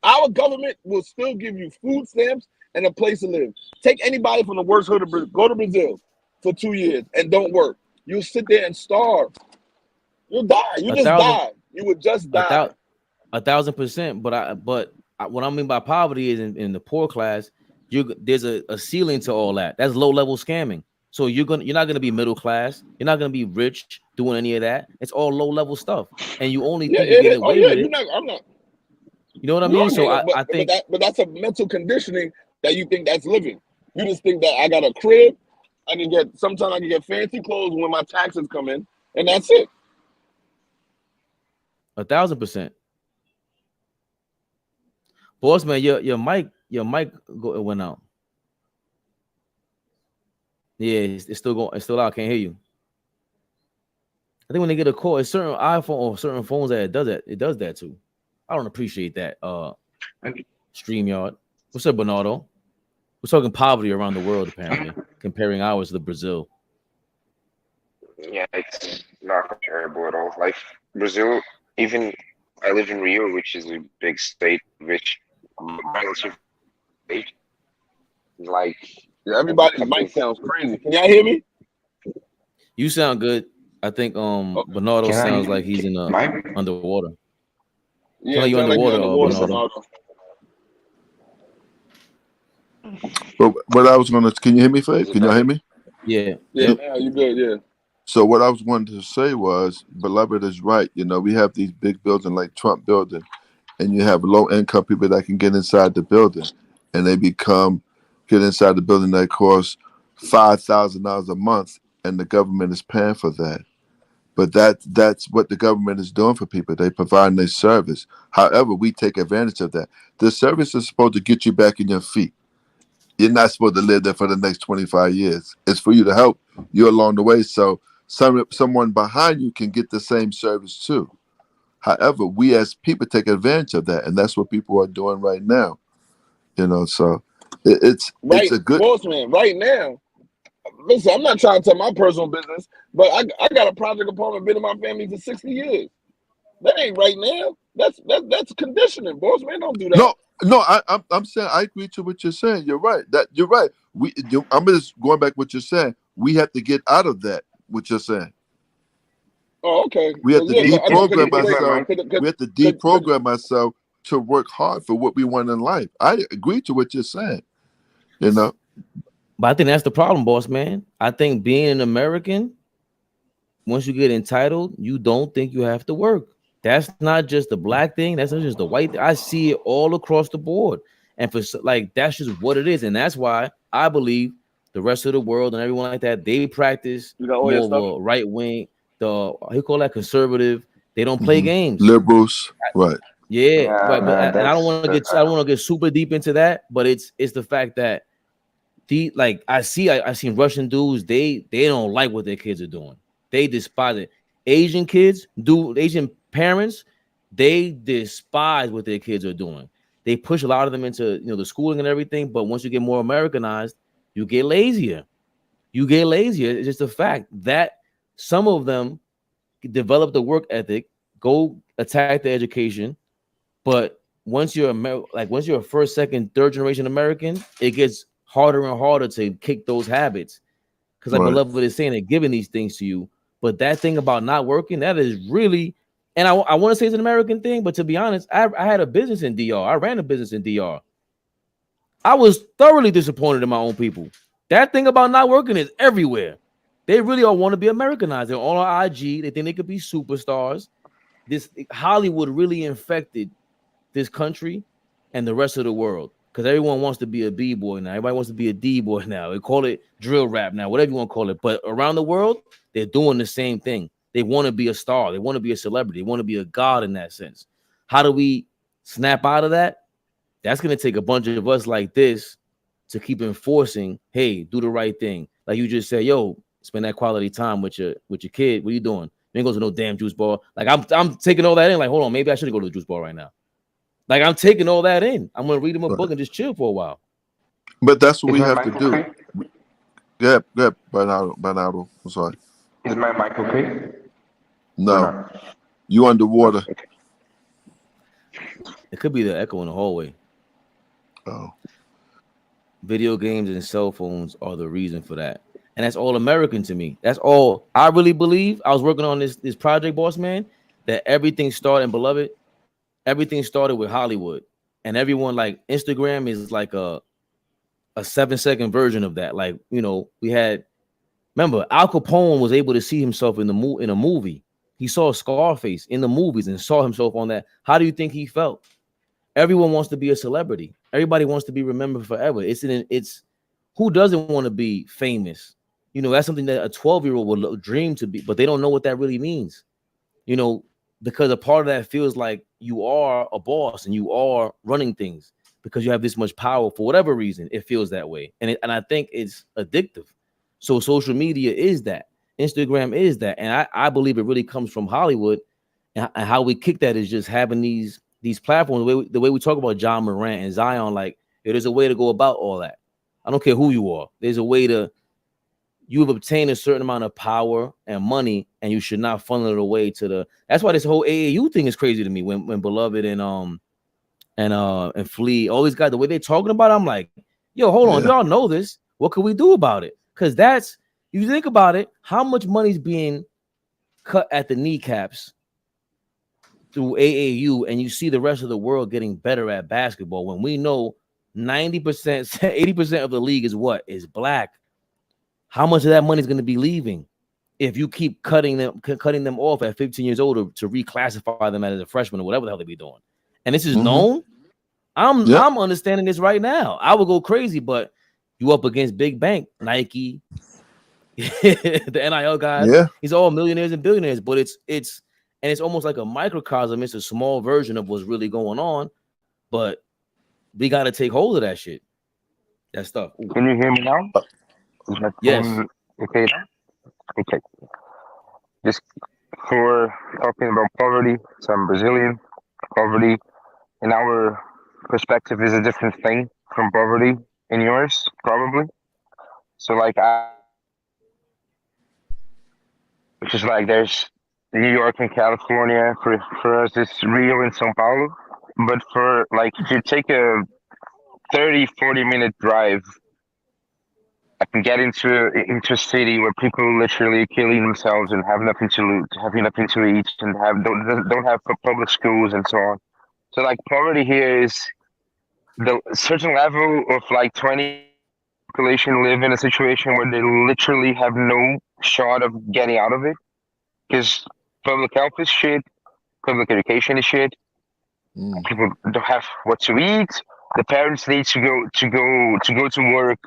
Our government will still give you food stamps and a place to live. Take anybody from the worst hood of Brazil, go to Brazil for 2 years and don't work. You'll sit there and starve. You'll die. You just die. You would just die. 1,000%. But what I mean by poverty is in the poor class, there's a ceiling to all that. That's low level scamming. So you're not gonna be middle class. You're not gonna be rich doing any of that. It's all low level stuff, and you only think you get away with it. I'm not. You know what I mean? So I think, but that's a mental conditioning that you think that's living. You just think that I got a crib, sometimes I can get fancy clothes when my taxes come in, and that's it. 1,000%. Boss man, your mic went out. Yeah, it's still going. It's still out. I can't hear you. I think when they get a call, it's certain iPhone or certain phones that it does that. It does that too. I don't appreciate that. StreamYard. What's up, Bernardo? We're talking poverty around the world, apparently, comparing ours to Brazil. Yeah, it's not comparable at all. Like Brazil, even I live in Rio, which is a big state, which relative state. Like everybody's mic sounds crazy. Can y'all hear me? You sound good. I think Bernardo sounds like he's in underwater. Yeah, like you underwater, Bernardo. But what I was gonna, can you hear me, Faye? Can y'all hear me? Yeah. Yeah, you good, yeah. So what I was wanting to say was, Beloved is right. You know, we have these big buildings like Trump building, and you have low income people that can get inside the building, and they get inside the building that costs $5,000 a month, and the government is paying for that. But that's what the government is doing for people. They provide their service. However, we take advantage of that. The service is supposed to get you back in your feet. You're not supposed to live there for the next 25 years. It's for you to help you along the way, so someone behind you can get the same service too. However, we as people take advantage of that, and that's what people are doing right now. You know, so it's a good boss man. Right now, listen, I'm not trying to tell my personal business, but I got a project apartment been in my family for 60 years. That ain't right now. That's conditioning, boss man. Don't do that. No, I'm saying I agree to what you're saying. You're right. You're right. I'm just going back what you're saying. We have to get out of that. What you're saying. Oh, okay. We have to deprogram ourselves. We have to deprogram ourselves to work hard for what we want in life. I agree to what you're saying. You know. But I think that's the problem, boss man. I think being an American, once you get entitled, you don't think you have to work. That's not just the black thing. That's not just the white thing. I see it all across the board. And that's just what it is. And that's why I believe the rest of the world and everyone like that, they practice more of a right wing, he call that conservative. They don't play games. Liberals, right. Yeah, right. But I don't want to get super deep into that, but it's the fact that I seen Russian dudes, they don't like what their kids are doing. They despise it. Asian parents, they despise what their kids are doing. They push a lot of them into the schooling and everything, but once you get more Americanized, you get lazier. It's just a fact that some of them develop the work ethic, go attack the education, but once you're once you're a first, second, third generation American, it gets harder and harder to kick those habits. Because like Right. Beloved is saying, they're giving these things to you. But that thing about not working, that is really, and I want to say it's an American thing, but to be honest, I had a business in DR. I ran a business in DR. I was thoroughly disappointed in my own people. That thing about not working is everywhere. They really all want to be Americanized. They're all on IG. They think they could be superstars. This Hollywood really infected this country and the rest of the world because everyone wants to be a B-boy now. Everybody wants to be a D-boy now. They call it drill rap now, whatever you want to call it. But around the world, they're doing the same thing. They want to be a star. They want to be a celebrity. They want to be a god in that sense. How do we snap out of that? That's going to take a bunch of us like this to keep enforcing, hey, do the right thing. Like you just said, yo, spend that quality time with your kid. What are you doing? You ain't go to no damn juice bar. Like I'm taking all that in. Like, hold on, maybe I shouldn't go to the juice bar right now. Like I'm taking all that in. I'm gonna read him a book and just chill for a while. But that's what we have to do. Yeah, Bernardo. I'm sorry. Is my mic okay? No. You underwater. It could be the echo in the hallway. Oh. Video games and cell phones are the reason for that. And that's all American to me. That's all I really believe. I was working on this project, boss man, that everything started, and Beloved, everything started with Hollywood. And everyone, like, Instagram is like a 7-second version of that. Like, you know, we had, remember, Al Capone was able to see himself in a movie. He saw Scarface in the movies and saw himself on that. How do you think he felt? Everyone wants to be a celebrity. Everybody wants to be remembered forever. It's who doesn't want to be famous? You know, that's something that a 12-year-old would dream to be, but they don't know what that really means. You know, because a part of that feels like you are a boss and you are running things because you have this much power for whatever reason. It feels that way, and I think it's addictive. So social media is that. Instagram is that, and I believe it really comes from Hollywood, and how we kick that is just having these platforms. The way we talk about John Morant and Zion, like there's a way to go about all that. I don't care who you are. There's a way to. You've obtained a certain amount of power and money, and you should not funnel it away to the. That's why this whole AAU thing is crazy to me. When Beloved and Flea, all these guys, the way they're talking about it, I'm like, yo, hold on, if y'all know this, what can we do about it? Because that's, if you think about it, how much money's being cut at the kneecaps through AAU, and you see the rest of the world getting better at basketball when we know 90%, 80% of the league is black. How much of that money is going to be leaving if you keep cutting them off at 15 years old to reclassify them as a freshman or whatever the hell they be doing? And this is known. I'm understanding this right now. I would go crazy, but you up against big bank, Nike, the NIL guys. Yeah. He's all millionaires and billionaires, but it's almost like a microcosm. It's a small version of what's really going on, but we got to take hold of that shit. That stuff. Ooh. Can you hear me now? Is my Yes. phone okay now? Okay. Just for talking about poverty, so I'm Brazilian. Poverty in our perspective is a different thing from poverty in yours, probably. So like which is like there's New York and California. For us it's Rio and São Paulo. But for like if you take a 30-40 minute drive, I can get into a city where people literally killing themselves and have nothing to eat and don't have public schools and so on. So like poverty here is the certain level of like 20 population live in a situation where they literally have no shot of getting out of it because public health is shit, public education is shit. People don't have what to eat. The parents need to go to work.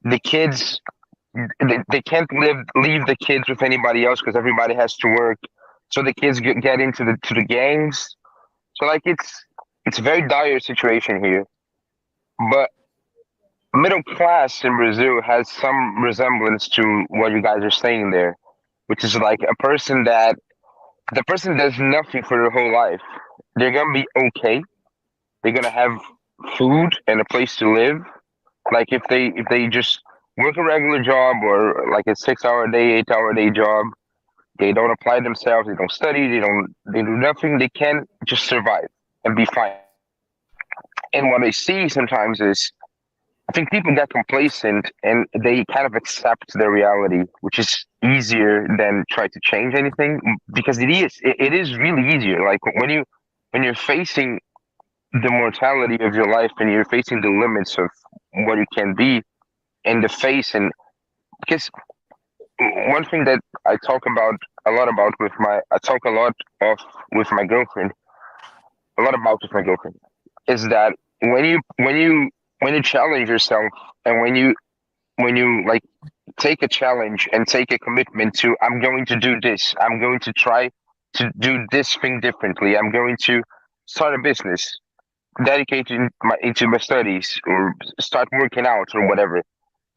The kids, they can't leave the kids with anybody else because everybody has to work. So the kids get into the gangs. So like it's a very dire situation here. But middle class in Brazil has some resemblance to what you guys are saying there, which is like the person does nothing for their whole life. They're gonna be okay. They're gonna have food and a place to live. Like if they just work a regular job or like a 6-hour a day, 8-hour a day job, they don't apply themselves, they don't study, they do nothing, they can just survive and be fine. And what I see sometimes is I think people get complacent and they kind of accept their reality, which is easier than try to change anything because it is really easier. Like when you're facing the mortality of your life and you're facing the limits of what you can be in the face, and because one thing that I talk about a lot about with my I talk a lot of with my girlfriend, a lot about with my girlfriend, is that when you challenge yourself and when you like take a challenge and take a commitment to I'm going to do this, I'm going to try to do this thing differently, I'm going to start a business, dedicate into my studies or start working out or whatever,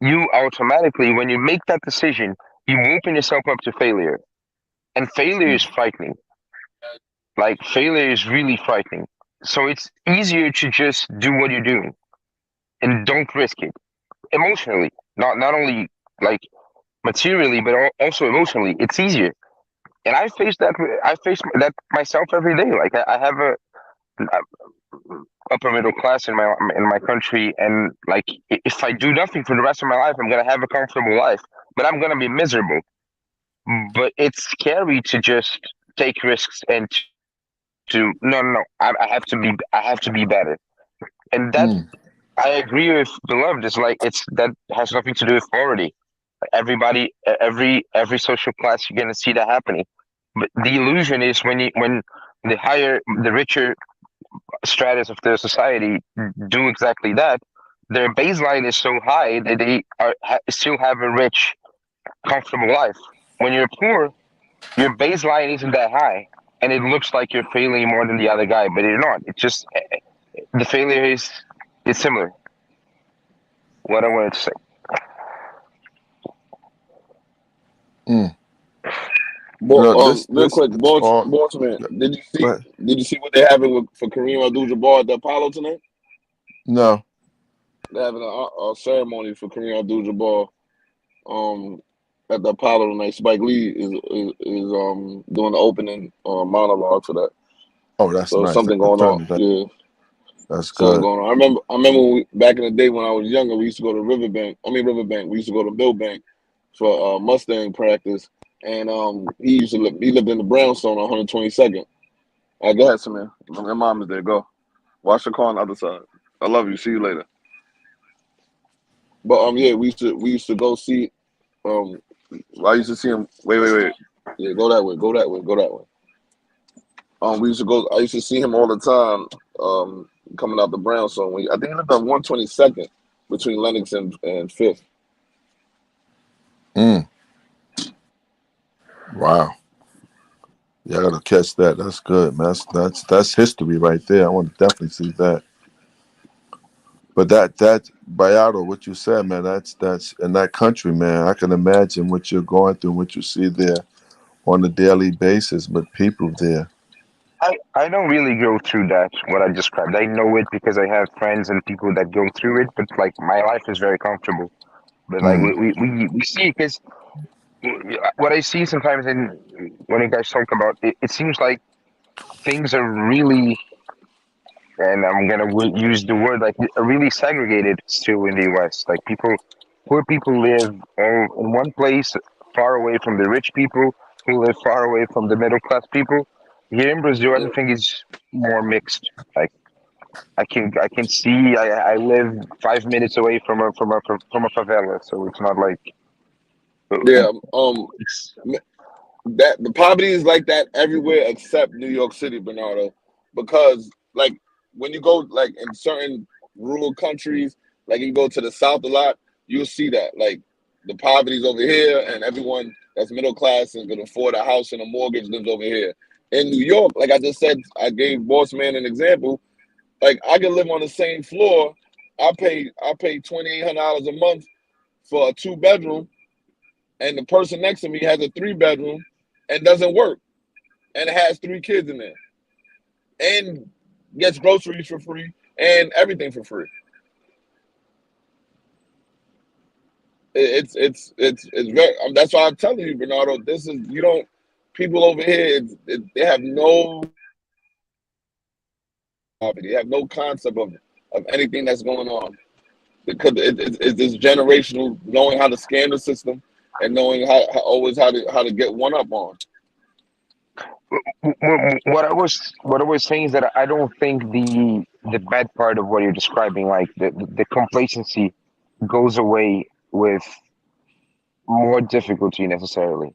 you automatically, when you make that decision, you open yourself up to failure. And failure is frightening. Like, failure is really frightening. So it's easier to just do what you're doing and don't risk it emotionally. Not only like materially, but also emotionally. It's easier. And I face that myself every day. Like, I have a upper middle class in my country, and like if I do nothing for the rest of my life, I'm gonna have a comfortable life, but I'm gonna be miserable. But it's scary to just take risks and to no, I have to be better, and that I agree with Beloved. It's like that has nothing to do with poverty. Everybody, every social class, you're gonna see that happening. But the illusion is when the richer stratus of the society do exactly that, their baseline is so high that they still have a rich, comfortable life. When you're poor, your baseline isn't that high, and it looks like you're failing more than the other guy, but you're not. It's just the failure is similar. What I wanted to say. Real quick, Baltimore. Did you see what they're having for Kareem Abdul-Jabbar at the Apollo tonight? No. They're having a ceremony for Kareem Abdul-Jabbar at the Apollo tonight. Spike Lee is doing the opening monologue for that. Oh, that's so nice. Something going on. Yeah. That's Something good. going on. I remember back in the day when I was younger, we used to go to Riverbank. We used to go to Millbank for Mustang practice. And he lived in the brownstone on 122nd. Go ahead, man. My mom is there. Go. Wash the car on the other side. I love you. See you later. But we used to go see. I used to see him. Wait. Yeah, go that way. Go that way. We used to go. I used to see him all the time. Coming out the brownstone. I think he lived on 122nd between Lenox and Fifth. Wow. Yeah, I gotta catch that. That's good, man. That's history right there. I want to definitely see that. But that Bayardo, what you said, man, that's in that country, man. I can imagine what you're going through, what you see there on a daily basis, but people there. I don't really go through that, what I described. I know it because I have friends and people that go through it, but like my life is very comfortable. But like we see, because what I see sometimes when you guys talk about it, it seems like things are really, and I'm gonna use the word like really segregated still in the U.S. Like poor people live all in one place, far away from the rich people who live far away from the middle class people. Here in Brazil, everything is more mixed. Like I can see I live 5 minutes away from a favela, so it's not like Yeah. That the poverty is like that everywhere except New York City, Bernardo, because like when you go like in certain rural countries, like you go to the South a lot, you'll see that like the poverty's over here, and everyone that's middle class and can afford a house and a mortgage lives over here. In New York, like I just said, I gave Boss Man an example. Like I can live on the same floor. I pay $2,800 a month for a 2-bedroom, and the person next to me has a 3-bedroom and doesn't work, and has 3 kids in there, and gets groceries for free and everything for free. It's very. That's why I'm telling you, Bernardo. This is people over here. They have no poverty. They have no concept of anything that's going on. Because it's this generational knowing how to scam the system and knowing always how to get one up on. What I was saying is that I don't think the bad part of what you're describing, like the complacency, goes away with more difficulty necessarily.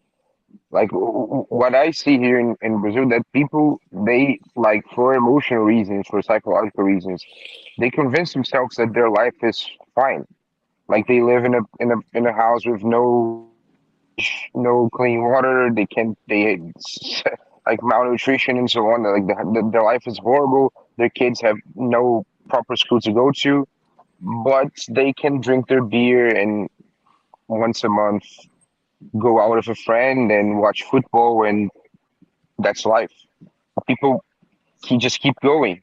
Like what I see here in Brazil, that people, they, like, for emotional reasons, for psychological reasons, they convince themselves that their life is fine. Like they live in a house with no sewage, no clean water. They can they like malnutrition and so on. Like their life is horrible. Their kids have no proper school to go to, but they can drink their beer and once a month go out with a friend and watch football, and that's life. People just keep going,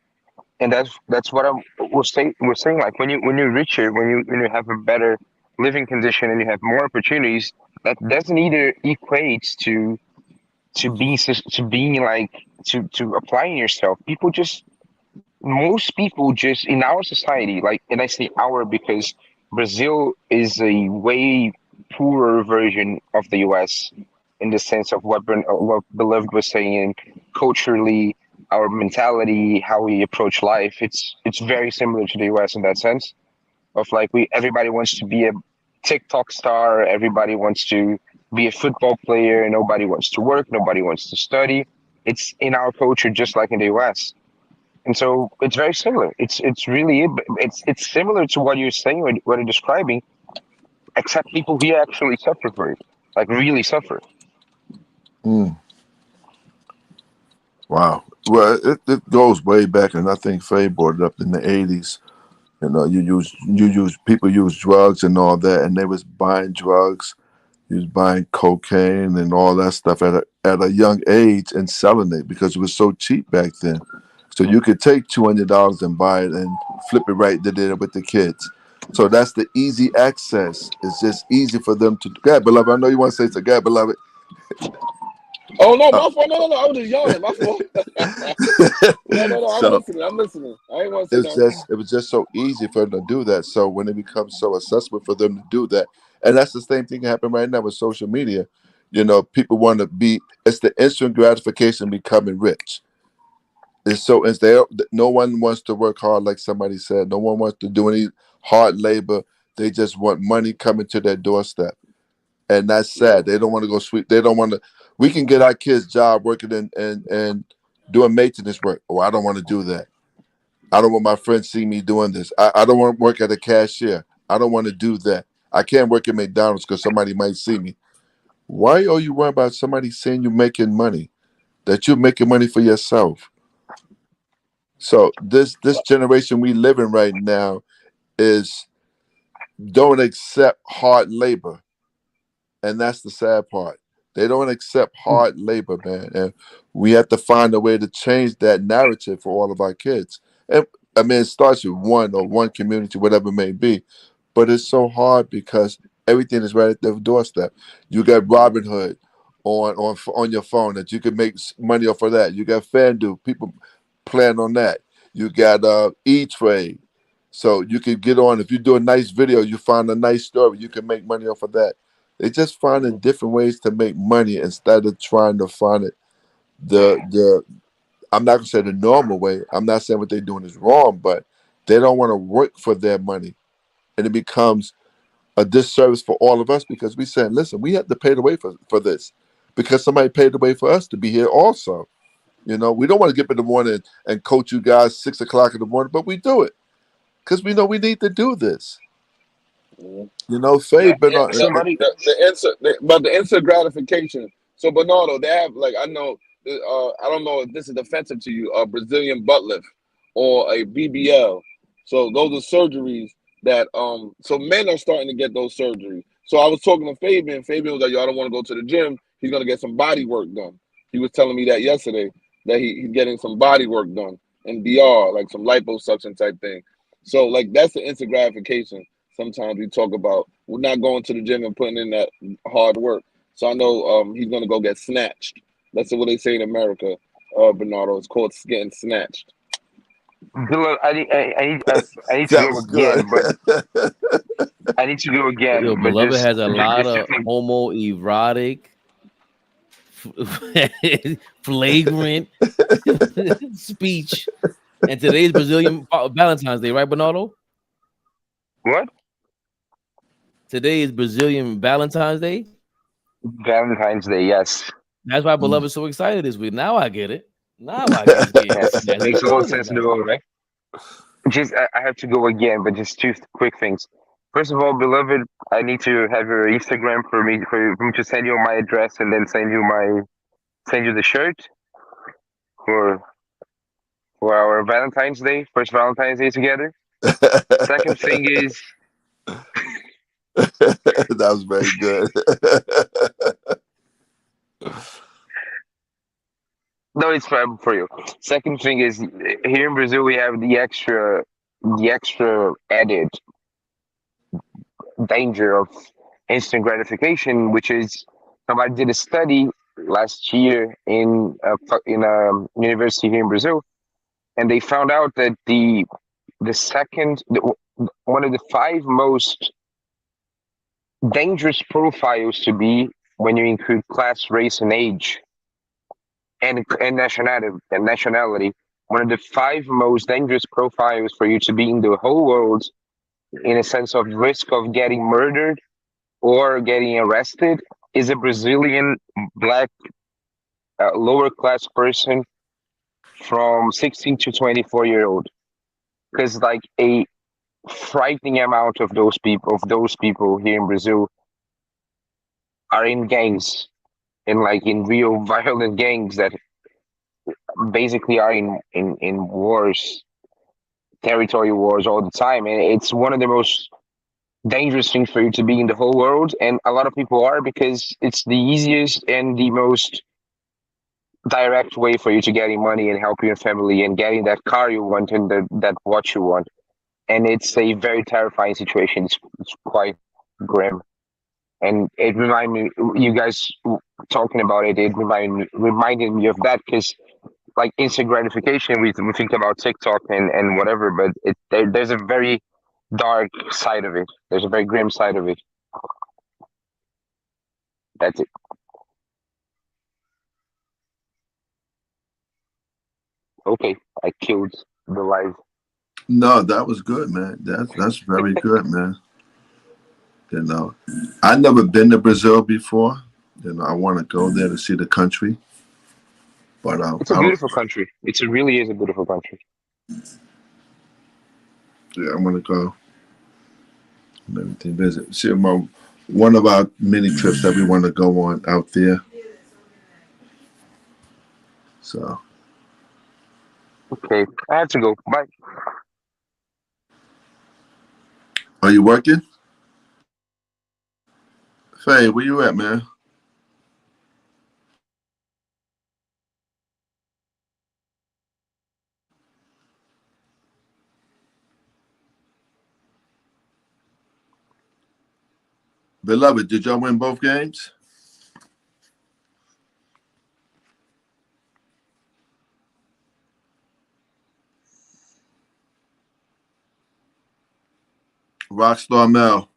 and that's what I was saying. Like when you're richer, when you have a better living condition and you have more opportunities, that doesn't either equate to being like to applying yourself. Most people just in our society, like, and I say our because Brazil is a way poorer version of the US in the sense of what Beloved was saying, culturally, our mentality, how we approach life. It's very similar to the US in that sense of like everybody wants to be a TikTok star, everybody wants to be a football player, nobody wants to work, nobody wants to study. It's in our culture just like in the US. And so it's very similar. It's really it's similar to what you're saying, what you're describing, except people here actually suffer for it, like really suffer. Mm. Wow. Well, it goes way back, and I think Faye brought it up in the '80s. You know, people use drugs and all that, and they was buying drugs, you was buying cocaine and all that stuff at a young age and selling it because it was so cheap back then. So you could take $200 and buy it and flip it right there with the kids. So that's the easy access. It's just easy for them to. God, beloved, I know you want to say something. God, beloved. Oh no, my fault. No. I was just yawning. My fault. No. I'm So listening. I'm listening. I ain't want to say it's nothing. just it was just so easy for them to do that. So when it becomes so accessible for them to do that, and that's the same thing happening right now with social media. You know, people want to be. It's the instant gratification becoming rich. It's there. No one wants to work hard, like somebody said. No one wants to do any hard labor. They just want money coming to their doorstep, and that's sad. They don't want to go sweep. They don't want to. We can get our kids job working and doing maintenance work. Oh, I don't want to do that. I don't want my friends see me doing this. I don't want to work at a cashier. I don't want to do that. I can't work at McDonald's because somebody might see me. Why are you worried about somebody seeing you making money? That you're making money for yourself. So this generation we live in right now is don't accept hard labor, and that's the sad part. They don't accept hard labor, man, and we have to find a way to change that narrative for all of our kids. And I mean, it starts with one community, whatever it may be, but it's so hard because everything is right at their doorstep. You got Robinhood on your phone that you can make money off of that. You got FanDuel, people plan on that. You got E-Trade, so you can get on. If you do a nice video, you find a nice story, you can make money off of that. They just finding different ways to make money instead of trying to find it the I'm not gonna say the normal way. I'm not saying what they're doing is wrong, but they don't want to work for their money. And it becomes a disservice for all of us because we saying, listen, we have to pay the way for this. Because somebody paid the way for us to be here also. You know, we don't want to get up in the morning and coach you guys 6 o'clock in the morning, but we do it. Because we know we need to do this. You know, Faye been on But the instant gratification. So Bernardo, they have, like, I know, I don't know if this is offensive to you, a Brazilian butt lift or a BBL. So those are surgeries that so men are starting to get those surgeries. So I was talking to Fabian. Fabian was like, yo, I don't want to go to the gym. He's gonna get some body work done. He was telling me that yesterday that he's getting some body work done in DR, like some liposuction type thing. So like that's the instant gratification. Sometimes we talk about we're not going to the gym and putting in that hard work. So I know he's gonna go get snatched. That's what they say in America, Bernardo. It's called getting snatched. Beloved, I need to That go was good. again, but I need to go Yo, again, but Beloved has a lot just to of think. homoerotic, flagrant speech. And today's Brazilian Valentine's Day, right, Bernardo? What? Today is Brazilian Valentine's Day. Valentine's Day, yes. That's why Beloved's so excited this week. Now I get it. Now I get it. Yes, That's what makes he's a lot of talking sense in the about. world, right? Just I have to go again, but just two quick things. First of all, beloved, I need to have your Instagram for me to send you my address and then send you the shirt for our Valentine's Day, first Valentine's Day together. Second thing is That was very good. no, it's for you. Second thing is here in Brazil we have the extra added danger of instant gratification, which is somebody did a study last year in a university here in Brazil, and they found out that one of the five most dangerous profiles to be when you include class, race, and age, and nationality. One of the five most dangerous profiles for you to be in the whole world, in a sense of risk of getting murdered or getting arrested, is a Brazilian black lower class person from 16 to 24-year-old. Because like a frightening amount of those people here in Brazil are in gangs, in real violent gangs that basically are in wars, territory wars all the time, and it's one of the most dangerous things for you to be in the whole world. And a lot of people are, because it's the easiest and the most direct way for you to getting money and help your family and getting that car you want and that watch you want. And it's a very terrifying situation. It's quite grim. And it reminded me, you guys talking about it, reminded me of that, because like instant gratification, we think about TikTok and whatever, but there's a very dark side of it. There's a very grim side of it. That's it. Okay, I killed the live. No, that was good, man. That's very good, man. You know, I've never been to Brazil before. You know, I want to go there to see the country, but It's a I don't. beautiful country. It really is a beautiful country. Yeah, I want to go and everything. Visit. See, one of our many trips that we want to go on out there. So, Okay, I have to go. Bye. are you working? Faye, where you at, man? Beloved, did y'all win both games? Rockstar Mel.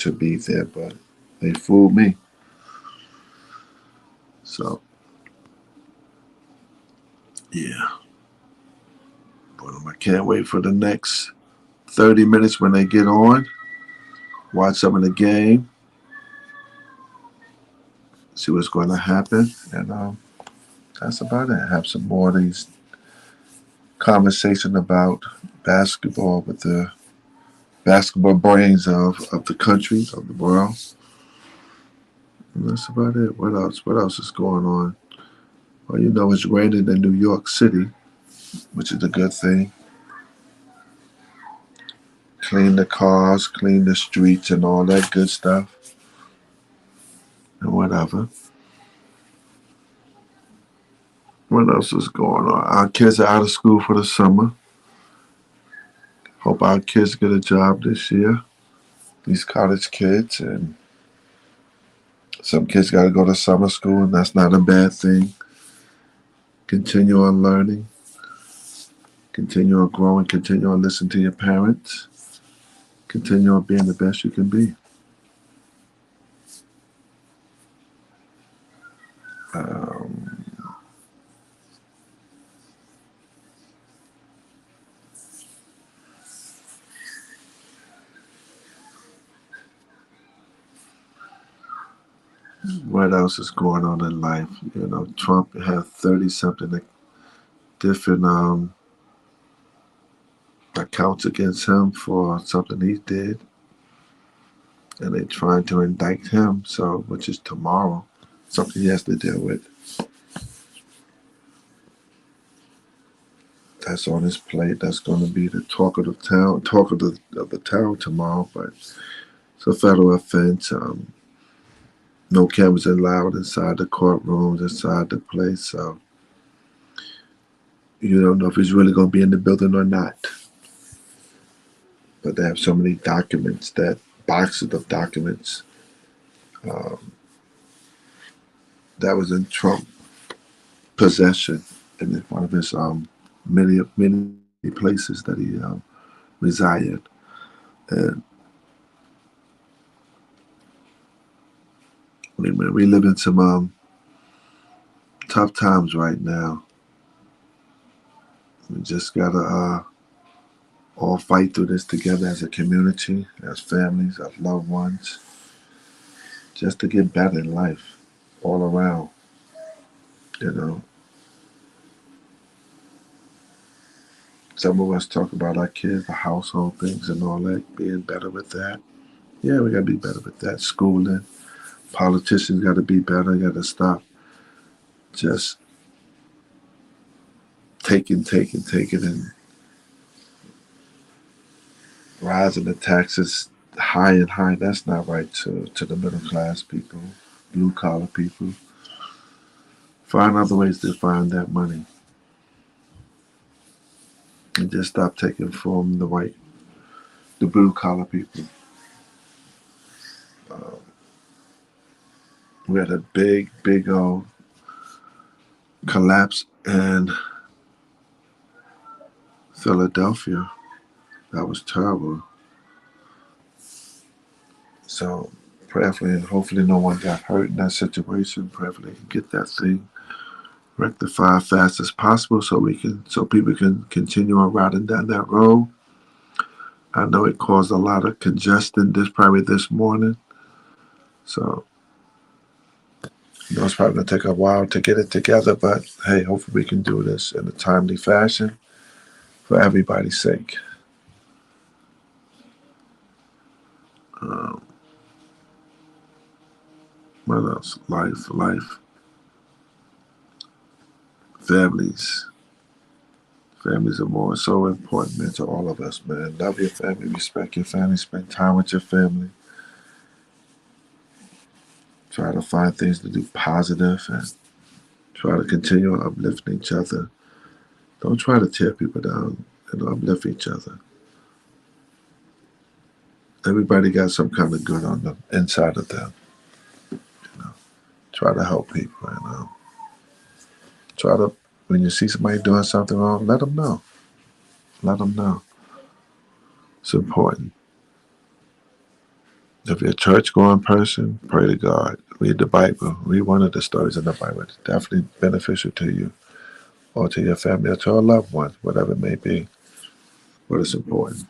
to be there, but they fooled me. So, yeah. But I can't wait for the next 30 minutes when they get on. Watch some of the game. See what's going to happen. And that's about it. Have some more of these conversation about basketball with the basketball brains of the country, of the world. And that's about it. What else? What else is going on? Well, you know, it's raining in New York City, which is a good thing. Clean the cars, clean the streets, and all that good stuff. And whatever. What else is going on? Our kids are out of school for the summer. Hope our kids get a job this year. These college kids, and some kids got to go to summer school, and that's not a bad thing. Continue on learning. Continue on growing. Continue on listening to your parents. Continue on being the best you can be. What else is going on in life? You know, Trump had 30-something different accounts against him for something he did. And they're trying to indict him, so which is tomorrow. Something he has to deal with. That's on his plate. That's going to be the talk of the town tomorrow. But it's a federal offense. No cameras allowed inside the courtrooms, inside the place. So you don't know if he's really going to be in the building or not. But they have so many documents, that boxes of documents that was in Trump possession in one of his many places that he resided. And we live in some tough times right now. We just gotta all fight through this together as a community, as families, as loved ones, just to get better in life, all around. You know, some of us talk about our kids, the household things, and all that, being better with that. Yeah, we gotta be better with that. Schooling, politicians gotta be better. Gotta stop just taking, and rising the taxes high and high. That's not right to the middle class people, blue collar people. Find other ways to find that money. And just stop taking from the blue collar people. We had a big old collapse in Philadelphia. That was terrible. So prayerfully and hopefully no one got hurt in that situation. Prayerfully get that thing rectified fast as possible so people can continue on riding down that road. I know it caused a lot of congestion probably this morning. So it's probably gonna take a while to get it together, but hey, hopefully we can do this in a timely fashion for everybody's sake. What else? Life. Families. Families are more so important, man, to all of us, man. Love your family, respect your family, spend time with your family. Try to find things to do positive and try to continue uplifting each other. Don't try to tear people down, uplift each other. Everybody got some kind of good on the inside of them. Try to help people, Try to, when you see somebody doing something wrong, let them know. Let them know. It's important. If you're a church going person, pray to God. Read the Bible. Read one of the stories in the Bible. It's definitely beneficial to you or to your family or to a loved one, whatever it may be. But it's important.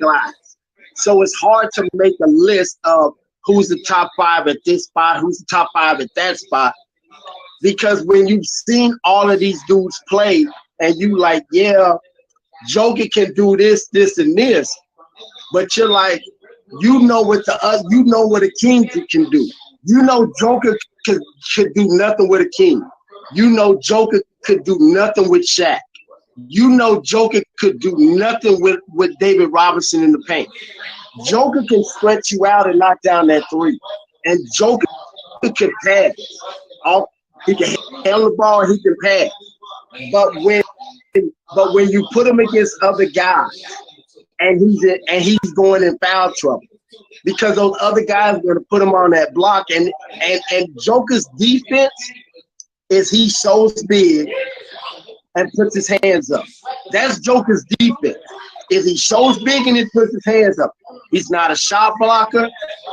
guys. So it's hard to make a list of who's the top 5 at this spot, who's the top 5 at that spot. Because when you've seen all of these dudes play and you like, yeah, Joker can do this, this, and this, but you're like, you know what a king can do. You know Joker could do nothing with a king. You know Joker could do nothing with Shaq. You know Joker could do nothing with David Robinson in the paint. Joker can stretch you out and knock down that 3. And Joker can pass. He can handle the ball, he can pass. But when you put him against other guys and he's going in foul trouble, because those other guys are going to put him on that block, and Joker's defense is he shows big and puts his hands up. That's Joker's defense. Is he shows big and he puts his hands up. He's not a shot blocker.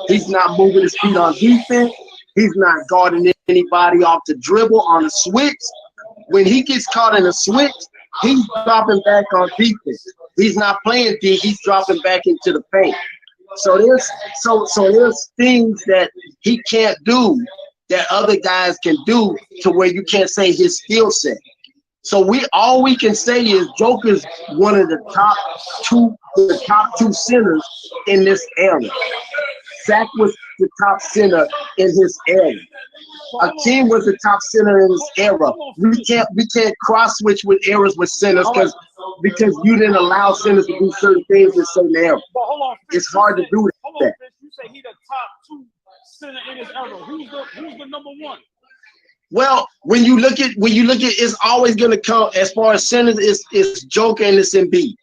He's not moving his feet on defense. He's not guarding anybody off the dribble on a switch. When he gets caught in a switch, he's dropping back on defense. He's not playing D. He's dropping back into the paint. So there's things that he can't do that other guys can do to where you can't say his skill set. So all we can say is Joker's one of the top two centers in this era. Zach was the top center in his era. Akeem was the top center in his era. We can't cross switch with eras with centers because you didn't allow centers to do certain things in certain eras. It's hard to do that. You say he the top 2 center in his era. Who's the number 1? Well, when you look at it's always gonna come as far as centers, it's Joker and it's Embiid.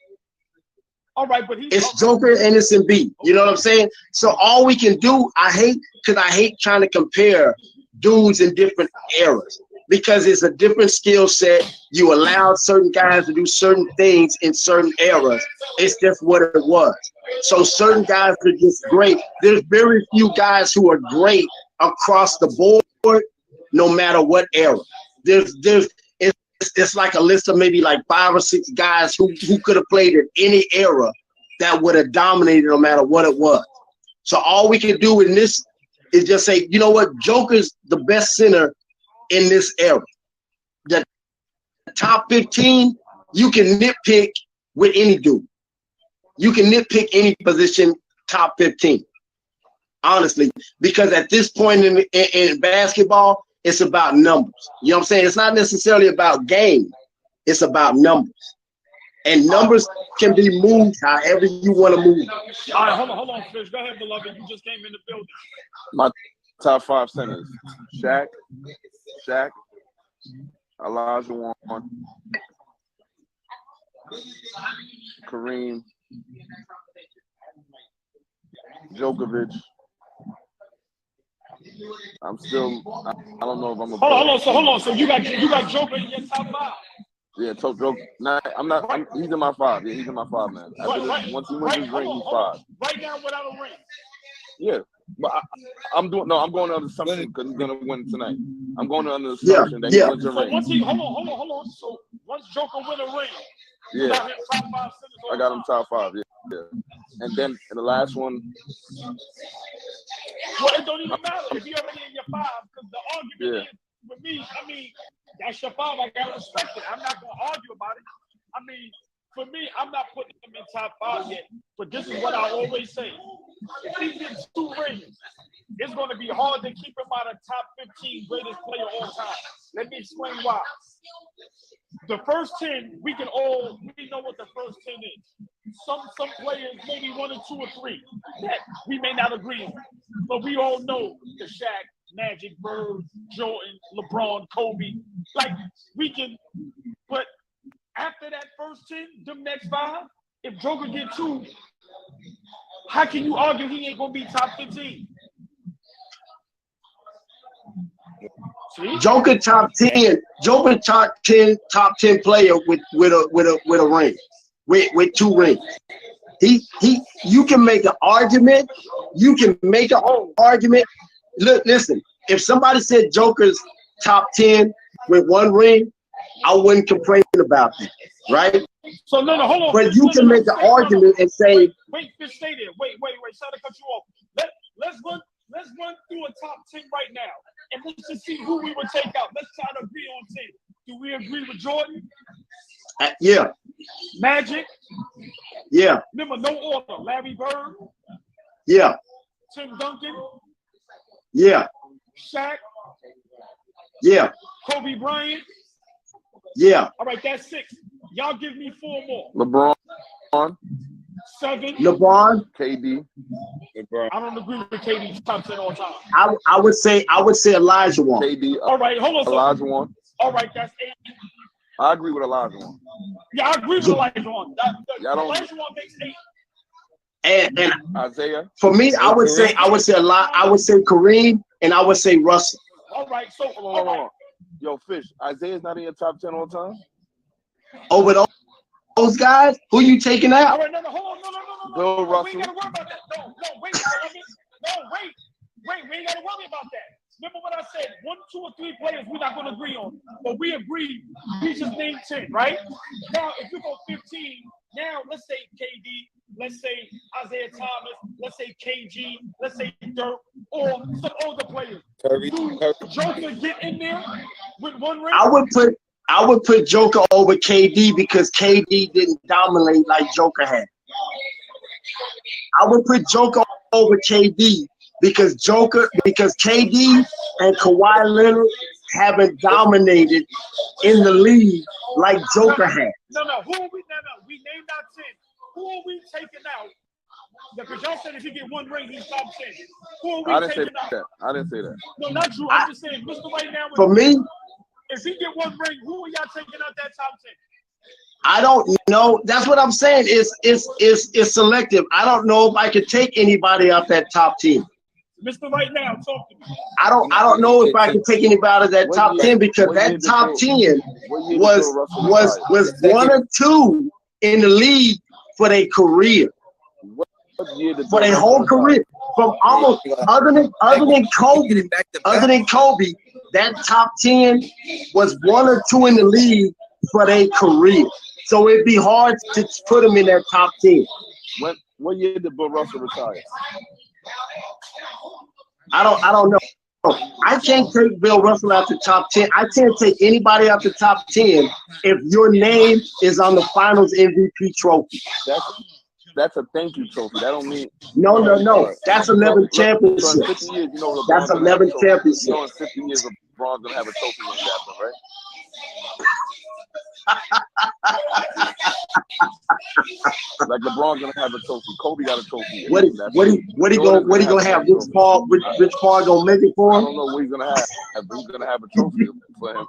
All right, but it's Joker and it's Embiid. You know what I'm saying? So all we can do, I hate trying to compare dudes in different eras because it's a different skill set. You allowed certain guys to do certain things in certain eras. It's just what it was. So certain guys are just great. There's very few guys who are great across the board, no matter what era. It's like a list of maybe like 5 or 6 guys who could have played in any era that would have dominated no matter what it was. So all we can do in this is just say, you know what, Joker's the best center in this era. The top 15, you can nitpick with any dude. You can nitpick any position top 15, honestly, because at this point in basketball, it's about numbers. You know what I'm saying? It's not necessarily about game. It's about numbers. And numbers can be moved however you want to move. All right, hold on, Fish. Go ahead, beloved. You just came in the building. My top 5 centers: Shaq, Elijah Warren, Kareem, Djokovic. I don't know if I'm a. Hold on. So you got Joker in your top 5. Yeah, Joker. Nah, he's in my 5. Yeah, he's in my 5, man. Once he wins his ring, he's 5. Right now, without a ring. Yeah, but I'm going under the assumption because he's gonna win tonight. I'm going under the assumption that he wins a ring. Hold on. So once Joker win a ring, yeah, I got him top 5. Yeah. And then the last one. Well, it don't even matter if you're already in your 5, because the argument is with me. I mean, that's your 5. I gotta respect it. I'm not gonna argue about it. I mean, for me, I'm not putting him in top 5 yet. But this is what I always say: if he gets 2 rings, it's going to be hard to keep him out of top 15 greatest player all time. Let me explain why. The first 10, we know what the first 10 is. Some players, maybe 1 or 2 or 3, that we may not agree on. But we all know the Shaq, Magic, Bird, Jordan, LeBron, Kobe. Like, we can, but after that first 10, them next 5, if Joker get 2, how can you argue he ain't going to be top 15? See? Joker top 10. Joker top 10 player with a ring, with 2 rings. You can make an argument. Look, listen. If somebody said Joker's top 10 with 1 ring, I wouldn't complain about that, right? So no, hold on. But you can make an argument and say, wait, Fish, stay there. Wait. Sorry to cut you off. Let's run through a top 10 right now, and let's just see who we would take out. Let's try to agree on 10. Do we agree with Jordan? Yeah. Magic? Yeah. Remember, no order. Larry Bird? Yeah. Tim Duncan? Yeah. Shaq? Yeah. Kobe Bryant? Yeah. All right, that's 6. Y'all give me 4 more. LeBron. 7. LeBron. KD. LeBron. I don't agree with KD's top 10 all time. I would say Elijah Wan. KD. All right, hold on. Elijah Wan. All right, that's 8. I agree with Elijah Wan. Yeah, I agree with Elijah Wan. Elijah Wan makes 8. And Isaiah. For me, I would say Kareem, and I would say Russell. All right, so hold on. Yo, Fish, Isaiah's not in your top 10 all time? Over those guys, who you taking out? All right, no, hold on, no. Bill Russell. We ain't gotta worry about that. No, wait. We ain't gotta worry about that. Remember what I said? 1, 2, or 3 players we're not gonna agree on, but we agree. We just named 10, right? Now, if you go 15, now let's say KD, let's say Isaiah Thomas, let's say KG, let's say Dirk, or some older players. Curry. Joker get in there with 1 ring. I would put Joker over KD because KD didn't dominate like Joker had. I would put Joker over KD because KD and Kawhi Leonard haven't dominated in the league like Joker had. No. Who are we? No. We named our 10. Who are we taking out? Because y'all said if he get 1 ring, he's top 10. Who are we taking out? I didn't say that. No, not you. I'm just saying, Mr. Right now. For me, if he get 1 ring, who are y'all taking out that top 10? I don't know. That's what I'm saying. It's selective. I don't know if I could take anybody out that top 10. Mr. Right now, talk to me. I don't know if I can take anybody out of that top 10 because that top 10 was 1 or 2 in the league for their career. For their whole career. From almost other than Kobe, that top 10 was 1 or 2 in the league for their career. So it'd be hard to put them in that top 10. What year did Bill Russell retire? I don't know. I can't take Bill Russell out the top 10. I can't take anybody out the top 10 if your name is on the Finals MVP trophy. That's a thank you trophy. That don't mean no. That's 11 championships. So in 50 years, you know that's 11 championships. You know, in 50 years, LeBron's gonna have a trophy named after him, right? Like LeBron's gonna have a trophy. Kobe got a trophy. What he gonna have? Rich Paul gonna make it for him? I don't know what he's gonna have, but he's gonna have a trophy for him.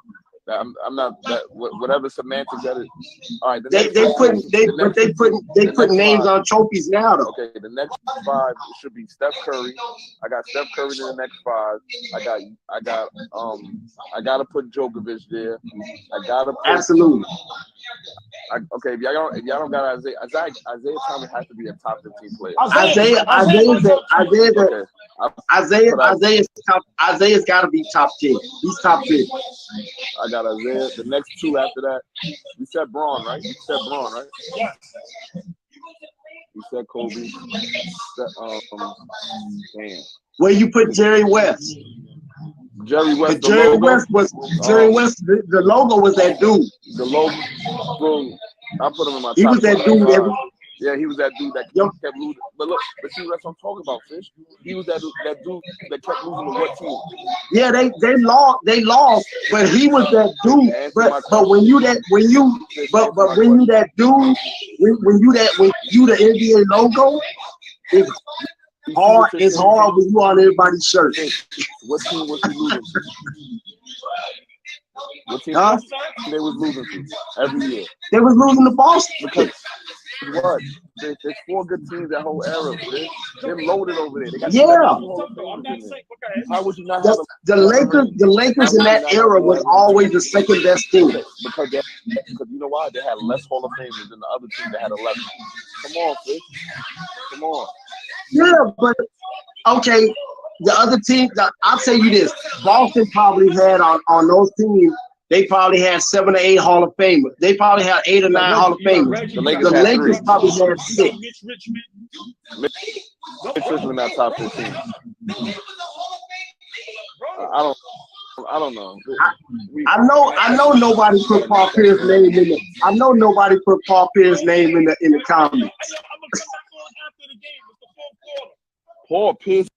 I'm not that whatever semantics that is. All right, they put names on trophies now though. Okay, the next 5 should be Steph Curry. I got Steph Curry in the next 5. I gotta put Djokovic there. I gotta put absolutely. Okay, if y'all don't got Isaiah Thomas has to be a top 15 player. Isaiah's got to be top 10. He's top 10. I got Isaiah. The next 2 after that, you said Braun, right? Yes. You said Kobe. Damn. Where you put Jerry West? Jerry West. The logo was that dude. The logo. I put him in my top. He was that dude. Yeah, he was that dude that kept losing. But see, that's what I'm talking about, Fish. He was that dude that kept losing to what team? Yeah, they lost, but he was that dude. But when you the NBA logo, it's hard when you on everybody's shirt. What team was he losing to? What team they was losing to every year? They was losing to Boston. Because what? There's 4 good teams that whole era. They're loaded over there. They got How would you not have the Lakers in that era was always the second best team. Because you know why? They had less Hall of Famers than the other team that had 11. Come on, Fish. Come on. Yeah, but okay. The other team, I'll tell you this: Boston probably had on those teams They probably had 7 or 8 Hall of Famers. They probably had 8 or 9 Hall of Famers. The Lakers The had Lakers 3. probably had 6. Mitch Richmond not top 15. I don't know. I know nobody put Paul Pierce's name in the. I know nobody put Paul Pierce's name in the comments. Paul Pierce.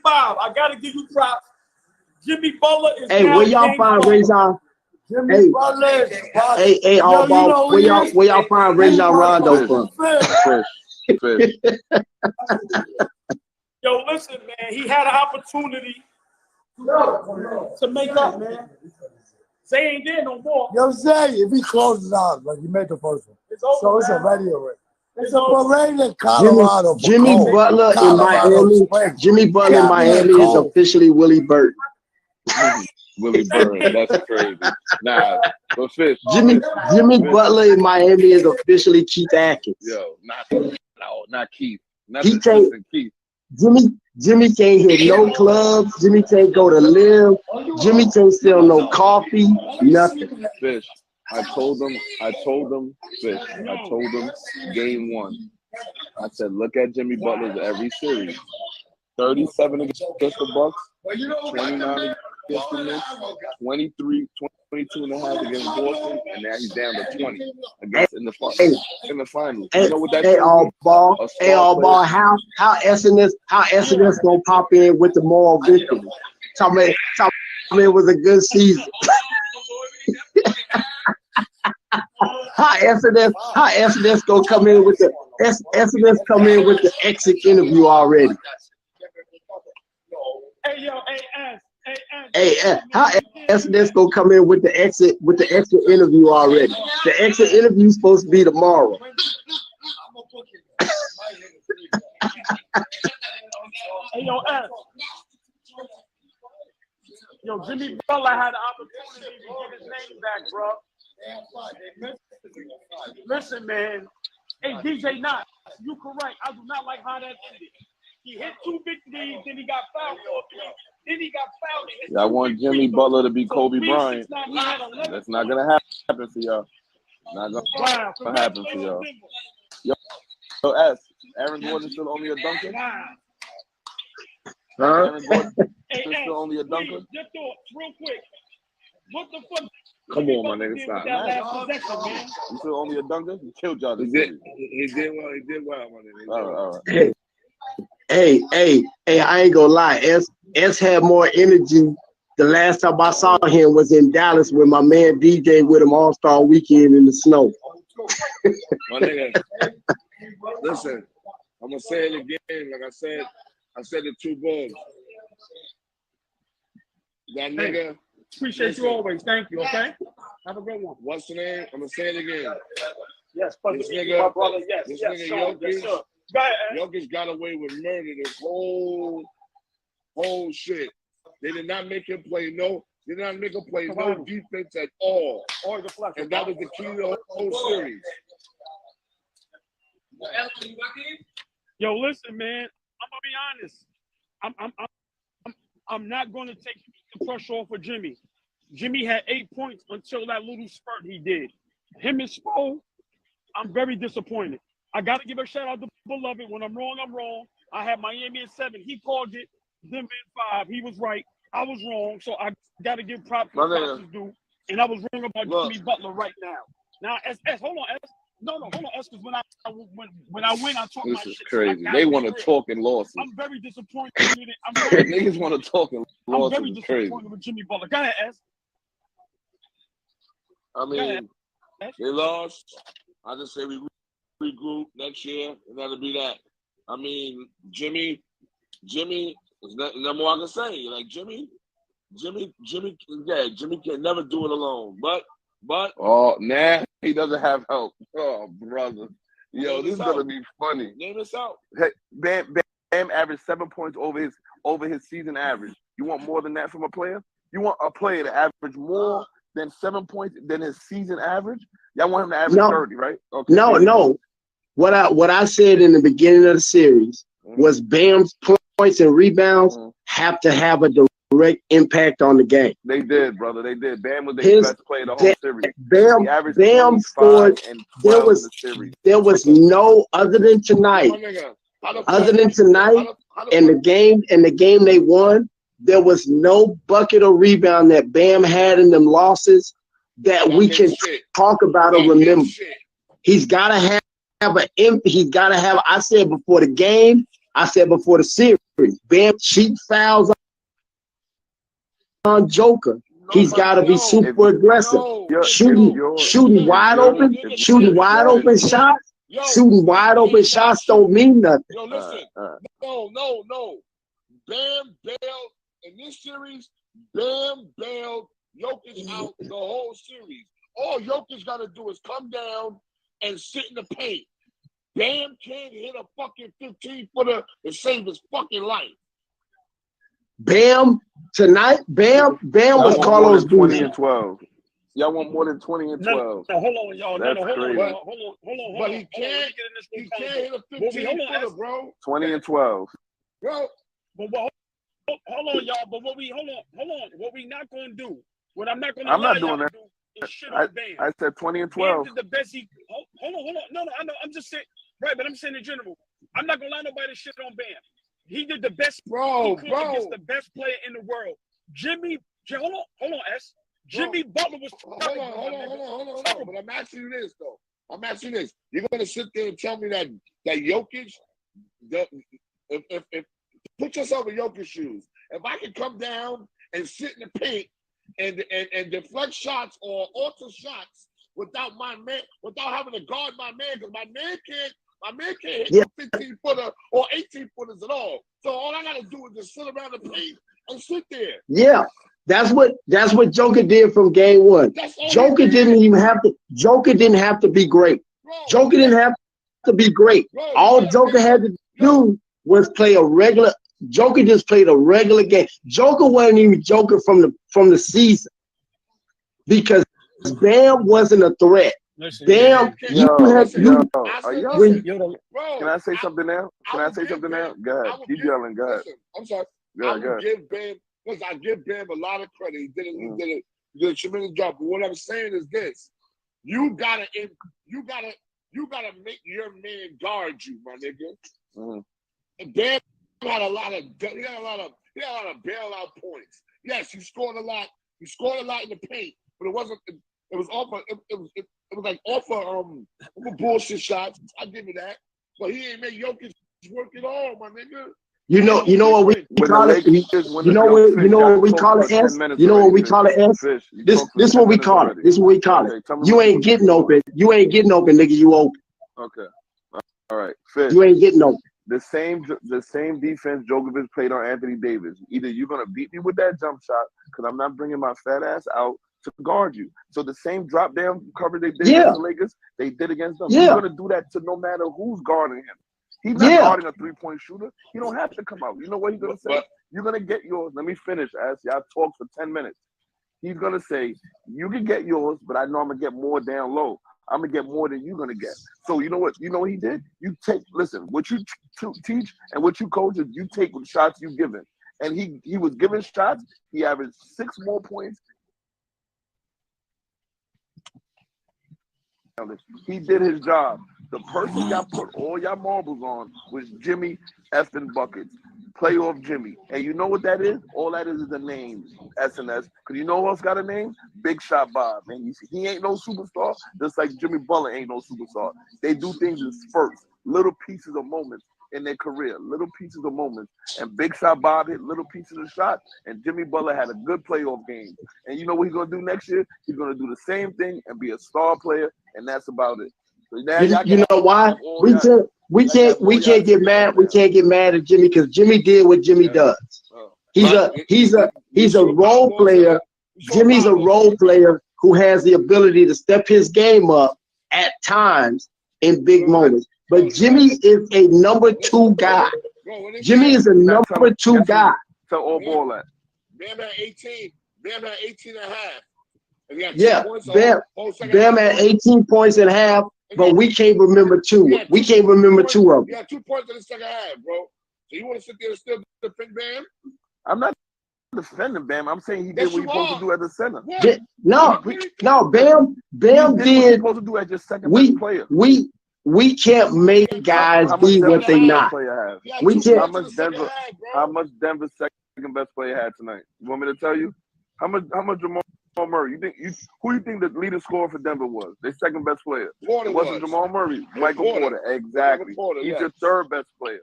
5. I gotta give you props. Jimmy Butler is Hey, now where y'all King find Ball. Rajon? Jimmy Butler. Hey, all ball. Where y'all find Rajon Rondo from? Fish. Yo, listen, man. He had an opportunity to make up, man. Zay ain't there no more. Yo, Zay, if he closes out, like you made the first one. It's over, So it's man. already away. It's a parade in Colorado. Jimmy Butler in Miami. Jimmy Butler in Miami is officially Willie Burton. Willie Bird, that's crazy. Nah, but Fish. Jimmy Butler in Miami is officially Keith Atkins. Yo, not Keith. He can't. Keith. Jimmy can't hit no clubs. Jimmy can't go to live. Jimmy can't sell no coffee. Nothing. Fish. I told them, Fish. I told them game 1. I said, look at Jimmy Butler's every series. 37 against the Bucks, 29 against the Knicks, 23, 22 and a half against Boston, and now he's down to 20 against in the finals. You know what that Hey, all ball. How SNS gonna pop in with the moral victory? Tell me it was a good season. How SNS gonna come in with the SNS come in with the exit interview already? Hey, yo, How SNS gonna come in with the exit interview already? The exit interview is supposed to be tomorrow. Hey, yo, S. Yo, Jimmy Butler had the opportunity to get his name back, bro. Listen, man. Hey, DJ Knott, you correct. I do not like how that ended. He hit 2 big threes, then he got fouled. Then he got fouled. I want Jimmy Butler to be Kobe Bryant. That's not gonna happen for y'all. Not gonna happen for y'all. Yo, S. Aaron Gordon still only a dunker? Huh? Aaron Gordon still only a dunker? Your thoughts, real quick. What the fuck? Come on, my nigga, stop. You still only a dunker? He killed y'all. He did well, my nigga. All right. Hey, I ain't gonna lie. S had more energy. The last time I saw him was in Dallas when my man DJ with him All-Star Weekend in the snow. My nigga, listen, I'm gonna say it again. Like I said it 2 Bulls. That nigga. Appreciate you always. Thank you. Okay. Have a good one. What's the name? I'm gonna say it again. Yes, this nigga, my brother. Yes, this yes, nigga sir. Jokic, Yes, sir. Jokic got away with murder. This whole shit. They did not make him play no. They did not make him play no defense at all. And that was the key to the whole series. Yo, listen, man. I'm gonna be honest. I'm not gonna take the pressure off of Jimmy. Jimmy had 8 points until that little spurt he did. Him and Spo, I'm very disappointed. I gotta give a shout out to Beloved. When I'm wrong, I'm wrong. I had Miami at 7. He called it. Denver at 5. He was right. I was wrong. So I gotta give props to props due. And I was wrong about Jimmy Butler right now. Now, S, hold on, S. No, hold on, S, because when I win, I talk my shit. This is crazy. They want to talk in losses. I'm very disappointed. Niggas want to talk in losses. I'm very disappointed with Jimmy Butler. Go ahead, S. I mean, they lost. I just say we regroup next year, and that'll be that. I mean, Jimmy, there's nothing more I can say. Like Jimmy can never do it alone. But now he doesn't have help. Oh, brother. Yo, this is gonna be funny. Name us out. Hey, Bam averaged 7 points over his season average. You want more than that from a player? You want a player to average more than 7 points than his season average? Y'all want him to average 30, right? Okay. No. What I said in the beginning of the series was Bam's points and rebounds have to have a direct impact on the game. They did, brother. They did. Bam was the best player the whole series. Bam scored. There was no other than tonight. And the game they won, there was no bucket or rebound that Bam had in them losses that we can talk about or remember. He's got to have I said before the game, I said before the series, Bam cheap fouls on Joker. He's got to be super aggressive. Shooting wide open shots. Shooting wide open shots don't mean nothing. Yo, listen. No. Bam bailed in this series. Bam bailed Jokic out the whole series. All Jokic got to do is come down and sit in the paint. Bam can't hit a fucking 15-footer and save his fucking life. Bam tonight. Bam was Carlos 20 and 12. Y'all want more than 20 and 12. No, hold on, y'all. That's crazy. Hold on. But he can't hit a 15-footer, bro. 20 and 12. Bro. But hold on, y'all. But hold on. What we not gonna do? What I'm not gonna. I'm not doing that. Is shit on Bam. I said 20 and 12. Bam did the best he. Hold on. No, I know. I'm just saying. Right, but I'm saying in general. I'm not gonna lie nobody shit on Bam. He did the best. Bro. Against the best player in the world. Hold on, S. Jimmy Butler was. Hold on. But I'm asking you this though. You're gonna sit there and tell me that Jokic, if put yourself in Jokic's shoes. If I can come down and sit in the paint and deflect shots or alter shots without having to guard my man, because my man can't hit a 15-footer or 18-footers at all. So all I gotta do is just sit around the paint and sit there. Yeah. That's what Joker did from game one. Joker didn't have to be great. Joker didn't have to be great. All Joker had to do was play a regular. Joker just played a regular game. Joker wasn't even Joker from the season because Bam wasn't a threat. Listen, Bam, Can I say something now? Go ahead. Keep yelling. Go ahead. I'm sorry. Go ahead. Give Bam. Because I give Bam a lot of credit. He did a tremendous job. But what I'm saying is this: you gotta make your man guard you, my nigga. And Bam had a lot of bailout points. Yes, he scored a lot. He scored a lot in the paint, but it wasn't. It was off. It was like off of bullshit shots. I give you that. But he ain't make Jokic work at all, my nigga. You know what we call it. You know what we call it. S. You know what we call it. S. This what we call it. This what we call it. You ain't getting open. You ain't getting open, nigga. You open. Okay. All right. Fish. You ain't getting open. The same defense Djokovic played on Anthony Davis. Either you're gonna beat me with that jump shot, because I'm not bringing my fat ass out to guard you. So the same drop down cover they did against the Lakers, they did against them. You're gonna do that to no matter who's guarding him. He's not guarding a 3-point shooter. He don't have to come out. You know what he's gonna say? You're gonna get yours. Let me finish, as y'all talk for 10 minutes. He's gonna say, you can get yours, but I know I'm gonna get more down low. I'm gonna get more than you're gonna get. So you know what? You know what he did? Listen, what you teach and what you coach is you take the shots you given. And he was giving shots. He averaged 6 more points. He did his job. The person y'all put all y'all marbles on was Jimmy effing Buckets. Playoff Jimmy. And you know what that is? All that is a name, SNS. Because you know who else got a name? Big Shot Bob. Man, you see, he ain't no superstar, just like Jimmy Butler ain't no superstar. They do things in spurts, little pieces of moments in their career, little pieces of moments. And Big Shot Bob hit little pieces of shots, and Jimmy Butler had a good playoff game. And you know what he's going to do next year? He's going to do the same thing and be a star player, and that's about it. So you know why? We can't get mad. We can't get mad at Jimmy because Jimmy did what Jimmy does. He's a role player. Jimmy's a role player who has the ability to step his game up at times in big moments. But Jimmy is a number 2 guy. Jimmy is a number 2 guy. So all ball that. Bam had 18. Bam had 18 and a half. Yeah, Bam had 18 points and a half. But we can't remember 2. We can't remember 2 of them. Yeah, 2 points in the second half, bro. So you want to sit there and still defend Bam? I'm not defending Bam. I'm saying he did what he's supposed to do as a center. No, Bam did. What he's supposed to do as your second best player. We can't make guys be what they not. We can't. How much Denver's second best player had tonight? You want me to tell you? How much Jamal Murray? Who you think the leading scorer for Denver was? Their second best player. It wasn't Jamal Murray. Michael Porter. Exactly. He's your third best player.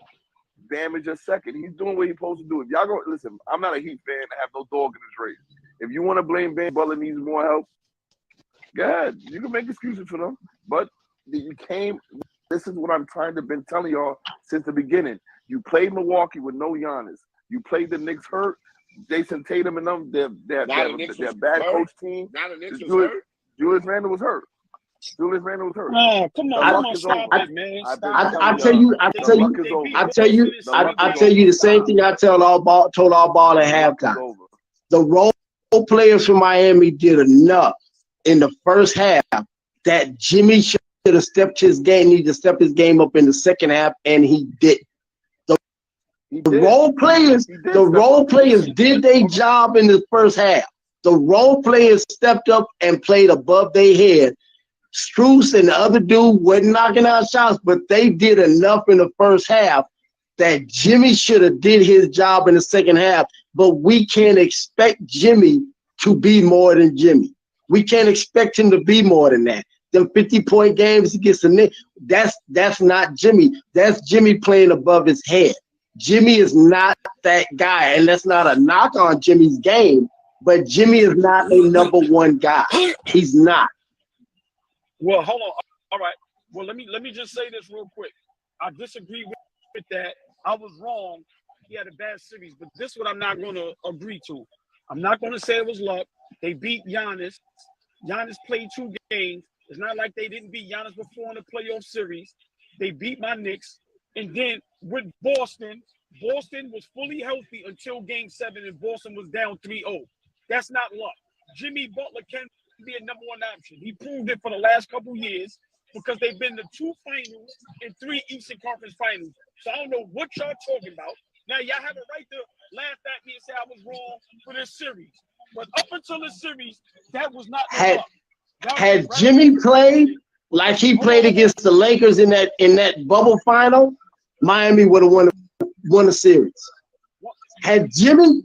damage a second. He's doing what he's supposed to do. If y'all go listen, I'm not a Heat fan. I have no dog in this race. If you want to blame Ben Butler needs more help, go ahead. You can make excuses for them. But you came. This is what I'm trying to been telling y'all since the beginning. You played Milwaukee with no Giannis. You played the Knicks hurt. Jason Tatum and them, their bad coach team. Now the Knicks was hurt. Julius Randle was hurt. Julius Randle was hurt. Oh, come on, stop it, man. I tell you the same thing I told all ball at halftime. The role players from Miami did enough in the first half that Jimmy should have stepped his game, need to step his game up in the second half, and he did. The role players did their job in the first half. The role players stepped up and played above their head. Strus and the other dude wasn't knocking out shots, but they did enough in the first half that Jimmy should have did his job in the second half. But we can't expect Jimmy to be more than Jimmy. We can't expect him to be more than that. Them 50-point games against the Knicks, that's not Jimmy. That's Jimmy playing above his head. Jimmy is not that guy, and that's not a knock on Jimmy's game, but Jimmy is not a number one guy. He's not. Well, hold on. All right. Well, let me just say this real quick. I disagree with that. I was wrong. He had a bad series, but this is what I'm not going to agree to. I'm not going to say it was luck. They beat Giannis. Giannis played 2 games. It's not like they didn't beat Giannis before in the playoff series. They beat my Knicks. And then with Boston was fully healthy until Game 7, and Boston was down 3-0. That's not luck. Jimmy Butler can be a number one option. He proved it for the last couple years because they've been to 2 finals and 3 Eastern Conference finals. So I don't know what y'all talking about. Now, y'all have a right to laugh at me and say I was wrong for this series. But up until this series, that was not the luck. Had Jimmy played like he played against the Lakers in that bubble final, Miami would have won the series. Had Jimmy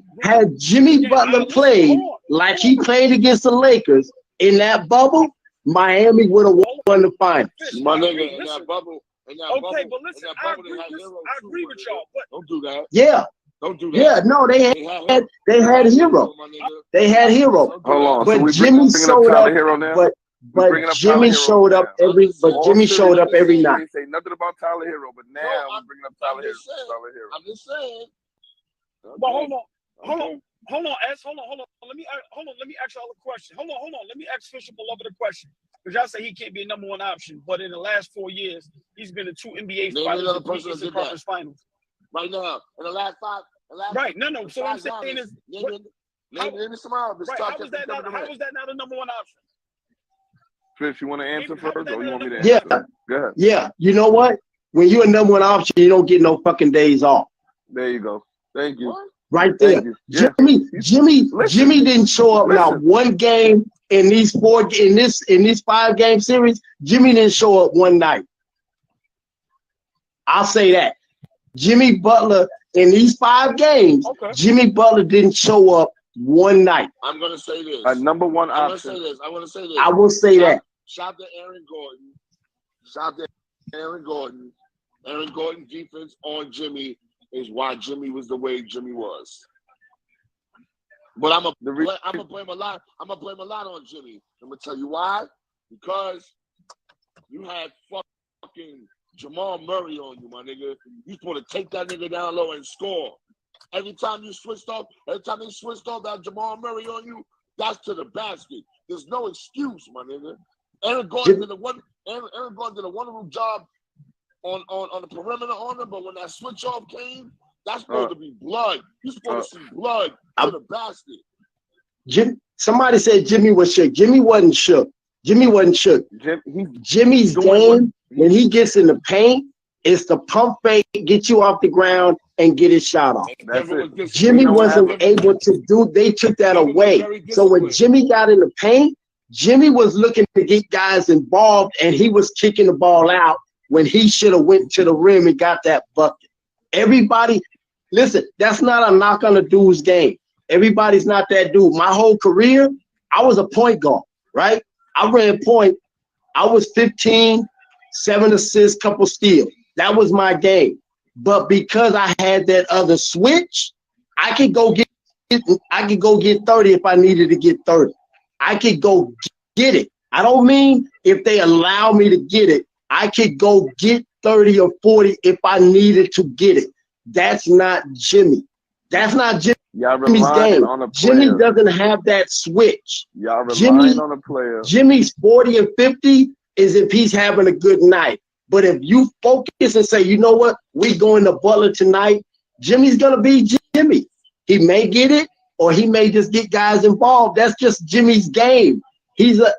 Butler played like he played against the Lakers in that bubble, Miami would have won the finals. My nigga, in that bubble. Okay, but listen, I agree with y'all. But don't do that. Yeah. Don't do that. Yeah, no, they had Hero. They had Hero. Hold on. But So Jimmy showed up. Hero now? But Jimmy showed up every night. Didn't say nothing about Tyler Hero, but now we're bringing up Tyler Hero. I'm just saying. But hold on, S. Hold on. Let me ask y'all a question. Hold on. Let me ask Fisher Beloved a question. Because y'all say he can't be a number one option, but in the last 4 years, he's been in 2 NBA finals, 3 Eastern Conference finals. Right now, in the last 5. Right. No. So what I'm saying is, how was that not a number one option? Fish, you want to answer first, or you want me to answer? Yeah. Go ahead. Yeah. You know what? When you're a number one option, you don't get no fucking days off. There you go. Thank you. Right there. Jimmy didn't show up now one game in these 5-game series. Jimmy didn't show up one night. I'll say that. Jimmy Butler in these 5 games, Jimmy Butler didn't show up one night. I'm gonna say this. A number one option. I want to say this. I will say that. Shout to Aaron Gordon. Aaron Gordon defense on Jimmy is why Jimmy was the way Jimmy was. But I'm gonna blame a lot. I'm gonna blame a lot on Jimmy. I'm gonna tell you why. Because you had fucking Jamal Murray on you, my nigga. You supposed to take that nigga down low and score. Every time they switched off that Jamal Murray on you, that's to the basket. There's no excuse, my nigga. Aaron Gordon did a wonderful job on the perimeter on him, but when that switch off came, that's supposed to be blood. You're supposed to see blood to the basket. Somebody said Jimmy was shook. Jimmy wasn't shook. Jimmy's game, when he gets in the paint, is the pump fake, get you off the ground, and get his shot off. That's it. Jimmy wasn't able to do. They took that away. So when Jimmy got in the paint, Jimmy was looking to get guys involved, and he was kicking the ball out when he should have went to the rim and got that bucket. Everybody, listen, that's not a knock on the dude's game. Everybody's not that dude. My whole career, I was a point guard, right? I ran point. I was 15, 7 assists, couple steals. That was my game. But because I had that other switch, I could go get 30 if I needed to get 30. I could go get it. I don't mean if they allow me to get it, I could go get 30 or 40 if I needed to get it. That's not Jimmy. That's not Y'all Jimmy's relying game. on a Jimmy player. doesn't have that switch. Y'all relying on a player. Jimmy's 40 and 50 is if he's having a good night. But if you focus and say, you know what, we going to Butler tonight, Jimmy's gonna be Jimmy. He may get it, or he may just get guys involved. That's just Jimmy's game. He's a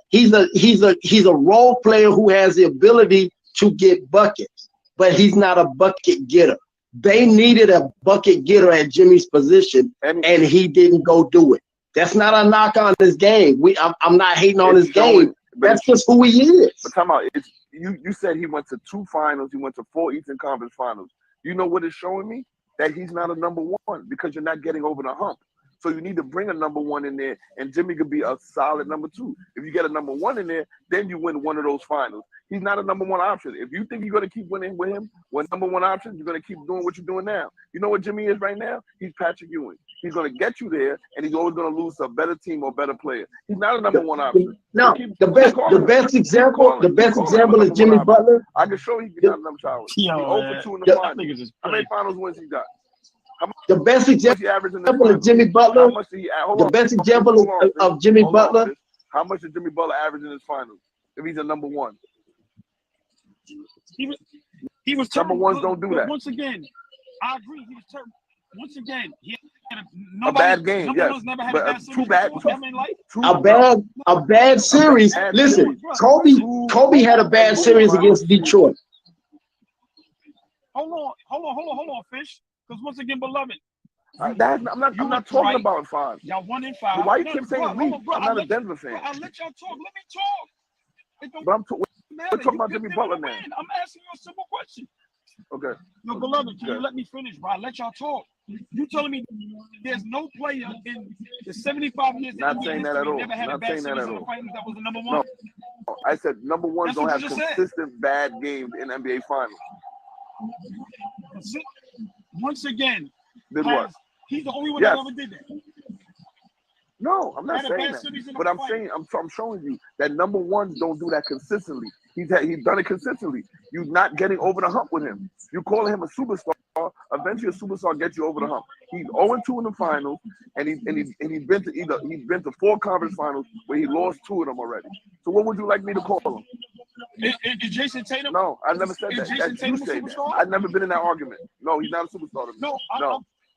role player who has the ability to get buckets, but he's not a bucket getter. They needed a bucket getter at Jimmy's position, and he didn't go do it. That's not a knock on his game. I'm not hating on his game. That's just who he is. But talking about it's you said he went to 2 finals, he went to 4 Eastern Conference finals. You know what it's showing me? That he's not a number one because you're not getting over the hump. So you need to bring a number one in there, and Jimmy could be a solid number 2. If you get a number 1 in there, then you win one of those finals. He's not a number 1 option. If you think you're going to keep winning with him, with number 1 option, you're going to keep doing what you're doing now. You know what Jimmy is right now? He's Patrick Ewing. He's going to get you there, and he's always going to lose to a better team or better player. He's not a number 1 option. No, the best example is Jimmy Butler. I can show you he's not a number child. He's 0 for 2 in the finals. How many finals wins he got? The best example of Jimmy Butler. The best example of Jimmy Butler. How much does Jimmy Butler average in his finals if he's a number 1? He was number 1s don't do that. Once again, I agree. He was terrible. Once again, he had a bad game. Yes, but a bad series. Listen, Kobe had a bad series against Detroit. Hold on, Fish. Because once again, beloved, I'm not talking about 5. Y'all 1 and 5. Why you keep saying weak? I'm not a Denver fan. I'll let y'all talk. Let me talk. But we're talking about Jimmy Butler now. I'm asking you a simple question. Okay. No, beloved, can you let me finish, bro? I'll let y'all talk. You telling me there's no player in the 75 years not saying that at all. Never had not a bad saying that series at in the all. finals that was the number 1? No, I said number 1s That's don't what have you just consistent bad games in NBA finals. Once again, did what? He's the only one that ever did that. No, I'm not saying that. But I'm saying I'm showing you that number 1s don't do that consistently. He's done it consistently. You're not getting over the hump with him. You calling him a superstar. Eventually, a superstar gets you over the hump. He's 0-2 in the finals, and he's been to 4 conference finals where he lost 2 of them already. So what would you like me to call him? Is Jason Tatum? No, I never said that. That's you say that. I've never been in that argument. No, he's not a superstar to me.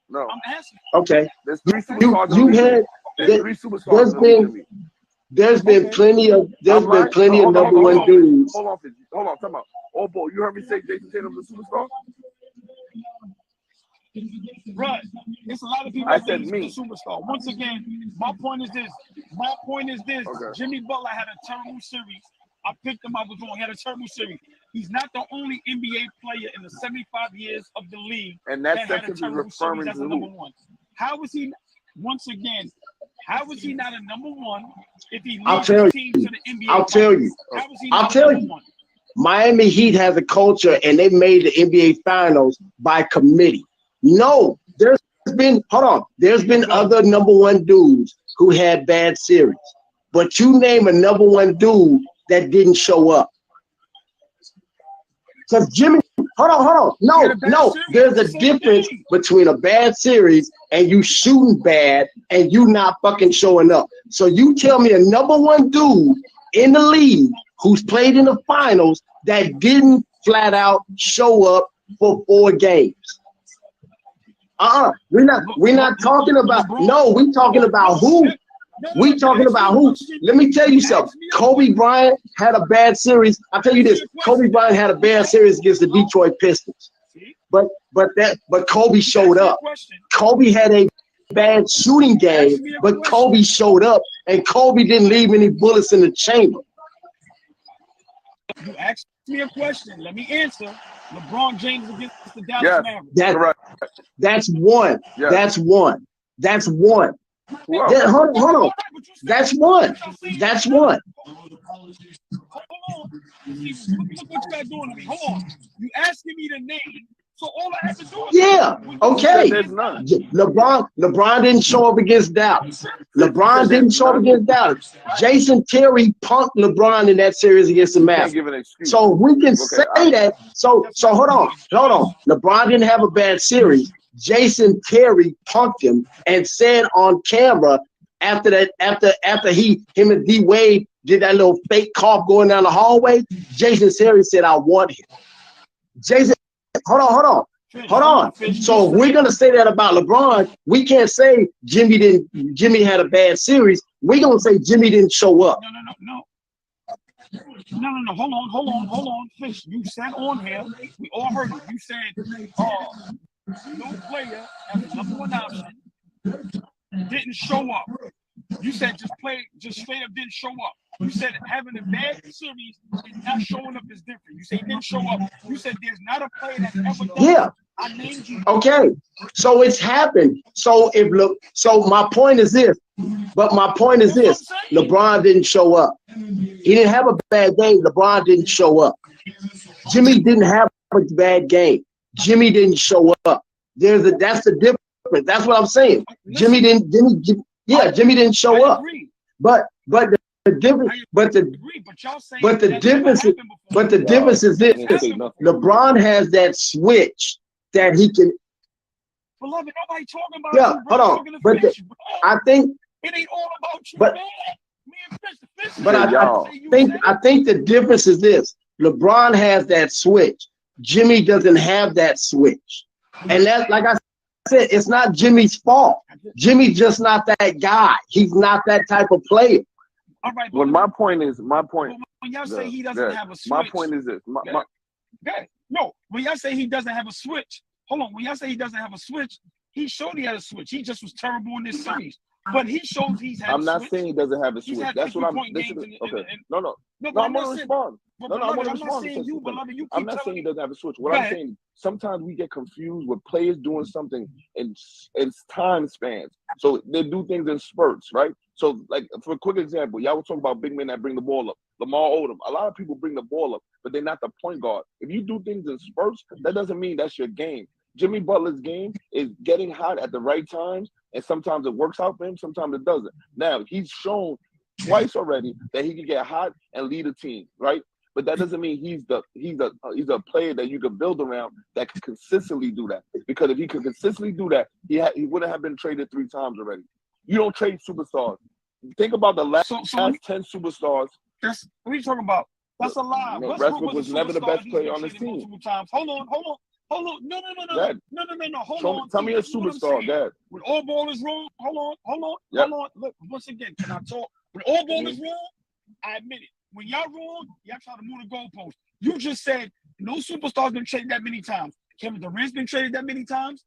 No. I'm asking. Okay. There's 3 superstars. There's 3 superstars. There's been plenty of number 1 dudes. Hold on, talking about. Oh boy, you heard me say Jason Tatum's a superstar? Right. It's a lot of people I that said think me. he's a superstar. Once again, my point is this. Okay. Jimmy Butler had a terrible series. I picked him. I was wrong. He had a terrible series. He's not the only NBA player in the 75 years of the league and that had a terrible series. That's to number 1. How is he? Once again, how is he not a number 1 if he leads his team to the NBA? I'll tell you. How is he I'll tell you. 1? Miami Heat has a culture, and they made the NBA Finals by committee. No, there's been other number 1 dudes who had bad series, but you name a number 1 dude that didn't show up. Because Jimmy, hold on. No, there's a difference between a bad series and you shooting bad and you not fucking showing up. So you tell me a number 1 dude in the league who's played in the finals that didn't flat out show up for 4 games. We're not talking about we're talking about who. We talking about who? Let me tell you something. Kobe Bryant had a bad series. I'll tell you this. Kobe Bryant had a bad series against the Detroit Pistons. But Kobe showed up. Kobe had a bad shooting game, but Kobe showed up, and Kobe didn't leave any bullets in the chamber. You asked me a question. Let me answer. LeBron James against the Dallas Mavericks. That's one. Yes. That's one. That's one. Wow. Yeah, hold on. That's one. That's one. Hold on. Look what you got doing to me. Hold on. You asking me to name So all I have to do is Yeah, okay. there's none. LeBron didn't show up against Dallas. LeBron didn't show up against Dallas. Jason Terry punked LeBron in that series against the You can't Mavs. give an excuse. So we can Okay, say that. So hold on. LeBron didn't have a bad series. Jason Terry punked him and said on camera after him and D Wade did that little fake cough going down the hallway. Jason Terry said, "I want him." Jason, hold on. So if we're gonna say that about LeBron, we can't say Jimmy had a bad series. We're gonna say Jimmy didn't show up. No. Hold on. Fish, you said on here, we all heard it. You said, no player as a number one option didn't show up. You said just straight up didn't show up. You said having a bad series and not showing up is different. You say he didn't show up. You said there's not a player that's ever done Yeah. it. I named you. Okay. So it's happened. So my point is this. But my point is this: LeBron didn't show up. He didn't have a bad game. LeBron didn't show up. Jimmy didn't have a bad game. Jimmy didn't show up. That's the difference. That's what I'm saying. Jimmy didn't show up. But the difference is this: LeBron has that switch that he can. Beloved, nobody talking about Yeah, you, bro. hold on. But I think it ain't all about you, but, man. Me and Fish. But I think the difference is this: LeBron has that switch. Jimmy doesn't have that switch, and that's like I said, it's not Jimmy's fault. Jimmy's just not that guy. He's not that type of player. All right. When my point. When y'all say he doesn't have a switch, my point is this. No, when y'all say he doesn't have a switch, hold on. When y'all say he doesn't have a switch, he showed he had a switch. He just was terrible in this series. But he shows he's had I'm a not switch. saying he doesn't have a switch. That's what I'm. No, I'm gonna respond. No, I'm gonna respond. I'm not saying he doesn't have a switch. What I'm saying, sometimes we get confused with players doing something in time spans. So they do things in spurts, right? So, like for a quick example, y'all were talking about big men that bring the ball up. Lamar Odom. A lot of people bring the ball up, but they're not the point guard. If you do things in spurts, that doesn't mean that's your game. Jimmy Butler's game is getting hot at the right times, and sometimes it works out for him, sometimes it doesn't. Now, he's shown twice already that he can get hot and lead a team, right? But that doesn't mean he's a player that you can build around that can consistently do that. Because if he could consistently do that, he wouldn't have been traded 3 times already. You don't trade superstars. Think about the last 10 superstars. What are you talking about? That's a lie. Westbrook was never the best player on his team. Hold on. No. Hold on. Tell me a superstar, Dad. When all ball is wrong, hold on. Look, once again, can I talk? When all ball is wrong, I admit it. When y'all wrong, y'all try to move the goalpost. You just said no superstar's been traded that many times. Kevin Durant's been traded that many times.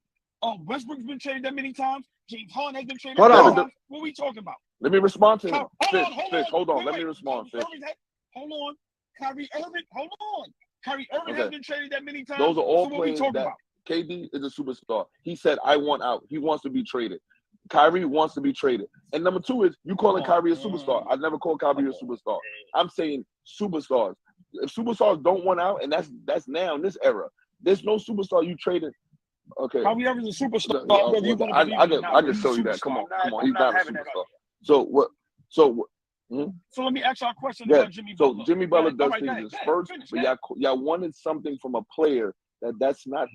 Westbrook's been traded that many times. James Harden has been traded that many times. What are we talking about? Let me respond to him. Hold on. Let me respond. Hold on. Kyrie Irving, hold on. Kyrie Irving has been traded that many times. Those are all so what we players talking that about? KD is a superstar. He said, I want out. He wants to be traded. Kyrie wants to be traded. And number 2 is you calling Kyrie a superstar. I never called Kyrie a superstar. I'm saying superstars. If superstars don't want out, and that's now in this era, there's no superstar you traded. Okay. Kyrie Irving's a superstar. I can show you that. Come on. He's not a superstar. So what? So let me ask y'all a question about Jimmy Butler. So Jimmy Butler does things in spurts, but y'all wanted something from a player that's not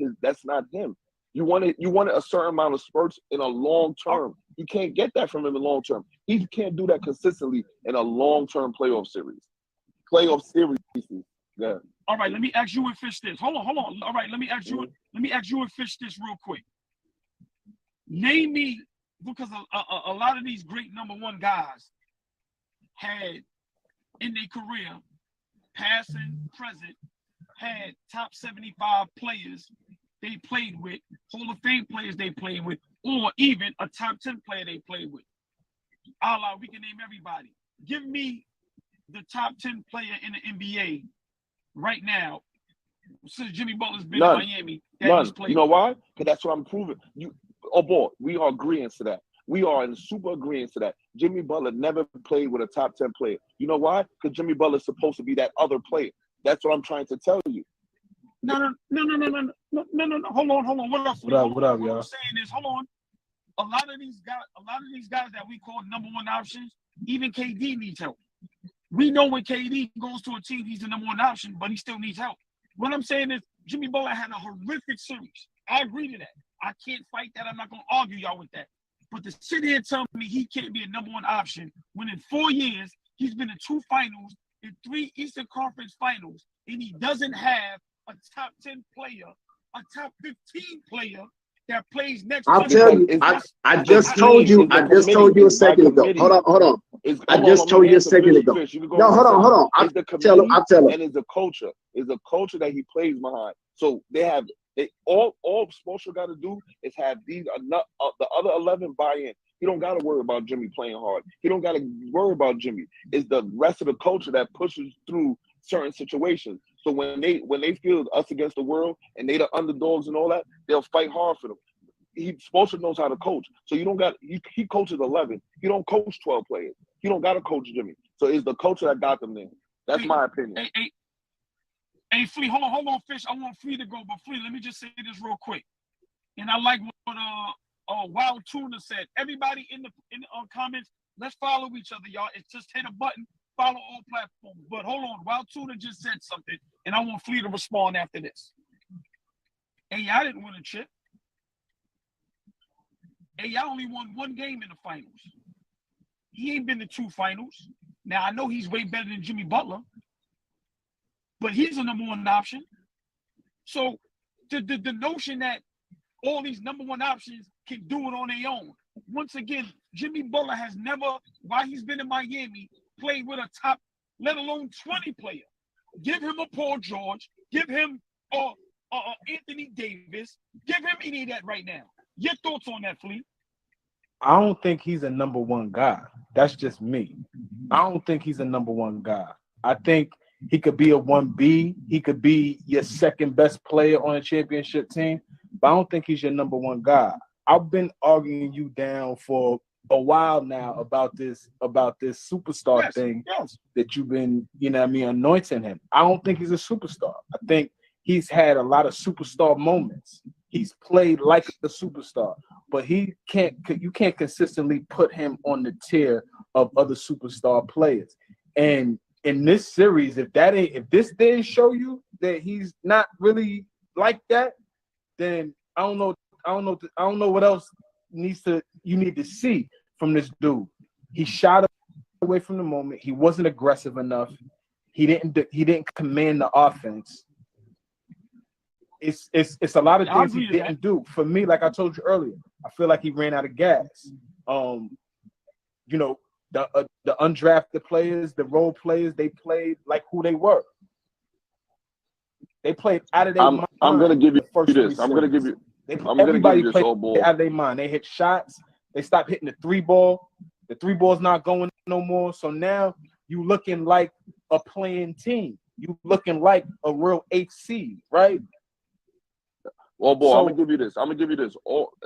him. You wanted a certain amount of spurts in a long term. You can't get that from him in long term. He can't do that consistently in a long term playoff series. Yeah. All right, let me ask you and Fish this. Hold on. All right, let me ask you and Fish this real quick. Name me, because a lot of these great number one guys had in their career, passing, present, had top 75 players they played with, Hall of Fame players they played with, or even a top 10 player they played with. Allah, we can name everybody. Give me the top 10 player in the NBA right now, since Jimmy Butler's been in Miami. None. You know why? Because that's what I'm proving. We are agreeing to that. We are in super agreement to that. Jimmy Butler never played with a top 10 player. You know why? Because Jimmy Butler's supposed to be that other player. That's what I'm trying to tell you. No. Hold on. What up? What up, What y'all? I'm saying is, hold on. A lot of these guys that we call number one options, even KD needs help. We know when KD goes to a team, he's the number one option, but he still needs help. What I'm saying is, Jimmy Butler had a horrific series. I agree to that. I can't fight that. I'm not going to argue y'all with that. But to sit here and tell me he can't be a number one option when in 4 years he's been in 2 finals, in 3 Eastern Conference finals, and he doesn't have a top 10 player, a top 15 player that plays next I'll to tell him. you. I just told you a second ago. Hold on. I just told you a second ago. No, hold on. I'll tell him. And it's a culture. It's a culture that he plays behind. So all Spoelstra got to do is have the other 11 buy in. He don't got to worry about Jimmy playing hard. He don't got to worry about Jimmy. It's the rest of the culture that pushes through certain situations. So when they feel us against the world and they the underdogs and all that, they'll fight hard for them. Spoelstra knows how to coach. So you don't got he coaches 11. He don't coach 12 players. He don't got to coach Jimmy. So it's the culture that got them there. That's my opinion. Hey, Flea, hold on, Fish. I want Flea to go, but Flea, let me just say this real quick. And I like what Wild Tuna said. Everybody in the comments, let's follow each other, y'all. It's just hit a button, follow all platforms. But hold on, Wild Tuna just said something, and I want Flea to respond after this. Hey, I didn't win a chip. Hey, I only won 1 game in the finals. He ain't been to 2 finals. Now, I know he's way better than Jimmy Butler, but he's a number one option. So the notion that all these number one options can do it on their own. Once again, Jimmy Butler has never, while he's been in Miami, played with a top, let alone 20 player. Give him a Paul George. Give him Anthony Davis. Give him any of that right now. Your thoughts on that, Flea? I don't think he's a number one guy. That's just me. I don't think he's a number one guy. I think he could be a 1B. He could be your second best player on a championship team, but I don't think he's your number one guy. I've been arguing you down for a while now about this superstar thing that you've been, anointing him. I don't think he's a superstar. I think he's had a lot of superstar moments. He's played like a superstar, but you can't consistently put him on the tier of other superstar players. And in this series, if this didn't show you that he's not really like that, then I don't know what else you need to see from this dude. He shot away from the moment. He wasn't aggressive enough. He didn't command the offense. It's a lot of things he didn't do. For me, like I told you earlier, I feel like he ran out of gas. The undrafted players, the role players, they played like who they were. They played out of their mind. I'm gonna give you this. Everybody played out of their mind. They hit shots. They stopped hitting the 3-ball. The 3-ball's not going no more. So now you looking like a playing team. You looking like a real 8th seed, right? Well, boy, I'm gonna give you this.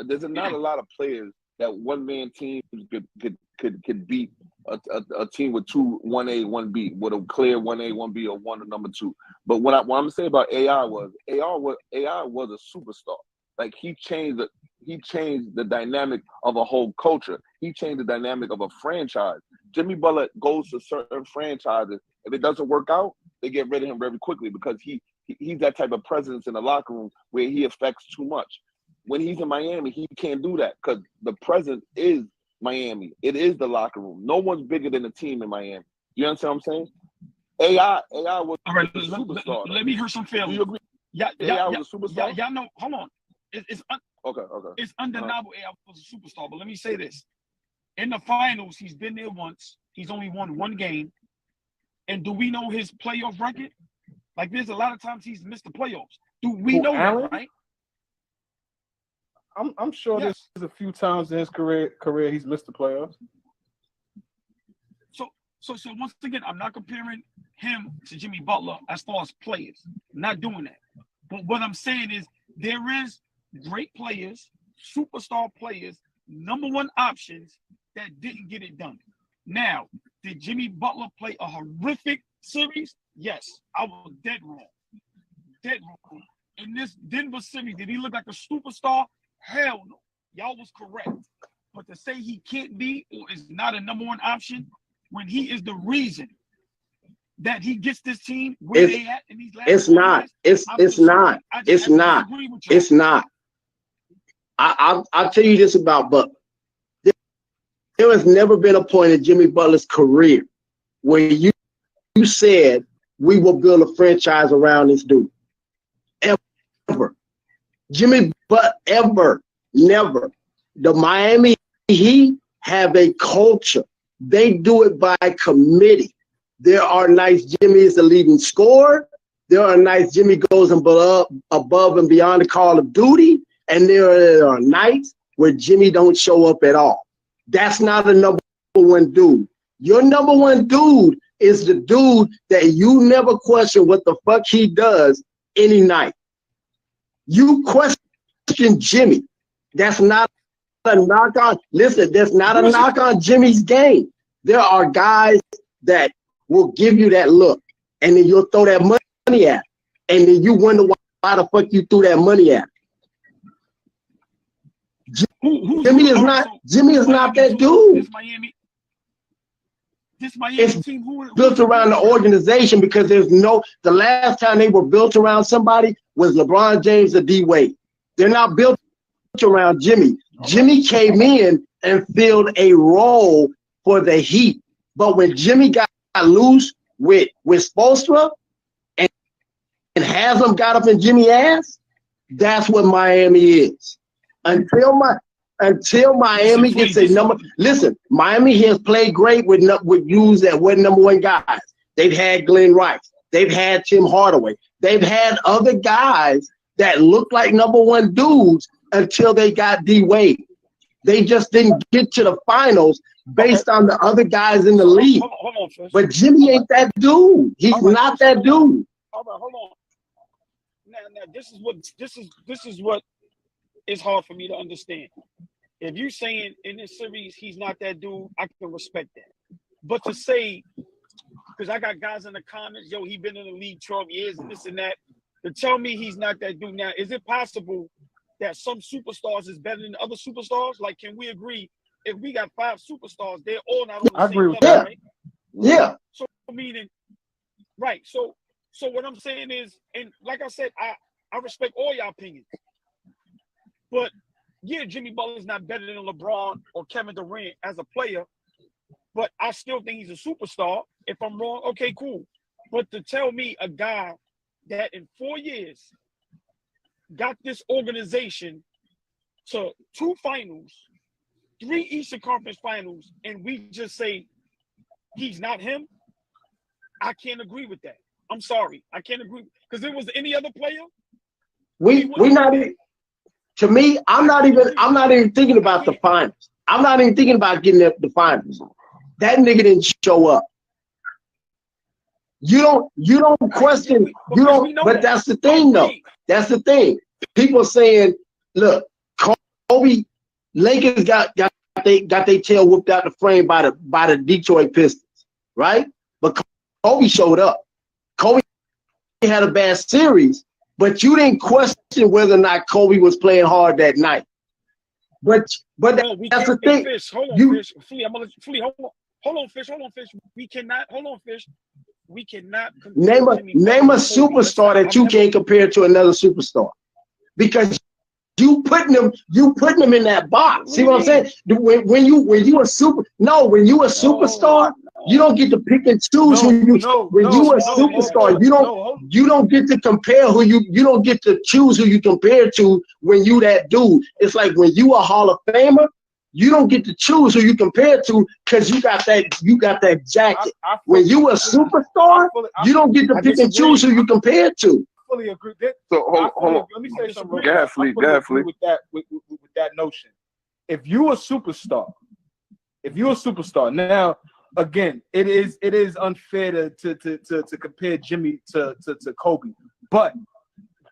There's not a lot of players that one-man teams could beat a team with 2 1A, 1B, with a clear 1A, 1B, or 1 or number 2. But what I'm gonna say about AI was a superstar. Like he changed the dynamic of a whole culture. He changed the dynamic of a franchise. Jimmy Butler goes to certain franchises. If it doesn't work out, they get rid of him very quickly because he's that type of presence in the locker room where he affects too much. When he's in Miami, he can't do that because the presence is Miami. It is the locker room. No one's bigger than the team in Miami. You understand what I'm saying? AI was a superstar. Let me hear some feelings. Do you agree? AI was a superstar? Y'all know, hold on. Okay. It's undeniable AI was a superstar, but let me say this. In the finals, he's been there once. He's only won 1 game. And do we know his playoff record? Like, there's a lot of times he's missed the playoffs. Do we know that, right? I'm sure there's a few times in his career he's missed the playoffs. So once again, I'm not comparing him to Jimmy Butler as far as players. I'm not doing that. But what I'm saying is there is great players, superstar players, number one options that didn't get it done. Now, did Jimmy Butler play a horrific series? Yes, I was dead wrong. dead wrong. In this Denver series, did he look like a superstar? Hell no. Y'all was correct. But to say he can't be or is not a number one option when he is the reason that he gets this team where they at in these last it's not. years, It's not. It's not. It's not. I'll tell you this about Butler. There has never been a point in Jimmy Butler's career where you said we will build a franchise around this dude. Ever. Jimmy Butler, never. The Miami Heat have a culture. They do it by committee. There are nights Jimmy is the leading scorer. There are nights Jimmy goes above and beyond the call of duty. And there are nights where Jimmy don't show up at all. That's not a number one dude. Your number one dude is the dude that you never question what the fuck he does any night. You question Jimmy. That's not a knock on. Listen, that's not a knock on Jimmy's game. There are guys that will give you that look, and then you'll throw that money at him, and then you wonder why the fuck you threw that money at him. Jimmy is not that dude. It's built around the organization because the last time they were built around somebody was LeBron James or D Wade. They're not built around Jimmy. Jimmy came in and filled a role for the Heat. But when Jimmy got loose with Spoelstra and Haslam got up in Jimmy's ass, that's what Miami is. Until Miami gets a number. Listen, Miami has played great with dudes that were number one guys. They've had Glenn Rice. They've had Tim Hardaway. They've had other guys that looked like number one dudes until they got D Wade. They just didn't get to the finals based on the other guys in the league. Hold on, Fish. But Jimmy ain't that dude. He's not that dude. All right, hold on. Now this is what is hard for me to understand. If you're saying in this series he's not that dude, I can respect that. But to say, because I got guys in the comments, yo, he been in the league 12 years and this and that, to tell me he's not that dude. Now, is it possible that some superstars is better than other superstars? Like, can we agree if we got 5 superstars, they're all not on the same level, right? Yeah. So meaning, right. So what I'm saying is, and like I said, I respect all y'all opinions. But yeah, Jimmy Butler's not better than LeBron or Kevin Durant as a player, but I still think he's a superstar. If I'm wrong, okay, cool. But to tell me a guy that in 4 years got this organization to 2 finals, 3 Eastern Conference finals, and we just say he's not him, I can't agree with that. I'm sorry. I can't agree. Because if it was any other player, we not even. To me, I'm not even thinking about the finals. I'm not even thinking about getting the finals. That nigga didn't show up. You don't question. You don't. But that's the thing, though. That's the thing. People saying, "Look, Kobe, Lakers got their tail whooped out the frame by the Detroit Pistons, right? But Kobe showed up. Kobe had a bad series." But you didn't question whether or not Kobe was playing hard that night. But no, that's the thing. Fish. Hold on, Fish. Flea, I'm gonna let you, Flea, hold on, Fish. We cannot. Hold on, Fish. We cannot name a superstar that you can't compare to another superstar, because you putting them in that box. See what I'm saying? When you a superstar, you don't get to pick and choose who you. When you a superstar, you don't get to compare who you don't get to choose who you compare to when you that dude. It's like when you a Hall of Famer, you don't get to choose who you compare to because you got that jacket. When you a superstar, you don't get to pick and choose who you compare to. Fully agree. So hold on. Let me say something. Go ahead, Fleet. With that notion. If you a superstar, now again, it is unfair to compare Jimmy to Kobe. But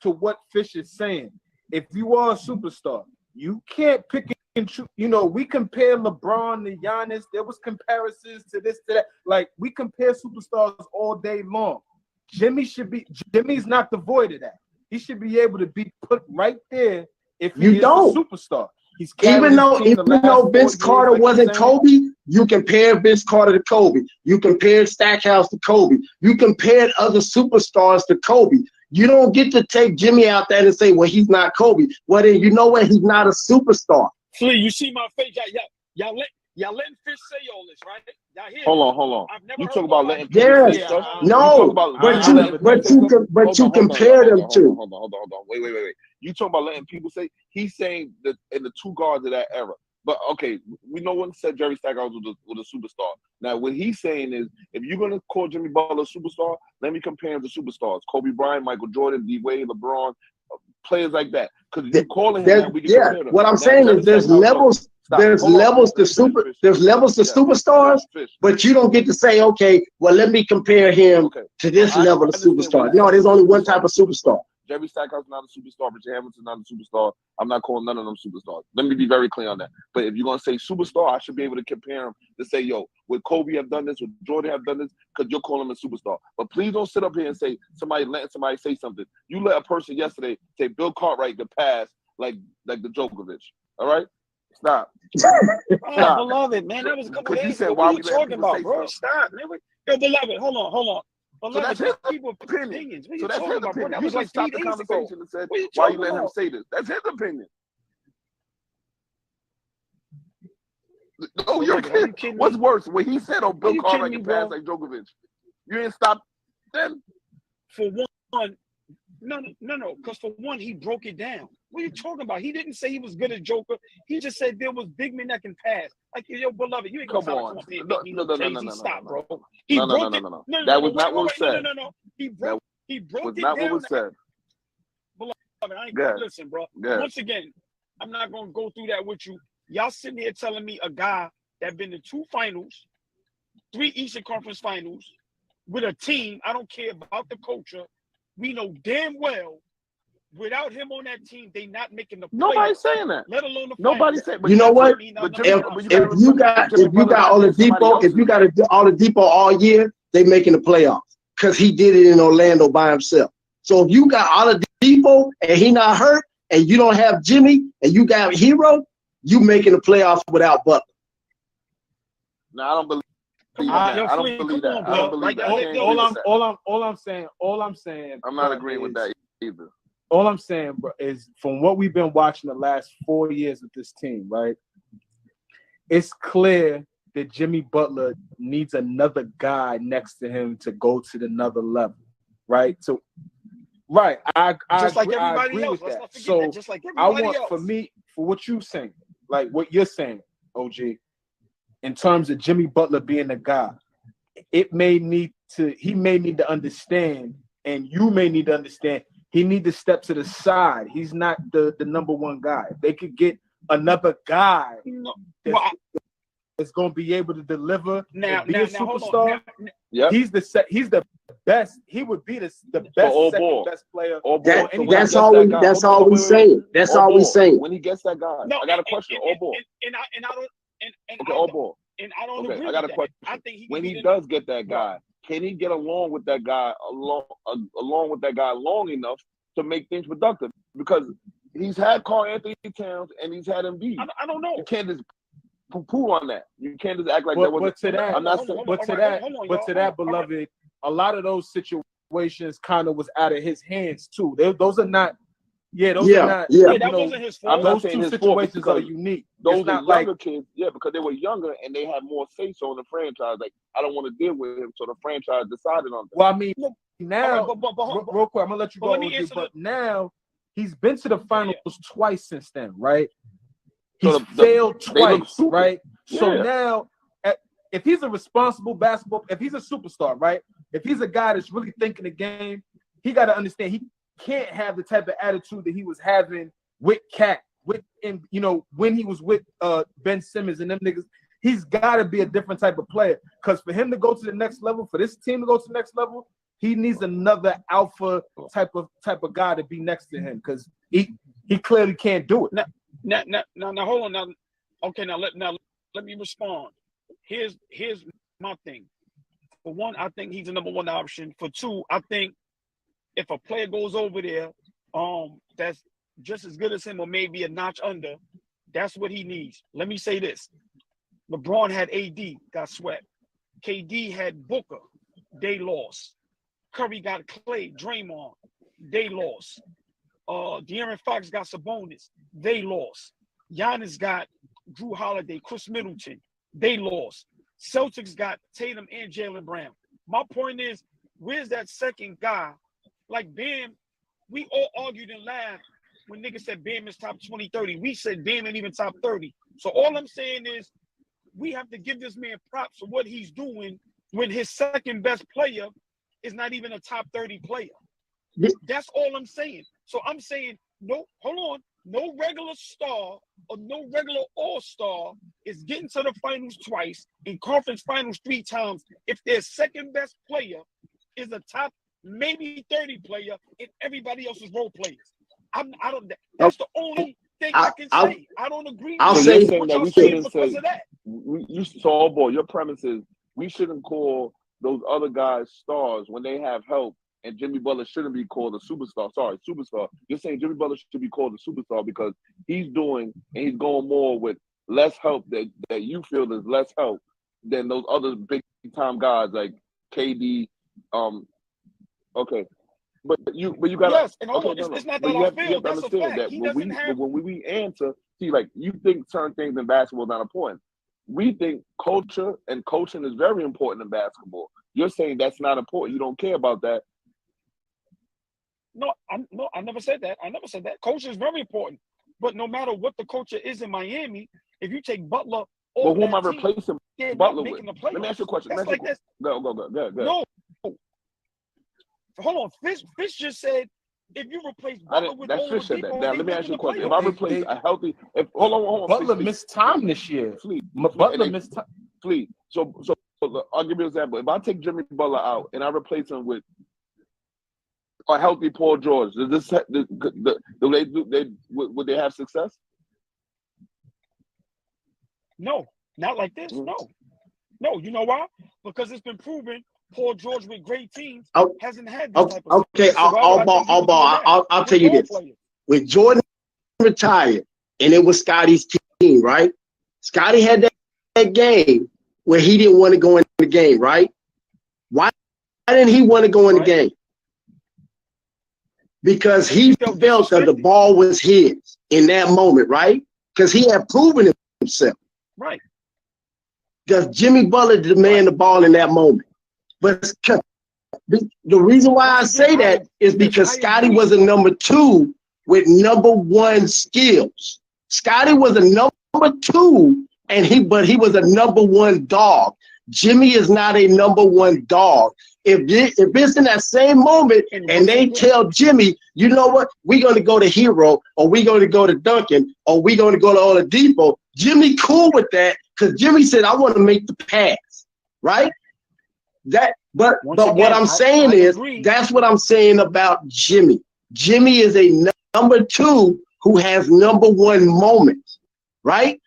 to what Fish is saying, if you are a superstar, you can't pick and choose. You know, we compare LeBron to Giannis. There was comparisons to this, to that. Like, we compare superstars all day long. Jimmy's not devoid of that. He should be able to be put right there if he You is don't. the superstar. He's Even though Vince Carter wasn't Kobe. Kobe, you compare Vince Carter to Kobe. You compared Stackhouse to Kobe. You compared other superstars to Kobe. You don't get to take Jimmy out there and say, well, he's not Kobe. Well, then you know what? He's not a superstar. Flea, you see my face? Y'all letting Fish say all this, right? Y'all hear? Hold on. You talk about letting people Yes. say stuff? No. But you compare them to. Hold on. Wait. You talk about letting people say. He's saying that in the two guards of that era. But okay, we know one said Jerry Stackhouse was a superstar. Now, what he's saying is, if you're gonna call Jimmy Butler a superstar, let me compare him to superstars: Kobe Bryant, Michael Jordan, D. Wade, LeBron, players like that. Because you're calling him that, we can compare them. What I'm now, saying is, there's levels. There's levels to superstars, but you don't get to say, okay, well, let me compare him to this level of superstar. No, there's only one type of superstar. Jerry Stackhouse is not a superstar. Richard Hamilton's not a superstar. I'm not calling none of them superstars. Let me be very clear on that. But if you're going to say superstar, I should be able to compare him to say, yo, would Kobe have done this? Would Jordan have done this? Because you're calling him a superstar. But please don't sit up here and say letting somebody say something. You let a person yesterday say Bill Cartwright could pass like the Djokovic. All right? Stop. Oh, beloved, man, that was a couple days ago. What are you talking about, bro? Stop, man. Yo, beloved, hold on. So that's his opinion. So that's his opinion. You should stop the conversation and said, why you let him say this? That's his opinion. No, you're kidding. What's worse, what he said on Bill Cartwright can pass like Djokovic? You didn't stop then? For one, no. Because for one, he broke it down. What are you talking about? He didn't say he was good at Joker. He just said there was big men that can pass. Like, yo, beloved, you ain't gonna come on. No. Stop, bro. No. That was not what was said. No. He broke was it not down. What was said. Beloved, I ain't gonna listen, bro. Once again, I'm not gonna go through that with you. Y'all sitting here telling me a guy that been to 2 finals, 3 Eastern Conference finals with a team. I don't care about the culture. We know damn well without him on that team, they not making the playoffs. Nobody's saying that. Let alone the Nobody's saying. You know what? If you got Oladipo all year, they making the playoffs because he did it in Orlando by himself. So if you got Oladipo and he not hurt, and you don't have Jimmy and you got Hero, you making the playoffs without Butler. No, I don't believe. I don't believe that. All I'm saying. I'm not agreeing with that either. All I'm saying, bro, is from what we've been watching the last 4 years with this team, right? It's clear that Jimmy Butler needs another guy next to him to go to another level, right? So, right, I agree with that. So just like everybody else. For what you're saying, like what you're saying, OG, in terms of Jimmy Butler being the guy, he may need to understand, and you may need to understand. He need to step to the side. He's not the number one guy. If they could get another guy that's going to be able to deliver and be a superstar. He's the best. He would be the best second best player. That's all we saying. That's all we saying. When he gets that guy, I got a question. I don't agree. I got a question. I think when he does get that guy, can he get along with that guy along with that guy long enough to make things productive? Because he's had Karl Anthony Towns and he's had Embiid. I don't know. You can't just poo on that. You can't just act like that wasn't. But to that, beloved, a lot of those situations kind of was out of his hands too. Those are not. That wasn't his fault. Those two situations are unique. Those are younger kids, because they were younger and they had more say so in the franchise. Like, I don't want to deal with him, so the franchise decided on that. Well, I mean, now, real quick, I'm gonna let you go. But now he's been to the finals twice since then, right? He's failed twice, right? Yeah. So now, if he's a responsible if he's a superstar, right? If he's a guy that's really thinking the game, he got to understand he can't have the type of attitude that he was having with Cat, when he was with Ben Simmons and them niggas. He's got to be a different type of player, because for him to go to the next level, for this team to go to the next level, he needs another alpha type of guy to be next to him, because he clearly can't do it. Now, hold on. Now, okay, now let me respond. Here's my thing. For one, I think he's the number one option. For two, I think if a player goes over there, that's just as good as him or maybe a notch under, that's what he needs. Let me say this. LeBron had AD, got swept. KD had Booker, they lost. Curry got Clay, Draymond, they lost. De'Aaron Fox got Sabonis, they lost. Giannis got Drew Holiday, Chris Middleton, they lost. Celtics got Tatum and Jaylen Brown. My point is, where's that second guy? Like Bam, we all argued and laughed when niggas said Bam is top 20, 30. We said Bam ain't even top 30. So all I'm saying is we have to give this man props for what he's doing when his second best player is not even a top 30 player. That's all I'm saying. So I'm saying, no, hold on. No regular star or no regular all-star is getting to the finals twice, in conference finals 3 times, if their second best player is a top maybe 30 player and everybody else is role players. That's the only thing I can say. I don't agree with saying that we shouldn't say of that. So, boy, your premise is we shouldn't call those other guys stars when they have help. And Jimmy Butler shouldn't be called a superstar. Sorry, superstar. You're saying Jimmy Butler should be called a superstar because he's doing and he's going more with less help that you feel is less help than those other big time guys like KD. Okay, but you got and hold on, it's not that I feel. That's a fact. That when we answer, see, like you think certain things in basketball are not important. We think culture and coaching is very important in basketball. You're saying that's not important. You don't care about that. No, I never said that. I never said that. Culture is very important. But no matter what the culture is in Miami, if you take Butler off who am I replacing Butler with? Let me ask you a question. That's like this. Go. No. Hold on. Fish just said if you replace Butler with that's Fish said that. Now let me ask you a question. If I replace a healthy, hold on. Butler missed time this year. Butler missed time. Please. So I'll give you an example. If I take Jimmy Butler out and I replace him with a healthy Paul George, would they have success? No, not like this. No. You know why? Because it's been proven Paul George with great teams hasn't had this type of okay. I'll tell you this. When Jordan retired and it was Scotty's team, right? Scotty had that game where he didn't want to go in the game, right? Why didn't he want to go in the game? Because he felt that the ball was his in that moment, right? Because he had proven himself. Right. Because Jimmy Butler demanded the ball in that moment. But the reason why I say that is because Scotty was a number 2 with number 1 skills. Scotty was a number 2, but he was a number 1 dog. Jimmy is not a number 1 dog. If it's in that same moment and they tell Jimmy, you know what, we're going to go to Hero, or we're going to go to Duncan, or we're going to go to Oladipo, Jimmy cool with that because Jimmy said, I want to make the pass, right? But what I'm saying is, that's what I'm saying about Jimmy. Jimmy is a number 2 who has number 1 moments, right?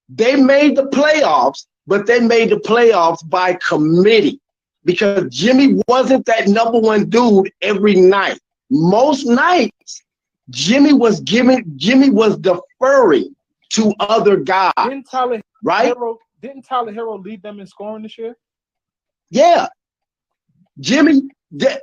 They made the playoffs, but they made the playoffs by committee because Jimmy wasn't that number 1 dude every night. Most nights, Jimmy was deferring to other guys. Didn't Tyler Hero lead them in scoring this year? Yeah. Jimmy, but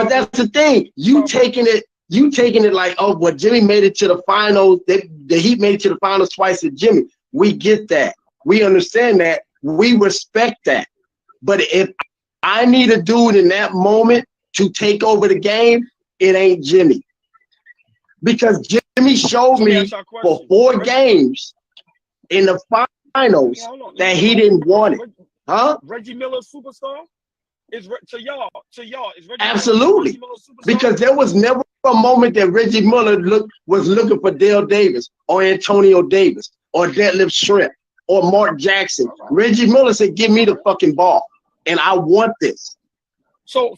that's the thing. You taking it like, oh, well, Jimmy made it to the finals. The Heat made it to the finals twice at Jimmy. We get that. We understand that. We respect that. But if I need a dude in that moment to take over the game, it ain't Jimmy. Because Jimmy showed me for 4 games in the finals that he didn't want it. Huh? Reggie Miller superstar? Is to y'all, is Reggie absolutely Miller superstar? Because there was never a moment that Reggie Miller was looking for Dale Davis or Antonio Davis or Detlef Schrempf or Mark Jackson. Reggie Miller said, give me the fucking ball and I want this. So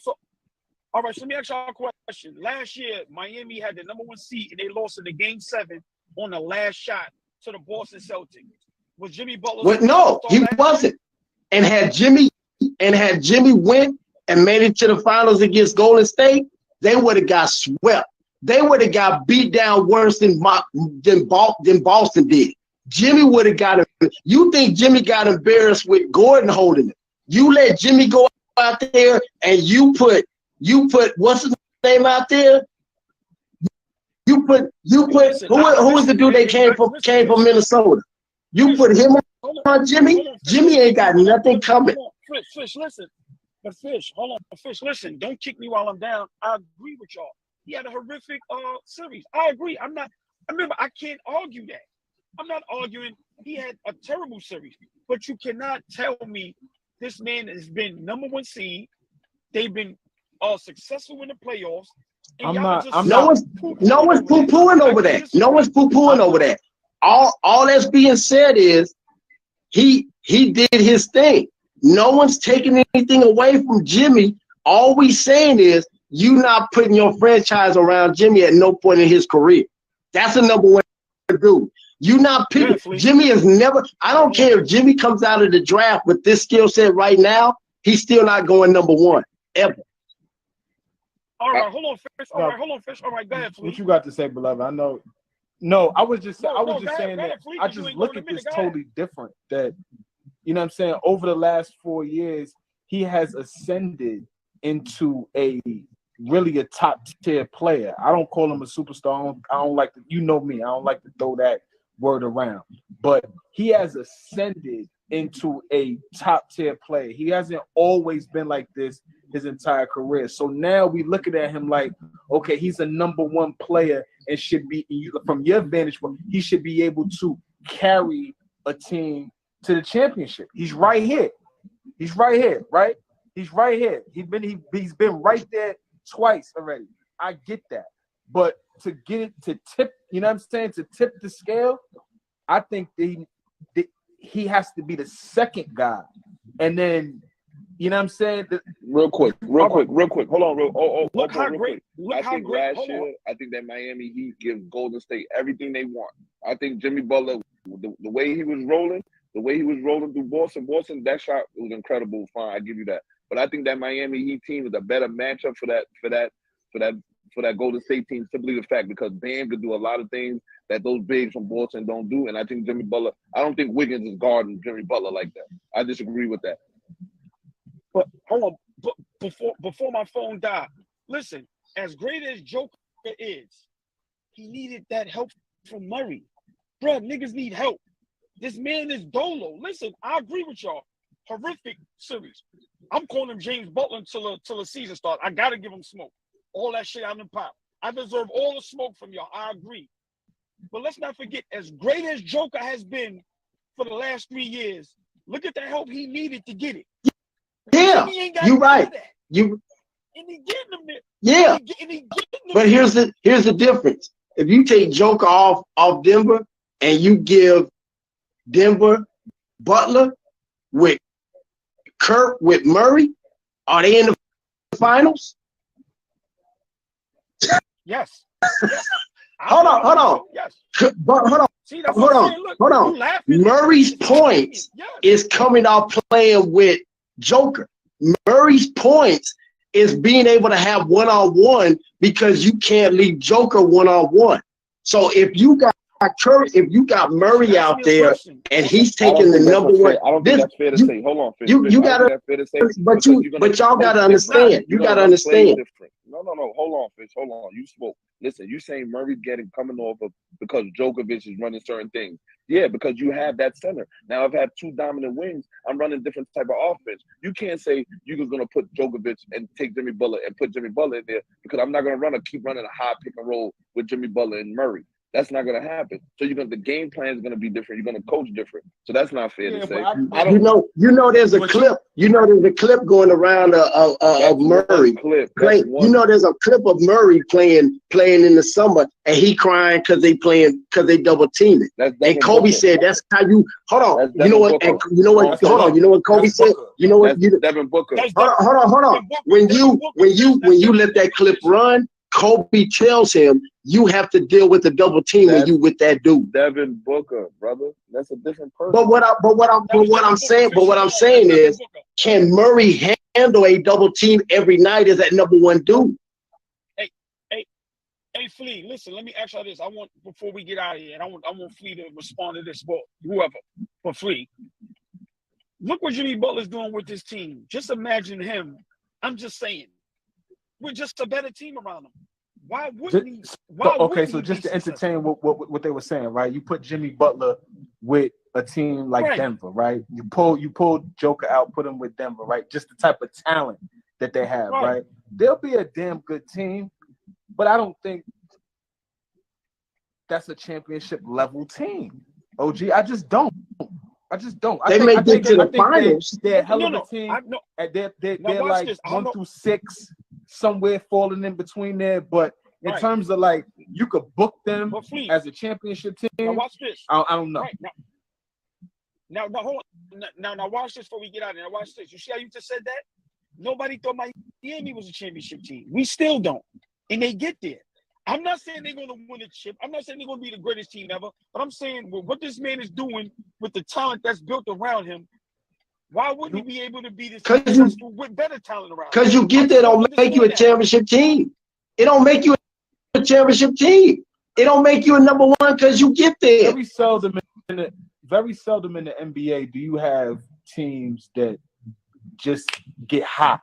all right, so let me ask y'all a question. Last year, Miami had the number 1 seed and they lost in the game 7 on the last shot to the Boston Celtics. Was Jimmy Butler? No, he wasn't. And had Jimmy and had Jimmy went and made it to the finals against Golden State, they would have got swept. They would have got beat down worse than Boston did. Jimmy would have got it. You think Jimmy got embarrassed with Gordon holding it? You let Jimmy go out there and you put what's his name out there? You put who was the dude that came from Minnesota? You put him on Jimmy. Jimmy ain't got nothing coming. Fish, listen. But Fish, hold on. Fish, listen. Don't kick me while I'm down. I agree with y'all. He had a horrific series. I agree. Remember, I can't argue that. I'm not arguing. He had a terrible series. But you cannot tell me this man has been #1 seed. They've been successful in the playoffs. No one's poo-pooing over that. No one's poo-pooing over that. All that's being said is he did his thing. No one's taking anything away from Jimmy. All we saying is you not putting your franchise around Jimmy at no point in his career. That's the #1 dude. You not picking. Jimmy is never. I don't care if Jimmy comes out of the draft with this skill set right now. He's still not going #1 ever. All right, hold on, Fish. All right, Fish. All right, go ahead, please. What you got to say, beloved? I know. No, I was just saying that I just look at this totally different. That you know what I'm saying? Over the last 4 years, he has ascended into really a top tier player. I don't call him a superstar. I don't like to, you know me, I don't like to throw that word around. But he has ascended into a top tier player. He hasn't always been like this his entire career. So now we looking at him like, okay, he's a #1 player and should be, from your vantage point, he should be able to carry a team to the championship. He's right here. He's right here, right? He's right here. He's been right there twice already. I get that. But to get it to tip, you know what I'm saying? To tip the scale, I think that he has to be the second guy. And then, you know what I'm saying? Real quick. Hold on, Look how great. I think last year, I think that Miami Heat gives Golden State everything they want. I think Jimmy Butler, the way he was rolling through Boston, that shot was incredible. Fine, I give you that. But I think that Miami Heat team is a better matchup for that Golden State team, simply the fact because Bam could do a lot of things that those bigs from Boston don't do. And I think Jimmy Butler, I don't think Wiggins is guarding Jimmy Butler like that. I disagree with that. But hold on, before my phone died, listen, as great as Joker is, he needed that help from Murray. Bruh, niggas need help. This man is dolo. Listen, I agree with y'all. Horrific series. I'm calling him James Butler until the season starts. I gotta give him smoke. All that shit out in pop. I deserve all the smoke from y'all. I agree. But let's not forget, as great as Joker has been for the last 3 years, look at the help he needed to get it. Yeah, you're right. And he getting them there. Yeah. But here's the difference. If you take Joker off Denver and you give Denver Butler with Kurt with Murray, are they in the finals? Yes. Hold on. Yes. But hold on. See, hold on. Murray's points is coming off playing with Joker. Murray's points is being able to have one-on-one because you can't leave Joker one-on-one. So if you got Kurt, if you got Murray out there and he's taking the #1, I don't think that's fair to say. Hold on, you gotta, but y'all gotta understand. You gotta understand. No. Hold on, Fish. Hold on. You spoke. Listen, you saying Murray's coming off of because Djokovic is running certain things. Yeah, because you have that center. Now I've had 2 dominant wings. I'm running different type of offense. You can't say you're just gonna put Djokovic and take Jimmy Butler and put Jimmy Butler in there because I'm not gonna keep running a high pick and roll with Jimmy Butler and Murray. That's not gonna happen. So the game plan is gonna be different. You're gonna coach different. So that's not fair to say. You know there's a clip. You know there's a clip going around of Murray. You know there's a clip of Murray playing in the summer and he crying because they double teaming. And Kobe said that's how you hold on. You know what? And you know what? Hold on. You know what Kobe said? You know what? Devin Booker. Hold on. When you let that clip run, Kobe tells him you have to deal with the double team when you with that dude. Devin Booker, brother. That's a different person. But what I'm saying is can Murray handle a double team every night as that number one dude? Hey, hey, hey, Flea, listen, let me ask you this. I want, before we get out of here, and I want Flea to respond to this, well, whoever, but Flea. Look what Jimmy Butler's doing with this team. Just imagine him. I'm just saying, we're just a better team around him. Why wouldn't he? Why Okay, wouldn't so he just be to entertain what they were saying, right? You put Jimmy Butler with a team like Right. Denver, right? You pull Joker out, put him with Denver, right? Just the type of talent that they have, right? They'll be a damn good team, but I don't think that's a championship level team. OG, I just don't. I They may get to the finals. They're a hell of a team. They're like this. 1 through 6, somewhere falling in between there. But in terms of like, you could book them as a championship team. Now watch this. I don't know. Right. Now, hold on. Now, watch this before we get out of there. Now, watch this. You see how you just said that? Nobody thought Miami was a championship team. We still don't. And they get there. I'm not saying they're going to win a chip. I'm not saying they're going to be the greatest team ever. But I'm saying what this man is doing with the talent that's built around him, why wouldn't he be able to be this successful with better talent around him? Because you get there don't make you a championship team. It don't make you a championship team. It don't make you a number one because you get there. Very seldom in the NBA do you have teams that just get hot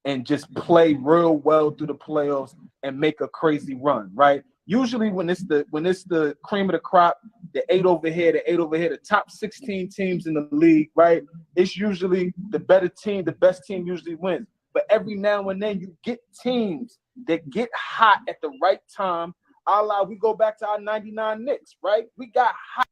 and just play real well through the playoffs and make a crazy run, right? Usually when it's the cream of the crop, the 8 over here, the top 16 teams in the league, right? It's usually the better team, the best team usually wins. But every now and then you get teams that get hot at the right time. We go back to our 99 Knicks, right? We got hot.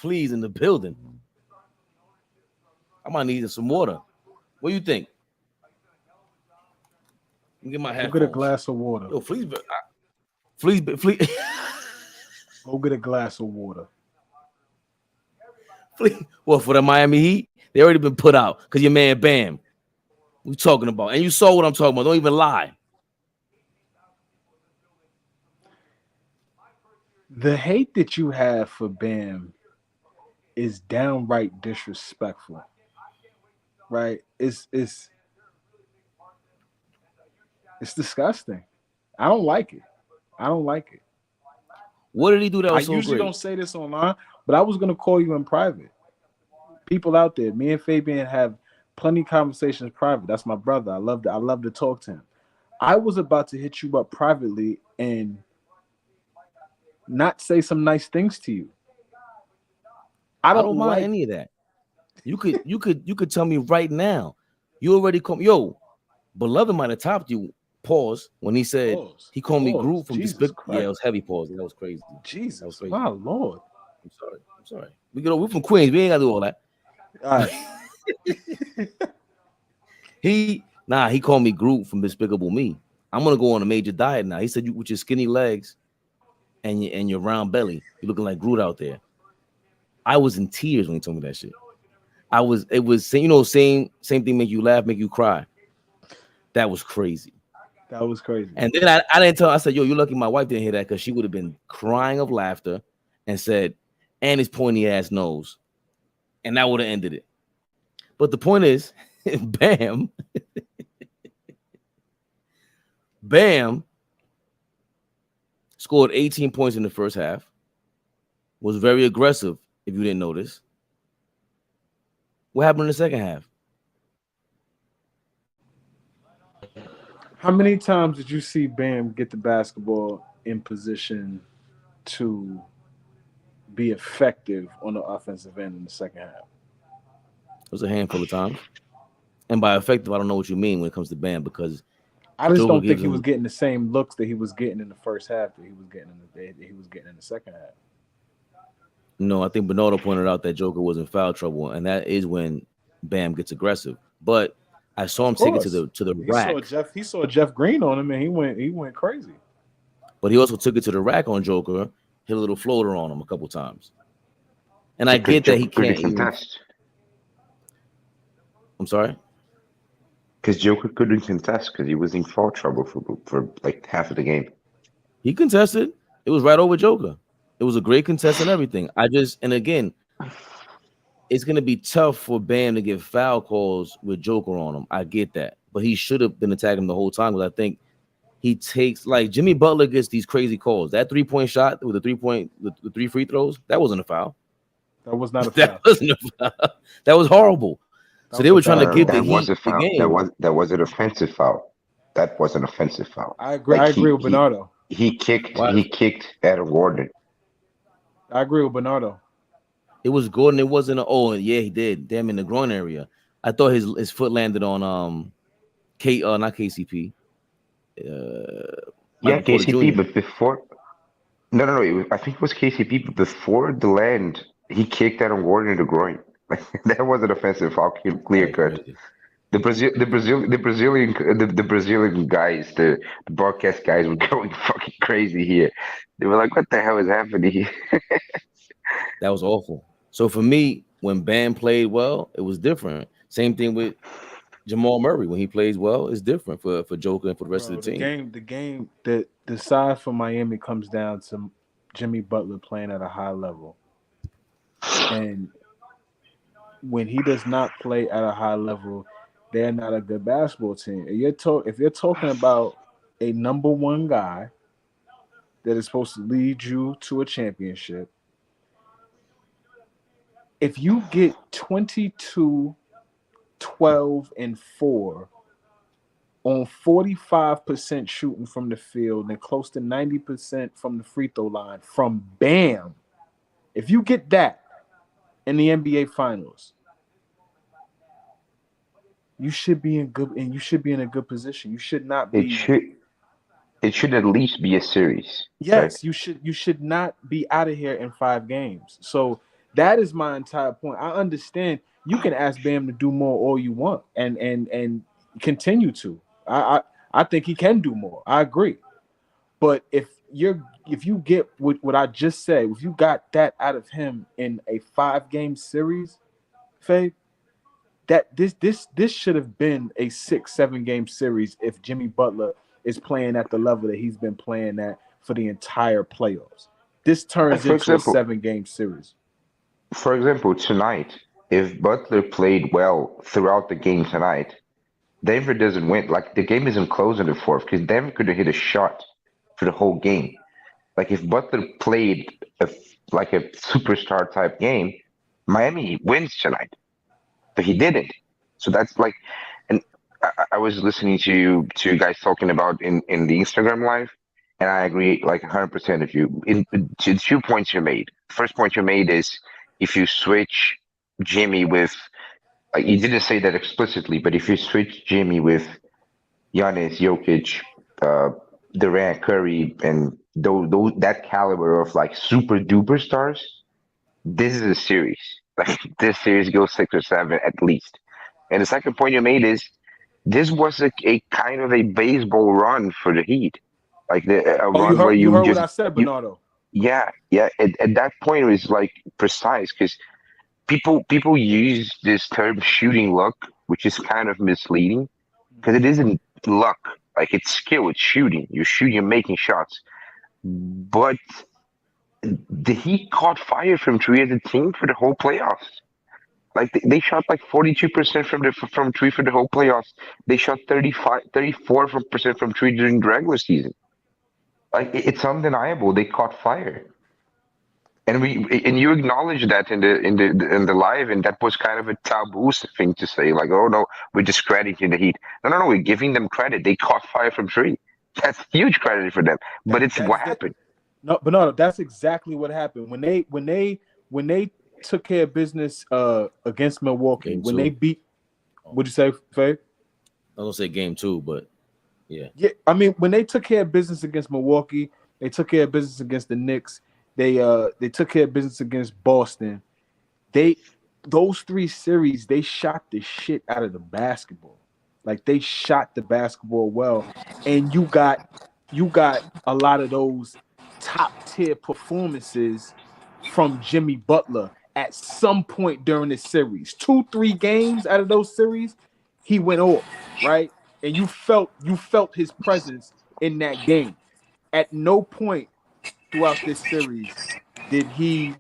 fleas in the building. I might need some water. What do you think? Get my headphones. Go get a glass of water. Yo, fleas. Go get a glass of water. Well, for the Miami Heat, they already been put out because your man Bam. We talking about, and you saw what I'm talking about. Don't even lie. The hate that you have for Bam is downright disrespectful. Right? It's disgusting. I don't like it. What did he do that was I so usually great? don't say this online, but I was gonna call you in private. People out there, me and Fabian have plenty of conversations private. That's my brother. I love to talk to him. I was about to hit you up privately and not say some nice things to you. I don't mind like any of that. You could tell me right now. You already called me. Yo, Beloved might have topped you. Pause when he said he called me Groot from Despicable. Yeah, it was heavy pause. That was crazy. Jesus, that was crazy. My Lord. I'm sorry. We're from Queens. We ain't gotta do all that. All right. He called me Groot from Despicable Me. I'm gonna go on a major diet now. He said, you with your skinny legs and your round belly, you're looking like Groot out there. I was in tears when he told me that shit. It was same thing make you laugh, make you cry. That was crazy. That was crazy. And then I didn't tell her, I said, yo, you're lucky my wife didn't hear that because she would have been crying of laughter and said, and his pointy ass nose. And that would have ended it. But the point is, Bam scored 18 points in the first half, was very aggressive, if you didn't notice. What happened in the second half? How many times did you see Bam get the basketball in position to be effective on the offensive end in the second half? It was a handful of times. And by effective, I don't know what you mean when it comes to Bam, because I just Joker don't think gives he him- was getting the same looks that he was getting in the first half that he was getting in the second half. No, I think Bernardo pointed out that Joker was in foul trouble, and that is when Bam gets aggressive. But I saw him take it to the rack. He saw Jeff Green on him, and he went crazy. But he also took it to the rack on Joker, hit a little floater on him a couple times. And I get that he can't contest. I'm sorry? Because Joker couldn't contest because he was in foul trouble for like half of the game. He contested. It was right over Joker. It was a great contest and everything. And again, it's going to be tough for Bam to get foul calls with Joker on him. I get that. But he should have been attacking him the whole time because I think he takes, like Jimmy Butler gets these crazy calls. That 3-point shot with the 3 free throws, that wasn't a foul. That was not a That foul. wasn't a foul. That was horrible. So they were trying to give the that was Heat a foul. the game. That was an offensive foul. That was an offensive foul. I agree. I agree with Bernardo. He kicked Adam Gordon. I agree with Bernardo. It was Gordon. It wasn't yeah, he did. Damn, in the groin area. I thought his foot landed on not KCP. Yeah, KCP, but before no, I think it was KCP, but before the land, he kicked Adam Gordon in the groin. Like that was an offensive foul, clear cut. The Brazilian guys, the broadcast guys were going fucking crazy here. They were like, "What the hell is happening here?" That was awful. So for me, when Bam played well, it was different. Same thing with Jamal Murray. When he plays well, it's different for Joker and for the rest of the team. The game that the side for Miami comes down to Jimmy Butler playing at a high level. And when he does not play at a high level, they're not a good basketball team. If you're talking about a number one guy that is supposed to lead you to a championship, if you get 22, 12, and 4 on 45% shooting from the field and close to 90% from the free throw line from Bam, if you get that in the NBA Finals, you should be in a good position. You should not be. It should at least be a series. Yes, right? You should not be out of here in 5 games. So That is my entire point. I understand you can ask Bam to do more all you want and continue to. I think he can do more. I agree. But if you get what I just said, if you got that out of him in a 5-game series, Faye, that this should have been a 6-7 game series if Jimmy Butler is playing at the level that he's been playing at for the entire playoffs. This turns For into a example, 7-game series. for example, tonight, if Butler played well throughout the game tonight, Denver doesn't win. Like the game isn't close in the fourth because Denver could have hit a shot for the whole game. Like if Butler played like a superstar type game, Miami wins tonight, but he didn't. So that's like, and I was listening to you guys talking about in the Instagram live, and I agree like 100% of you. To 2 points you made. First point you made is if you switch Jimmy with, like you didn't say that explicitly, but if you switch Jimmy with Giannis, Jokic, Durant, Curry, and those that caliber of like super duper stars, this is a series. Like this series goes 6 or 7 at least. And the second point you made is this was a kind of a baseball run for the Heat, like a run where You you heard what just I said, you Bernardo. yeah yeah at that point it was like precise because people use this term shooting luck, which is kind of misleading because it isn't luck. Like it's skill, it's shooting. You're shooting, you're making shots. But the Heat caught fire from three as a team for the whole playoffs. Like they shot like 42% from three for the whole playoffs. They shot 34% from three during the regular season. Like it's undeniable. They caught fire. And you acknowledged that in the live, and that was kind of a taboo thing to say, like, oh no, we're discrediting the Heat. No, we're giving them credit. They caught fire from three. That's huge credit for them. But it's what happened. No, Bernardo, that's exactly what happened when they took care of business against Milwaukee. Game When two. they beat, what'd you say, Faye? I was gonna say game 2, but yeah. Yeah, I mean, when they took care of business against Milwaukee, they took care of business against the Knicks. They took care of business against Boston. Those 3 series, they shot the shit out of the basketball. Like they shot the basketball well, and you got a lot of those top tier performances from Jimmy Butler at some point during this series. 2-3 games out of those series, he went off, right? And you felt his presence in that game. At no point throughout this series did he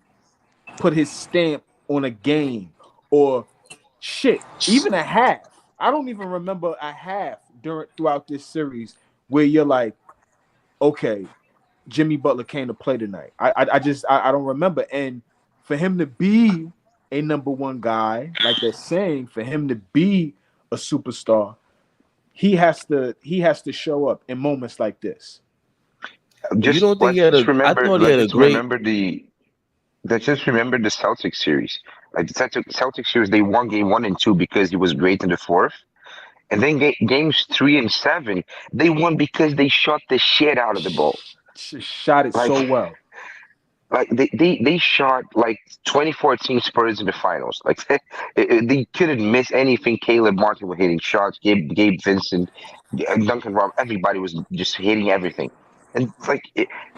put his stamp on a game or shit, even a half. I don't even remember a half throughout this series where you're like, okay, Jimmy Butler came to play tonight. I don't remember. And for him to be a number 1 guy, like they're saying, for him to be a superstar, he has to show up in moments like this. You don't think he had a? I thought he had a great. Let's just remember the Celtics series. Like the Celtics series, they won game 1 and 2 because he was great in the fourth. And then games 3 and 7, they won because they shot the shit out of the ball. Shot it so well. Like they shot like 2014 Spurs in the finals. Like they couldn't miss anything. Caleb Martin was hitting shots. Gabe Vincent, Duncan Rob, everybody was just hitting everything. And it's like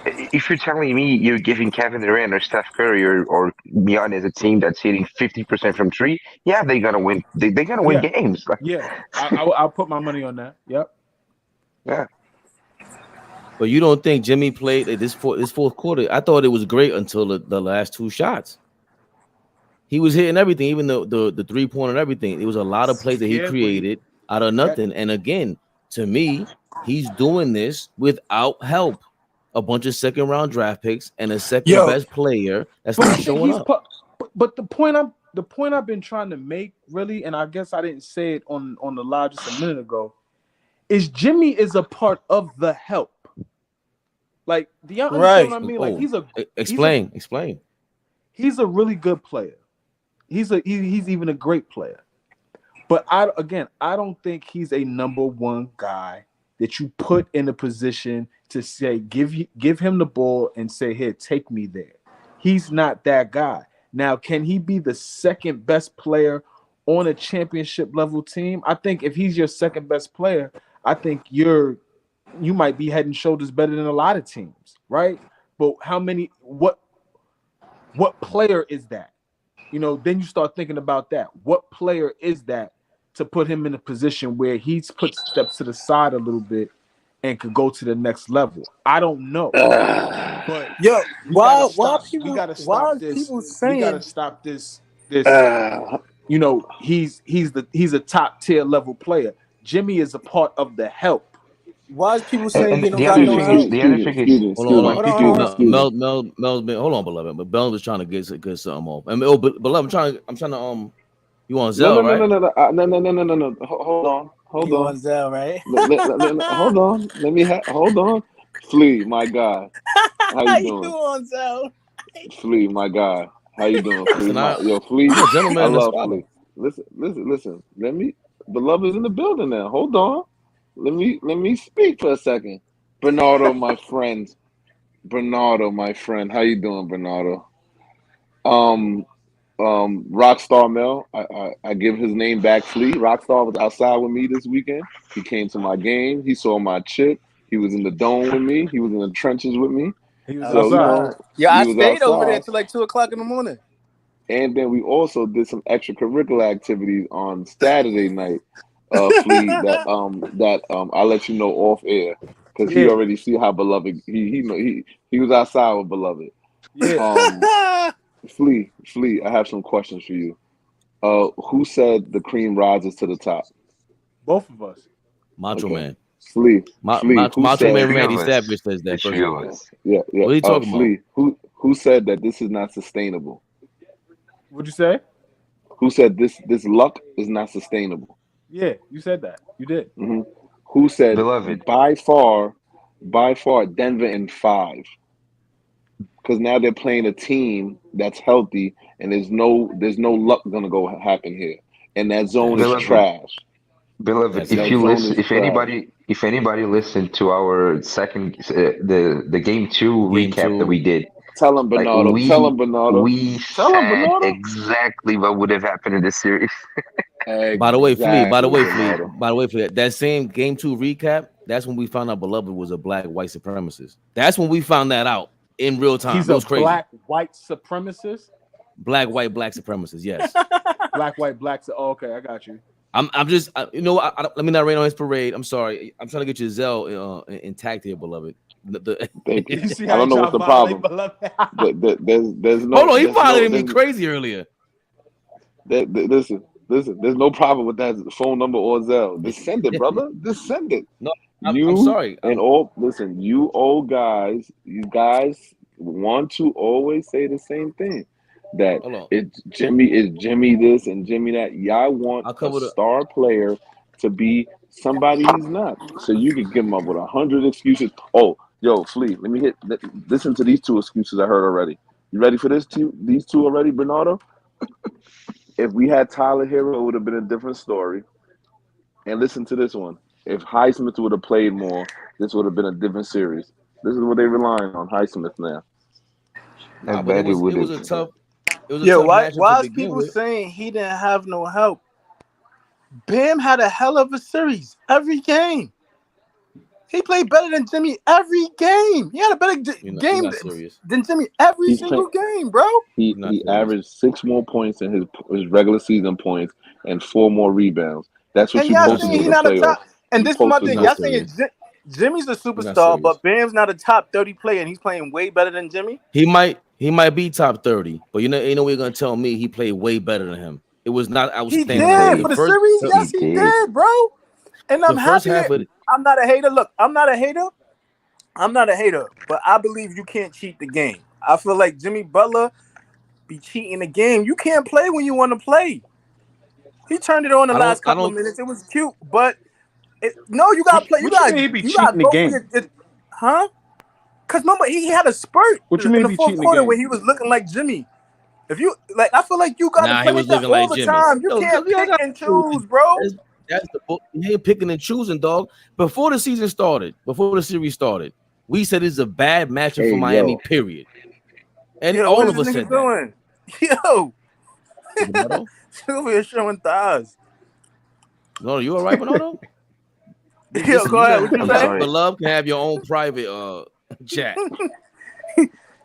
if you're telling me you're giving Kevin Durant or Steph Curry or Giannis a team that's hitting 50% from three, yeah, they're gonna win. They're gonna win games. Like, yeah, I'll put my money on that. Yep. Yeah. But you don't think Jimmy played this fourth quarter? I thought it was great until the last 2 shots. He was hitting everything, even the 3-pointer and everything. It was a lot of plays that he created out of nothing. And again, to me, he's doing this without help. A bunch of second-round draft picks and a second-best player that's not showing up. But the point I've been trying to make, really, and I guess I didn't say it on the live just a minute ago, is Jimmy is a part of the help. Like, do y'all understand what I mean? Like, explain. He's a really good player. He's even a great player. But I don't think he's a number 1 guy that you put in a position to say give him the ball and say, here, take me there. He's not that guy. Now, can he be the second best player on a championship level team? I think if he's your second best player, I think you might be head and shoulders better than a lot of teams, right? But what player is that? Then you start thinking about that. What player is that to put him in a position where he's put steps to the side a little bit and could go to the next level? I don't know. But yo, why we gotta people stop saying he's a top tier level player. Jimmy is a part of the help. why is people saying And he don't the got other no thing help? is, the other thing is, Hold on. Hold on. Mel's been hold on, beloved. But Mel was trying to get something off. I mean, beloved, I'm trying to you want Zell, right? No. Hold You on. on Zell, right? Hold on. Hold on. Flea, my guy. How you You doing? on Zell? Flea, my guy. How you doing, Flea? Listen, Flea. I'm a gentleman I in the love squad. Flea. Listen. Beloved's in the building now. Hold on. Let me speak for a second. Bernardo, my friend. How you doing, Bernardo? Rockstar Mel. I give his name back. Flea. Rockstar was outside with me this weekend. He came to my game. He saw my chip. He was in the dome with me. He was in the trenches with me. He was So outside. Yo, he I was stayed over there outside. till like 2:00 in the morning. And then we also did some extracurricular activities on Saturday night, Flea. I'll let you know off air because he Yeah. already see how beloved he was outside with beloved. Yeah. Flea. I have some questions for you. Who said the cream rises to the top? Both of us. Macho Man. Flea. Who Macho said? Man Randy Savage says that first of all. Yeah. What are you talking Flea. Who said that this is not sustainable? What'd you say? Who said this luck is not sustainable? Yeah, you said that. You did. Mm-hmm. Who said Beloved. by far Denver in 5? Because now they're playing a team that's healthy and there's no luck gonna go happen here. And that zone is trash. Beloved, That zone is trash. if anybody listened to our second the game 2 recap that we did, Tell him, Bernardo. we said exactly what would have happened in this series. By the way, Flea. Bernardo. That same game 2 recap, that's when we found out Beloved was a black white supremacist. That's when we found that out in real time. He's it was a crazy. black white supremacist. Black supremacist. Yes. Black white. Oh, okay, I got you. I'm just let me not rain on his parade. I'm sorry. I'm trying to get you Zell intact here, Beloved. Thank you. I don't know what's the problem. There's no. Hold on, he violated me crazy earlier. Listen. There's no problem with that phone number or Zell. Just send it, brother. Just send it. No, I'm sorry. You old guys, you guys want to always say the same thing. That it's Jimmy this and Jimmy that. Y'all want a star player to be somebody he's not. So you can give him up with 100 excuses. Oh, yo, Flea, listen to these 2 excuses I heard already. You ready for these two already, Bernardo? If we had Tyler Hero, it would have been a different story. And listen to this one. If Highsmith would have played more, this would have been a different series. This is what they're relying on, Highsmith now. But it was a tough Why matchup is people saying he didn't have no help? Bam had a hell of a series every game. He played better than Jimmy every game. He had a better game than Jimmy every single game, bro. He averaged 6 more points in his regular season points and 4 more rebounds. That's what you're supposed to do in the playoffs. And this is my thing. Y'all saying Jimmy's a superstar, but Bam's not a top 30 player, and he's playing way better than Jimmy. He might be top 30, but you know what you're gonna tell me he played way better than him. It was not outstanding. He did for the series. Yes, he did, bro. And I'm happy. I'm not a hater. Look, I'm not a hater, but I believe you can't cheat the game. I feel like Jimmy Butler be cheating the game. You can't play when you want to play. He turned it on the last couple of minutes. It was cute, but you gotta play. You gotta go for your, huh? Because remember, he had a spurt in the fourth quarter where he was looking like Jimmy. If you like, I feel like you gotta play that all the time. You can't pick and choose, bro. That's the book. He ain't picking and choosing, dog. Before the season started, before the series started, we said it's a bad matchup for Miami. Period. And all of us said that. Yo, Bernardo? over here showing thighs. No, you all right, Bernardo? Yo, Listen, go ahead. What you say? Beloved can have your own private chat.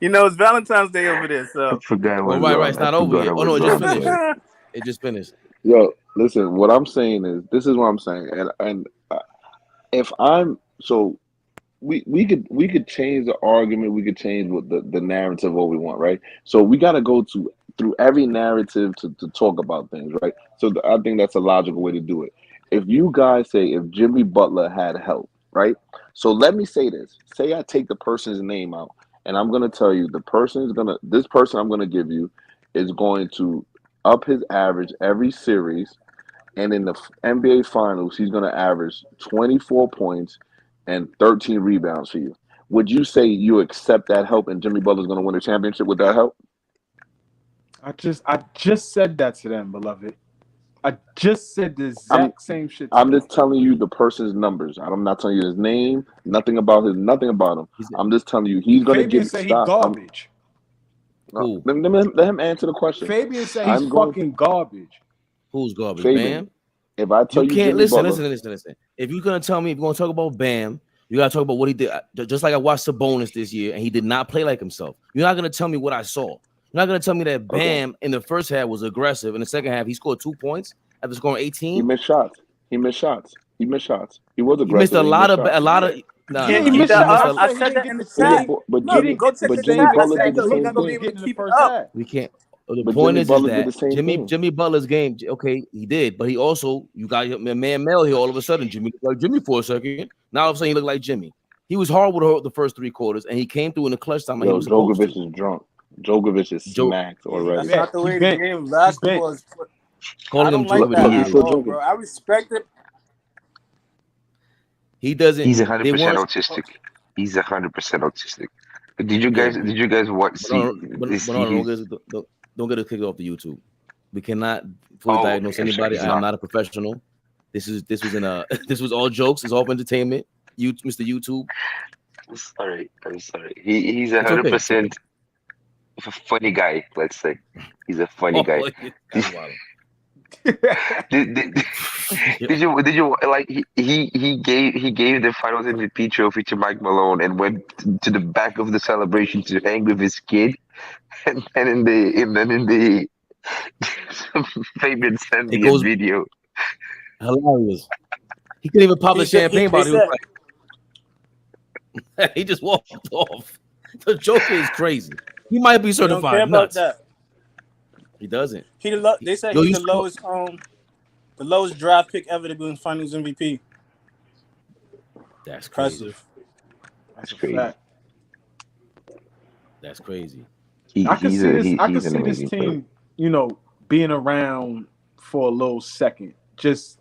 You know, it's Valentine's Day over there, so. Forgot Oh, right. It's not over yet. Oh, no, it just finished. It just finished. Yo, listen. What I'm saying is, this is what I'm saying, and if I'm so, we could change the argument. We could change what the narrative what we want, right? So we got to go through every narrative to talk about things, right? So I think that's a logical way to do it. If you guys say if Jimmy Butler had help, right? So let me say this. Say I take the person's name out, and I'm gonna tell you this person I'm gonna give you is going to up his average every series, and in the NBA Finals, he's going to average 24 points and 13 rebounds for you. Would you say you accept that help, and Jimmy Butler's going to win a championship with that help? I just said that to them, beloved. I just said the exact same shit. I'm just telling you the person's numbers. I'm not telling you his name, nothing about him. I'm just telling you he's going to Fabian get said he stopped. garbage. No, let him answer the question. Fabian said he's fucking garbage. Who's garbage? Fabian, Bam? if I tell You you can't Jimmy listen. Butler, If you're gonna tell me, if you're gonna talk about Bam, you gotta talk about what he did. Just like I watched Sabonis this year, and he did not play like himself. You're not gonna tell me what I saw. You're not gonna tell me that Bam in the first half was aggressive. In the second half, he scored 2 points after scoring 18. he missed shots. He was aggressive. He missed a lot of. I said that in the chat. But Look, Jimmy, go check but the Jimmy chat. I Butler said, did the yo, he's same not gonna be thing. able to keep it up. We can't. The But point Jimmy is Butler did the that same thing. Jimmy Butler's game. Okay, he did, but he also you got your man Mel here. All of a sudden, Jimmy looked like Jimmy for a second. Now all of a sudden, he looked like Jimmy. He was horrible the first 3 quarters, and he came through in the clutch time. Like he was supposed to. Djokovic is drunk. Djokovic is smacked already. That's not the way the game of basketball is. I don't like Lucky that for at all, Djokovic. bro. I respect it. He doesn't. He's 100% autistic. He's 100% autistic. But did you guys watch? Don't get us kicked off the YouTube. We cannot fully diagnose anybody. I am not a professional. This was all jokes. It's all entertainment. You, Mr. YouTube. I'm sorry. He's 100% a funny guy. Let's say he's a funny guy. Did you like he gave the Finals MVP trophy to Mike Malone and went to the back of the celebration to hang with his kid, and then in the Fabian sent me a video. Hilarious. He couldn't even pop the champagne bottle. He just walked off. The Joker is crazy. He might be certified Don't care nuts. about that. He doesn't. They said he's the lowest draft pick ever to be in Finals MVP. That's crazy. Impressive. That's crazy. That's crazy. I can see this team, being around for a little second. Just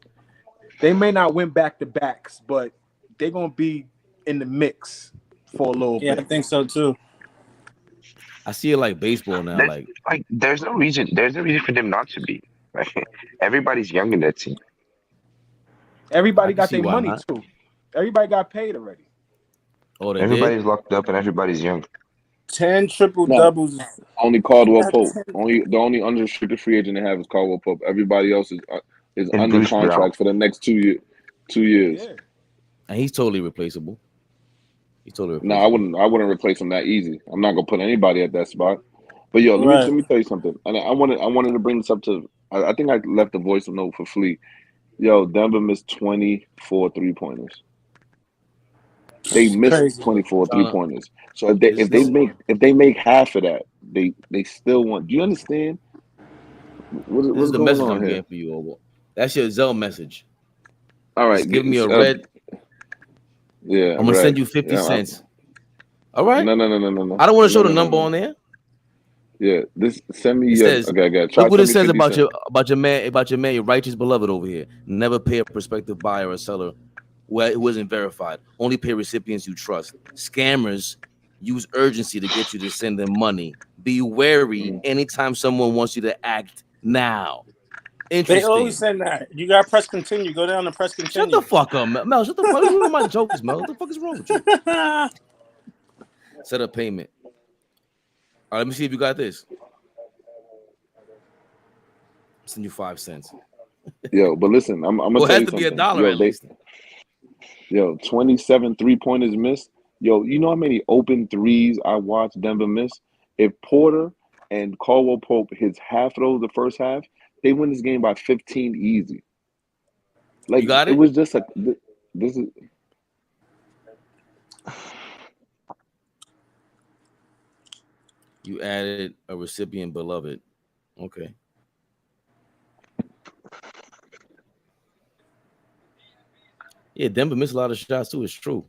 they may not win back-to-backs, but they're gonna be in the mix for a little bit. Yeah, I think so too. I see it like baseball now. There's no reason for them not to be. Right? Everybody's young in that team. Everybody got their money too. Everybody got paid already. Oh, everybody's locked up and everybody's young. 10 triple doubles. Only Caldwell Pope. The only unrestricted free agent they have is Caldwell Pope. Everybody else is And under Bruce contract Brown. for the next 2 years. Yeah. And he's totally replaceable. No, I wouldn't replace him that easy. I'm not gonna put anybody at that spot. But yo, let me tell you something. And I wanted to bring this up to. I think I left a voice note for Flea. Yo, Denver missed 24 3-pointers. They missed 24 3-pointers. So if they make half of that, they still want. Do you understand? What's the going message on I'm here? getting for you, Obo. That's your Zell message. All right, Just give me a red. Yeah, I'm gonna send you 50 cents. All right. No. I don't want to show the number on there. Yeah, It send me. says, Okay. look what it says about your man, your righteous beloved over here. Never pay a prospective buyer or seller who isn't verified. Only pay recipients you trust. Scammers use urgency to get you to send them money. Be wary anytime someone wants you to act now. They always send that. You got to press continue. Go down and press continue. Shut the fuck up, Mel. Shut the fuck up. You know my jokes, Mel. What the fuck is wrong with you? Set up payment. All right, let me see if you got this. Send you 5 cents. Yo, but listen, I'm gonna Well, it tell has you to be something. $1 Yo, at least. 27 3-pointers missed. Yo, you know how many open threes I watched Denver miss? If Porter and Caldwell Pope hits half of those the first half, they win this game by 15 easy. Like You got it it? was just this is You added a recipient beloved. Okay. Yeah, Denver missed a lot of shots too. It's true.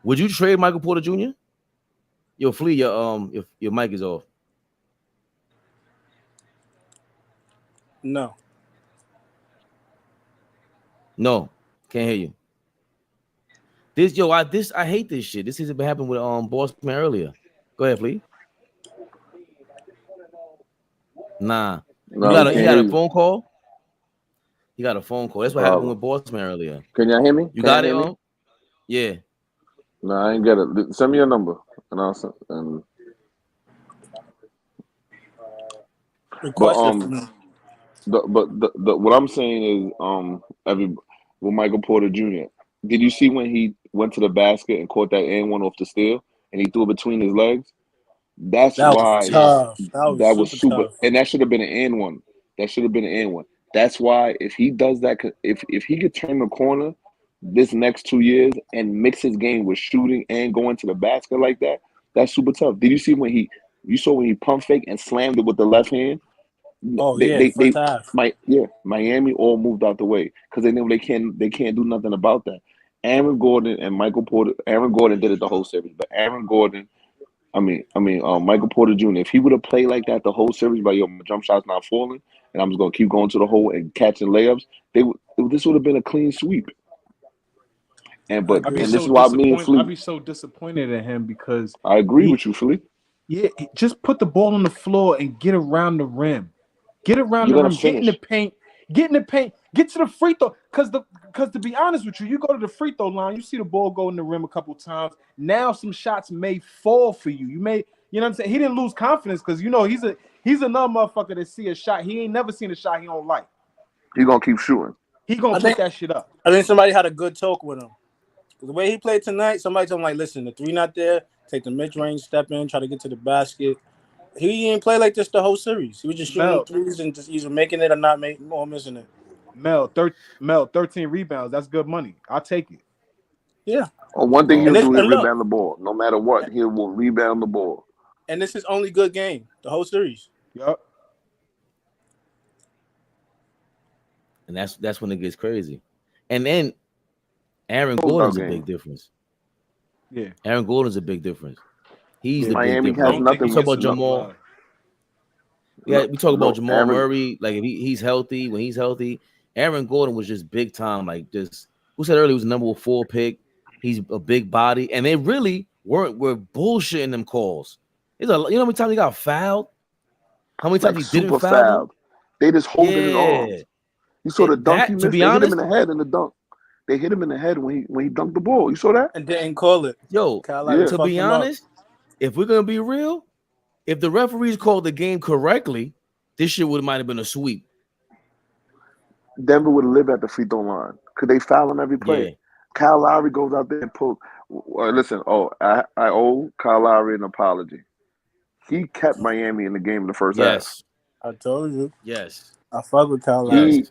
Would you trade Michael Porter Jr.? Yo, Flea, your mic is off. No. No, can't hear you. I hate this shit. This has been happening with Boston earlier. Go ahead, Flea. Nah. no, we can't He hear got a you. phone call? He got a phone call. That's what happened with Boston earlier. Can y'all hear me? You Can got it, y'all hear me? Yeah. No, I ain't get it. Send me your number, and I'll send. What I'm saying is with Michael Porter Jr. Did you see when he went to the basket and caught that and one off the steal and he threw it between his legs? That's That was why tough. That was super super, tough. and that should have been an and one. That should have been an and one. That's why if he does that, if he could turn the corner this next 2 years and mix his game with shooting and going to the basket like that, that's super tough. Did you see when you saw when he pump fake and slammed it with the left hand? Oh yeah, first half. Miami all moved out the way because they know they can't do nothing about that. Aaron Gordon and Michael Porter. Aaron Gordon did it the whole series, but Michael Porter Jr. If he would have played like that the whole series, by my jump shot's not falling, and I'm just gonna keep going to the hole and catching layups, this would have been a clean sweep. And this is why me and Flea. I'd be so disappointed in him because I agree with you, Flea. Yeah, just put the ball on the floor and get around the rim. Get around You're the gonna rim. Get in the paint. Get to the free throw. Because to be honest with you, you go to the free throw line, you see the ball go in the rim a couple times. Now some shots may fall for you. You know what I'm saying? He didn't lose confidence because he's another motherfucker that see a shot. He ain't never seen a shot he don't like. He gonna keep shooting. He gonna put that shit up. I think somebody had a good talk with him. The way he played tonight, somebody told him, like, listen, the three not there, take the mid-range, step in, try to get to the basket. He didn't play like this the whole series. He was just shooting threes and just either making it or not making or missing it. Mel, 13 rebounds. That's good money. I'll take it. Yeah. One thing he'll do is rebound the ball. No matter what, he will rebound the ball. And this is only good game, the whole series. Yep. And that's when it gets crazy. And then Aaron Gordon's a big difference. Yeah. Aaron Gordon's a big difference. He's the Miami big difference. has nothing. We talk about Jamal. Yeah, we talk about Jamal Murray. Like if he's healthy, when he's healthy, Aaron Gordon was just big time. Like just who said earlier he was the number 4 pick. He's a big body, and they really were bullshitting them calls. You know how many times he got fouled? How many times he didn't foul him? They just hold in his arms. You saw the dunk he missed. To be They honest, hit him in the head in the dunk. They hit him in the head when he dunked the ball. You saw that? And didn't call it. Yo, to be honest, if we're gonna be real, if the referees called the game correctly, this shit might have been a sweep. Denver would live at the free throw line. Could they foul him every play? Yeah. Kyle Lowry goes out there and pulls. Listen, I owe Kyle Lowry an apology. He kept Miami in the game in the first half. I told you. Yes. I fuck with Kyle Lowry.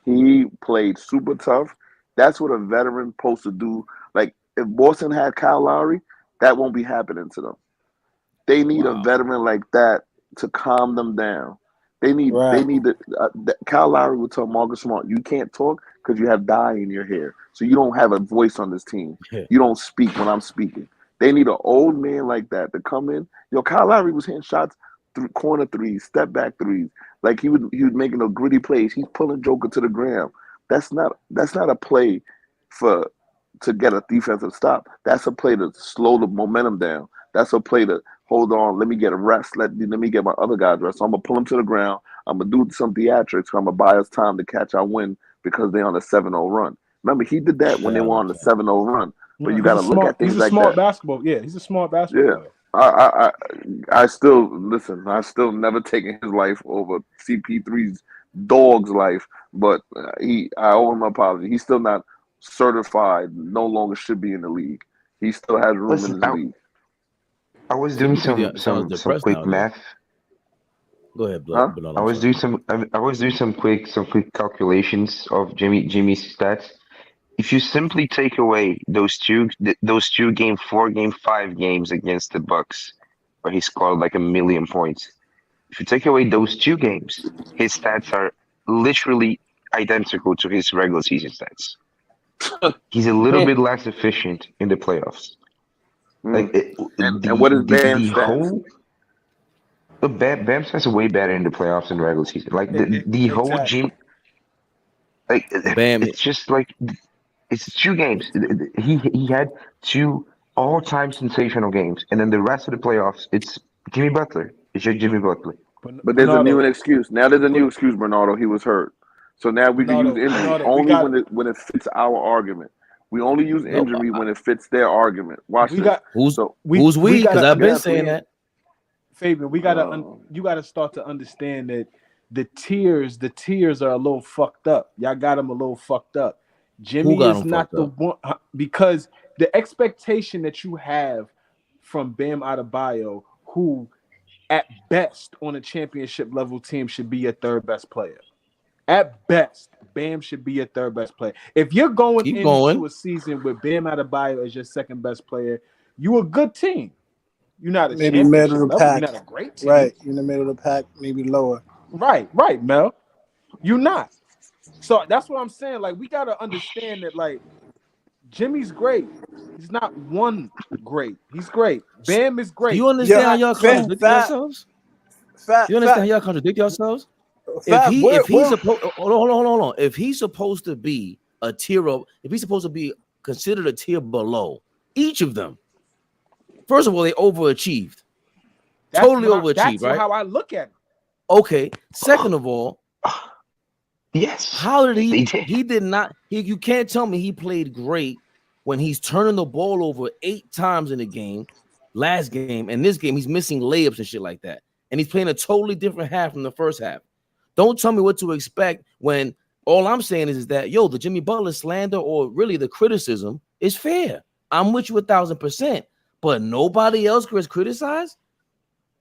He played super tough. That's what a veteran supposed to do. Like if Boston had Kyle Lowry, that won't be happening to them. They need a veteran like that to calm them down. They need Kyle Lowry would tell Marcus Smart, you can't talk because you have dye in your hair. So you don't have a voice on this team. You don't speak when I'm speaking. They need an old man like that to come in. Kyle Lowry was hitting shots through corner threes, step back threes. Like he was making a gritty plays. He's pulling Joker to the ground. That's not a play to get a defensive stop. That's a play to slow the momentum down. That's a play to hold on. Let me get a rest. Let me get my other guys rest. So I'm gonna pull them to the ground. I'm gonna do some theatrics. I'm gonna buy us time to catch our win because they're on a 7-0 run. Remember, he did that when they were on the 7-0 run. But you got to look at things like that. He's a smart basketball. Yeah, he's a smart basketball player. I still listen. I still never taken his life over CP3's dog's life, but I owe him an apology. He's still not certified. No longer should be in the league. He still has room Listen, in the league. I was So doing you think some depressed quick now, though? math. Go ahead, Huh? Bernard. I I'm was sorry. doing some quick calculations of Jimmy's stats. If you simply take away those two game 4 game 5 games against the Bucks, where he scored like 1,000,000 points. If you take away those 2 games, his stats are literally identical to his regular season stats. He's a little bit less efficient in the playoffs. Like And what is Bam's the stats? whole Bam stats are way better in the playoffs than regular season. Like the whole Exactly. Jim, like Bam, it's just like it's 2 games. He had 2 all-time sensational games, and then the rest of the playoffs, it's Jimmy Butler. It's just Jimmy Butler. But there's a new Bernardo, excuse. Now there's a new excuse, Bernardo. He was hurt. So now we can use injury Bernardo, we only got when it fits our argument. We only use no, injury when it fits their argument. Watch we this. got who's So we who's we? Because gotta I've been understand, saying that. Fabian. You gotta start to understand that the tiers are a little fucked up. Y'all got them a little fucked up. Jimmy Who got is him not fucked the up? one because the expectation that you have from Bam Adebayo, who at best on a championship level team should be your third best player. At best, Bam should be your third best player. If you're going Keep into going. a season with Bam Adebayo as your second best player, you a good team. You're not a Maybe middle championship of the level. You're pack. not a great team. Right. In the middle of the pack, maybe lower. Right, Mel. You're not. So that's what I'm saying. Like, we gotta understand that, like, Jimmy's great. He's not one great. He's great. Bam is Do great. you understand how y'all Fat, contradict yourselves? You understand how y'all contradict yourselves? If he's supposed hold on. If he's supposed to be a tier up, if he's supposed to be considered a tier below each of them, first of all, they overachieved. Totally overachieved, That's right? how I look at it. Okay. Second of all, yes, how did they he? did. He did not. You can't tell me he played great when he's turning the ball over 8 times in a game. Last game and this game, he's missing layups and shit like that, and he's playing a totally different half from the first half. Don't tell me what to expect when all I'm saying is that the Jimmy Butler slander or really the criticism is fair. I'm with you 1,000%, but nobody else gets criticized.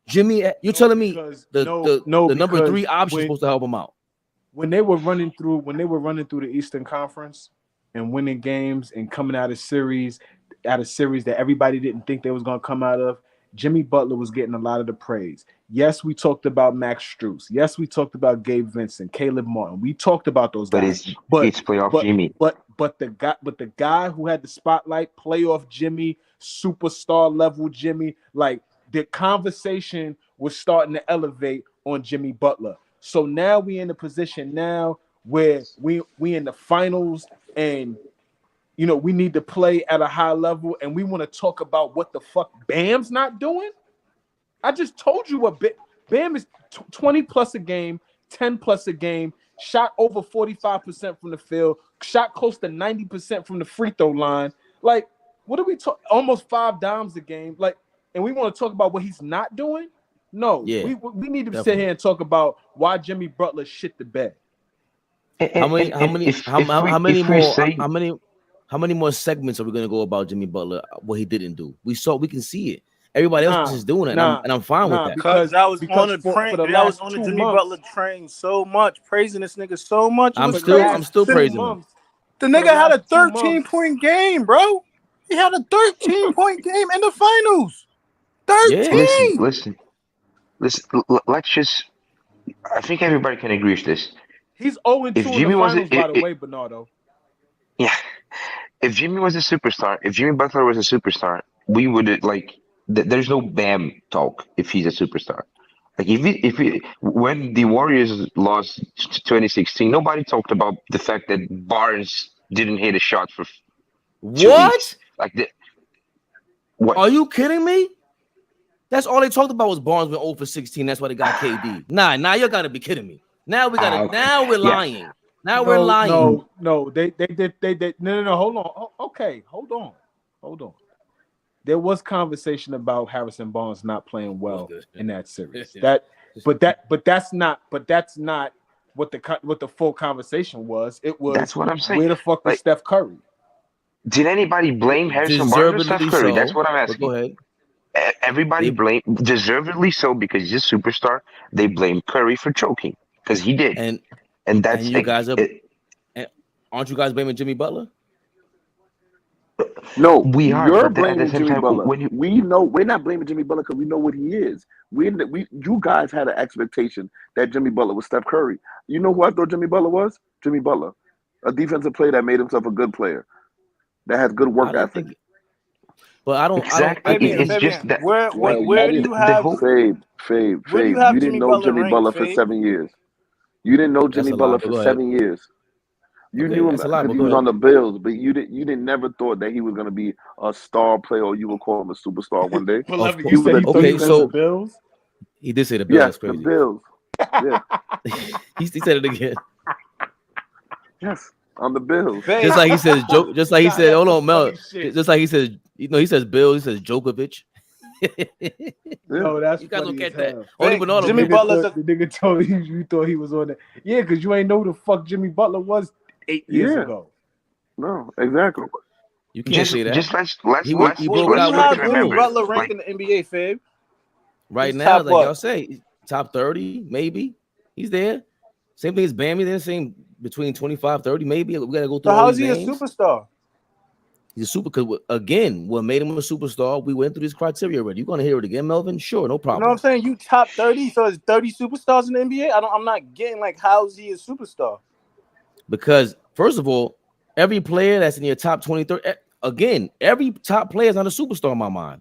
Jimmy, you're telling me the number 3 option is supposed to help him out. When they were running through the Eastern Conference and winning games and coming out of series that everybody didn't think they was gonna come out of, Jimmy Butler was getting a lot of the praise. Yes, we talked about Max Strus. Yes, we talked about Gabe Vincent, Caleb Martin. We talked about those guys. It's playoff Jimmy. But the guy who had the spotlight, playoff Jimmy, superstar level Jimmy, like the conversation was starting to elevate on Jimmy Butler. So now we in a position now where we in the finals and we need to play at a high level and we want to talk about what the fuck Bam's not doing. I just told you what Bam is 20 plus a game, 10 plus a game, shot over 45% from the field, shot close to 90% from the free throw line. Like, what are we talking? Almost 5 dimes a game. Like, and we want to talk about what he's not doing? No, we need to sit here and talk about why Jimmy Butler shit the bed. How many more segments are we gonna go about Jimmy Butler? What he didn't do? We can see it. Everybody else is doing it, and I'm fine with that. Because I was on the for the I was last on the 2 Jimmy months, Butler train so much, praising this nigga so much. I'm still praising him. The nigga had a 13-point game, bro. He had a 13-point game in the finals. 13. Listen. Let's just. I think everybody can agree with this. He's 0-2 in the finals, by the way, Bernardo. Yeah. If Jimmy was a superstar, if Jimmy Butler was a superstar, we would there's no Bam talk if he's a superstar. Like when the Warriors lost 2016, nobody talked about the fact that Barnes didn't hit a shot for 2 weeks. Like what? Are you kidding me? That's all they talked about was Barnes went 0 for 16. That's why they got KD. Nah, you gotta be kidding me. Now we're lying. Now we're lying. No, they did. No. Hold on. Okay, hold on. There was conversation about Harrison Barnes not playing well in that series. That's not what the full conversation was. It was That's what I'm saying. where the fuck was Steph Curry? Did anybody blame Harrison Barnes or Steph Curry? That's what I'm asking. Go ahead. Everybody blame, deservedly so, because he's a superstar. They blame Curry for choking because he did, and that's you guys aren't you guys blaming Jimmy Butler? No, we are. you're But at the blaming same Jimmy time, Butler. We know we're not blaming Jimmy Butler because we know what he is. You guys had an expectation that Jimmy Butler was Steph Curry. You know who I thought Jimmy Butler was? Jimmy Butler, a defensive player that made himself a good player, that has good work ethic. But I don't. Exactly. Fabian, just that. where do you the have whole Fave? where do you You have didn't Jimmy know Butler Jimmy ranked, Butler for Fave? 7 years. You didn't know Jimmy That's a Butler lot, for but go 7 years. You Okay, knew him that's a lot, because but he go was ahead. on the Bills, but you never thought that he was going to be a star player, or you would call him a superstar one day. Beloved, He you was said a he thought he was on the defensive. Bills. He did say the Bills. Yes, That's crazy. the Bills. Yeah. he said it again. Yes, on the Bills. Just like he says, joke. Just like he said, hold on, Mel. Shit. Just like he says, he says Bill. He says Djokovic. No, that's you guys don't funny get as that. hell. Only Bernardo. Jimmy gets Butler, it. the nigga told you thought he was on it. Yeah, because you ain't know who the fuck Jimmy Butler was 8 years ago. No, exactly. You can't say that. Let's he Where broke do it out you with have the Jimmy Bulls. Butler ranked in the NBA, Fave? Right He's now, top like what? y'all say, top 30, maybe. He's there. Same thing as Bammy. They're saying between 25, 30, maybe. We gotta go through So all how's these he a names. superstar? He's a super because again, what made him a superstar? We went through this criteria already. You gonna hear it again, Melvin? Sure, no You problem. know what I'm saying? You top 30, so it's 30 superstars in the NBA. I'm not getting like how's he a superstar? Because first of all, every player that's in your top 20, 30, again, every top player is not a superstar in my mind.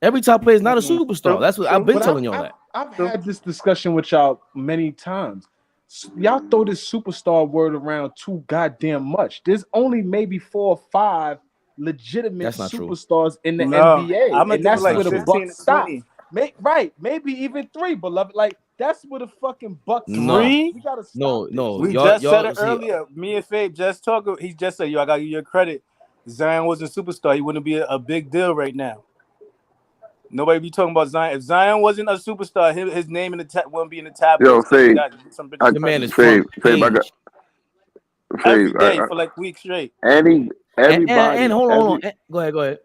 Every top player is not a superstar. That's what I've been telling y'all that. I've had this discussion with y'all many times. Y'all throw this superstar word around too goddamn much. There's only maybe 4 or 5 legitimate That's not true. superstars in the No, NBA, I'm gonna and give it that's like where the 15 Bucks to stop. 20. Right, maybe even 3, beloved. Like that's where the fucking Bucks No. stop. 3? We gotta stop. No. We Y'all just said it see, earlier. Me and Fabe just talked. He just said, "Yo, I gotta give you credit. Zion was a superstar. He wouldn't be a big deal right now. Nobody be talking about Zion. If Zion wasn't a superstar, his name in the wouldn't be in the Yo, tabloids. Fave. the man is Fave. front I got page. every Fave. day for like weeks straight. Everybody. And hold on. Go ahead.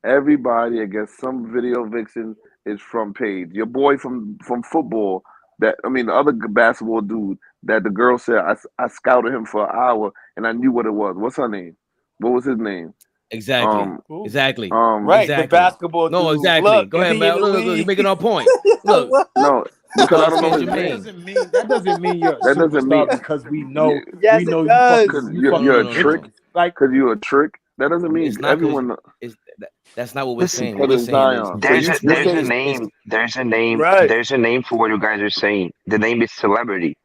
Everybody, I guess, some video vixen is from Page. Your boy from football. The other basketball dude that the girl said I scouted him for an hour and I knew what it was. What's her name? What was his name? Exactly. Right, exactly. the basketball No, dude. exactly. Look, Go ahead, he in man. the Look, you're league. making our point. Look. No, because I don't know his name. That doesn't mean you're a That doesn't superstar mean because we know. Yes, we know it you does. fucking. You're a bitches. trick. Like Because you're a trick. That doesn't mean It's not everyone. that's not what we're Listen, saying. What we're saying is There's a name. Right. There's a name for what you guys are saying. The name is celebrity.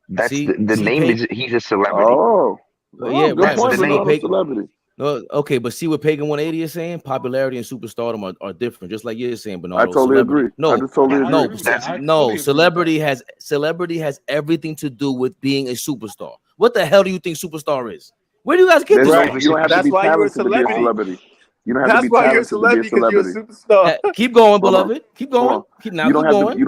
That's the name is he's a celebrity. Oh, yeah, good right. point. But see what Bernardo celebrity. No, okay, but see what Pagan 180 is saying? Popularity and superstardom are different, just like you're saying, Bernardo. I totally celebrity. agree. I just totally agree. Celebrity has everything to do with being a superstar. What the hell do you think superstar is? Where do you guys get this from? You don't have to be talented to be a celebrity. You don't have to be talented to be a celebrity. Keep going, beloved. Keep going. Keep going.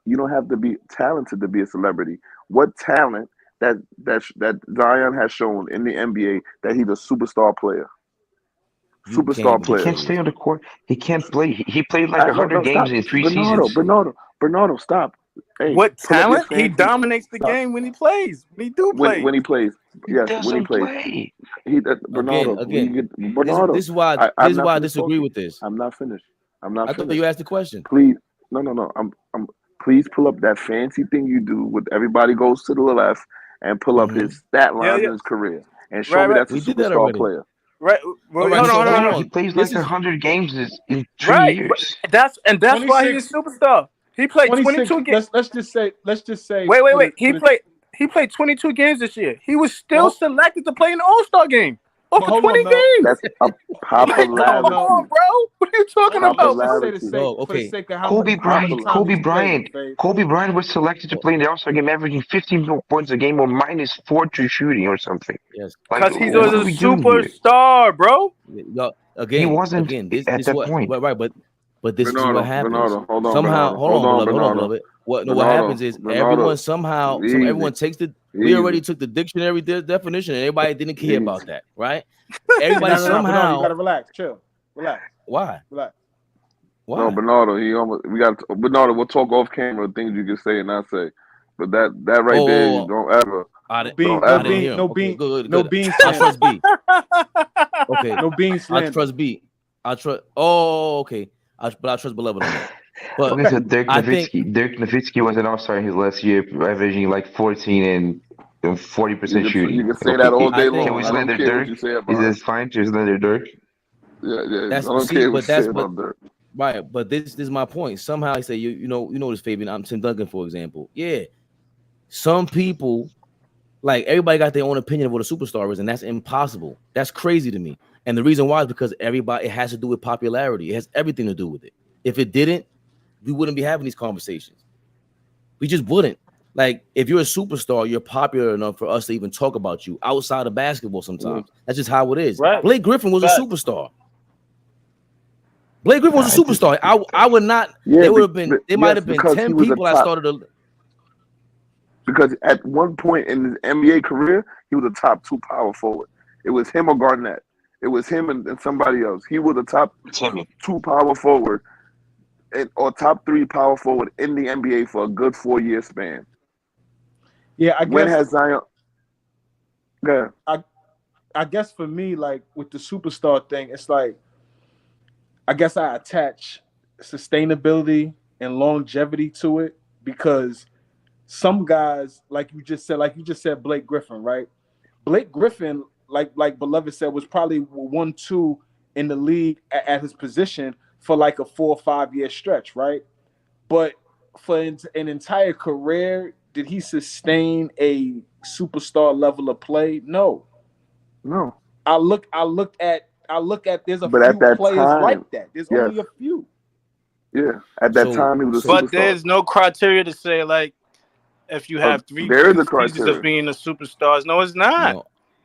You don't have to be talented to be a celebrity. What talent that Zion has shown in the NBA that he's a superstar player? Superstar player. He can't stay on the court. He can't play. He played like 100 games in 3 seasons. Bernardo, stop. Hey, what pull up your talent? He fancy- dominates the Stop. game when he plays. When he plays. Yes, when he plays. Play. Bernardo. Again. Bernardo. This is why I disagree with this. I'm not finished. I thought you asked the question. Please, no. Please pull up that fancy thing you do with everybody goes to the left and pull up his stat lines in his career and show me that's a superstar player. Right. Well, hold on. He plays like 100 games in 3 Right. years. That's why he's a superstar. He played 22 games. Let's just say. Wait. He played 22 games this year. He was still selected to play in the All-Star game. For 20 games. That's a popularity. Come on, bro. What are you talking about? Kobe Bryant was selected to play in the All-Star game, averaging 15 points a game or -4 to shooting or something. Yes, because he's a superstar, bro. Again, he wasn't this at that what, point. Right, but But this is what happens. Bernardo, hold on, Somehow, Bernardo. hold on, Bernardo. beloved. What Bernardo, happens is Bernardo, everyone somehow, easy, everyone takes we already easy, took the dictionary definition, and everybody didn't care about easy. that, right? Hey, Everybody no, somehow. you gotta relax, chill, relax. Why? Relax. Why? No, Bernardo, Bernardo, we'll talk off camera things you can say and not say. But that right there, you don't ever. I No didn't hear him. no Okay, bean, good. no bean I trust B. Okay. No bean I slander. trust B. I trust. Oh, okay. But I trust beloved on that. But Okay, so Dirk I think Nowitzki was an all-star in his last year, averaging like 14 and 40% shooting. You can say that all day Can long. we I don't slander care what Dirk? you say Is about it it. fine to slander Dirk? Yeah. I that's don't see, care what but you that's say but about Dirk. right. But this is my point. Somehow I say you know this, Fabian. I'm Tim Duncan, for example. Yeah, some people, like, everybody got their own opinion of what a superstar is, and that's impossible. That's crazy to me. And the reason why is because it has to do with popularity. It has everything to do with it. If it didn't, we wouldn't be having these conversations. We just wouldn't. Like, if you're a superstar, you're popular enough for us to even talk about you outside of basketball sometimes. That's just how it is. Right. Blake Griffin was a superstar. Blake Griffin was a superstar. I would not. Yeah, There would have been. There might have been because 10 he was a people that top. started a. Because at one point in his NBA career, he was a top 2 power forward. It was him or Garnett. It was him and somebody else. He was a top 2 power forward or top 3 power forward in the NBA for a good 4-year span. Yeah, I When guess. has Zion? Yeah. I guess for me, like with the superstar thing, it's like I guess I attach sustainability and longevity to it because some guys, like you just said, Blake Griffin, right? Blake Griffin, like Beloved said, was probably 1-2 in the league at his position for like a 4 or 5 year stretch, right? But for an entire career, did he sustain a superstar level of play? No. I look at there's a But few at that players time, like that. There's yes. only a few. Yeah. At that time, he was a But superstar. there's no criteria to say, like, if you have 3 there is a seasons criteria. of being a superstar. No, it's not. No,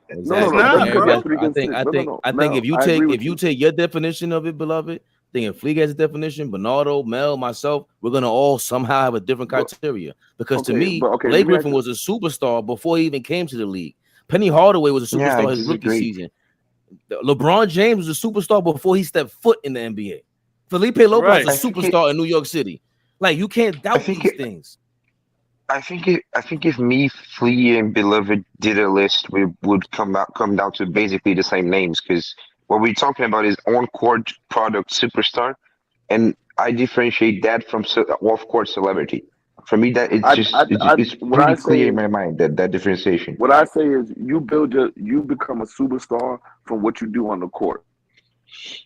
It's exactly. not, I think bro. if you take your definition of it, beloved, I think if Fleek has a definition, Bernardo, Mel, myself, we're gonna all somehow have a different criteria. Because to me, Blake Griffin was a superstar before he even came to the league. Penny Hardaway was a Yeah, I superstar his rookie disagree. season. LeBron James was a superstar before he stepped foot in the NBA. Felipe Lopez was a superstar in New York City. Like, you can't doubt these things. I think if me, Flea, and Beloved did a list, we would come down to basically the same names, because what we're talking about is on-court product superstar, and I differentiate that from off-court celebrity. For me, that it's what I pretty say clear in is- my mind that differentiation. What I say is you become a superstar from what you do on the court.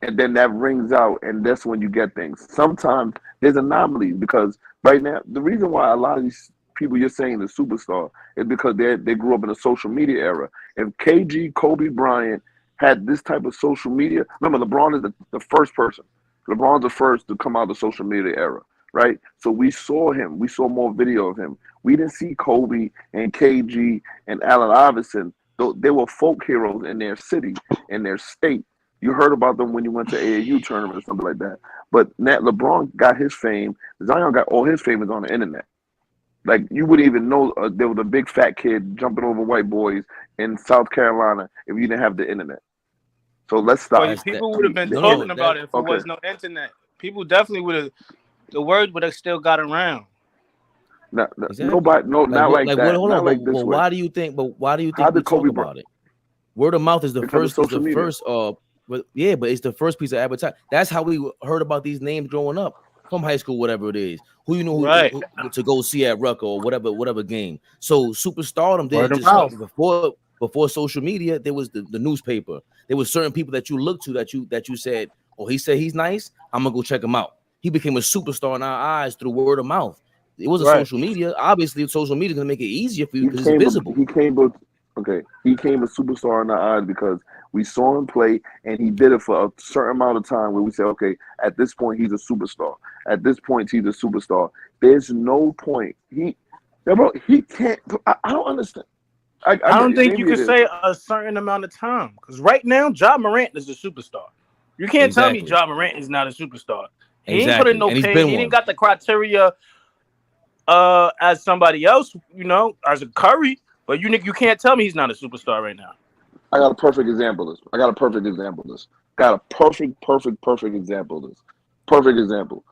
And then that rings out, and that's when you get things. Sometimes there's anomalies because right now, the reason why a lot of these people you're saying is superstar is because they grew up in a social media era. If KG, Kobe Bryant had this type of social media, remember LeBron is the first person. LeBron's the first to come out of the social media era, right? So we saw him. We saw more video of him. We didn't see Kobe and KG and Allen Iverson. They were folk heroes in their city, in their state. You heard about them when you went to AAU tournament or something like that. But LeBron got his fame. Zion got all his fame is on the internet. Like, you wouldn't even know there was a big fat kid jumping over white boys in South Carolina if you didn't have the internet. So let's stop. Well, people would have been talking about it if there was no internet. People definitely would have. The word would have still got around. Nobody, not like that. Hold not on, like this but way. why do you think? But why do you How think we did Kobe talk about it? Word of mouth is the Because of first. Is social the media. first. But it's the first piece of advertising. That's how we heard about these names growing up from high school, whatever it is. Who you know who to go see at Rucker or whatever game. So superstardom didn't just start before social media. There was the newspaper. There was certain people that you looked to that you said, oh, he said he's nice, I'm gonna go check him out. He became a superstar in our eyes through word of mouth. It wasn't social media. Obviously, social media is gonna make it easier for you because it's visible. He came a superstar in our eyes because we saw him play and he did it for a certain amount of time where we said, okay, at this point he's a superstar. At this point he's a superstar. There's no point. He can't. I don't understand. I don't think you can say a certain amount of time because right now, Ja Morant is a superstar. You can't tell me Ja Morant is not a superstar. He ain't put in no pain. He didn't got the criteria as somebody else, as a Curry. But you can't tell me he's not a superstar right now. I got a perfect example of this. Got a perfect example of this. Perfect example.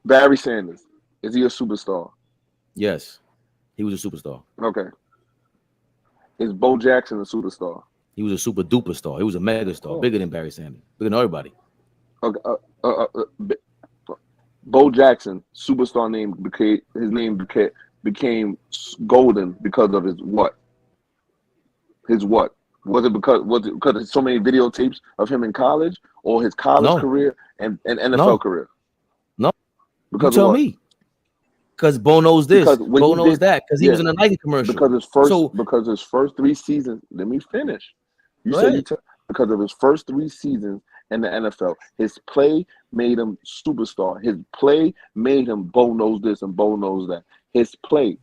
Barry Sanders. Is he a superstar? Yes. He was a superstar. Okay. Is Bo Jackson a superstar? He was a super duper star. He was a mega star, bigger than Barry Sanders, bigger than everybody. Okay. Bo Jackson, superstar name became golden because of his what? Was it because of so many videotapes of him in college, or his college career and NFL career? No. Because you tell of what? me. Because Bo knows this. Because Bo knows that. Because he was in a Nike commercial. Because his first 3 seasons. Let me finish. Because of his first 3 seasons in the NFL, his play made him superstar. His play made him Bo knows this and Bo knows that. His play.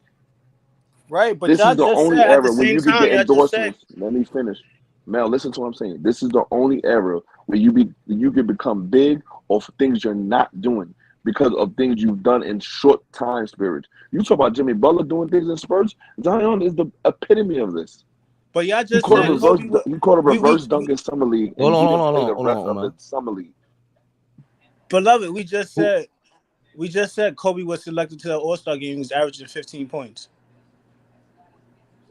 Right, but this y'all is the just only said at era the where same you can time, get y'all just said endorsements. Let me finish. Mel, listen to what I'm saying. This is the only era where you can become big off things you're not doing because of things you've done in short time periods. You talk about Jimmy Butler doing things in spurts. Zion is the epitome of this. But y'all He just caught said a reverse dunk in summer league, and he didn't play the rest of the summer league. Beloved, we just said Kobe was selected to the All-Star game. He was averaging 15 points.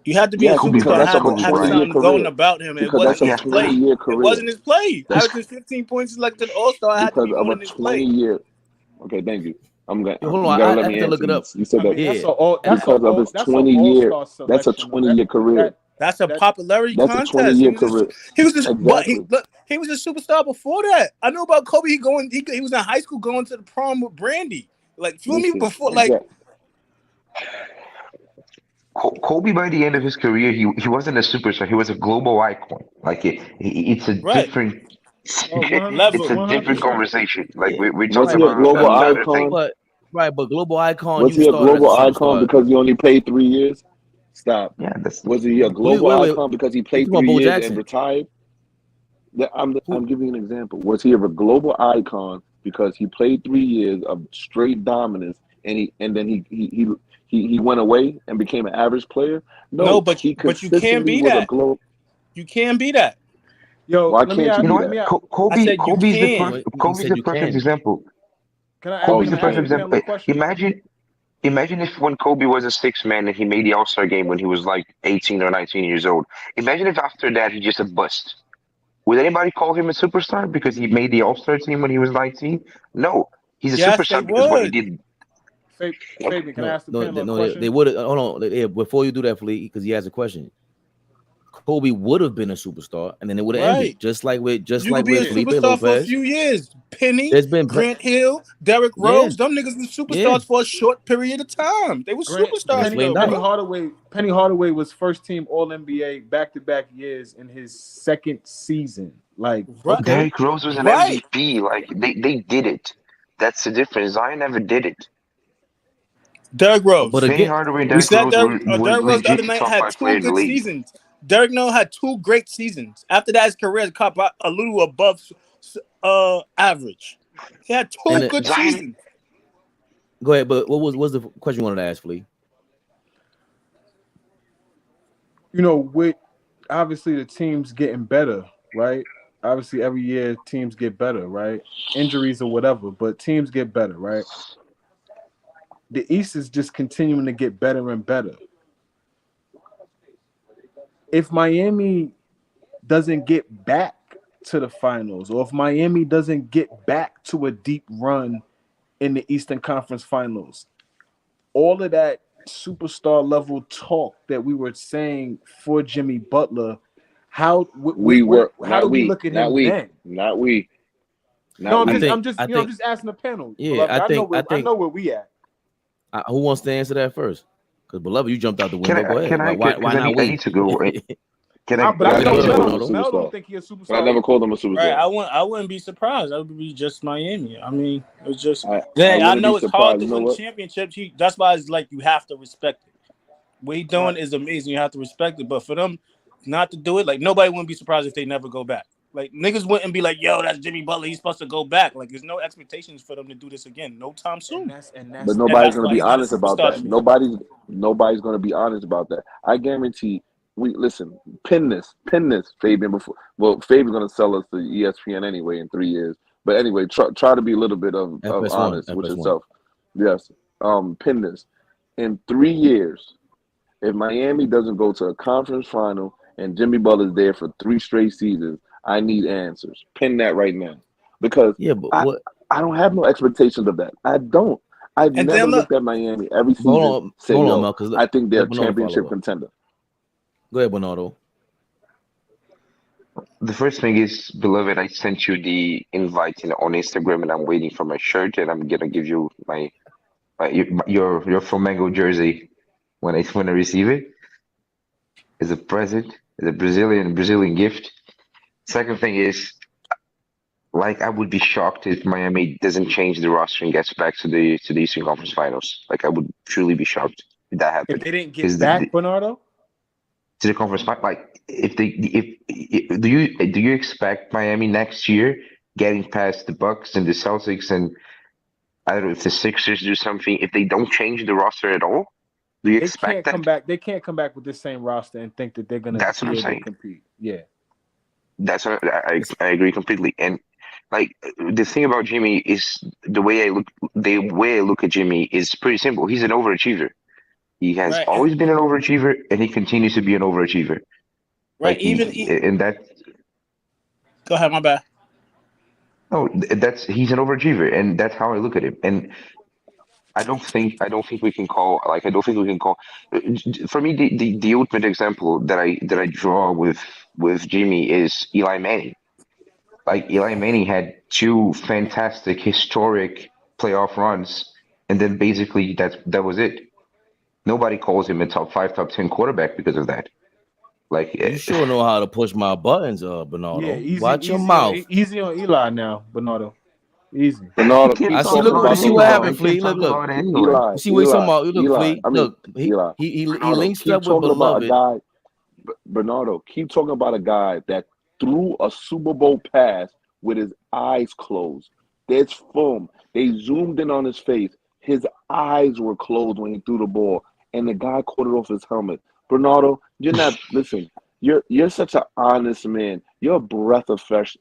You had to be a superstar and have something going about him. It wasn't his play. It wasn't his play. Averaging 15 points selected to the All-Star had to be more than his play. Okay, thank you. I'm gonna. Hold you on, gotta I let have me to answer. look it up. You said that Because of his 20-year. That's a 20-year career. That's a popularity That's a contest. 20-year career. He was just, Exactly. he was a superstar before that. I know about Kobe. He was in high school going to the prom with Brandy. Like, feel me? Before, like. Kobe, by the end of his career, he wasn't a superstar. He was a global icon. Like it's a different. It's a different conversation. Like we're talking about global another icon? thing. But global icon. Was he a global icon because he only played 3 years? Stop. Yeah, was he a global icon because he played 3 years and retired? I'm giving you an example. Was he a global icon because he played 3 years of straight dominance and then he went away and became an average player? No, but you can't be was that. A global. You can't be that. Yo, why can't you be that? Kobe's the perfect example. Kobe's the perfect example. Imagine if when Kobe was a 6th man and he made the All-Star game when he was like 18 or 19 years old. Imagine if after that he just a bust. Would anybody call him a superstar because he made the All-Star team when he was 19? No, he's a superstar because what he did. Fabian, can I ask the panel a question? They would have. Hold on, before you do that, Fleet, because he has a question. Kobe would have been a superstar, and then it would have ended, just like with you could be a Felipe superstar Lopez. for a few years. Penny, There's been Grant Hill, Derrick Rose. Them niggas were superstars for a short period of time. They were superstars. Penny Hardaway was first team All NBA back-to-back years in his 2nd season. Like, Derrick Rose was an MVP. Like they did it. That's the difference. Zion never did it. Derrick Rose. But again, Hardaway and Derrick Rose Derrick Rose the other night had 2 good seasons. seasons. Derrick Rose had 2 great seasons. After that, his career caught a little above average. He had 2 good seasons. Go ahead, but what was the question you wanted to ask, Flea? With obviously the teams getting better, right? Obviously, every year teams get better, right? Injuries or whatever, but teams get better, right? The East is just continuing to get better and better. If Miami doesn't get back to the finals, or if Miami doesn't get back to a deep run in the Eastern Conference Finals, all of that superstar level talk that we were saying for Jimmy Butler, how do we look at him then? Not we. I'm just asking the panel. Yeah, Beloved. I know where we at. Who wants to answer that first? Because Beloved, you jumped out the window. Go ahead. Why not we? I need to go. But I know Mel don't think he's a superstar. But I never called him a superstar. Right, I wouldn't be surprised. I would be just Miami. I mean, it's just I know it's hard to win championships. That's why it's like you have to respect it. What he's doing is amazing. You have to respect it. But for them not to do it, like nobody wouldn't be surprised if they never go back. Like niggas wouldn't be like, yo, that's Jimmy Butler. He's supposed to go back. Like there's no expectations for them to do this again, no time soon. But nobody's that's gonna why be he's not a honest about superstar that. to me. Nobody's gonna be honest about that. I guarantee. We listen. Pin this, Fabian. Before, well, Fabian's gonna sell us to ESPN anyway in 3 years. But anyway, try to be a little bit of FS1, honest with FS1. yourself. Yes. Pin this. In 3 years, if Miami doesn't go to a conference final and Jimmy Butler's there for 3 straight seasons, I need answers. Pin that right now, because I don't have no expectations of that. I don't. I've And never then look, looked at Miami every season Hold say, on, yo, Mel, because I think they're a Bernardo championship follow up. contender. Go ahead, Bernardo. The first thing is, beloved, I sent you the invite on Instagram, and I'm waiting for my shirt, and I'm gonna give you your Flamengo jersey when I receive it as a present, as a Brazilian gift. Second thing is, like, I would be shocked if Miami doesn't change the roster and gets back to the Eastern Conference Finals. Like, I would truly be shocked if that happened. If they didn't get back, Bernardo, to the conference final, like if do you expect Miami next year getting past the Bucks and the Celtics, and I don't know if the Sixers do something, if they don't change the roster at all? Do you they expect can't that? come back. They can't come back with this same roster and think that they're gonna That's what be I'm able saying. to compete. Yeah. That's what I agree completely. And like the thing about Jimmy is the way I look at Jimmy is pretty simple. He's an overachiever. He has right, always been an overachiever, and he continues to be an overachiever. right. Like and that. Go ahead, my bad. No, he's an overachiever, and that's how I look at him. And I don't think we can call for me the ultimate example that I draw with Jimmy is Eli Manning. Like Eli Manning had 2 fantastic historic playoff runs, and then basically that was it. Nobody calls him a top 5, top 10 quarterback because of that. Like You sure know how to push my buttons, Bernardo. Yeah, easy, Watch your easy mouth. easy on Eli now, Bernardo. Easy. Bernardo, keep I see. talking Look, about you it see what anyway. happened, Flea. Keep Look, talking look. about it anyway. You see what he's talking about. Look, Flea. Look, Eli. he Bernardo, links keep up with talking about a Beloved. guy. Bernardo, keep talking about a guy that threw a Super Bowl pass with his eyes closed. There's film. They zoomed in on his face. His eyes were closed when he threw the ball, and the guy caught it off his helmet. Bernardo, you're not listen. You're such an honest man. You're a breath of fresh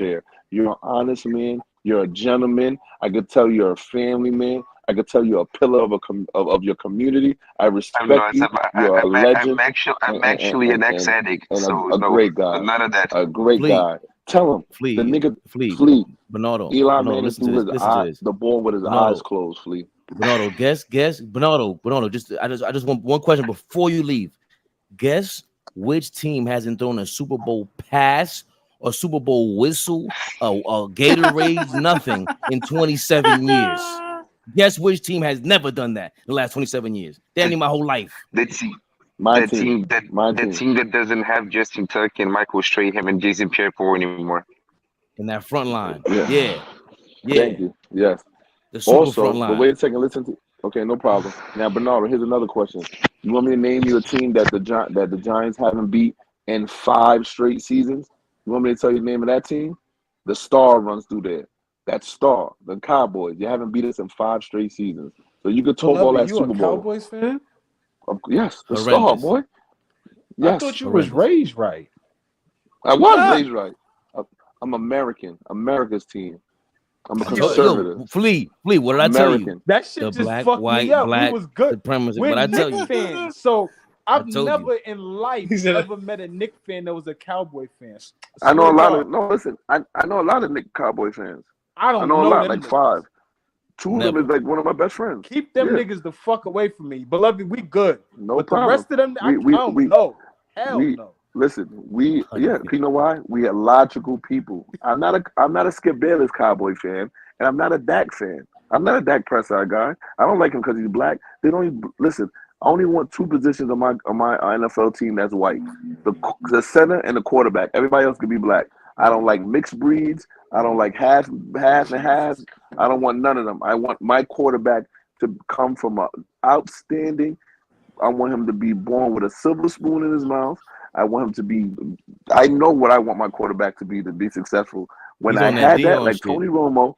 air. You're an honest man. You're a gentleman. I could tell you're a family man. I could tell you're a pillar of your community. I respect you. You're a legend. I'm actually an ex-addict, and so a great guy. none of that. A great Flea. guy. Tell him Flea. the nigga Flea. Bernardo. Eli Bernardo, Manning listen threw to his this. Listen to this. the ball with his Bernardo. eyes closed. Flea. Bernardo, guess. Bernardo. I just want one question before you leave. Guess which team hasn't thrown a Super Bowl pass or Super Bowl whistle, a Gatorade, nothing in 27 years. Guess which team has never done that in the last 27 years? Danny, my whole life. That team that doesn't have Justin Tuck and Michael Strahan and Jason Pierre-Paul anymore. In that front line. Yeah. Yeah. Thank you. Yes. The super Also, front line. but wait a second. Listen to. Okay, no problem. Now, Bernardo, here's another question. You want me to name you a team that the Giants haven't beat in 5 straight seasons? You want me to tell you the name of that team? The Star runs through there. That Star, the Cowboys. You haven't beat us in 5 straight seasons. So you could talk all that you Super a Bowl. Cowboys fan? Yes, the Horrendous. Star, boy. Yes. I thought you was raised right. I was raised right. I'm American. America's team. I'm a conservative. Yo, Flea, what did I tell you? That shit The just black, fucked white, me up. black We was good. supremacy. We're What I tell Knicks you? fans, so I've told never in life ever met a Knicks fan that was a Cowboy fan. I know a Swear to lot God. of listen. I know a lot of Nick Cowboy fans. I don't know a know lot, them like niggas. 5. 2 of them is like one of my best friends. Keep them niggas the fuck away from me, beloved. We good, No but problem. the rest of them, I don't know. Hell no. Listen, you know why? We are logical people. I'm not a Skip Bayless Cowboy fan, and I'm not a Dak fan. I'm not a Dak Prescott guy. I don't like him because he's black. They don't even, listen. I only want 2 positions on my NFL team that's white: the center and the quarterback. Everybody else can be black. I don't like mixed breeds. I don't like half and half. I don't want none of them. I want my quarterback to come from a outstanding. I want him to be born with a silver spoon in his mouth. I want him to be. I know what I want my quarterback to be successful. When He's I on that had that, Dion like shit. Tony Romo,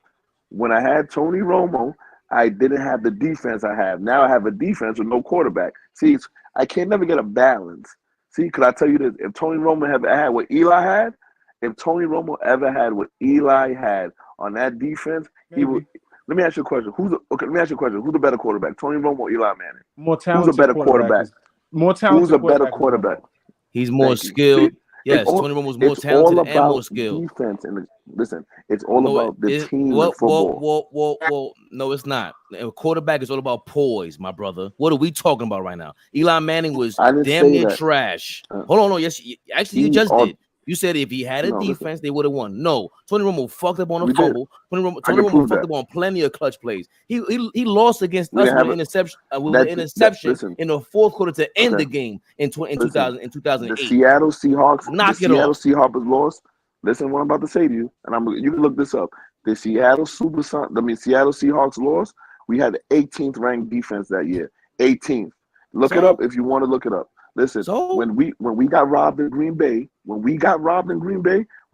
when I had Tony Romo, I didn't have the defense I have. Now I have a defense with no quarterback. See, I can't never get a balance. See, because I tell you this, if Tony Romo had what Eli had, if Tony Romo ever had what Eli had on that defense, he would. Let me ask you a question. Let me ask you a question. Who's the better quarterback, Tony Romo or Eli Manning? More Who's a talented better quarterback? More Who's talented a better quarterback. quarterback? He's more Thank you. skilled. See, Yes, Tony Romo's more talented and more skilled. Defense and listen, it's all about the team in football. Whoa. No, it's not. A quarterback is all about poise, my brother. What are we talking about right now? Eli Manning was I didn't damn say near that. trash. Hold on, no, yes, actually, you just did. You said if he had a defense, they would have won. No, Tony Romo fucked up on a fumble. Tony Romo fucked up on plenty of clutch plays. He lost against us with an interception. In the fourth quarter to end the game in 2008. The Seattle Seahawks. Knock the it Seattle off. Seahawks lost. Listen, what I'm about to say to you, and you can look this up. The Seattle Seahawks lost. We had the 18th ranked defense that year. 18th. Look it up if you want to look it up. Listen, when we got robbed in Green Bay, we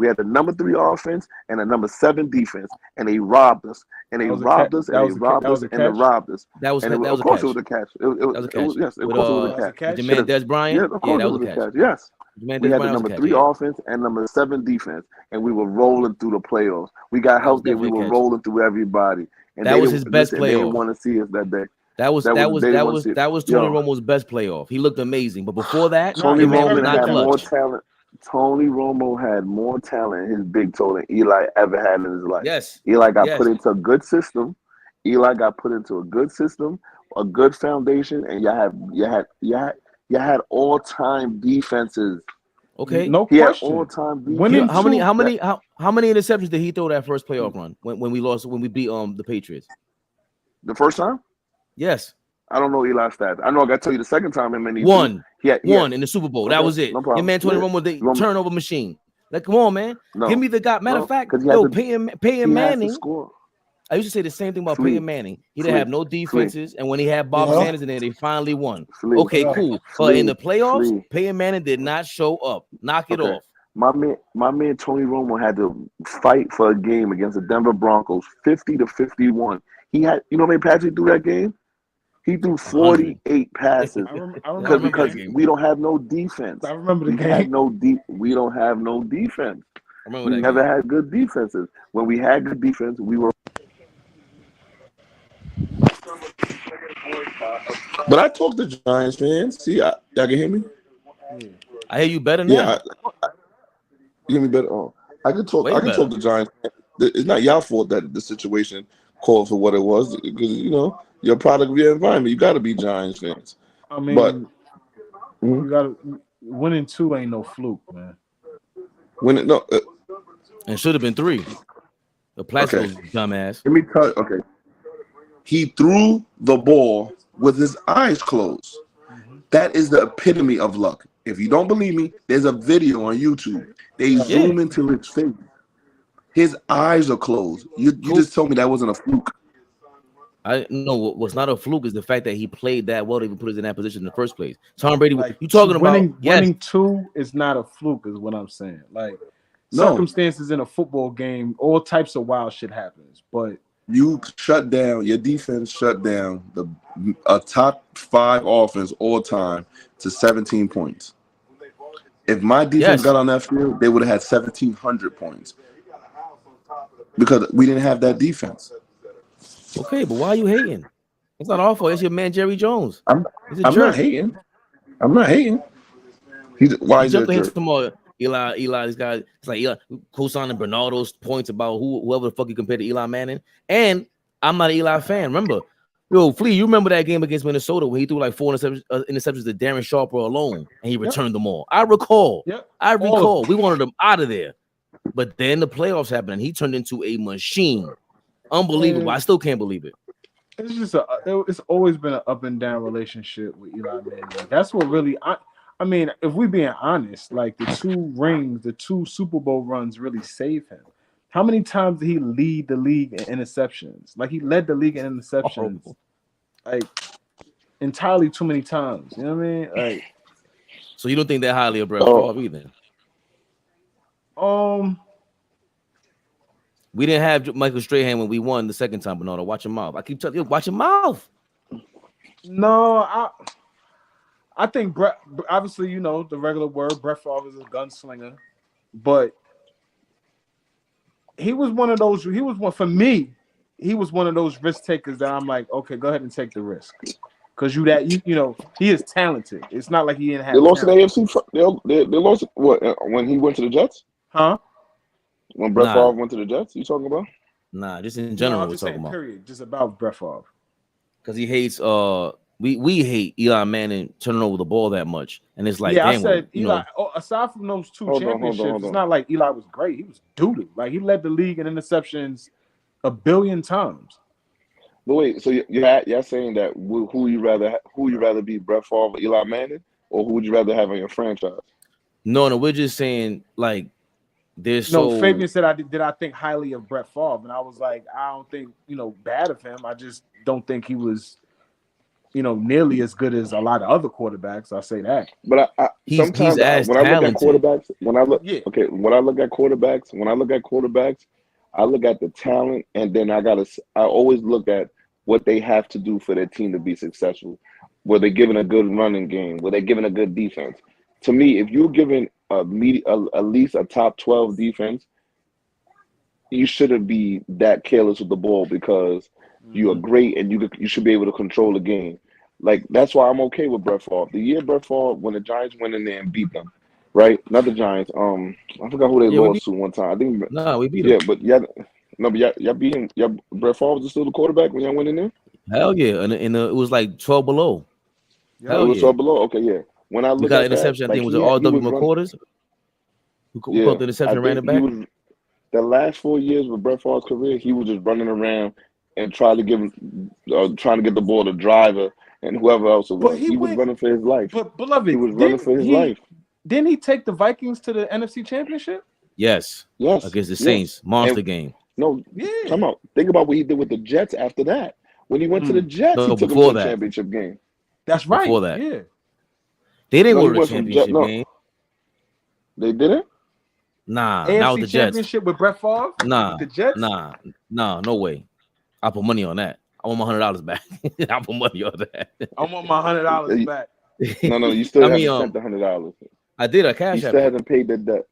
had the number 3 offense and a number 7 defense, and they robbed us, and they robbed us, and they robbed us, and they robbed us. That was a catch. Of course, it was a catch. Yes, of course, it was a catch. Your man Des Bryant. Yeah, of course, it was a catch. Yes. We had the number 3 offense and number 7 defense, and we were rolling through the playoffs. We got healthy, and we were rolling through everybody. And that was his best playoff. They didn't want to see us that day. That was Tony Romo's best playoff. He looked amazing, but before that, Tony Romo Romo had more talent. Tony Romo had more talent in his big toe than Eli ever had in his life. Yes. Eli got put into a good system. A good foundation, and you had all-time defenses. Okay, no he question. Had all-time defenses. How many interceptions did he throw that first playoff run when we beat the Patriots? The first time? Yes. I don't know Eli's stats. I know I got to tell you the second time him and he won in the Super Bowl. Okay, That was it. No problem. Your man Tony Romo, the turnover machine. Like, come on, man. Give me the guy. Matter of fact, Peyton Manning. I used to say the same thing about Peyton Manning. He didn't have no defenses, and when he had Bob Sanders in there, they finally won. Okay, cool. But in the playoffs, Peyton Manning did not show up. Knock it off. My man Tony Romo had to fight for a game against the Denver Broncos, 50-51. He had, you know how many passes he threw that game? He threw 48 passes because we don't have no defense. I remember the game. We don't have no defense. We never had good defenses. When we had good defense, we were. But I talk to Giants fans. See, y'all can hear me? I hear you better now. Yeah, you hear me better? Oh, I can talk. I can talk to Giants. It's not your fault that the situation called for what it was, because you're a product of your environment. You got to be Giants fans. I mean, but you got winning 2 ain't no fluke, man. It should have been 3. The Plaxico's dumbass. Let me tell you. Okay, he threw the ball with his eyes closed. That is the epitome of luck. If you don't believe me, there's a video on YouTube. They zoom into his face. His eyes are closed. You just told me that wasn't a fluke. I know what's not a fluke is the fact that he played that well to even put us in that position in the first place. Tom Brady, you talking about winning 2 is not a fluke, is what I'm saying. Like circumstances in a football game, all types of wild shit happens. But you shut down your defense, shut down a top 5 offense all time to 17 points. If my defense got on that field, they would have had 1,700 points because we didn't have that defense. Okay, but why are you hating? It's not our fault. It's your man Jerry Jones. I'm not hating. I'm not hating. Why is he jumping Eli, this guy, it's like Eli co-signing Bernardo's points about whoever the fuck you compared to Eli Manning. And I'm not an Eli fan. Remember, Flea, you remember that game against Minnesota when he threw like 4 interceptions to Darren Sharper alone and he returned them all. I recall. We wanted him out of there. But then the playoffs happened and he turned into a machine. Unbelievable. I still can't believe it. It's just it's always been an up and down relationship with Eli Manning. That's what really I mean, if we being honest, like the 2 rings, the 2 Super Bowl runs really saved him. How many times did he lead the league in interceptions? Like he led the league in interceptions, like entirely too many times. You know what I mean? Like So you don't think that highly of Brett Oh. Favre either? We didn't have Michael Strahan when we won the second time, Bernardo. Watch your mouth. I keep telling you, watch your mouth. No, I think Brett. Obviously, you know the regular word. Brett Favre is a gunslinger, but he was one of those. He was one for me. He was one of those risk takers that I'm like, okay, go ahead and take the risk, because you know he is talented. It's not like he didn't have. They lost in the talent. AFC. They lost what when he went to the Jets? Huh? When Brett Favre went to the Jets? You talking about? Nah, just in general. No, I'm we're just talking saying. about Period. Just about Brett Favre. because he hates. We hate Eli Manning turning over the ball that much, and it's like, Yeah, damn, I said you Eli. know. Aside from those two Hold on. championships, it's not like Eli was great. He was doo-doo. Like he led the league in interceptions 1 billion times. But wait, so you're saying that who you rather be, Brett Favre or Eli Manning, or who would you rather have on your franchise? No, we're just saying like there's No, Fabian said did I think highly of Brett Favre, and I was like, I don't think bad of him. I just don't think he was nearly as good as a lot of other quarterbacks. I'll say that. But he's as when I look at talented. quarterbacks, when I look at quarterbacks, I look at the talent, and then I always look at what they have to do for their team to be successful. Were they given a good running game? Were they given a good defense? To me, if you're given at least a top 12 defense, you shouldn't be that careless with the ball because you are great and you should be able to control the game. Like that's why I'm okay with Brett Favre. The year Brett Favre, when the Giants went in there and beat them, right? Not the Giants. I forgot who they lost to one time. I think. No, we beat them. Yeah, but y'all beat him. Brett Favre was still the quarterback when y'all went in there. Hell yeah, and it was like 12 below. Hell, it was 12 below. Okay, yeah. When I look got at an interception, that, I think it was R.W. McCorders. Who caught the interception and ran it back? The last 4 years of Brett Favre's career, he was just running around and trying to get the ball to Driver and whoever else it was. He was running for his life. But beloved, he was running for his life. Didn't he take the Vikings to the NFC Championship? Yes. Against the Saints. Monster game. No, come on. Think about what he did with the Jets after that. When he went to the Jets, he took them to the championship game. That's right. Before that. Yeah. They didn't go to the championship game. They didn't? Nah, AFC not with the Jets. Championship with Brett Favre? Nah, with the Jets? Nah, no way. I put money on that. I want my $100 back. I put money on that. I want my $100 back. No, you still haven't spent the $100. I did a cash. You still haven't paid the debt.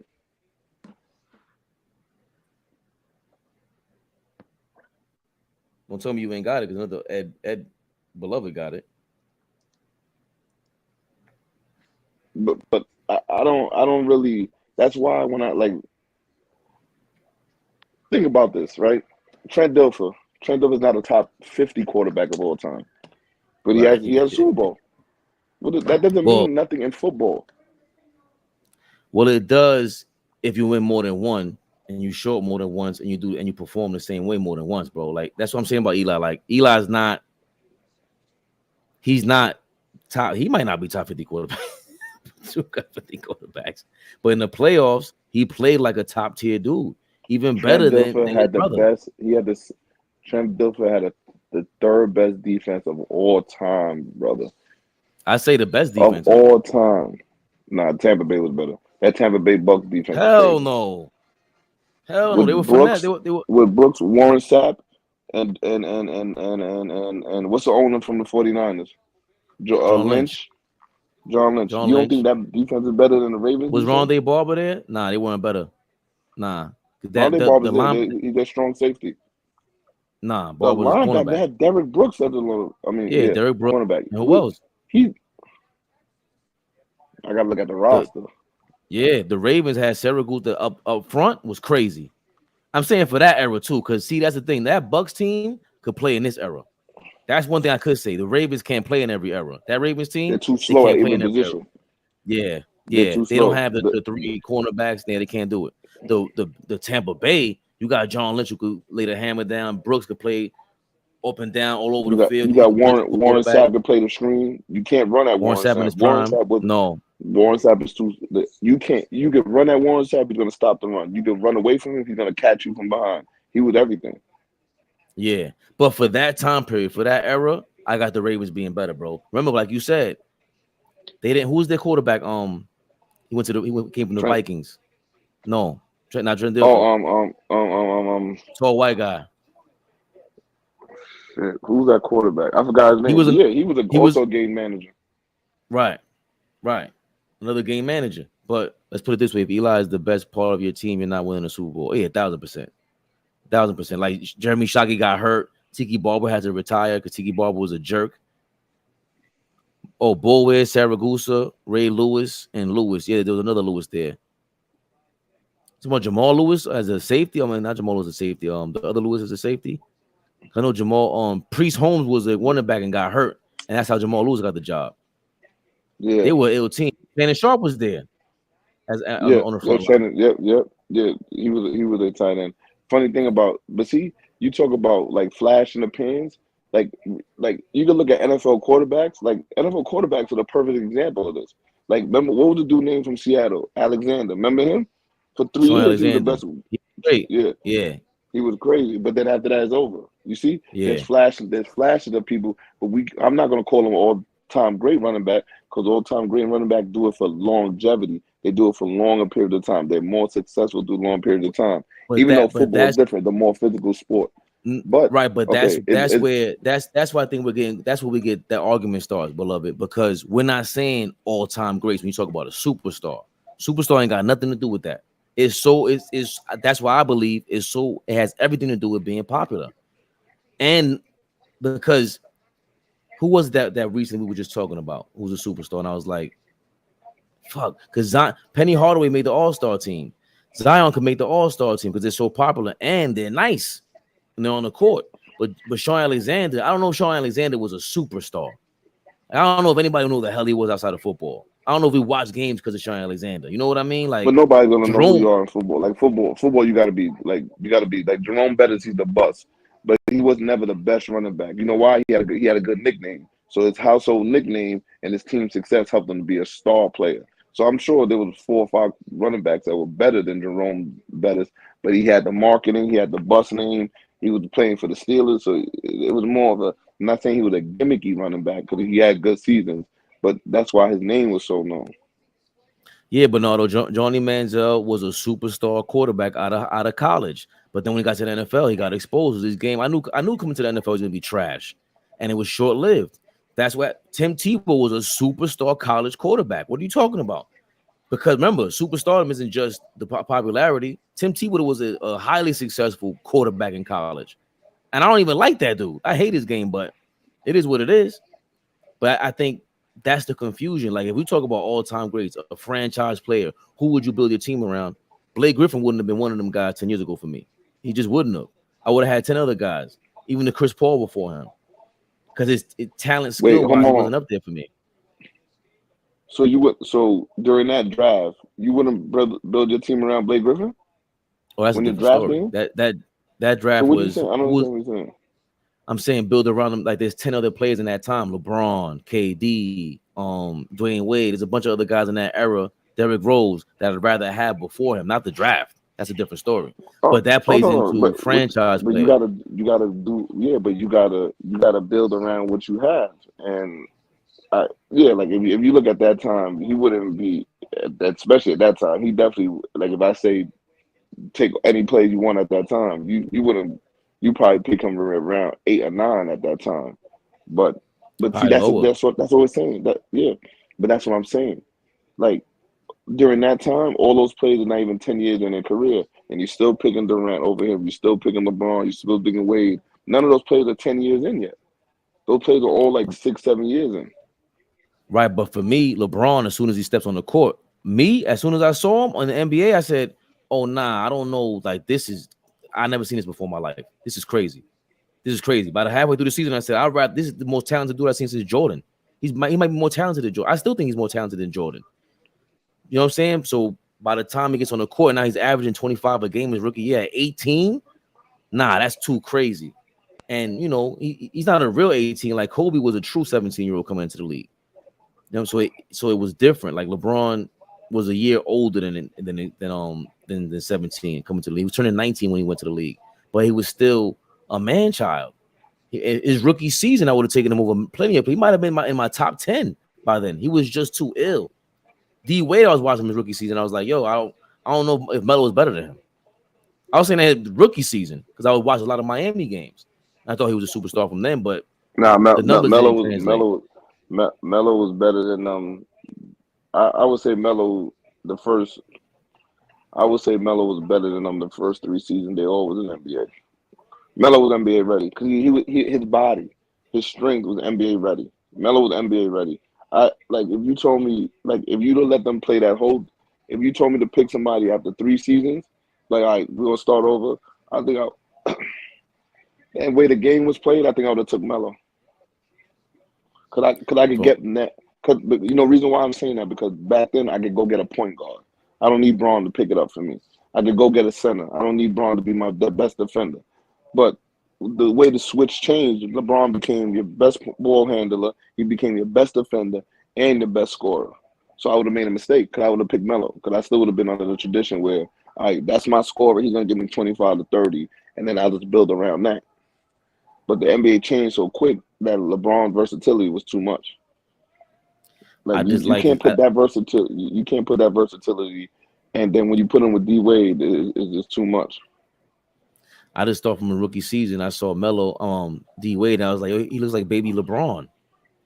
Don't tell me you ain't got it because another Ed Beloved got it. But I don't really. That's why when I think about this, right? Trent Dilfer is not a top 50 quarterback of all time, but he has a Super Bowl. Well, that doesn't mean nothing in football. Well, it does if you win more than one and you show up more than once and you perform the same way more than once, bro. Like that's what I'm saying about Eli. Like Eli's not. He's not top. He might not be top 50 quarterback. 50 quarterbacks, but in the playoffs, he played like a top tier dude, even better than his brother. Best. Trent Dilfer had the third best defense of all time, brother. I say the best defense of all time. Nah, Tampa Bay was better. That Tampa Bay Bucks defense. Hell no. They were Brooks, they were with Brooks, Warren Sapp, and what's the owner from the 49ers? John Lynch. John Lynch. You don't think that defense is better than the Ravens? Was Rondé Barber there? Nah, they weren't better. Nah. Rondé Barber's he's their strong safety. Nah, Barber was cornerback. They had Derrick Brooks as a Derrick Brooks. cornerback. Who else? I gotta look at the roster. The Ravens had Saragusa up front was crazy. I'm saying for that era too, because see, that's the thing. That Bucks team could play in this era. That's one thing I could say. The Ravens can't play in every era. That Ravens team, they're too slow at every position. Yeah. They don't have the three cornerbacks there. They can't do it. The Tampa Bay, you got John Lynch who could lay the hammer down. Brooks could play up and down all over the field. You got Warren Sapp to play the screen. You can't run at Warren Sapp. In his prime. Warren Sapp is too. You can run at Warren Sapp. He's gonna stop the run. You can run away from him. He's gonna catch you from behind. He was everything. Yeah, but for that time period, for that era, I got the Ravens being better, bro. Remember, like you said, They didn't. Who was their quarterback? Came from the Trent. Vikings. No, not Trent Dilfer. Tall white guy. Shit, who's that quarterback? I forgot his name. He was also a game manager. Right. Another game manager. But let's put it this way: if Eli is the best part of your team, you're not winning a Super Bowl. Yeah, 1,000%. 1,000%. Like Jeremy Shockey got hurt. Tiki Barber had to retire because Tiki Barber was a jerk. Oh, Boulware, Saragusa, Ray Lewis, and Lewis. Yeah, there was another Lewis there. Someone Jamal Lewis as a safety. I mean, not Jamal as a safety. The other Lewis as a safety. I know Jamal. Priest Holmes was a running back and got hurt, and that's how Jamal Lewis got the job. Yeah, they were ill team. Shannon Sharpe was there on the front line. Yep. He was a tight end. Funny thing about, but see, you talk about like flash in the pans. Like you can look at NFL quarterbacks. Like NFL quarterbacks are the perfect example of this. Like, remember what was the dude named from Seattle? Alexander. Remember him? For 3 years, he was the best. Great. Yeah. He was crazy, but then after that, it's over. You see, Yeah. there's flashes of people, but I'm not gonna call them all-time great running back because all-time great running back do it for longevity. They do it for longer period of time. They're more successful through long period of time. Even though football is different, the more physical sport. But that's where I think that's where we get that argument starts, beloved, because we're not saying all-time greats when you talk about a superstar. Superstar ain't got nothing to do with that. It's that's why I believe it has everything to do with being popular. And because who was that recently we were just talking about who's a superstar? And I was like, fuck, because Penny Hardaway made the all-star team. Zion could make the all-star team because they're so popular and they're nice and they're on the court. But Sean Alexander, I don't know if Sean Alexander was a superstar. I don't know if anybody knew who the hell he was outside of football. I don't know if we watch games because of Sean Alexander. You know what I mean? Like, but nobody's gonna know who you are in football. Like football, you gotta be like Jerome Bettis. He's the bust, but he was never the best running back. You know why? He had a good nickname. So his household nickname and his team success helped him to be a star player. So I'm sure there was 4 or 5 running backs that were better than Jerome Bettis, but he had the marketing, he had the bus name. He was playing for the Steelers, so it was more of a. I'm not saying he was a gimmicky running back because he had good seasons, but that's why his name was so known. Yeah, Bernardo, Johnny Manziel was a superstar quarterback out of college, but then when he got to the NFL, he got exposed to this game. I knew coming to the NFL was gonna be trash, and it was short lived. That's why Tim Tebow was a superstar college quarterback. What are you talking about? Because remember, superstardom isn't just the popularity. Tim Tebow was a highly successful quarterback in college. And I don't even like that dude. I hate his game, but it is what it is. But I think that's the confusion. Like, if we talk about all-time greats, a franchise player, who would you build your team around? Blake Griffin wouldn't have been one of them guys 10 years ago for me. He just wouldn't have. I would have had 10 other guys, even the Chris Paul before him. Because his talent, skill-wise, he wasn't up there for me. So during that draft, you wouldn't build your team around Blake Griffin? Oh, that's when a different story. That draft was. I don't understand what you're saying. I'm saying build around them. Like, there's 10 other players in that time: LeBron, KD, Dwayne Wade. There's a bunch of other guys in that era. Derrick Rose that I'd rather have before him. Not the draft. That's a different story. But that plays into franchise. But you gotta do But you gotta build around what you have. And like if you look at that time, he wouldn't be, especially at that time. He definitely, like, if I say take any play you want at that time, you wouldn't. You probably pick him around 8 or 9 at that time. But see, that's what we're saying. But that's what I'm saying. Like, during that time, all those players are not even 10 years in their career, and you're still picking Durant over him. You're still picking LeBron. You're still picking Wade. None of those players are 10 years in yet. Those players are all like 6, 7 years in. Right, but for me, LeBron, as soon as he steps on the court, as soon as I saw him on the NBA, I said, "Oh nah, I don't know. Like, I never seen this before in my life. This is crazy. This is crazy." By the halfway through the season, I said, this is the most talented dude I've seen since Jordan. He might be more talented than Jordan. I still think he's more talented than Jordan. You know what I'm saying? So by the time he gets on the court, now he's averaging 25 a game his rookie year. 18? Nah, that's too crazy. And, you know, he's not a real 18. Like, Kobe was a true 17-year-old coming into the league. You know, so it was different. Like, LeBron was a year older than 17 coming to the league. He was turning 19 when he went to the league, but he was still a man child. His rookie season, I would have taken him over plenty of. He might have been in my top 10 by then. He was just too ill. D Wade, I was watching his rookie season. I was like, yo, I don't know if Melo was better than him. I was saying that rookie season because I would watch a lot of Miami games. I thought he was a superstar from then, but Nah, the numbers Melo didn't was translate. Melo was better than I would say Melo the first. I would say Melo was better than the first 3 seasons. They all was in the NBA. Melo was NBA ready because his body, his strength was NBA ready. Melo was NBA ready. If you told me if you don't let them play that whole, if you told me to pick somebody after 3 seasons, like all right, we're gonna start over. I think and way the game was played, I think I would have took Melo. Cause I could get that. Cause reason why I'm saying that because back then I could go get a point guard. I don't need Braun to pick it up for me. I could go get a center. I don't need Braun to be the best defender. But the way the switch changed, LeBron became your best ball handler. He became your best defender and your best scorer. So I would have made a mistake because I would have picked Melo because I still would have been under the tradition where, all right, that's my scorer. He's gonna give me 25 to 30, and then I'll just build around that. But the NBA changed so quick that LeBron's versatility was too much. Like you can't put that versatility. You can't put that versatility, and then when you put him with D Wade, it's just too much. I just thought from a rookie season, I saw Melo, D Wade, and I was like, oh, he looks like baby LeBron,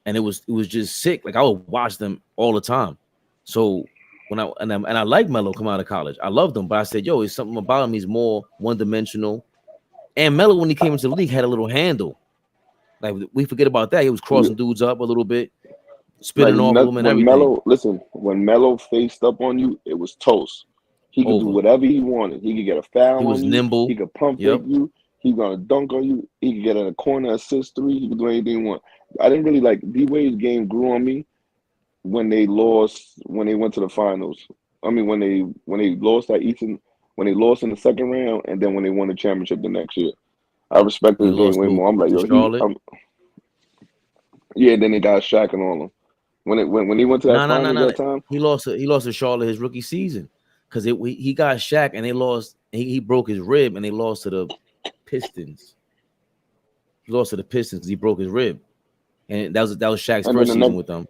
and it was just sick. Like I would watch them all the time. So when I like Melo come out of college, I loved him, but I said, yo, it's something about him. He's more one dimensional. And Melo, when he came into the league, had a little handle. Like we forget about that. He was crossing dudes up a little bit, spinning off of them and everything. When Melo faced up on you, it was toast. He could do whatever he wanted. He could get a foul. He was on you. nimble. He could pump fake you. He gonna dunk on you. He could get in a corner, assist 3. He could do anything he want. I didn't really like D Wade's game. Grew on me when they lost. When they went to the finals. I mean, when they lost at Eastern. When they lost in the second round, and then when they won the championship the next year, I respected his game way more. I'm like, yo, then they got Shaq and all them. When he went to that finals that time, he lost to Charlotte his rookie season because he got Shaq and they lost. He broke his rib and they lost to the Pistons. He lost to the Pistons because he broke his rib, and that was Shaq's first season with them.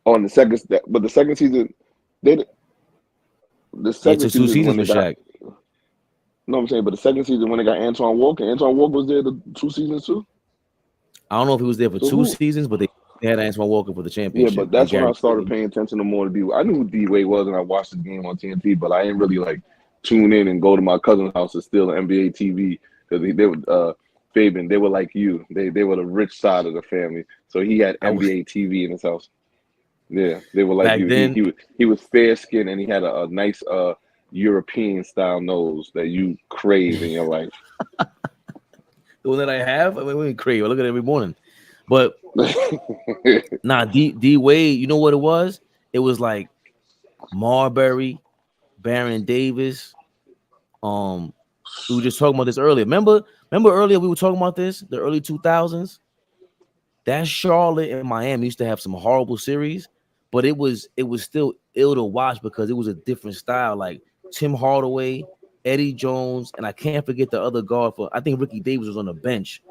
On the second, but the second season, the second season 2 seasons with Shaq. No, I'm saying, but the second season when they got Antoine Walker was there the 2 seasons too. I don't know if he was there for 2 seasons, but they had Antoine Walker for the championship. Yeah, but that's when I started paying attention to more to D Wade. I knew who D Wade was, and I watched the game on TNT, but I didn't really tune in and go to my cousin's house to steal the NBA TV because they were Fabian. They were like you. They were the rich side of the family, so he had NBA TV in his house. Yeah, they were like back you. Then, he was fair skinned and he had a nice European style nose that you crave in your life. The one that I have, I mean, we crave. I look at it every morning. But D Wade, you know what it was? It was like Marbury, Baron Davis. We were just talking about this earlier. Remember earlier we were talking about this, the early 2000s. That Charlotte and Miami used to have some horrible series, but it was still ill to watch because it was a different style. Like Tim Hardaway, Eddie Jones, and I can't forget the other guard I think Ricky Davis was on the bench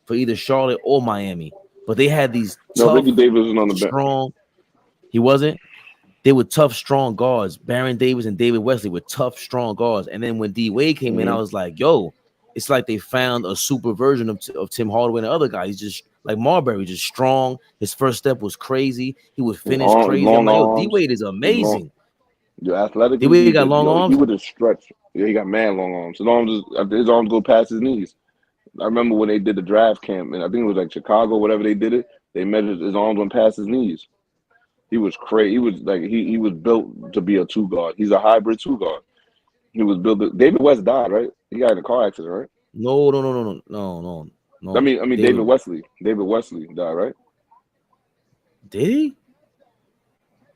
for either Charlotte or Miami. But they had these tough, Ricky Davis was on the strong. Bench. He wasn't. They were tough, strong guards. Baron Davis and David Wesley were tough, strong guards. And then when D Wade came in, I was like, yo, it's like they found a super version of Tim Hardaway and the other guy. He's just like Marbury, just strong. His first step was crazy. He would finish crazy. I'm like, yo, D Wade is amazing. You're athletic. D Wade got long arms. He would just stretch. Yeah, he got mad long arms. His arms go past his knees. I remember when they did the draft camp, and I think it was like Chicago, whatever they did it. They measured his arms went past his knees. He was crazy. He was like he was built to be a 2 guard. He's a hybrid 2 guard. He was built. David West died, right? He got in a car accident, right? No. I mean, David Wesley. David Wesley died, right? Did he?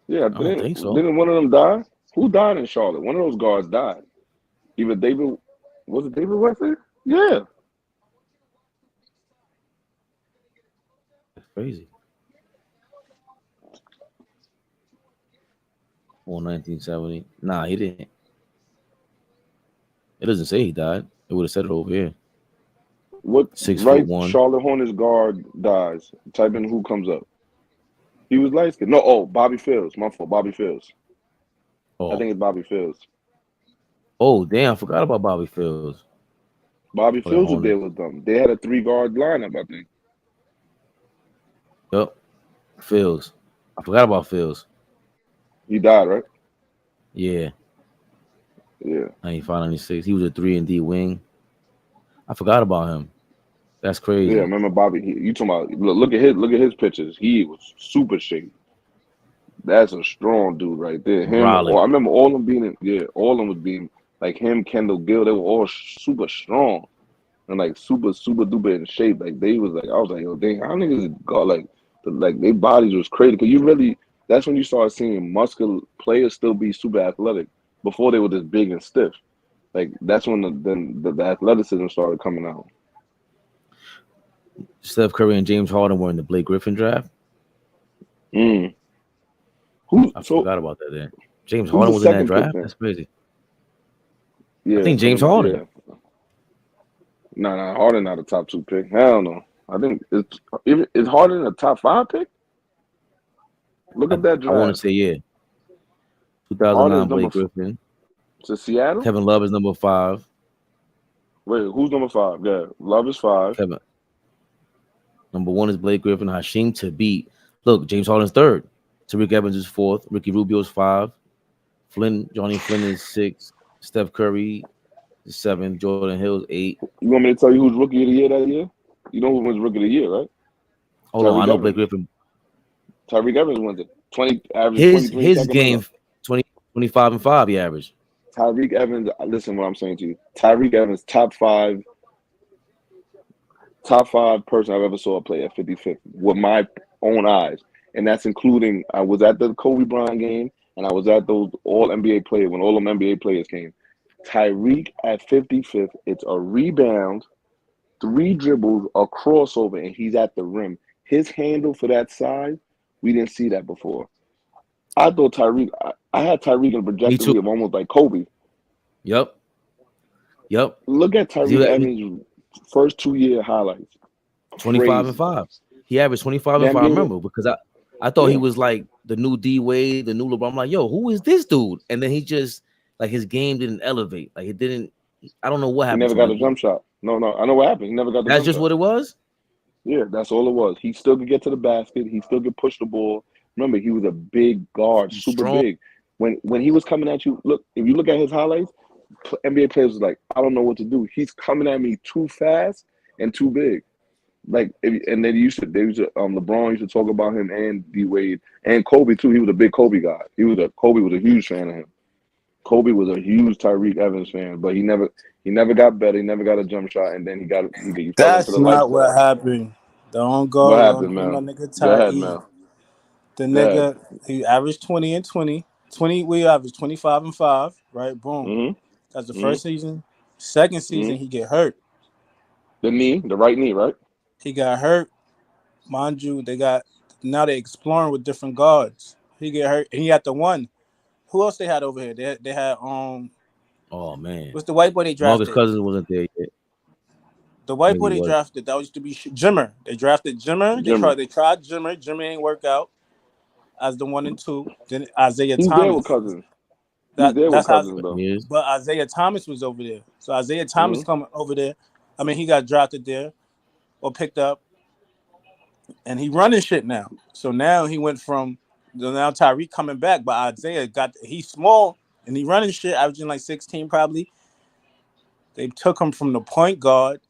Yeah, I don't think so. Didn't one of them die? Who died in Charlotte? One of those guards died. Was it David Wesley? Yeah. That's crazy. Or 1970. Nah, he didn't. It doesn't say he died. It would have said it over here. What 6'1" Charlotte Hornets guard dies? Type in who comes up. He was light skinned. No, Bobby Fields. My fault. Bobby Fields. Oh. I think it's Bobby Fields. Oh, damn, I forgot about Bobby Fields. Bobby Fields was there with them. They had a 3-guard lineup, I think. Yep. Fields. I forgot about Fields. He died, right? Yeah. Yeah. 95, 96. He was a 3-and-D wing. I forgot about him. That's crazy. Yeah, remember Bobby? You talking about? Look at his pictures. He was super shape. That's a strong dude right there. Him. I remember all of them being. All of them was being like him. Kendall Gill. They were all super strong and like super duper in shape. Like they was like I was like, yo, dang, how niggas got like their bodies was crazy. Cause you really. That's when you start seeing muscular players still be super athletic. Before they were just big and stiff. Like that's when the athleticism started coming out. Steph Curry and James Harden were in the Blake Griffin draft. I forgot about that then. James Harden was in that draft? That's crazy. Yeah, I think James Harden. Yeah. Nah, Harden not a top 2 pick. Hell no. I think is Harden a top 5 pick? Look at that draft. I want to say, yeah. 2009 Blake Griffin. To Seattle? Kevin Love is number 5. Wait, who's number 5? Yeah, Love is 5. Kevin. Number 1 is Blake Griffin. Hasheem Thabit. Look, James Harden's 3rd. Tariq Evans is 4th. Ricky Rubio's 5. Johnny Flynn is 6. Steph Curry is 7. Jordan Hill's 8. You want me to tell you who's rookie of the year that year? You know who was rookie of the year, right? Hold on, I know Blake Griffin. Tyreek Evans won it. 20 average. His game 25 and 5. He averaged. Tyreek Evans. Listen, what I'm saying to you. Tyreek Evans, top five person I've ever saw play at 55th with my own eyes, and that's including I was at the Kobe Bryant game and I was at those all NBA players when all them NBA players came. Tyreek at 55th. It's a rebound, 3 dribbles, a crossover, and he's at the rim. His handle for that size, we didn't see that before. I thought Tyreek. I had Tyreek in a trajectory of almost like Kobe. Yep. Look at Tyreek Evans' first 2-year highlights. 25 and 5. He averaged 25 and 5. I remember because I thought he was like the new D Wade, the new LeBron. I'm like, yo, who is this dude? And then he just like his game didn't elevate. Like it didn't. I don't know what happened. He never got a jump shot. No, I know what happened. He never got the That's jump just shot. what it was? Yeah, that's all it was. He still could get to the basket. He still could push the ball. Remember, he was a big guard, super big. When he was coming at you, look, if you look at his highlights, NBA players was like, I don't know what to do. He's coming at me too fast and too big. Like, and then LeBron used to talk about him and D Wade and Kobe too. He was a big Kobe guy. Kobe was a huge fan of him. Kobe was a huge Tyreek Evans fan, but he never got better. He never got a jump shot, and then he fell into That's the not what lifestyle. happened. Don't go. What Don't happened, do man? my nigga Go ahead, Tyreek. man. The nigga, he averaged 20 and 20. 20, we averaged 25 and 5, right? Boom. That's the first season. Second season, he get hurt. The right knee, right? He got hurt. Mind you, now they're exploring with different guards. He get hurt, and he had the one. Who else they had over here? They had Oh man, what's the white boy they drafted? Marcus Cousins wasn't there yet. The white boy they drafted, that used to be Jimmer. They drafted Jimmer. They tried Jimmer. Jimmer ain't work out as the 1 and 2. Then Isaiah He's Thomas. there with Cousins. He's there with Cousins, though. But Isaiah Thomas was over there. So Isaiah Thomas coming over there. I mean, he got drafted there or picked up. And he running shit now. So now he went from now Tyreek coming back, but Isaiah he's small and he running shit, averaging like 16 probably. They took him from the point guard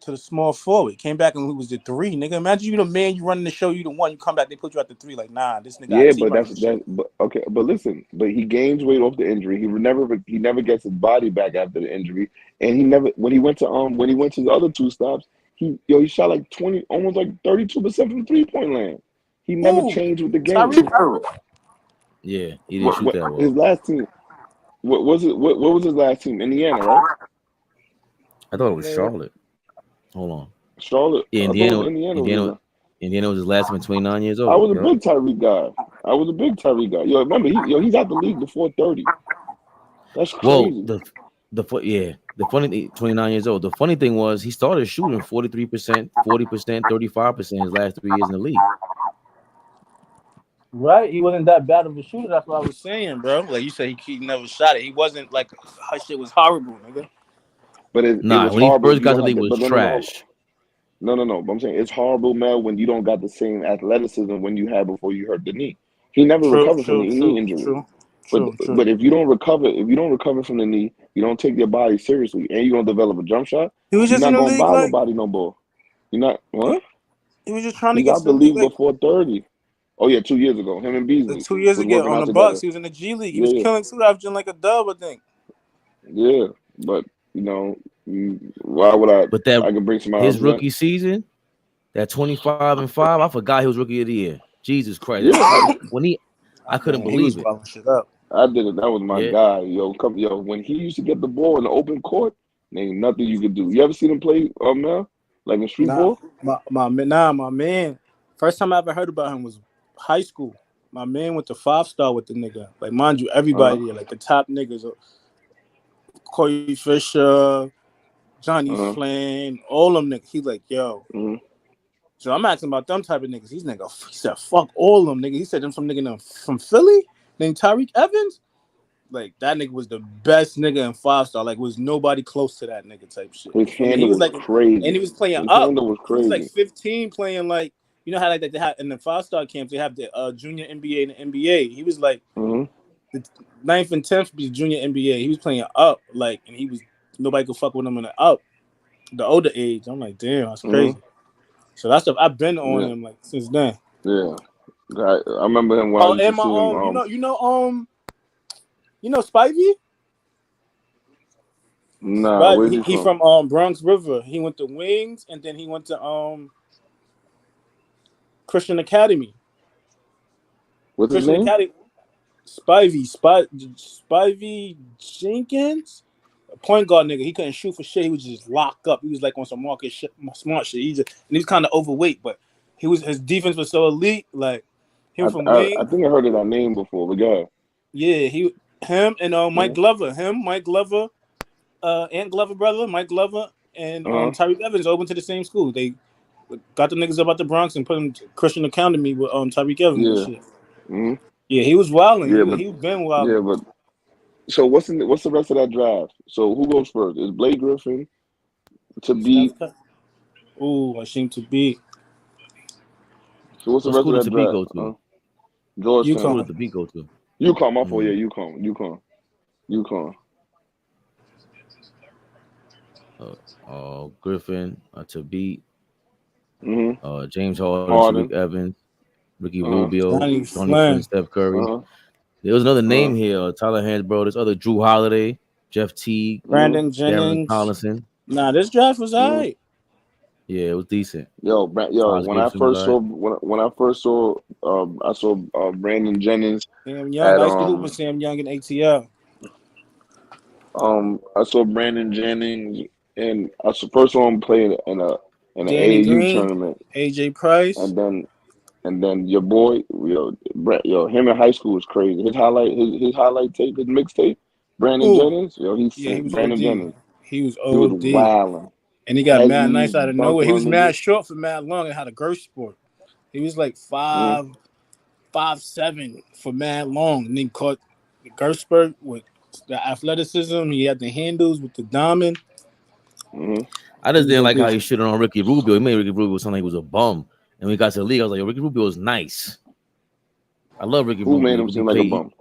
to the small forward. Came back and he was the 3. Nigga, imagine you the man, you running the show, you the 1, you come back, they put you at the 3. Like, nah, this nigga. Yeah, but listen, but he gains weight off the injury. He never gets his body back after the injury, and he never when he went to the other 2 stops, he shot like 20, almost like 32% from 3-point land. He never changed with the game. Yeah, he didn't shoot that well. His last team, what was his last team? Indiana, right? I thought it was Charlotte. Hold on. Charlotte. Yeah, Indiana was his last team at 29 years old. I was a big Tyreek guy. Yo, remember, he's out the league before 30. That's crazy. Well, the funny thing, 29 years old. The funny thing was he started shooting 43%, 40%, 35% his last 3 years in the league. Right, he wasn't that bad of a shooter. That's what I was saying, bro. Like you said, he never shot it. He wasn't like her shit was horrible, nigga. But it Nah, was when he horrible. first You got to don't the have league, to. was But no. trash. But I'm saying it's horrible, Mel, when you don't got the same athleticism when you had before you hurt the knee. He never recovered from the knee injury. But if you don't recover from the knee, you don't take your body seriously, and you don't develop a jump shot, He was you're just in not the gonna league buy like nobody no more. You're not what? he was just trying to He's get to out the the league league like before 30. Oh yeah, 2 years ago. Him and Beasley 2 years was ago working on out the together. Bucks. He was in the G League. He was Yeah, killing too, averaging like a dub, I think. yeah. But why would I? But that I could bring somebody else his in. rookie season, that 25-5, I forgot he was rookie of the year. Jesus Christ! Yeah, I couldn't He was believe it. balling shit up. I did it. That was my Yeah, guy. Yo, when he used to get the ball in the open court, there ain't nothing you could do. You ever seen him play now? Like in street Nah, ball? my man. First time I ever heard about him was high school. My man went to 5-star with the nigga. Like, mind you, everybody there, like the top niggas, Corey Fisher, Johnny Flynn, all them niggas. He's like, yo. So I'm asking about them type of niggas. He said, fuck all them niggas. He said them some nigga from Philly named Tyreek Evans. Like, that nigga was the best nigga in 5-star. Like, was nobody close to that nigga type shit. His I mean, he handle was was like, crazy. and he was playing His up. handle was He was like crazy. 15 playing like, you know how like they have in the 5-star camps, they have the junior NBA and the NBA. He was like the 9th and 10th be junior NBA. He was playing up, like, and he was nobody could fuck with him in the older age. I'm like, damn, that's crazy. So that's stuff I've been on him like since then. Yeah. I remember him when I used to And my see him. you know Spivey? Nah, But where's he he from? from Bronx River. He went to Wings and then he went to Christian Academy. What's his Christian name? Academy. Spivey Jenkins, a point guard nigga. He couldn't shoot for shit. He was just locked up. He was like on some smart shit. He was kind of overweight, but his defense was so elite. Like he was from Wings. I think I heard of that name before. The guy. Yeah, him and Mike Glover. Mike Glover, Ant Glover brother, Mike Glover, and Tyreek Evans open to the same school. They got the niggas up out the Bronx and put them to Christian Academy with Tyreek Evans and shit. Yeah, he was wilding. Yeah, He was been wilding. but so what's the rest of that draft? So who goes first? Is Blake Griffin to beat? Ooh, I seem to beat. So what's the what rest school of did that Tariq draft? go to? Georgetown. What school did Tariq go to? UConn, my fault. Yeah, UConn. Griffin to beat. James Harden, Tariq Evans, Ricky Rubio, Tony Flynn, Steph Curry. There was another name here, Tyler Hansbrough. There's other Drew Holiday, Jeff Teague, Brandon Darren Jennings, Collison. Nah, this draft was alright. Yeah, it was decent. When I first saw I saw Brandon Jennings. Sam Young, I used to hoop with Sam Young in ATL. I saw Brandon Jennings, and I first saw him play in an Danny AAU Green, tournament. AJ Price, and then your boy, him in high school was crazy. His highlight tape, his mixtape, Brandon Jennings. he was Brandon OD. Jennings. He was He was OD. wilding. And he got mad Heavy, nice out of nowhere. dunking He on was mad niggas. short for mad long and had a girth sport. He was like 5'7" for mad long. And then caught the girth spurt with the athleticism. He had the handles with the diamond. I just didn't like how he shitted on Ricky Rubio. He made Ricky Rubio sound like he was a bum. And when he got to the league, I was like, yo, Ricky Rubio is nice. I love Ricky Rubio. Who made him seem like a bum?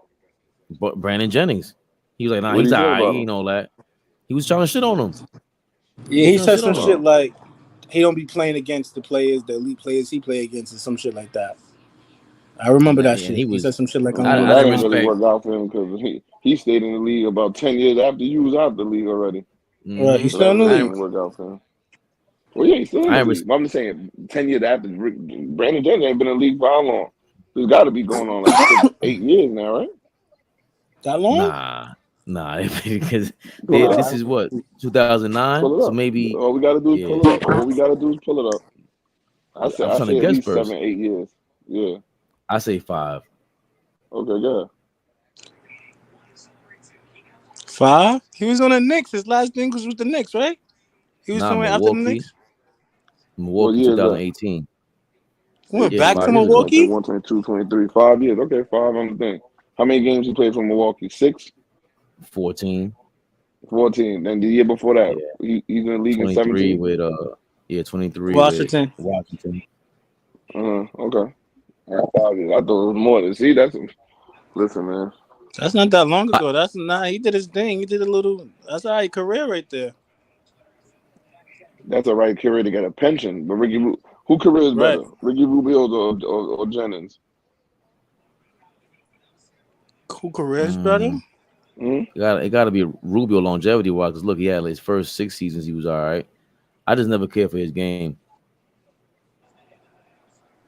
Brandon Jennings. He was like, nah, What he's did he say all right. about He him? ain't all that. He was trying to shit on him. Yeah, he said some shit like he don't be playing against the elite players he play against, or some shit like that. I remember that shit. He said some shit like, that didn't really work out for him because he stayed in the league about 10 years after you was out the league already. Right, he's So still in the that league. didn't work out for him. Well, yeah, he's still in the league. But I'm just saying, 10 years after, Brandon Jennings ain't been in the league for how long? It's got to be going on like 8 years now, right? That long? Nah, because this is what 2009. So maybe all we got to do is pull it up. All we got to do is pull it up. I say I'm trying to at guess least first. 7, 8 years. Yeah. I say 5. Okay, good. 5? He was on the Knicks. His last thing was with the Knicks, right? He was somewhere after the Knicks. Milwaukee, 2018. Went Yeah, back to 5 years ago. Milwaukee. 22, 23, 5 years. Okay, 5 on the thing. How many games he played for Milwaukee? 6? 14. 14. Then the year before that, he's in the league in 23 17. with 23 Washington. with Washington. Okay. 5 years. I thought it was more than. See, listen, man. That's not that long ago. That's not. He did his thing. He did a little. That's all right career right there. That's a right career to get a pension. But who career is Right. better, Ricky Rubio or Jennings? Who career is better? It got to be Rubio longevity wise. Because look, he had his first 6 seasons. He was all right. I just never cared for his game.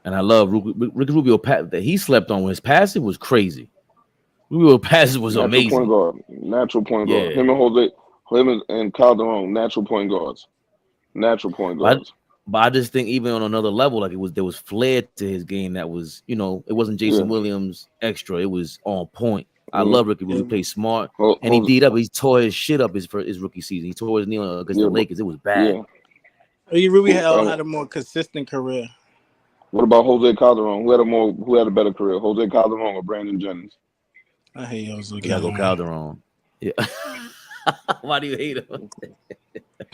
And I love Ricky Rubio. That he slept on when his passing was crazy. Rubio passes was Natural amazing. point guard. Natural point guard. Yeah. Him and Jose, him and Calderon, natural point guards. Natural point guards. But I just think even on another level, like there was flair to his game that was, it wasn't Jason Williams extra. It was on point. I love Ricky Rubio. He played smart, and he D'd up. He tore his shit up his rookie season. He tore his knee against the Lakers. It was bad. Ricky Rubio had a more consistent career. What about Jose Calderon? Who had a better career? Jose Calderon or Brandon Jennings? I hate Jose Calderon. Yeah. Why do you hate him?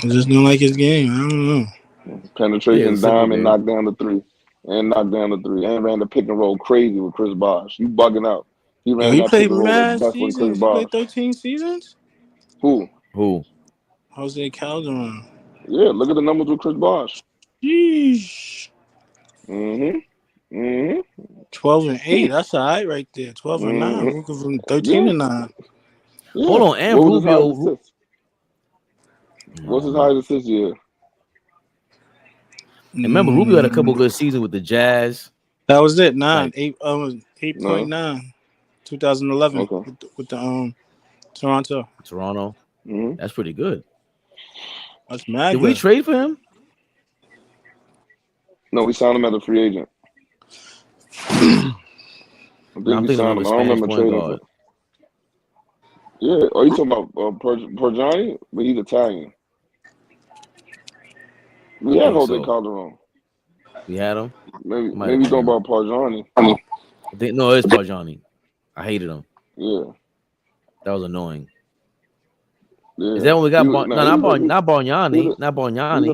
I just don't like his game. I don't know. Penetration, dime, and knock down the three. And ran the pick and roll crazy with Chris Bosh. You bugging out. He ran that pick and roll the best with Chris Bosh. He played 13 seasons? Who? Jose Calderon. Yeah, look at the numbers with Chris Bosh. Yeesh. 12 and 8. That's all right there. 12 and 9. We're from 13 and 9. Yeah. Hold on, and Rubio. What's his highest assist year? And remember, Rubio had a couple good seasons with the Jazz. That was it. 8.9. 2011 with the Toronto. That's pretty good. That's mad. Did we trade for him? No, we signed him as a free agent. I think we signed him. I don't remember trading him. Yeah, are you talking about Pergiani? But he's Italian. We had Jose Calderon. We had him? Maybe talking about Pergiani. No, it's Pergiani. I hated him. Yeah. That was annoying. Yeah. Is that when we got not Bargnani? Not Bargnani.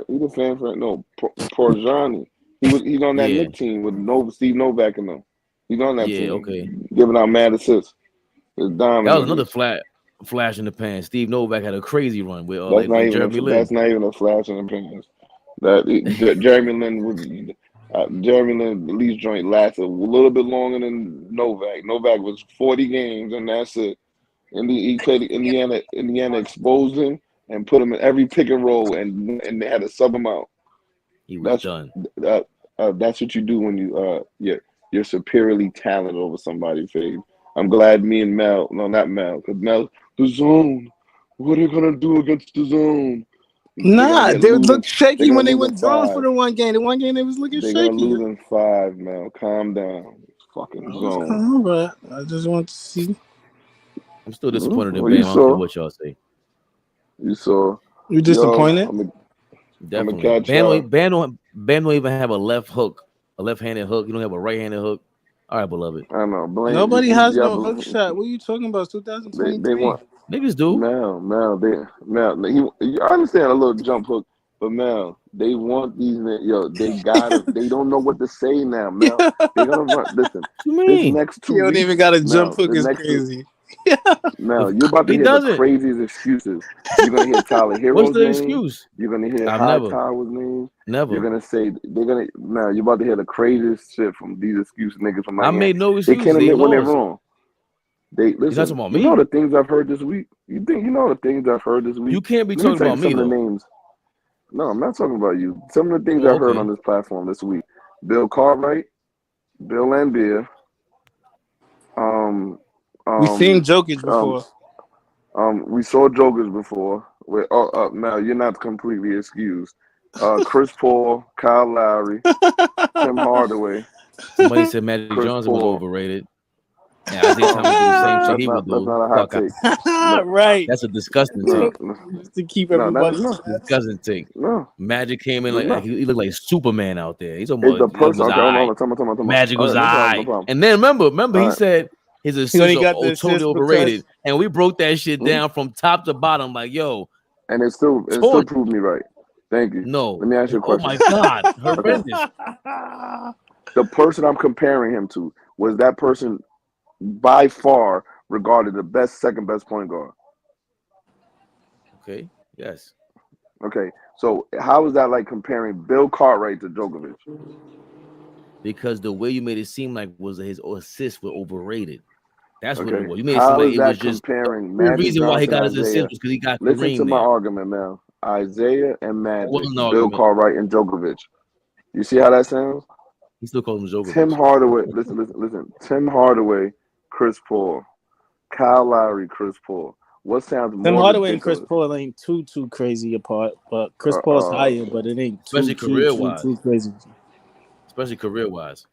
He's a fan for no Pergiani. He's on that Knicks team with Steve Novak and them. He's on that team. Okay. Giving out mad assists. That was another flash in the pan. Steve Novak had a crazy run with Jeremy Lin. That's not even a flash in the pan. Jeremy Lin at least joint lasted a little bit longer than Novak. Novak was 40 games and that's it. And he played Indiana exposed him and put him in every pick and roll and they had to sub him out. He was done. That's what you do when you're superiorly talented over somebody, Fave. I'm glad me and Mel, no, not Mel, because Mel, the zone. What are they gonna do against the zone? Nah, they would look shaky when they went zone for the one game. The one game they was looking shaky. They're gonna lose in 5, Mel. Calm down. Fucking zone. But I just want to see. I'm still disappointed in Bam. I don't care what y'all say. You saw. You disappointed? Definitely. Bam don't even have a left hook, a left-handed hook. You don't have a right-handed hook. All right, beloved. I know. Nobody has no hook shot. What are you talking about? It's 2023. They want niggas do. Mel. I understand a little jump hook, but Mel, they want these. They gotta. They don't know what to say now, Mel. They're gonna run. Listen, this next 2 You don't weeks, even got a jump hook. Is crazy. Mel, you're about to hear the craziest excuses. You're gonna hear Tyler Hero's What's the name. Excuse? You're gonna hear Hightower's name. Never. You're gonna say Now you're about to hear the craziest shit from these excuse niggas from Miami. I made no excuses. They can't admit when they're wrong. They listen. About you me? know the things I've heard this week. You know the things I've heard this week. You can't be Let me talking tell you about me some of though. the names. No, I'm not talking about you. Some of the things I've heard on this platform this week. Bill Cartwright, Bill Lambier. We've seen Jokic before. We saw Jokers before. Now you're not completely excused. Chris Paul, Kyle Lowry, Tim Hardaway. Somebody said Magic Johnson was overrated. And Isaiah Thomas do the same shit That's he would not do. a hot Fuck take. out. Right. That's a disgusting No, take. Just to keep no, everybody. no, Disgusting take. no, Magic came in like no. he looked like Superman out there. He's It's almost the it person. was Okay, hold alright. on. Tell me. Magic All was right, no problem, no alright. problem. And then remember All he right. said his He assists only are got the totally assist overrated. because And we broke that shit Hmm? down from top to bottom. Like, yo, And it still torch. proved me right. Thank you. No. Let me ask you a Oh question. my God. Okay. Horrendous. The person I'm comparing him to was that person by far regarded the second best point guard. Okay. Yes. Okay. So how is that like comparing Bill Cartwright to Djokovic? Because the way you made it seem like was his assists were overrated. That's what it Okay. was. You made it seem How like is it was that just comparing the only Magic reason why he Johnson, got his assist Isaiah? was because he got Listen to Kareem my there. argument, man. Isaiah and That Magic, wasn't an Bill argument. Cartwright and Djokovic. You see how that sounds? He still calls him Djokovic. Tim Hardaway. Listen. Tim Hardaway, Chris Paul, Kyle Lowry, Chris Paul. What sounds Tim more Hardaway and Chris ridiculous? Paul ain't too crazy apart, but Chris Paul's higher, but it ain't Especially career wise. too crazy. Especially career wise.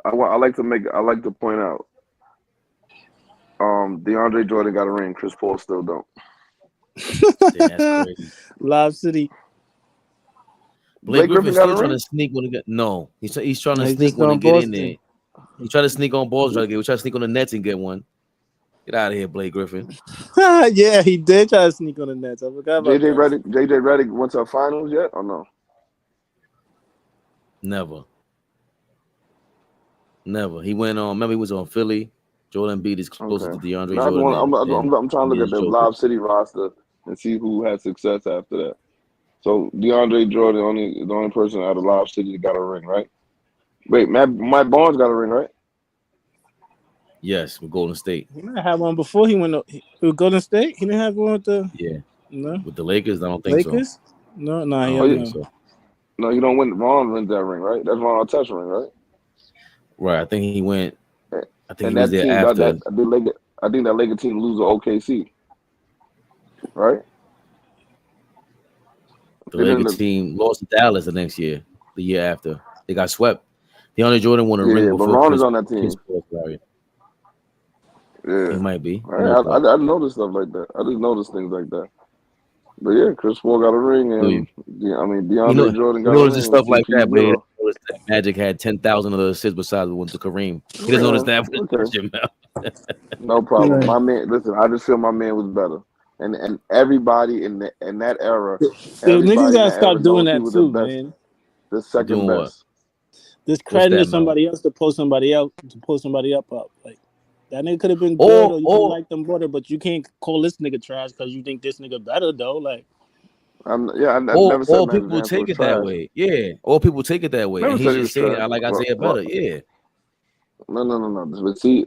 I like to point out. DeAndre Jordan got a ring. Chris Paul still don't. Damn, that's crazy. Lob City. Blake Griffin Griffin's got still a trying ring? to sneak when he get no. He's trying to He sneak just when he on get in Boston. there. He tried to sneak on balls. He tried to sneak on the Nets and get one. Get out of here, Blake Griffin. Yeah, he did try to sneak on the Nets. I forgot about JJ that. Redick went to a finals yet or no? Never. He went on. Remember, he was on Philly. Jordan Embiid is closer to DeAndre Now Jordan. I'm trying to look at the Lob City roster and see who had success after that. So DeAndre Jordan the only person out of Lob City that got a ring, right? Wait, Mike Barnes got a ring, right? Yes, with Golden State. He might have one before he went with Golden State. He didn't have one with the With the Lakers. I don't think Lakers. so. No, I he don't don't think know. so. No, you don't win. Ron wins that ring, right? That's Ron Artest ring, right? Right. I think he went. I think And he was that there team, after. I think that Laker team lose to OKC, right? The Lakers team lost to Dallas the next year. The year after, they got swept. DeAndre Jordan won a ring but before Ron Chris is on that team. Paul. Yeah, He might be. I noticed stuff like that. I just noticed things like that. But yeah, Chris Paul got a ring, and DeAndre Jordan got a notice ring. stuff like that, but he CP0. doesn't notice that Magic had 10,000 other assists besides the one to Kareem. He doesn't notice that. Okay. No problem. Right. My man, listen, I just feel my man was better, and everybody in that era, Yo, niggas everybody in gotta that era stop doing knows he that was too, the best, man. the second Doing what? best. Just What's crediting that, Mel? somebody else to pull somebody up Like that nigga could have been good or you could like them better, but you can't call this nigga trash because you think this nigga better though. Like I never said All Magic people Johnson take was it that trash. way. Yeah. All people take it that way. Never And said he's he just was saying, trash. I like Isaiah better. Yeah. No.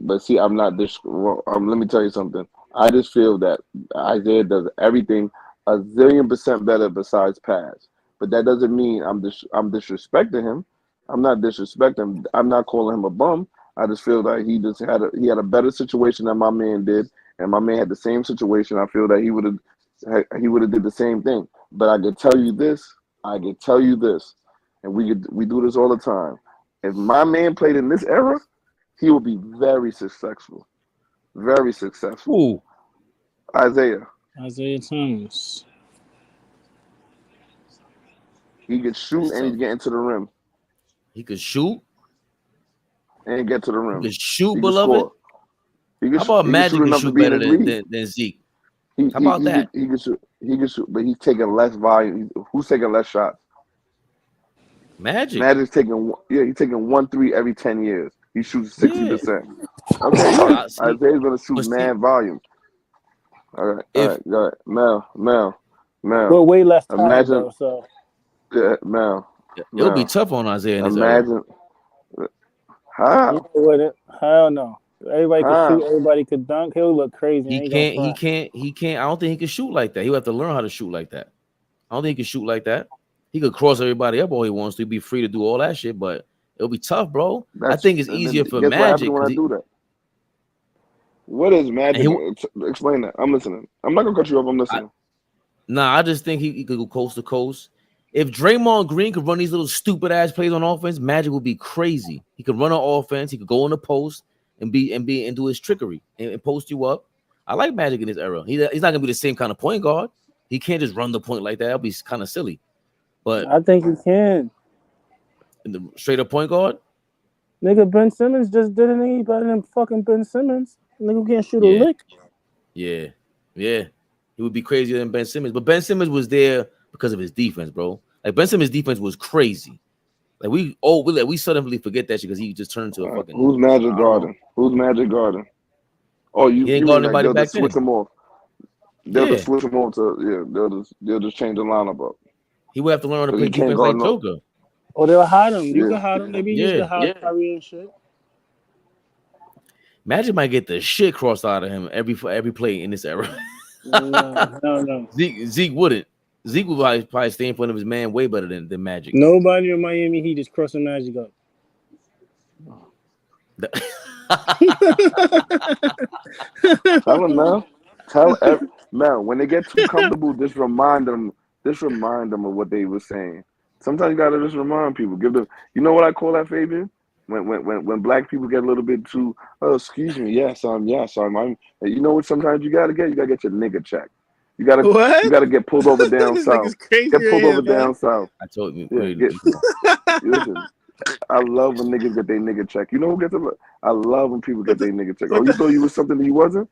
But see, I'm not this. Let me tell you something. I just feel that Isaiah does everything a zillion % better besides pass. But that doesn't mean I'm disrespecting him. I'm not disrespecting him. I'm not calling him a bum. I just feel that he had a better situation than my man did, and my man had the same situation. I feel that he would have did the same thing. But I can tell you this, and we do this all the time. If my man played in this era, he will be very successful. Very successful. Who? Isaiah Thomas. He could shoot and he get into the rim. He could shoot and get to the rim. He could shoot, He beloved. Could How about Magic can shoot better than Zeke? How about that? He can shoot, but he's taking less volume. Who's taking less shots? Magic's taking he's taking 1 3 every 10 years. He shoots 60%. Okay, yeah. Isaiah's gonna shoot mad volume. All right, go ahead. Mel. We're way less tired Imagine, though, so Mel. It'll be tough on Isaiah in his Imagine. How? Hell no. Everybody could shoot, everybody could dunk. He'll look crazy. He can't. I don't think he can shoot like that. He'll have to learn how to shoot like that. I don't think he can shoot like that. He could cross everybody up all he wants to. Be free to do all that shit, but it'll be tough, bro. I think it's easier for Magic. When I do that. What is Magic? Explain that. I'm listening. I'm not gonna cut you off. I'm listening. I just think he could go coast to coast. If Draymond Green could run these little stupid ass plays on offense, Magic would be crazy. He could run an offense. He could go in the post and do his trickery and post you up. I like Magic in this era. He's not gonna be the same kind of point guard. He can't just run the point like that. That'll be kind of silly. But I think he can. In the straight up point guard. Nigga, Ben Simmons just did it. He better than fucking Ben Simmons. Nigga can't shoot a lick. Yeah. He would be crazier than Ben Simmons. But Ben Simmons was there because of his defense, bro. Like Ben Simmons' defense was crazy. Like we suddenly forget that shit because he just turned to a fucking. Who's Magic Garden? Who's Magic Garden? Oh, you ain't mean guarding like anybody they'll back just switch then. him off. They'll Yeah. just switch him off to they'll just change the lineup up. He would have to learn to So play he can't defense guard like no. Joker. Or they'll hide him. You Yeah. can hide him. They be used to hide Kyrie and shit. Magic might get the shit crossed out of him every play in this era. No. Zeke wouldn't. Zeke would probably stay in front of his man way better than Magic. Nobody in Miami Heat is crossing Magic up. Tell him, man. Man, when they get too comfortable, just remind them of what they were saying. Sometimes you gotta just remind people. Give them. You know what I call that, Fabian? When black people get a little bit too. Oh, excuse me. Yes, I'm. You know what? Sometimes you gotta get your nigga check. You gotta get pulled over down This south. nigga's crazy Get pulled right over here, man. down south. I told you. Listen, I love when niggas get their nigga check. You know who gets it? I love when people get their nigga check. Oh, you thought you was something that you wasn't?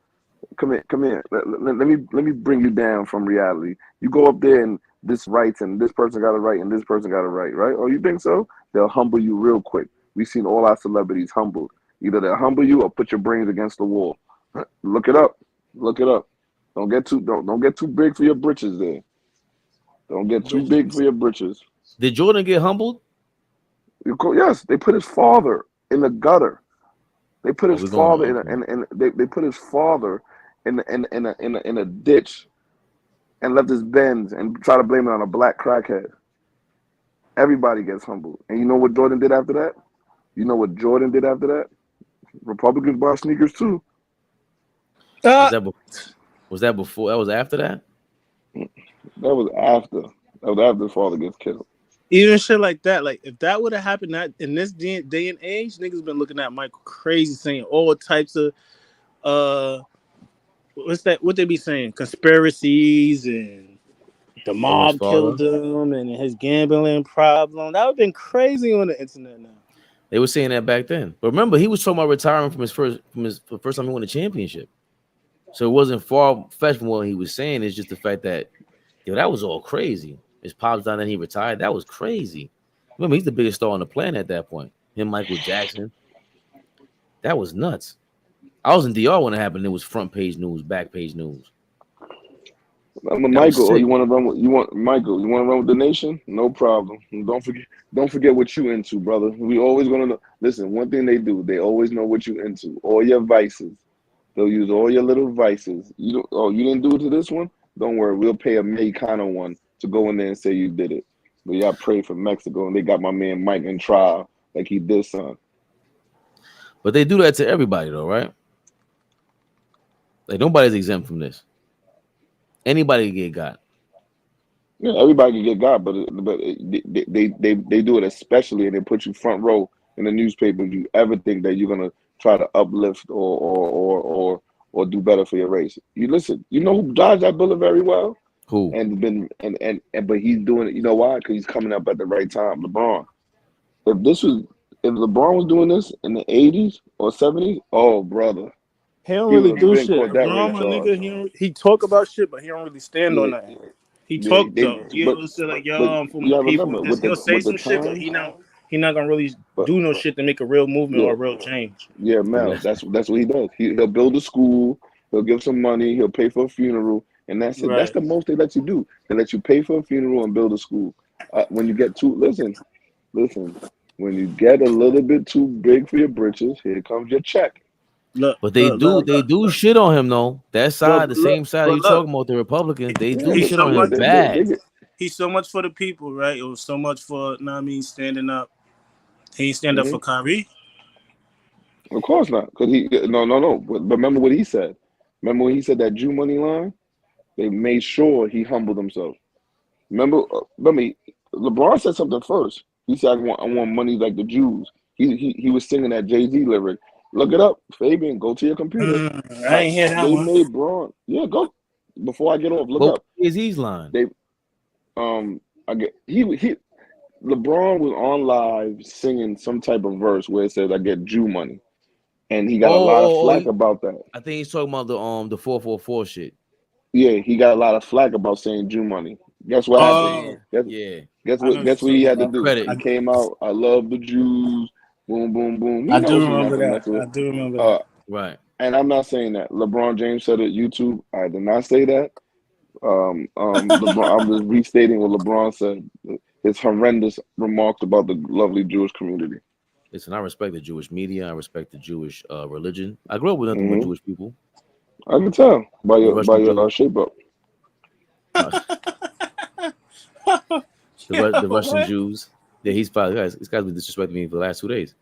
Come here. Let me bring you down from reality. You go up there and this rights and this person got a right and this person got a right? Oh, you think so? They'll humble you real quick. We've seen all our celebrities humbled. Either they'll humble you or put your brains against the wall. Look it up. Don't get too big for your britches there. Don't get too big for your britches. Did Jordan get humbled? Yes, they put his father in the gutter. They put his father they put his father in a ditch and left his Benz and try to blame it on a black crackhead. Everybody gets humbled. And you know what Jordan did after that? Republicans buy sneakers too. Was that before? That was after that? That was after his father gets killed. Even shit like that, like if that would have happened in this day and age, niggas been looking at Michael crazy, saying all types of what they be saying, conspiracies and the mob killed him and his gambling problem. That would have been crazy on the internet now. They were saying that back then. But remember, he was talking about retiring from the first time he won a championship. So it wasn't far-fetched from what he was saying. It's just the fact that that was all crazy. His pops died and he retired. That was crazy. Remember, he's the biggest star on the planet at that point. Him, Michael Jackson. That was nuts. I was in DR when it happened. It was front page news, back page news. Michael, you want to run with the nation? No problem. Don't forget what you into, brother. We always gonna know. Listen, one thing they do, they always know what you into. All your vices. They'll use all your little vices. You didn't do it to this one? Don't worry, we'll pay a Mexicano one to go in there and say you did it. But y'all pray for Mexico, and they got my man Mike in trial like he did something. But they do that to everybody, though, right? Like nobody's exempt from this. Anybody can get got. Yeah, everybody can get got, but they do it especially, and they put you front row in the newspaper. If you ever think that you're gonna try to uplift or do better for your race, you listen. You know who dodged that bullet very well? Who? But he's doing it. You know why? Because he's coming up at the right time. LeBron. If LeBron was doing this in the 80s or 70s, oh brother. He don't really do shit. LeBron, my nigga, he talk about shit, but he don't really stand on that. He talk though. He'll say like, "Yo, I'm from the people." He'll say some shit, but he not gonna really do no shit to make a real movement or a real change. Yeah, Mel, that's what he does. He'll build a school. He'll give some money. He'll pay for a funeral, and that's it. Right. That's the most they let you do. They let you pay for a funeral and build a school. When you get too listen. When you get a little bit too big for your britches, here comes your check. But they do shit on him though. That side, the same side you talking about, the Republicans, they do shit on him bad. He's so much for the people, right? It was so much for, standing up. He stand up for Kyrie. Of course not, because no. But remember what he said. Remember when he said that Jew money line? They made sure he humbled himself. Remember, LeBron said something first. He said, "I want money like the Jews." He was singing that Jay-Z lyric, Look it up, Fabian. Go to your computer. I ain't hear that They one. made Braun. Yeah, go. Before I get off, look What up. is he's line? They I get he LeBron was on live singing some type of verse where it says I get Jew money. And he got a lot of flack about that. I think he's talking about the 444 shit. Yeah, he got a lot of flack about saying Jew money. Guess what happened? Guess what he had to do? He came out, I love the Jews, boom, boom, boom. I do remember that. I do remember that. Right. And I'm not saying that. LeBron James said it YouTube. I did not say that. LeBron, I'm just restating what LeBron said. His horrendous remarks about the lovely Jewish community. Listen, I respect the Jewish media. I respect the Jewish religion. I grew up with nothing but Jewish people. I can tell by your shape up. The Russian Jews. Yeah, he's probably this guy's been disrespecting me for the last 2 days.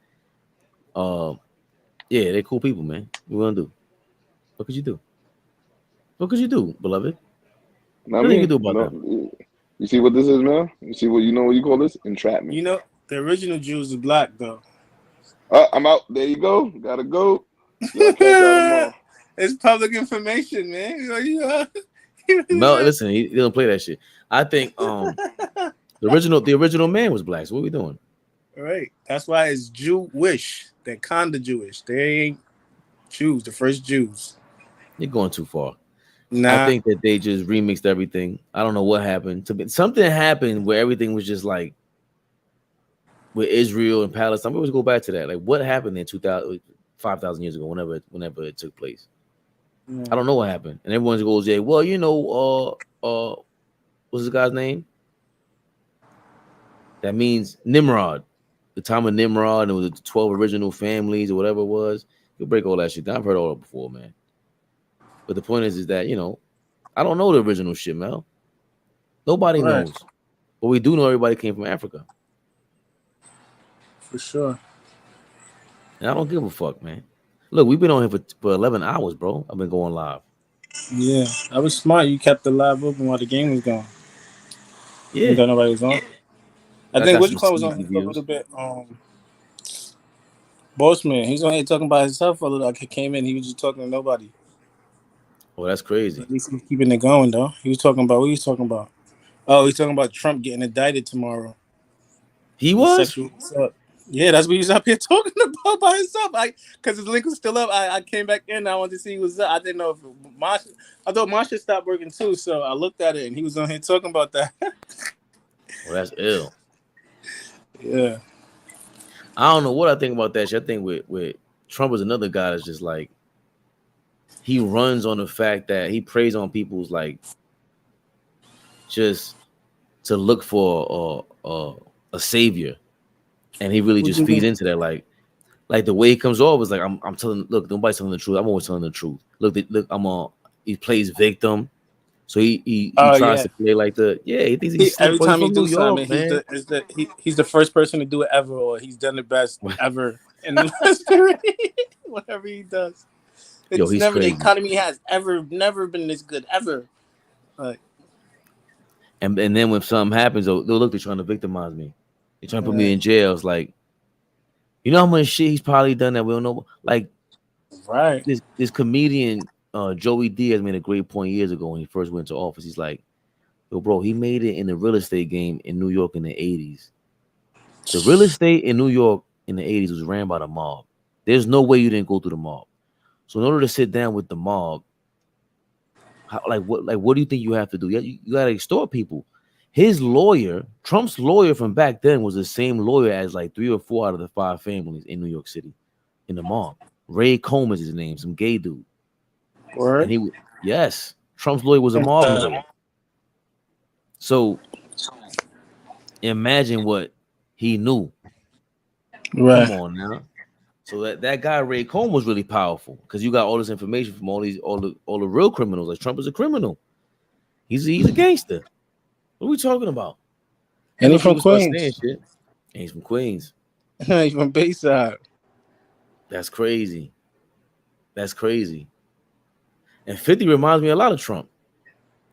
Yeah, they're cool people, man. What gonna do? What could you do? What could you do, beloved? What you can do about that? You see what this is, man? You see what what you call this? Entrapment. You know, the original Jews are black though. I'm out. There you go. Gotta go. It's public information, man. No, listen, he don't play that shit. I think the original man was black. So what are we doing? All right. That's why it's Jewish. They're kinda Jewish. They ain't Jews, the first Jews. You're going too far. Nah. I think that they just remixed everything. I don't know what happened. Something happened where everything was just like with Israel and Palestine. We always go back to that. Like what happened in 5,000 years ago, whenever it took place. Yeah. I don't know what happened. And everyone goes, yeah, well, what's this guy's name? That means Nimrod. The time of Nimrod, and it was the 12 original families or whatever it was. You'll break all that shit down. I've heard all that before, man. But the point is that, I don't know the original shit, Mel. Nobody knows. But we do know everybody came from Africa. For sure. And I don't give a fuck, man. Look, we've been on here for 11 hours, bro. I've been going live. Yeah, that was smart. You kept the live open while the game was going. Yeah. You thought nobody was on. I think Willie Clark was on here for a little bit. Bossman, he's on here talking about himself for a little. I came in, he was just talking to nobody. Oh, that's crazy. At least he's keeping it going, though. He was talking about what he was talking about. Oh, he's talking about Trump getting indicted tomorrow. He was? Sexual assault. Yeah, that's what he was up here talking about by himself. Because his link was still up. I came back in. I wanted to see who was up. I didn't know if Marsha. I thought Marsha stopped working too, so I looked at it and he was on here talking about that. Well, that's ill. Yeah. I don't know what I think about that shit. I think with Trump is another guy that's just like he runs on the fact that he preys on people's like just to look for a savior, and he really just feeds into that like the way he comes off is like I'm telling. Look, nobody's telling the truth. I'm always telling the truth. Look, he plays victim. So he tries to play like he thinks he's every time he do York, something, he's the first person to do it ever, or he's done the best ever in the history. Whatever he does, it's he's never crazy. the economy has never been this good ever. Like, and then when something happens, they're trying to victimize me. They're trying to put me in jail. It's like, you know how much shit he's probably done that we don't know. Like, right? This comedian. Joey Diaz made a great point years ago when he first went to office. He's like, yo, bro, he made it in the real estate game in New York in the 80s. The real estate in New York in the 80s was ran by the mob. There's no way you didn't go through the mob. So in order to sit down with the mob, what do you think you have to do? You got to extort people. His lawyer, Trump's lawyer from back then, was the same lawyer as like 3 or 4 out of the 5 families in New York City in the mob. Ray Combs is his name, some gay dude. Word? And Trump's lawyer was a mob lawyer. So imagine what he knew. Right. Come on now. So that guy Ray Combs was really powerful because you got all this information from all the real criminals. Like Trump is a criminal. He's a gangster. What are we talking about? And he's from Queens. And he's from Queens. He's from Bayside. That's crazy. That's crazy. And 50 reminds me a lot of Trump.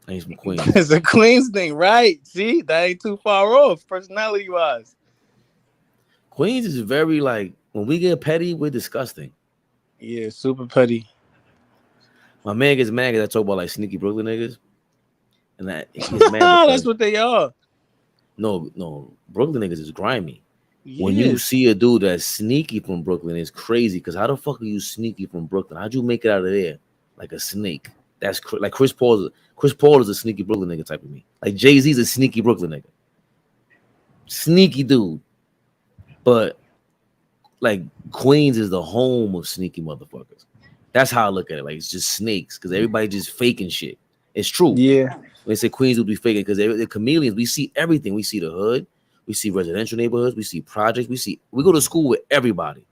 And he's from Queens. It's a Queens thing, right? See, that ain't too far off, personality-wise. Queens is very like, when we get petty, we're disgusting. Yeah, super petty. My man gets mad because I talk about like sneaky Brooklyn niggas, and that he gets mad That's because what they are. no, Brooklyn niggas is grimy. When you Yes. see a dude that's sneaky from Brooklyn, it's crazy. Because how the fuck are you sneaky from Brooklyn? How'd you make it out of there like a snake? That's like Chris Paul. Chris Paul is a sneaky Brooklyn nigga type of me. Like Jay-Z's a sneaky Brooklyn nigga, sneaky dude. But like Queens is the home of sneaky motherfuckers. That's how I look at it. Like it's just snakes because everybody just faking shit. It's true. Yeah. When they say Queens will be faking because they're chameleons. We see everything. We see the hood. We see residential neighborhoods. We see projects. We go to school with everybody.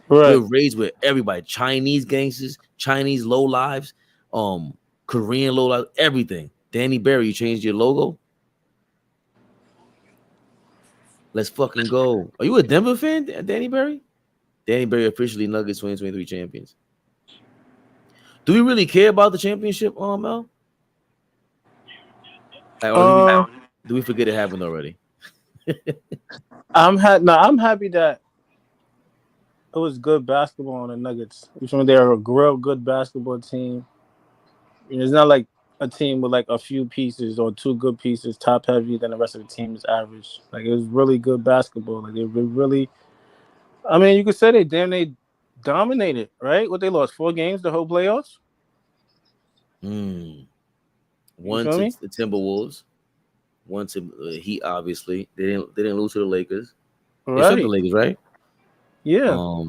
Right. We're raised with everybody. Chinese gangsters, Chinese low lives, Korean low lives, everything. Danny Berry, you changed your logo. Let's fucking go. Are you a Denver fan, Danny Berry? Danny Berry officially Nuggets 2023 champions. Do we really care about the championship, Mel? Like, do we forget it happened already? I'm happy that it was good basketball on the Nuggets. They're a real good basketball team. It's not like a team with like a few pieces or two good pieces, top heavy, then the rest of the team is average. Like it was really good basketball. Like they really. I mean, you could say they dominated, right? What they lost 4 games the whole playoffs. One to the Timberwolves, one to the Heat. Obviously, they didn't lose to the Lakers. They swept the Lakers, right? Yeah.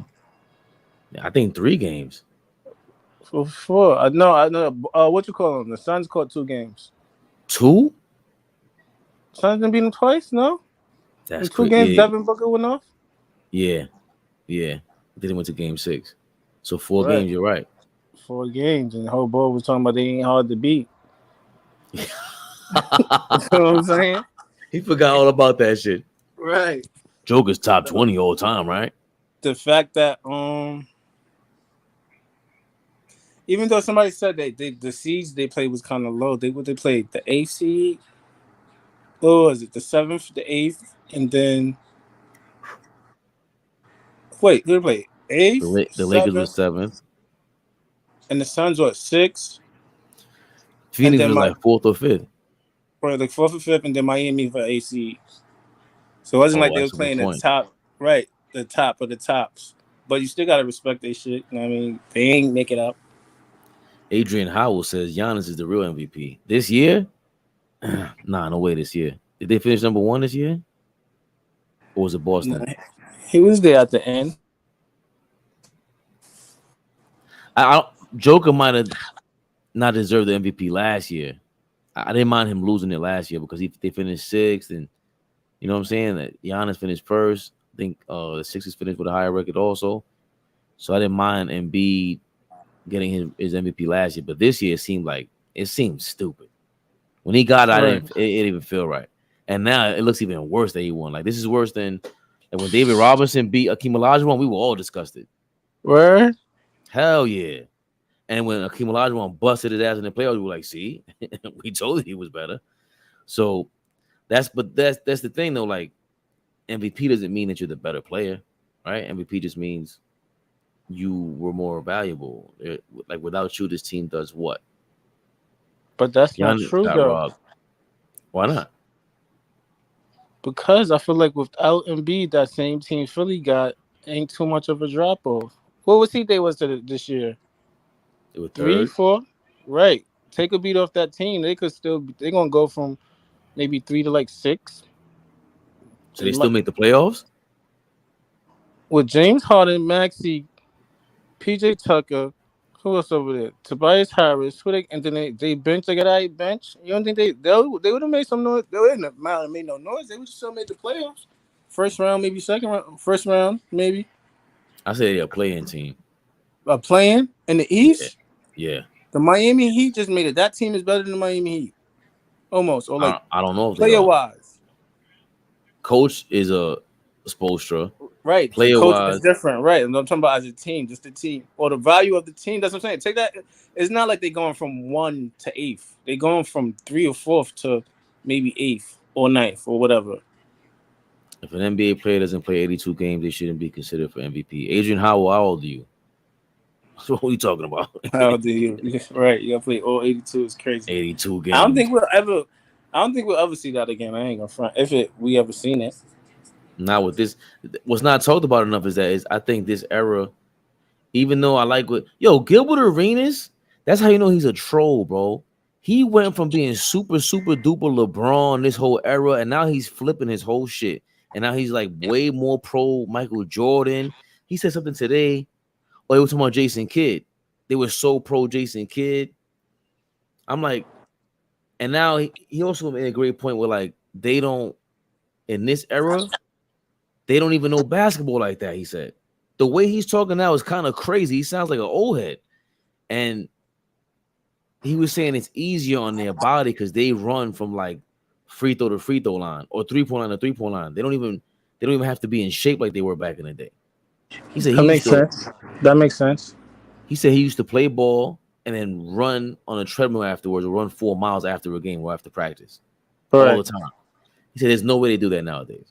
I think 3 games. Four. I know. What you call them? The Suns caught 2 games. 2? Suns didn't beat them twice. No. That's 2 games. Devin Booker went off. Yeah. Then they went to Game 6. So 4 Right. games. You're right. 4 games, and the whole board was talking about they ain't hard to beat. You know what I'm saying? He forgot all about that shit. Right. Joker's top 20 all time, right? The fact that even though somebody said the seeds they played was kind of low, they played the 8th seed. What was it? The 7th, the 8th, and then wait, who did they play? 8th, The Lakers 7th, was 7th. and the Suns were 6th. Phoenix was like 4th or 5th. Right, like 4th or 5th, and then Miami for 8th seed. So it wasn't like they were playing the top, right? The top of the tops. But you still gotta respect their shit. You know what I mean, they ain't make it up. Adrian Howell says Giannis is the real MVP this year. Nah, no way this year. Did they finish number 1 this year? Or was it Boston? No, he was there at the end. Joker might have not deserved the MVP last year. I didn't mind him losing it last year because they finished 6th, and you know what I'm saying, that Giannis finished 1st. I think the Sixers finished with a higher record also. So I didn't mind Embiid getting his MVP last year, but this year it seemed stupid. When he got it, it didn't even feel right. And now it looks even worse that he won. Like this is worse than when David Robinson beat Akeem Olajuwon. We were all disgusted. Word? Hell yeah. And when Akeem Olajuwon busted his ass in the playoffs, we were like, see, we told you he was better. So that's the thing though. Like MVP doesn't mean that you're the better player, right? MVP just means you were more valuable. Like without you, this team does what? But that's not true though. Robbed. Why not? Because I feel like without Embiid, that same team Philly got ain't too much of a drop off. What was they was this year? They were 3, 3rd. 4. Right. Take a beat off that team. They're gonna go from maybe 3 to like 6. So they still make the playoffs? With James Harden, Maxey, PJ Tucker, who else over there? Tobias Harris. And then they bench. They got a bench. You don't think they would have made some noise? They wouldn't have made no noise. They would still made the playoffs. First round, maybe second round. First round, maybe. I say they're a playing team. A playing in the East? Yeah. The Miami Heat just made it. That team is better than the Miami Heat. Almost. Or like I don't know if player wise. Coach is a Spoelstra. Right. Player coach wise is different. Right. And I'm talking about as a team, just the team. Or the value of the team. That's what I'm saying. Take that. It's not like they're going from 1 to 8th. They're going from 3 or 4th to maybe 8th or 9th or whatever. If an NBA player doesn't play 82 games, they shouldn't be considered for MVP. Adrian Howell, how old are you? What are you talking about? How do you? Right, you gotta play all 82 is crazy. 82 games. I don't think we'll ever see that again. I ain't gonna front. We ever seen it. Not with this. What's not talked about enough is I think this era, even though I like what Gilbert Arenas, that's how you know he's a troll, bro. He went from being super duper LeBron this whole era, and now he's flipping his whole shit. And now he's like way more pro Michael Jordan. He said something today. Oh, they were talking about Jason Kidd. They were so pro Jason Kidd. I'm like, and now he also made a great point where like they don't in this era, they don't even know basketball like that. He said the way he's talking now is kind of crazy. He sounds like an old head, and he was saying it's easier on their body because they run from like free throw to free throw line or 3-point line to 3-point line. They don't even have to be in shape like they were back in the day. He said That makes sense. That makes sense. He said he used to play ball and then run on a treadmill afterwards or run 4 miles after a game or after practice all the time. He said there's no way they do that nowadays.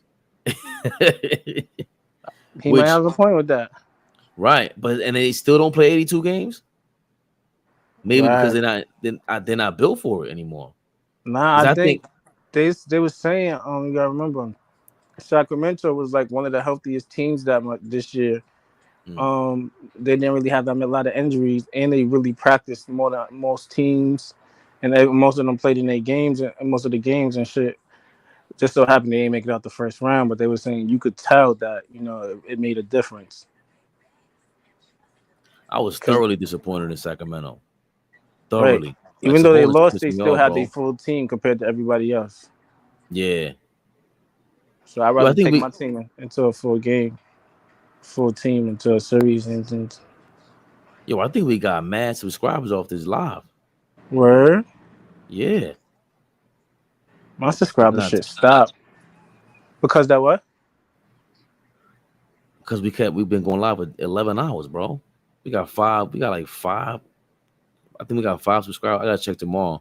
He might have a point with that. Right, but and they still don't play 82 games? Maybe because they're not built for it anymore. Nah, I think they were saying you gotta remember Sacramento was like one of the healthiest teams this year. They didn't really have a lot of injuries, and they really practiced more than most teams, and most of them played in their games and most of the games and shit. Just so happened they didn't make it out the first round, but they were saying you could tell that it made a difference. I was thoroughly disappointed in Sacramento. Thoroughly. Right. Even though they lost, they still had their full team compared to everybody else. Yeah. So I'd rather take my team into a full team into a series. Yo, I think we got mad subscribers off this live. Word? Yeah. My subscriber shit stopped. Because that what? Because we've been going live for 11 hours, bro. We got like five. I think we got 5 subscribers. I gotta check tomorrow.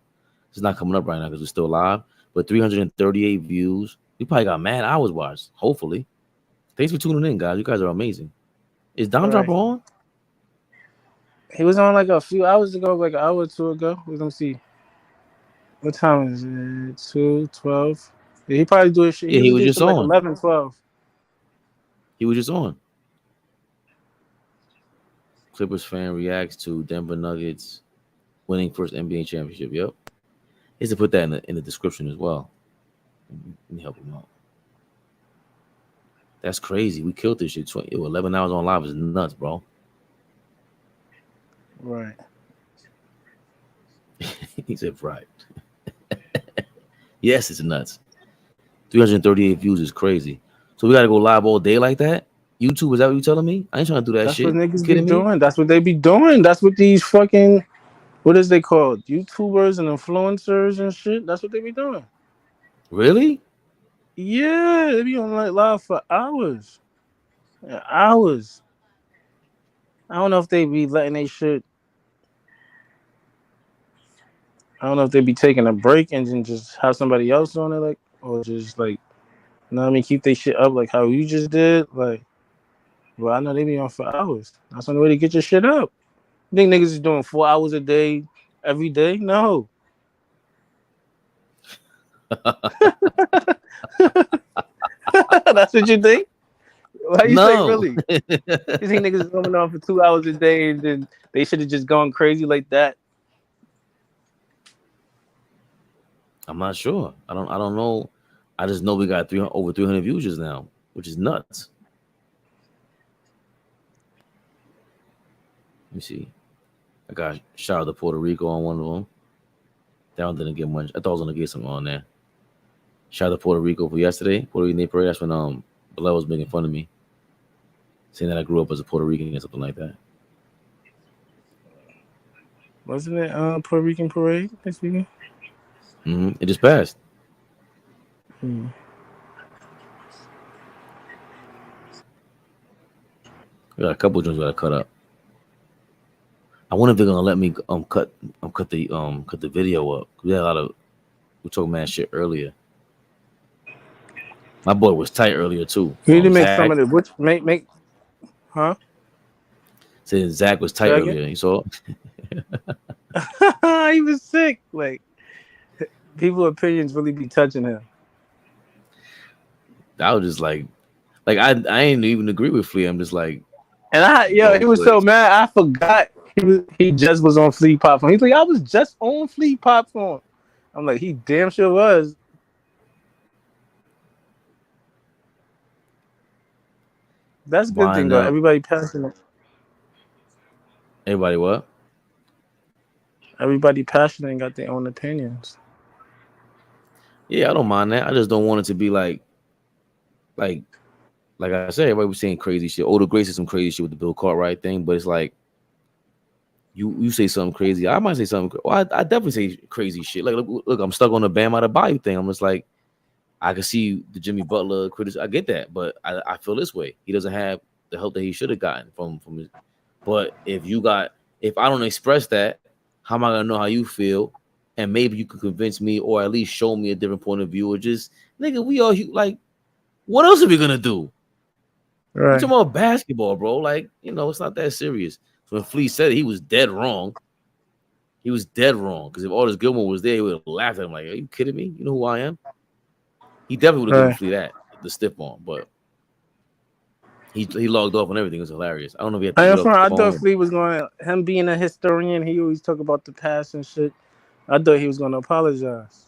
It's not coming up right now because we're still live. But 338 views. We probably got mad hours watched. Hopefully. Thanks for tuning in, guys. You guys are amazing. Is Dom Dropper on? He was on like a few hours ago, like an hour or two ago. Let me see. What time is it? 2:12. Yeah, he probably do his shit. Yeah, he was just on. Like 11, 12. He was just on. Clippers fan reacts to Denver Nuggets winning first NBA championship. Yep. He has to put that in the description as well. Let me help him out. That's crazy. We killed this shit. 11 hours on live is nuts, bro. Right. He said right. Yes, it's nuts. 338 views is crazy. So we got to go live all day like that? YouTube, is that what you telling me? I ain't trying to do that shit. That's what niggas be doing. That's what they be doing. That's what these fucking, what is they called? YouTubers and influencers and shit. That's what they be doing. Really? Yeah, they be on like live for hours. Yeah, hours. I don't know if they be letting they shit. I don't know if they be taking a break and then just have somebody else on it, like, or just like, you know what I mean, keep they shit up like how you just did. Like, well, I know they be on for hours. That's the only way to get your shit up. You think niggas is doing 4 hours a day every day? No. That's what you think? Why you say really? You think niggas is coming on for 2 hours a day and then they should have just gone crazy like that? I'm not sure. I don't know. I just know we got over 300 views just now, which is nuts. Let me see. I got shout out to Puerto Rico on one of them. That one didn't get much. I thought I was gonna get some on there. Shout out to Puerto Rico for yesterday. Puerto Rican Day Parade. That's when Bilal was making fun of me, saying that I grew up as a Puerto Rican or something like that. Wasn't it Puerto Rican parade this weekend? It just passed. Hmm. We got a couple of joints we gotta cut up. I wonder if they're gonna let me cut the video up. We talking mad shit earlier. My boy was tight earlier too. You need to make some of the make huh? Said Zach was tight Second? earlier. You saw? He was sick. Like, people's opinions really be touching him. I was just like I ain't even agree with Flea. I'm just like, And he was so mad. I forgot he just was on Flea Pop Phone. He's like, I was just on Flea Pop Phone. I'm like, he damn sure was. That's a good thing though. Everybody passionate. Everybody what? Everybody passionate and got their own opinions. Yeah, I don't mind that. I just don't want it to be like I said, everybody was saying crazy shit. Older Grace is some crazy shit with the Bill Cartwright thing, but it's like you say something crazy. I might say something. Well, I definitely say crazy shit. Like, look, I'm stuck on the Bam Out of Bayou thing. I'm just like, I can see the Jimmy Butler criticism. I get that, but I feel this way. He doesn't have the help that he should have gotten from his. But if I don't express that, how am I gonna know how you feel? And maybe you could convince me, or at least show me a different point of view, or just nigga, we all like, what else are we gonna do? Right. We're talking about basketball, bro. Like, it's not that serious. So when Flea said it, he was dead wrong. He was dead wrong. Because if Aldous Gilmore was there, he would have laughed at him like, are you kidding me? You know who I am? He definitely would have given Flea that, the stiff arm, but he logged off on everything. It was hilarious. I don't know if he had to get off the I phone. thought Flea was going, him being a historian, he always talk about the past and shit. I thought he was going to apologize.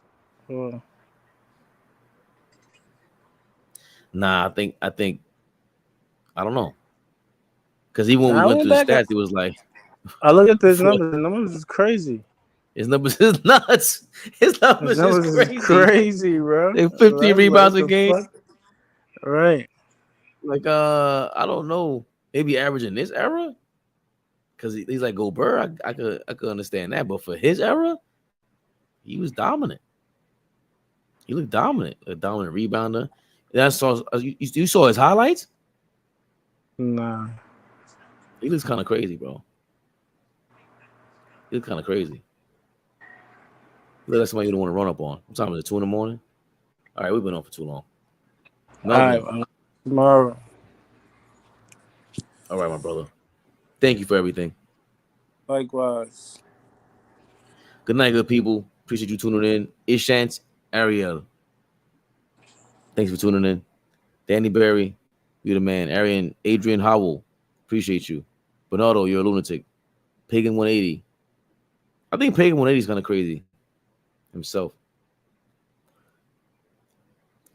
Nah, I think, I don't know. Because even when we went through the stats, it was like, I look at this numbers. The numbers is crazy. His numbers is nuts. His numbers is crazy, bro. They 50 rebounds a game. Fuck? Right. Like, I don't know. Maybe averaging this era? Because he's like Gobert. I could understand that. But for his era, he was dominant. He looked dominant. A dominant rebounder. You saw his highlights? Nah. He looks kind of crazy, bro. He looks kind of crazy. Look like somebody you don't want to run up on. What time is it? 2 a.m? All right, we've been on for too long. All right, tomorrow. All right, my brother. Thank you for everything. Likewise. Good night, good people. Appreciate you tuning in. Ishant Ariel. Thanks for tuning in. Danny Berry, you're the man. Adrian Howell, appreciate you. Bernardo, you're a lunatic. Pagan 180. I think Pagan 180 is kind of crazy himself.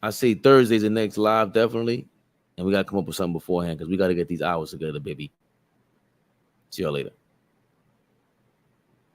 I say Thursday's the next live, definitely. And we got to come up with something beforehand because we got to get these hours together, baby. See y'all later.